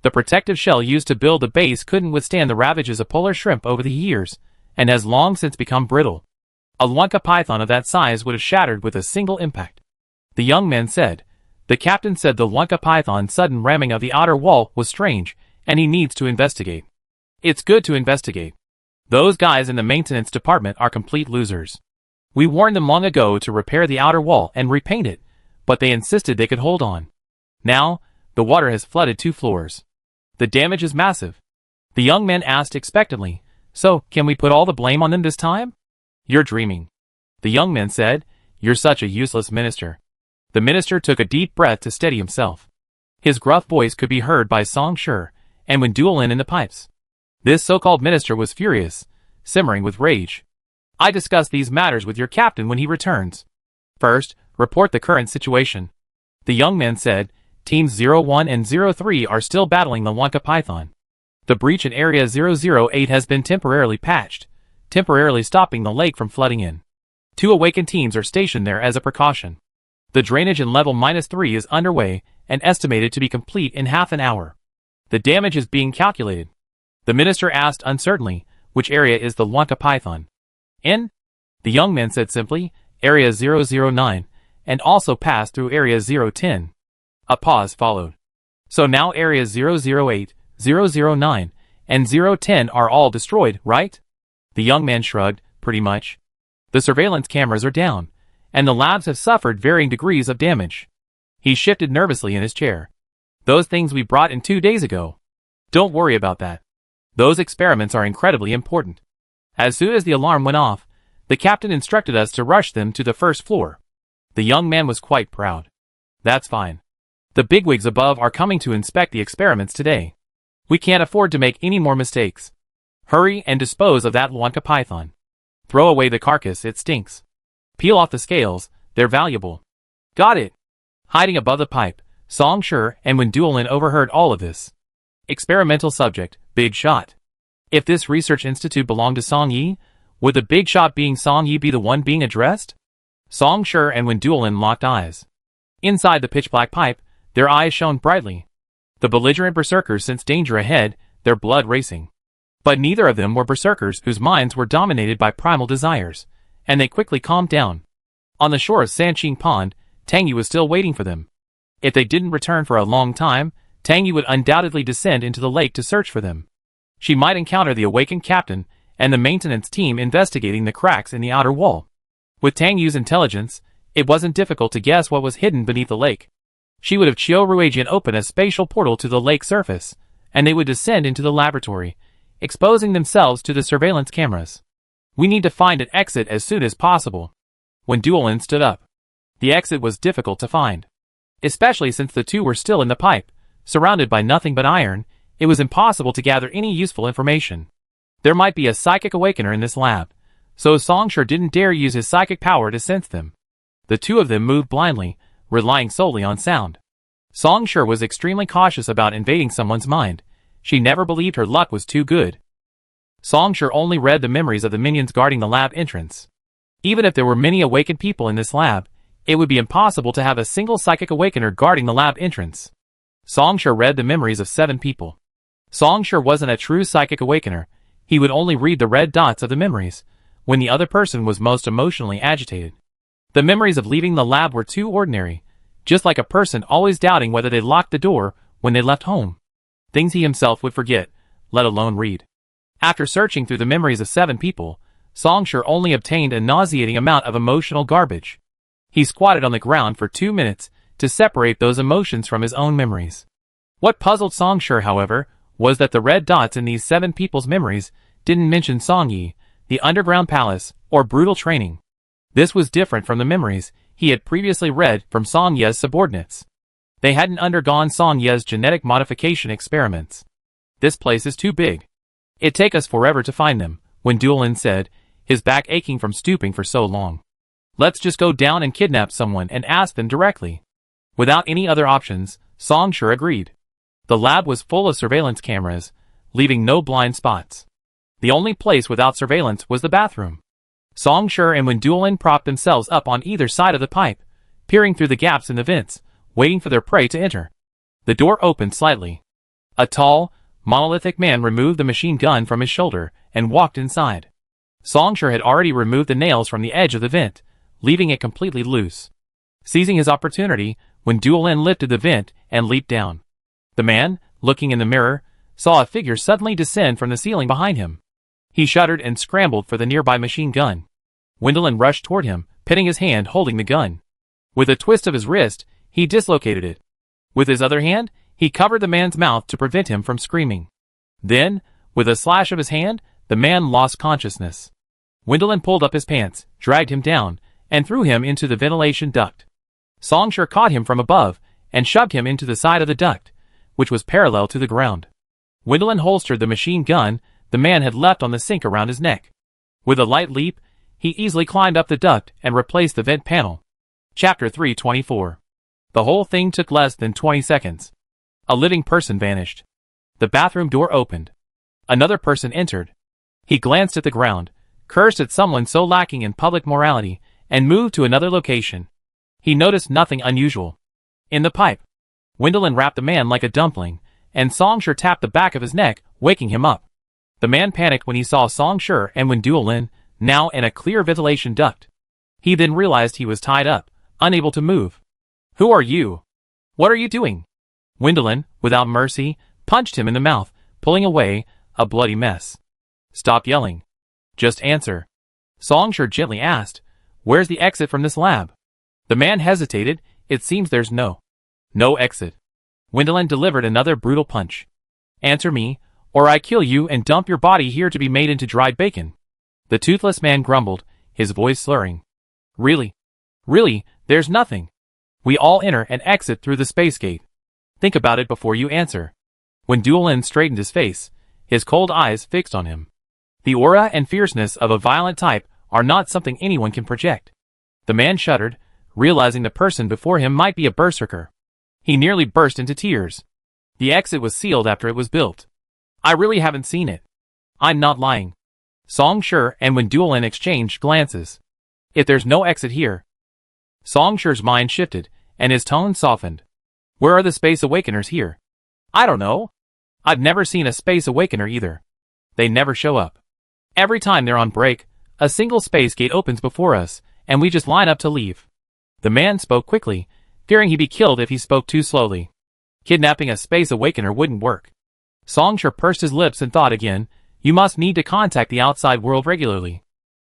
The protective shell used to build the base couldn't withstand the ravages of polar shrimp over the years, and has long since become brittle. A Wonka python of that size would have shattered with a single impact. The young man said. The captain said the Wonka python's sudden ramming of the outer wall was strange, and he needs to investigate. It's good to investigate. Those guys in the maintenance department are complete losers. We warned them long ago to repair the outer wall and repaint it, but they insisted they could hold on. Now, the water has flooded 2 floors. The damage is massive. The young man asked expectantly, "So, can we put all the blame on them this time?" "You're dreaming." The young man said, "You're such a useless minister." The minister took a deep breath to steady himself. His gruff voice could be heard by Song Sure, and when Duolin in the pipes. This so-called minister was furious, simmering with rage. "I discuss these matters with your captain when he returns. First, report the current situation." The young man said, "Teams 01 and 03 are still battling the Wonka python. The breach in Area 008 has been temporarily patched, temporarily stopping the lake from flooding in. 2 awakened teams are stationed there as a precaution. The drainage in level -3 is underway and estimated to be complete in half an hour. The damage is being calculated." The minister asked uncertainly, "Which area is the Wonka python in?" The young man said simply, "Area 009, and also passed through Area 010. A pause followed. "So now Areas 008, 009, and 010 are all destroyed, right?" The young man shrugged, "Pretty much. The surveillance cameras are down, and the labs have suffered varying degrees of damage." He shifted nervously in his chair. "Those things we brought in 2 days ago. Don't worry about that. Those experiments are incredibly important." As soon as the alarm went off, the captain instructed us to rush them to the first floor. The young man was quite proud. "That's fine. The bigwigs above are coming to inspect the experiments today. We can't afford to make any more mistakes. Hurry and dispose of that Wonka python. Throw away the carcass, it stinks. Peel off the scales, they're valuable." "Got it." Hiding above the pipe, Song Sure and when Duolin overheard all of this. Experimental subject, big shot. If this research institute belonged to Song Yi, Would the big shot being Song Yi be the one being addressed? Song Shi and Wen Duolin locked eyes. Inside the pitch-black pipe, their eyes shone brightly. The belligerent berserkers sensed danger ahead, their blood racing. But neither of them were berserkers whose minds were dominated by primal desires, and they quickly calmed down. On the shore of Sanqing Pond, Tang Yu was still waiting for them. If they didn't return for a long time, Tang Yu would undoubtedly descend into the lake to search for them. She might encounter the awakened captain and the maintenance team investigating the cracks in the outer wall. With Tang Yu's intelligence, it wasn't difficult to guess what was hidden beneath the lake. She would have Chiu Ruijian open a spatial portal to the lake surface, and they would descend into the laboratory, exposing themselves to the surveillance cameras. We need to find an exit as soon as possible. When Duolin stood up, the exit was difficult to find. Especially since the two were still in the pipe, surrounded by nothing but iron, it was impossible to gather any useful information. There might be a psychic awakener in this lab, so Song Shi didn't dare use his psychic power to sense them. The two of them moved blindly, relying solely on sound. Song Shi was extremely cautious about invading someone's mind. She never believed her luck was too good. Song Shi only read the memories of the minions guarding the lab entrance. Even if there were many awakened people in this lab, it would be impossible to have a single psychic awakener guarding the lab entrance. Song Shi read the memories of 7 people. Song Shi wasn't a true psychic awakener. He would only read the red dots of the memories when the other person was most emotionally agitated. The memories of leaving the lab were too ordinary, just like a person always doubting whether they locked the door when they left home. Things he himself would forget, let alone read. After searching through the memories of 7 people, Song Shi only obtained a nauseating amount of emotional garbage. He squatted on the ground for 2 minutes to separate those emotions from his own memories. What puzzled Song Shi, however, was that the red dots in these 7 people's memories didn't mention Song Yi, the underground palace, or brutal training. This was different from the memories he had previously read from Song Ye's subordinates. They hadn't undergone Song Ye's genetic modification experiments. This place is too big. It'd take us forever to find them, Wen Duolin said, his back aching from stooping for so long. Let's just go down and kidnap someone and ask them directly. Without any other options, Song Shi agreed. The lab was full of surveillance cameras, leaving no blind spots. The only place without surveillance was the bathroom. Song Shi and Wen Duolin propped themselves up on either side of the pipe, peering through the gaps in the vents, waiting for their prey to enter. The door opened slightly. A tall, monolithic man removed the machine gun from his shoulder and walked inside. Song Shi had already removed the nails from the edge of the vent, leaving it completely loose. Seizing his opportunity, Wen Duolin lifted the vent and leaped down. The man, looking in the mirror, saw a figure suddenly descend from the ceiling behind him. He shuddered and scrambled for the nearby machine gun. Wendelin rushed toward him, pinning his hand holding the gun. With a twist of his wrist, he dislocated it. With his other hand, he covered the man's mouth to prevent him from screaming. Then, with a slash of his hand, the man lost consciousness. Wendelin pulled up his pants, dragged him down, and threw him into the ventilation duct. Song Shi caught him from above and shoved him into the side of the duct, which was parallel to the ground. Wendelin holstered the machine gun the man had left on the sink around his neck. With a light leap, he easily climbed up the duct and replaced the vent panel. Chapter 324. The whole thing took less than 20 seconds. A living person vanished. The bathroom door opened. Another person entered. He glanced at the ground, cursed at someone so lacking in public morality, and moved to another location. He noticed nothing unusual. In the pipe, Wendelin wrapped the man like a dumpling, and Song Shi tapped the back of his neck, waking him up. The man panicked when he saw Song Shi and Wen Duolin, now in a clear ventilation duct. He then realized he was tied up, unable to move. Who are you? What are you doing? Wendelin, without mercy, punched him in the mouth, pulling away, a bloody mess. Stop yelling. Just answer. Song Shi gently asked, where's the exit from this lab? The man hesitated. It seems there's no exit. Wendelin delivered another brutal punch. Answer me, or I kill you and dump your body here to be made into dried bacon. The toothless man grumbled, his voice slurring. Really, there's nothing. We all enter and exit through the space gate. Think about it before you answer. When Duolin straightened his face, his cold eyes fixed on him. The aura and fierceness of a violent type are not something anyone can project. The man shuddered, realizing the person before him might be a berserker. He nearly burst into tears. The exit was sealed after it was built. I really haven't seen it. I'm not lying. Song Shi and Wen Duolin exchanged glances. If there's no exit here. Song Shi's mind shifted, and his tone softened. Where are the Space Awakeners here? I don't know. I've never seen a Space Awakener either. They never show up. Every time they're on break, a single space gate opens before us, and we just line up to leave. The man spoke quickly, fearing he'd be killed if he spoke too slowly. Kidnapping a Space Awakener wouldn't work. Song Shi pursed his lips and thought again, you must need to contact the outside world regularly.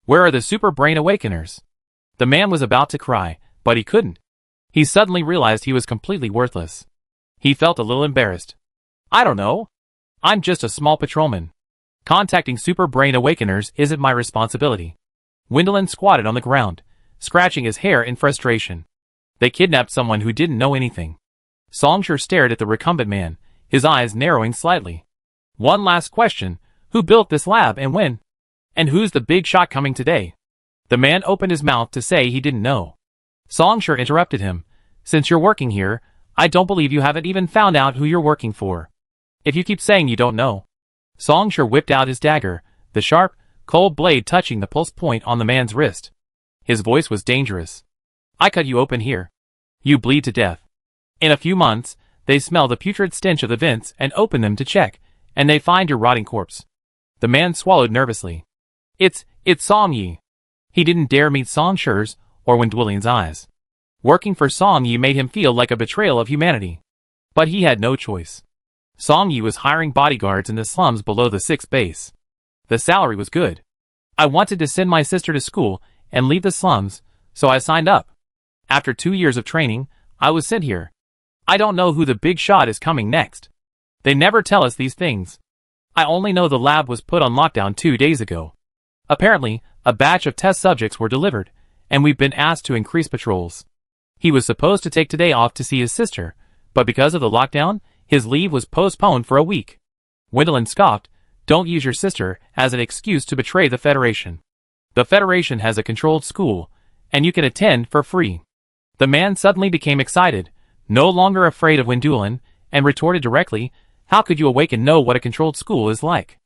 Where are the Super Brain Awakeners? The man was about to cry, but he couldn't. He suddenly realized he was completely worthless. He felt a little embarrassed. I don't know. I'm just a small patrolman. Contacting Super Brain Awakeners isn't my responsibility. Wendelin squatted on the ground, scratching his hair in frustration. They kidnapped someone who didn't know anything. Song Shi stared at the recumbent man, his eyes narrowing slightly. One last question. Who built this lab and when? And who's the big shot coming today? The man opened his mouth to say he didn't know. Song Shi interrupted him. Since you're working here, I don't believe you haven't even found out who you're working for. If you keep saying you don't know. Song Shi whipped out his dagger, the sharp, cold blade touching the pulse point on the man's wrist. His voice was dangerous. I cut you open here. You bleed to death. In a few months, they smell the putrid stench of the vents and open them to check, and they find your rotting corpse. The man swallowed nervously. It's Song Yi. He didn't dare meet Song Shi's or Wen Duolin's eyes. Working for Song Yi made him feel like a betrayal of humanity. But he had no choice. Song Yi was hiring bodyguards in the slums below the 6th base. The salary was good. I wanted to send my sister to school and leave the slums, so I signed up. After 2 years of training, I was sent here. I don't know who the big shot is coming next. They never tell us these things. I only know the lab was put on lockdown 2 days ago. Apparently, a batch of test subjects were delivered, and we've been asked to increase patrols. He was supposed to take today off to see his sister, but because of the lockdown, his leave was postponed for a week. Wendelin scoffed, don't use your sister as an excuse to betray the Federation. The Federation has a controlled school, and you can attend for free. The man suddenly became excited, no longer afraid of Wen Duolin, and retorted directly, how could you awaken know what a controlled school is like?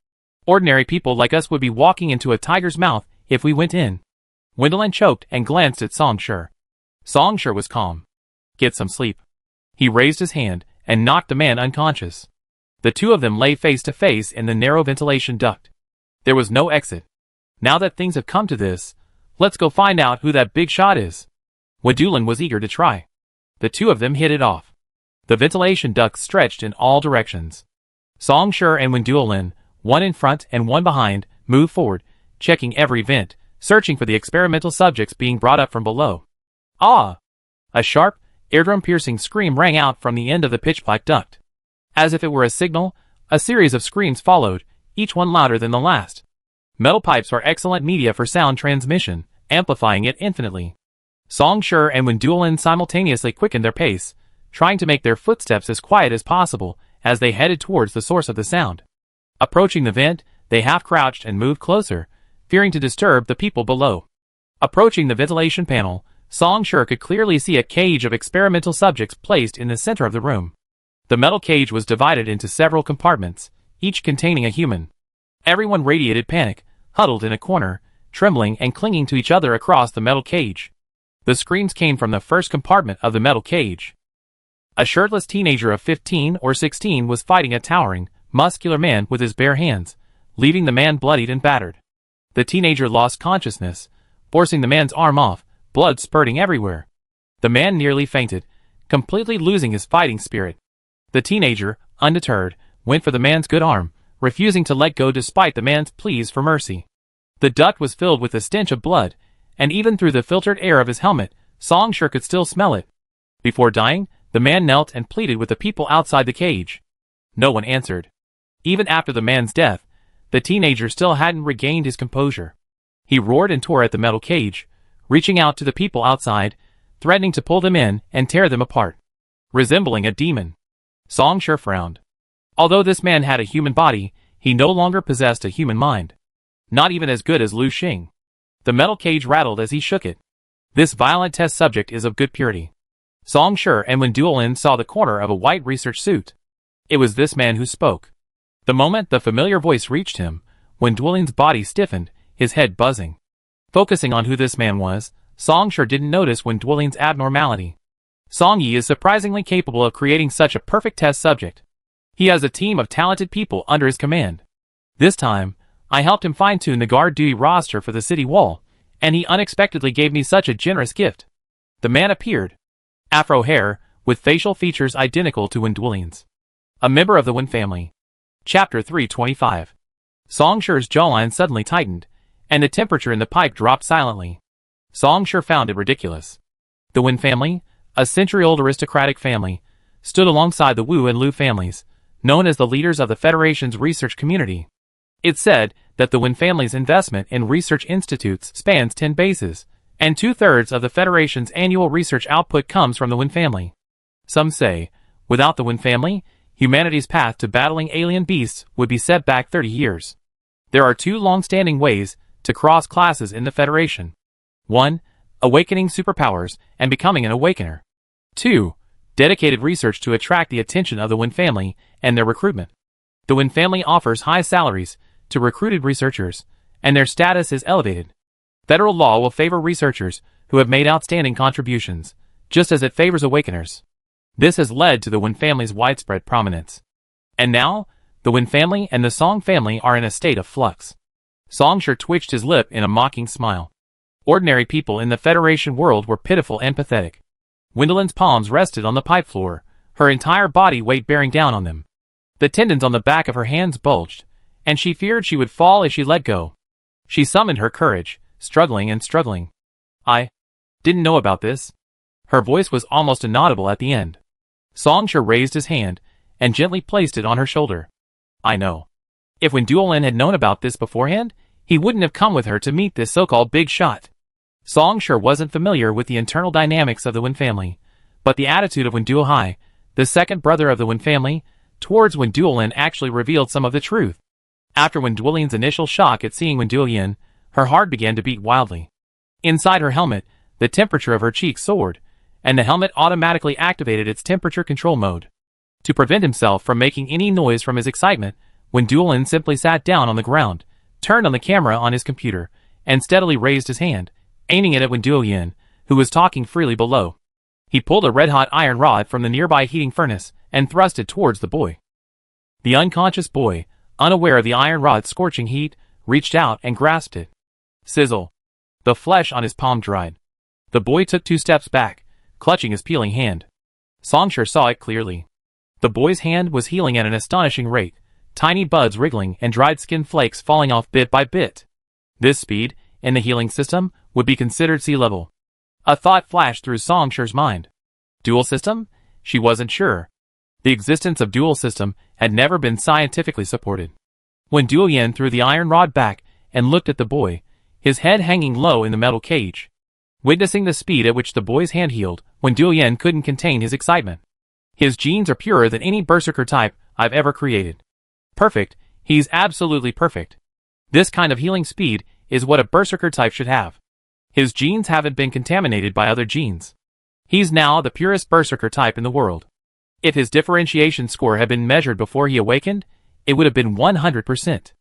Ordinary people like us would be walking into a tiger's mouth if we went in. Wendelin choked and glanced at Song Shi. Song Shi was calm. Get some sleep. He raised his hand and knocked the man unconscious. The two of them lay face to face in the narrow ventilation duct. There was no exit. Now that things have come to this, let's go find out who that big shot is. Wen Duolin was eager to try. The two of them hit it off. The ventilation ducts stretched in all directions. Song Shi and Wen Duolin, one in front and one behind, moved forward, checking every vent, searching for the experimental subjects being brought up from below. Ah! A sharp, eardrum-piercing scream rang out from the end of the pitch-black duct. As if it were a signal, a series of screams followed, each one louder than the last. Metal pipes are excellent media for sound transmission, amplifying it infinitely. Song Shi and Wen Duolin simultaneously quickened their pace, trying to make their footsteps as quiet as possible as they headed towards the source of the sound. Approaching the vent, they half-crouched and moved closer, fearing to disturb the people below. Approaching the ventilation panel, Song Shi could clearly see a cage of experimental subjects placed in the center of the room. The metal cage was divided into several compartments, each containing a human. Everyone radiated panic, huddled in a corner, trembling and clinging to each other across the metal cage. The screams came from the first compartment of the metal cage. A shirtless teenager of 15 or 16 was fighting a towering, muscular man with his bare hands, leaving the man bloodied and battered. The teenager lost consciousness, forcing the man's arm off, blood spurting everywhere. The man nearly fainted, completely losing his fighting spirit. The teenager, undeterred, went for the man's good arm, refusing to let go despite the man's pleas for mercy. The duct was filled with the stench of blood, and even through the filtered air of his helmet, Song Shi could still smell it. Before dying, the man knelt and pleaded with the people outside the cage. No one answered. Even after the man's death, the teenager still hadn't regained his composure. He roared and tore at the metal cage, reaching out to the people outside, threatening to pull them in and tear them apart. Resembling a demon. Song Shi frowned. Although this man had a human body, he no longer possessed a human mind. Not even as good as Lu Xing. The metal cage rattled as he shook it. This violent test subject is of good purity. Song Shi and Wen Duolin saw the corner of a white research suit. It was this man who spoke. The moment the familiar voice reached him, Wen Duolin's body stiffened, his head buzzing. Focusing on who this man was, Song Shi didn't notice Wen Duolin's abnormality. Song Yi is surprisingly capable of creating such a perfect test subject. He has a team of talented people under his command. This time, I helped him fine-tune the guard duty roster for the city wall, and he unexpectedly gave me such a generous gift. The man appeared. Afro hair, with facial features identical to Wen Duolin's. A member of the Wen family. Chapter 325. Song Shi's jawline suddenly tightened, and the temperature in the pipe dropped silently. Song Shi found it ridiculous. The Wen family, a century-old aristocratic family, stood alongside the Wu and Lu families, known as the leaders of the Federation's research community. It's said that the Wen family's investment in research institutes spans 10 bases, and 2/3 of the Federation's annual research output comes from the Wen family. Some say, without the Wen family, humanity's path to battling alien beasts would be set back 30 years. There are two long-standing ways to cross classes in the Federation. 1. Awakening superpowers and becoming an awakener. 2. Dedicated research to attract the attention of the Wen family and their recruitment. The Wen family offers high salaries to recruited researchers, and their status is elevated. Federal law will favor researchers who have made outstanding contributions, just as it favors awakeners. This has led to the Wen family's widespread prominence. And now, the Wen family and the Song family are in a state of flux. Song Shi twitched his lip in a mocking smile. Ordinary people in the Federation world were pitiful and pathetic. Wendolin's palms rested on the pipe floor, her entire body weight bearing down on them. The tendons on the back of her hands bulged, and she feared she would fall if she let go. She summoned her courage, struggling and struggling. I didn't know about this. Her voice was almost inaudible at the end. Song Shi raised his hand and gently placed it on her shoulder. I know. If Wen Duolin had known about this beforehand, he wouldn't have come with her to meet this so-called big shot. Song Shi wasn't familiar with the internal dynamics of the Wen family, but the attitude of Wen Duohai, the second brother of the Wen family, towards Wen Duolin actually revealed some of the truth. After Wen Duolin's initial shock at seeing Wen Duoyin, her heart began to beat wildly. Inside her helmet, the temperature of her cheeks soared, and the helmet automatically activated its temperature control mode. To prevent himself from making any noise from his excitement, Wen Duolin simply sat down on the ground, turned on the camera on his computer, and steadily raised his hand, aiming it at Wen Duoyin, who was talking freely below. He pulled a red-hot iron rod from the nearby heating furnace and thrust it towards the boy. The unconscious boy, unaware of the iron rod's scorching heat, reached out and grasped it. Sizzle. The flesh on his palm dried. The boy took 2 steps back, clutching his peeling hand. Song Shi saw it clearly. The boy's hand was healing at an astonishing rate, tiny buds wriggling and dried skin flakes falling off bit by bit. This speed, in the healing system, would be considered sea level. A thought flashed through Song Shi's mind. Dual system? She wasn't sure. The existence of dual system had never been scientifically supported. When Duoyin threw the iron rod back and looked at the boy, his head hanging low in the metal cage. Witnessing the speed at which the boy's hand healed, Wen Duoyin couldn't contain his excitement. His genes are purer than any berserker type I've ever created. Perfect, he's absolutely perfect. This kind of healing speed is what a berserker type should have. His genes haven't been contaminated by other genes. He's now the purest berserker type in the world. If his differentiation score had been measured before he awakened, it would have been 100%.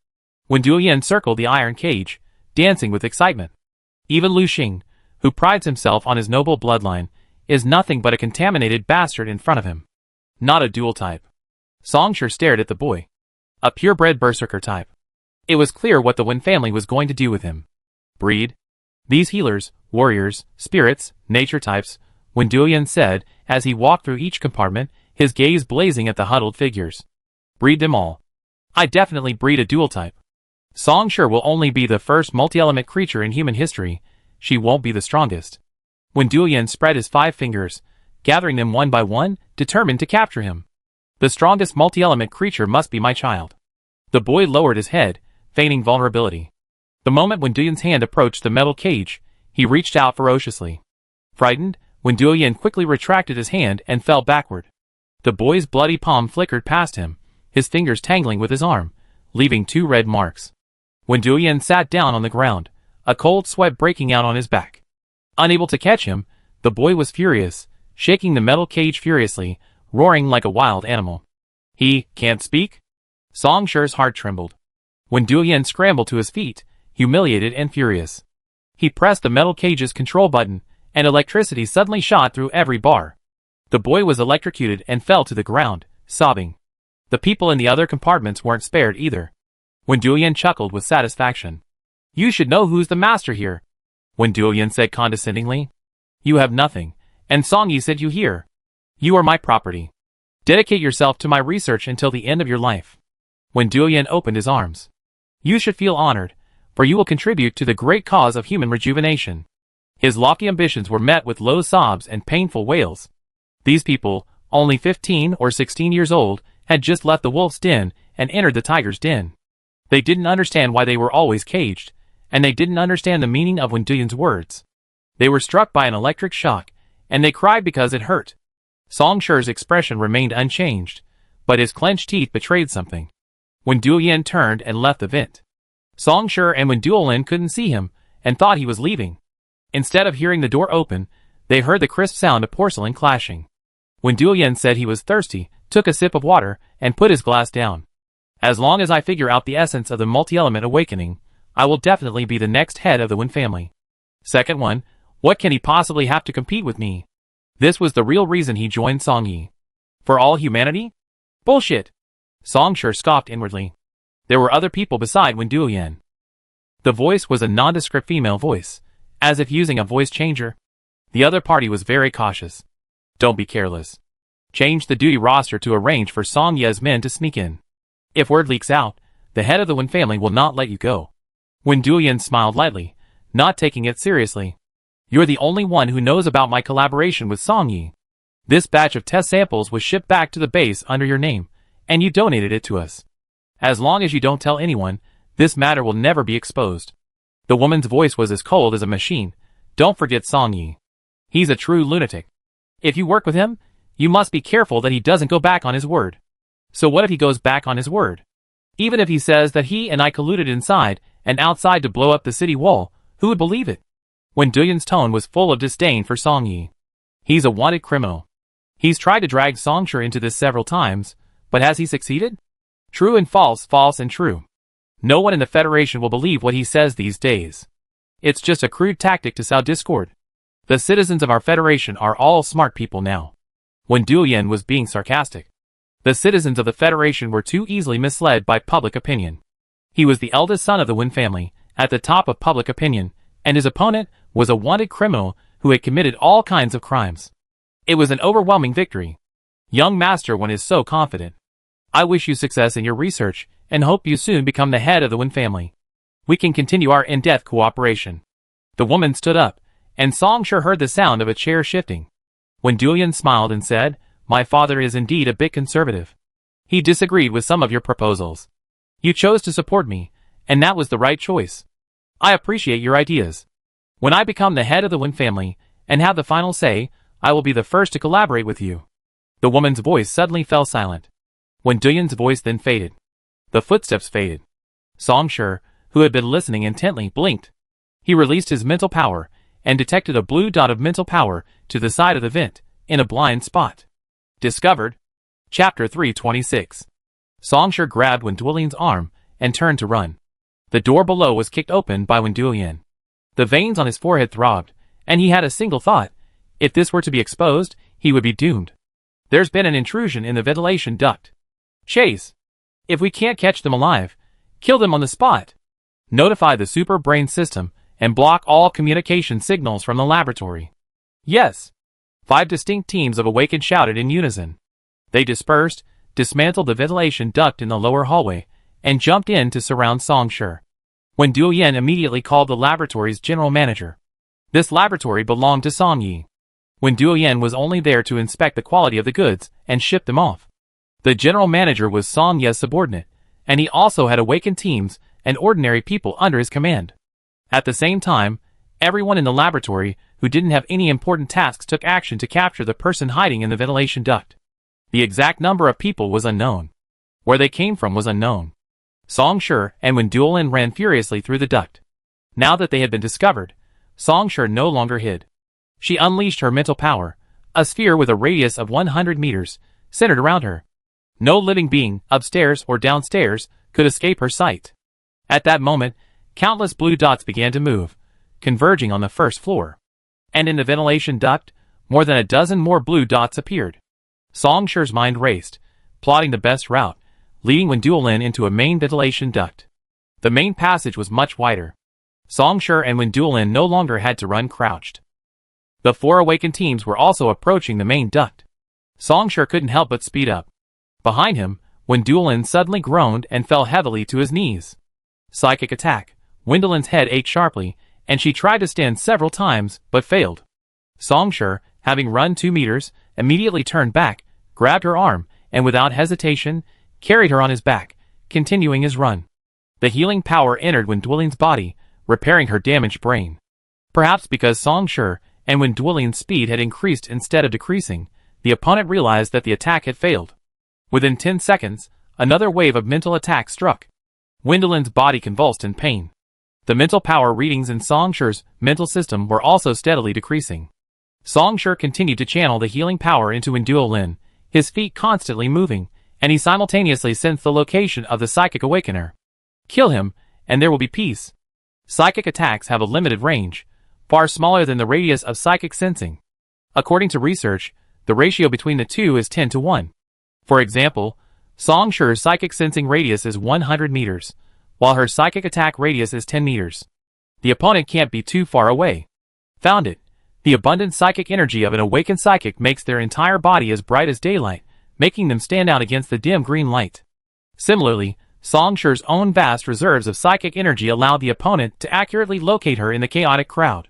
When Duoyin circled the iron cage, dancing with excitement. Even Lu Xing, who prides himself on his noble bloodline, is nothing but a contaminated bastard in front of him. Not a dual type. Song Shi stared at the boy. A purebred berserker type. It was clear what the Wen family was going to do with him. Breed? These healers, warriors, spirits, nature types, Wen Duoyin said, as he walked through each compartment, his gaze blazing at the huddled figures. Breed them all. I definitely breed a dual type. Song Shi will only be the first multi-element creature in human history. She won't be the strongest. Wen Duoyin spread his 5 fingers, gathering them one by one, determined to capture him. The strongest multi-element creature must be my child. The boy lowered his head, feigning vulnerability. The moment Wen Duoyin's hand approached the metal cage, he reached out ferociously. Frightened, Wen Duoyin quickly retracted his hand and fell backward. The boy's bloody palm flickered past him, his fingers tangling with his arm, leaving 2 red marks. Wen Duoyin sat down on the ground, a cold sweat breaking out on his back. Unable to catch him, the boy was furious, shaking the metal cage furiously, roaring like a wild animal. He can't speak? Song Shi's heart trembled. When Duyan scrambled to his feet, humiliated and furious. He pressed the metal cage's control button, and electricity suddenly shot through every bar. The boy was electrocuted and fell to the ground, sobbing. The people in the other compartments weren't spared either. When Duyan chuckled with satisfaction. You should know who's the master here. When Duyan said condescendingly. You have nothing, and Song Yi said you here. You are my property. Dedicate yourself to my research until the end of your life. When Duyan opened his arms. You should feel honored, for you will contribute to the great cause of human rejuvenation. His lofty ambitions were met with low sobs and painful wails. These people, only 15 or 16 years old, had just left the wolf's den and entered the tiger's den. They didn't understand why they were always caged, and they didn't understand the meaning of Wen Duyan's words. They were struck by an electric shock, and they cried because it hurt. Song Shi's expression remained unchanged, but his clenched teeth betrayed something. When Duyan turned and left the vent. Song Shi and Wen Duolin couldn't see him, and thought he was leaving. Instead of hearing the door open, they heard the crisp sound of porcelain clashing. When Duyan said he was thirsty, took a sip of water, and put his glass down. As long as I figure out the essence of the multi-element awakening, I will definitely be the next head of the Wen family. Second one, what can he possibly have to compete with me? This was the real reason he joined Song Yi. For all humanity? Bullshit! Song Shi scoffed inwardly. There were other people beside Wen Duyan. The voice was a nondescript female voice, as if using a voice changer. The other party was very cautious. Don't be careless. Change the duty roster to arrange for Song Ye's men to sneak in. If word leaks out, the head of the Wen family will not let you go. Wen Duyan smiled lightly, not taking it seriously. You're the only one who knows about my collaboration with Song Yi. This batch of test samples was shipped back to the base under your name, and you donated it to us. As long as you don't tell anyone, this matter will never be exposed. The woman's voice was as cold as a machine. Don't forget Song Yi. He's a true lunatic. If you work with him, you must be careful that he doesn't go back on his word. So what if he goes back on his word? Even if he says that he and I colluded inside and outside to blow up the city wall, who would believe it? Wen Duyan's tone was full of disdain for Song Yi. He's a wanted criminal. He's tried to drag Song Shi into this several times, but has he succeeded? True and false, false and true. No one in the Federation will believe what he says these days. It's just a crude tactic to sow discord. The citizens of our Federation are all smart people now. Wen Duyan was being sarcastic. The citizens of the Federation were too easily misled by public opinion. He was the eldest son of the Wen family, at the top of public opinion, and his opponent was a wanted criminal who had committed all kinds of crimes. It was an overwhelming victory. Young Master Wen is so confident. I wish you success in your research, and hope you soon become the head of the Wen family. We can continue our in-depth cooperation. The woman stood up, and Song Shi heard the sound of a chair shifting. Wen Duyan smiled and said, My father is indeed a bit conservative. He disagreed with some of your proposals. You chose to support me, and that was the right choice. I appreciate your ideas. When I become the head of the Wen family, and have the final say, I will be the first to collaborate with you. The woman's voice suddenly fell silent. Wen Duyan's voice then faded. The footsteps faded. Song Shi, who had been listening intently, blinked. He released his mental power, and detected a blue dot of mental power to the side of the vent, in a blind spot. Discovered. Chapter 326. Song Shi grabbed Wen Duolin's arm, and turned to run. The door below was kicked open by Wen Duolin. The veins on his forehead throbbed, and he had a single thought. If this were to be exposed, he would be doomed. There's been an intrusion in the ventilation duct. Chase. If we can't catch them alive, kill them on the spot. Notify the super brain system, and block all communication signals from the laboratory. Yes. 5 distinct teams of awakened shouted in unison. They dispersed, dismantled the ventilation duct in the lower hallway, and jumped in to surround Song Shi. Wen Duyan immediately called the laboratory's general manager. This laboratory belonged to Song Yi. Wen Duyan was only there to inspect the quality of the goods and ship them off. The general manager was Song Ye's subordinate, and he also had awakened teams and ordinary people under his command. At the same time, everyone in the laboratory who didn't have any important tasks took action to capture the person hiding in the ventilation duct. The exact number of people was unknown. Where they came from was unknown. Song Shi and Wen Duolin ran furiously through the duct. Now that they had been discovered, Song Shi no longer hid. She unleashed her mental power, a sphere with a radius of 100 meters, centered around her. No living being, upstairs or downstairs, could escape her sight. At that moment, countless blue dots began to move, converging on the first floor. And in the ventilation duct, more than a dozen more blue dots appeared. Song Shi's mind raced, plotting the best route, leading Wenduolin into a main ventilation duct. The main passage was much wider. Song Shi and Wenduolin no longer had to run crouched. The 4 awakened teams were also approaching the main duct. Song Shi couldn't help but speed up. Behind him, Wenduolin suddenly groaned and fell heavily to his knees. Psychic attack. Wenduolin's head ached sharply, and she tried to stand several times, but failed. Song Shi, having run 2 meters, immediately turned back, grabbed her arm, and without hesitation, carried her on his back, continuing his run. The healing power entered Wenduolin's body, repairing her damaged brain. Perhaps because Song Shi and Wenduolin's speed had increased instead of decreasing, the opponent realized that the attack had failed. Within 10 seconds, another wave of mental attack struck. Wenduolin's body convulsed in pain. The mental power readings in Song Shi's mental system were also steadily decreasing. Song Shi continued to channel the healing power into Wenduolin, his feet constantly moving, and he simultaneously sensed the location of the Psychic Awakener. Kill him, and there will be peace. Psychic attacks have a limited range, far smaller than the radius of psychic sensing. According to research, the ratio between the two is 10 to 1. For example, Song Shi's psychic sensing radius is 100 meters, while her psychic attack radius is 10 meters. The opponent can't be too far away. Found it. The abundant psychic energy of an awakened psychic makes their entire body as bright as daylight, making them stand out against the dim green light. Similarly, Song Shi's own vast reserves of psychic energy allowed the opponent to accurately locate her in the chaotic crowd.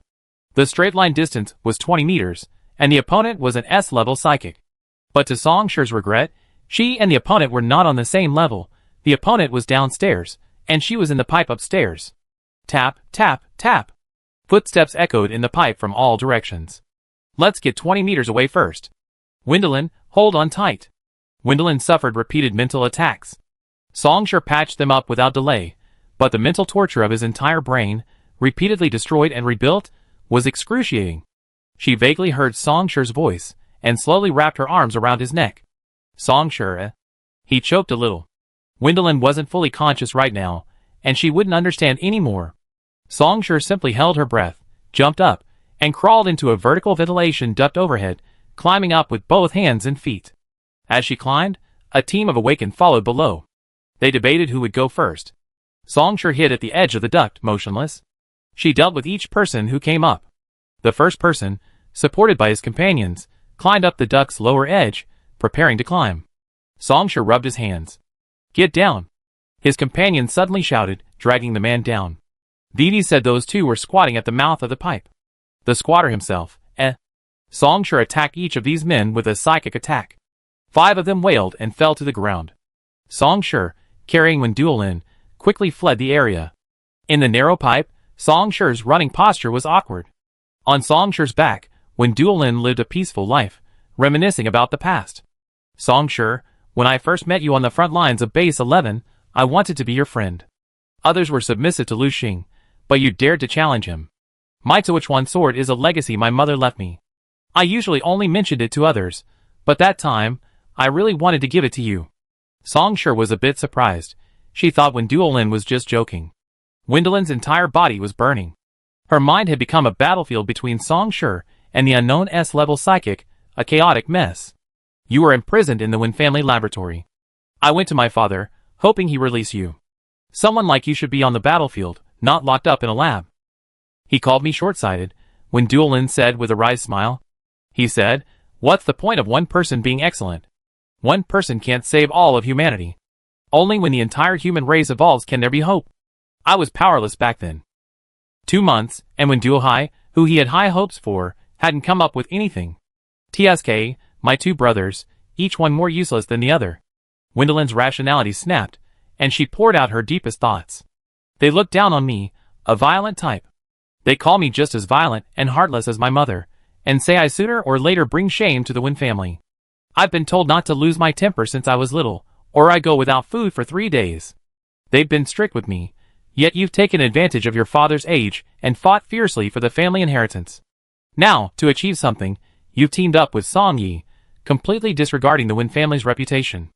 The straight line distance was 20 meters, and the opponent was an S-level psychic. But to Song Shi's regret, she and the opponent were not on the same level. The opponent was downstairs, and she was in the pipe upstairs. Tap, tap, tap. Footsteps echoed in the pipe from all directions. Let's get 20 meters away first. Wenduolin, hold on tight. Wenduolin suffered repeated mental attacks. Song Shi patched them up without delay, but the mental torture of his entire brain, repeatedly destroyed and rebuilt, was excruciating. She vaguely heard Song Shi's voice, and slowly wrapped her arms around his neck. Song Shi. He choked a little. Wenduolin wasn't fully conscious right now, and she wouldn't understand anymore. Song Shi simply held her breath, jumped up, and crawled into a vertical ventilation duct overhead, climbing up with both hands and feet. As she climbed, a team of awakened followed below. They debated who would go first. Song Shi hid at the edge of the duct, motionless. She dealt with each person who came up. The first person, supported by his companions, climbed up the duct's lower edge, preparing to climb. Song Shi rubbed his hands. Get down. His companion suddenly shouted, dragging the man down. Didi said those two were squatting at the mouth of the pipe. The squatter himself, Song Shi attacked each of these men with a psychic attack. 5 of them wailed and fell to the ground. Song Shi, carrying Wenduolin, quickly fled the area. In the narrow pipe, Song Shi's running posture was awkward. On Song Shi's back, Wenduolin lived a peaceful life, reminiscing about the past. Song Shi, when I first met you on the front lines of Base 11, I wanted to be your friend. Others were submissive to Lu Xing, but you dared to challenge him. My 261 sword is a legacy my mother left me. I usually only mentioned it to others, but that time, I really wanted to give it to you. Song Shi was a bit surprised. She thought Wenduolin was just joking. Wenduolin's entire body was burning. Her mind had become a battlefield between Song Shi and the unknown S-level psychic, a chaotic mess. You were imprisoned in the Wen family laboratory. I went to my father, hoping he release you. Someone like you should be on the battlefield, not locked up in a lab. He called me short-sighted, Wenduolin said with a wry smile. He said, what's the point of one person being excellent? One person can't save all of humanity. Only when the entire human race evolves can there be hope. I was powerless back then. 2 months, and Wenduohai, who he had high hopes for, hadn't come up with anything. TSK, my 2 brothers, each one more useless than the other. Wenduolin's rationality snapped, and she poured out her deepest thoughts. They looked down on me, a violent type. They call me just as violent and heartless as my mother, and say I sooner or later bring shame to the Wen family. I've been told not to lose my temper since I was little, or I go without food for 3 days. They've been strict with me, yet you've taken advantage of your father's age and fought fiercely for the family inheritance. Now, to achieve something, you've teamed up with Song Yi, completely disregarding the Wen family's reputation.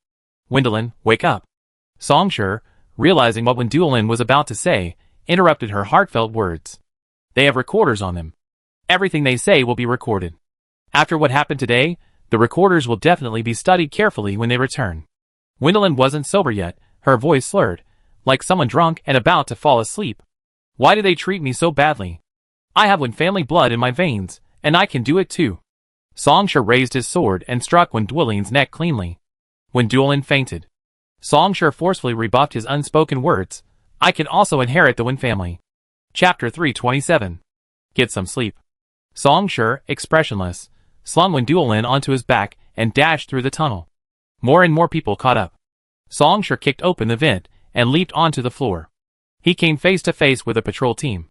Wenduolin, wake up. Song Shi, realizing what Wenduolin was about to say, interrupted her heartfelt words. They have recorders on them. Everything they say will be recorded. After what happened today, the recorders will definitely be studied carefully when they return. Wenduolin wasn't sober yet, her voice slurred, like someone drunk and about to fall asleep. Why do they treat me so badly? I have Wen family blood in my veins, and I can do it too. Songshur raised his sword and struck Wenduolin's neck cleanly. Wenduolin fainted. Songshur forcefully rebuffed his unspoken words. I can also inherit the Wen family. Chapter 327. Get some sleep. Songshur, expressionless, slung Wenduolin onto his back and dashed through the tunnel. More and more people caught up. Songshur kicked open the vent and leaped onto the floor. He came face to face with a patrol team.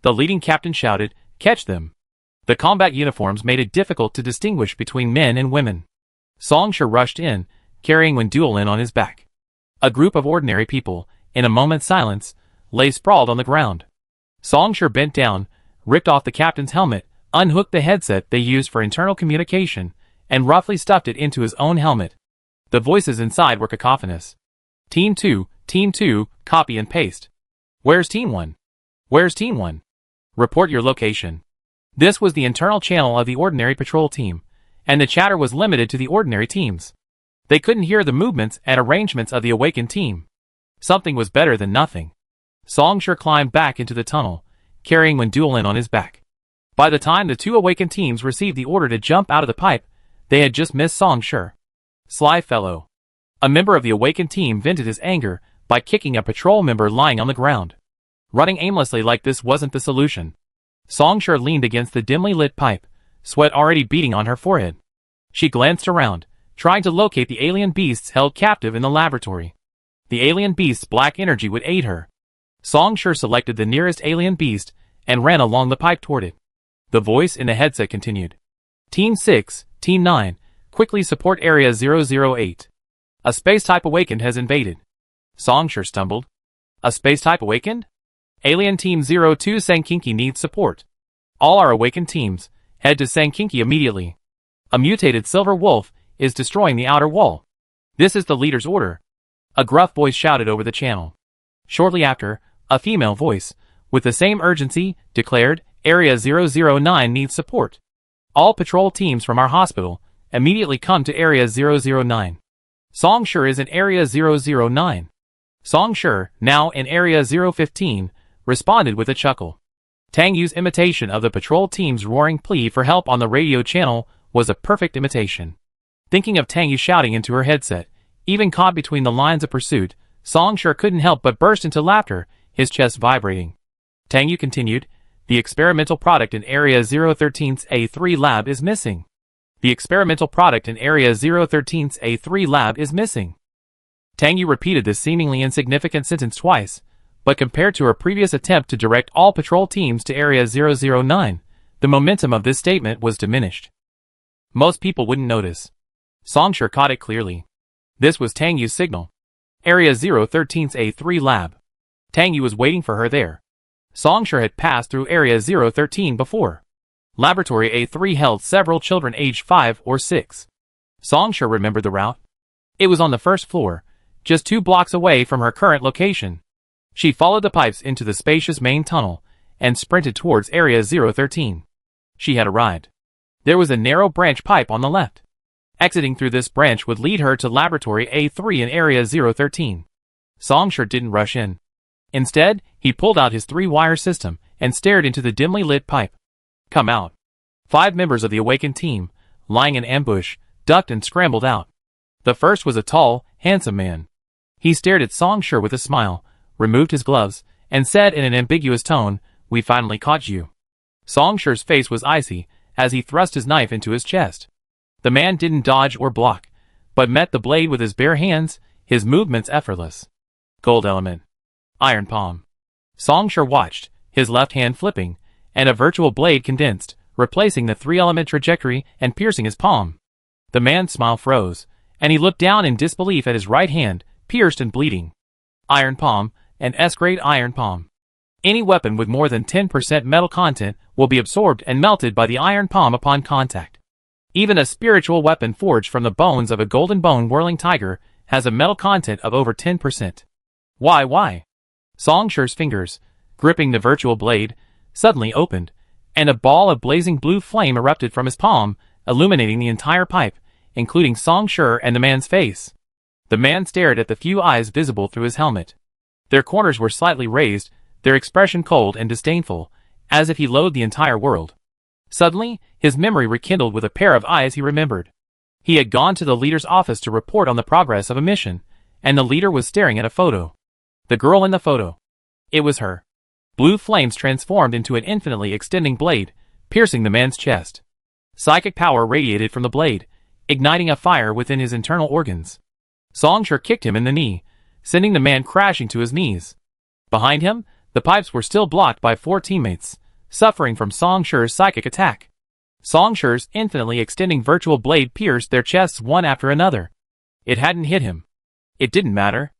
The leading captain shouted, "Catch them!" The combat uniforms made it difficult to distinguish between men and women. Songshur rushed in, carrying Wenduolin on his back. A group of ordinary people, in a moment's silence, lay sprawled on the ground. Songshur bent down, ripped off the captain's helmet, unhooked the headset they used for internal communication, and roughly stuffed it into his own helmet. The voices inside were cacophonous. Team 2, copy and paste. Where's Team 1? Where's Team 1? Report your location. This was the internal channel of the ordinary patrol team, and the chatter was limited to the ordinary teams. They couldn't hear the movements and arrangements of the awakened team. Something was better than nothing. Songshur climbed back into the tunnel, carrying Wenduolin on his back. By the time the two awakened teams received the order to jump out of the pipe, they had just missed Songshur. Sly fellow. A member of the awakened team vented his anger by kicking a patrol member lying on the ground. Running aimlessly like this wasn't the solution. Songshur leaned against the dimly lit pipe, sweat already beading on her forehead. She glanced around, trying to locate the alien beasts held captive in the laboratory. The alien beast's black energy would aid her. Songshur selected the nearest alien beast and ran along the pipe toward it. The voice in the headset continued. Team 6, Team 9, quickly support Area 008. A space-type awakened has invaded. Songshur stumbled. A space-type awakened? Alien Team 02 Sankinki needs support. All our awakened teams, head to Sankinki immediately. A mutated silver wolf is destroying the outer wall. This is the leader's order. A gruff voice shouted over the channel. Shortly after, a female voice, with the same urgency, declared, Area 009 needs support. All patrol teams from our hospital, immediately come to Area 009. Songshur is in Area 009. Songshur, now in Area 015, responded with a chuckle. Tang Yu's imitation of the patrol team's roaring plea for help on the radio channel was a perfect imitation. Thinking of Tang Yu shouting into her headset, even caught between the lines of pursuit, Songshur couldn't help but burst into laughter, his chest vibrating. Tang Yu continued, the experimental product in Area 013's A3 lab is missing. The experimental product in Area 013's A3 lab is missing. Tang Yu repeated this seemingly insignificant sentence twice, but compared to her previous attempt to direct all patrol teams to Area 009, the momentum of this statement was diminished. Most people wouldn't notice. Songshur caught it clearly. This was Tang Yu's signal. Area 013's A3 lab. Tang Yu was waiting for her there. Songshur had passed through Area 013 before. Laboratory A3 held several children aged 5 or 6. Songshur remembered the route. It was on the first floor, just 2 blocks away from her current location. She followed the pipes into the spacious main tunnel and sprinted towards Area 013. She had arrived. There was a narrow branch pipe on the left. Exiting through this branch would lead her to Laboratory A3 in Area 013. Songshur didn't rush in. Instead, he pulled out his 3-wire system and stared into the dimly lit pipe. Come out. 5 members of the awakened team, lying in ambush, ducked and scrambled out. The first was a tall, handsome man. He stared at Songshur with a smile, removed his gloves, and said in an ambiguous tone, "We finally caught you." Songshur's face was icy as he thrust his knife into his chest. The man didn't dodge or block, but met the blade with his bare hands, his movements effortless. Gold element. Iron palm. Songshur watched, his left hand flipping, and a virtual blade condensed, replacing the 3-element trajectory and piercing his palm. The man's smile froze, and he looked down in disbelief at his right hand, pierced and bleeding. Iron palm, an S-grade iron palm. Any weapon with more than 10% metal content will be absorbed and melted by the iron palm upon contact. Even a spiritual weapon forged from the bones of a golden bone whirling tiger has a metal content of over 10%. Why? Song Sher's fingers, gripping the virtual blade, suddenly opened, and a ball of blazing blue flame erupted from his palm, illuminating the entire pipe, including Song Sher and the man's face. The man stared at the few eyes visible through his helmet. Their corners were slightly raised, their expression cold and disdainful, as if he loathed the entire world. Suddenly, his memory rekindled with a pair of eyes he remembered. He had gone to the leader's office to report on the progress of a mission, and the leader was staring at a photo. The girl in the photo. It was her. Blue flames transformed into an infinitely extending blade, piercing the man's chest. Psychic power radiated from the blade, igniting a fire within his internal organs. Song Sher kicked him in the knee, sending the man crashing to his knees. Behind him, the pipes were still blocked by 4 teammates, suffering from Song Sher's psychic attack. Song Sher's infinitely extending virtual blade pierced their chests one after another. It hadn't hit him. It didn't matter.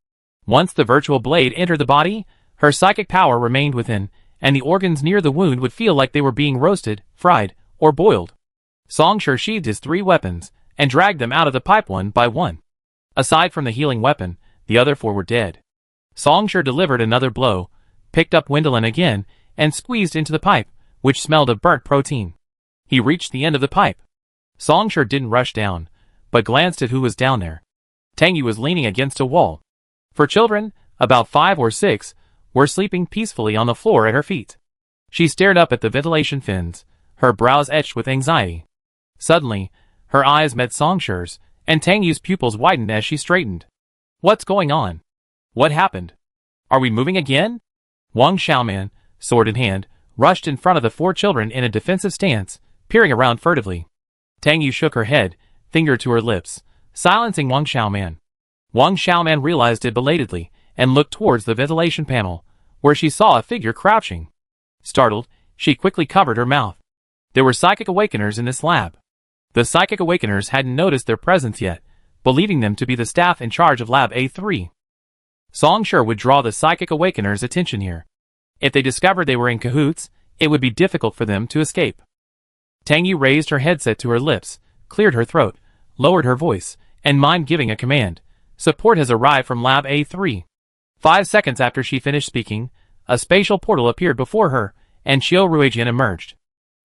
Once the virtual blade entered the body, her psychic power remained within, and the organs near the wound would feel like they were being roasted, fried, or boiled. Song Sher sheathed his 3 weapons, and dragged them out of the pipe one by one. Aside from the healing weapon, the other 4 were dead. Song Sher delivered another blow, picked up Wendelin again, and squeezed into the pipe, which smelled of burnt protein. He reached the end of the pipe. Song Sher didn't rush down, but glanced at who was down there. Tangyu was leaning against a wall. 4 children, about 5 or 6, were sleeping peacefully on the floor at her feet. She stared up at the ventilation fins, her brows etched with anxiety. Suddenly, her eyes met Song Sher's, and Tangyu's pupils widened as she straightened. What's going on? What happened? Are we moving again? Wang Xiaoman, sword in hand, rushed in front of the 4 children in a defensive stance, peering around furtively. Tangyu shook her head, finger to her lips, silencing Wang Xiaoman. Wang Xiaoman realized it belatedly, and looked towards the ventilation panel, where she saw a figure crouching. Startled, she quickly covered her mouth. There were psychic awakeners in this lab. The psychic awakeners hadn't noticed their presence yet, believing them to be the staff in charge of Lab A3. Song Sher would draw the psychic awakeners' attention here. If they discovered they were in cahoots, it would be difficult for them to escape. Tangyu raised her headset to her lips, cleared her throat, lowered her voice, and mimed giving a command. Support has arrived from Lab A3. 5 seconds after she finished speaking, a spatial portal appeared before her, and Qiu Ruijian emerged.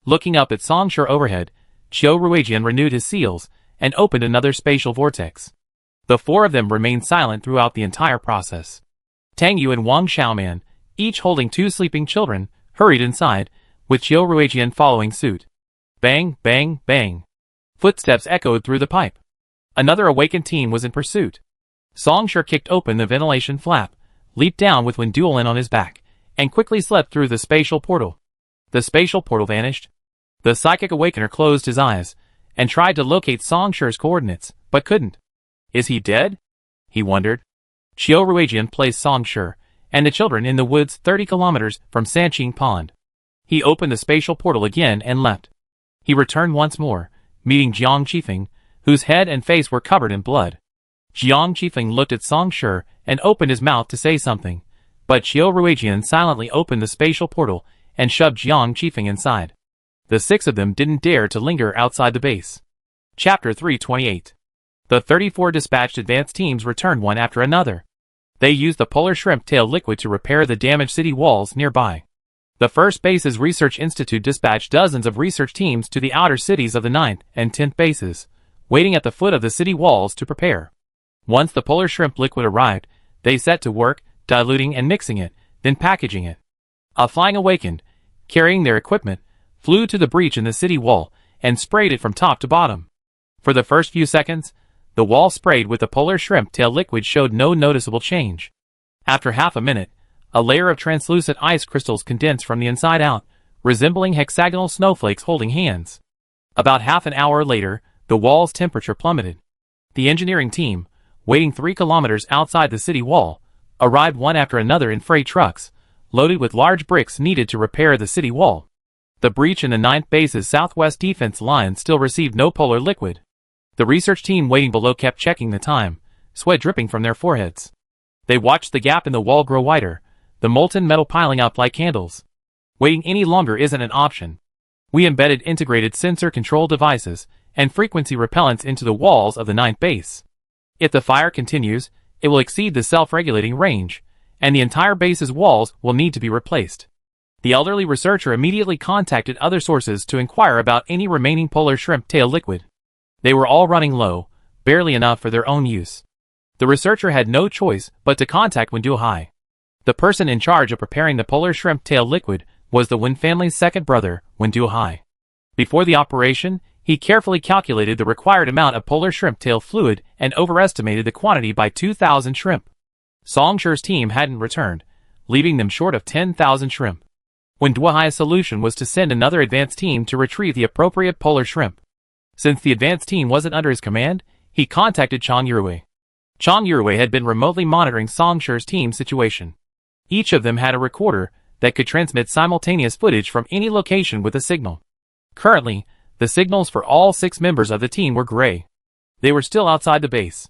Looking up at Song Sher overhead, Qiu Ruijian renewed his seals, and opened another spatial vortex. The 4 of them remained silent throughout the entire process. Tangyu and Wang Xiaoman, each holding 2 sleeping children, hurried inside, with Qiu Ruijian following suit. Bang, bang, bang. Footsteps echoed through the pipe. Another awakened team was in pursuit. Song Sher kicked open the ventilation flap, leaped down with Wendelin on his back, and quickly slept through the spatial portal. The spatial portal vanished. The psychic awakener closed his eyes, and tried to locate Song Sher's coordinates, but couldn't. Is he dead? He wondered. Qiu Ruijian placed Song Sher and the children in the woods 30 kilometers from Sanqing Pond. He opened the spatial portal again and left. He returned once more, meeting Jiang Qifeng, whose head and face were covered in blood. Jiang Qifeng looked at Song Sher and opened his mouth to say something, but Qiu Ruijian silently opened the spatial portal and shoved Jiang Qifeng inside. The 6 of them didn't dare to linger outside the base. Chapter 328. The 34 dispatched advance teams returned one after another. They used the polar shrimp tail liquid to repair the damaged city walls nearby. The 1st Base's Research Institute dispatched dozens of research teams to the outer cities of the 9th and 10th bases, waiting at the foot of the city walls to prepare. Once the polar shrimp liquid arrived, they set to work, diluting and mixing it, then packaging it. A flying awakened, carrying their equipment, flew to the breach in the city wall, and sprayed it from top to bottom. For the first few seconds, the wall sprayed with the polar shrimp tail liquid showed no noticeable change. After half a minute, a layer of translucent ice crystals condensed from the inside out, resembling hexagonal snowflakes holding hands. About half an hour later, the wall's temperature plummeted. The engineering team, waiting 3 kilometers outside the city wall, arrived one after another in freight trucks, loaded with large bricks needed to repair the city wall. The breach in the 9th base's southwest defense line still received no polar liquid. The research team waiting below kept checking the time, sweat dripping from their foreheads. They watched the gap in the wall grow wider, the molten metal piling up like candles. Waiting any longer isn't an option. We embedded integrated sensor control devices and frequency repellents into the walls of the 9th base. If the fire continues, it will exceed the self-regulating range, and the entire base's walls will need to be replaced. The elderly researcher immediately contacted other sources to inquire about any remaining polar shrimp tail liquid. They were all running low, barely enough for their own use. The researcher had no choice but to contact Wenduohai. The person in charge of preparing the polar shrimp tail liquid was the Wen family's second brother, Wenduohai. Before the operation, he carefully calculated the required amount of polar shrimp tail fluid and overestimated the quantity by 2,000 shrimp. Song Shi's team hadn't returned, leaving them short of 10,000 shrimp. Wenduohai's solution was to send another advance team to retrieve the appropriate polar shrimp. Since the advance team wasn't under his command, he contacted Chang Yurui. Chang Yurui had been remotely monitoring Song Shi's team's situation. Each of them had a recorder that could transmit simultaneous footage from any location with a signal. Currently, the signals for all 6 members of the team were gray. They were still outside the base.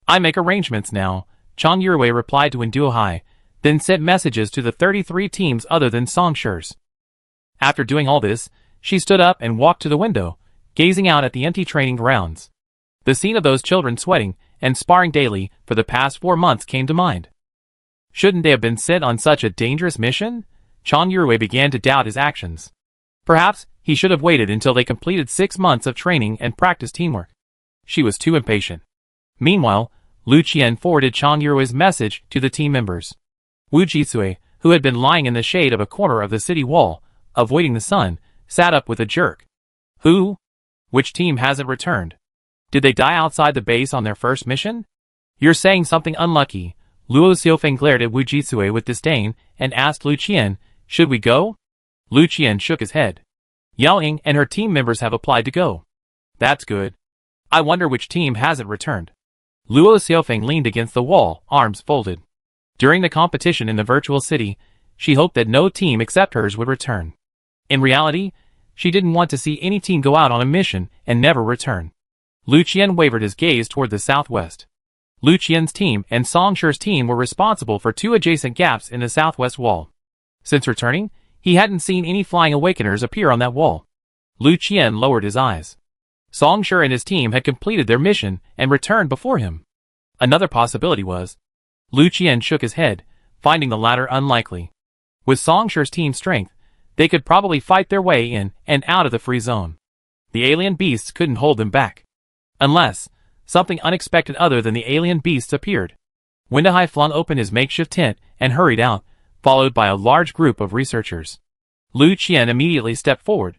"I make arrangements now," Chang Yurui replied to Wenduohai, then sent messages to the 33 teams other than Song Shi's. After doing all this, she stood up and walked to the window, gazing out at the empty training grounds. The scene of those children sweating and sparring daily for the past 4 months came to mind. Shouldn't they have been sent on such a dangerous mission? Chang Yurui began to doubt his actions. Perhaps he should have waited until they completed 6 months of training and practiced teamwork. She was too impatient. Meanwhile, Lu Qian forwarded Chang Yurui's message to the team members. Wu Jisui, who had been lying in the shade of a corner of the city wall, avoiding the sun, sat up with a jerk. "Who? Which team hasn't returned? Did they die outside the base on their first mission? You're saying something unlucky." Luo Xiaofeng glared at Wu Jisui with disdain and asked Lu Qian, "Should we go?" Lu Qian shook his head. "Yao Ying and her team members have applied to go." "That's good. I wonder which team hasn't returned." Luo Xiaofeng leaned against the wall, arms folded. During the competition in the virtual city, she hoped that no team except hers would return. In reality, she didn't want to see any team go out on a mission and never return. Lu Qian wavered his gaze toward the southwest. Lu Qian's team and Song Shi's team were responsible for 2 adjacent gaps in the southwest wall. Since returning, he hadn't seen any flying awakeners appear on that wall. Lu Qian lowered his eyes. Song Shi and his team had completed their mission and returned before him. Another possibility was. Lu Qian shook his head, finding the latter unlikely. With Song Shi's team strength, they could probably fight their way in and out of the free zone. The alien beasts couldn't hold them back. Unless something unexpected other than the alien beasts appeared. Wenduohai flung open his makeshift tent and hurried out, followed by a large group of researchers. Lu Qian immediately stepped forward.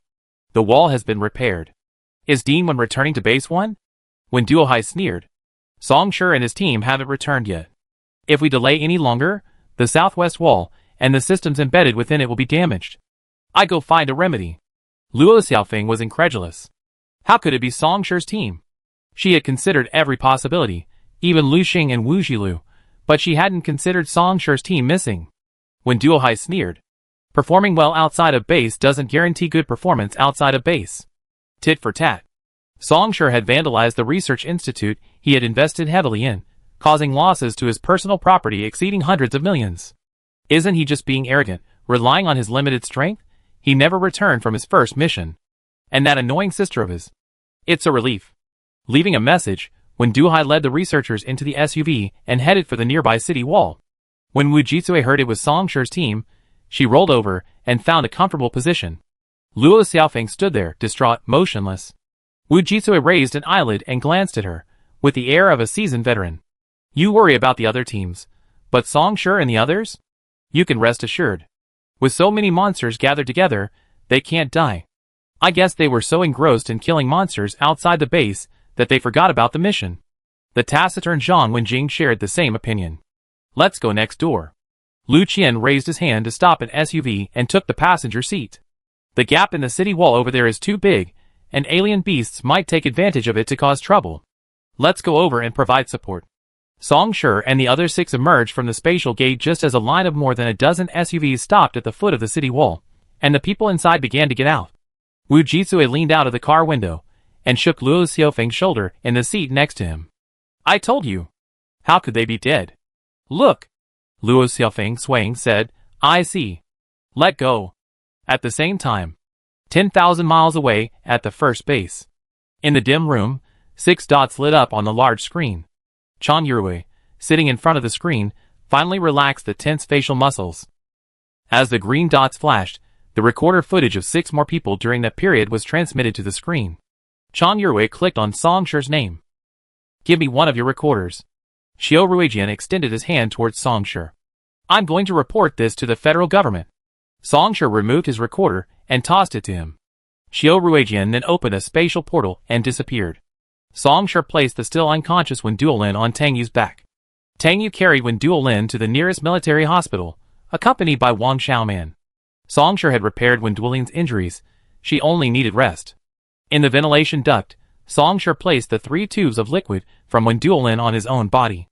"The wall has been repaired. Is Dean Wen returning to Base 1? Wenduohai sneered. "Song Shi and his team haven't returned yet. If we delay any longer, the southwest wall and the systems embedded within it will be damaged. I go find a remedy." Luo Xiaofeng was incredulous. How could it be Song Shi's team? She had considered every possibility, even Lu Xing and Wu Jilu, but she hadn't considered Song Shi's team missing. Wenduohai sneered. "Performing well outside of base doesn't guarantee good performance outside of base." Tit for tat. Song Shi had vandalized the research institute he had invested heavily in, causing losses to his personal property exceeding hundreds of millions. Isn't he just being arrogant, relying on his limited strength? He never returned from his first mission. And that annoying sister of his. It's a relief. Leaving a message, Wenduohai led the researchers into the SUV and headed for the nearby city wall. When Wu Jisui heard it was Song Shi's team, she rolled over and found a comfortable position. Luo Xiaofeng stood there, distraught, motionless. Wu Jisui raised an eyelid and glanced at her, with the air of a seasoned veteran. "You worry about the other teams, but Song Shi and the others? You can rest assured. With so many monsters gathered together, they can't die. I guess they were so engrossed in killing monsters outside the base that they forgot about the mission." The taciturn Zhang Wenjing shared the same opinion. "Let's go next door." Lu Qian raised his hand to stop an SUV and took the passenger seat. "The gap in the city wall over there is too big, and alien beasts might take advantage of it to cause trouble. Let's go over and provide support." Song Shi and the other 6 emerged from the spatial gate just as a line of more than a dozen SUVs stopped at the foot of the city wall, and the people inside began to get out. Wu Jisui leaned out of the car window and shook Luo Xiaofeng's shoulder in the seat next to him. "I told you. How could they be dead? Look." Luo Xiaofeng, swaying, said, "I see. Let go." At the same time, 10,000 miles away at the first base. In the dim room, 6 dots lit up on the large screen. Chang Yurui, sitting in front of the screen, finally relaxed the tense facial muscles. As the green dots flashed, the recorder footage of 6 more people during that period was transmitted to the screen. Chang Yurui clicked on Song Shi's name. "Give me one of your recorders." Xiao Ruijian extended his hand towards Song Shi. "I'm going to report this to the federal government." Song Shi removed his recorder and tossed it to him. Xiao Ruijian then opened a spatial portal and disappeared. Song Shi placed the still unconscious Wen Duolin on Tang Yu's back. Tang Yu carried Wen Duolin to the nearest military hospital, accompanied by Wang Xiaoman. Song Shi had repaired Wen Duolin's injuries. She only needed rest. In the ventilation duct, Song Shi placed the 3 tubes of liquid from Wen Duolin on his own body.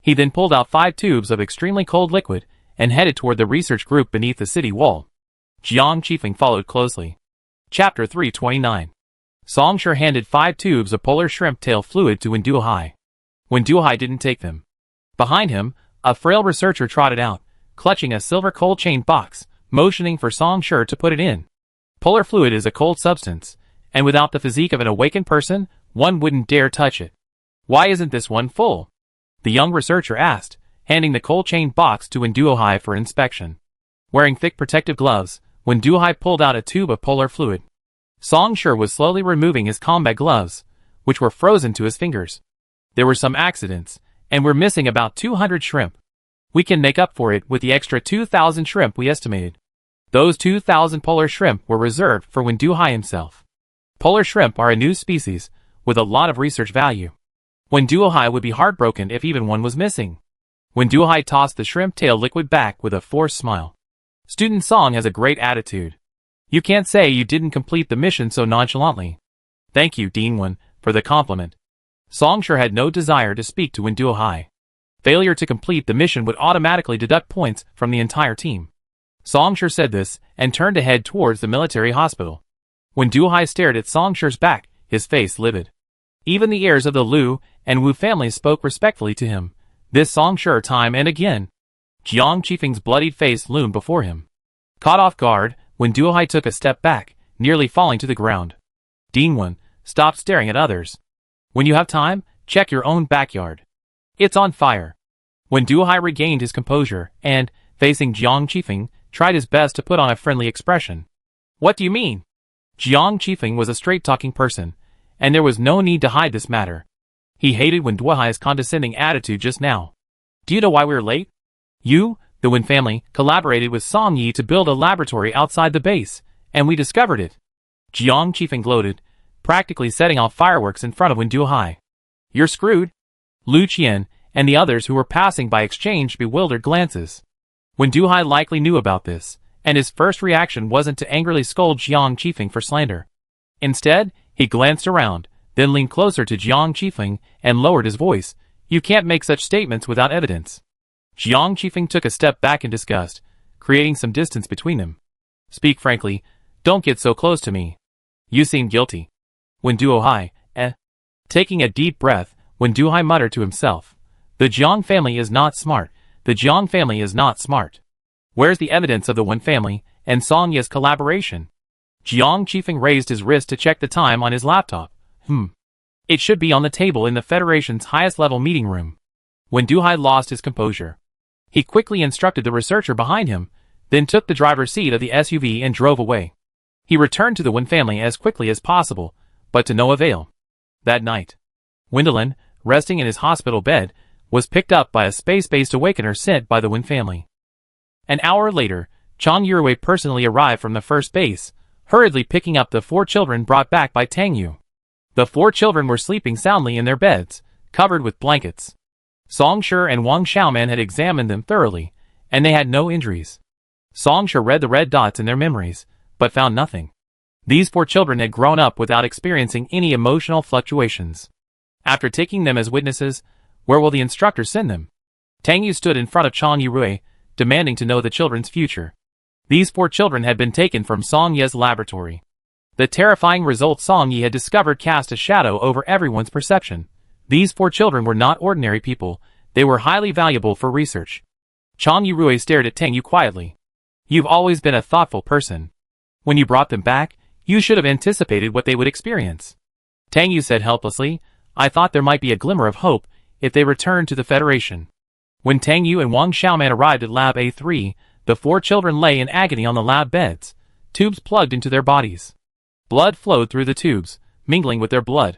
He then pulled out 5 tubes of extremely cold liquid and headed toward the research group beneath the city wall. Jiang Qifeng followed closely. Chapter 329. Song Shi handed 5 tubes of polar shrimp tail fluid to Wen Duohai. Wen Duohai didn't take them. Behind him, a frail researcher trotted out, clutching a silver cold chain box, motioning for Song Shi to put it in. Polar fluid is a cold substance, and without the physique of an awakened person, one wouldn't dare touch it. "Why isn't this one full?" the young researcher asked, handing the cold chain box to Wen Duohai for inspection. Wearing thick protective gloves, Wen Duohai pulled out a tube of polar fluid. Song Shi was slowly removing his combat gloves, which were frozen to his fingers. "There were some accidents, and we're missing about 200 shrimp. We can make up for it with the extra 2,000 shrimp we estimated." Those 2,000 polar shrimp were reserved for Wen Duohai himself. Polar shrimp are a new species, with a lot of research value. Wen Duohai would be heartbroken if even one was missing. Wen Duohai tossed the shrimp tail liquid back with a forced smile. "Student Song has a great attitude. You can't say you didn't complete the mission so nonchalantly." "Thank you, Dean Wen, for the compliment." Song Shi had no desire to speak to Wen Duohai. Failure to complete the mission would automatically deduct points from the entire team. Song Shi said this and turned to head towards the military hospital. Wen Duohai stared at Song Shi's back, his face livid. Even the heirs of the Liu and Wu families spoke respectfully to him. This Song Shi time and again. Jiang Qifeng's bloodied face loomed before him. Caught off guard, Wen Duohai took a step back, nearly falling to the ground. "Dean Wen, stop staring at others. When you have time, check your own backyard. It's on fire." Wen Duohai regained his composure and, facing Jiang Qifeng, tried his best to put on a friendly expression. "What do you mean?" Jiang Qifeng was a straight-talking person, and there was no need to hide this matter. He hated Wen Duohai's condescending attitude just now. "Do you know why we're late? You, the Wen family, collaborated with Song Yi to build a laboratory outside the base, and we discovered it." Jiang Qifeng gloated, practically setting off fireworks in front of Wen Duohai. "You're screwed." Lu Qian and the others who were passing by exchanged bewildered glances. Wen Duohai likely knew about this, and his first reaction wasn't to angrily scold Jiang Qifeng for slander. Instead, he glanced around, then leaned closer to Jiang Qifeng and lowered his voice. "You can't make such statements without evidence." Jiang Qifeng took a step back in disgust, creating some distance between them. "Speak frankly, don't get so close to me. You seem guilty." Wen Duohai, Taking a deep breath, Wen Duohai muttered to himself. "The Jiang family is not smart. The Jiang family is not smart. Where's the evidence of the Wen family and Song Yi's collaboration?" Jiang Qifeng raised his wrist to check the time on his laptop. It should be on the table in the Federation's highest-level meeting room." Wen Duohai lost his composure. He quickly instructed the researcher behind him, then took the driver's seat of the SUV and drove away. He returned to the Wen family as quickly as possible, but to no avail. That night, Wendelin, resting in his hospital bed, was picked up by a space-based awakener sent by the Wen family. An hour later, Chang Yurui personally arrived from the first base, hurriedly picking up the 4 children brought back by Tang Yu. The 4 children were sleeping soundly in their beds, covered with blankets. Song Shi and Wang Xiaoman had examined them thoroughly, and they had no injuries. Song Shi read the red dots in their memories, but found nothing. These 4 children had grown up without experiencing any emotional fluctuations. After taking them as witnesses, where will the instructor send them? Tang Yu stood in front of Chang Yurui, demanding to know the children's future. These 4 children had been taken from Song Yi's laboratory. The terrifying results Song Yi had discovered cast a shadow over everyone's perception. These 4 children were not ordinary people, they were highly valuable for research. Chang Yurui stared at Tang Yu quietly. "You've always been a thoughtful person. When you brought them back, you should have anticipated what they would experience." Tang Yu said helplessly, "I thought there might be a glimmer of hope if they returned to the Federation." When Tang Yu and Wang Xiaoman arrived at Lab A3, the 4 children lay in agony on the lab beds, tubes plugged into their bodies. Blood flowed through the tubes, mingling with their blood.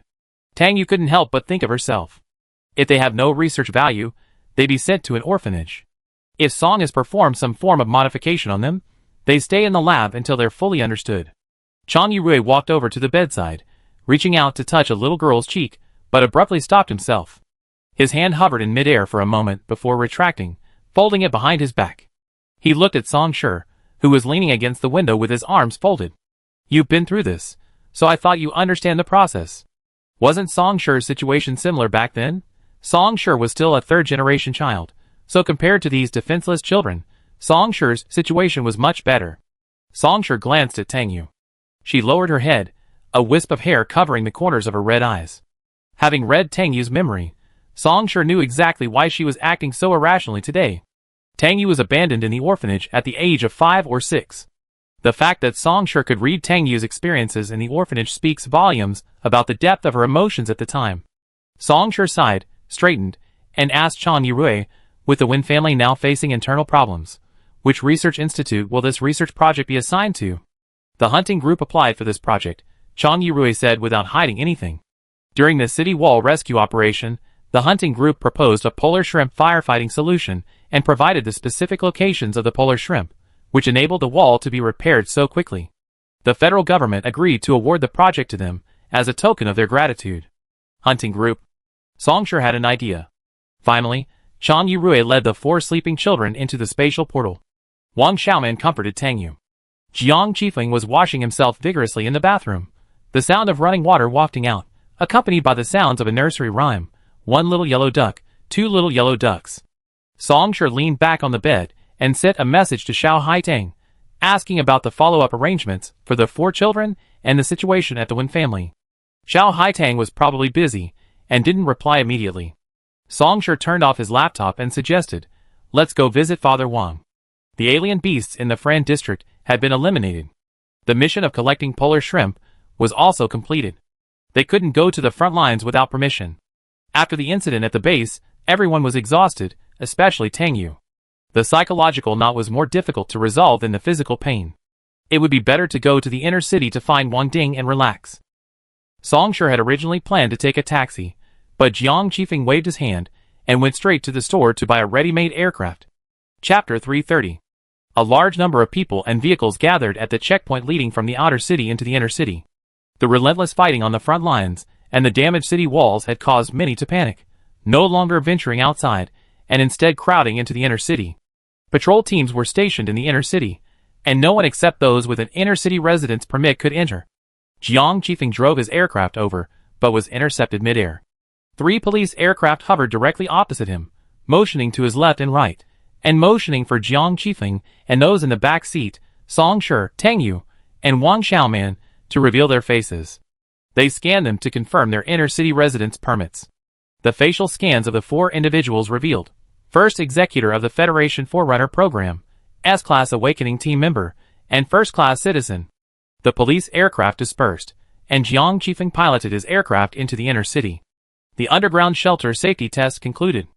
Tang Yu couldn't help but think of herself. If they have no research value, they be sent to an orphanage. If Song has performed some form of modification on them, they stay in the lab until they're fully understood. Chang Yurui walked over to the bedside, reaching out to touch a little girl's cheek, but abruptly stopped himself. His hand hovered in midair for a moment before retracting, folding it behind his back. He looked at Song Shi, who was leaning against the window with his arms folded. You've been through this, so I thought you understand the process. Wasn't Song Shi's situation similar back then? Song Shi was still a third-generation child, so compared to these defenseless children, Song Shi's situation was much better. Song Shi glanced at Tang Yu. She lowered her head, a wisp of hair covering the corners of her red eyes. Having read Tang Yu's memory, Song Shi knew exactly why she was acting so irrationally today. Tang Yu was abandoned in the orphanage at the age of 5 or 6. The fact that Song Shi could read Tang Yu's experiences in the orphanage speaks volumes about the depth of her emotions at the time. Song Shi sighed, straightened, and asked Chang Yurui, with the Wen family now facing internal problems, which research institute will this research project be assigned to? The hunting group applied for this project, Chang Yurui said without hiding anything. During the city wall rescue operation, the hunting group proposed a polar shrimp firefighting solution and provided the specific locations of the polar shrimp, which enabled the wall to be repaired so quickly. The federal government agreed to award the project to them as a token of their gratitude. Hunting group. Song Shi had an idea. Finally, Chang Yurui led the 4 sleeping children into the spatial portal. Wang Xiaoman comforted Tang Yu. Jiang Qifeng was washing himself vigorously in the bathroom, the sound of running water wafting out, accompanied by the sounds of a nursery rhyme, 1 little yellow duck, 2 little yellow ducks. Song Shi leaned back on the bed and sent a message to Xiao Haitang, asking about the follow-up arrangements for the 4 children and the situation at the Wen family. Xiao Haitang was probably busy and didn't reply immediately. Song Shi turned off his laptop and suggested, "Let's go visit Father Wang." The alien beasts in the Fran district had been eliminated. The mission of collecting polar shrimp was also completed. They couldn't go to the front lines without permission. After the incident at the base, everyone was exhausted, especially Tang Yu. The psychological knot was more difficult to resolve than the physical pain. It would be better to go to the inner city to find Wang Ding and relax. Song Shi had originally planned to take a taxi, but Jiang Qifeng waved his hand and went straight to the store to buy a ready-made aircraft. Chapter 330. A large number of people and vehicles gathered at the checkpoint leading from the outer city into the inner city. The relentless fighting on the front lines and the damaged city walls had caused many to panic, no longer venturing outside and instead crowding into the inner city. Patrol teams were stationed in the inner city, and no one except those with an inner city residence permit could enter. Jiang Qifeng drove his aircraft over, but was intercepted midair. 3 police aircraft hovered directly opposite him, motioning to his left and right, and motioning for Jiang Qifeng and those in the back seat, Song Shi, Tang Yu, and Wang Xiaoman, to reveal their faces. They scanned them to confirm their inner city residence permits. The facial scans of the 4 individuals revealed: First Executor of the Federation Forerunner Program, S-Class Awakening Team Member, and First-Class Citizen. The police aircraft dispersed, and Jiang Qifeng piloted his aircraft into the inner city. The underground shelter safety test concluded.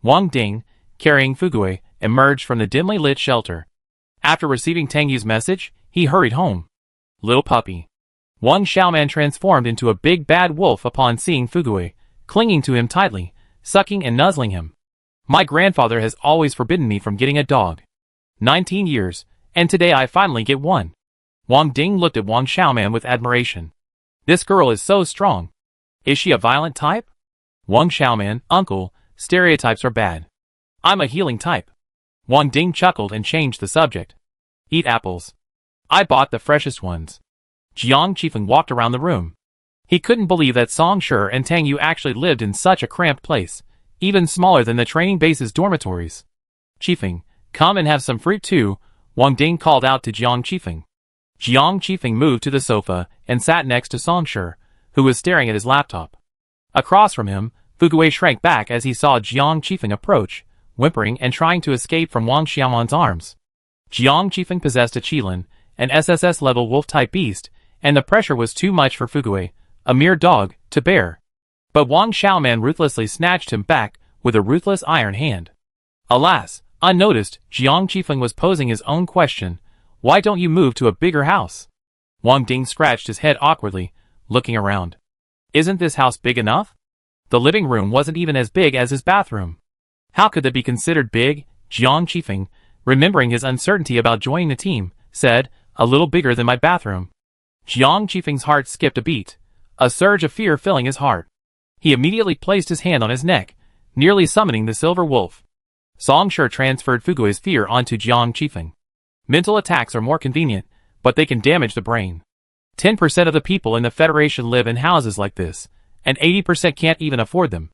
Wang Ding, carrying Fugui, emerged from the dimly lit shelter. After receiving Tang Yu's message, he hurried home. Little puppy. Wang Xiaoman transformed into a big bad wolf upon seeing Fugui, clinging to him tightly, sucking and nuzzling him. My grandfather has always forbidden me from getting a dog. 19 years, and today I finally get one. Wang Ding looked at Wang Xiaoman with admiration. This girl is so strong. Is she a violent type? Wang Xiaoman, uncle, stereotypes are bad. I'm a healing type. Wang Ding chuckled and changed the subject. Eat apples. I bought the freshest ones. Jiang Qifeng walked around the room. He couldn't believe that Song Shi and Tang Yu actually lived in such a cramped place, even smaller than the training base's dormitories. Qifeng, come and have some fruit too, Wang Ding called out to Jiang Qifeng. Jiang Qifeng moved to the sofa and sat next to Song Shi, who was staring at his laptop. Across from him, Fugui shrank back as he saw Jiang Qifeng approach, whimpering and trying to escape from Wang Xiaoman's arms. Jiang Qifeng possessed a Qilin, an SSS-level wolf-type beast, and the pressure was too much for Fugui, a mere dog, to bear. But Wang Xiaoman ruthlessly snatched him back with a ruthless iron hand. Alas, unnoticed, Jiang Qifeng was posing his own question. Why don't you move to a bigger house? Wang Ding scratched his head awkwardly, looking around. Isn't this house big enough? The living room wasn't even as big as his bathroom. How could that be considered big? Jiang Qifeng, remembering his uncertainty about joining the team, said, a little bigger than my bathroom. Jiang Qifeng's heart skipped a beat, a surge of fear filling his heart. He immediately placed his hand on his neck, nearly summoning the silver wolf. Song Shi transferred Fugui's fear onto Jiang Qifeng. Mental attacks are more convenient, but they can damage the brain. 10% of the people in the Federation live in houses like this, and 80% can't even afford them.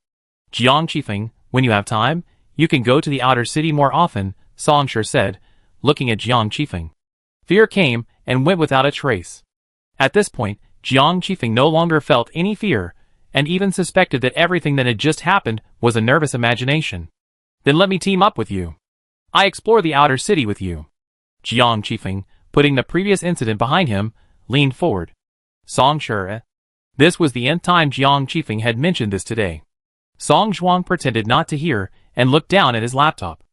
Jiang Qifeng, when you have time, you can go to the outer city more often, Song Shi said, looking at Jiang Qifeng. Fear came and went without a trace. At this point, Jiang Qifeng no longer felt any fear, and even suspected that everything that had just happened was a nervous imagination. Then let me team up with you. I explore the outer city with you. Jiang Qifeng, putting the previous incident behind him, leaned forward. Song Shi. This was the nth time Jiang Qifeng had mentioned this today. Song Zhuang pretended not to hear and looked down at his laptop.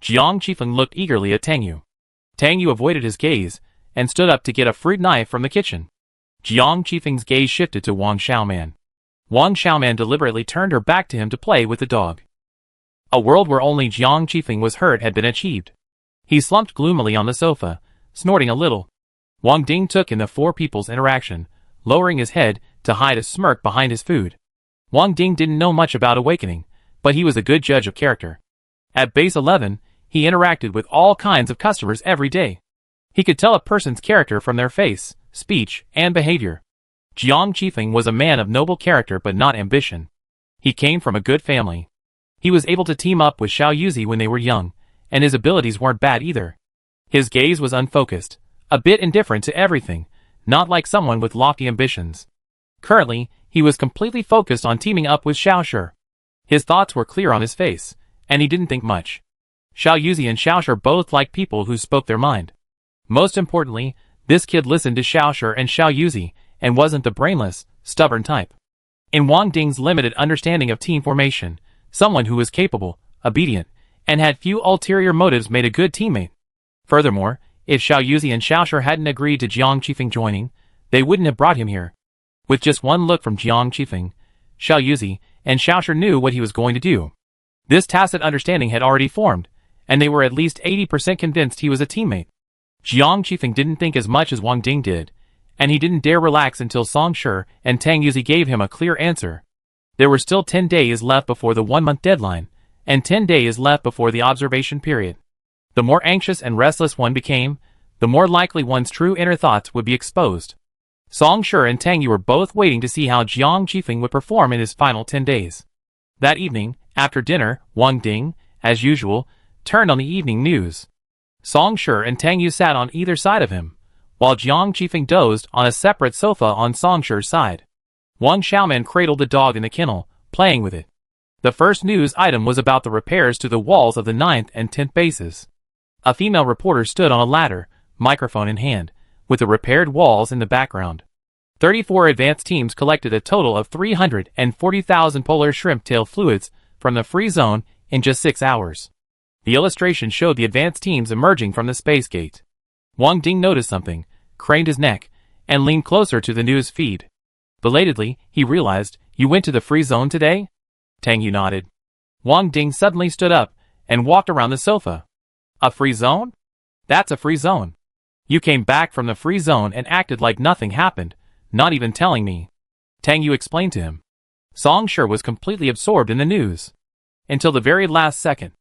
Jiang Qifeng looked eagerly at Tang Yu. Tang Yu avoided his gaze and stood up to get a fruit knife from the kitchen. Jiang Qifeng's gaze shifted to Wang Xiaoman. Wang Xiaoman deliberately turned her back to him to play with the dog. A world where only Jiang Qifeng was hurt had been achieved. He slumped gloomily on the sofa, snorting a little. Wang Ding took in the four people's interaction, lowering his head to hide a smirk behind his food. Wang Ding didn't know much about awakening, but he was a good judge of character. At base 11, he interacted with all kinds of customers every day. He could tell a person's character from their face, speech, and behavior. Jiang Qifeng was a man of noble character but not ambition. He came from a good family. He was able to team up with Xiao Yuzi when they were young, and his abilities weren't bad either. His gaze was unfocused, a bit indifferent to everything, not like someone with lofty ambitions. Currently, he was completely focused on teaming up with Xiao Shi. His thoughts were clear on his face, and he didn't think much. Xiao Yuzi and Xiao Shi both liked people who spoke their mind. Most importantly, this kid listened to Xiao Shi and Xiao Yuzi, and wasn't the brainless, stubborn type. In Wang Ding's limited understanding of team formation, someone who was capable, obedient, and had few ulterior motives made a good teammate. Furthermore, if Xiao Yuzi and Xiao Shi hadn't agreed to Jiang Qifeng joining, they wouldn't have brought him here. With just one look from Jiang Qifeng, Xiao Yuzi and Xiao Shi knew what he was going to do. This tacit understanding had already formed, and they were at least 80% convinced he was a teammate. Jiang Qifeng didn't think as much as Wang Ding did, and he didn't dare relax until Song Shi and Tang Yuzi gave him a clear answer. There were still 10 days left before the 1-month deadline, and 10 days left before the observation period. The more anxious and restless one became, the more likely one's true inner thoughts would be exposed. Song Shi and Tang Yu were both waiting to see how Jiang Qifeng would perform in his final 10 days. That evening, after dinner, Wang Ding, as usual, turned on the evening news. Song Shi and Tang Yu sat on either side of him, while Jiang Qifeng dozed on a separate sofa on Song Shi's side. Wang Xiaoman cradled the dog in the kennel, playing with it. The first news item was about the repairs to the walls of the 9th and 10th bases. A female reporter stood on a ladder, microphone in hand, with the repaired walls in the background. 34 advanced teams collected a total of 340,000 polar shrimp tail fluids from the free zone in just 6 hours. The illustration showed the advanced teams emerging from the space gate. Wang Ding noticed something, craned his neck, and leaned closer to the news feed. Belatedly, he realized, "You went to the free zone today?" Tang Yu nodded. Wang Ding suddenly stood up and walked around the sofa. "A free zone? That's a free zone. You came back from the free zone and acted like nothing happened, not even telling me." Tang Yu explained to him. Song Shi was completely absorbed in the news. Until the very last second.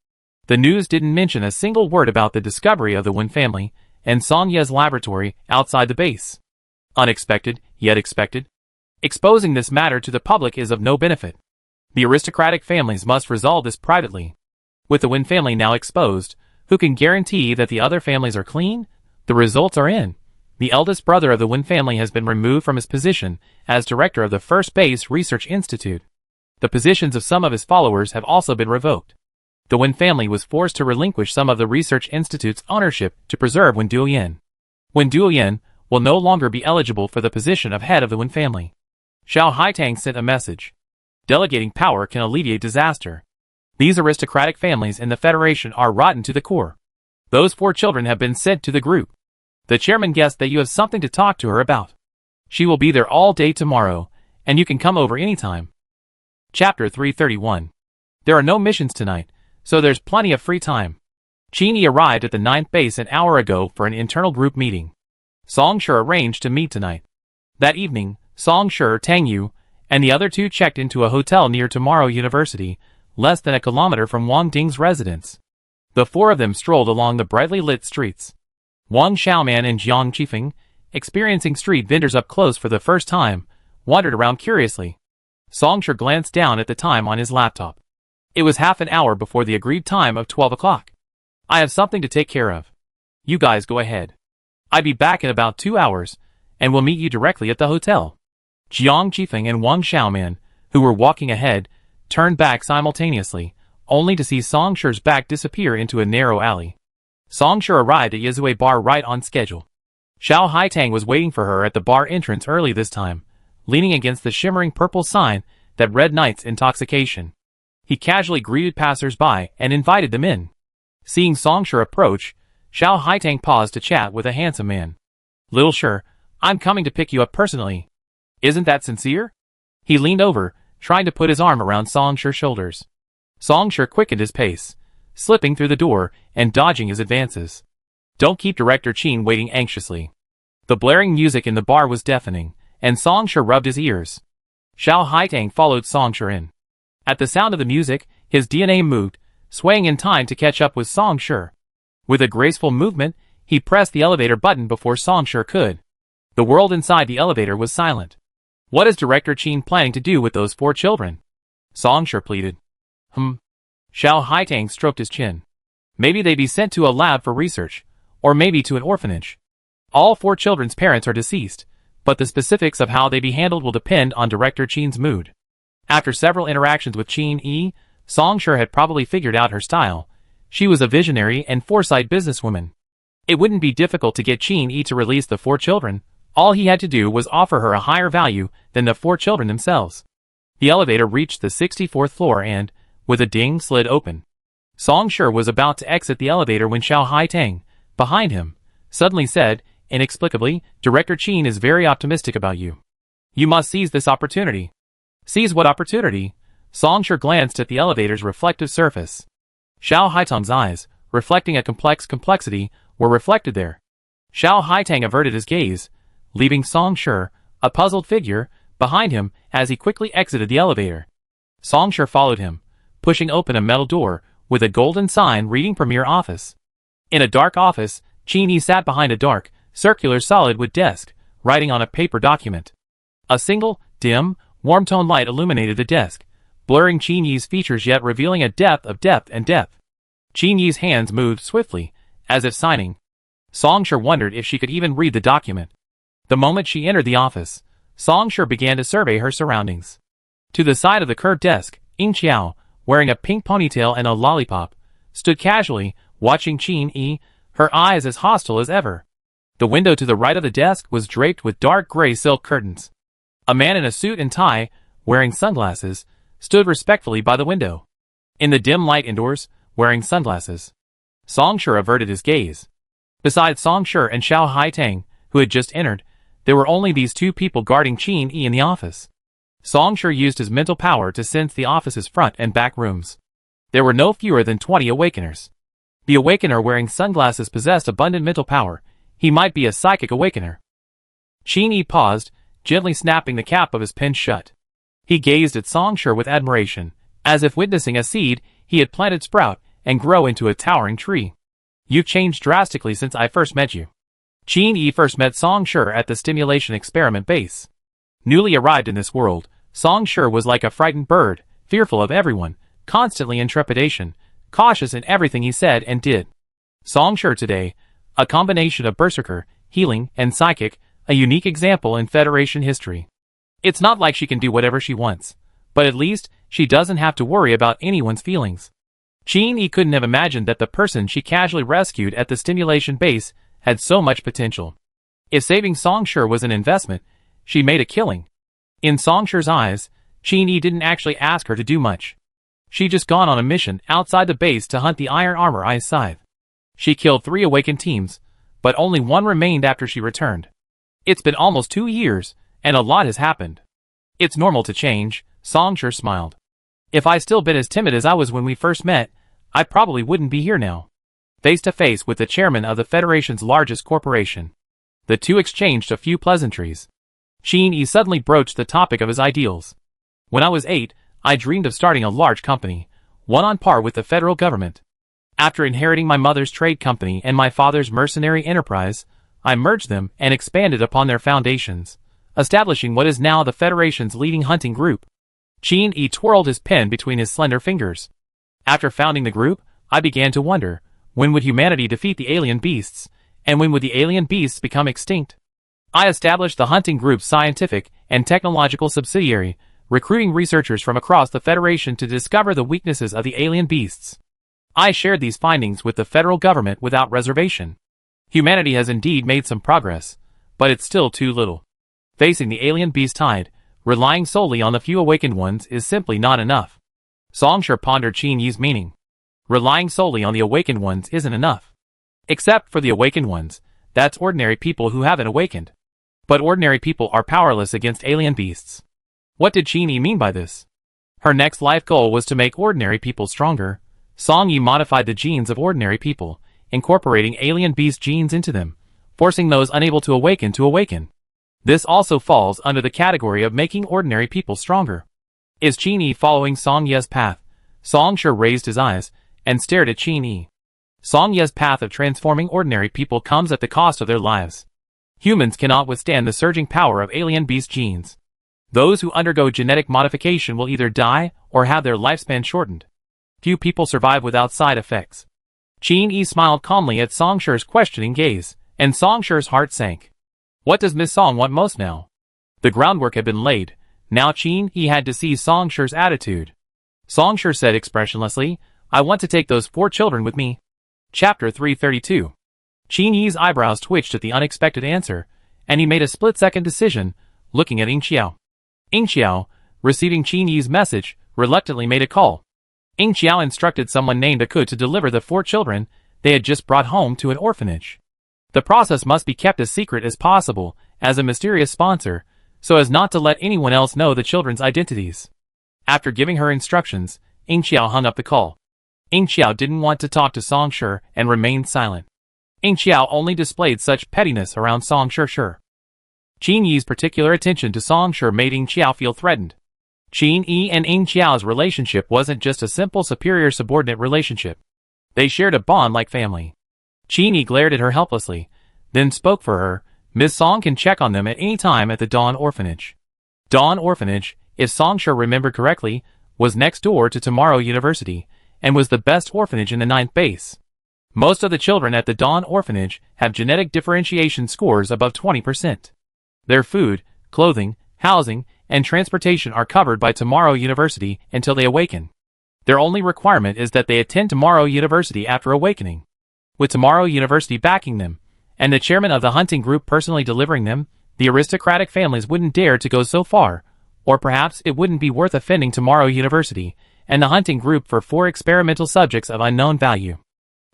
The news didn't mention a single word about the discovery of the Wen family and Song Ye's laboratory outside the base. Unexpected, yet expected. Exposing this matter to the public is of no benefit. The aristocratic families must resolve this privately. With the Wen family now exposed, who can guarantee that the other families are clean? The results are in. The eldest brother of the Wen family has been removed from his position as director of the First Base Research Institute. The positions of some of his followers have also been revoked. The Wen family was forced to relinquish some of the Research Institute's ownership to preserve Wen Duoyan. Wen Duoyan will no longer be eligible for the position of head of the Wen family. Xiao Haitang sent a message. Delegating power can alleviate disaster. These aristocratic families in the Federation are rotten to the core. Those 4 children have been sent to the group. The chairman guessed that you have something to talk to her about. She will be there all day tomorrow, and you can come over anytime. Chapter 331. There are no missions tonight, so there's plenty of free time. Qin arrived at the 9th base an hour ago for an internal group meeting. Song Shi arranged to meet tonight. That evening, Song Shi, Tang Yu, and the other 2 checked into a hotel near Tomorrow University, less than a kilometer from Wang Ding's residence. The 4 of them strolled along the brightly lit streets. Wang Xiaoman and Jiang Qifeng, experiencing street vendors up close for the first time, wandered around curiously. Song Shi glanced down at the time on his laptop. It was half an hour before the agreed time of 12 o'clock. I have something to take care of. You guys go ahead. I'll be back in about 2 hours, and we'll meet you directly at the hotel. Jiang Qifeng and Wang Xiaoman, who were walking ahead, turned back simultaneously, only to see Song Shi's back disappear into a narrow alley. Song Shi arrived at Yizue Bar right on schedule. Xiao Haitang was waiting for her at the bar entrance early this time, leaning against the shimmering purple sign that read Night's Intoxication. He casually greeted passers-by and invited them in. Seeing Song Shi approach, Xiao Haitang paused to chat with a handsome man. Little Shi, I'm coming to pick you up personally. Isn't that sincere? He leaned over, trying to put his arm around Song Shi's shoulders. Song Shi quickened his pace, slipping through the door and dodging his advances. Don't keep Director Qin waiting anxiously. The blaring music in the bar was deafening, and Song Shi rubbed his ears. Xiao Haitang followed Song Shi in. At the sound of the music, his DNA moved, swaying in time to catch up with Song Shi. With a graceful movement, he pressed the elevator button before Song Shi could. The world inside the elevator was silent. What is Director Qin planning to do with those 4 children? Song Shi pleaded. Xiao Haitang stroked his chin. Maybe they be sent to a lab for research, or maybe to an orphanage. All 4 children's parents are deceased, but the specifics of how they be handled will depend on Director Qin's mood. After several interactions with Qin, Song Shi had probably figured out her style. She was a visionary and foresight businesswoman. It wouldn't be difficult to get Qin to release the 4 children. All he had to do was offer her a higher value than the 4 children themselves. The elevator reached the 64th floor and, with a ding, slid open. Song Shi was about to exit the elevator when Xiao Haitang, behind him, suddenly said, inexplicably, Director Qin is very optimistic about you. You must seize this opportunity. Seize what opportunity? Song Shi glanced at the elevator's reflective surface. Xiao Haitang's eyes, reflecting a complex complexity, were reflected there. Xiao Haitang averted his gaze, leaving Song Shi, a puzzled figure, behind him as he quickly exited the elevator. Song Shi followed him, pushing open a metal door with a golden sign reading Premier Office. In a dark office, Qin sat behind a dark, circular solid wood desk, writing on a paper document. A single, dim, warm-tone light illuminated the desk, blurring Qin features yet revealing a depth and depth. Qin hands moved swiftly, as if signing. Song Shi wondered if she could even read the document. The moment she entered the office, Song Shi began to survey her surroundings. To the side of the curved desk, Ying Qiao, wearing a pink ponytail and a lollipop, stood casually, watching Qin, her eyes as hostile as ever. The window to the right of the desk was draped with dark gray silk curtains. A man in a suit and tie, wearing sunglasses, stood respectfully by the window. In the dim light indoors, wearing sunglasses, Song Shi averted his gaze. Besides Song Shi and Xiao Haitang, who had just entered, there were only these 2 people guarding Qin in the office. Song Shi used his mental power to sense the office's front and back rooms. There were no fewer than 20 awakeners. The awakener wearing sunglasses possessed abundant mental power. He might be a psychic awakener. Qin paused, gently snapping the cap of his pen shut. He gazed at Song Shi with admiration, as if witnessing a seed he had planted sprout and grow into a towering tree. You've changed drastically since I first met you. Qin first met Song Shi at the stimulation experiment base. Newly arrived in this world, Song Shi was like a frightened bird, fearful of everyone, constantly in trepidation, cautious in everything he said and did. Song Shi today, a combination of berserker, healing, and psychic, a unique example in Federation history. It's not like she can do whatever she wants, but at least she doesn't have to worry about anyone's feelings. Qin couldn't have imagined that the person she casually rescued at the stimulation base had so much potential. If saving Song Shi was an investment, she made a killing. In Song Shi's eyes, Qin didn't actually ask her to do much. She'd just gone on a mission outside the base to hunt the Iron Armor Ice Scythe. She killed 3 awakened teams, but only 1 remained after she returned. It's been almost 2 years, and a lot has happened. It's normal to change, Songshur smiled. If I still been as timid as I was when we first met, I probably wouldn't be here now. Face to face with the chairman of the Federation's largest corporation. The two exchanged a few pleasantries. Qin suddenly broached the topic of his ideals. When I was 8, I dreamed of starting a large company, one on par with the federal government. After inheriting my mother's trade company and my father's mercenary enterprise, I merged them and expanded upon their foundations, establishing what is now the Federation's leading hunting group. Qin twirled his pen between his slender fingers. After founding the group, I began to wonder, when would humanity defeat the alien beasts, and when would the alien beasts become extinct? I established the hunting group's scientific and technological subsidiary, recruiting researchers from across the Federation to discover the weaknesses of the alien beasts. I shared these findings with the federal government without reservation. Humanity has indeed made some progress, but it's still too little. Facing the alien beast tide, relying solely on the few awakened ones is simply not enough. Songshur pondered Qin Yi's meaning. Relying solely on the awakened ones isn't enough. Except for the awakened ones, that's ordinary people who haven't awakened. But ordinary people are powerless against alien beasts. What did Qin Yi mean by this? Her next life goal was to make ordinary people stronger. Song Yi modified the genes of ordinary people, incorporating alien beast genes into them, forcing those unable to awaken. This also falls under the category of making ordinary people stronger. Is Qin Yi following Song Ye's path? Songshur raised his eyes and stared at Qin Yi. Song Ye's path of transforming ordinary people comes at the cost of their lives. Humans cannot withstand the surging power of alien beast genes. Those who undergo genetic modification will either die or have their lifespan shortened. Few people survive without side effects. Qin Yi smiled calmly at Songshur's questioning gaze, and Songshur's heart sank. What does Miss Song want most now? The groundwork had been laid. Now Qin Yi had to see Songshur's attitude. Songshur said expressionlessly, I want to take those 4 children with me. Chapter 332. Qin Yi's eyebrows twitched at the unexpected answer, and he made a split-second decision, looking at Ying Xiao. Ying Xiao, receiving Qin Yi's message, reluctantly made a call. Ying Xiao instructed someone named Aku to deliver the 4 children they had just brought home to an orphanage. The process must be kept as secret as possible, as a mysterious sponsor, so as not to let anyone else know the children's identities. After giving her instructions, Ying Xiao hung up the call. Ying Xiao didn't want to talk to Songshur and remained silent. Ying Xiao only displayed such pettiness around Songshur. Qin Yi's particular attention to Songshur made Ying Xiao feel threatened. Qin Yi and Ying Xiao's relationship wasn't just a simple superior-subordinate relationship. They shared a bond like family. Qin Yi glared at her helplessly, then spoke for her. Ms. Song can check on them at any time at the Dawn Orphanage. Dawn Orphanage, if Songshur remembered correctly, was next door to Tomorrow University, and was the best orphanage in the 9th base. Most of the children at the Dawn Orphanage have genetic differentiation scores above 20%. Their food, clothing, housing, and transportation are covered by Tomorrow University until they awaken. Their only requirement is that they attend Tomorrow University after awakening. With Tomorrow University backing them, and the chairman of the hunting group personally delivering them, the aristocratic families wouldn't dare to go so far, or perhaps it wouldn't be worth offending Tomorrow University and the hunting group for 4 experimental subjects of unknown value.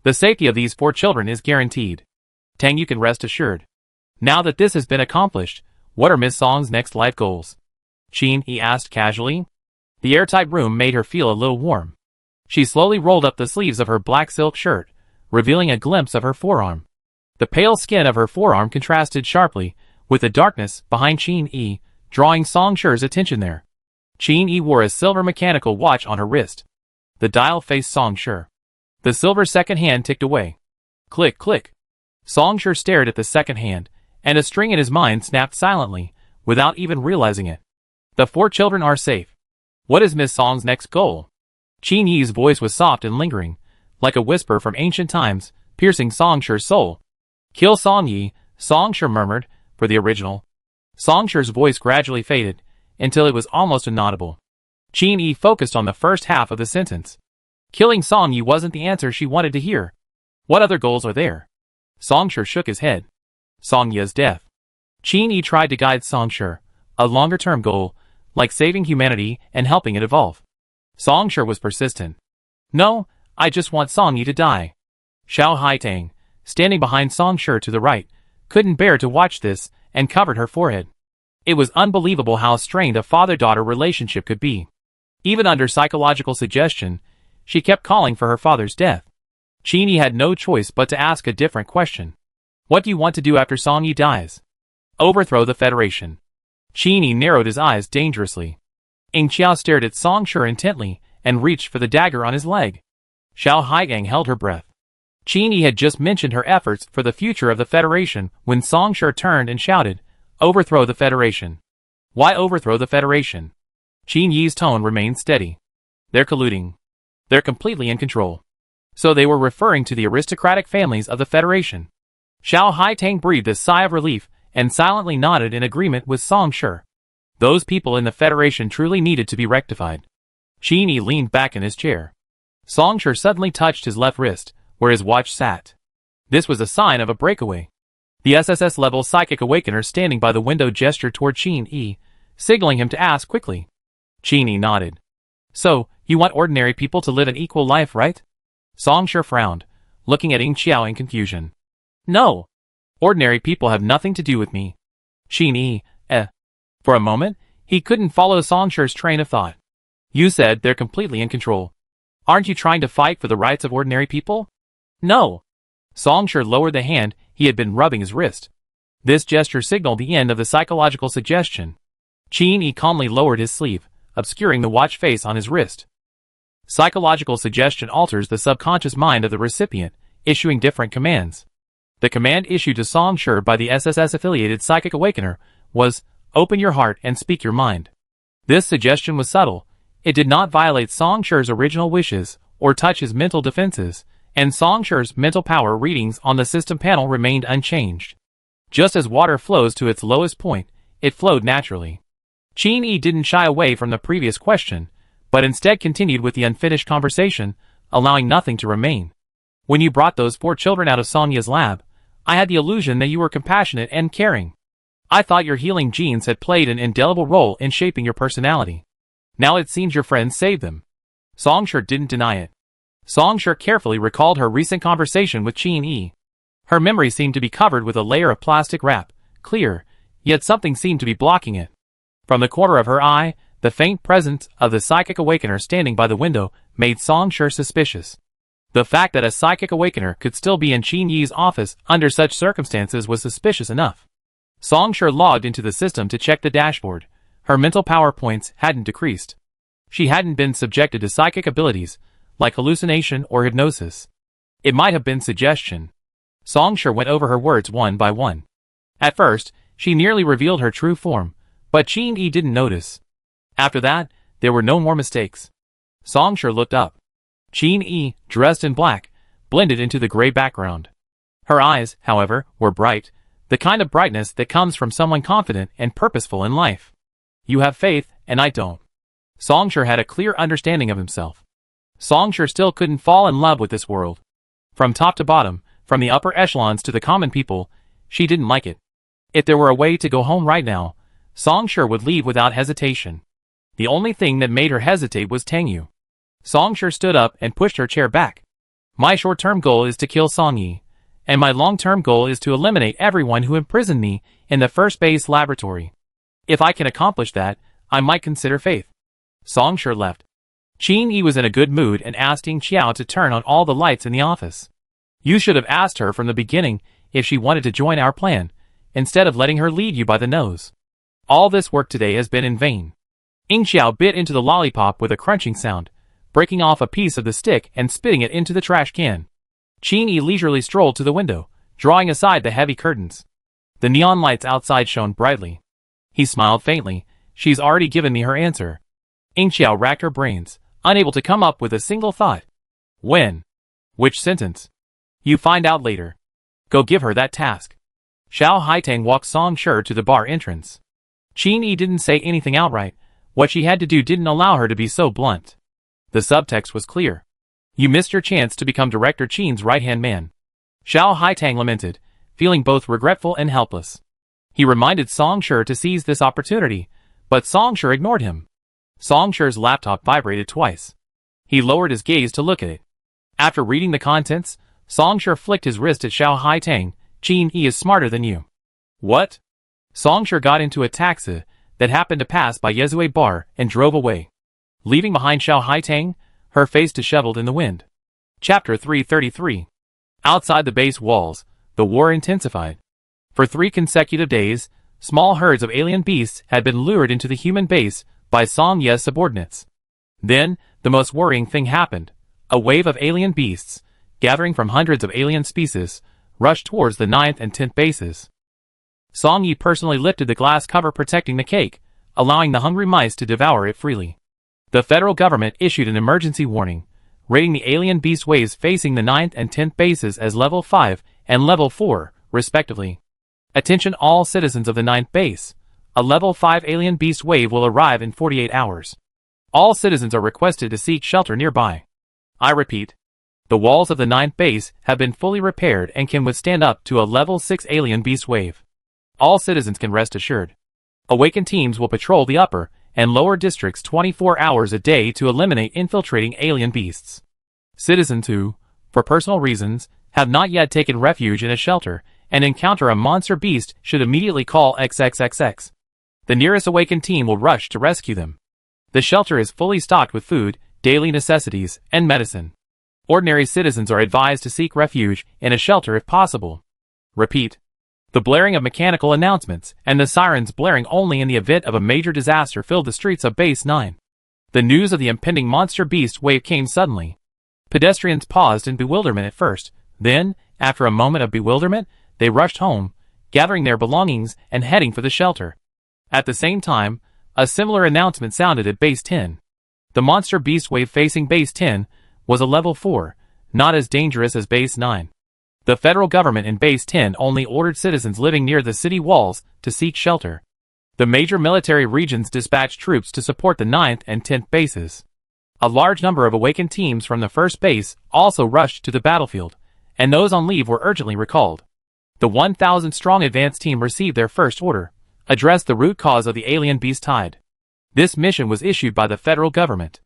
The safety of these 4 children is guaranteed. Tang, you can rest assured. Now that this has been accomplished, what are Miss Song's next life goals? Qin, he asked casually. The airtight room made her feel a little warm. She slowly rolled up the sleeves of her black silk shirt, revealing a glimpse of her forearm. The pale skin of her forearm contrasted sharply with the darkness behind Qin Yi, drawing Songshur's attention there. Qin Yi wore a silver mechanical watch on her wrist. The dial faced Songshur. The silver second hand ticked away. Click, click. Songshur stared at the second hand, and a string in his mind snapped silently, without even realizing it. The 4 children are safe. What is Miss Song's next goal? Qin Yi's voice was soft and lingering, like a whisper from ancient times, piercing Songshur's soul. Kill Song Yi, Songshur murmured, for the original. Songshur's voice gradually faded, until it was almost inaudible. Qin Yi focused on the first half of the sentence. Killing Song Yi wasn't the answer she wanted to hear. What other goals are there? Songshur shook his head. Song Ye's death. Qin Yi tried to guide Songshur, a longer-term goal, like saving humanity and helping it evolve. Song Shi was persistent. No, I just want Song Yi to die. Xiao Haitang, standing behind Song Shi to the right, couldn't bear to watch this and covered her forehead. It was unbelievable how strained a father-daughter relationship could be. Even under psychological suggestion, she kept calling for her father's death. Qin Yi had no choice but to ask a different question. What do you want to do after Song Yi dies? Overthrow the Federation. Qin Yi narrowed his eyes dangerously. Ying Qiao stared at Song Shi intently and reached for the dagger on his leg. Xiao Haigang held her breath. Qin Yi had just mentioned her efforts for the future of the Federation when Song Shi turned and shouted, "Overthrow the Federation." Why overthrow the Federation? Qin Yi's tone remained steady. They're colluding. They're completely in control. So they were referring to the aristocratic families of the Federation. Xiao Haitang breathed a sigh of relief and silently nodded in agreement with Song Shi. Those people in the Federation truly needed to be rectified. Qin Yi leaned back in his chair. Song Shi suddenly touched his left wrist, where his watch sat. This was a sign of a breakaway. The SSS-level Psychic Awakener standing by the window gestured toward Qin Yi, signaling him to ask quickly. Qin Yi nodded. So, you want ordinary people to live an equal life, right? Song Shi frowned, looking at Ying Qiao in confusion. No. Ordinary people have nothing to do with me. Qin Yi, For a moment, he couldn't follow Song Shi's train of thought. You said they're completely in control. Aren't you trying to fight for the rights of ordinary people? No. Song Shi lowered the hand he had been rubbing his wrist. This gesture signaled the end of the psychological suggestion. Qin Yi calmly lowered his sleeve, obscuring the watch face on his wrist. Psychological suggestion alters the subconscious mind of the recipient, issuing different commands. The command issued to Song Shi by the SSS-affiliated Psychic Awakener was, "Open your heart and speak your mind." This suggestion was subtle. It did not violate Song Shi's original wishes or touch his mental defenses, and Song Shi's mental power readings on the system panel remained unchanged. Just as water flows to its lowest point, it flowed naturally. Qin Yi didn't shy away from the previous question, but instead continued with the unfinished conversation, allowing nothing to remain. When you brought those 4 children out of Sonya's lab, I had the illusion that you were compassionate and caring. I thought your healing genes had played an indelible role in shaping your personality. Now it seems your friends saved them. Song Shi didn't deny it. Song Shi carefully recalled her recent conversation with Qin Yi. Her memory seemed to be covered with a layer of plastic wrap, clear, yet something seemed to be blocking it. From the corner of her eye, the faint presence of the Psychic Awakener standing by the window made Song Shi suspicious. The fact that a Psychic Awakener could still be in Qin Yi's office under such circumstances was suspicious enough. Song Shi logged into the system to check the dashboard. Her mental power points hadn't decreased. She hadn't been subjected to psychic abilities, like hallucination or hypnosis. It might have been suggestion. Song Shi went over her words one by one. At first, she nearly revealed her true form, but Qin Yi didn't notice. After that, there were no more mistakes. Song Shi looked up. Qin Yi, dressed in black, blended into the gray background. Her eyes, however, were bright, the kind of brightness that comes from someone confident and purposeful in life. You have faith, and I don't. Song Shi had a clear understanding of himself. Song Shi still couldn't fall in love with this world. From top to bottom, from the upper echelons to the common people, she didn't like it. If there were a way to go home right now, Song Shi would leave without hesitation. The only thing that made her hesitate was Tang Yu. Song Shi stood up and pushed her chair back. My short-term goal is to kill Song Yi, and my long-term goal is to eliminate everyone who imprisoned me in the first base laboratory. If I can accomplish that, I might consider faith. Song Shi left. Qin Yi was in a good mood and asked Ying Qiao to turn on all the lights in the office. You should have asked her from the beginning if she wanted to join our plan, instead of letting her lead you by the nose. All this work today has been in vain. Ying Qiao bit into the lollipop with a crunching sound, breaking off a piece of the stick and spitting it into the trash can. Qin Yi leisurely strolled to the window, drawing aside the heavy curtains. The neon lights outside shone brightly. He smiled faintly. She's already given me her answer. Ying Qiao racked her brains, unable to come up with a single thought. When? Which sentence? You find out later. Go give her that task. Xiao Haitang walked Song Shi to the bar entrance. Qin Yi didn't say anything outright. What she had to do didn't allow her to be so blunt. The subtext was clear. You missed your chance to become Director Qin's right-hand man. Xiao Haitang lamented, feeling both regretful and helpless. He reminded Song Shi to seize this opportunity, but Song Shi ignored him. Song Shi's laptop vibrated twice. He lowered his gaze to look at it. After reading the contents, Song Shi flicked his wrist at Xiao Haitang. Qin He is smarter than you. What? Song Shi got into a taxi that happened to pass by Yezue Bar and drove away, leaving behind Xiao Haitang, her face disheveled in the wind. Chapter 333. Outside the base walls, the war intensified. For 3 consecutive days, small herds of alien beasts had been lured into the human base by Song Ye's subordinates. Then, the most worrying thing happened. A wave of alien beasts, gathering from hundreds of alien species, rushed towards the 9th and 10th bases. Song Yi personally lifted the glass cover protecting the cake, allowing the hungry mice to devour it freely. The federal government issued an emergency warning, rating the alien beast waves facing the 9th and 10th bases as Level 5 and Level 4, respectively. Attention all citizens of the 9th base. A Level 5 alien beast wave will arrive in 48 hours. All citizens are requested to seek shelter nearby. I repeat, the walls of the 9th base have been fully repaired and can withstand up to a Level 6 alien beast wave. All citizens can rest assured. Awakened teams will patrol the upper and lower districts 24 hours a day to eliminate infiltrating alien beasts. Citizens who, for personal reasons, have not yet taken refuge in a shelter and encounter a monster beast should immediately call XXXX. The nearest awakened team will rush to rescue them. The shelter is fully stocked with food, daily necessities, and medicine. Ordinary citizens are advised to seek refuge in a shelter if possible. Repeat. The blaring of mechanical announcements and the sirens blaring only in the event of a major disaster filled the streets of Base 9. The news of the impending monster beast wave came suddenly. Pedestrians paused in bewilderment at first, then, after a moment of bewilderment, they rushed home, gathering their belongings and heading for the shelter. At the same time, a similar announcement sounded at Base 10. The monster beast wave facing Base 10 was a Level 4, not as dangerous as Base 9. The federal government in Base 10 only ordered citizens living near the city walls to seek shelter. The major military regions dispatched troops to support the 9th and 10th bases. A large number of awakened teams from the first base also rushed to the battlefield, and those on leave were urgently recalled. The 1,000-strong advance team received their first order, address the root cause of the alien beast tide. This mission was issued by the federal government.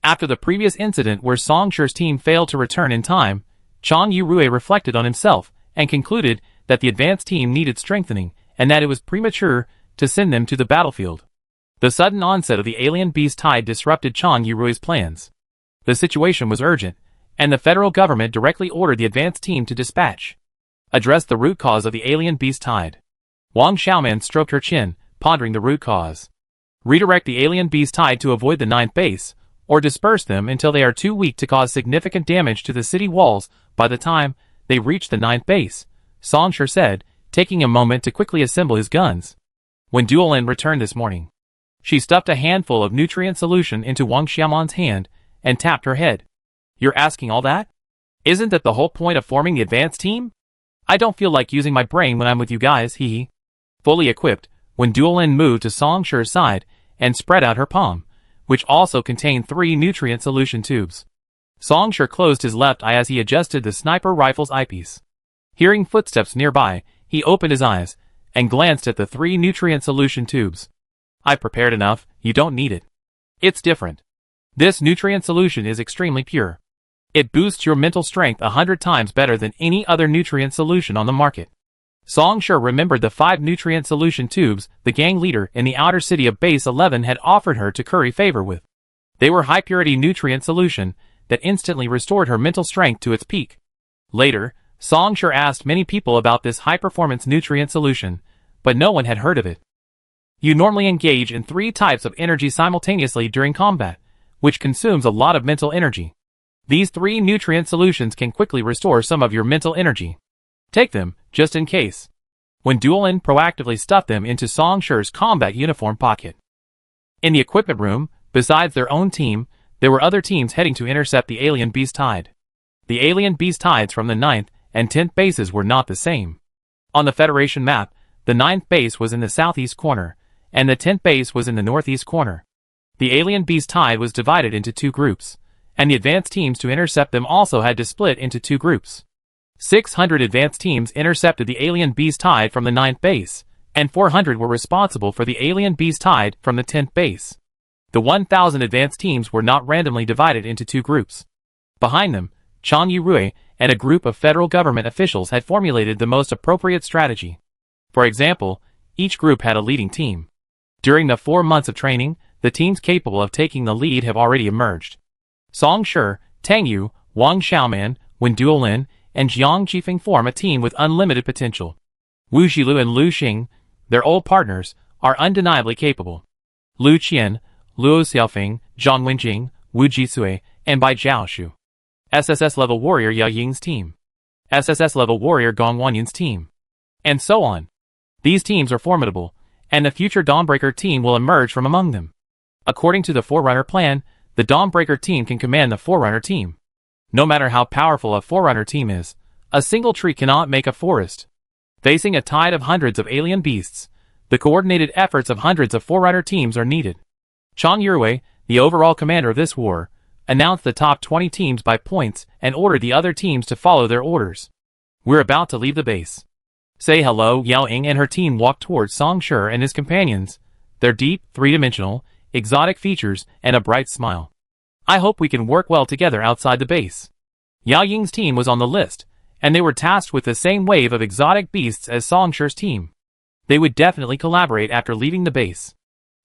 After the previous incident where Song Shi's team failed to return in time, Chang Yurui reflected on himself and concluded that the advance team needed strengthening and that it was premature to send them to the battlefield. The sudden onset of the alien beast tide disrupted Chang Yurui's plans. The situation was urgent, and the federal government directly ordered the advance team to dispatch. Address the root cause of the alien beast tide. Wang Xiaoman stroked her chin, pondering the root cause. Redirect the alien beast tide to avoid the 9th base, or disperse them until they are too weak to cause significant damage to the city walls by the time they reach the 9th base, Song Shi said, taking a moment to quickly assemble his guns. When Duolin returned this morning, she stuffed a handful of nutrient solution into Wang Xiaoman's hand and tapped her head. You're asking all that? Isn't that the whole point of forming the advance team? I don't feel like using my brain when I'm with you guys, hee. Fully equipped, when Duolin moved to Song Shi's side and spread out her palm, which also contained 3 nutrient solution tubes. Song Shi closed his left eye as he adjusted the sniper rifle's eyepiece. Hearing footsteps nearby, he opened his eyes and glanced at the 3 nutrient solution tubes. I've prepared enough, you don't need it. It's different. This nutrient solution is extremely pure. It boosts your mental strength 100 times better than any other nutrient solution on the market. Song Shi remembered the 5 nutrient solution tubes the gang leader in the outer city of Base 11 had offered her to curry favor with. They were high-purity nutrient solution that instantly restored her mental strength to its peak. Later, Song Shi asked many people about this high-performance nutrient solution, but no one had heard of it. You normally engage in 3 types of energy simultaneously during combat, which consumes a lot of mental energy. These 3 nutrient solutions can quickly restore some of your mental energy. Take them, just in case. When Duolin proactively stuffed them into Song Shi's combat uniform pocket. In the equipment room, besides their own team, there were other teams heading to intercept the alien beast tide. The alien beast tides from the 9th and 10th bases were not the same. On the Federation map, the 9th base was in the southeast corner, and the 10th base was in the northeast corner. The alien beast tide was divided into 2 groups, and the advanced teams to intercept them also had to split into 2 groups. 600 advanced teams intercepted the alien beast tide from the 9th base, and 400 were responsible for the alien beast tide from the 10th base. The 1,000 advanced teams were not randomly divided into two groups. Behind them, Chang Yurui and a group of federal government officials had formulated the most appropriate strategy. For example, each group had a leading team. During the 4 months of training, the teams capable of taking the lead have already emerged. Song Shi, Tang Yu, Wang Xiaoman, Wen Duolin, and Jiang Qifeng form a team with unlimited potential. Wu Xilu and Lu Xing, their old partners, are undeniably capable. Lu Qian, Luo Xiaofeng, Zhang Wenjing, Wu Jisui, and Bai Jiaoshu. SSS level warrior Yao Ying's team. SSS level warrior Gong Wanyan's team. And so on. These teams are formidable, and the future Dawnbreaker team will emerge from among them. According to the Forerunner plan, the Dawnbreaker team can command the Forerunner team. No matter how powerful a Forerunner team is, a single tree cannot make a forest. Facing a tide of hundreds of alien beasts, the coordinated efforts of hundreds of Forerunner teams are needed. Chang Yurui, the overall commander of this war, announced the top 20 teams by points and ordered the other teams to follow their orders. We're about to leave the base. Say hello. Yao Ying and her team walked towards Song Shi and his companions, their deep, three-dimensional, exotic features and a bright smile. I hope we can work well together outside the base. Yao Ying's team was on the list, and they were tasked with the same wave of exotic beasts as Song Shi's team. They would definitely collaborate after leaving the base.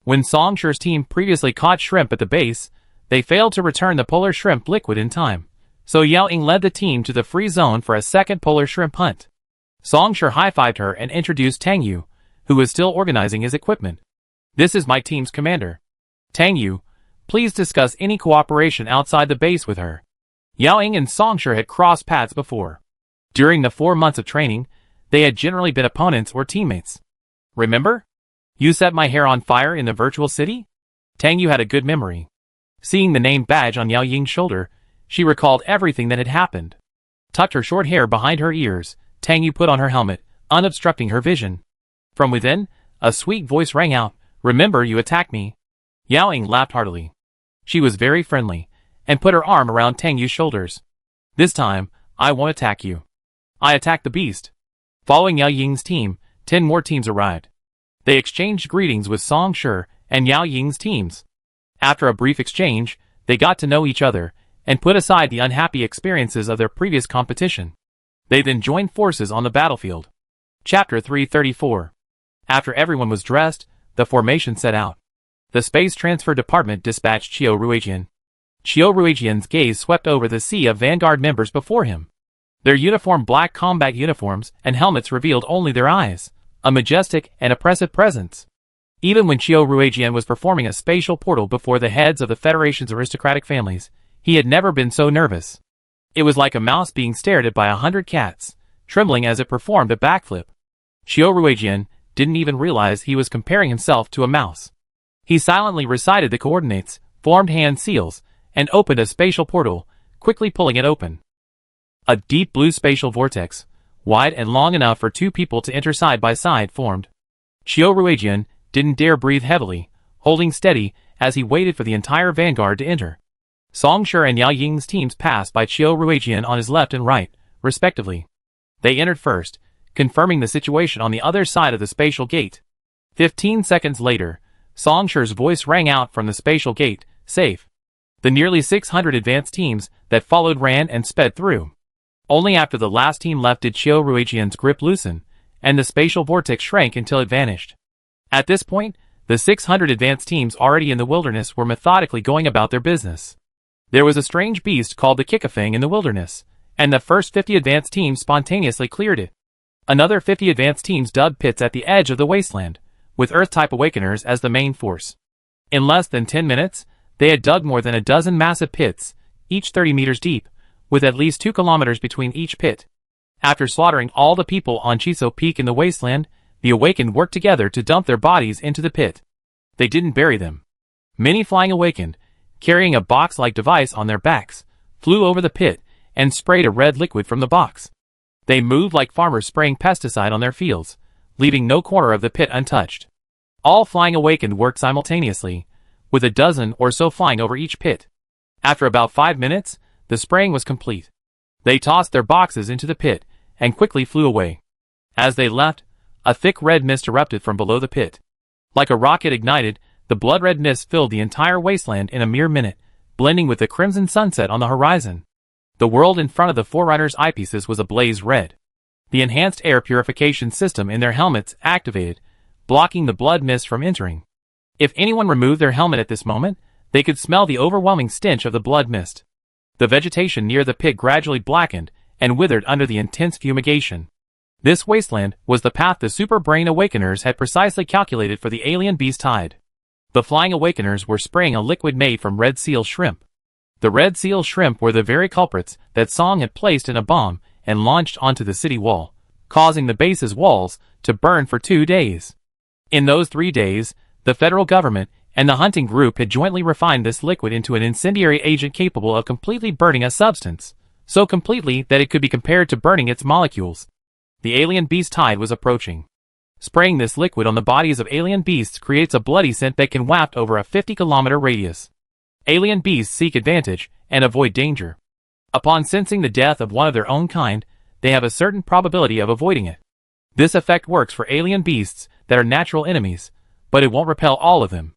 When Song Shi's team previously caught shrimp at the base, they failed to return the polar shrimp liquid in time, so Yao Ying led the team to the free zone for a second polar shrimp hunt. Song Shi high-fived her and introduced Tang Yu, who was still organizing his equipment. This is my team's commander. Tang Yu, please discuss any cooperation outside the base with her. Yao Ying and Song Shi had crossed paths before. During the 4 months of training, they had generally been opponents or teammates. Remember? You set my hair on fire in the virtual city? Tang Yu had a good memory. Seeing the name badge on Yao Ying's shoulder, she recalled everything that had happened. Tucked her short hair behind her ears, Tang Yu put on her helmet, unobstructing her vision. From within, a sweet voice rang out, "Remember you attacked me." Yao Ying laughed heartily. She was very friendly, and put her arm around Tang Yu's shoulders. "This time, I won't attack you. I attacked the beast." Following Yao Ying's team, 10 more teams arrived. They exchanged greetings with Song Shi and Yao Ying's teams. After a brief exchange, they got to know each other, and put aside the unhappy experiences of their previous competition. They then joined forces on the battlefield. Chapter 334. After everyone was dressed, the formation set out. The Space Transfer Department dispatched Qiu Ruijian. Qiu Ruijian's gaze swept over the sea of Vanguard members before him. Their uniform black combat uniforms and helmets revealed only their eyes, a majestic and oppressive presence. Even when Qiu Ruijian was performing a spatial portal before the heads of the Federation's aristocratic families, he had never been so nervous. It was like a mouse being stared at by 100 cats, trembling as it performed a backflip. Qiu Ruijian didn't even realize he was comparing himself to a mouse. He silently recited the coordinates, formed hand seals, and opened a spatial portal, quickly pulling it open. A deep blue spatial vortex, wide and long enough for 2 people to enter side by side, formed. Qiu Ruijian didn't dare breathe heavily, holding steady as he waited for the entire vanguard to enter. Song Shi and Yao Ying's teams passed by Qiu Ruijian on his left and right, respectively. They entered first, confirming the situation on the other side of the spatial gate. 15 seconds later, Song Shi's voice rang out from the spatial gate, "Safe." The nearly 600 advanced teams that followed ran and sped through. Only after the last team left did Qiu Ruijian's grip loosen, and the spatial vortex shrank until it vanished. At this point, the 600 advanced teams already in the wilderness were methodically going about their business. There was a strange beast called the Kikafeng in the wilderness, and the first 50 advanced teams spontaneously cleared it. Another 50 advanced teams dug pits at the edge of the wasteland, with Earth-type awakeners as the main force. In less than 10 minutes, they had dug more than a dozen massive pits, each 30 meters deep, with at least 2 kilometers between each pit. After slaughtering all the people on Chiso Peak in the wasteland, the Awakened worked together to dump their bodies into the pit. They didn't bury them. Many flying Awakened, carrying a box-like device on their backs, flew over the pit and sprayed a red liquid from the box. They moved like farmers spraying pesticide on their fields, leaving no corner of the pit untouched. All flying Awakened worked simultaneously, with a dozen or so flying over each pit. After about 5 minutes, the spraying was complete. They tossed their boxes into the pit and quickly flew away. As they left, a thick red mist erupted from below the pit. Like a rocket ignited, The blood-red mist filled the entire wasteland in a mere minute, blending with the crimson sunset on the horizon. The world in front of the Forerunners' eyepieces was ablaze red. The enhanced air purification system in their helmets activated, blocking the blood mist from entering. If anyone removed their helmet at this moment, they could smell the overwhelming stench of the blood mist. The vegetation near the pit gradually blackened and withered under the intense fumigation. This wasteland was the path the Super Brain Awakeners had precisely calculated for the alien beast tide. The Flying Awakeners were spraying a liquid made from red seal shrimp. The red seal shrimp were the very culprits that Song had placed in a bomb and launched onto the city wall, causing the base's walls to burn for 2 days. In those 3 days, the federal government and the hunting group had jointly refined this liquid into an incendiary agent capable of completely burning a substance, so completely that it could be compared to burning its molecules. The alien beast tide was approaching. Spraying this liquid on the bodies of alien beasts creates a bloody scent that can waft over a 50-kilometer radius. Alien beasts seek advantage and avoid danger. Upon sensing the death of one of their own kind, they have a certain probability of avoiding it. This effect works for alien beasts that are natural enemies, but it won't repel all of them.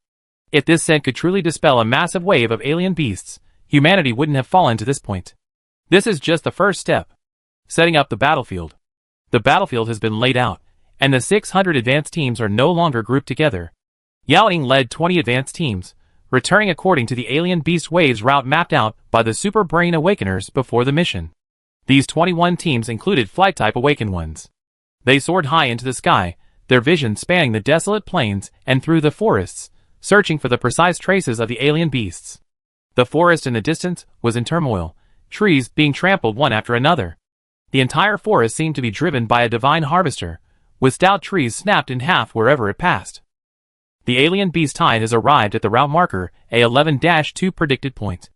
If this scent could truly dispel a massive wave of alien beasts, humanity wouldn't have fallen to this point. This is just the first step. Setting up the battlefield. The battlefield has been laid out, and the 600 advanced teams are no longer grouped together. Yao Ying led 20 advanced teams, returning according to the alien beast waves route mapped out by the Super Brain Awakeners before the mission. These 21 teams included flight-type awakened ones. They soared high into the sky, their vision spanning the desolate plains and through the forests, searching for the precise traces of the alien beasts. The forest in the distance was in turmoil, trees being trampled one after another. The entire forest seemed to be driven by a divine harvester, with stout trees snapped in half wherever it passed. The alien beast tide has arrived at the route marker A11-2 predicted point.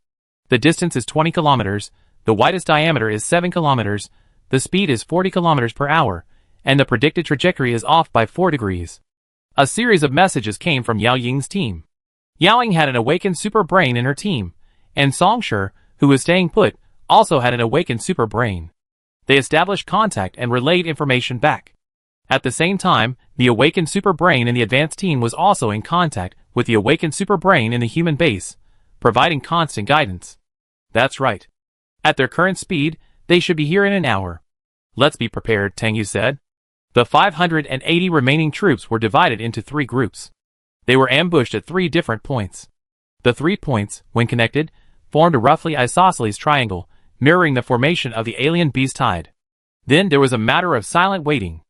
The distance is 20 kilometers, the widest diameter is 7 kilometers, the speed is 40 kilometers per hour, and the predicted trajectory is off by 4 degrees. A series of messages came from Yao Ying's team. Yao Ying had an awakened super brain in her team, and Song Shi, who was staying put, also had an awakened super brain. They established contact and relayed information back. At the same time, the awakened super brain in the advanced team was also in contact with the awakened super brain in the human base, providing constant guidance. That's right. At their current speed, they should be here in an hour. Let's be prepared, Tang Yu said. The 580 remaining troops were divided into 3 groups. They were ambushed at 3 different points. The 3 points, when connected, formed a roughly isosceles triangle, mirroring the formation of the alien beast tide. Then there was a matter of silent waiting.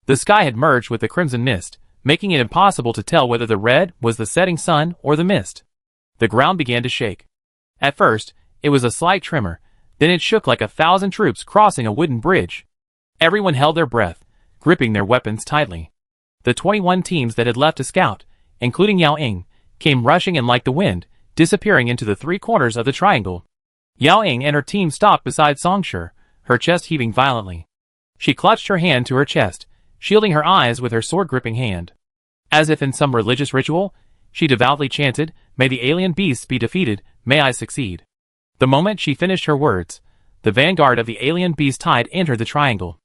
The sky had merged with the crimson mist, making it impossible to tell whether the red was the setting sun or the mist. The ground began to shake. At first, it was a slight tremor, then it shook like 1,000 troops crossing a wooden bridge. Everyone held their breath, gripping their weapons tightly. The 21 teams that had left to scout, including Yao Ying, came rushing in like the wind, disappearing into the 3 corners of the triangle. Yao Ying and her team stopped beside Song Shi, her chest heaving violently. She clutched her hand to her chest, shielding her eyes with her sword-gripping hand. As if in some religious ritual, she devoutly chanted, "May the alien beasts be defeated, may I succeed." The moment she finished her words, the vanguard of the alien beast tide entered the triangle.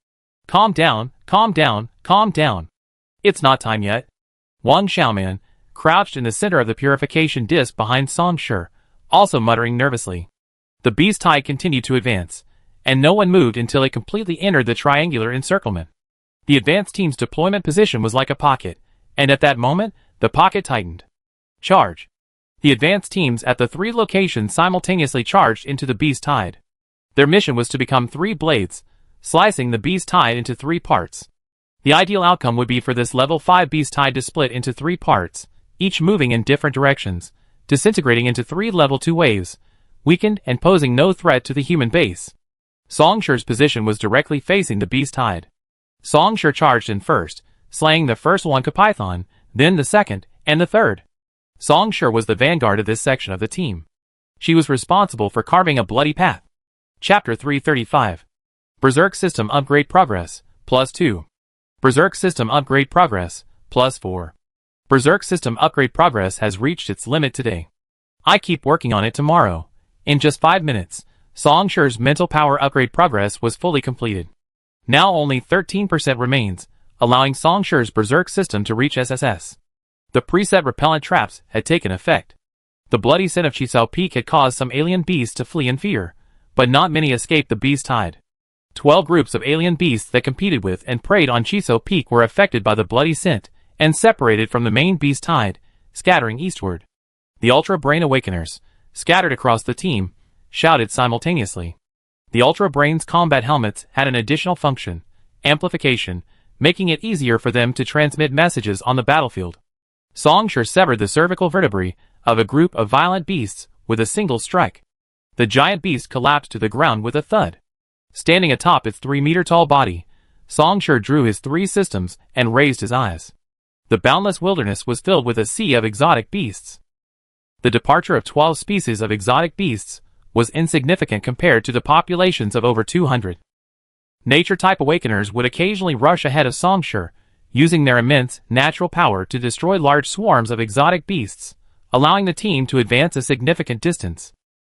Calm down, calm down, calm down. It's not time yet. Wang Xiaoman, crouched in the center of the purification disc behind Song Shi, also muttering nervously. The beast tide continued to advance, and no one moved until it completely entered the triangular encirclement. The advanced team's deployment position was like a pocket, and at that moment, the pocket tightened. Charge. The advanced teams at the 3 locations simultaneously charged into the beast tide. Their mission was to become 3 blades, slicing the beast tide into 3 parts. The ideal outcome would be for this level 5 beast tide to split into 3 parts, each moving in different directions, disintegrating into 3 level 2 waves, weakened and posing no threat to the human base. Song Shi's position was directly facing the beast tide. Song Shi charged in first, slaying the first Wonka Python, then the second, and the third. Song Shi was the vanguard of this section of the team. She was responsible for carving a bloody path. Chapter 335. Berserk System Upgrade Progress, +2. Berserk System Upgrade Progress, +4. Berserk System Upgrade Progress has reached its limit today. I keep working on it tomorrow. In just 5 minutes, Song Shi's mental power upgrade progress was fully completed. Now only 13% remains, allowing Song Shi's Berserk system to reach SSS. The preset repellent traps had taken effect. The bloody scent of Chisao Peak had caused some alien beasts to flee in fear, but not many escaped the beast tide. 12 groups of alien beasts that competed with and preyed on Chisao Peak were affected by the bloody scent and separated from the main beast tide, scattering eastward. The Ultra Brain Awakeners, scattered across the team, shouted simultaneously. The Ultra Brain's combat helmets had an additional function, amplification, making it easier for them to transmit messages on the battlefield. Songshur severed the cervical vertebrae of a group of violent beasts with a single strike. The giant beast collapsed to the ground with a thud. Standing atop its 3-meter-tall body, Songshur drew his 3 systems and raised his eyes. The boundless wilderness was filled with a sea of exotic beasts. The departure of 12 species of exotic beasts was insignificant compared to the populations of over 200. Nature-type awakeners would occasionally rush ahead of Songshur, using their immense natural power to destroy large swarms of exotic beasts, allowing the team to advance a significant distance.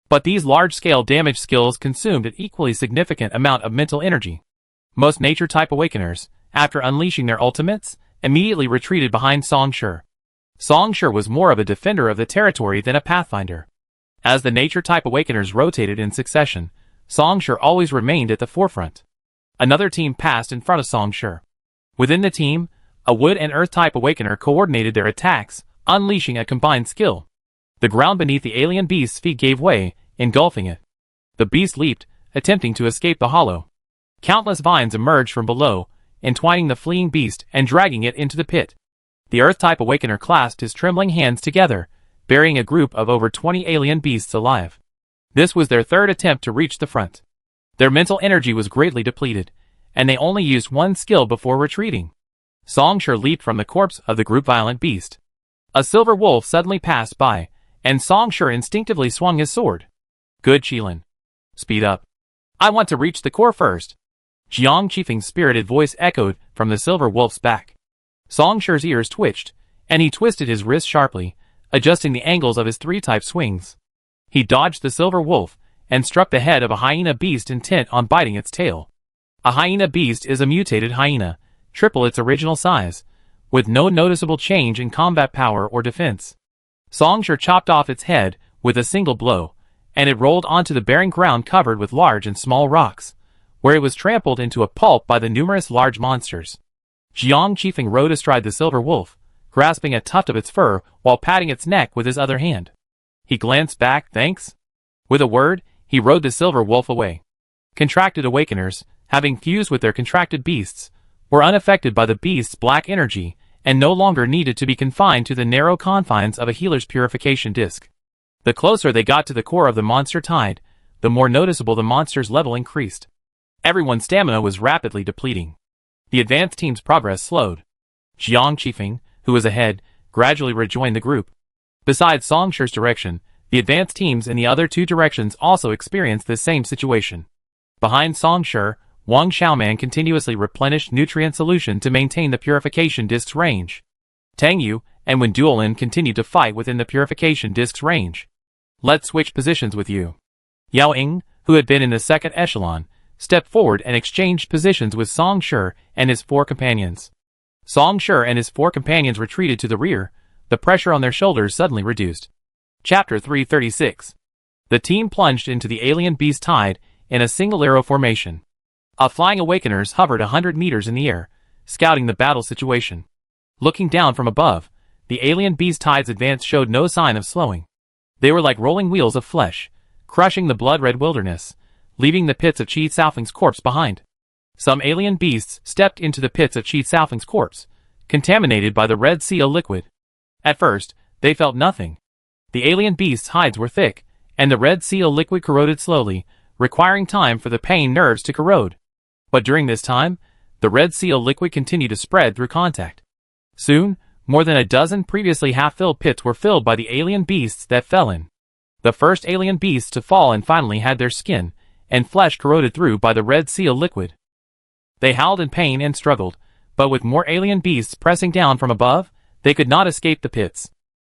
But these large-scale damage skills consumed an equally significant amount of mental energy. Most nature-type awakeners, after unleashing their ultimates, immediately retreated behind Songshur. Songshur was more of a defender of the territory than a pathfinder. As the nature-type awakeners rotated in succession, Songshur always remained at the forefront. Another team passed in front of Songshur. Within the team, a wood and earth-type awakener coordinated their attacks, unleashing a combined skill. The ground beneath the alien beast's feet gave way, engulfing it. The beast leaped, attempting to escape the hollow. Countless vines emerged from below, entwining the fleeing beast and dragging it into the pit. The earth-type awakener clasped his trembling hands together, burying a group of over 20 alien beasts alive. This was their third attempt to reach the front. Their mental energy was greatly depleted, and they only used one skill before retreating. Songshur leaped from the corpse of the group violent beast. A silver wolf suddenly passed by, and Songshur instinctively swung his sword. Good, Qilin. Speed up. I want to reach the core first. Jiang Qifeng's spirited voice echoed from the silver wolf's back. Songshur's ears twitched, and he twisted his wrist sharply, adjusting the angles of his 3-type swings. He dodged the silver wolf, and struck the head of a hyena beast intent on biting its tail. A hyena beast is a mutated hyena, triple its original size, with no noticeable change in combat power or defense. Songshur chopped off its head with a single blow, and it rolled onto the barren ground covered with large and small rocks, where it was trampled into a pulp by the numerous large monsters. Jiang Qifeng rode astride the silver wolf, grasping a tuft of its fur while patting its neck with his other hand. He glanced back, thanks. With a word, he rode the silver wolf away. Contracted awakeners, having fused with their contracted beasts, were unaffected by the beast's black energy and no longer needed to be confined to the narrow confines of a healer's purification disc. The closer they got to the core of the monster tide, the more noticeable the monster's level increased. Everyone's stamina was rapidly depleting. The advanced team's progress slowed. Jiang Qifeng, who was ahead, gradually rejoined the group. Besides Songshur's direction, the advanced teams in the other 2 directions also experienced the same situation. Behind Songshur, Wang Xiaoman continuously replenished nutrient solution to maintain the purification disc's range. Tang Yu and Wen Duolin continued to fight within the purification disc's range. Let's switch positions with you. Yao Ying, who had been in the second echelon, stepped forward and exchanged positions with Songshur and his 4 companions. Songshur and his 4 companions retreated to the rear, the pressure on their shoulders suddenly reduced. Chapter 336. The team plunged into the alien beast tide in a single arrow formation. A flying awakeners hovered 100 meters in the air, scouting the battle situation. Looking down from above, the alien beast tide's advance showed no sign of slowing. They were like rolling wheels of flesh, crushing the blood-red wilderness, leaving the pits of Qi Xiaofeng's corpse behind. Some alien beasts stepped into the pits of Qi Xiaofeng's corpse, contaminated by the red seal liquid. At first, they felt nothing. The alien beast's hides were thick, and the red seal liquid corroded slowly, requiring time for the pain nerves to corrode. But during this time, the red seal liquid continued to spread through contact. Soon, more than a dozen previously half-filled pits were filled by the alien beasts that fell in. The first alien beasts to fall and finally had their skin and flesh corroded through by the red seal liquid. They howled in pain and struggled, but with more alien beasts pressing down from above, they could not escape the pits.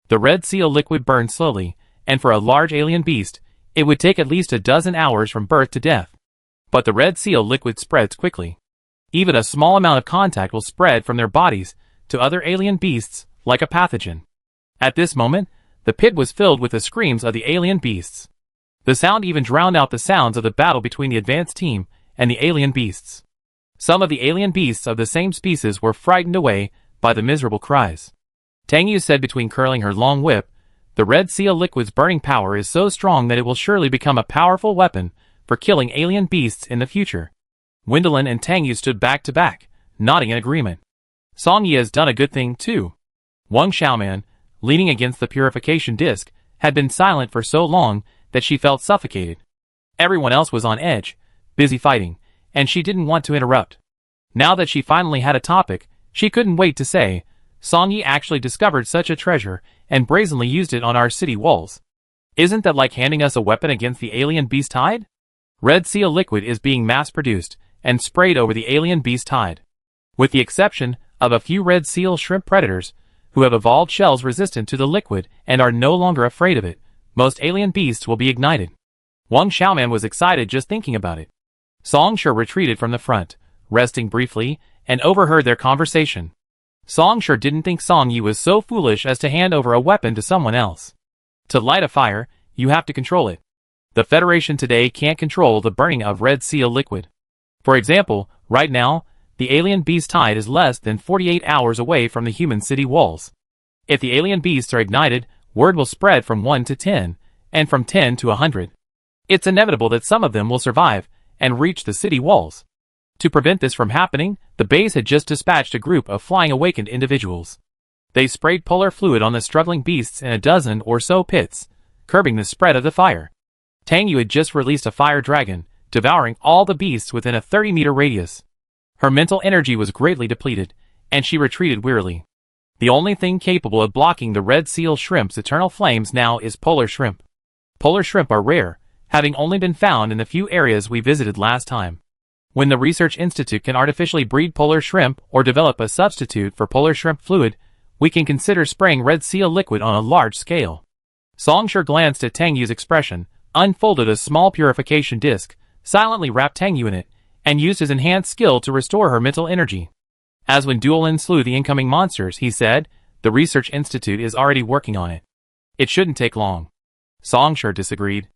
The red seal liquid burned slowly, and for a large alien beast, it would take at least a dozen hours from birth to death. But the red seal liquid spreads quickly. Even a small amount of contact will spread from their bodies to other alien beasts, like a pathogen. At this moment, the pit was filled with the screams of the alien beasts. The sound even drowned out the sounds of the battle between the advanced team and the alien beasts. Some of the alien beasts of the same species were frightened away by the miserable cries. Tang Yu said between curling her long whip, "The Red Seal liquid's burning power is so strong that it will surely become a powerful weapon for killing alien beasts in the future." Wendelin and Tang Yu stood back to back, nodding in agreement. Song Yi has done a good thing too. Wang Xiaoman, leaning against the purification disc, had been silent for so long that she felt suffocated. Everyone else was on edge, busy fighting, and she didn't want to interrupt. Now that she finally had a topic, she couldn't wait to say, "Song Yi actually discovered such a treasure and brazenly used it on our city walls. Isn't that like handing us a weapon against the alien beast tide?" Red Seal liquid is being mass-produced and sprayed over the alien beast tide. With the exception of a few Red Seal shrimp predators, who have evolved shells resistant to the liquid and are no longer afraid of it, most alien beasts will be ignited. Wang Xiaoman was excited just thinking about it. Song Shi retreated from the front, resting briefly, and overheard their conversation. Song Shi didn't think Song Yi was so foolish as to hand over a weapon to someone else. To light a fire, you have to control it. The Federation today can't control the burning of Red Seal liquid. For example, right now, the alien beast tide is less than 48 hours away from the human city walls. If the alien beasts are ignited, word will spread from 1 to 10, and from 10 to 100. It's inevitable that some of them will survive and reach the city walls. To prevent this from happening, the base had just dispatched a group of flying awakened individuals. They sprayed polar fluid on the struggling beasts in a dozen or so pits, curbing the spread of the fire. Tang Yu had just released a fire dragon, devouring all the beasts within a 30-meter radius. Her mental energy was greatly depleted, and she retreated wearily. The only thing capable of blocking the Red Seal shrimp's eternal flames now is polar shrimp. Polar shrimp are rare, having only been found in the few areas we visited last time. When the Research Institute can artificially breed polar shrimp or develop a substitute for polar shrimp fluid, we can consider spraying Red Seal liquid on a large scale. Song Shi glanced at Tang Yu's expression, unfolded a small purification disc, silently wrapped Tang Yu in it, and used his enhanced skill to restore her mental energy. As when Duolin slew the incoming monsters, he said, "The Research Institute is already working on it. It shouldn't take long." Song Shi disagreed.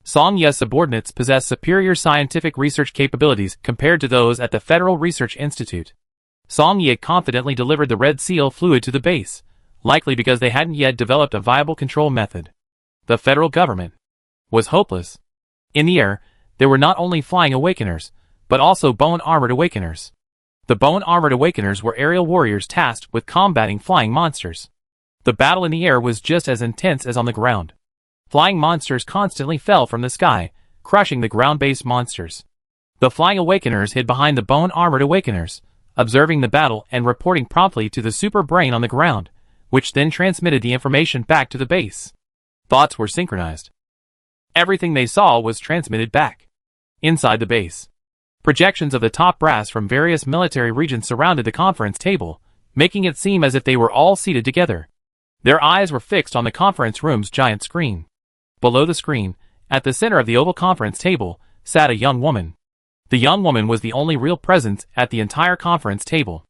Song Yi's subordinates possess superior scientific research capabilities compared to those at the Federal Research Institute. Song Yi had confidently delivered the Red Seal fluid to the base, likely because they hadn't yet developed a viable control method. The federal government was hopeless. In the air, there were not only flying awakeners, but also bone-armored awakeners. The bone-armored awakeners were aerial warriors tasked with combating flying monsters. The battle in the air was just as intense as on the ground. Flying monsters constantly fell from the sky, crushing the ground-based monsters. The flying awakeners hid behind the bone-armored awakeners, observing the battle and reporting promptly to the super brain on the ground, which then transmitted the information back to the base. Thoughts were synchronized. Everything they saw was transmitted back. Inside the base, projections of the top brass from various military regions surrounded the conference table, making it seem as if they were all seated together. Their eyes were fixed on the conference room's giant screen. Below the screen, at the center of the oval conference table, sat a young woman. The young woman was the only real presence at the entire conference table.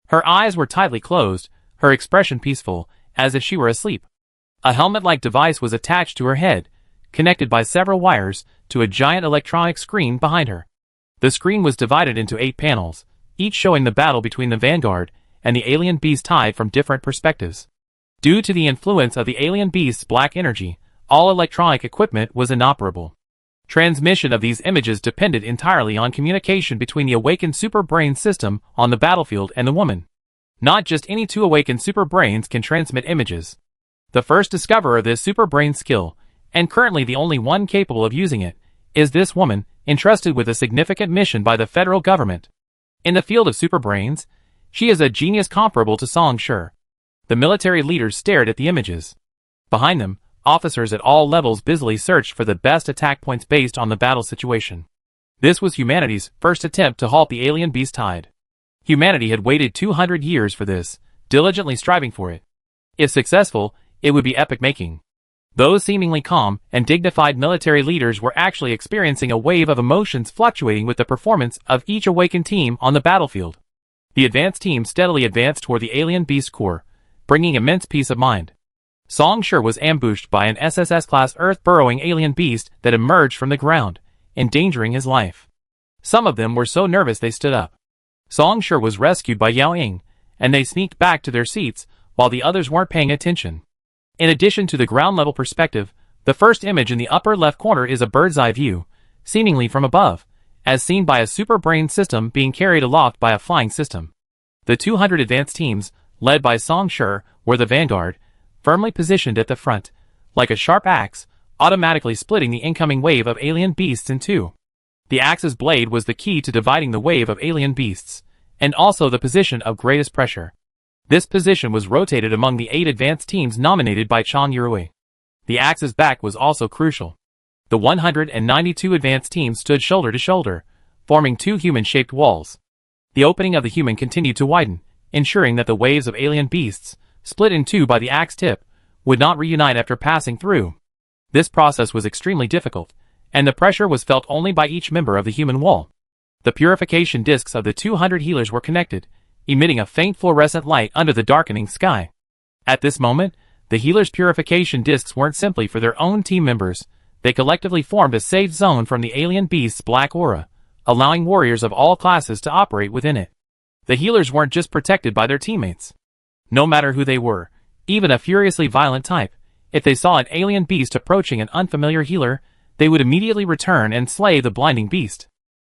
Her eyes were tightly closed, her expression peaceful, as if she were asleep. A helmet-like device was attached to her head, connected by several wires to a giant electronic screen behind her. The screen was divided into 8 panels, each showing the battle between the Vanguard and the alien beast tide from different perspectives. Due to the influence of the alien beast's black energy, all electronic equipment was inoperable. Transmission of these images depended entirely on communication between the awakened super brain system on the battlefield and the woman. Not just any 2 awakened super brains can transmit images. The first discoverer of this super brain skill, and currently the only one capable of using it, is this woman, entrusted with a significant mission by the federal government. In the field of super brains, she is a genius comparable to Song Shi. The military leaders stared at the images. Behind them, officers at all levels busily searched for the best attack points based on the battle situation. This was humanity's first attempt to halt the alien beast tide. Humanity had waited 200 years for this, diligently striving for it. If successful, it would be epic-making. Those seemingly calm and dignified military leaders were actually experiencing a wave of emotions fluctuating with the performance of each awakened team on the battlefield. The advanced team steadily advanced toward the alien beast core, bringing immense peace of mind. Song Shi was ambushed by an SSS-class Earth-burrowing alien beast that emerged from the ground, endangering his life. Some of them were so nervous they stood up. Song Shi was rescued by Yao Ying, and they sneaked back to their seats, while the others weren't paying attention. In addition to the ground-level perspective, the first image in the upper left corner is a bird's-eye view, seemingly from above, as seen by a super brain system being carried aloft by a flying system. The 200 advanced teams, led by Song Shi, were the vanguard, firmly positioned at the front, like a sharp axe, automatically splitting the incoming wave of alien beasts in two. The axe's blade was the key to dividing the wave of alien beasts, and also the position of greatest pressure. This position was rotated among the 8 advanced teams nominated by Chang Yurui. The axe's back was also crucial. The 192 advanced teams stood shoulder to shoulder, forming 2 human-shaped walls. The opening of the human continued to widen, ensuring that the waves of alien beasts, split in two by the axe tip, would not reunite after passing through. This process was extremely difficult, and the pressure was felt only by each member of the human wall. The purification discs of the 200 healers were connected, emitting a faint fluorescent light under the darkening sky. At this moment, the healers' purification discs weren't simply for their own team members, they collectively formed a safe zone from the alien beast's black aura, allowing warriors of all classes to operate within it. The healers weren't just protected by their teammates. No matter who they were, even a furiously violent type, if they saw an alien beast approaching an unfamiliar healer, they would immediately return and slay the blinding beast.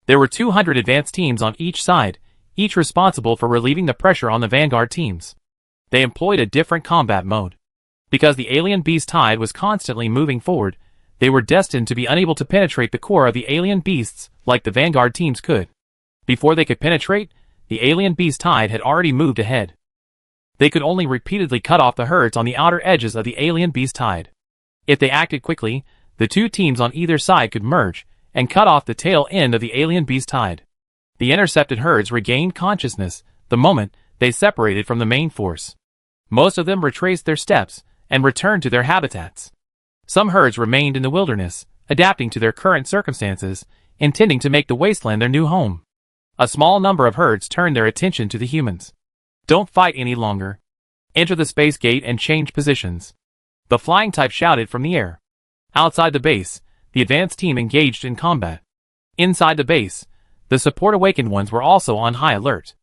There were 200 advanced teams on each side, each responsible for relieving the pressure on the vanguard teams. They employed a different combat mode. Because the alien beast tide was constantly moving forward, they were destined to be unable to penetrate the core of the alien beasts like the vanguard teams could. Before they could penetrate, the alien beast tide had already moved ahead. They could only repeatedly cut off the herds on the outer edges of the alien beast tide. If they acted quickly, the 2 teams on either side could merge and cut off the tail end of the alien beast tide. The intercepted herds regained consciousness the moment they separated from the main force. Most of them retraced their steps and returned to their habitats. Some herds remained in the wilderness, adapting to their current circumstances, intending to make the wasteland their new home. A small number of herds turned their attention to the humans. Don't fight any longer. Enter the space gate and change positions. The flying type shouted from the air. Outside the base, the advanced team engaged in combat. Inside the base, the support awakened ones were also on high alert.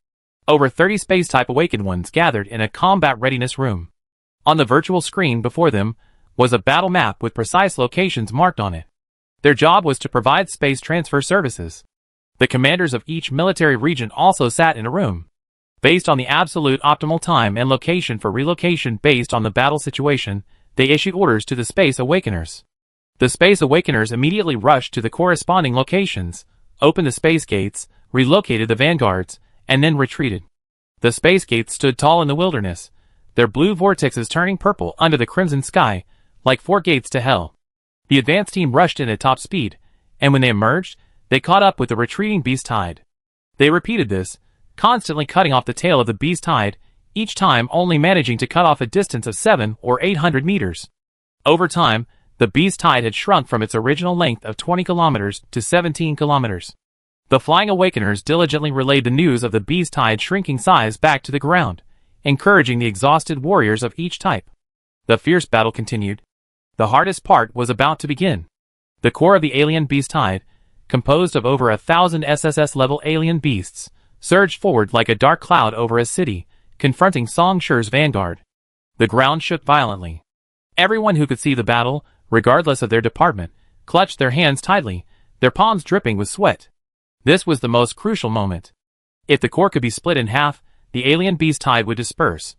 Over 30 space-type awakened ones gathered in a combat readiness room. On the virtual screen before them was a battle map with precise locations marked on it. Their job was to provide space transfer services. The commanders of each military region also sat in a room. Based on the absolute optimal time and location for relocation based on the battle situation, they issued orders to the Space Awakeners. The Space Awakeners immediately rushed to the corresponding locations, opened the space gates, relocated the vanguards, and then retreated. The space gates stood tall in the wilderness, their blue vortexes turning purple under the crimson sky, like 4 gates to hell. The advanced team rushed in at top speed, and when they emerged, they caught up with the retreating beast tide. They repeated this, constantly cutting off the tail of the beast tide, each time only managing to cut off a distance of 700 or 800 meters. Over time, the beast tide had shrunk from its original length of 20 kilometers to 17 kilometers. The Flying Awakeners diligently relayed the news of the beast tide's shrinking size back to the ground, encouraging the exhausted warriors of each type. The fierce battle continued. The hardest part was about to begin. The core of the alien beast tide, composed of over 1,000 SSS-level alien beasts, surged forward like a dark cloud over a city, confronting Song Shi's vanguard. The ground shook violently. Everyone who could see the battle, regardless of their department, clutched their hands tightly, their palms dripping with sweat. This was the most crucial moment. If the core could be split in half, the alien beast tide would disperse.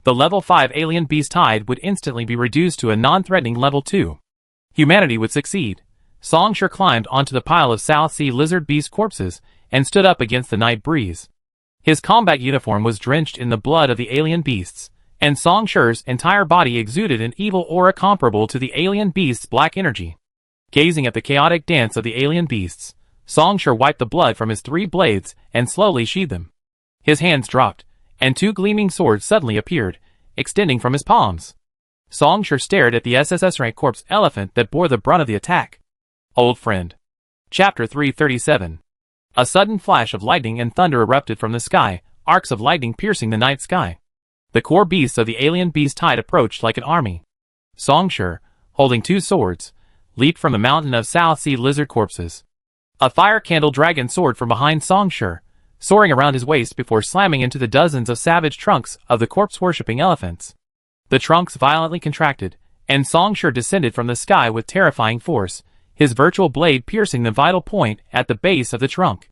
The level 5 alien beast tide would instantly be reduced to a non-threatening level 2. Humanity would succeed. Song Shi climbed onto the pile of South Sea lizard beast corpses and stood up against the night breeze. His combat uniform was drenched in the blood of the alien beasts, and Song Shi's entire body exuded an evil aura comparable to the alien beast's black energy. Gazing at the chaotic dance of the alien beasts, Song Shi wiped the blood from his 3 blades and slowly sheathed them. His hands dropped, and 2 gleaming swords suddenly appeared, extending from his palms. Song Shi stared at the SSS rank corpse elephant that bore the brunt of the attack. Old friend. Chapter 337. A sudden flash of lightning and thunder erupted from the sky, arcs of lightning piercing the night sky. The core beasts of the alien beast tide approached like an army. Songshur, holding two swords, leaped from the mountain of South Sea lizard corpses. A fire-candle dragon soared from behind Songshur, soaring around his waist before slamming into the dozens of savage trunks of the corpse-worshipping elephants. The trunks violently contracted, and Songshur descended from the sky with terrifying force, his virtual blade piercing the vital point at the base of the trunk.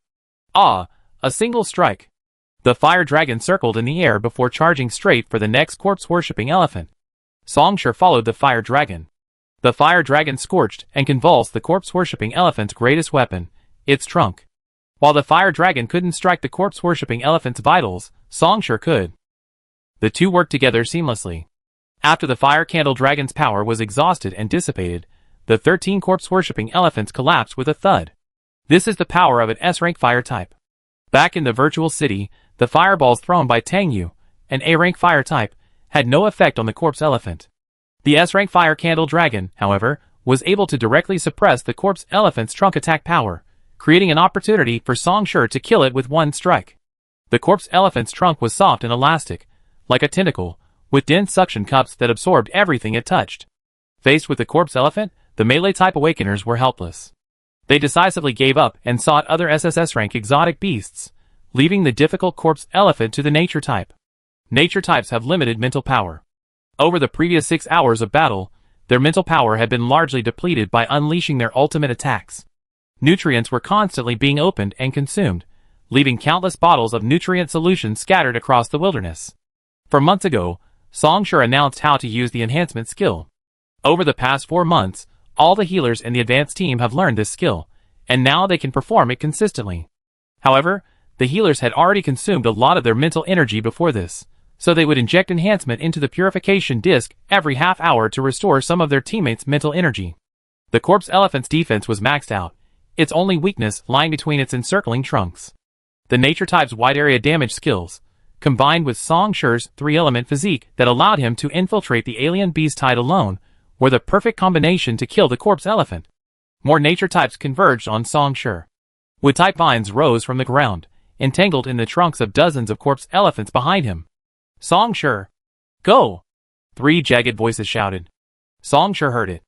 Ah! A single strike. The fire dragon circled in the air before charging straight for the next corpse-worshipping elephant. Songshur followed the fire dragon. The fire dragon scorched and convulsed the corpse-worshipping elephant's greatest weapon, its trunk. While the fire dragon couldn't strike the corpse-worshipping elephant's vitals, Songshur could. The two worked together seamlessly. After the fire candle dragon's power was exhausted and dissipated, the 13 corpse-worshipping elephants collapsed with a thud. This is the power of an S-rank fire type. Back in the virtual city, the fireballs thrown by Tangyu, an A-rank fire type, had no effect on the corpse elephant. The S-rank fire candle dragon, however, was able to directly suppress the corpse elephant's trunk attack power, creating an opportunity for Songshur to kill it with one strike. The corpse elephant's trunk was soft and elastic, like a tentacle, with dense suction cups that absorbed everything it touched. Faced with the corpse elephant, the melee-type awakeners were helpless. They decisively gave up and sought other SSS-rank exotic beasts, leaving the difficult corpse elephant to the nature type. Nature types have limited mental power. Over the previous 6 hours of battle, their mental power had been largely depleted by unleashing their ultimate attacks. Nutrients were constantly being opened and consumed, leaving countless bottles of nutrient solution scattered across the wilderness. For months ago, Songshur announced how to use the enhancement skill. Over the past 4 months, all the healers in the advanced team have learned this skill, and now they can perform it consistently. However, the healers had already consumed a lot of their mental energy before this, so they would inject enhancement into the purification disc every half hour to restore some of their teammates' mental energy. The corpse elephant's defense was maxed out, its only weakness lying between its encircling trunks. The nature type's wide area damage skills, combined with Songshur's 3-element physique that allowed him to infiltrate the alien beast tide alone, were the perfect combination to kill the corpse elephant. More nature types converged on Songshur. Wood-type vines rose from the ground, entangled in the trunks of dozens of corpse elephants behind him. Songshur! Go! 3 jagged voices shouted. Songshur heard it.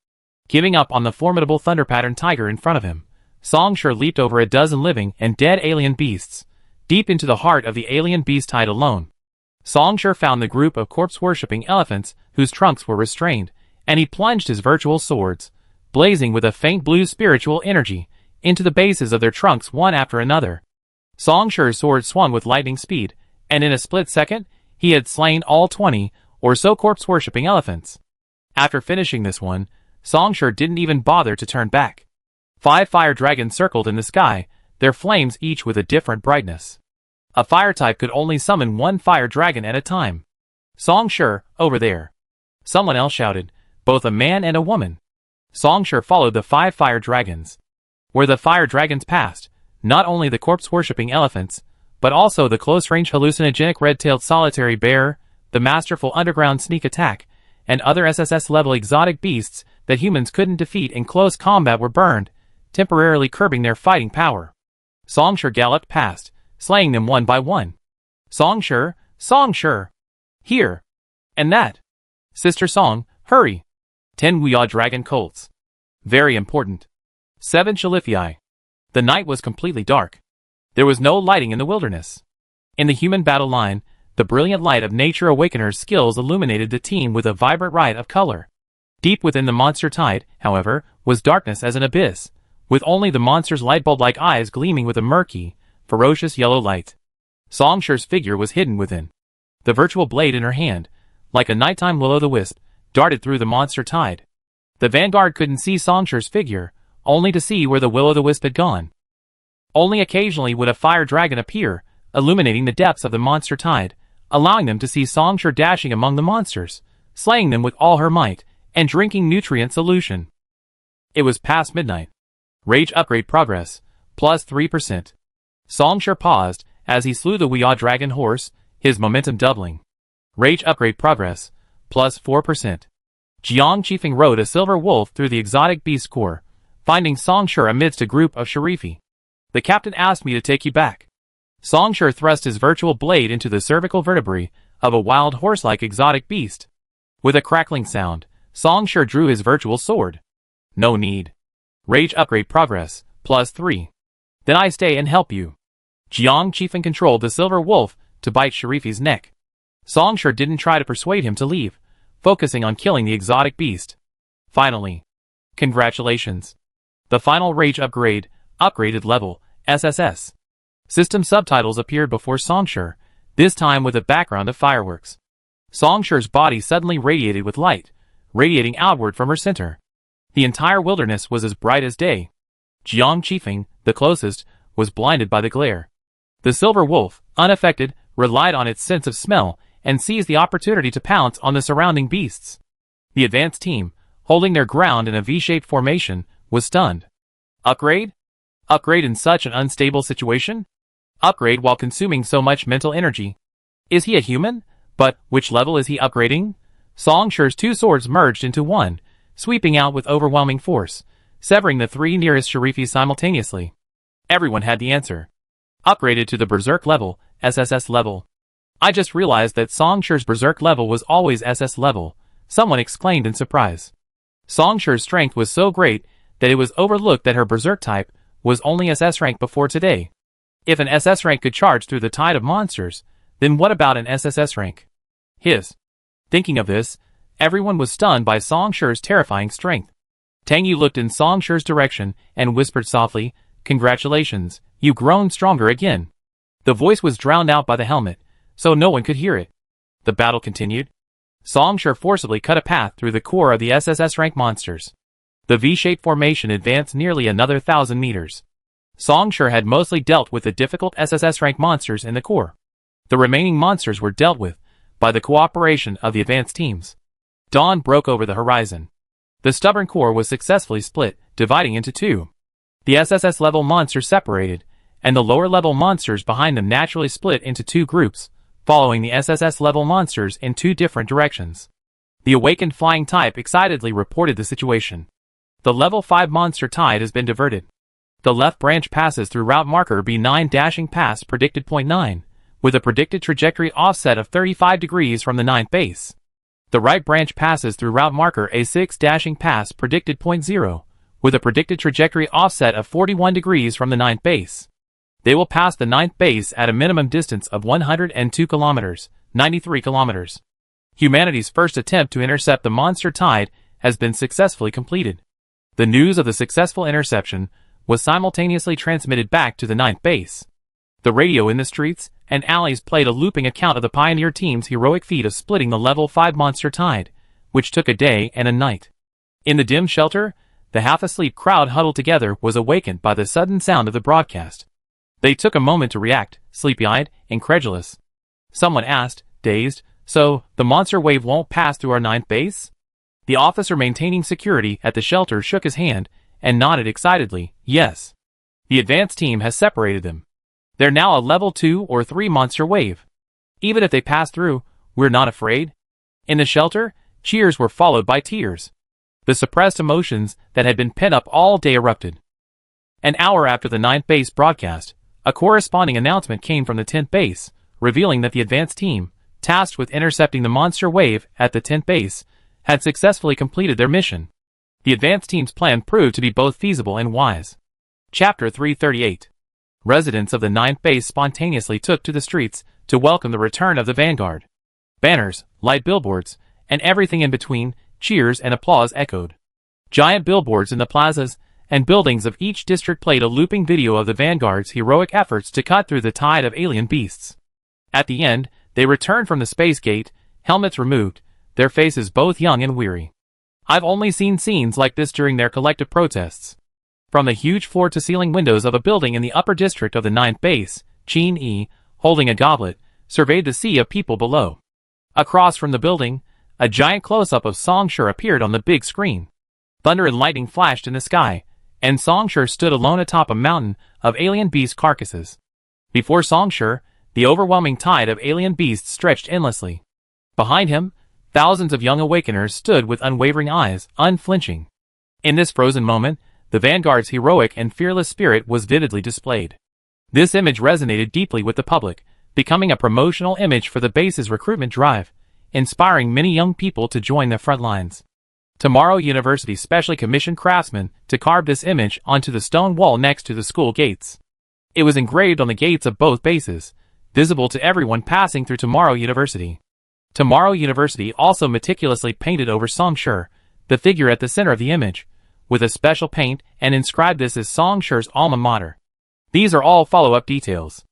Giving up on the formidable thunder-pattern tiger in front of him, Songshur leaped over a dozen living and dead alien beasts, deep into the heart of the alien beast tide alone. Songshur found the group of corpse-worshipping elephants whose trunks were restrained, and he plunged his virtual swords, blazing with a faint blue spiritual energy, into the bases of their trunks one after another. Songshur's sword swung with lightning speed, and in a split second, he had slain all 20 or so corpse-worshipping elephants. After finishing this one, Songshur didn't even bother to turn back. 5 fire dragons circled in the sky, their flames each with a different brightness. A fire type could only summon 1 fire dragon at a time. Songshur, over there. Someone else shouted, both a man and a woman. Songshur followed the 5 fire dragons. Where the fire dragons passed, not only the corpse-worshipping elephants, but also the close-range hallucinogenic red-tailed solitary bear, the masterful underground sneak attack, and other SSS-level exotic beasts that humans couldn't defeat in close combat were burned, temporarily curbing their fighting power. Songshur galloped past, slaying them one by one. Songshur, Songshur! Here! And that! Sister Song, hurry! 10 Wuya dragon colts. Very important. 7 Shalifei. The night was completely dark. There was no lighting in the wilderness. In the human battle line, the brilliant light of Nature Awakener's skills illuminated the team with a vibrant riot of color. Deep within the monster tide, however, was darkness as an abyss, with only the monster's light bulb-like eyes gleaming with a murky, ferocious yellow light. Songshur's figure was hidden within. The virtual blade in her hand, like a nighttime will-o'-the-wisp, darted through the monster tide. The vanguard couldn't see Songshur's figure, only to see where the will-o'-the-wisp had gone. Only occasionally would a fire dragon appear, illuminating the depths of the monster tide, allowing them to see Songshur dashing among the monsters, slaying them with all her might, and drinking nutrient solution. It was past midnight. Rage upgrade progress, plus 3%. Songshur paused, as he slew the Wuya dragon horse, his momentum doubling. Rage upgrade progress, plus 4%. Jiang Qifeng rode a silver wolf through the exotic beast core, finding Songshur amidst a group of Sharifi. The captain asked me to take you back. Songshur thrust his virtual blade into the cervical vertebrae of a wild horse-like exotic beast. With a crackling sound, Song Shi drew his virtual sword. No need. Rage upgrade progress, +3. Then I stay and help you. Jiang Qifeng controlled the silver wolf to bite Sharifi's neck. Song Shi didn't try to persuade him to leave, focusing on killing the exotic beast. Finally. Congratulations. The final rage upgrade, upgraded level, SSS. System subtitles appeared before Song Shi, this time with a background of fireworks. Song Shi's body suddenly radiated with light, radiating outward from her center. The entire wilderness was as bright as day. Jiang Qifeng, the closest, was blinded by the glare. The silver wolf, unaffected, relied on its sense of smell and seized the opportunity to pounce on the surrounding beasts. The advanced team, holding their ground in a V-shaped formation, was stunned. Upgrade? Upgrade in such an unstable situation? Upgrade while consuming so much mental energy. Is he a human? But which level is he upgrading? Song Shi's two swords merged into one, sweeping out with overwhelming force, severing the three nearest Sharifis simultaneously. Everyone had the answer. Upgraded to the Berserk level, SSS level. I just realized that Song Shi's Berserk level was always SS level, someone exclaimed in surprise. Song Shi's strength was so great that it was overlooked that her Berserk type was only SS rank before today. If an SS rank could charge through the tide of monsters, then what about an SSS rank? His. Thinking of this, everyone was stunned by Song Shi's terrifying strength. Tang Yu looked in Song Shi's direction and whispered softly, "Congratulations, you've grown stronger again." The voice was drowned out by the helmet, so no one could hear it. The battle continued. Song Shi forcibly cut a path through the core of the SSS rank monsters. The V-shaped formation advanced nearly another 1,000 meters. Song Shi had mostly dealt with the difficult SSS rank monsters in the core. The remaining monsters were dealt with by the cooperation of the advanced teams. Dawn broke over the horizon. The stubborn core was successfully split, dividing into two. The SSS level monsters separated, and the lower level monsters behind them naturally split into two groups, following the SSS level monsters in two different directions. The awakened flying type excitedly reported the situation. The level 5 monster tide has been diverted. The left branch passes through route marker B9 dashing past predicted point 9, with a predicted trajectory offset of 35 degrees from the 9th base. The right branch passes through route marker A6 dashing past predicted point 0, with a predicted trajectory offset of 41 degrees from the 9th base. They will pass the 9th base at a minimum distance of 102 kilometers, 93 kilometers. Humanity's first attempt to intercept the monster tide has been successfully completed. The news of the successful interception was simultaneously transmitted back to the 9th base. The radio in the streets and alleys played a looping account of the Pioneer team's heroic feat of splitting the level 5 monster tide, which took a day and a night. In the dim shelter, the half-asleep crowd huddled together was awakened by the sudden sound of the broadcast. They took a moment to react, sleepy-eyed, incredulous. Someone asked, dazed, "So, the monster wave won't pass through our 9th base?" The officer maintaining security at the shelter shook his hand and nodded excitedly, "Yes. The advanced team has separated them. They're now a level 2 or 3 monster wave. Even if they pass through, we're not afraid." In the shelter, cheers were followed by tears. The suppressed emotions that had been pent up all day erupted. An hour after the 9th base broadcast, a corresponding announcement came from the 10th base, revealing that the advanced team, tasked with intercepting the monster wave at the 10th base, had successfully completed their mission. The advanced team's plan proved to be both feasible and wise. Chapter 338. Residents of the 9th base spontaneously took to the streets to welcome the return of the vanguard. Banners, light billboards, and everything in between, cheers and applause echoed. Giant billboards in the plazas and buildings of each district played a looping video of the vanguard's heroic efforts to cut through the tide of alien beasts. At the end, they returned from the space gate, helmets removed, their faces both young and weary. I've only seen scenes like this during their collective protests. From the huge floor-to-ceiling windows of a building in the upper district of the 9th base, Qin Yi, holding a goblet, surveyed the sea of people below. Across from the building, a giant close-up of Song Shi appeared on the big screen. Thunder and lightning flashed in the sky, and Song Shi stood alone atop a mountain of alien beast carcasses. Before Song Shi, the overwhelming tide of alien beasts stretched endlessly. Behind him, thousands of young awakeners stood with unwavering eyes, unflinching. In this frozen moment, the vanguard's heroic and fearless spirit was vividly displayed. This image resonated deeply with the public, becoming a promotional image for the base's recruitment drive, inspiring many young people to join the front lines. Tomorrow University specially commissioned craftsmen to carve this image onto the stone wall next to the school gates. It was engraved on the gates of both bases, visible to everyone passing through Tomorrow University. Tomorrow University also meticulously painted over Song Shi, the figure at the center of the image, with a special paint and inscribed this as Song Shi's alma mater. These are all follow-up details.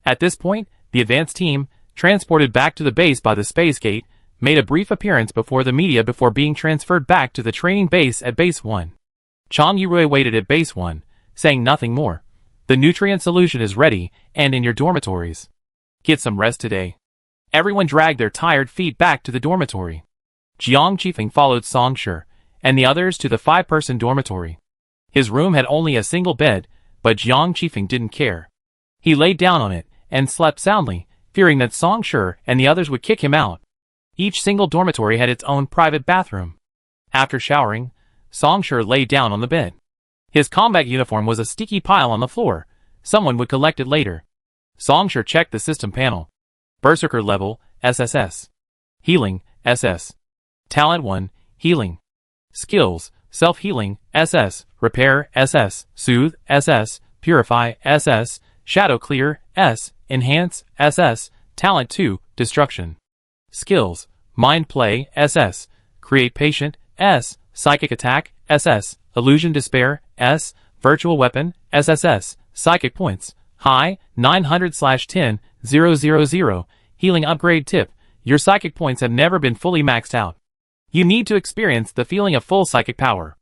At this point, the advanced team, transported back to the base by the space gate, made a brief appearance before the media before being transferred back to the training base at Base 1. Chang Yurui waited at Base 1, saying nothing more. The nutrient solution is ready and in your dormitories. Get some rest today. Everyone dragged their tired feet back to the dormitory. Jiang Qifeng followed Song Shi and the others to the 5-person dormitory. His room had only a single bed, but Jiang Qifeng didn't care. He laid down on it and slept soundly, fearing that Song Shi and the others would kick him out. Each single dormitory had its own private bathroom. After showering, Song Shi lay down on the bed. His combat uniform was a sticky pile on the floor. Someone would collect it later. Song Shi checked the system panel. Berserker level, SSS. Healing, SS. Talent 1, Healing. Skills, Self-Healing, SS. Repair, SS. Soothe, SS. Purify, SS. Shadow Clear, S. Enhance, SS. Talent 2, Destruction. Skills, Mind Play, SS. Create Patient, S. Psychic Attack, SS. Illusion Despair, S. Virtual Weapon, SSS. Psychic Points, High, 900/10,000. Healing Upgrade Tip, your psychic points have never been fully maxed out. You need to experience the feeling of full psychic power.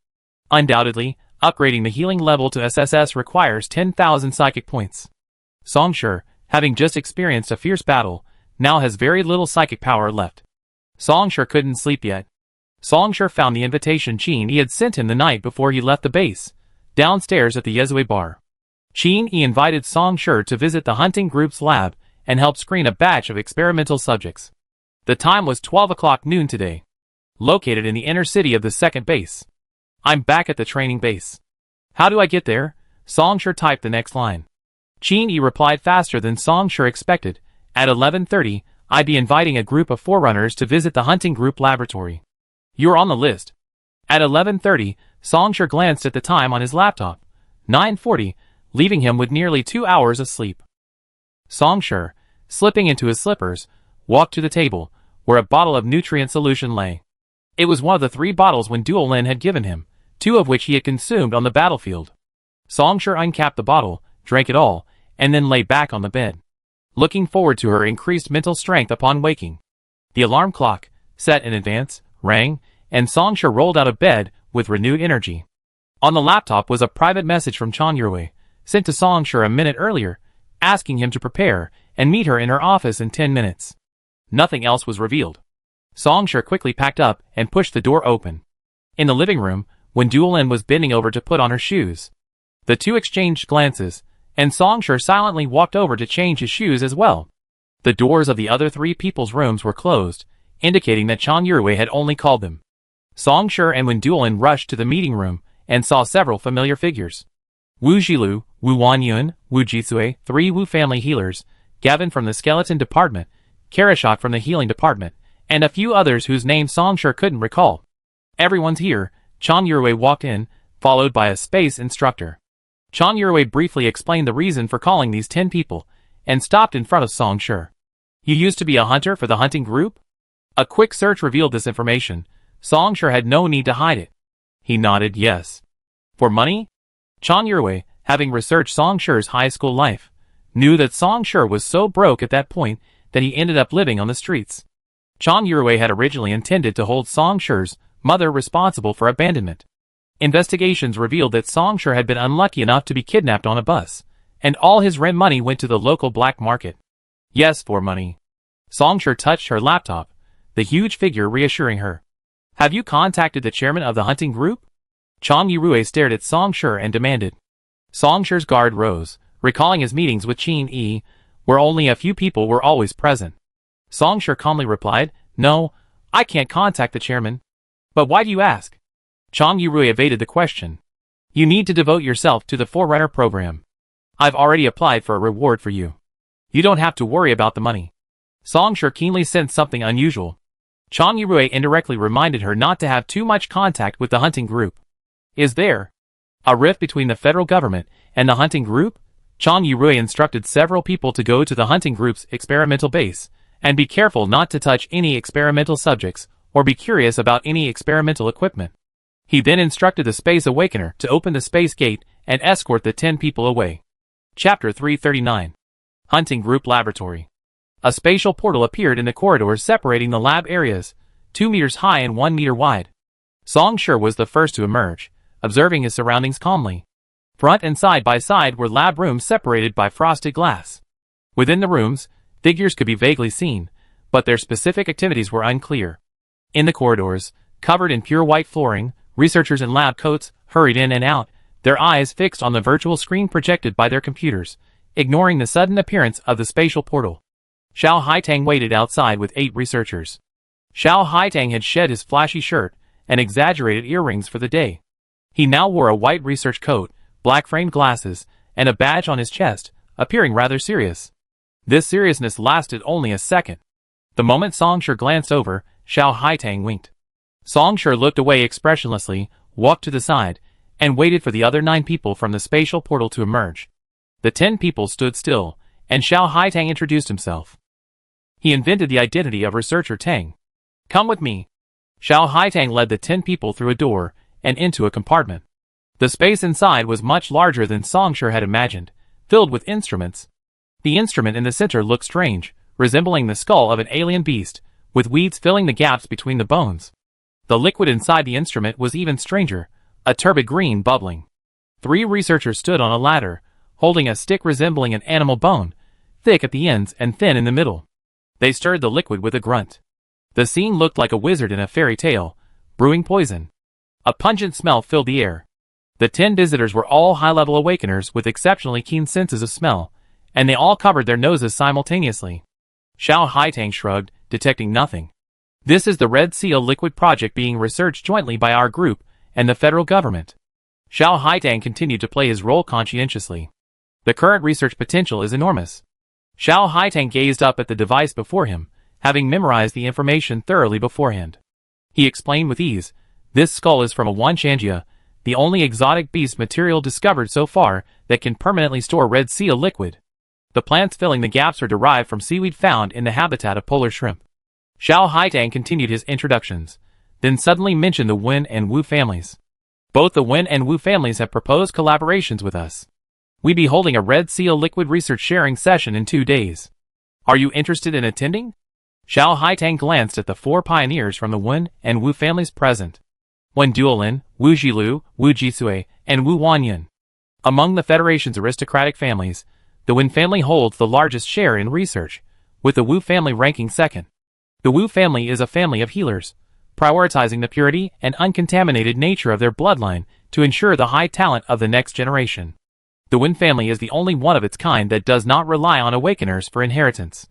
Undoubtedly, upgrading the healing level to SSS requires 10,000 psychic points. Song Shi, having just experienced a fierce battle, now has very little psychic power left. Song Shi couldn't sleep yet. Song Shi found the invitation Qin Yi had sent him the night before he left the base, downstairs at the Yezui bar. Qin Yi invited Song Shi to visit the hunting group's lab and help screen a batch of experimental subjects. The time was 12 o'clock noon today. Located in the inner city of the second base. I'm back at the training base. How do I get there? Song Shi typed the next line. Qin Yi replied faster than Song Shi expected. At 11:30, I'd be inviting a group of forerunners to visit the hunting group laboratory. You're on the list. At 11:30, Song Shi glanced at the time on his laptop. 9:40, leaving him with nearly 2 hours of sleep. Song Shi, slipping into his slippers, walked to the table, where a bottle of nutrient solution lay. It was one of the 3 bottles Wen Duolin had given him, 2 of which he had consumed on the battlefield. Song Shi uncapped the bottle, drank it all, and then lay back on the bed, looking forward to her increased mental strength upon waking. The alarm clock, set in advance, rang, and Song Shi rolled out of bed with renewed energy. On the laptop was a private message from Chang Yurui, sent to Song Shi a minute earlier, asking him to prepare and meet her in her office in 10 minutes. Nothing else was revealed. Song Shi quickly packed up and pushed the door open. In the living room, Wen Duolin was bending over to put on her shoes. The two exchanged glances, and Song Shi silently walked over to change his shoes as well. The doors of the other 3 people's rooms were closed, indicating that Chang Yurui had only called them. Song Shi and Wen Duolin rushed to the meeting room and saw several familiar figures. Wu Jilu, Wu Wanyun, Wu Jisui, 3 Wu family healers, Gavin from the skeleton department, Karashok from the healing department, and a few others whose names Song Shi couldn't recall. Everyone's here. Chang Yurui walked in, followed by a space instructor. Chang Yurui briefly explained the reason for calling these 10 people, and stopped in front of Song Shi. You used to be a hunter for the hunting group? A quick search revealed this information. Song Shi had no need to hide it. He nodded yes. For money? Chang Yurui, having researched Song Shi's high school life, knew that Song Shi was so broke at that point that he ended up living on the streets. Chang Yurui had originally intended to hold Song Shi's mother responsible for abandonment. Investigations revealed that Song Shi had been unlucky enough to be kidnapped on a bus, and all his rent money went to the local black market. Yes, for money. Song Shi touched her laptop, the huge figure reassuring her. Have you contacted the chairman of the hunting group? Chang Yurui stared at Song Shi and demanded. Song Shi's guard rose, recalling his meetings with Qin Yi, where only a few people were always present. Song Shi calmly replied, No, I can't contact the chairman. But why do you ask? Chang Yurui evaded the question. You need to devote yourself to the Forerunner program. I've already applied for a reward for you. You don't have to worry about the money. Song Shi keenly sensed something unusual. Chang Yurui indirectly reminded her not to have too much contact with the hunting group. Is there a rift between the federal government and the hunting group? Chang Yurui instructed several people to go to the hunting group's experimental base, and be careful not to touch any experimental subjects, or be curious about any experimental equipment. He then instructed the Space Awakener to open the space gate and escort the 10 people away. Chapter 339. Hunting Group Laboratory. A spatial portal appeared in the corridors separating the lab areas, 2 meters high and 1 meter wide. Song Shi was the first to emerge, observing his surroundings calmly. Front and side by side were lab rooms separated by frosted glass. Within the rooms, figures could be vaguely seen, but their specific activities were unclear. In the corridors, covered in pure white flooring, researchers in lab coats hurried in and out, their eyes fixed on the virtual screen projected by their computers, ignoring the sudden appearance of the spatial portal. Xiao Haitang waited outside with 8 researchers. Xiao Haitang had shed his flashy shirt and exaggerated earrings for the day. He now wore a white research coat, black framed glasses, and a badge on his chest, appearing rather serious. This seriousness lasted only a second. The moment Song Shi glanced over, Xiao Haitang winked. Song Shi looked away expressionlessly, walked to the side, and waited for the other 9 people from the spatial portal to emerge. The 10 people stood still, and Xiao Haitang introduced himself. He invented the identity of researcher Tang. Come with me. Xiao Haitang led the 10 people through a door and into a compartment. The space inside was much larger than Song Shi had imagined, filled with instruments. The instrument in the center looked strange, resembling the skull of an alien beast, with weeds filling the gaps between the bones. The liquid inside the instrument was even stranger, a turbid green bubbling. 3 researchers stood on a ladder, holding a stick resembling an animal bone, thick at the ends and thin in the middle. They stirred the liquid with a grunt. The scene looked like a wizard in a fairy tale, brewing poison. A pungent smell filled the air. The 10 visitors were all high-level awakeners with exceptionally keen senses of smell, and they all covered their noses simultaneously. Xiao Haitang shrugged, detecting nothing. This is the Red Seal liquid project being researched jointly by our group and the federal government. Xiao Haitang continued to play his role conscientiously. The current research potential is enormous. Xiao Haitang gazed up at the device before him, having memorized the information thoroughly beforehand. He explained with ease, this skull is from a Wanshanjia, the only exotic beast material discovered so far that can permanently store Red Seal liquid. The plants filling the gaps are derived from seaweed found in the habitat of polar shrimp. Xiao Haitang continued his introductions, then suddenly mentioned the Wen and Wu families. Both the Wen and Wu families have proposed collaborations with us. We'll be holding a Red Seal liquid research sharing session in 2 days. Are you interested in attending? Xiao Haitang glanced at the 4 pioneers from the Wen and Wu families present. Wen Duolin, Wu Jilu, Wu Jisui, and Wu Wanyan. Among the Federation's aristocratic families, the Wen family holds the largest share in research, with the Wu family ranking second. The Wu family is a family of healers, prioritizing the purity and uncontaminated nature of their bloodline to ensure the high talent of the next generation. The Wen family is the only one of its kind that does not rely on awakeners for inheritance.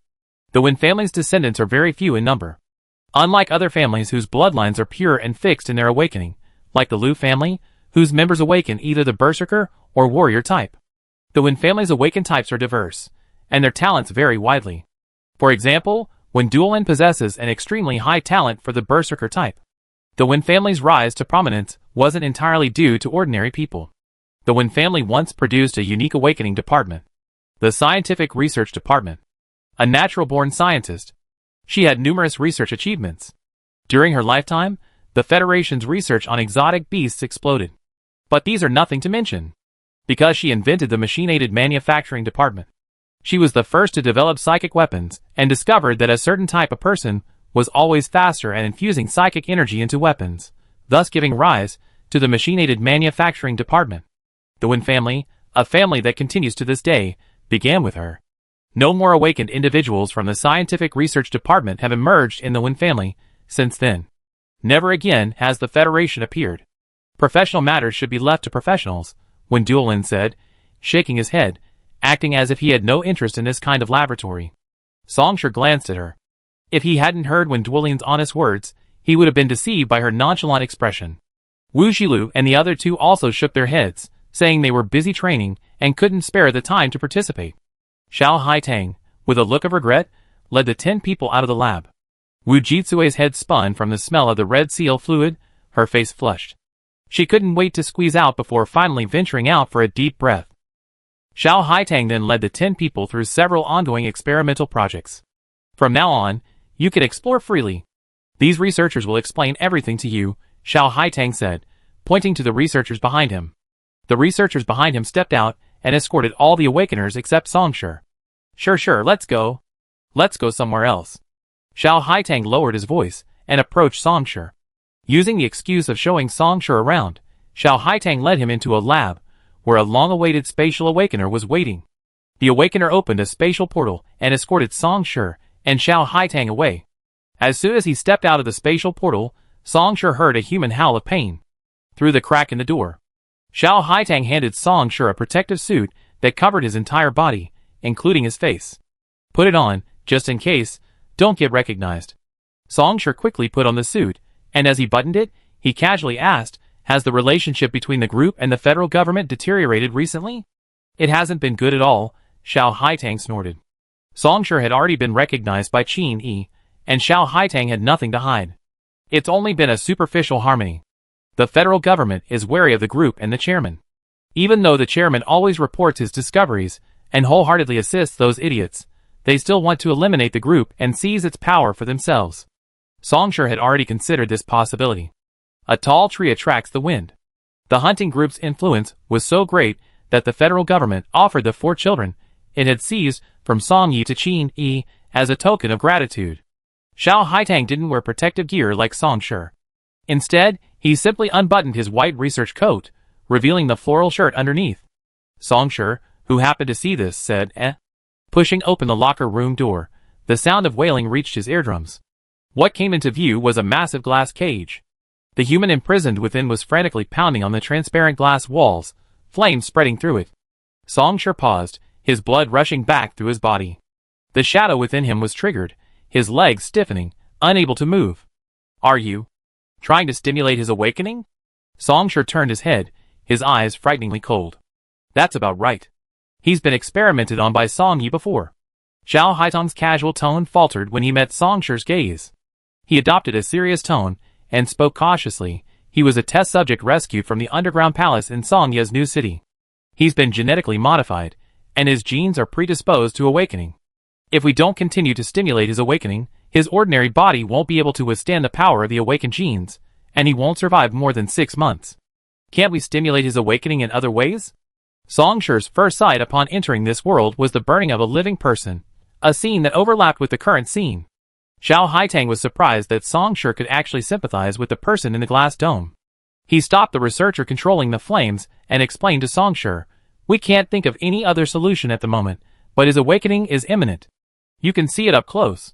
The Wen family's descendants are very few in number. Unlike other families whose bloodlines are pure and fixed in their awakening, like the Liu family, whose members awaken either the Berserker or Warrior type. The Wen family's awakened types are diverse, and their talents vary widely. For example, Wen Duolin possesses an extremely high talent for the Berserker type. The Wen family's rise to prominence wasn't entirely due to ordinary people. The Wen family once produced a unique awakening department, the Scientific Research Department. A natural-born scientist, she had numerous research achievements. During her lifetime, the Federation's research on exotic beasts exploded. But these are nothing to mention, because she invented the machine-aided manufacturing department. She was the first to develop psychic weapons and discovered that a certain type of person was always faster at infusing psychic energy into weapons, thus giving rise to the machine-aided manufacturing department. The Wen family, a family that continues to this day, began with her. No more awakened individuals from the Scientific Research Department have emerged in the Wen family since then. Never again has the Federation appeared. Professional matters should be left to professionals, Wen Duolin said, shaking his head, acting as if he had no interest in this kind of laboratory. Song Shi glanced at her. If he hadn't heard Wen Duolin's honest words, he would have been deceived by her nonchalant expression. Wu Xilu and the other 2 also shook their heads, saying they were busy training and couldn't spare the time to participate. Xiao Haitang, with a look of regret, led the 10 people out of the lab. Wu Jitsue's head spun from the smell of the red seal fluid, her face flushed. She couldn't wait to squeeze out before finally venturing out for a deep breath. Xiao Haitang then led the 10 people through several ongoing experimental projects. From now on, you can explore freely. These researchers will explain everything to you, Xiao Haitang said, pointing to the researchers behind him. The researchers behind him stepped out and escorted all the awakeners except Songshi. Sure, let's go. Let's go somewhere else. Xiao Haitang lowered his voice and approached Songshi. Using the excuse of showing Songshi around, Xiao Haitang led him into a lab, where a long-awaited spatial awakener was waiting. The awakener opened a spatial portal and escorted Songshi and Xiao Haitang away. As soon as he stepped out of the spatial portal, Songshi heard a human howl of pain. Through the crack in the door, Xiao Haitang handed Songshi a protective suit that covered his entire body, including his face. Put it on, just in case, don't get recognized. Songshi quickly put on the suit, and as he buttoned it, he casually asked, has the relationship between the group and the federal government deteriorated recently? It hasn't been good at all, Xiao Haitang snorted. Songshi had already been recognized by Qin Yi, and Xiao Haitang had nothing to hide. It's only been a superficial harmony. The federal government is wary of the group and the chairman. Even though the chairman always reports his discoveries and wholeheartedly assists those idiots, they still want to eliminate the group and seize its power for themselves. Songshi had already considered this possibility. A tall tree attracts the wind. The hunting group's influence was so great that the federal government offered the 4 children it had seized from Song Yi to Qin Yi as a token of gratitude. Xiao Haitang didn't wear protective gear like Songshi. Instead, he simply unbuttoned his white research coat, revealing the floral shirt underneath. Songshi, who happened to see this, said, eh? Pushing open the locker room door, the sound of wailing reached his eardrums. What came into view was a massive glass cage. The human imprisoned within was frantically pounding on the transparent glass walls, flames spreading through it. Songshi paused, his blood rushing back through his body. The shadow within him was triggered, his legs stiffening, unable to move. Are you trying to stimulate his awakening? Songshi turned his head, his eyes frighteningly cold. That's about right. He's been experimented on by Song Yi before. Xiao Haitang's casual tone faltered when he met Songshi's gaze. He adopted a serious tone and spoke cautiously. He was a test subject rescued from the underground palace in Song Yi's new city. He's been genetically modified, and his genes are predisposed to awakening. If we don't continue to stimulate his awakening, his ordinary body won't be able to withstand the power of the awakened genes, and he won't survive more than 6 months. Can't we stimulate his awakening in other ways? Songshi's first sight upon entering this world was the burning of a living person, a scene that overlapped with the current scene. Xiao Haitang was surprised that Songshi could actually sympathize with the person in the glass dome. He stopped the researcher controlling the flames and explained to Songshi, we can't think of any other solution at the moment, but his awakening is imminent. You can see it up close.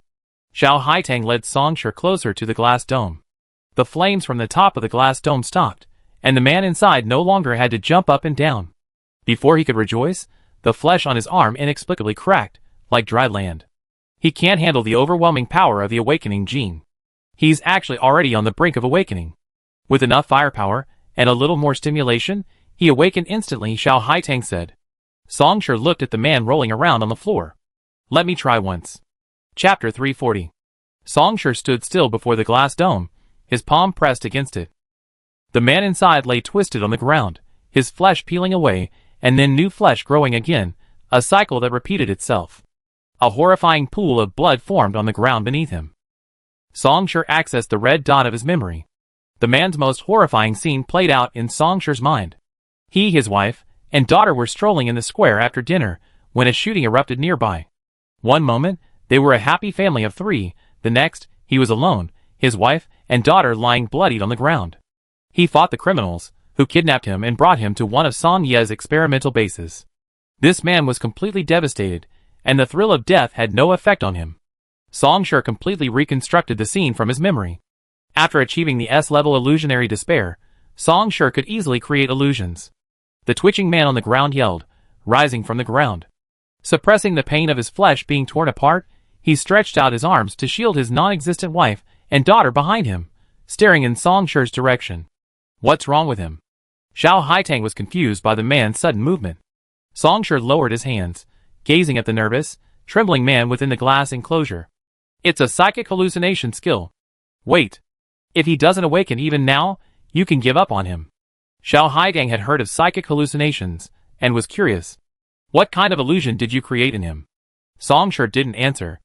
Xiao Haitang led Songshi closer to the glass dome. The flames from the top of the glass dome stopped, and the man inside no longer had to jump up and down. Before he could rejoice, the flesh on his arm inexplicably cracked, like dry land. He can't handle the overwhelming power of the awakening gene. He's actually already on the brink of awakening. With enough firepower, and a little more stimulation, he awakened instantly, Xiao Haitang said. Songshi looked at the man rolling around on the floor. Let me try once. Chapter 340. Songshi stood still before the glass dome, his palm pressed against it. The man inside lay twisted on the ground, his flesh peeling away, and then new flesh growing again, a cycle that repeated itself. A horrifying pool of blood formed on the ground beneath him. Songshi accessed the red dot of his memory. The man's most horrifying scene played out in Songshi's mind. He, his wife, and daughter were strolling in the square after dinner when a shooting erupted nearby. One moment, they were a happy family of 3, the next, he was alone, his wife and daughter lying bloodied on the ground. He fought the criminals, who kidnapped him and brought him to one of Song Yi's experimental bases. This man was completely devastated, and the thrill of death had no effect on him. Songshi completely reconstructed the scene from his memory. After achieving the S-level illusionary despair, Songshi could easily create illusions. The twitching man on the ground yelled, rising from the ground. Suppressing the pain of his flesh being torn apart, he stretched out his arms to shield his non-existent wife and daughter behind him, staring in Songshi's direction. What's wrong with him? Xiao Haitang was confused by the man's sudden movement. Songshi lowered his hands, gazing at the nervous, trembling man within the glass enclosure. It's a psychic hallucination skill. Wait. If he doesn't awaken even now, you can give up on him. Xiao Haitang had heard of psychic hallucinations, and was curious. What kind of illusion did you create in him? Song Shi didn't answer.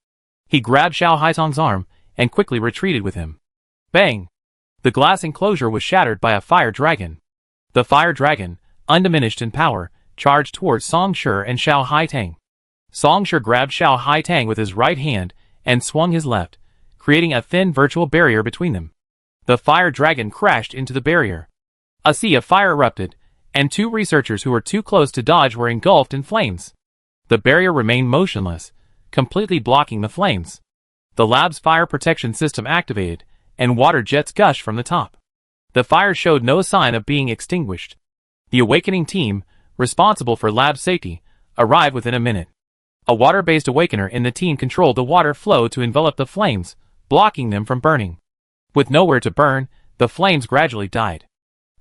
He grabbed Xiao Haitang's arm, and quickly retreated with him. Bang! The glass enclosure was shattered by a fire dragon. The fire dragon, undiminished in power, charged towards Song Shi and Xiao Haitang. Song Shi grabbed Xiao Haitang with his right hand, and swung his left, creating a thin virtual barrier between them. The fire dragon crashed into the barrier. A sea of fire erupted, and two researchers who were too close to dodge were engulfed in flames. The barrier remained motionless, completely blocking the flames. The lab's fire protection system activated, and water jets gushed from the top. The fire showed no sign of being extinguished. The awakening team, responsible for lab safety, arrived within a minute. A water-based awakener in the team controlled the water flow to envelop the flames, blocking them from burning. With nowhere to burn, the flames gradually died.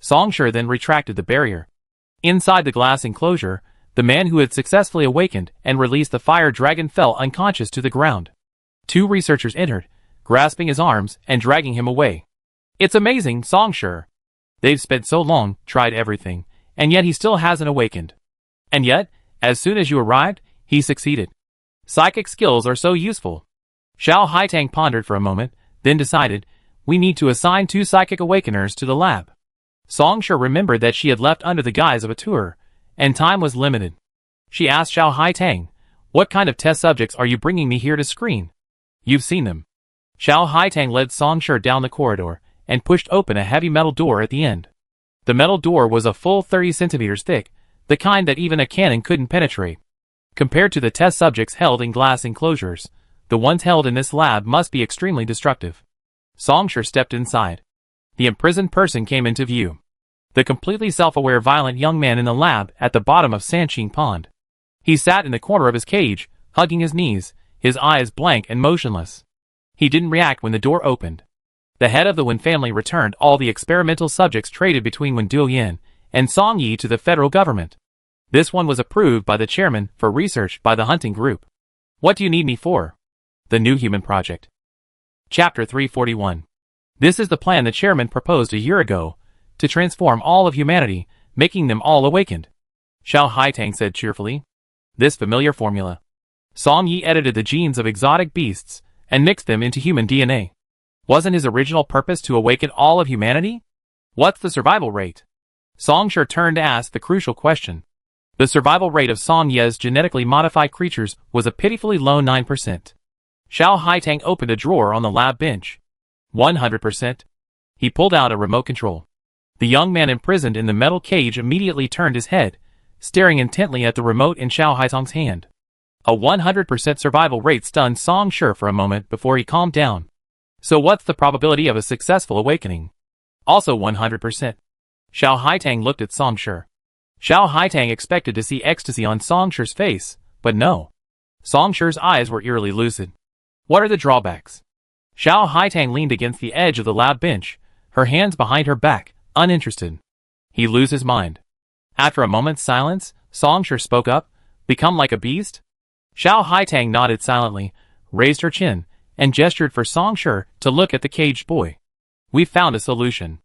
Song Shi then retracted the barrier. Inside the glass enclosure, the man who had successfully awakened and released the fire dragon fell unconscious to the ground. Two researchers entered, grasping his arms and dragging him away. It's amazing, Song Shi. They've spent so long, tried everything, and yet he still hasn't awakened. And yet, as soon as you arrived, he succeeded. Psychic skills are so useful. Xiao Haitang pondered for a moment, then decided, we need to assign 2 psychic awakeners to the lab. Song Shi remembered that she had left under the guise of a tour, and time was limited. She asked Xiao Haitang, what kind of test subjects are you bringing me here to screen? You've seen them. Xiao Haitang led Song Shi down the corridor, and pushed open a heavy metal door at the end. The metal door was a full 30 centimeters thick, the kind that even a cannon couldn't penetrate. Compared to the test subjects held in glass enclosures, the ones held in this lab must be extremely destructive. Song Shi stepped inside. The imprisoned person came into view. The completely self-aware violent young man in the lab at the bottom of Sanqing Pond. He sat in the corner of his cage, hugging his knees, his eyes blank and motionless. He didn't react when the door opened. The head of the Wen family returned all the experimental subjects traded between Wen Duoyan and Song Yi to the federal government. This one was approved by the chairman for research by the hunting group. What do you need me for? The New Human Project. Chapter 341. This is the plan the chairman proposed a year ago, to transform all of humanity, making them all awakened. Xiao Haitang said cheerfully. This familiar formula. Song Yi edited the genes of exotic beasts, and mixed them into human DNA. Wasn't his original purpose to awaken all of humanity? What's the survival rate? Song Shi turned to ask the crucial question. The survival rate of Song Ye's genetically modified creatures was a pitifully low 9%. Xiao Haitang opened a drawer on the lab bench. 100%. He pulled out a remote control. The young man imprisoned in the metal cage immediately turned his head, staring intently at the remote in Xiao Haitang's hand. A 100% survival rate stunned Song Shi for a moment before he calmed down. So what's the probability of a successful awakening? Also 100%. Xiao Haitang looked at Song Shi. Xiao Haitang expected to see ecstasy on Song Shi's face, but no. Song Shi's eyes were eerily lucid. What are the drawbacks? Xiao Haitang leaned against the edge of the lab bench, her hands behind her back, uninterested. He lose his mind. After a moment's silence, Song Shi spoke up, become like a beast? Xiao Haitang nodded silently, raised her chin, and gestured for Song Shi to look at the caged boy. We've found a solution.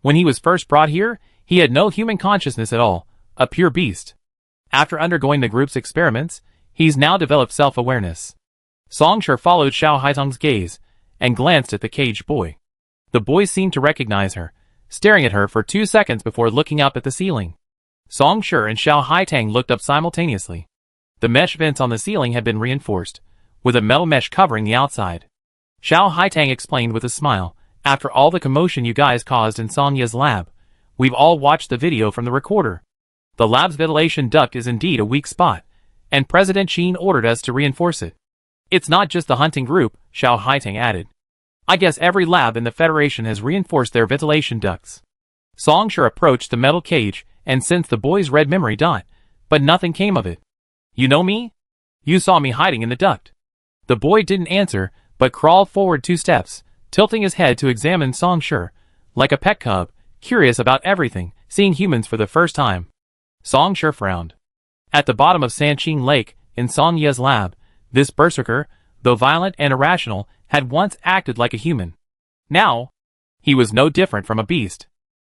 When he was first brought here, he had no human consciousness at all, a pure beast. After undergoing the group's experiments, he's now developed self-awareness. Song Shi followed Xiao Haitang's gaze, and glanced at the caged boy. The boy seemed to recognize her, staring at her for 2 seconds before looking up at the ceiling. Song Shi and Xiao Haitang looked up simultaneously. The mesh vents on the ceiling had been reinforced, with a metal mesh covering the outside. Xiao Haitang explained with a smile, after all the commotion you guys caused in Song Ye's lab, we've all watched the video from the recorder. The lab's ventilation duct is indeed a weak spot, and President Qin ordered us to reinforce it. It's not just the hunting group, Xiao Haitang added. I guess every lab in the Federation has reinforced their ventilation ducts. Song Shi approached the metal cage and sensed the boy's red memory dot, but nothing came of it. You know me? You saw me hiding in the duct. The boy didn't answer, but crawled forward 2 steps, tilting his head to examine Song Shi, like a pet cub, curious about everything, seeing humans for the first time. Song Shi frowned. At the bottom of Sanqing Lake, in Song Ye's lab, This berserker, though violent and irrational, had once acted like a human. Now, he was no different from a beast.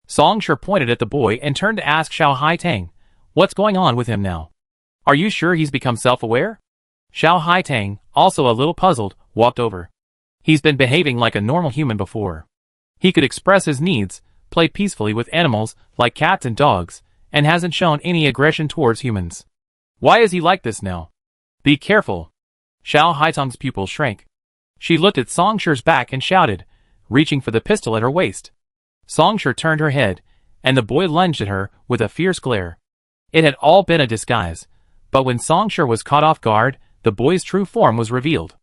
Song Shi pointed at the boy and turned to ask Xiao Haitang, "What's going on with him now? Are you sure he's become self-aware?" Xiao Haitang, also a little puzzled, walked over. He's been behaving like a normal human before. He could express his needs, play peacefully with animals like cats and dogs, and hasn't shown any aggression towards humans. Why is he like this now? Be careful. Xiao Haitang's pupils shrank. She looked at Song Shi's back and shouted, reaching for the pistol at her waist. Song Shi turned her head, and the boy lunged at her with a fierce glare. It had all been a disguise, but when Song Shi was caught off guard, the boy's true form was revealed.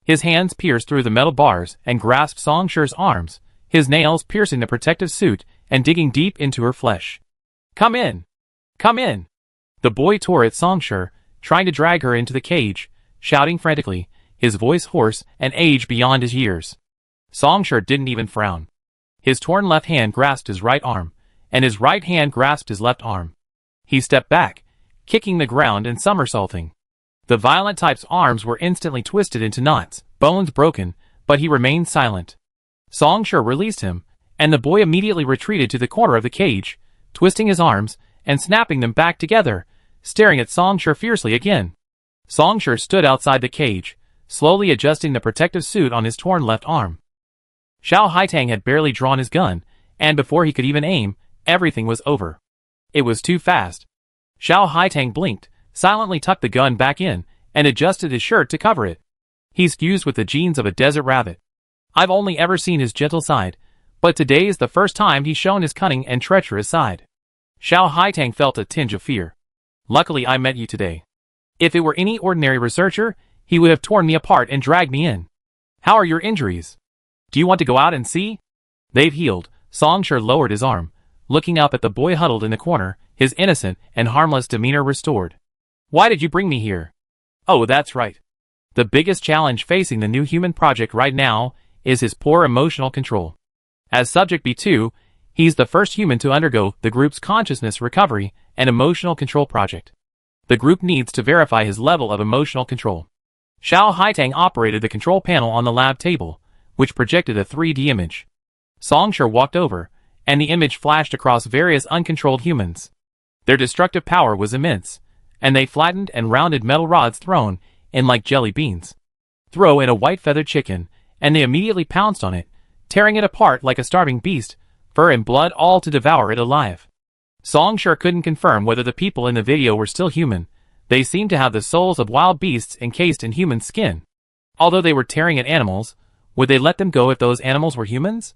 His hands pierced through the metal bars and grasped Song Shi's arms, his nails piercing the protective suit and digging deep into her flesh. "Come in! Come in!" The boy tore at Song Shi, trying to drag her into the cage, shouting frantically, his voice hoarse and age beyond his years. Song Shi didn't even frown. His torn left hand grasped his right arm, and his right hand grasped his left arm. He stepped back, kicking the ground and somersaulting. The violent type's arms were instantly twisted into knots, bones broken, but he remained silent. Song Shi released him, and the boy immediately retreated to the corner of the cage, twisting his arms and snapping them back together, staring at Song Shi fiercely again. Song Shi stood outside the cage, slowly adjusting the protective suit on his torn left arm. Xiao Haitang had barely drawn his gun, and before he could even aim, everything was over. It was too fast. Xiao Haitang blinked, silently tucked the gun back in, and adjusted his shirt to cover it. He's fused with the genes of a desert rabbit. I've only ever seen his gentle side, but today is the first time he's shown his cunning and treacherous side. Xiao Haitang felt a tinge of fear. Luckily I met you today. If it were any ordinary researcher, he would have torn me apart and dragged me in. How are your injuries? Do you want to go out and see? They've healed. Song Shi lowered his arm, looking up at the boy huddled in the corner, his innocent and harmless demeanor restored. Why did you bring me here? Oh, that's right. The biggest challenge facing the new human project right now is his poor emotional control. As Subject B2, he's the first human to undergo the group's consciousness recovery and emotional control project. The group needs to verify his level of emotional control. Xiao Haitang operated the control panel on the lab table, which projected a 3D image. Song Shi walked over, and the image flashed across various uncontrolled humans. Their destructive power was immense, and they flattened and rounded metal rods thrown in like jelly beans. Throw in a white feathered chicken, and they immediately pounced on it, tearing it apart like a starving beast, fur and blood all to devour it alive. Song Shi couldn't confirm whether the people in the video were still human. They seemed to have the souls of wild beasts encased in human skin. Although they were tearing at animals, would they let them go if those animals were humans?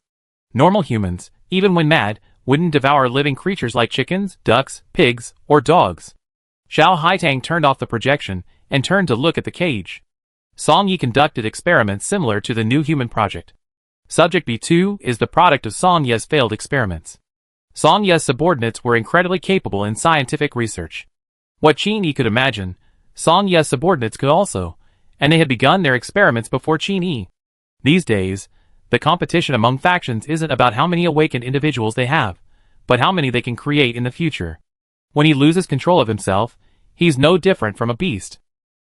Normal humans, even when mad, wouldn't devour living creatures like chickens, ducks, pigs, or dogs. Xiao Haitang turned off the projection and turned to look at the cage. Song Yi conducted experiments similar to the new human project. Subject B2 is the product of Song Ye's failed experiments. Song Ye's subordinates were incredibly capable in scientific research. What Qin Yi could imagine, Song Ye's subordinates could also, and they had begun their experiments before Qin Yi. These days, the competition among factions isn't about how many awakened individuals they have, but how many they can create in the future. When he loses control of himself, he's no different from a beast.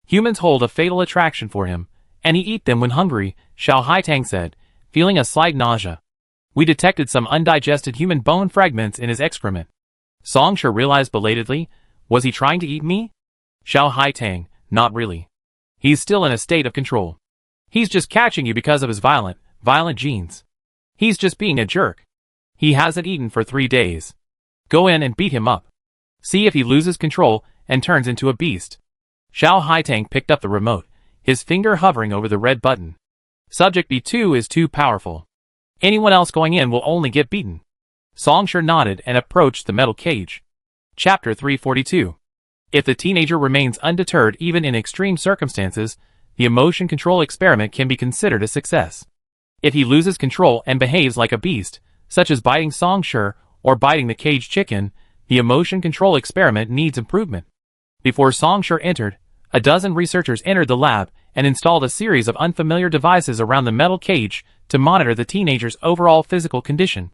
Humans hold a fatal attraction for him, and he eats them when hungry, Xiao Haitang said, feeling a slight nausea. We detected some undigested human bone fragments in his excrement. Song Shi realized belatedly, was he trying to eat me? Xiao Haitang, not really. He's still in a state of control. He's just catching you because of his violent genes. He's just being a jerk. He hasn't eaten for 3 days. Go in and beat him up. See if he loses control and turns into a beast. Xiao Haitang picked up the remote, his finger hovering over the red button. Subject B2 is too powerful. Anyone else going in will only get beaten. Song Shi nodded and approached the metal cage. Chapter 342. If the teenager remains undeterred even in extreme circumstances, the emotion control experiment can be considered a success. If he loses control and behaves like a beast, such as biting Song Shi or biting the caged chicken, the emotion control experiment needs improvement. Before Song Shi entered, a dozen researchers entered the lab and installed a series of unfamiliar devices around the metal cage to monitor the teenager's overall physical condition.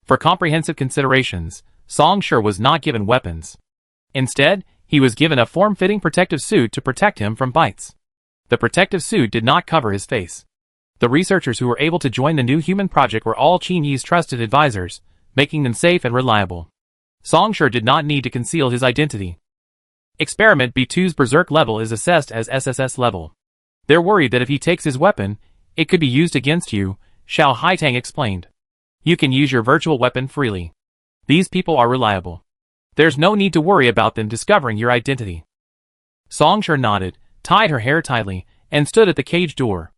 For comprehensive considerations, Song Shi was not given weapons. Instead, he was given a form-fitting protective suit to protect him from bites. The protective suit did not cover his face. The researchers who were able to join the new human project were all Qin Yi's trusted advisors, making them safe and reliable. Song Shi did not need to conceal his identity. Experiment B2's Berserk level is assessed as SSS level. They're worried that if he takes his weapon, it could be used against you, Xiao Haitang explained. You can use your virtual weapon freely. These people are reliable. There's no need to worry about them discovering your identity. Song Shi nodded, tied her hair tightly, and stood at the cage door.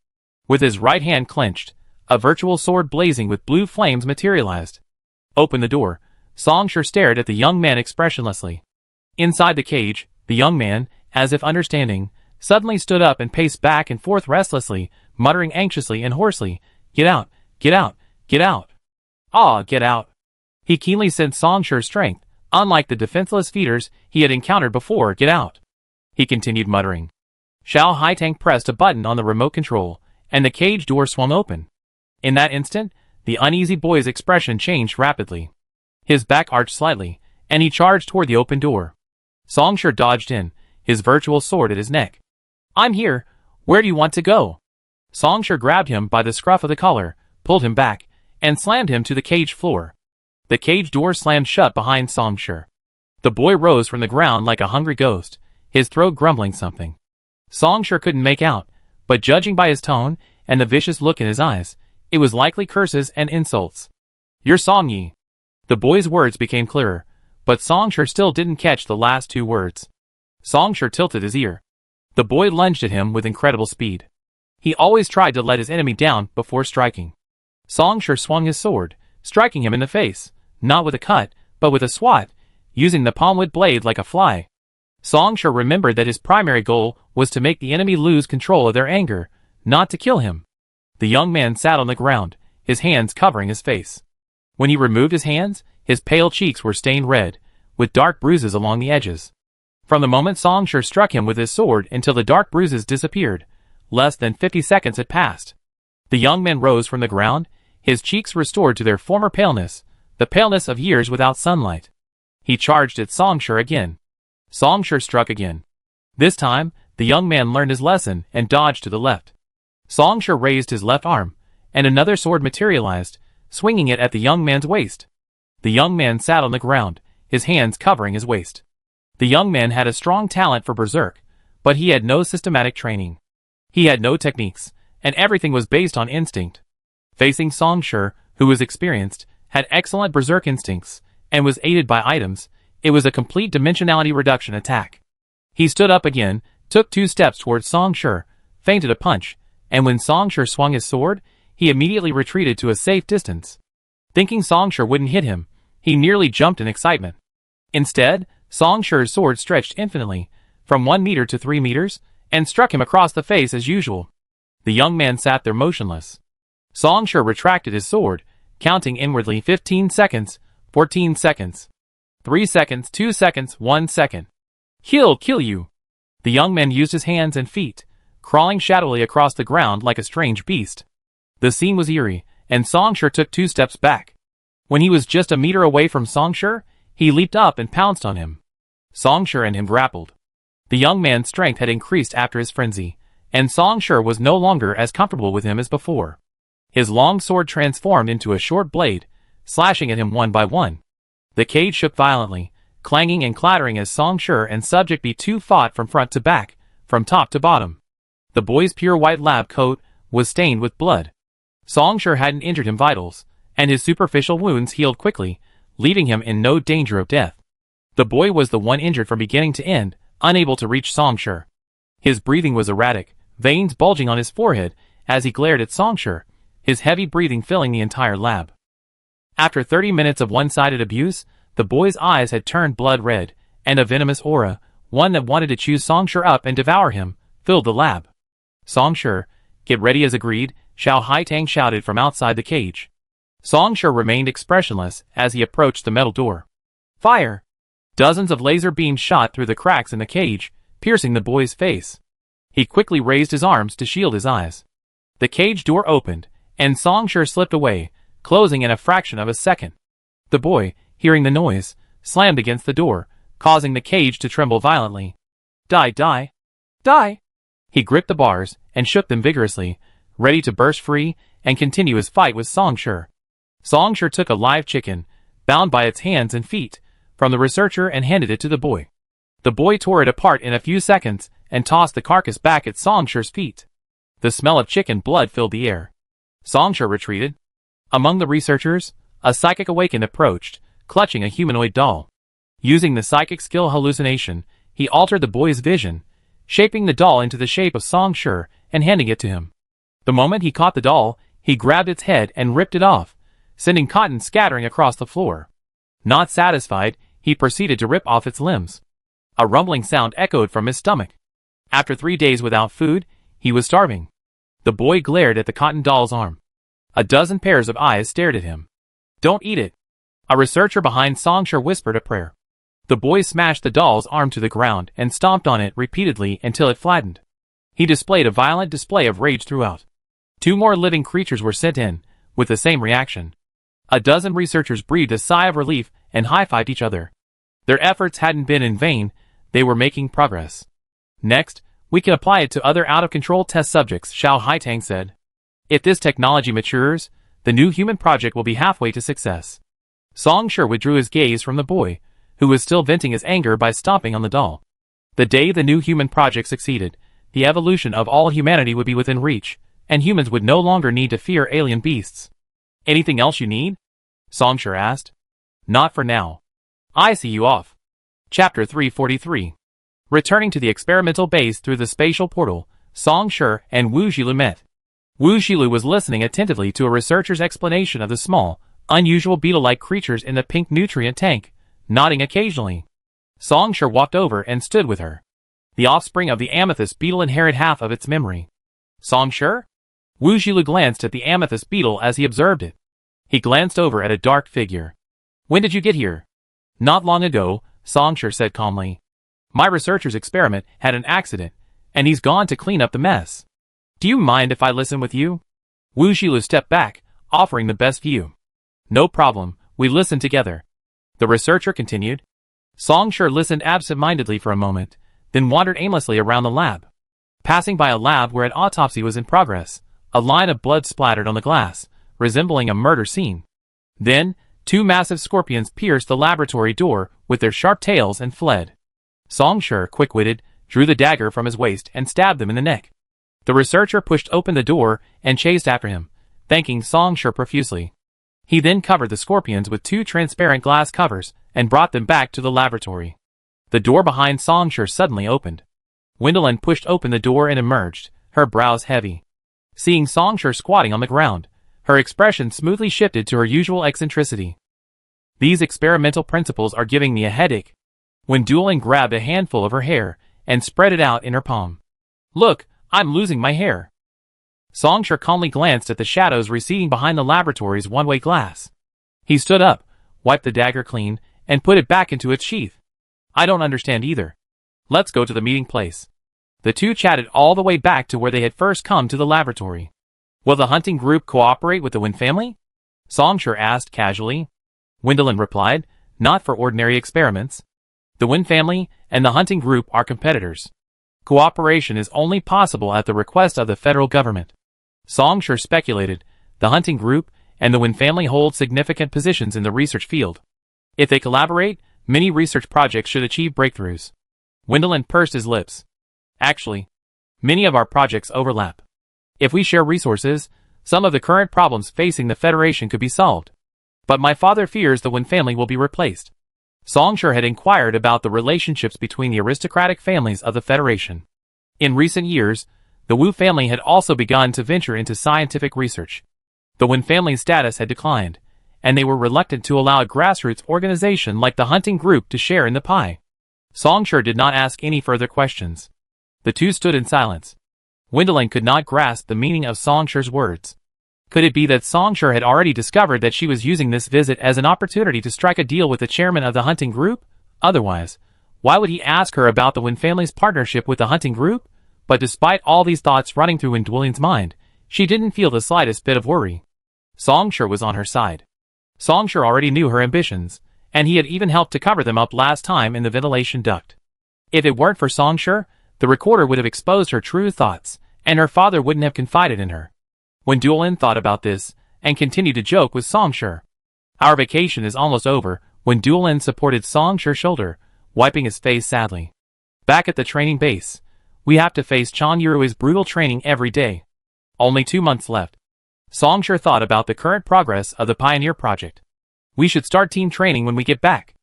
With his right hand clenched, a virtual sword blazing with blue flames materialized. Open the door. Song Shi stared at the young man expressionlessly. Inside the cage, the young man, as if understanding, suddenly stood up and paced back and forth restlessly, muttering anxiously and hoarsely, "Get out! Get out! Get out! Ah, get out!" He keenly sensed Song Shi's strength, unlike the defenseless feeders he had encountered before. "Get out!" he continued muttering. Xiao Haitang pressed a button on the remote control, and the cage door swung open. In that instant, the uneasy boy's expression changed rapidly. His back arched slightly, and he charged toward the open door. Song Shi dodged in, his virtual sword at his neck. "I'm here. Where do you want to go?" Song Shi grabbed him by the scruff of the collar, pulled him back, and slammed him to the cage floor. The cage door slammed shut behind Song Shi. The boy rose from the ground like a hungry ghost, his throat grumbling something. Song Shi couldn't make out, but judging by his tone and the vicious look in his eyes, it was likely curses and insults. "You're Song Yi." The boy's words became clearer, but Song Shi still didn't catch the last two words. Song Shi tilted his ear. The boy lunged at him with incredible speed. He always tried to let his enemy down before striking. Song Shi swung his sword, striking him in the face, not with a cut, but with a swat, using the palmwood blade like a fly. Song Shi remembered that his primary goal was to make the enemy lose control of their anger, not to kill him. The young man sat on the ground, his hands covering his face. When he removed his hands, his pale cheeks were stained red, with dark bruises along the edges. From the moment Song Shi struck him with his sword until the dark bruises disappeared, less than 50 seconds had passed. The young man rose from the ground, his cheeks restored to their former paleness, the paleness of years without sunlight. He charged at Song Shi again. Song Shi struck again. This time, the young man learned his lesson and dodged to the left. Song Shi raised his left arm, and another sword materialized, swinging it at the young man's waist. The young man sat on the ground, his hands covering his waist. The young man had a strong talent for berserk, but he had no systematic training. He had no techniques, and everything was based on instinct. Facing Song Shi, who was experienced, had excellent berserk instincts, and was aided by items, it was a complete dimensionality reduction attack. He stood up again, took 2 steps towards Song Shi, feinted a punch, and when Song Shi swung his sword, he immediately retreated to a safe distance. Thinking Song Shi wouldn't hit him, he nearly jumped in excitement. Instead, Song Shi's sword stretched infinitely, from 1 meter to 3 meters, and struck him across the face as usual. The young man sat there motionless. Song Shi retracted his sword, counting inwardly 15 seconds, 14 seconds, 3 seconds, 2 seconds, 1 second. "He'll kill you." The young man used his hands and feet, crawling shadowily across the ground like a strange beast. The scene was eerie, and Song Shi took 2 steps back. When he was just a meter away from Song Shi, he leaped up and pounced on him. Song Shi and him grappled. The young man's strength had increased after his frenzy, and Song Shi was no longer as comfortable with him as before. His long sword transformed into a short blade, slashing at him one by one. The cage shook violently, clanging and clattering as Song Shi and Subject B2 fought from front to back, from top to bottom. The boy's pure white lab coat was stained with blood. Song Shi hadn't injured him vitals, and his superficial wounds healed quickly, leaving him in no danger of death. The boy was the one injured from beginning to end, unable to reach Song Shi. His breathing was erratic, veins bulging on his forehead as he glared at Song Shi, his heavy breathing filling the entire lab. After 30 minutes of one-sided abuse, the boy's eyes had turned blood red, and a venomous aura, one that wanted to chew Song Shi up and devour him, filled the lab. "Song Shi, get ready as agreed," Xiao Haitang shouted from outside the cage. Song Shi remained expressionless as he approached the metal door. "Fire!" Dozens of laser beams shot through the cracks in the cage, piercing the boy's face. He quickly raised his arms to shield his eyes. The cage door opened, and Song Shi slipped away, closing in a fraction of a second. The boy, hearing the noise, slammed against the door, causing the cage to tremble violently. "Die, die! Die!" He gripped the bars and shook them vigorously, ready to burst free and continue his fight with Song Shi. Song Shi took a live chicken, bound by its hands and feet, from the researcher and handed it to the boy. The boy tore it apart in a few seconds and tossed the carcass back at Song Shi's feet. The smell of chicken blood filled the air. Song Shi retreated. Among the researchers, a psychic awakened approached, clutching a humanoid doll. Using the psychic skill hallucination, he altered the boy's vision, shaping the doll into the shape of Song Shi and handing it to him. The moment he caught the doll, he grabbed its head and ripped it off, sending cotton scattering across the floor. Not satisfied, he proceeded to rip off its limbs. A rumbling sound echoed from his stomach. After 3 days without food, he was starving. The boy glared at the cotton doll's arm. A dozen pairs of eyes stared at him. "Don't eat it." A researcher behind Song Shi whispered a prayer. The boy smashed the doll's arm to the ground and stomped on it repeatedly until it flattened. He displayed a violent display of rage throughout. 2 more living creatures were sent in, with the same reaction. A dozen researchers breathed a sigh of relief and high-fived each other. Their efforts hadn't been in vain, they were making progress. "Next, we can apply it to other out-of-control test subjects," Xiao Haitang said. "If this technology matures, the new human project will be halfway to success." Song Shi withdrew his gaze from the boy, who was still venting his anger by stomping on the doll. The day the new human project succeeded, the evolution of all humanity would be within reach, and humans would no longer need to fear alien beasts. "Anything else you need?" Song Shi asked. "Not for now. I see you off." Chapter 343. Returning to the experimental base through the spatial portal, Song Shi and Wu Xilu met. Wu Xilu was listening attentively to a researcher's explanation of the small, unusual beetle-like creatures in the pink nutrient tank, nodding occasionally. Song Shi walked over and stood with her. The offspring of the amethyst beetle inherit half of its memory. "Song Shi?" Wu Xilu glanced at the amethyst beetle as he observed it. He glanced over at a dark figure. "When did you get here?" "Not long ago," Song Shi said calmly. "My researcher's experiment had an accident, and he's gone to clean up the mess. Do you mind if I listen with you?" Wu Xilu stepped back, offering the best view. "No problem, we listen together," the researcher continued. Song Shi listened absent-mindedly for a moment, then wandered aimlessly around the lab. Passing by a lab where an autopsy was in progress, a line of blood splattered on the glass, resembling a murder scene. Then, 2 massive scorpions pierced the laboratory door with their sharp tails and fled. Song Shi, quick-witted, drew the dagger from his waist and stabbed them in the neck. The researcher pushed open the door and chased after him, thanking Song Shi profusely. He then covered the scorpions with 2 transparent glass covers and brought them back to the laboratory. The door behind Song Shi suddenly opened. Wendelin pushed open the door and emerged, her brows heavy. Seeing Song Shi squatting on the ground, her expression smoothly shifted to her usual eccentricity. "These experimental principles are giving me a headache." Wendelin grabbed a handful of her hair and spread it out in her palm. "Look, I'm losing my hair." Song Shi calmly glanced at the shadows receding behind the laboratory's one-way glass. He stood up, wiped the dagger clean, and put it back into its sheath. "I don't understand either. Let's go to the meeting place." The two chatted all the way back to where they had first come to the laboratory. "Will the hunting group cooperate with the Wen family?" Song Shi asked casually. Wendelin replied, "Not for ordinary experiments. The Wen family and the hunting group are competitors. Cooperation is only possible at the request of the federal government." Song Shi speculated, the hunting group and the Wen family hold significant positions in the research field. If they collaborate, many research projects should achieve breakthroughs. Wendelin pursed his lips. "Actually, many of our projects overlap. If we share resources, some of the current problems facing the Federation could be solved. But my father fears the Wen family will be replaced." Song Shi had inquired about the relationships between the aristocratic families of the Federation. In recent years, the Wu family had also begun to venture into scientific research. The Wen family's status had declined, and they were reluctant to allow a grassroots organization like the hunting group to share in the pie. Song Shi did not ask any further questions. The two stood in silence. Wendelin could not grasp the meaning of Song Shi's words. Could it be that Song Shi had already discovered that she was using this visit as an opportunity to strike a deal with the chairman of the hunting group? Otherwise, why would he ask her about the Wen family's partnership with the hunting group? But despite all these thoughts running through Wendelin's mind, she didn't feel the slightest bit of worry. Song Shi was on her side. Song Shi already knew her ambitions, and he had even helped to cover them up last time in the ventilation duct. If it weren't for Song Shi, The recorder would have exposed her true thoughts, and her father wouldn't have confided in her. When Duolin thought about this, and continued to joke with Songshur. Our vacation is almost over, when Duolin supported Songshur's shoulder, wiping his face sadly. Back at the training base, we have to face Chan Yurui's brutal training every day. Only 2 months left. Songshur thought about the current progress of the Pioneer Project. We should start team training when we get back.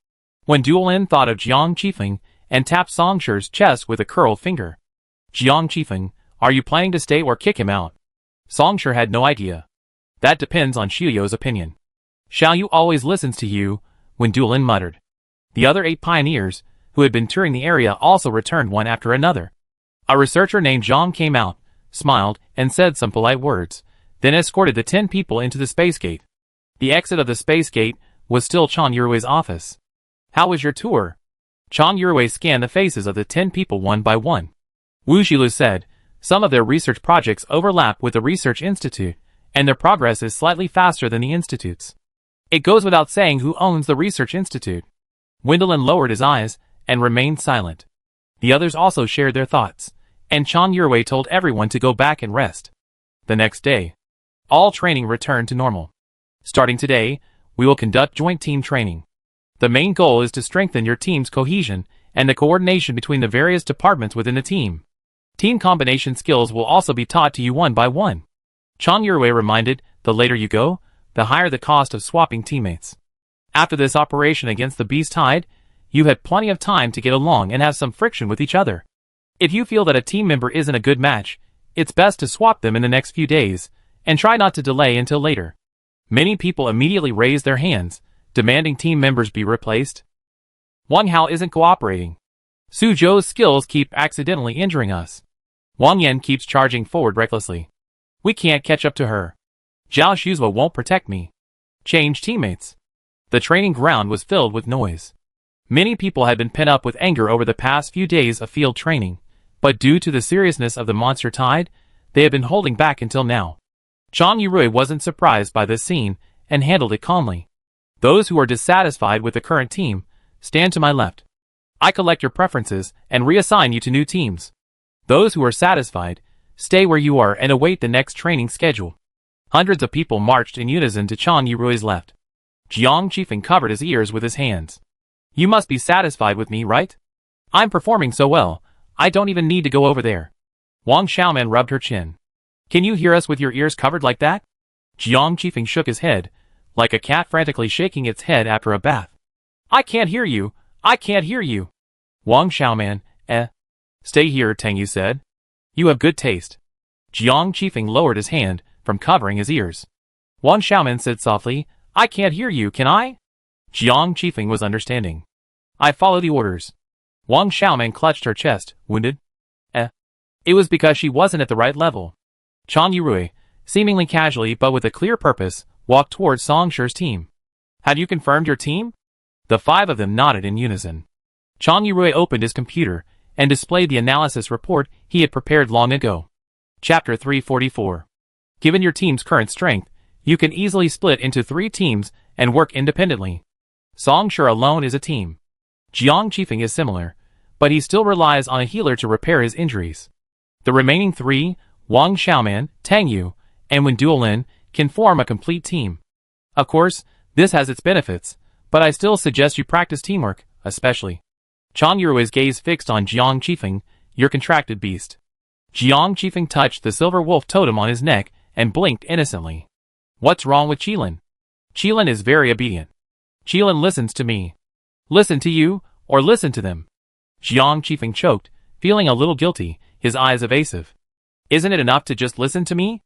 When Duolin thought of Jiang Qifeng and tapped Songshur's chest with a curled finger. Jiang Qifeng, are you planning to stay or kick him out? Songshur had no idea. That depends on Xiuyo's opinion. Xiaoyu always listens to you, when Duolin muttered. The other 8 pioneers, who had been touring the area, also returned one after another. A researcher named Zhang came out, smiled, and said some polite words, then escorted the 10 people into the space gate. The exit of the space gate was still Chan Yurui's office. How was your tour? Chan Yurui scanned the faces of the 10 people one by one. Wu Xilu said, some of their research projects overlap with the research institute, and their progress is slightly faster than the institute's. It goes without saying who owns the research institute. Wendelin lowered his eyes and remained silent. The others also shared their thoughts, and Chan Yurui told everyone to go back and rest. The next day, all training returned to normal. Starting today, we will conduct joint team training. The main goal is to strengthen your team's cohesion and the coordination between the various departments within the team. Team combination skills will also be taught to you one by one. Chan Yurui reminded, the later you go, the higher the cost of swapping teammates. After this operation against the Beast Tide, you had plenty of time to get along and have some friction with each other. If you feel that a team member isn't a good match, it's best to swap them in the next few days, and try not to delay until later. Many people immediately raised their hands, demanding team members be replaced. Wang Hao isn't cooperating. Su Zhou's skills keep accidentally injuring us. Wang Yan keeps charging forward recklessly. We can't catch up to her. Zhao Shuzhua won't protect me. Change teammates. The training ground was filled with noise. Many people had been pent up with anger over the past few days of field training, but due to the seriousness of the monster tide, they had been holding back until now. Chan Yurui wasn't surprised by this scene and handled it calmly. Those who are dissatisfied with the current team, stand to my left. I collect your preferences and reassign you to new teams. Those who are satisfied, stay where you are and await the next training schedule. Hundreds of people marched in unison to Chan Yurui's left. Jiang Qifeng covered his ears with his hands. You must be satisfied with me, right? I'm performing so well, I don't even need to go over there. Wang Xiaoman rubbed her chin. Can you hear us with your ears covered like that? Jiang Qifeng shook his head, like a cat frantically shaking its head after a bath. I can't hear you, I can't hear you. Wang Xiaoman, Stay here, Tang Yu said. You have good taste. Jiang Qifeng lowered his hand from covering his ears. Wang Xiaoman said softly, I can't hear you, can I? Jiang Qifeng was understanding. I follow the orders. Wang Xiaoman clutched her chest, wounded. It was because she wasn't at the right level. Chan Yurui, seemingly casually but with a clear purpose, walked towards Songshur's team. Have you confirmed your team? The 5 of them nodded in unison. Chan Yurui opened his computer and displayed the analysis report he had prepared long ago. Chapter 344. Given your team's current strength, you can easily split into 3 teams and work independently. Songshur alone is a team. Jiang Qifeng is similar, but he still relies on a healer to repair his injuries. The remaining 3, Wang Xiaoman, Tang Yu, and Wen Duolin, can form a complete team. Of course, this has its benefits, but I still suggest you practice teamwork, especially. Chan Yurui's gaze fixed on Jiang Qifeng, your contracted beast. Jiang Qifeng touched the silver wolf totem on his neck and blinked innocently. What's wrong with Qilin? Qilin is very obedient. Qilin listens to me. Listen to you, or listen to them. Jiang Qifeng choked, feeling a little guilty, his eyes evasive. Isn't it enough to just listen to me?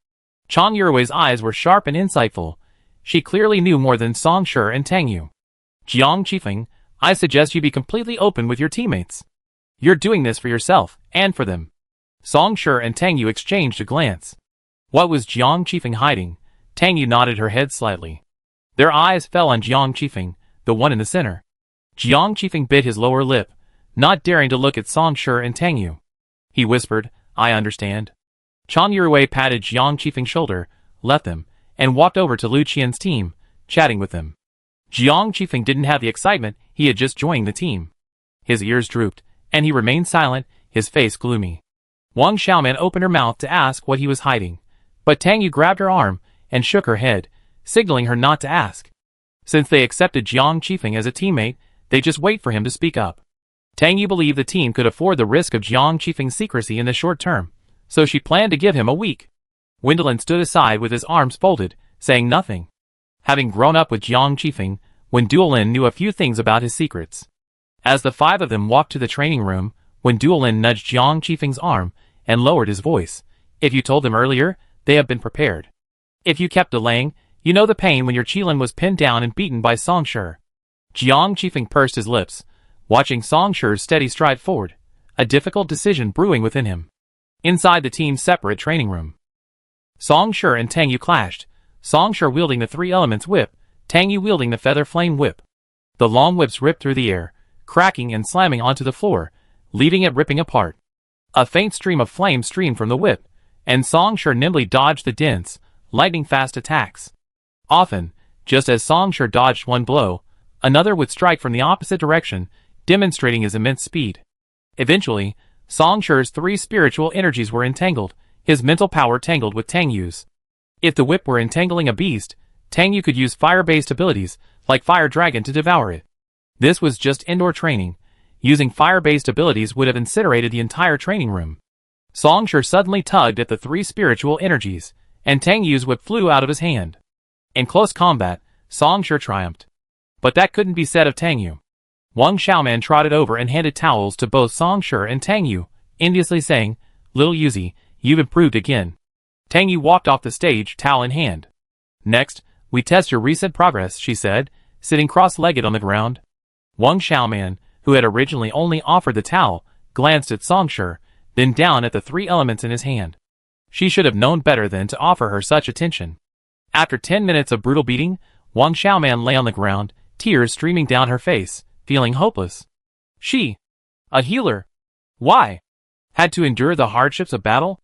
Chan Yurui's eyes were sharp and insightful. She clearly knew more than Songshur and Tang Yu. Jiang Qifeng, I suggest you be completely open with your teammates. You're doing this for yourself, and for them. Songshur and Tang Yu exchanged a glance. What was Jiang Qifeng hiding? Tang Yu nodded her head slightly. Their eyes fell on Jiang Qifeng, the one in the center. Jiang Qifeng bit his lower lip, not daring to look at Songshur and Tang Yu. He whispered, I understand. Chan Yurui patted Jiang Qifeng's shoulder, left them, and walked over to Lu Qian's team, chatting with them. Jiang Qifeng didn't have the excitement he had just joined the team. His ears drooped, and he remained silent, his face gloomy. Wang Xiaoman opened her mouth to ask what he was hiding, but Tang Yu grabbed her arm and shook her head, signaling her not to ask. Since they accepted Jiang Qifeng as a teammate, they just wait for him to speak up. Tang Yu believed the team could afford the risk of Jiang Qifeng's secrecy in the short term, so she planned to give him a week. Wendelin stood aside with his arms folded, saying nothing. Having grown up with Jiang Qifeng, Wendelin knew a few things about his secrets. As the five of them walked to the training room, Wendelin nudged Jiang Qifeng's arm and lowered his voice. If you told them earlier, they have been prepared. If you kept delaying, you know the pain when your Qilin was pinned down and beaten by Song Shi. Jiang Qifeng pursed his lips, watching Song Shi's steady stride forward, a difficult decision brewing within him. Inside the team's separate training room, Song Shi and Tang Yu clashed, Song Shi wielding the three elements whip, Tang Yu wielding the feather flame whip. The long whips ripped through the air, cracking and slamming onto the floor, leaving it ripping apart. A faint stream of flame streamed from the whip, and Song Shi nimbly dodged the dense, lightning-fast attacks. Often, just as Song Shi dodged one blow, another would strike from the opposite direction, demonstrating his immense speed. Eventually, Song Shi's three spiritual energies were entangled, his mental power tangled with Tang Yu's. If the whip were entangling a beast, Tang Yu could use fire-based abilities, like Fire Dragon, to devour it. This was just indoor training. Using fire-based abilities would have incinerated the entire training room. Song Shi suddenly tugged at the three spiritual energies, and Tang Yu's whip flew out of his hand. In close combat, Song Shi triumphed. But that couldn't be said of Tang Yu. Wang Xiaoman trotted over and handed towels to both Song Shi and Tang Yu, enviously saying, "Little Yuzi, you've improved again." Tang Yu walked off the stage, towel in hand. "Next, we test your recent progress," she said, sitting cross-legged on the ground. Wang Xiaoman, who had originally only offered the towel, glanced at Song Shi, then down at the three elements in his hand. She should have known better than to offer her such attention. After 10 minutes of brutal beating, Wang Xiaoman lay on the ground, tears streaming down her face, feeling hopeless. She, a healer, why? Had to endure the hardships of battle?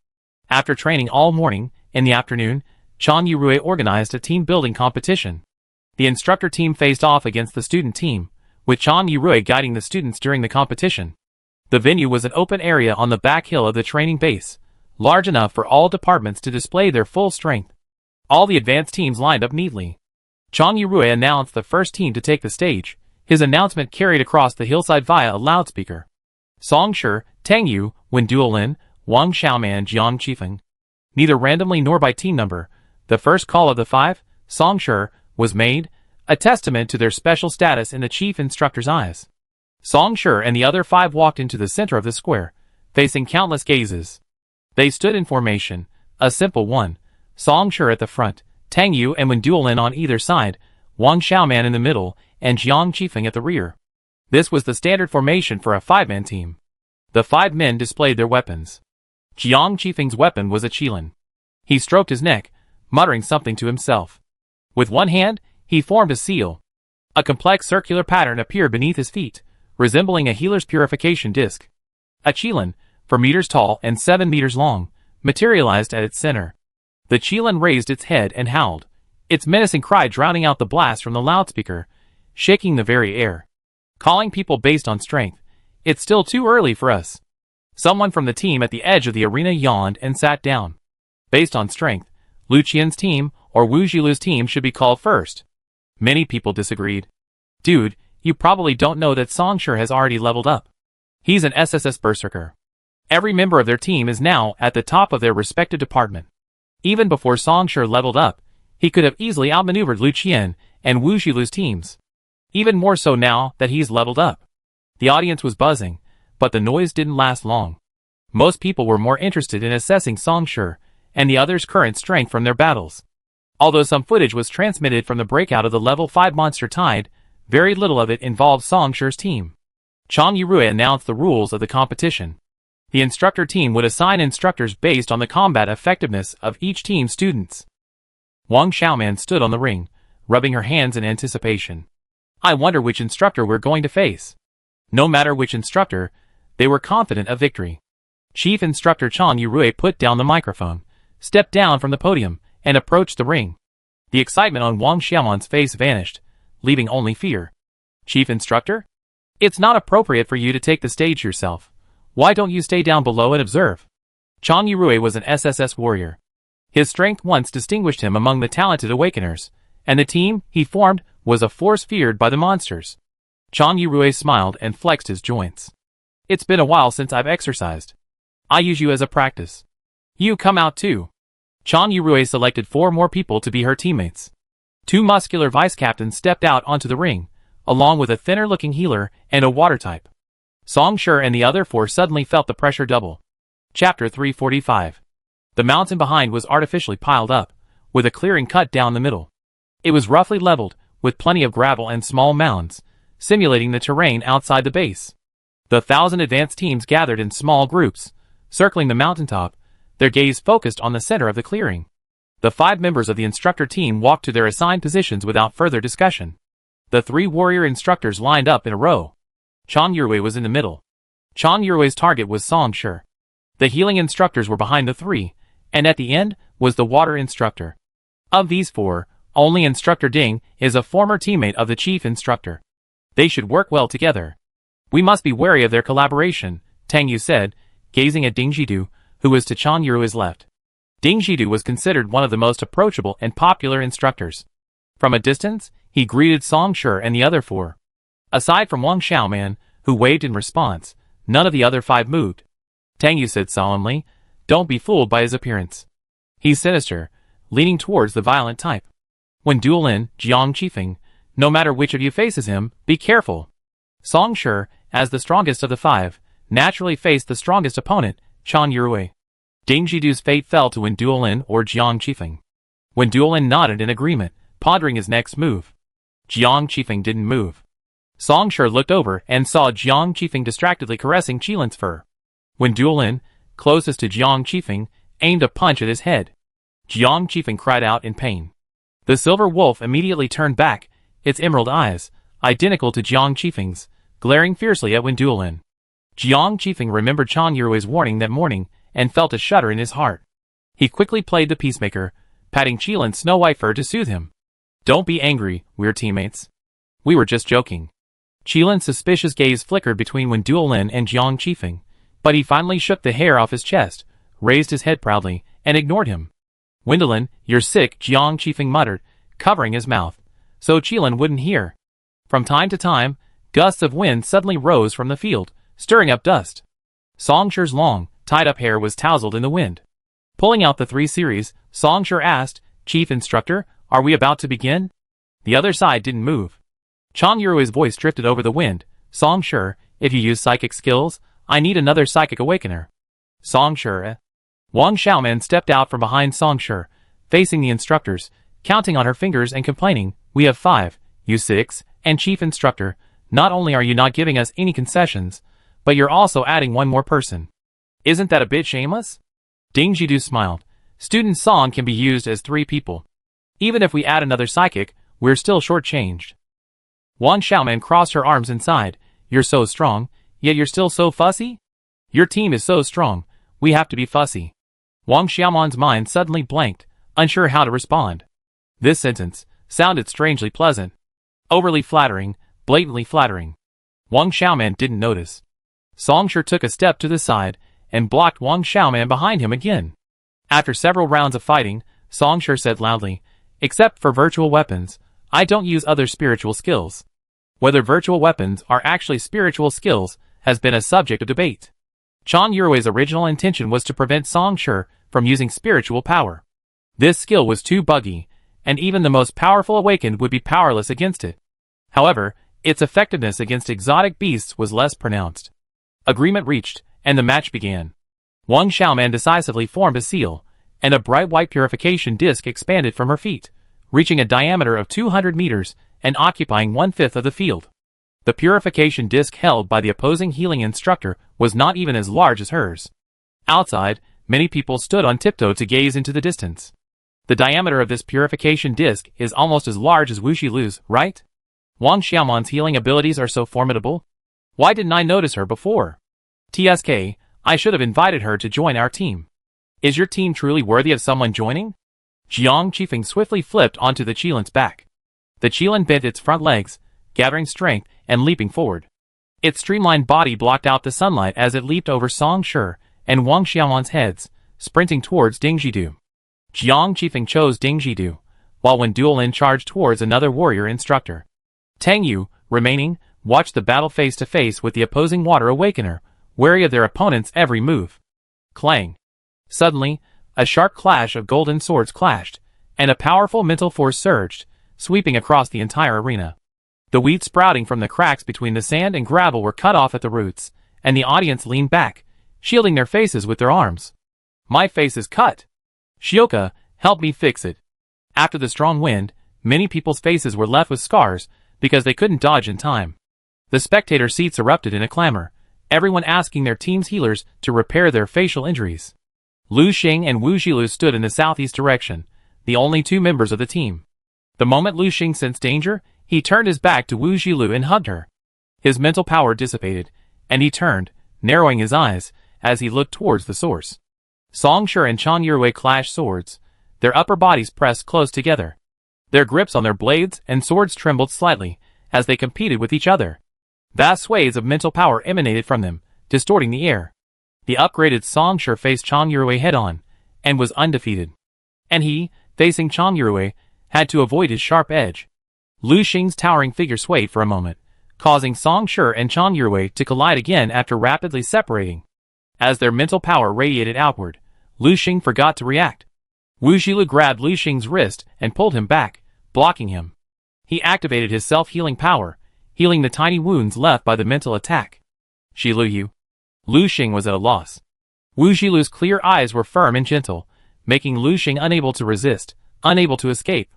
After training all morning, in the afternoon, Chan Yurui organized a team-building competition. The instructor team faced off against the student team, with Chan Yurui guiding the students during the competition. The venue was an open area on the back hill of the training base, large enough for all departments to display their full strength. All the advanced teams lined up neatly. Chan Yurui announced the first team to take the stage, his announcement carried across the hillside via a loudspeaker. Song Shi, Tang Yu, Wendelin, Wang Xiaoman, Jiang Qifeng. Neither randomly nor by team number, the first call of the five, Song Shi, was made, a testament to their special status in the chief instructor's eyes. Song Shi and the other five walked into the center of the square, facing countless gazes. They stood in formation, a simple one, Song Shi at the front, Tang Yu and Wendelin on either side, Wang Xiaoman in the middle, and Jiang Qifeng at the rear. This was the standard formation for a five-man team. The five men displayed their weapons. Jiang Qifeng's weapon was a Qilin. He stroked his neck, muttering something to himself. With one hand, he formed a seal. A complex circular pattern appeared beneath his feet, resembling a healer's purification disc. A Qilin, 4 meters tall and 7 meters long, materialized at its center. The Qilin raised its head and howled, its menacing cry drowning out the blast from the loudspeaker, shaking the very air. Calling people based on strength. It's still too early for us. Someone from the team at the edge of the arena yawned and sat down. Based on strength, Lu Qian's team or Wu Jilu's team should be called first. Many people disagreed. Dude, you probably don't know that Song Shi has already leveled up. He's an SSS Berserker. Every member of their team is now at the top of their respective department. Even before Song Shi leveled up, he could have easily outmaneuvered Lu Qian and Wu Jilu's teams. Even more so now that he's leveled up. The audience was buzzing, but the noise didn't last long. Most people were more interested in assessing Song Shi and the others' current strength from their battles. Although some footage was transmitted from the breakout of the level 5 monster Tide, very little of it involved Song Shi's team. Chan Yurui announced the rules of the competition. The instructor team would assign instructors based on the combat effectiveness of each team's students. Wang Xiaoman stood on the ring, rubbing her hands in anticipation. I wonder which instructor we're going to face. No matter which instructor, they were confident of victory. Chief Instructor Chan Yurui put down the microphone, stepped down from the podium, and approached the ring. The excitement on Wang Xiaoman's face vanished, leaving only fear. Chief Instructor? It's not appropriate for you to take the stage yourself. Why don't you stay down below and observe? Chang Yurui was an SSS warrior. His strength once distinguished him among the talented awakeners, and the team he formed was a force feared by the monsters. Chang Yurui smiled and flexed his joints. It's been a while since I've exercised. I use you as a practice. You come out too. Chang Yurui selected 4 more people to be her teammates. 2 muscular vice captains stepped out onto the ring, along with a thinner-looking healer and a water type. Song Shi and the other 4 suddenly felt the pressure double. Chapter 345. The mountain behind was artificially piled up, with a clearing cut down the middle. It was roughly leveled, with plenty of gravel and small mounds, simulating the terrain outside the base. The 1,000 advanced teams gathered in small groups, circling the mountaintop, their gaze focused on the center of the clearing. The 5 members of the instructor team walked to their assigned positions without further discussion. The 3 warrior instructors lined up in a row. Chang Yurui was in the middle. Chang Yurui's target was Song Shi. The healing instructors were behind the 3, and at the end was the water instructor. Of these 4, only Instructor Ding is a former teammate of the chief instructor. They should work well together. We must be wary of their collaboration, Tang Yu said, gazing at Ding Jidu, who was to Chang Yurui's left. Ding Jidu was considered one of the most approachable and popular instructors. From a distance, he greeted Song Shi and the other 4. Aside from Wang Xiaoman, who waved in response, none of the other 5 moved. Tang Yu said solemnly, "Don't be fooled by his appearance. He's sinister, leaning towards the violent type. When dueling Jiang Qifeng, no matter which of you faces him, be careful." Song Shi, as the strongest of the 5, naturally faced the strongest opponent, Chang Yurui. Ding Jidu's fate fell to Wen Duolin or Jiang Qifeng. Wen Duolin nodded in agreement, pondering his next move. Jiang Qifeng didn't move. Song Shi looked over and saw Jiang Qifeng distractedly caressing Qilin's fur. Wen Duolin, closest to Jiang Qifeng, aimed a punch at his head. Jiang Qifeng cried out in pain. The silver wolf immediately turned back, its emerald eyes, identical to Jiang Qifeng's, glaring fiercely at Wen Duolin. Jiang Qifeng remembered Chang Yurui's warning that morning and felt a shudder in his heart. He quickly played the peacemaker, patting Qilin's snow-white fur to soothe him. "Don't be angry, we're teammates. We were just joking." Qilin's suspicious gaze flickered between Wen Duolin and Jiang Qifeng, but he finally shook the hair off his chest, raised his head proudly, and ignored him. "Wendelin, you're sick," Jiang Qifeng muttered, covering his mouth, so Qilin wouldn't hear. From time to time, gusts of wind suddenly rose from the field, stirring up dust. Song Shi's long, tied-up hair was tousled in the wind. Pulling out the 3 series, Song Shi asked, "Chief Instructor, are we about to begin?" The other side didn't move. Chang Yurui's voice drifted over the wind. "Song Shi, if you use psychic skills, I need another psychic awakener." Song Shi. Wang Xiaoman stepped out from behind Song Shi, facing the instructors, counting on her fingers and complaining, "We have 5, you 6, and Chief Instructor, not only are you not giving us any concessions, but you're also adding 1 more person. Isn't that a bit shameless?" Ding Jidu smiled. "Student Song can be used as 3 people. Even if we add another psychic, we're still shortchanged." Wang Xiaoman crossed her arms and sighed. "You're so strong, yet you're still so fussy? Your team is so strong, we have to be fussy." Wang Xiaoman's mind suddenly blanked, unsure how to respond. This sentence sounded strangely pleasant. Overly flattering, blatantly flattering. Wang Xiaoman didn't notice. Song Shi took a step to the side and blocked Wang Xiaoman behind him again. After several rounds of fighting, Song Shi said loudly, "Except for virtual weapons, I don't use other spiritual skills." Whether virtual weapons are actually spiritual skills has been a subject of debate. Chang Yurui's original intention was to prevent Song Shi from using spiritual power. This skill was too buggy, and even the most powerful awakened would be powerless against it. However, its effectiveness against exotic beasts was less pronounced. Agreement reached, and the match began. Wang Xiaoman decisively formed a seal, and a bright white purification disc expanded from her feet, reaching a diameter of 200 meters and occupying 1/5 of the field. The purification disc held by the opposing healing instructor was not even as large as hers. Outside, many people stood on tiptoe to gaze into the distance. The diameter of this purification disc is almost as large as Wu Shilu's, right? Wang Xiaoman's healing abilities are so formidable. Why didn't I notice her before? TSK, I should have invited her to join our team. Is your team truly worthy of someone joining? Jiang Qifeng swiftly flipped onto the Qilin's back. The Qilin bent its front legs, gathering strength and leaping forward. Its streamlined body blocked out the sunlight as it leaped over Song Shi and Wang Xiaoman's heads, sprinting towards Ding Jidu. Jiang Qifeng chose Ding Jidu, while Wen Duolin charged towards another warrior instructor. Tang Yu, remaining, watched the battle face to face with the opposing Water Awakener, wary of their opponent's every move. Clang! Suddenly, a sharp clash of golden swords clashed, and a powerful mental force surged, sweeping across the entire arena. The weeds sprouting from the cracks between the sand and gravel were cut off at the roots, and the audience leaned back, shielding their faces with their arms. My face is cut! Shioka, help me fix it. After the strong wind, many people's faces were left with scars because they couldn't dodge in time. The spectator seats erupted in a clamor, everyone asking their team's healers to repair their facial injuries. Lu Xing and Wu Jilu stood in the southeast direction, the only two members of the team. The moment Lu Xing sensed danger, he turned his back to Wu Jilu and hugged her. His mental power dissipated, and he turned, narrowing his eyes, as he looked towards the source. Song Shi and Chan Yurui clashed swords, their upper bodies pressed close together. Their grips on their blades and swords trembled slightly, as they competed with each other. Vast swathes of mental power emanated from them, distorting the air. The upgraded Song Shi faced Chan Yurui head-on, and was undefeated. And he, facing Chan Yurui, had to avoid his sharp edge. Lu Xing's towering figure swayed for a moment, causing Song Shi and Chan Yurui to collide again after rapidly separating. As their mental power radiated outward, Lu Xing forgot to react. Wu Jilu grabbed Lu Xing's wrist and pulled him back, blocking him. He activated his self-healing power, healing the tiny wounds left by the mental attack. Shilu Yu. Lu Xing was at a loss. Wu Jilu's clear eyes were firm and gentle, making Lu Xing unable to resist, unable to escape.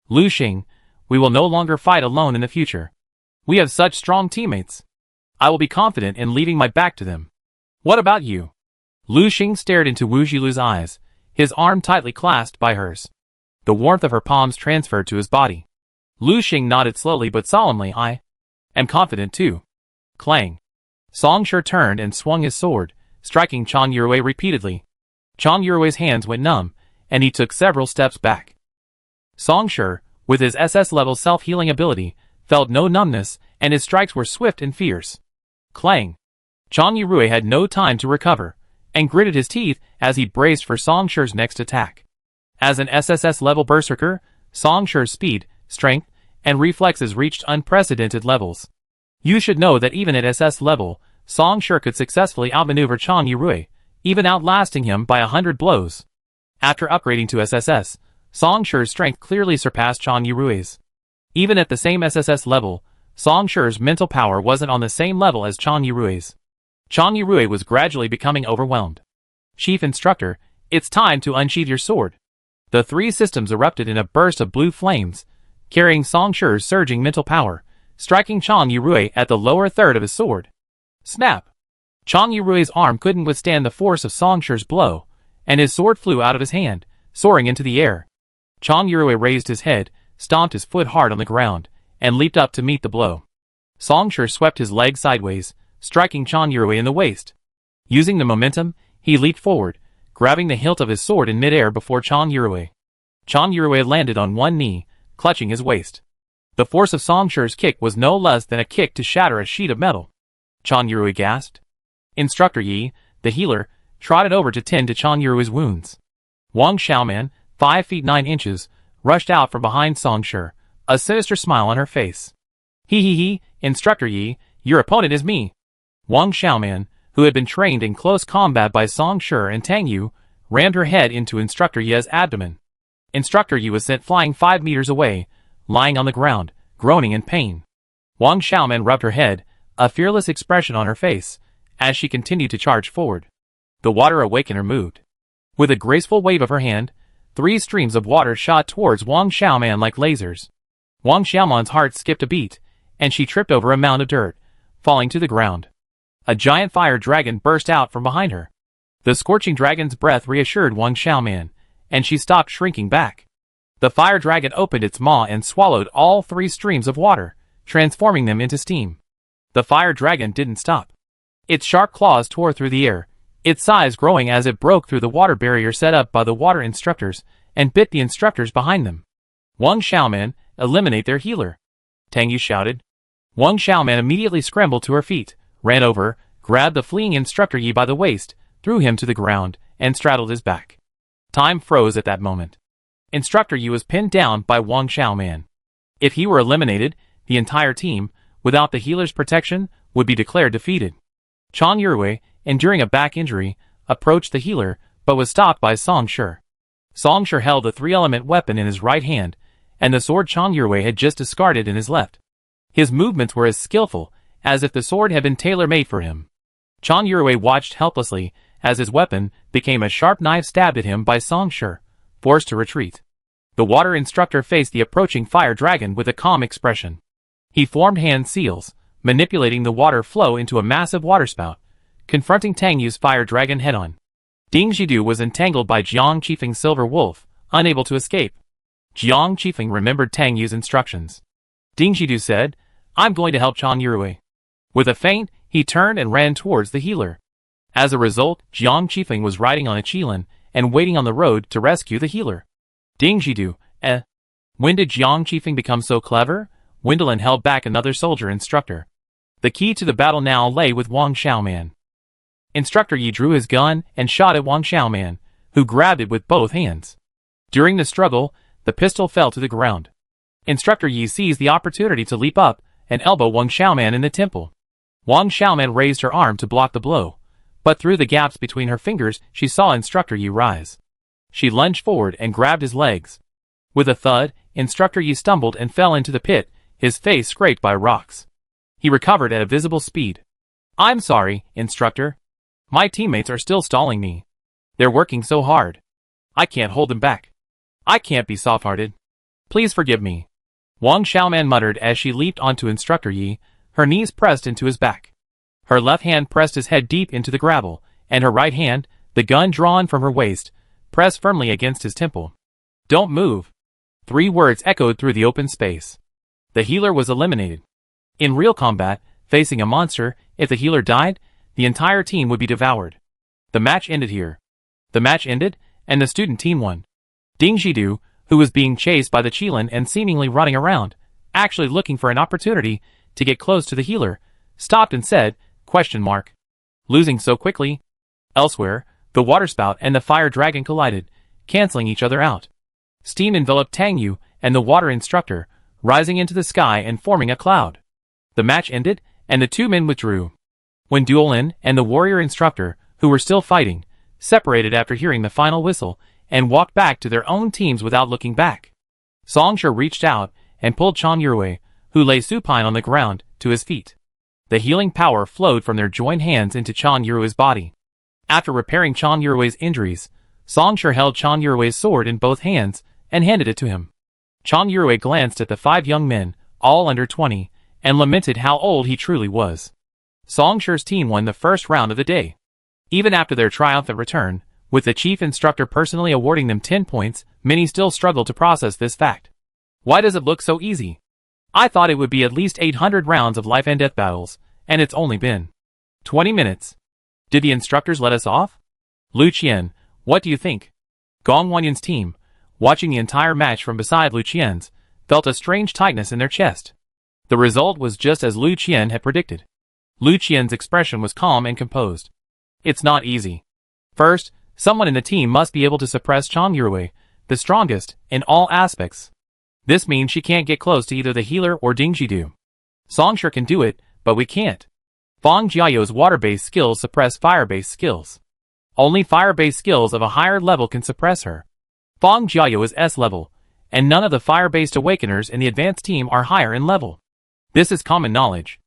Lu Xing, we will no longer fight alone in the future. We have such strong teammates. I will be confident in leaving my back to them. What about you? Lu Xing stared into Wu Jilu's eyes, his arm tightly clasped by hers. The warmth of her palms transferred to his body. Lu Xing nodded slowly but solemnly. I am confident too. Clang. Song Shi turned and swung his sword, striking Chan Yurui repeatedly. Chan Yurui's hands went numb, and he took several steps back. Song Shi, with his SS-level self-healing ability, felt no numbness, and his strikes were swift and fierce. Clang. Chan Yurui had no time to recover, and gritted his teeth as he braced for Song Shi's next attack. As an SSS-level berserker, Song Shi's speed, strength, and reflexes reached unprecedented levels. You should know that even at SS level, Song Shi could successfully outmaneuver Chan Yurui, even outlasting him by 100 blows. After upgrading to SSS, Song Shi's strength clearly surpassed Chan Yurui's. Even at the same SSS level, Song Shi's mental power wasn't on the same level as Chan Yurui's. Chan Yurui was gradually becoming overwhelmed. Chief Instructor, it's time to unsheath your sword. The three systems erupted in a burst of blue flames, carrying Song Shi's surging mental power, striking Chan Yurui at the lower third of his sword. Snap! Chan Yurui's arm couldn't withstand the force of Song Shi's blow, and his sword flew out of his hand, soaring into the air. Chan Yurui raised his head, stomped his foot hard on the ground, and leaped up to meet the blow. Song Shi swept his leg sideways, striking Chan Yurui in the waist. Using the momentum, he leaped forward, grabbing the hilt of his sword in midair before Chan Yurui. Chan Yurui landed on one knee, clutching his waist. The force of Song Shi's kick was no less than a kick to shatter a sheet of metal. Chan Yurui gasped. Instructor Yi, the healer, trotted over to tend to Chan Yurui's wounds. Wang Xiaoman, 5 feet 9 inches, rushed out from behind Song Shi, a sinister smile on her face. He, Instructor Yi, your opponent is me. Wang Xiaoman, who had been trained in close combat by Song Shi and Tang Yu, rammed her head into Instructor Yi's abdomen. Instructor Yi was sent flying 5 meters away, lying on the ground, groaning in pain. Wang Xiaoman rubbed her head, a fearless expression on her face, as she continued to charge forward. The Water Awakener moved. With a graceful wave of her hand, 3 streams of water shot towards Wang Xiaoman like lasers. Wang Xiaoman's heart skipped a beat, and she tripped over a mound of dirt, falling to the ground. A giant fire dragon burst out from behind her. The scorching dragon's breath reassured Wang Xiaoman, and she stopped shrinking back. The fire dragon opened its maw and swallowed all 3 streams of water, transforming them into steam. The fire dragon didn't stop. Its sharp claws tore through the air, its size growing as it broke through the water barrier set up by the water instructors and bit the instructors behind them. Wang Xiaoman, eliminate their healer. Tang Yu shouted. Wang Xiaoman immediately scrambled to her feet, ran over, grabbed the fleeing instructor Yi by the waist, threw him to the ground, and straddled his back. Time froze at that moment. Instructor Yi was pinned down by Wang Xiaoman. If he were eliminated, the entire team, without the healer's protection, would be declared defeated. Chang Yurui, enduring a back injury, approached the healer, but was stopped by Song Shi. Song Shi held a three-element weapon in his right hand, and the sword Chang Yurui had just discarded in his left. His movements were as skillful as if the sword had been tailor-made for him. Chang Yurui watched helplessly as his weapon became a sharp knife stabbed at him by Song Shi, forced to retreat. The water instructor faced the approaching fire dragon with a calm expression. He formed hand seals, manipulating the water flow into a massive waterspout, confronting Tang Yu's fire dragon head-on. Ding Jidu was entangled by Jiang Qifeng's silver wolf, unable to escape. Jiang Qifeng remembered Tang Yu's instructions. Ding Jidu said, "I'm going to help Chang Yurui." With a feint, he turned and ran towards the healer. As a result, Jiang Qifeng was riding on a qilin and waiting on the road to rescue the healer. Ding Jidu, When did Jiang Qifeng become so clever? Wendelin held back another soldier instructor. The key to the battle now lay with Wang Xiaoman. Instructor Yi drew his gun and shot at Wang Xiaoman, who grabbed it with both hands. During the struggle, the pistol fell to the ground. Instructor Yi seized the opportunity to leap up and elbow Wang Xiaoman in the temple. Wang Xiaoman raised her arm to block the blow, but through the gaps between her fingers she saw Instructor Yi rise. She lunged forward and grabbed his legs. With a thud, Instructor Yi stumbled and fell into the pit, his face scraped by rocks. He recovered at a visible speed. "I'm sorry, Instructor. My teammates are still stalling me. They're working so hard. I can't hold them back. I can't be soft-hearted. Please forgive me." Wang Xiaoman muttered as she leaped onto Instructor Yi, her knees pressed into his back. Her left hand pressed his head deep into the gravel, and her right hand, the gun drawn from her waist, pressed firmly against his temple. "Don't move." 3 words echoed through the open space. The healer was eliminated. In real combat, facing a monster, if the healer died, the entire team would be devoured. The match ended here. The match ended, and the student team won. Ding Jidu, who was being chased by the qilin and seemingly running around, actually looking for an opportunity to get close to the healer, stopped and said, "Losing so quickly?" Elsewhere, the waterspout and the fire dragon collided, canceling each other out. Steam enveloped Tang Yu and the water instructor, rising into the sky and forming a cloud. The match ended, and the 2 men withdrew. When Duolin and the warrior instructor, who were still fighting, separated after hearing the final whistle, and walked back to their own teams without looking back. Song Shi reached out and pulled Chang Yurui, who lay supine on the ground, to his feet. The healing power flowed from their joined hands into Chang Yurui's body. After repairing Chang Yurui's injuries, Song Shi held Chang Yurui's sword in both hands and handed it to him. Chang Yurui glanced at the 5 young men, all under 20, and lamented how old he truly was. Song Shi's team won the first round of the day. Even after their triumphant return, with the chief instructor personally awarding them 10 points, many still struggle to process this fact. Why does it look so easy? I thought it would be at least 800 rounds of life and death battles, and it's only been 20 minutes. Did the instructors let us off? Lu Qian, what do you think? Gong Wanyan's team, watching the entire match from beside Lu Qian's, felt a strange tightness in their chest. The result was just as Lu Qian had predicted. Lu Qian's expression was calm and composed. It's not easy. First, someone in the team must be able to suppress Chang Yurui, the strongest, in all aspects. This means she can't get close to either the healer or Ding Jidu. Song Shi can do it, but we can't. Fang Jiayo's water-based skills suppress fire-based skills. Only fire-based skills of a higher level can suppress her. Fang Jiayo is S level, and none of the fire-based awakeners in the advanced team are higher in level. This is common knowledge.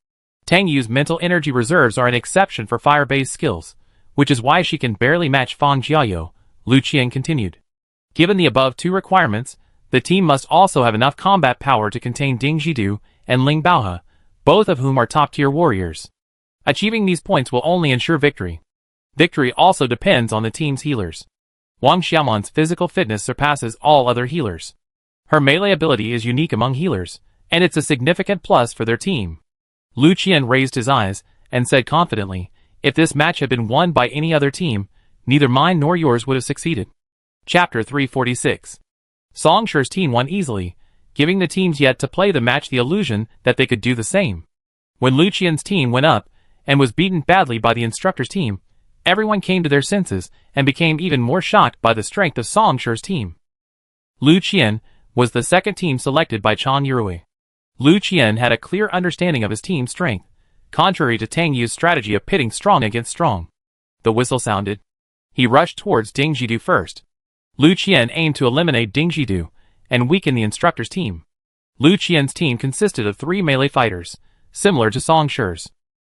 Tang Yu's mental energy reserves are an exception for fire-based skills, which is why she can barely match Fang Jiayo, Lu Qian continued. Given the above 2 requirements, the team must also have enough combat power to contain Ding Jidu and Ling Baohe, both of whom are top-tier warriors. Achieving these points will only ensure victory. Victory also depends on the team's healers. Wang Xiaoman's physical fitness surpasses all other healers. Her melee ability is unique among healers, and it's a significant plus for their team. Lu Qian raised his eyes and said confidently, "If this match had been won by any other team, neither mine nor yours would have succeeded." Chapter 346. Song Shi's team won easily, giving the teams yet to play the match the illusion that they could do the same. When Lu Qian's team went up and was beaten badly by the instructor's team, everyone came to their senses and became even more shocked by the strength of Song Shi's team. Lu Qian was the second team selected by Chen Yurui. Lu Qian had a clear understanding of his team's strength, contrary to Tang Yu's strategy of pitting strong against strong. The whistle sounded. He rushed towards Ding Jidu first. Lu Qian aimed to eliminate Ding Jidu and weaken the instructor's team. Lu Qian's team consisted of 3 melee fighters, similar to Song Shi's.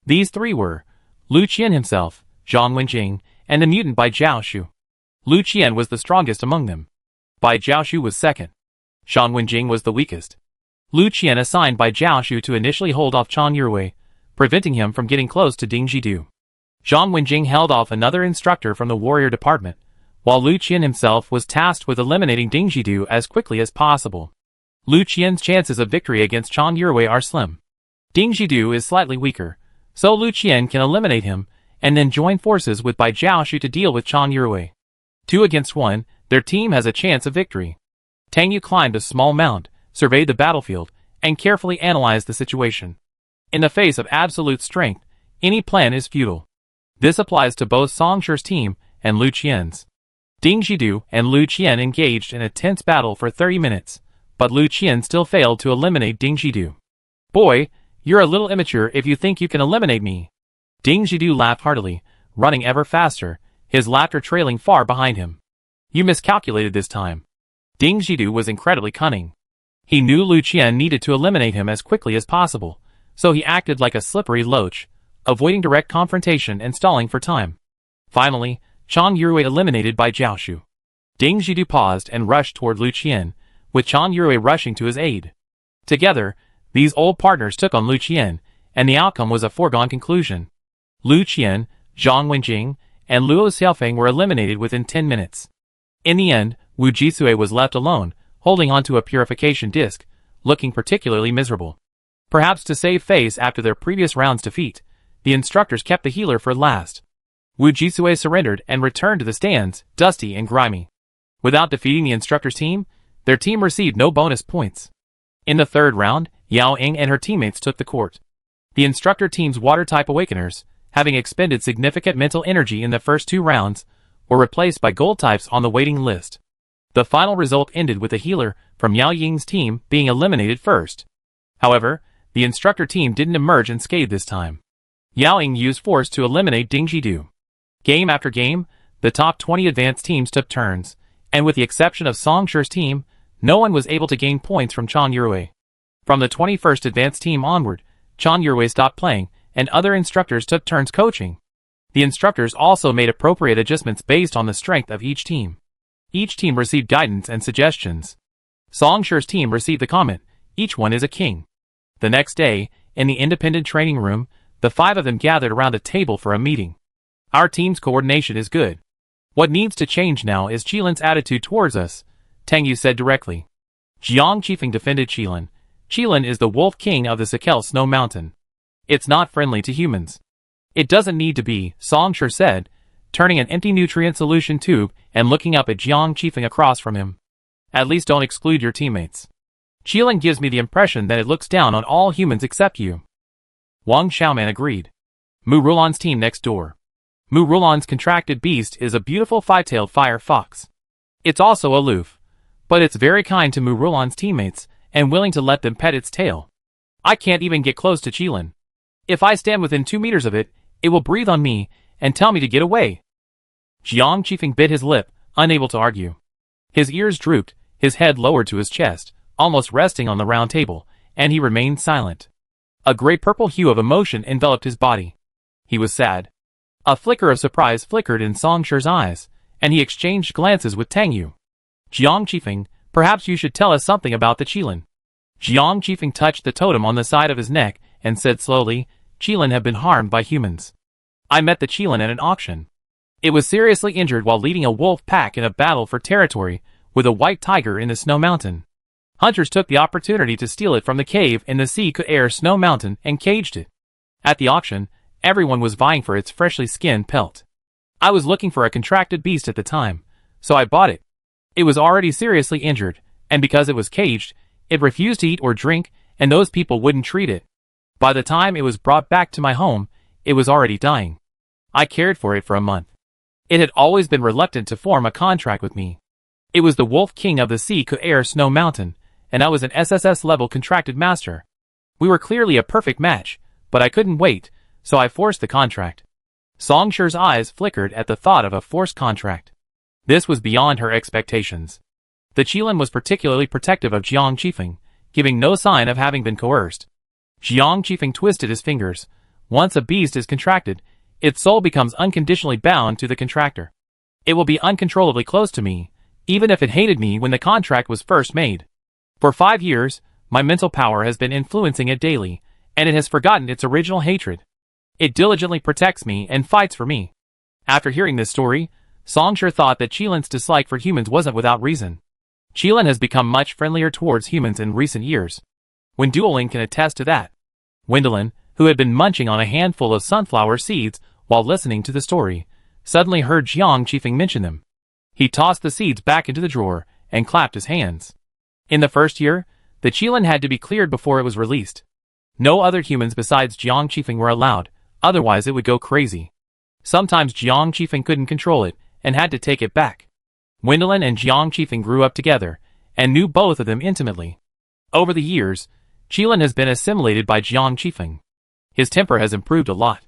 These 3 were Lu Qian himself, Zhang Wenjing, and the mutant Bai Jiaoshu. Lu Qian was the strongest among them. Bai Jiaoshu was second. Zhang Wenjing was the weakest. Lu Qian assigned Bai Jiaoshu to initially hold off Chen Yurui, preventing him from getting close to Ding Jidu. Zhang Wenjing held off another instructor from the warrior department, while Lu Qian himself was tasked with eliminating Ding Jidu as quickly as possible. Lu Qian's chances of victory against Chen Yurui are slim. Ding Jidu is slightly weaker, so Lu Qian can eliminate him and then join forces with Bai Jiaoshu to deal with Chen Yurui. 2 against 1, their team has a chance of victory. Tang Yu climbed a small mound, surveyed the battlefield, and carefully analyzed the situation. In the face of absolute strength, any plan is futile. This applies to both Song Shi's team and Lu Qian's. Ding Jidu and Lu Qian engaged in a tense battle for 30 minutes, but Lu Qian still failed to eliminate Ding Jidu. "Boy, you're a little immature if you think you can eliminate me." Ding Jidu laughed heartily, running ever faster, his laughter trailing far behind him. "You miscalculated this time." Ding Jidu was incredibly cunning. He knew Lu Qian needed to eliminate him as quickly as possible, so he acted like a slippery loach, avoiding direct confrontation and stalling for time. Finally, Chen Yurui eliminated Bai Jiaoshu. Ding Jidu paused and rushed toward Lu Qian, with Chen Yurui rushing to his aid. Together, these old partners took on Lu Qian, and the outcome was a foregone conclusion. Lu Qian, Zhang Wenjing, and Luo Xiaofeng were eliminated within 10 minutes. In the end, Wu Jisue was left alone, holding onto a purification disc, looking particularly miserable. Perhaps to save face after their previous round's defeat, the instructors kept the healer for last. Wu Jisue surrendered and returned to the stands, dusty and grimy. Without defeating the instructor's team, their team received no bonus points. In the third round, Yao Ying and her teammates took the court. The instructor team's water-type awakeners, having expended significant mental energy in the first 2 rounds, were replaced by gold types on the waiting list. The final result ended with the healer from Yao Ying's team being eliminated first. However, the instructor team didn't emerge unscathed this time. Yao Ying used force to eliminate Ding Jidu. Game after game, the top 20 advanced teams took turns, and with the exception of Song Shi's team, no one was able to gain points from Chen Yurui. From the 21st advanced team onward, Chen Yurui stopped playing, and other instructors took turns coaching. The instructors also made appropriate adjustments based on the strength of each team. Each team received guidance and suggestions. Song Shi's team received the comment, "Each one is a king." The next day, in the independent training room, the 5 of them gathered around a table for a meeting. "Our team's coordination is good. What needs to change now is Qilin's attitude towards us," Tang Yu said directly. Jiang Qifeng defended Qilin. "Qilin is the wolf king of the Sekel Snow Mountain. It's not friendly to humans." "It doesn't need to be," Song Shi said, turning an empty nutrient solution tube and looking up at Jiang Qifeng across from him. "At least don't exclude your teammates. Qilin gives me the impression that it looks down on all humans except you." Wang Xiaoman agreed. Mu Rulan's team next door. Mu Rulan's contracted beast is a beautiful 5-tailed fire fox. It's also aloof, but it's very kind to Mu Rulan's teammates and willing to let them pet its tail. I can't even get close to Qilin. If I stand within 2 meters of it, it will breathe on me and tell me to get away. Jiang Qifeng bit his lip, unable to argue. His ears drooped, his head lowered to his chest, almost resting on the round table, and he remained silent. A gray purple hue of emotion enveloped his body. He was sad. A flicker of surprise flickered in Song Shi's eyes, and he exchanged glances with Tang Yu. "Jiang Qifeng, perhaps you should tell us something about the Qilin." Jiang Qifeng touched the totem on the side of his neck and said slowly, "Qilin have been harmed by humans. I met the Qilin at an auction. It was seriously injured while leading a wolf pack in a battle for territory with a white tiger in the Snow Mountain. Hunters took the opportunity to steal it from the cave in the Sea-Air Snow Mountain and caged it. At the auction, everyone was vying for its freshly skinned pelt. I was looking for a contracted beast at the time, so I bought it. It was already seriously injured, and because it was caged, it refused to eat or drink, and those people wouldn't treat it. By the time it was brought back to my home, it was already dying. I cared for it for a month. It had always been reluctant to form a contract with me. It was the Wolf King of the Sea could air Snow Mountain, and I was an SSS-level contracted master. We were clearly a perfect match, but I couldn't wait, so I forced the contract. Songsher's eyes flickered at the thought of a forced contract. This was beyond her expectations. The Qilin was particularly protective of Jiang Qifeng, giving no sign of having been coerced. Jiang Qifeng twisted his fingers. Once a beast is contracted, its soul becomes unconditionally bound to the contractor. It will be uncontrollably close to me, even if it hated me when the contract was first made. For 5 years, my mental power has been influencing it daily, and it has forgotten its original hatred. It diligently protects me and fights for me. After hearing this story, Songsher thought that Qilin's dislike for humans wasn't without reason. Qilin has become much friendlier towards humans in recent years. Wenduolin can attest to that. Wendelin, who had been munching on a handful of sunflower seeds while listening to the story, suddenly heard Jiang Qifeng mention them. He tossed the seeds back into the drawer and clapped his hands. In the first year, the Qilin had to be cleared before it was released. No other humans besides Jiang Qifeng were allowed, otherwise it would go crazy. Sometimes Jiang Qifeng couldn't control it and had to take it back. Wendelin and Jiang Qifeng grew up together and knew both of them intimately. Over the years, Qilin has been assimilated by Jiang Qifeng. His temper has improved a lot.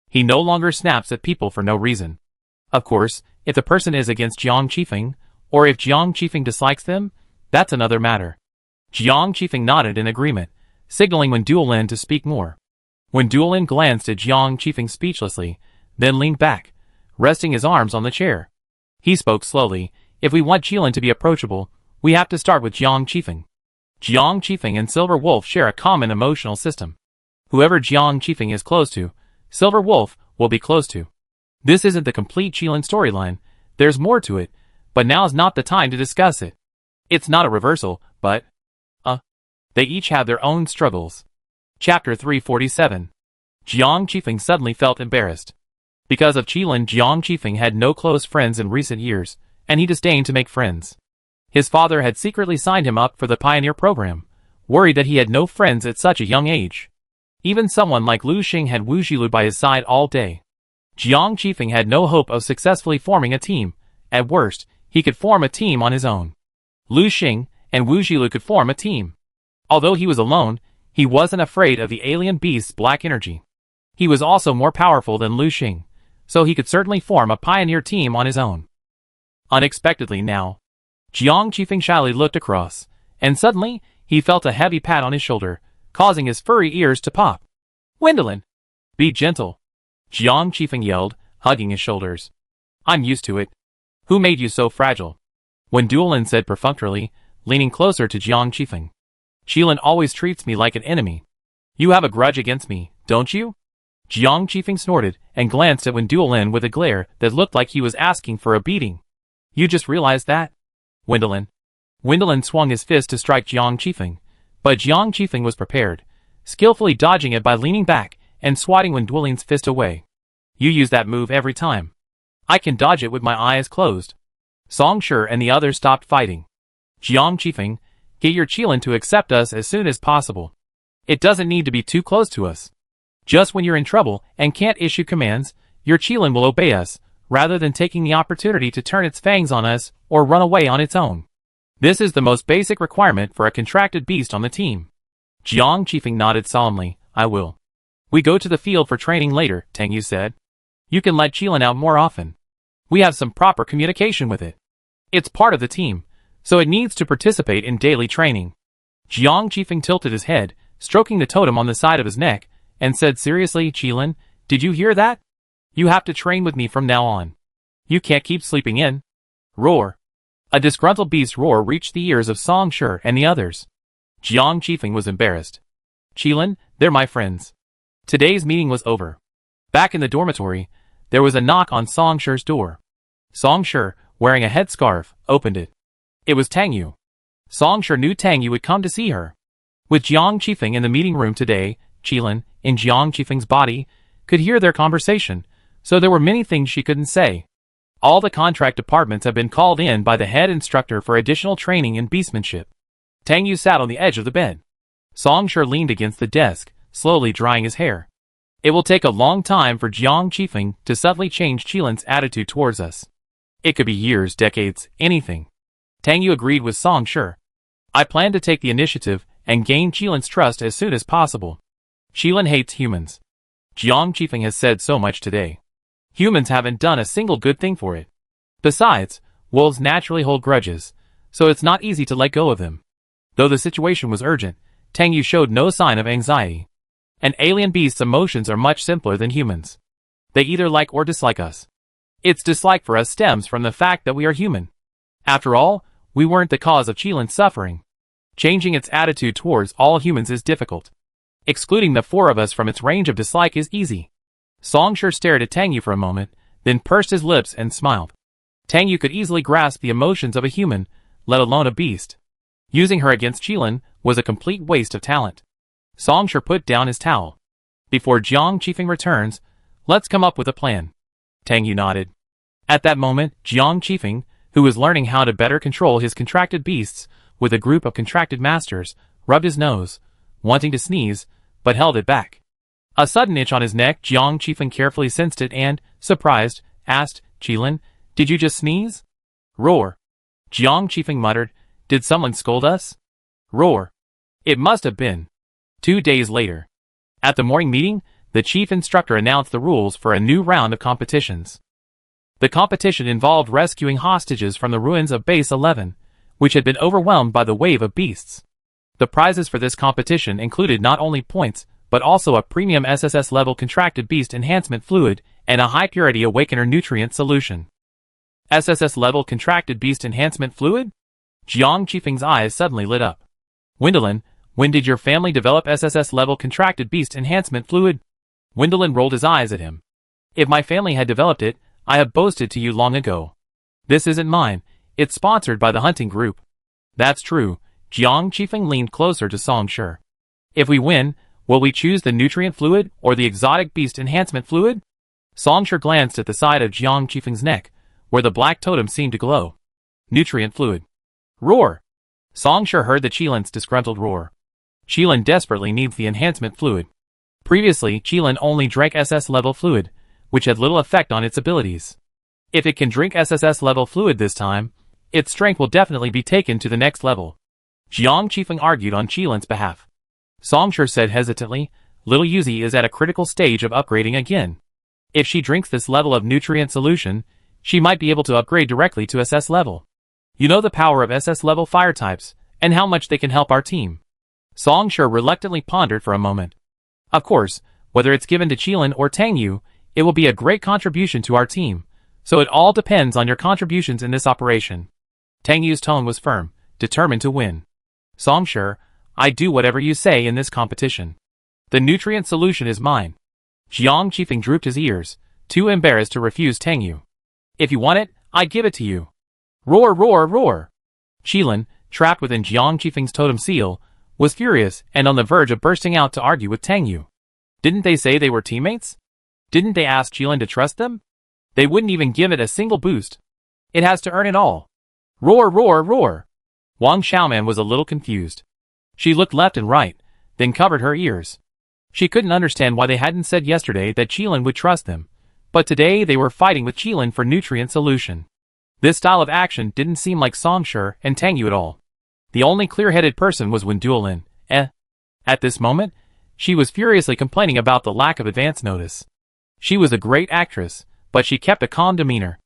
He no longer snaps at people for no reason. Of course, if the person is against Jiang Qifeng, or if Jiang Qifeng dislikes them, that's another matter. Jiang Qifeng nodded in agreement, signaling Wenduolin to speak more. Wenduolin glanced at Jiang Qifeng speechlessly, then leaned back, resting his arms on the chair. He spoke slowly. If we want Qilin to be approachable, we have to start with Jiang Qifeng. Jiang Qifeng and Silver Wolf share a common emotional system. Whoever Jiang Qifeng is close to, Silver Wolf will be close to. This isn't the complete Qilin storyline. There's more to it, but now's not the time to discuss it. It's not a reversal, but they each have their own struggles. Chapter 347. Jiang Qifeng suddenly felt embarrassed. Because of Qilin, Jiang Qifeng had no close friends in recent years, and he disdained to make friends. His father had secretly signed him up for the pioneer program, worried that he had no friends at such a young age. Even someone like Lu Xing had Wu Xilu by his side all day. Jiang Qifeng had no hope of successfully forming a team. At worst, he could form a team on his own. Lu Xing and Wu Xilu could form a team. Although he was alone, he wasn't afraid of the alien beast's black energy. He was also more powerful than Lu Xing, so he could certainly form a pioneer team on his own. Unexpectedly now, Jiang Qifeng shyly looked across, and suddenly, he felt a heavy pat on his shoulder, causing his furry ears to pop. Wendelin! Be gentle! Jiang Qifeng yelled, hugging his shoulders. I'm used to it. Who made you so fragile? Wendelin said perfunctorily, leaning closer to Jiang Qifeng. Qilin always treats me like an enemy. You have a grudge against me, don't you? Jiang Qifeng snorted and glanced at Wendelin with a glare that looked like he was asking for a beating. You just realized that? Wendelin. Wendelin swung his fist to strike Jiang Qifeng, but Jiang Qifeng was prepared, skillfully dodging it by leaning back and swatting Wendelin's fist away. You use that move every time. I can dodge it with my eyes closed. Songsher and the others stopped fighting. Jiang Qifeng, get your Qilin to accept us as soon as possible. It doesn't need to be too close to us. Just when you're in trouble and can't issue commands, your Qilin will obey us, rather than taking the opportunity to turn its fangs on us or run away on its own. This is the most basic requirement for a contracted beast on the team. Jiang Qifeng nodded solemnly. I will. We go to the field for training later, Tang Yu said. You can let Qilin out more often. We have some proper communication with it. It's part of the team, so it needs to participate in daily training. Jiang Qifeng tilted his head, stroking the totem on the side of his neck, and said seriously, Qilin, did you hear that? You have to train with me from now on. You can't keep sleeping in. Roar. A disgruntled beast roar reached the ears of Songsher and the others. Jiang Qifeng was embarrassed. Qilin, they're my friends. Today's meeting was over. Back in the dormitory, there was a knock on Songsher's door. Songsher, wearing a headscarf, opened it. It was Tang Yu. Songsher knew Tang Yu would come to see her. With Jiang Qifeng in the meeting room today, Qilin, in Jiang Qifeng's body, could hear their conversation, so there were many things she couldn't say. All the contract departments have been called in by the head instructor for additional training in beastmanship. Tang Yu sat on the edge of the bed. Songsher leaned against the desk, slowly drying his hair. It will take a long time for Jiang Qifeng to subtly change Qilin's attitude towards us. It could be years, decades, anything. Tang Yu agreed with Song Shi. I plan to take the initiative and gain Qilin's trust as soon as possible. Qilin hates humans. Jiang Qifeng has said so much today. Humans haven't done a single good thing for it. Besides, wolves naturally hold grudges, so it's not easy to let go of them. Though the situation was urgent, Tang Yu showed no sign of anxiety. An alien beast's emotions are much simpler than humans. They either like or dislike us. Its dislike for us stems from the fact that we are human. After all, we weren't the cause of Qilin's suffering. Changing its attitude towards all humans is difficult. Excluding the four of us from its range of dislike is easy. Song Shi stared at Tang Yu for a moment, then pursed his lips and smiled. Tang Yu could easily grasp the emotions of a human, let alone a beast. Using her against Qilin was a complete waste of talent. Song Shi put down his towel. Before Jiang Qifeng returns, let's come up with a plan. Tang Yu nodded. At that moment, Jiang Qifeng, who was learning how to better control his contracted beasts with a group of contracted masters, rubbed his nose, wanting to sneeze, but held it back. A sudden itch on his neck, Jiang Qifeng carefully sensed it and, surprised, asked, Qilin, did you just sneeze? Roar. Jiang Qifeng muttered, did someone scold us? Roar. It must have been. 2 days later. At the morning meeting, the chief instructor announced the rules for a new round of competitions. The competition involved rescuing hostages from the ruins of Base 11, which had been overwhelmed by the wave of beasts. The prizes for this competition included not only points, but also a premium SSS-level contracted beast enhancement fluid and a high-purity awakener nutrient solution. SSS-level contracted beast enhancement fluid? Jiang Qifeng's eyes suddenly lit up. Wendelin, when did your family develop SSS-level contracted beast enhancement fluid? Wendelin rolled his eyes at him. If my family had developed it, I have boasted to you long ago. This isn't mine, it's sponsored by the hunting group. That's true, Jiang Qifeng leaned closer to Song Shi. If we win, will we choose the nutrient fluid or the exotic beast enhancement fluid? Song Shi glanced at the side of Jiang Qifeng's neck, where the black totem seemed to glow. Nutrient fluid. Roar! Song Shi heard the Qilin's disgruntled roar. Qilin desperately needs the enhancement fluid. Previously, Qilin only drank SS-level fluid, which had little effect on its abilities. If it can drink SSS-level fluid this time, its strength will definitely be taken to the next level. Jiang Qifeng argued on Qilin's behalf. Song Shi said hesitantly, little Yuzi is at a critical stage of upgrading again. If she drinks this level of nutrient solution, she might be able to upgrade directly to SS level. You know the power of SS level fire types, and how much they can help our team. Song Shi reluctantly pondered for a moment. Of course, whether it's given to Qilin or Tang Yu, it will be a great contribution to our team, so it all depends on your contributions in this operation. Tang Yu's tone was firm, determined to win. Song Shi, I do whatever you say in this competition. The nutrient solution is mine. Jiang Qifeng drooped his ears, too embarrassed to refuse Tang Yu. If you want it, I give it to you. Roar, roar, roar. Qilin, trapped within Jiang Qifeng's totem seal, was furious and on the verge of bursting out to argue with Tang Yu. Didn't they say they were teammates? Didn't they ask Qilin to trust them? They wouldn't even give it a single boost. It has to earn it all. Roar, roar, roar. Wang Xiaoman was a little confused. She looked left and right, then covered her ears. She couldn't understand why they hadn't said yesterday that Qilin would trust them, but today they were fighting with Qilin for nutrient solution. This style of action didn't seem like Song Shi and Tang Yu at all. The only clear-headed person was Wendelin. At this moment, she was furiously complaining about the lack of advance notice. She was a great actress, but she kept a calm demeanor.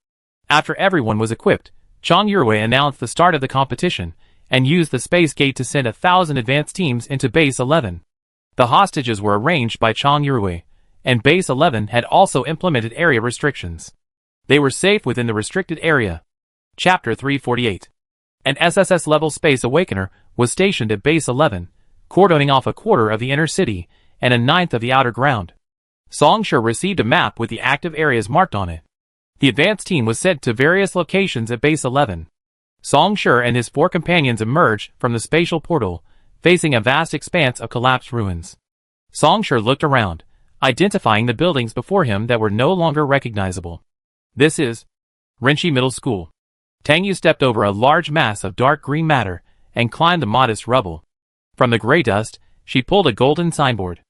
After everyone was equipped, Chang Yurui announced the start of the competition and used the space gate to send 1,000 advance teams into Base 11. The hostages were arranged by Chang Yurui, and Base 11 had also implemented area restrictions. They were safe within the restricted area. Chapter 348. An SSS-level Space Awakener was stationed at Base 11, cordoning off a quarter of the inner city and a ninth of the outer ground. Song Shi received a map with the active areas marked on it. The advance team was sent to various locations at Base 11. Song Shi and his 4 companions emerged from the spatial portal, facing a vast expanse of collapsed ruins. Song Shi looked around, identifying the buildings before him that were no longer recognizable. This is Renshi Middle School. Tang Yu stepped over a large mass of dark green matter and climbed the modest rubble. From the gray dust, she pulled a golden signboard.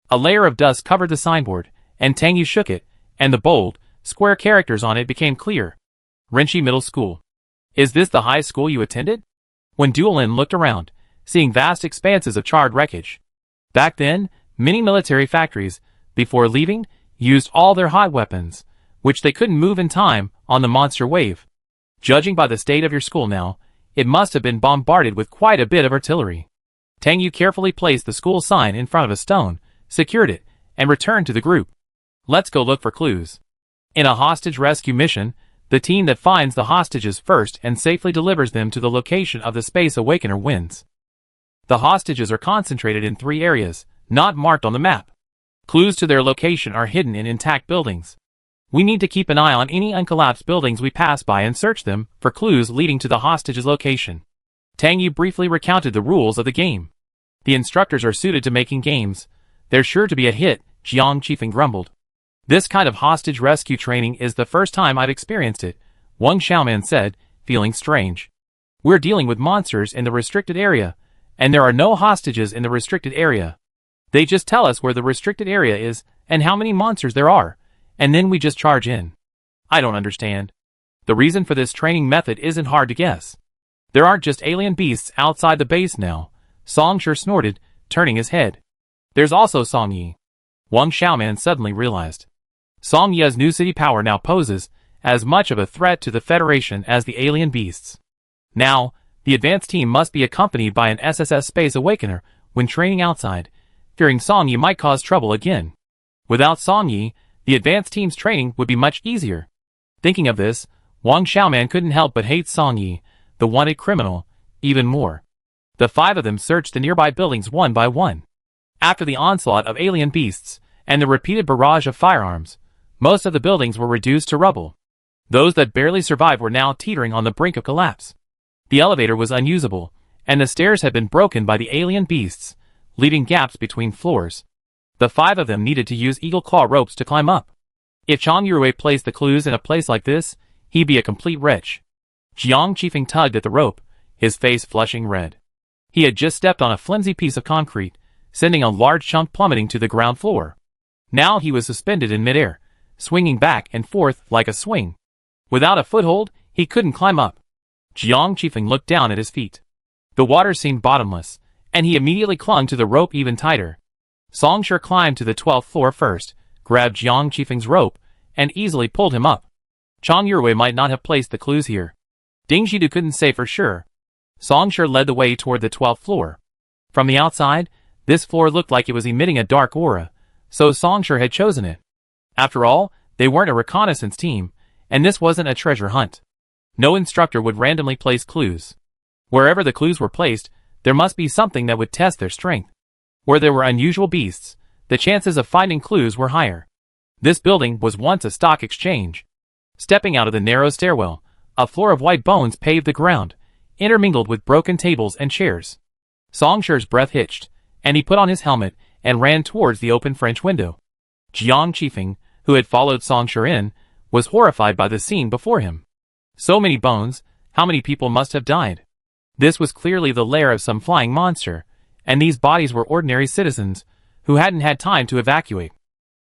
A layer of dust covered the signboard, and Tang Yu shook it, and the bold, square characters on it became clear. Renchi Middle School. Is this the high school you attended? When Duolin looked around, seeing vast expanses of charred wreckage. Back then, many military factories, before leaving, used all their hot weapons, which they couldn't move in time, on the monster wave. Judging by the state of your school now, it must have been bombarded with quite a bit of artillery. Tang Yu carefully placed the school sign in front of a stone, secured it, and returned to the group. Let's go look for clues. In a hostage rescue mission, the team that finds the hostages first and safely delivers them to the location of the Space Awakener wins. The hostages are concentrated in 3 areas, not marked on the map. Clues to their location are hidden in intact buildings. We need to keep an eye on any uncollapsed buildings we pass by and search them for clues leading to the hostage's location. Tang Yu briefly recounted the rules of the game. The instructors are suited to making games. There's sure to be a hit, Jiang Qifeng grumbled. This kind of hostage rescue training is the first time I've experienced it, Wang Xiaoman said, feeling strange. We're dealing with monsters in the restricted area, and there are no hostages in the restricted area. They just tell us where the restricted area is and how many monsters there are, and then we just charge in. I don't understand. The reason for this training method isn't hard to guess. There aren't just alien beasts outside the base now, Song Shi snorted, turning his head. There's also Song Yi. Wang Xiaoman suddenly realized. Song Yi's new city power now poses as much of a threat to the Federation as the alien beasts. Now, the advanced team must be accompanied by an SSS Space Awakener when training outside, fearing Song Yi might cause trouble again. Without Song Yi, the advanced team's training would be much easier. Thinking of this, Wang Xiaoman couldn't help but hate Song Yi, the wanted criminal, even more. The 5 of them searched the nearby buildings one by one. After the onslaught of alien beasts and the repeated barrage of firearms, most of the buildings were reduced to rubble. Those that barely survived were now teetering on the brink of collapse. The elevator was unusable, and the stairs had been broken by the alien beasts, leaving gaps between floors. The 5 of them needed to use eagle claw ropes to climb up. If Chang Yurui placed the clues in a place like this, he'd be a complete wretch. Jiang Qifeng tugged at the rope, his face flushing red. He had just stepped on a flimsy piece of concrete, sending a large chunk plummeting to the ground floor. Now he was suspended in midair, swinging back and forth like a swing. Without a foothold, he couldn't climb up. Jiang Qifeng looked down at his feet. The water seemed bottomless, and he immediately clung to the rope even tighter. Song Shi climbed to the 12th floor first, grabbed Jiang Qifeng's rope, and easily pulled him up. Chang Yurui might not have placed the clues here. Ding Shidu couldn't say for sure. Song Shi led the way toward the 12th floor. From the outside, this floor looked like it was emitting a dark aura, so Song Shi had chosen it. After all, they weren't a reconnaissance team, and this wasn't a treasure hunt. No instructor would randomly place clues. Wherever the clues were placed, there must be something that would test their strength. Where there were unusual beasts, the chances of finding clues were higher. This building was once a stock exchange. Stepping out of the narrow stairwell, a floor of white bones paved the ground, intermingled with broken tables and chairs. Song Shi's breath hitched, and he put on his helmet and ran towards the open French window. Jiang Qifeng, who had followed Song Shi in, was horrified by the scene before him. So many bones, how many people must have died? This was clearly the lair of some flying monster, and these bodies were ordinary citizens, who hadn't had time to evacuate.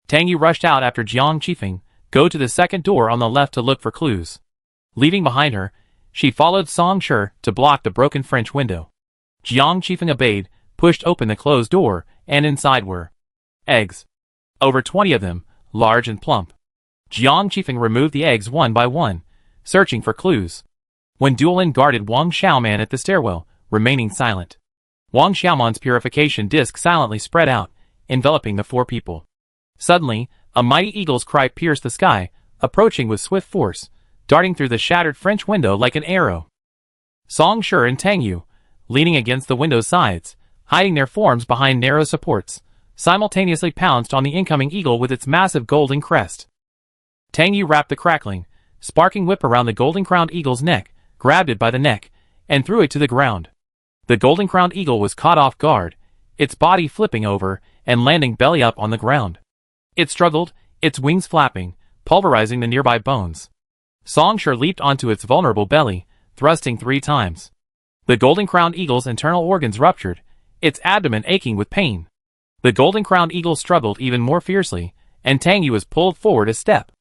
Tang Yu rushed out after Jiang Qifeng, go to the second door on the left to look for clues. Leaving behind her, she followed Song Shi to block the broken French window. Jiang Qifeng obeyed, pushed open the closed door, and inside were eggs. Over 20 of them, large and plump. Jiang Qifeng removed the eggs one by one, searching for clues. When Duolin guarded Wang Xiaoman at the stairwell, remaining silent. Wang Xiaoman's purification disc silently spread out, enveloping the 4 people. Suddenly, a mighty eagle's cry pierced the sky, approaching with swift force, darting through the shattered French window like an arrow. Song Shi and Tang Yu, leaning against the window's sides, hiding their forms behind narrow supports, simultaneously pounced on the incoming eagle with its massive golden crest. Tang Yu wrapped the crackling, sparking whip around the golden-crowned eagle's neck, grabbed it by the neck, and threw it to the ground. The golden-crowned eagle was caught off guard, its body flipping over and landing belly up on the ground. It struggled, its wings flapping, pulverizing the nearby bones. Song Shi leaped onto its vulnerable belly, thrusting 3 times. The golden-crowned eagle's internal organs ruptured, its abdomen aching with pain. The golden-crowned eagle struggled even more fiercely, and Tang Yu was pulled forward a step.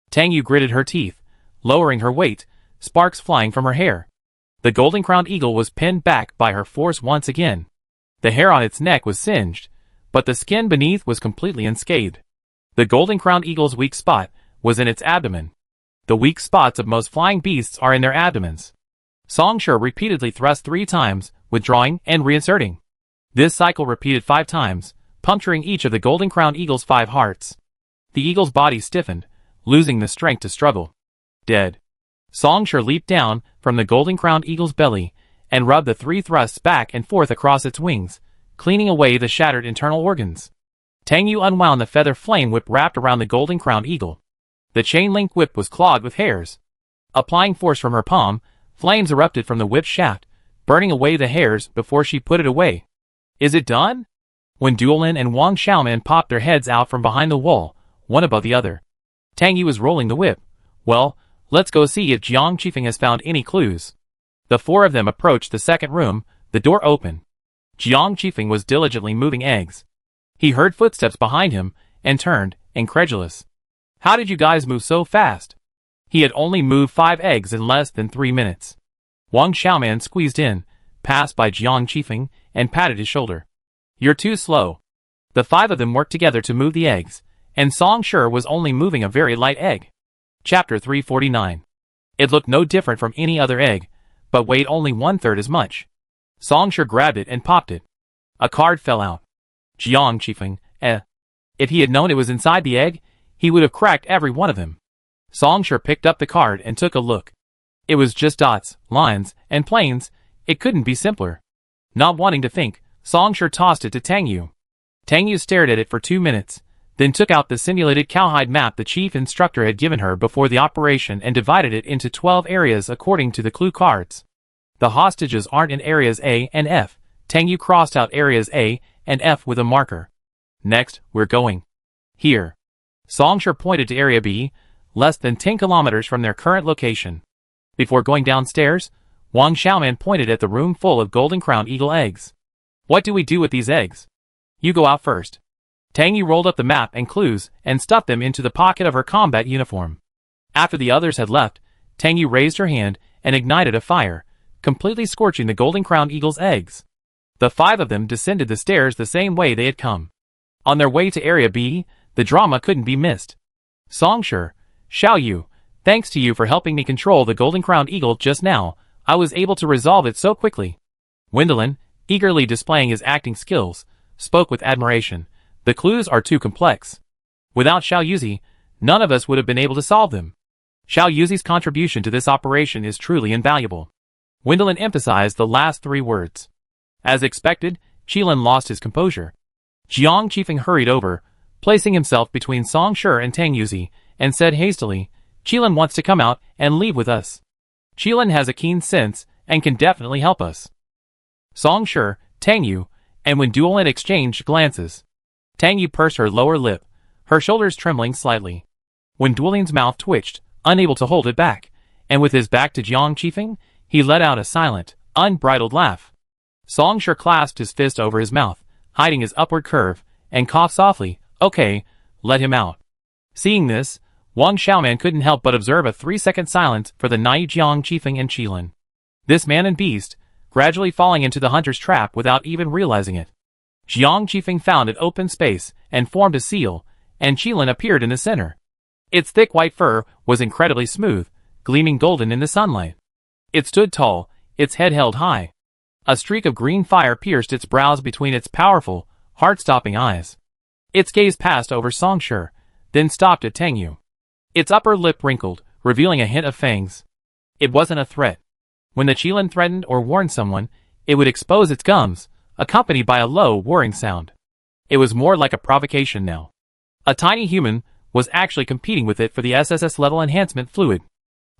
Tang Yu gritted her teeth, lowering her weight, sparks flying from her hair. The golden-crowned eagle was pinned back by her force once again. The hair on its neck was singed, but the skin beneath was completely unscathed. The golden-crowned eagle's weak spot was in its abdomen. The weak spots of most flying beasts are in their abdomens. Song Shi repeatedly thrust 3 times, withdrawing and reinserting. This cycle repeated 5 times, puncturing each of the golden-crowned eagle's 5 hearts. The eagle's body stiffened, losing the strength to struggle. Dead. Song Shi leaped down from the golden-crowned eagle's belly and rubbed the 3 thrusts back and forth across its wings, cleaning away the shattered internal organs. Tang Yu unwound the feather flame whip wrapped around the golden-crowned eagle. The chain-link whip was clogged with hairs. Applying force from her palm, flames erupted from the whip shaft, burning away the hairs before she put it away. Is it done? When Duolin and Wang Xiaoman popped their heads out from behind the wall, one above the other. Tang Yu was rolling the whip. Well, let's go see if Jiang Qifeng has found any clues. The 4 of them approached the second room, the door open. Jiang Qifeng was diligently moving eggs. He heard footsteps behind him, and turned, incredulous. How did you guys move so fast? He had only moved 5 eggs in less than 3 minutes. Wang Xiaoman squeezed in, passed by Jiang Qifeng, and patted his shoulder. You're too slow. The 5 of them worked together to move the eggs, and Song Shi was only moving a very light egg. Chapter 349. It looked no different from any other egg, but weighed only 1/3 as much. Song Shi grabbed it and popped it. A card fell out. Jiang Qifeng, If he had known it was inside the egg, he would have cracked every one of them. Song Shi picked up the card and took a look. It was just dots, lines, and planes. It couldn't be simpler. Not wanting to think, Song Shi tossed it to Tang Yu. Tang Yu stared at it for 2 minutes, then took out the simulated cowhide map the chief instructor had given her before the operation and divided it into 12 areas according to the clue cards. The hostages aren't in areas A and F. Tang Yu crossed out areas A and F with a marker. Next, we're going here. Song Shi pointed to area B, less than 10 kilometers from their current location. Before going downstairs, Wang Xiaoman pointed at the room full of golden-crowned eagle eggs. What do we do with these eggs? You go out first. Tang Yu rolled up the map and clues and stuffed them into the pocket of her combat uniform. After the others had left, Tang Yu raised her hand and ignited a fire, completely scorching the golden-crowned eagle's eggs. The 5 of them descended the stairs the same way they had come. On their way to Area B, the drama couldn't be missed. Song Shi, Xiao Yu, thanks to you for helping me control the golden-crowned eagle just now, I was able to resolve it so quickly. Wendelin, eagerly displaying his acting skills, spoke with admiration. The clues are too complex. Without Xiao Yuzi, none of us would have been able to solve them. Xiao Yuzi's contribution to this operation is truly invaluable. Wendelin emphasized the last 3 words. As expected, Qilin lost his composure. Jiang Qifeng hurried over, placing himself between Song Shi and Tang Yuzi, and said hastily, Qilin wants to come out and leave with us. Qilin has a keen sense and can definitely help us. Song Shi, Tang Yu, and when Duolin exchanged glances. Tang Yu pursed her lower lip, her shoulders trembling slightly. When Duolin's mouth twitched, unable to hold it back, and with his back to Jiang Qifeng, he let out a silent, unbridled laugh. Song Shi clasped his fist over his mouth, hiding his upward curve, and coughed softly. Okay, let him out. Seeing this, Wang Xiaoman couldn't help but observe a 3-second silence for the naive Jiang Qifeng and Qilin. This man and beast, gradually falling into the hunter's trap without even realizing it. Jiang Qifeng found an open space and formed a seal, and Qilin appeared in the center. Its thick white fur was incredibly smooth, gleaming golden in the sunlight. It stood tall, its head held high. A streak of green fire pierced its brows between its powerful, heart-stopping eyes. Its gaze passed over Song Shi, then stopped at Tang Yu. Its upper lip wrinkled, revealing a hint of fangs. It wasn't a threat. When the Qilin threatened or warned someone, it would expose its gums, accompanied by a low, whirring sound. It was more like a provocation now. A tiny human was actually competing with it for the SSS level enhancement fluid.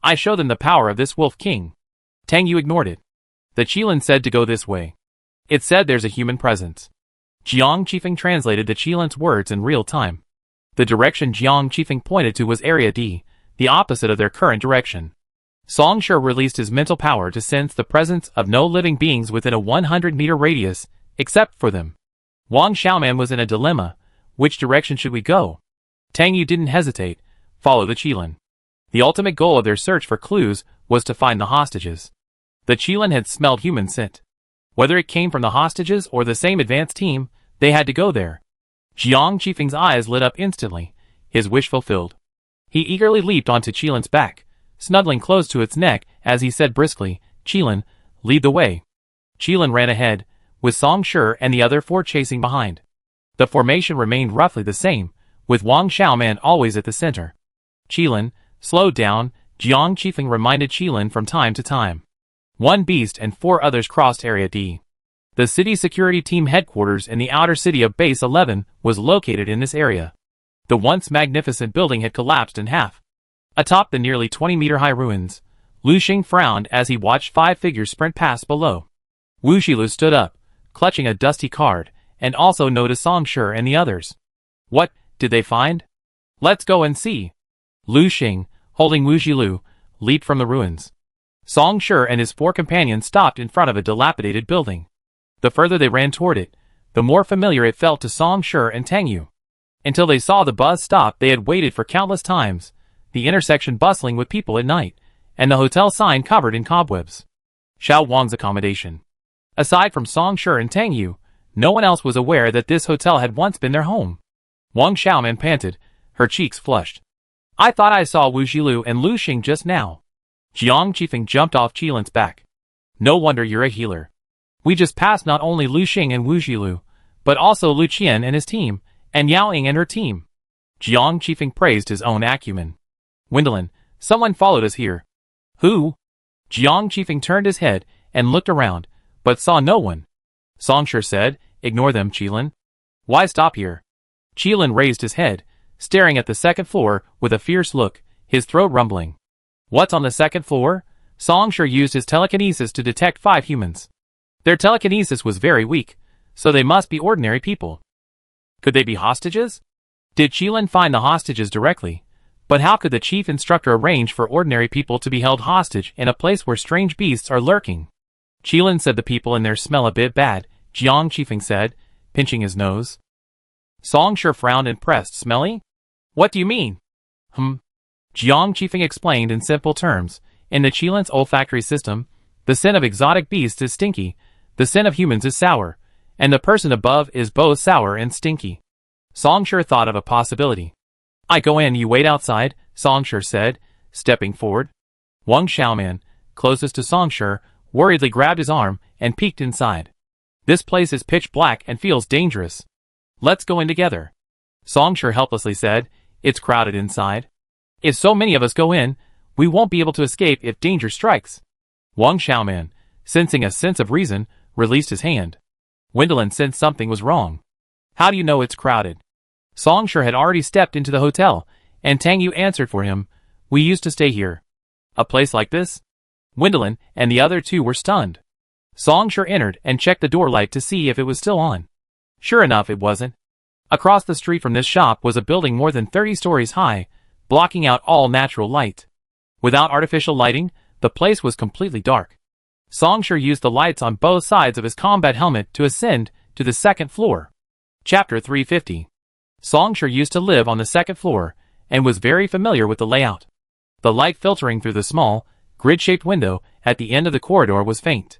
I show them the power of this Wolf King. Tang Yu ignored it. The Qilin said to go this way. It said there's a human presence. Jiang Qifeng translated the Qilin's words in real time. The direction Jiang Qifeng pointed to was Area D, the opposite of their current direction. Song Shi released his mental power to sense the presence of no living beings within a 100-meter radius, except for them. Wang Xiaoman was in a dilemma. Which direction should we go? Tang Yu didn't hesitate. Follow the Qilin. The ultimate goal of their search for clues was to find the hostages. The Qilin had smelled human scent. Whether it came from the hostages or the same advanced team, they had to go there. Jiang Qifeng's eyes lit up instantly, his wish fulfilled. He eagerly leaped onto Qilin's back, snuggling close to its neck as he said briskly, "Qilin, lead the way." Qilin ran ahead, with Song Shi and the other 4 chasing behind. The formation remained roughly the same, with Wang Xiaoman always at the center. "Qilin, slow down," Jiang Qifeng reminded Qilin from time to time. 1 beast and 4 others crossed Area D. The city security team headquarters in the outer city of Base 11 was located in this area. The once magnificent building had collapsed in half. Atop the nearly 20-meter-high ruins, Lu Xing frowned as he watched 5 figures sprint past below. Wu Shilu stood up, clutching a dusty card, and also noticed Song Shi and the others. What did they find? Let's go and see. Lu Xing, holding Wu Shilu, leaped from the ruins. Song Shi and his 4 companions stopped in front of a dilapidated building. The further they ran toward it, the more familiar it felt to Song Shi and Tang Yu. Until they saw the bus stop, they had waited for countless times, the intersection bustling with people at night, and the hotel sign covered in cobwebs. Xiao Wang's accommodation. Aside from Song Shi and Tang Yu, no one else was aware that this hotel had once been their home. Wang Xiaoman panted, her cheeks flushed. I thought I saw Wu Shilu and Lu Xing just now. Jiang Qifeng jumped off Qilin's back. No wonder you're a healer. We just passed not only Lu Xing and Wu Shilu, but also Lu Qian and his team, and Yao Ying and her team. Jiang Qifeng praised his own acumen. Wendelin, someone followed us here. Who? Jiang Qifeng turned his head and looked around, but saw no one. Song Shi said, ignore them, Qilin. Why stop here? Qilin raised his head, staring at the second floor with a fierce look, his throat rumbling. What's on the second floor? Song Shi used his telekinesis to detect 5 humans. Their telekinesis was very weak, so they must be ordinary people. Could they be hostages? Did Qilin find the hostages directly? But how could the chief instructor arrange for ordinary people to be held hostage in a place where strange beasts are lurking? Qilin said the people in there smell a bit bad, Jiang Qifeng said, pinching his nose. Song Shi frowned and pressed, smelly? What do you mean? Jiang Qifeng explained in simple terms. In the Qilin's olfactory system, the scent of exotic beasts is stinky, the scent of humans is sour, and the person above is both sour and stinky. Song Shi thought of a possibility. I go in, you wait outside, Song Shi said, stepping forward. Wang Xiaoman, closest to Song Shi, worriedly grabbed his arm and peeked inside. This place is pitch black and feels dangerous. Let's go in together. Song Shi helplessly said, it's crowded inside. If so many of us go in, we won't be able to escape if danger strikes. Wang Xiaoman, sensing a sense of reason, released his hand. Wendelin sensed something was wrong. How do you know it's crowded? Song Shi had already stepped into the hotel, and Tang Yu answered for him. We used to stay here. A place like this? Wendelin and the other 2 were stunned. Song Shi entered and checked the door light to see if it was still on. Sure enough, it wasn't. Across the street from this shop was a building more than 30 stories high, blocking out all natural light. Without artificial lighting, the place was completely dark. Song Shi used the lights on both sides of his combat helmet to ascend to the second floor. Chapter 350. Song Shi used to live on the second floor, and was very familiar with the layout. The light filtering through the small, grid-shaped window at the end of the corridor was faint.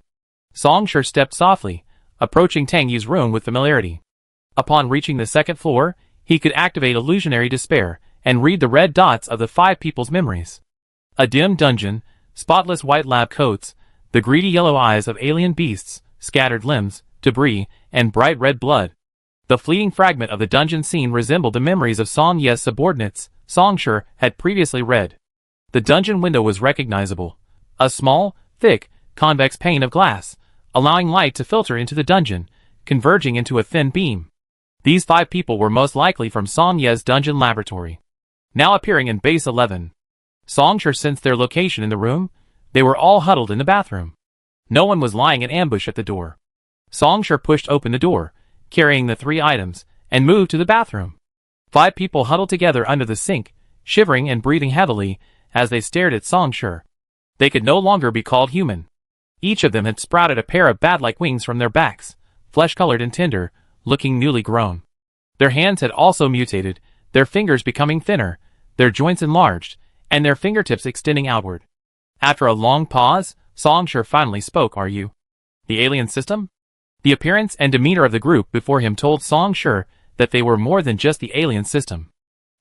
Song Shi stepped softly, approaching Tang Yu's room with familiarity. Upon reaching the second floor, he could activate illusionary despair and read the red dots of the 5 people's memories. A dim dungeon, spotless white lab coats, the greedy yellow eyes of alien beasts, scattered limbs, debris, and bright red blood. The fleeting fragment of the dungeon scene resembled the memories of Song Ye's subordinates Song Shi had previously read. The dungeon window was recognizable. A small, thick, convex pane of glass, allowing light to filter into the dungeon, converging into a thin beam. These 5 people were most likely from Song Ye's dungeon laboratory. Now appearing in Base 11. Song Shi sensed their location in the room. They were all huddled in the bathroom. No one was lying in ambush at the door. Song Shi pushed open the door, carrying the 3 items, and moved to the bathroom. 5 people huddled together under the sink, shivering and breathing heavily as they stared at Song Shi. They could no longer be called human. Each of them had sprouted a pair of bat-like wings from their backs, flesh-colored and tender, looking newly grown. Their hands had also mutated, their fingers becoming thinner, their joints enlarged, and their fingertips extending outward. After a long pause, Songshur finally spoke. Are you the alien system? The appearance and demeanor of the group before him told Songshur that they were more than just the alien system.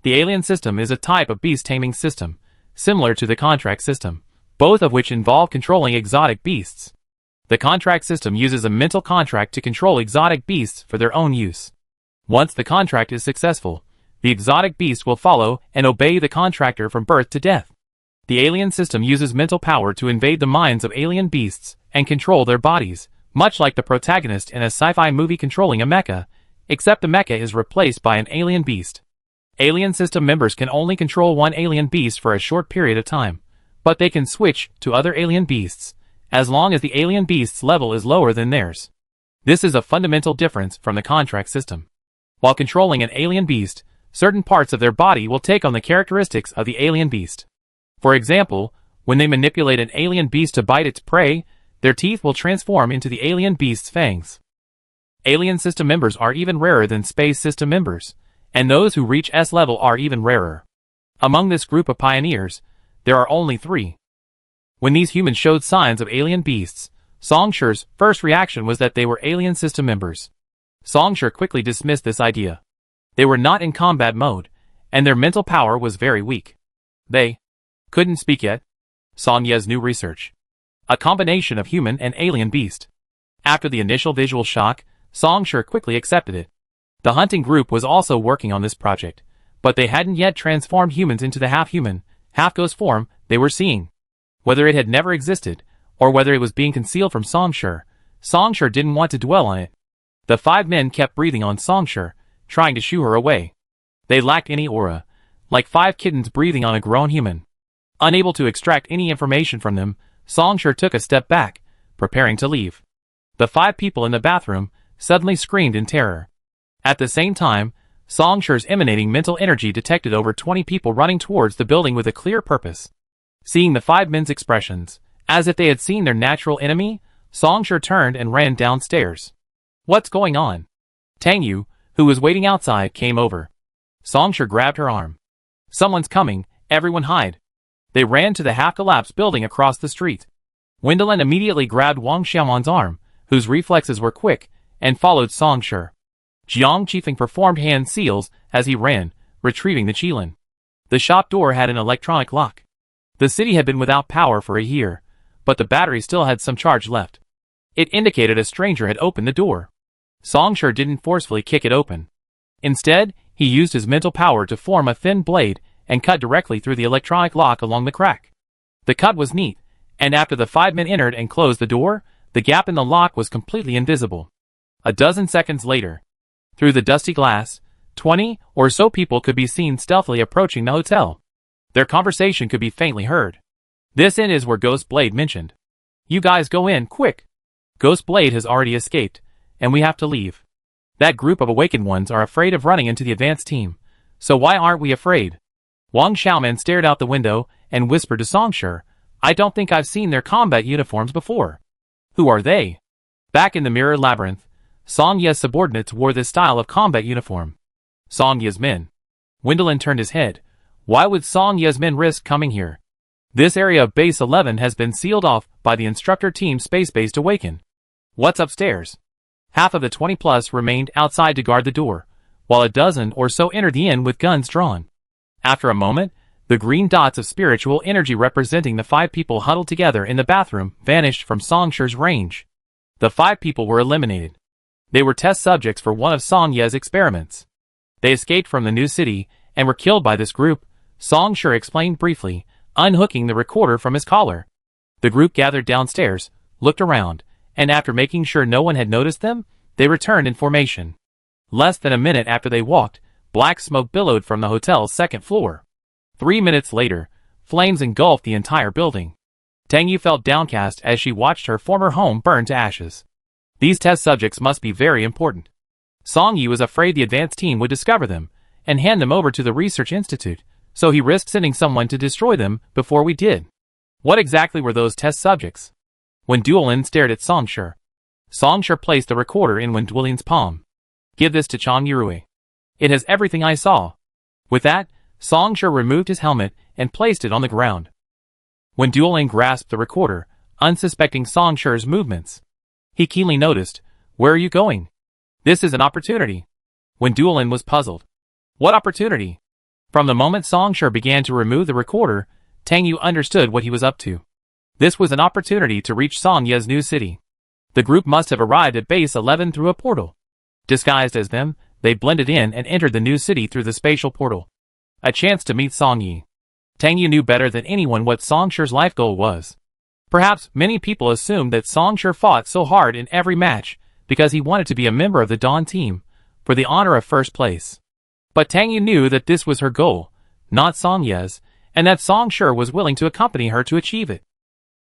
The alien system is a type of beast-taming system, similar to the contract system, both of which involve controlling exotic beasts. The contract system uses a mental contract to control exotic beasts for their own use. Once the contract is successful, the exotic beast will follow and obey the contractor from birth to death. The alien system uses mental power to invade the minds of alien beasts and control their bodies, much like the protagonist in a sci-fi movie controlling a mecha, except the mecha is replaced by an alien beast. Alien system members can only control one alien beast for a short period of time, but they can switch to other alien beasts, as long as the alien beast's level is lower than theirs. This is a fundamental difference from the contract system. While controlling an alien beast, certain parts of their body will take on the characteristics of the alien beast. For example, when they manipulate an alien beast to bite its prey, their teeth will transform into the alien beast's fangs. Alien system members are even rarer than space system members, and those who reach S level are even rarer. Among this group of pioneers, there are only 3. When these humans showed signs of alien beasts, Songshur's first reaction was that they were alien system members. Songshur quickly dismissed this idea. They were not in combat mode, and their mental power was very weak. They couldn't speak yet. Songye's new research. A combination of human and alien beast. After the initial visual shock, Songshur quickly accepted it. The hunting group was also working on this project, but they hadn't yet transformed humans into the half-human, half-ghost form they were seeing. Whether it had never existed, or whether it was being concealed from Songshur, Songshur didn't want to dwell on it. The 5 men kept breathing on Songshur, trying to shoo her away. They lacked any aura, like 5 kittens breathing on a grown human. Unable to extract any information from them, Songshur took a step back, preparing to leave. The 5 people in the bathroom suddenly screamed in terror. At the same time, Songshur's emanating mental energy detected over 20 people running towards the building with a clear purpose. Seeing the 5 men's expressions, as if they had seen their natural enemy, Songshur turned and ran downstairs. What's going on? Tang Yu, who was waiting outside, came over. Songshur grabbed her arm. Someone's coming, everyone hide. They ran to the half-collapsed building across the street. Wendelin immediately grabbed Wang Xiaoman's arm, whose reflexes were quick, and followed Songshur. Jiang Qifeng performed hand seals as he ran, retrieving the qilin. The shop door had an electronic lock. The city had been without power for a year, but the battery still had some charge left. It indicated a stranger had opened the door. Songshur didn't forcefully kick it open. Instead, he used his mental power to form a thin blade and cut directly through the electronic lock along the crack. The cut was neat, and after the 5 men entered and closed the door, the gap in the lock was completely invisible. A dozen seconds later, through the dusty glass, 20 or so people could be seen stealthily approaching the hotel. Their conversation could be faintly heard. This inn is where Ghost Blade mentioned. You guys go in, quick. Ghost Blade has already escaped, and we have to leave. That group of awakened ones are afraid of running into the advanced team, so why aren't we afraid? Wang Xiaoman stared out the window and whispered to Songshur, I don't think I've seen their combat uniforms before. Who are they? Back in the Mirror Labyrinth, Songye's subordinates wore this style of combat uniform. Songye's men. Wendelin turned his head. Why would Songye's men risk coming here? This area of Base 11 has been sealed off by the instructor team space-based Awaken. What's upstairs? Half of the 20-plus remained outside to guard the door, while a dozen or so entered the inn with guns drawn. After a moment, the green dots of spiritual energy representing the 5 people huddled together in the bathroom vanished from Songshur's range. The 5 people were eliminated. They were test subjects for one of Songye's experiments. They escaped from the new city and were killed by this group, Songshur explained briefly, unhooking the recorder from his collar. The group gathered downstairs, looked around, and after making sure no one had noticed them, they returned in formation. Less than a minute after they walked, black smoke billowed from the hotel's 2nd floor. 3 minutes later, flames engulfed the entire building. Tang Yu felt downcast as she watched her former home burn to ashes. These test subjects must be very important. Song Yi was afraid the advanced team would discover them and hand them over to the research institute, so he risked sending someone to destroy them before we did. What exactly were those test subjects? Wendelin stared at Songshur. Songshur placed the recorder in Wendelin's palm. Give this to Chang Yurui. It has everything I saw. With that, Song Shi removed his helmet and placed it on the ground. When Dueling grasped the recorder, unsuspecting Song Shi's movements, he keenly noticed, "Where are you going?" "This is an opportunity." When Dueling was puzzled. What opportunity? From the moment Song Shi began to remove the recorder, Tang Yu understood what he was up to. This was an opportunity to reach Song Ye's new city. The group must have arrived at Base 11 through a portal. Disguised as them, they blended in and entered the new city through the spatial portal. A chance to meet Song Yi. Tang Yu knew better than anyone what Song Shi's life goal was. Perhaps many people assumed that Song Shi fought so hard in every match because he wanted to be a member of the Dawn team for the honor of first place. But Tang Yu knew that this was her goal, not Song Ye's, and that Song Shi was willing to accompany her to achieve it.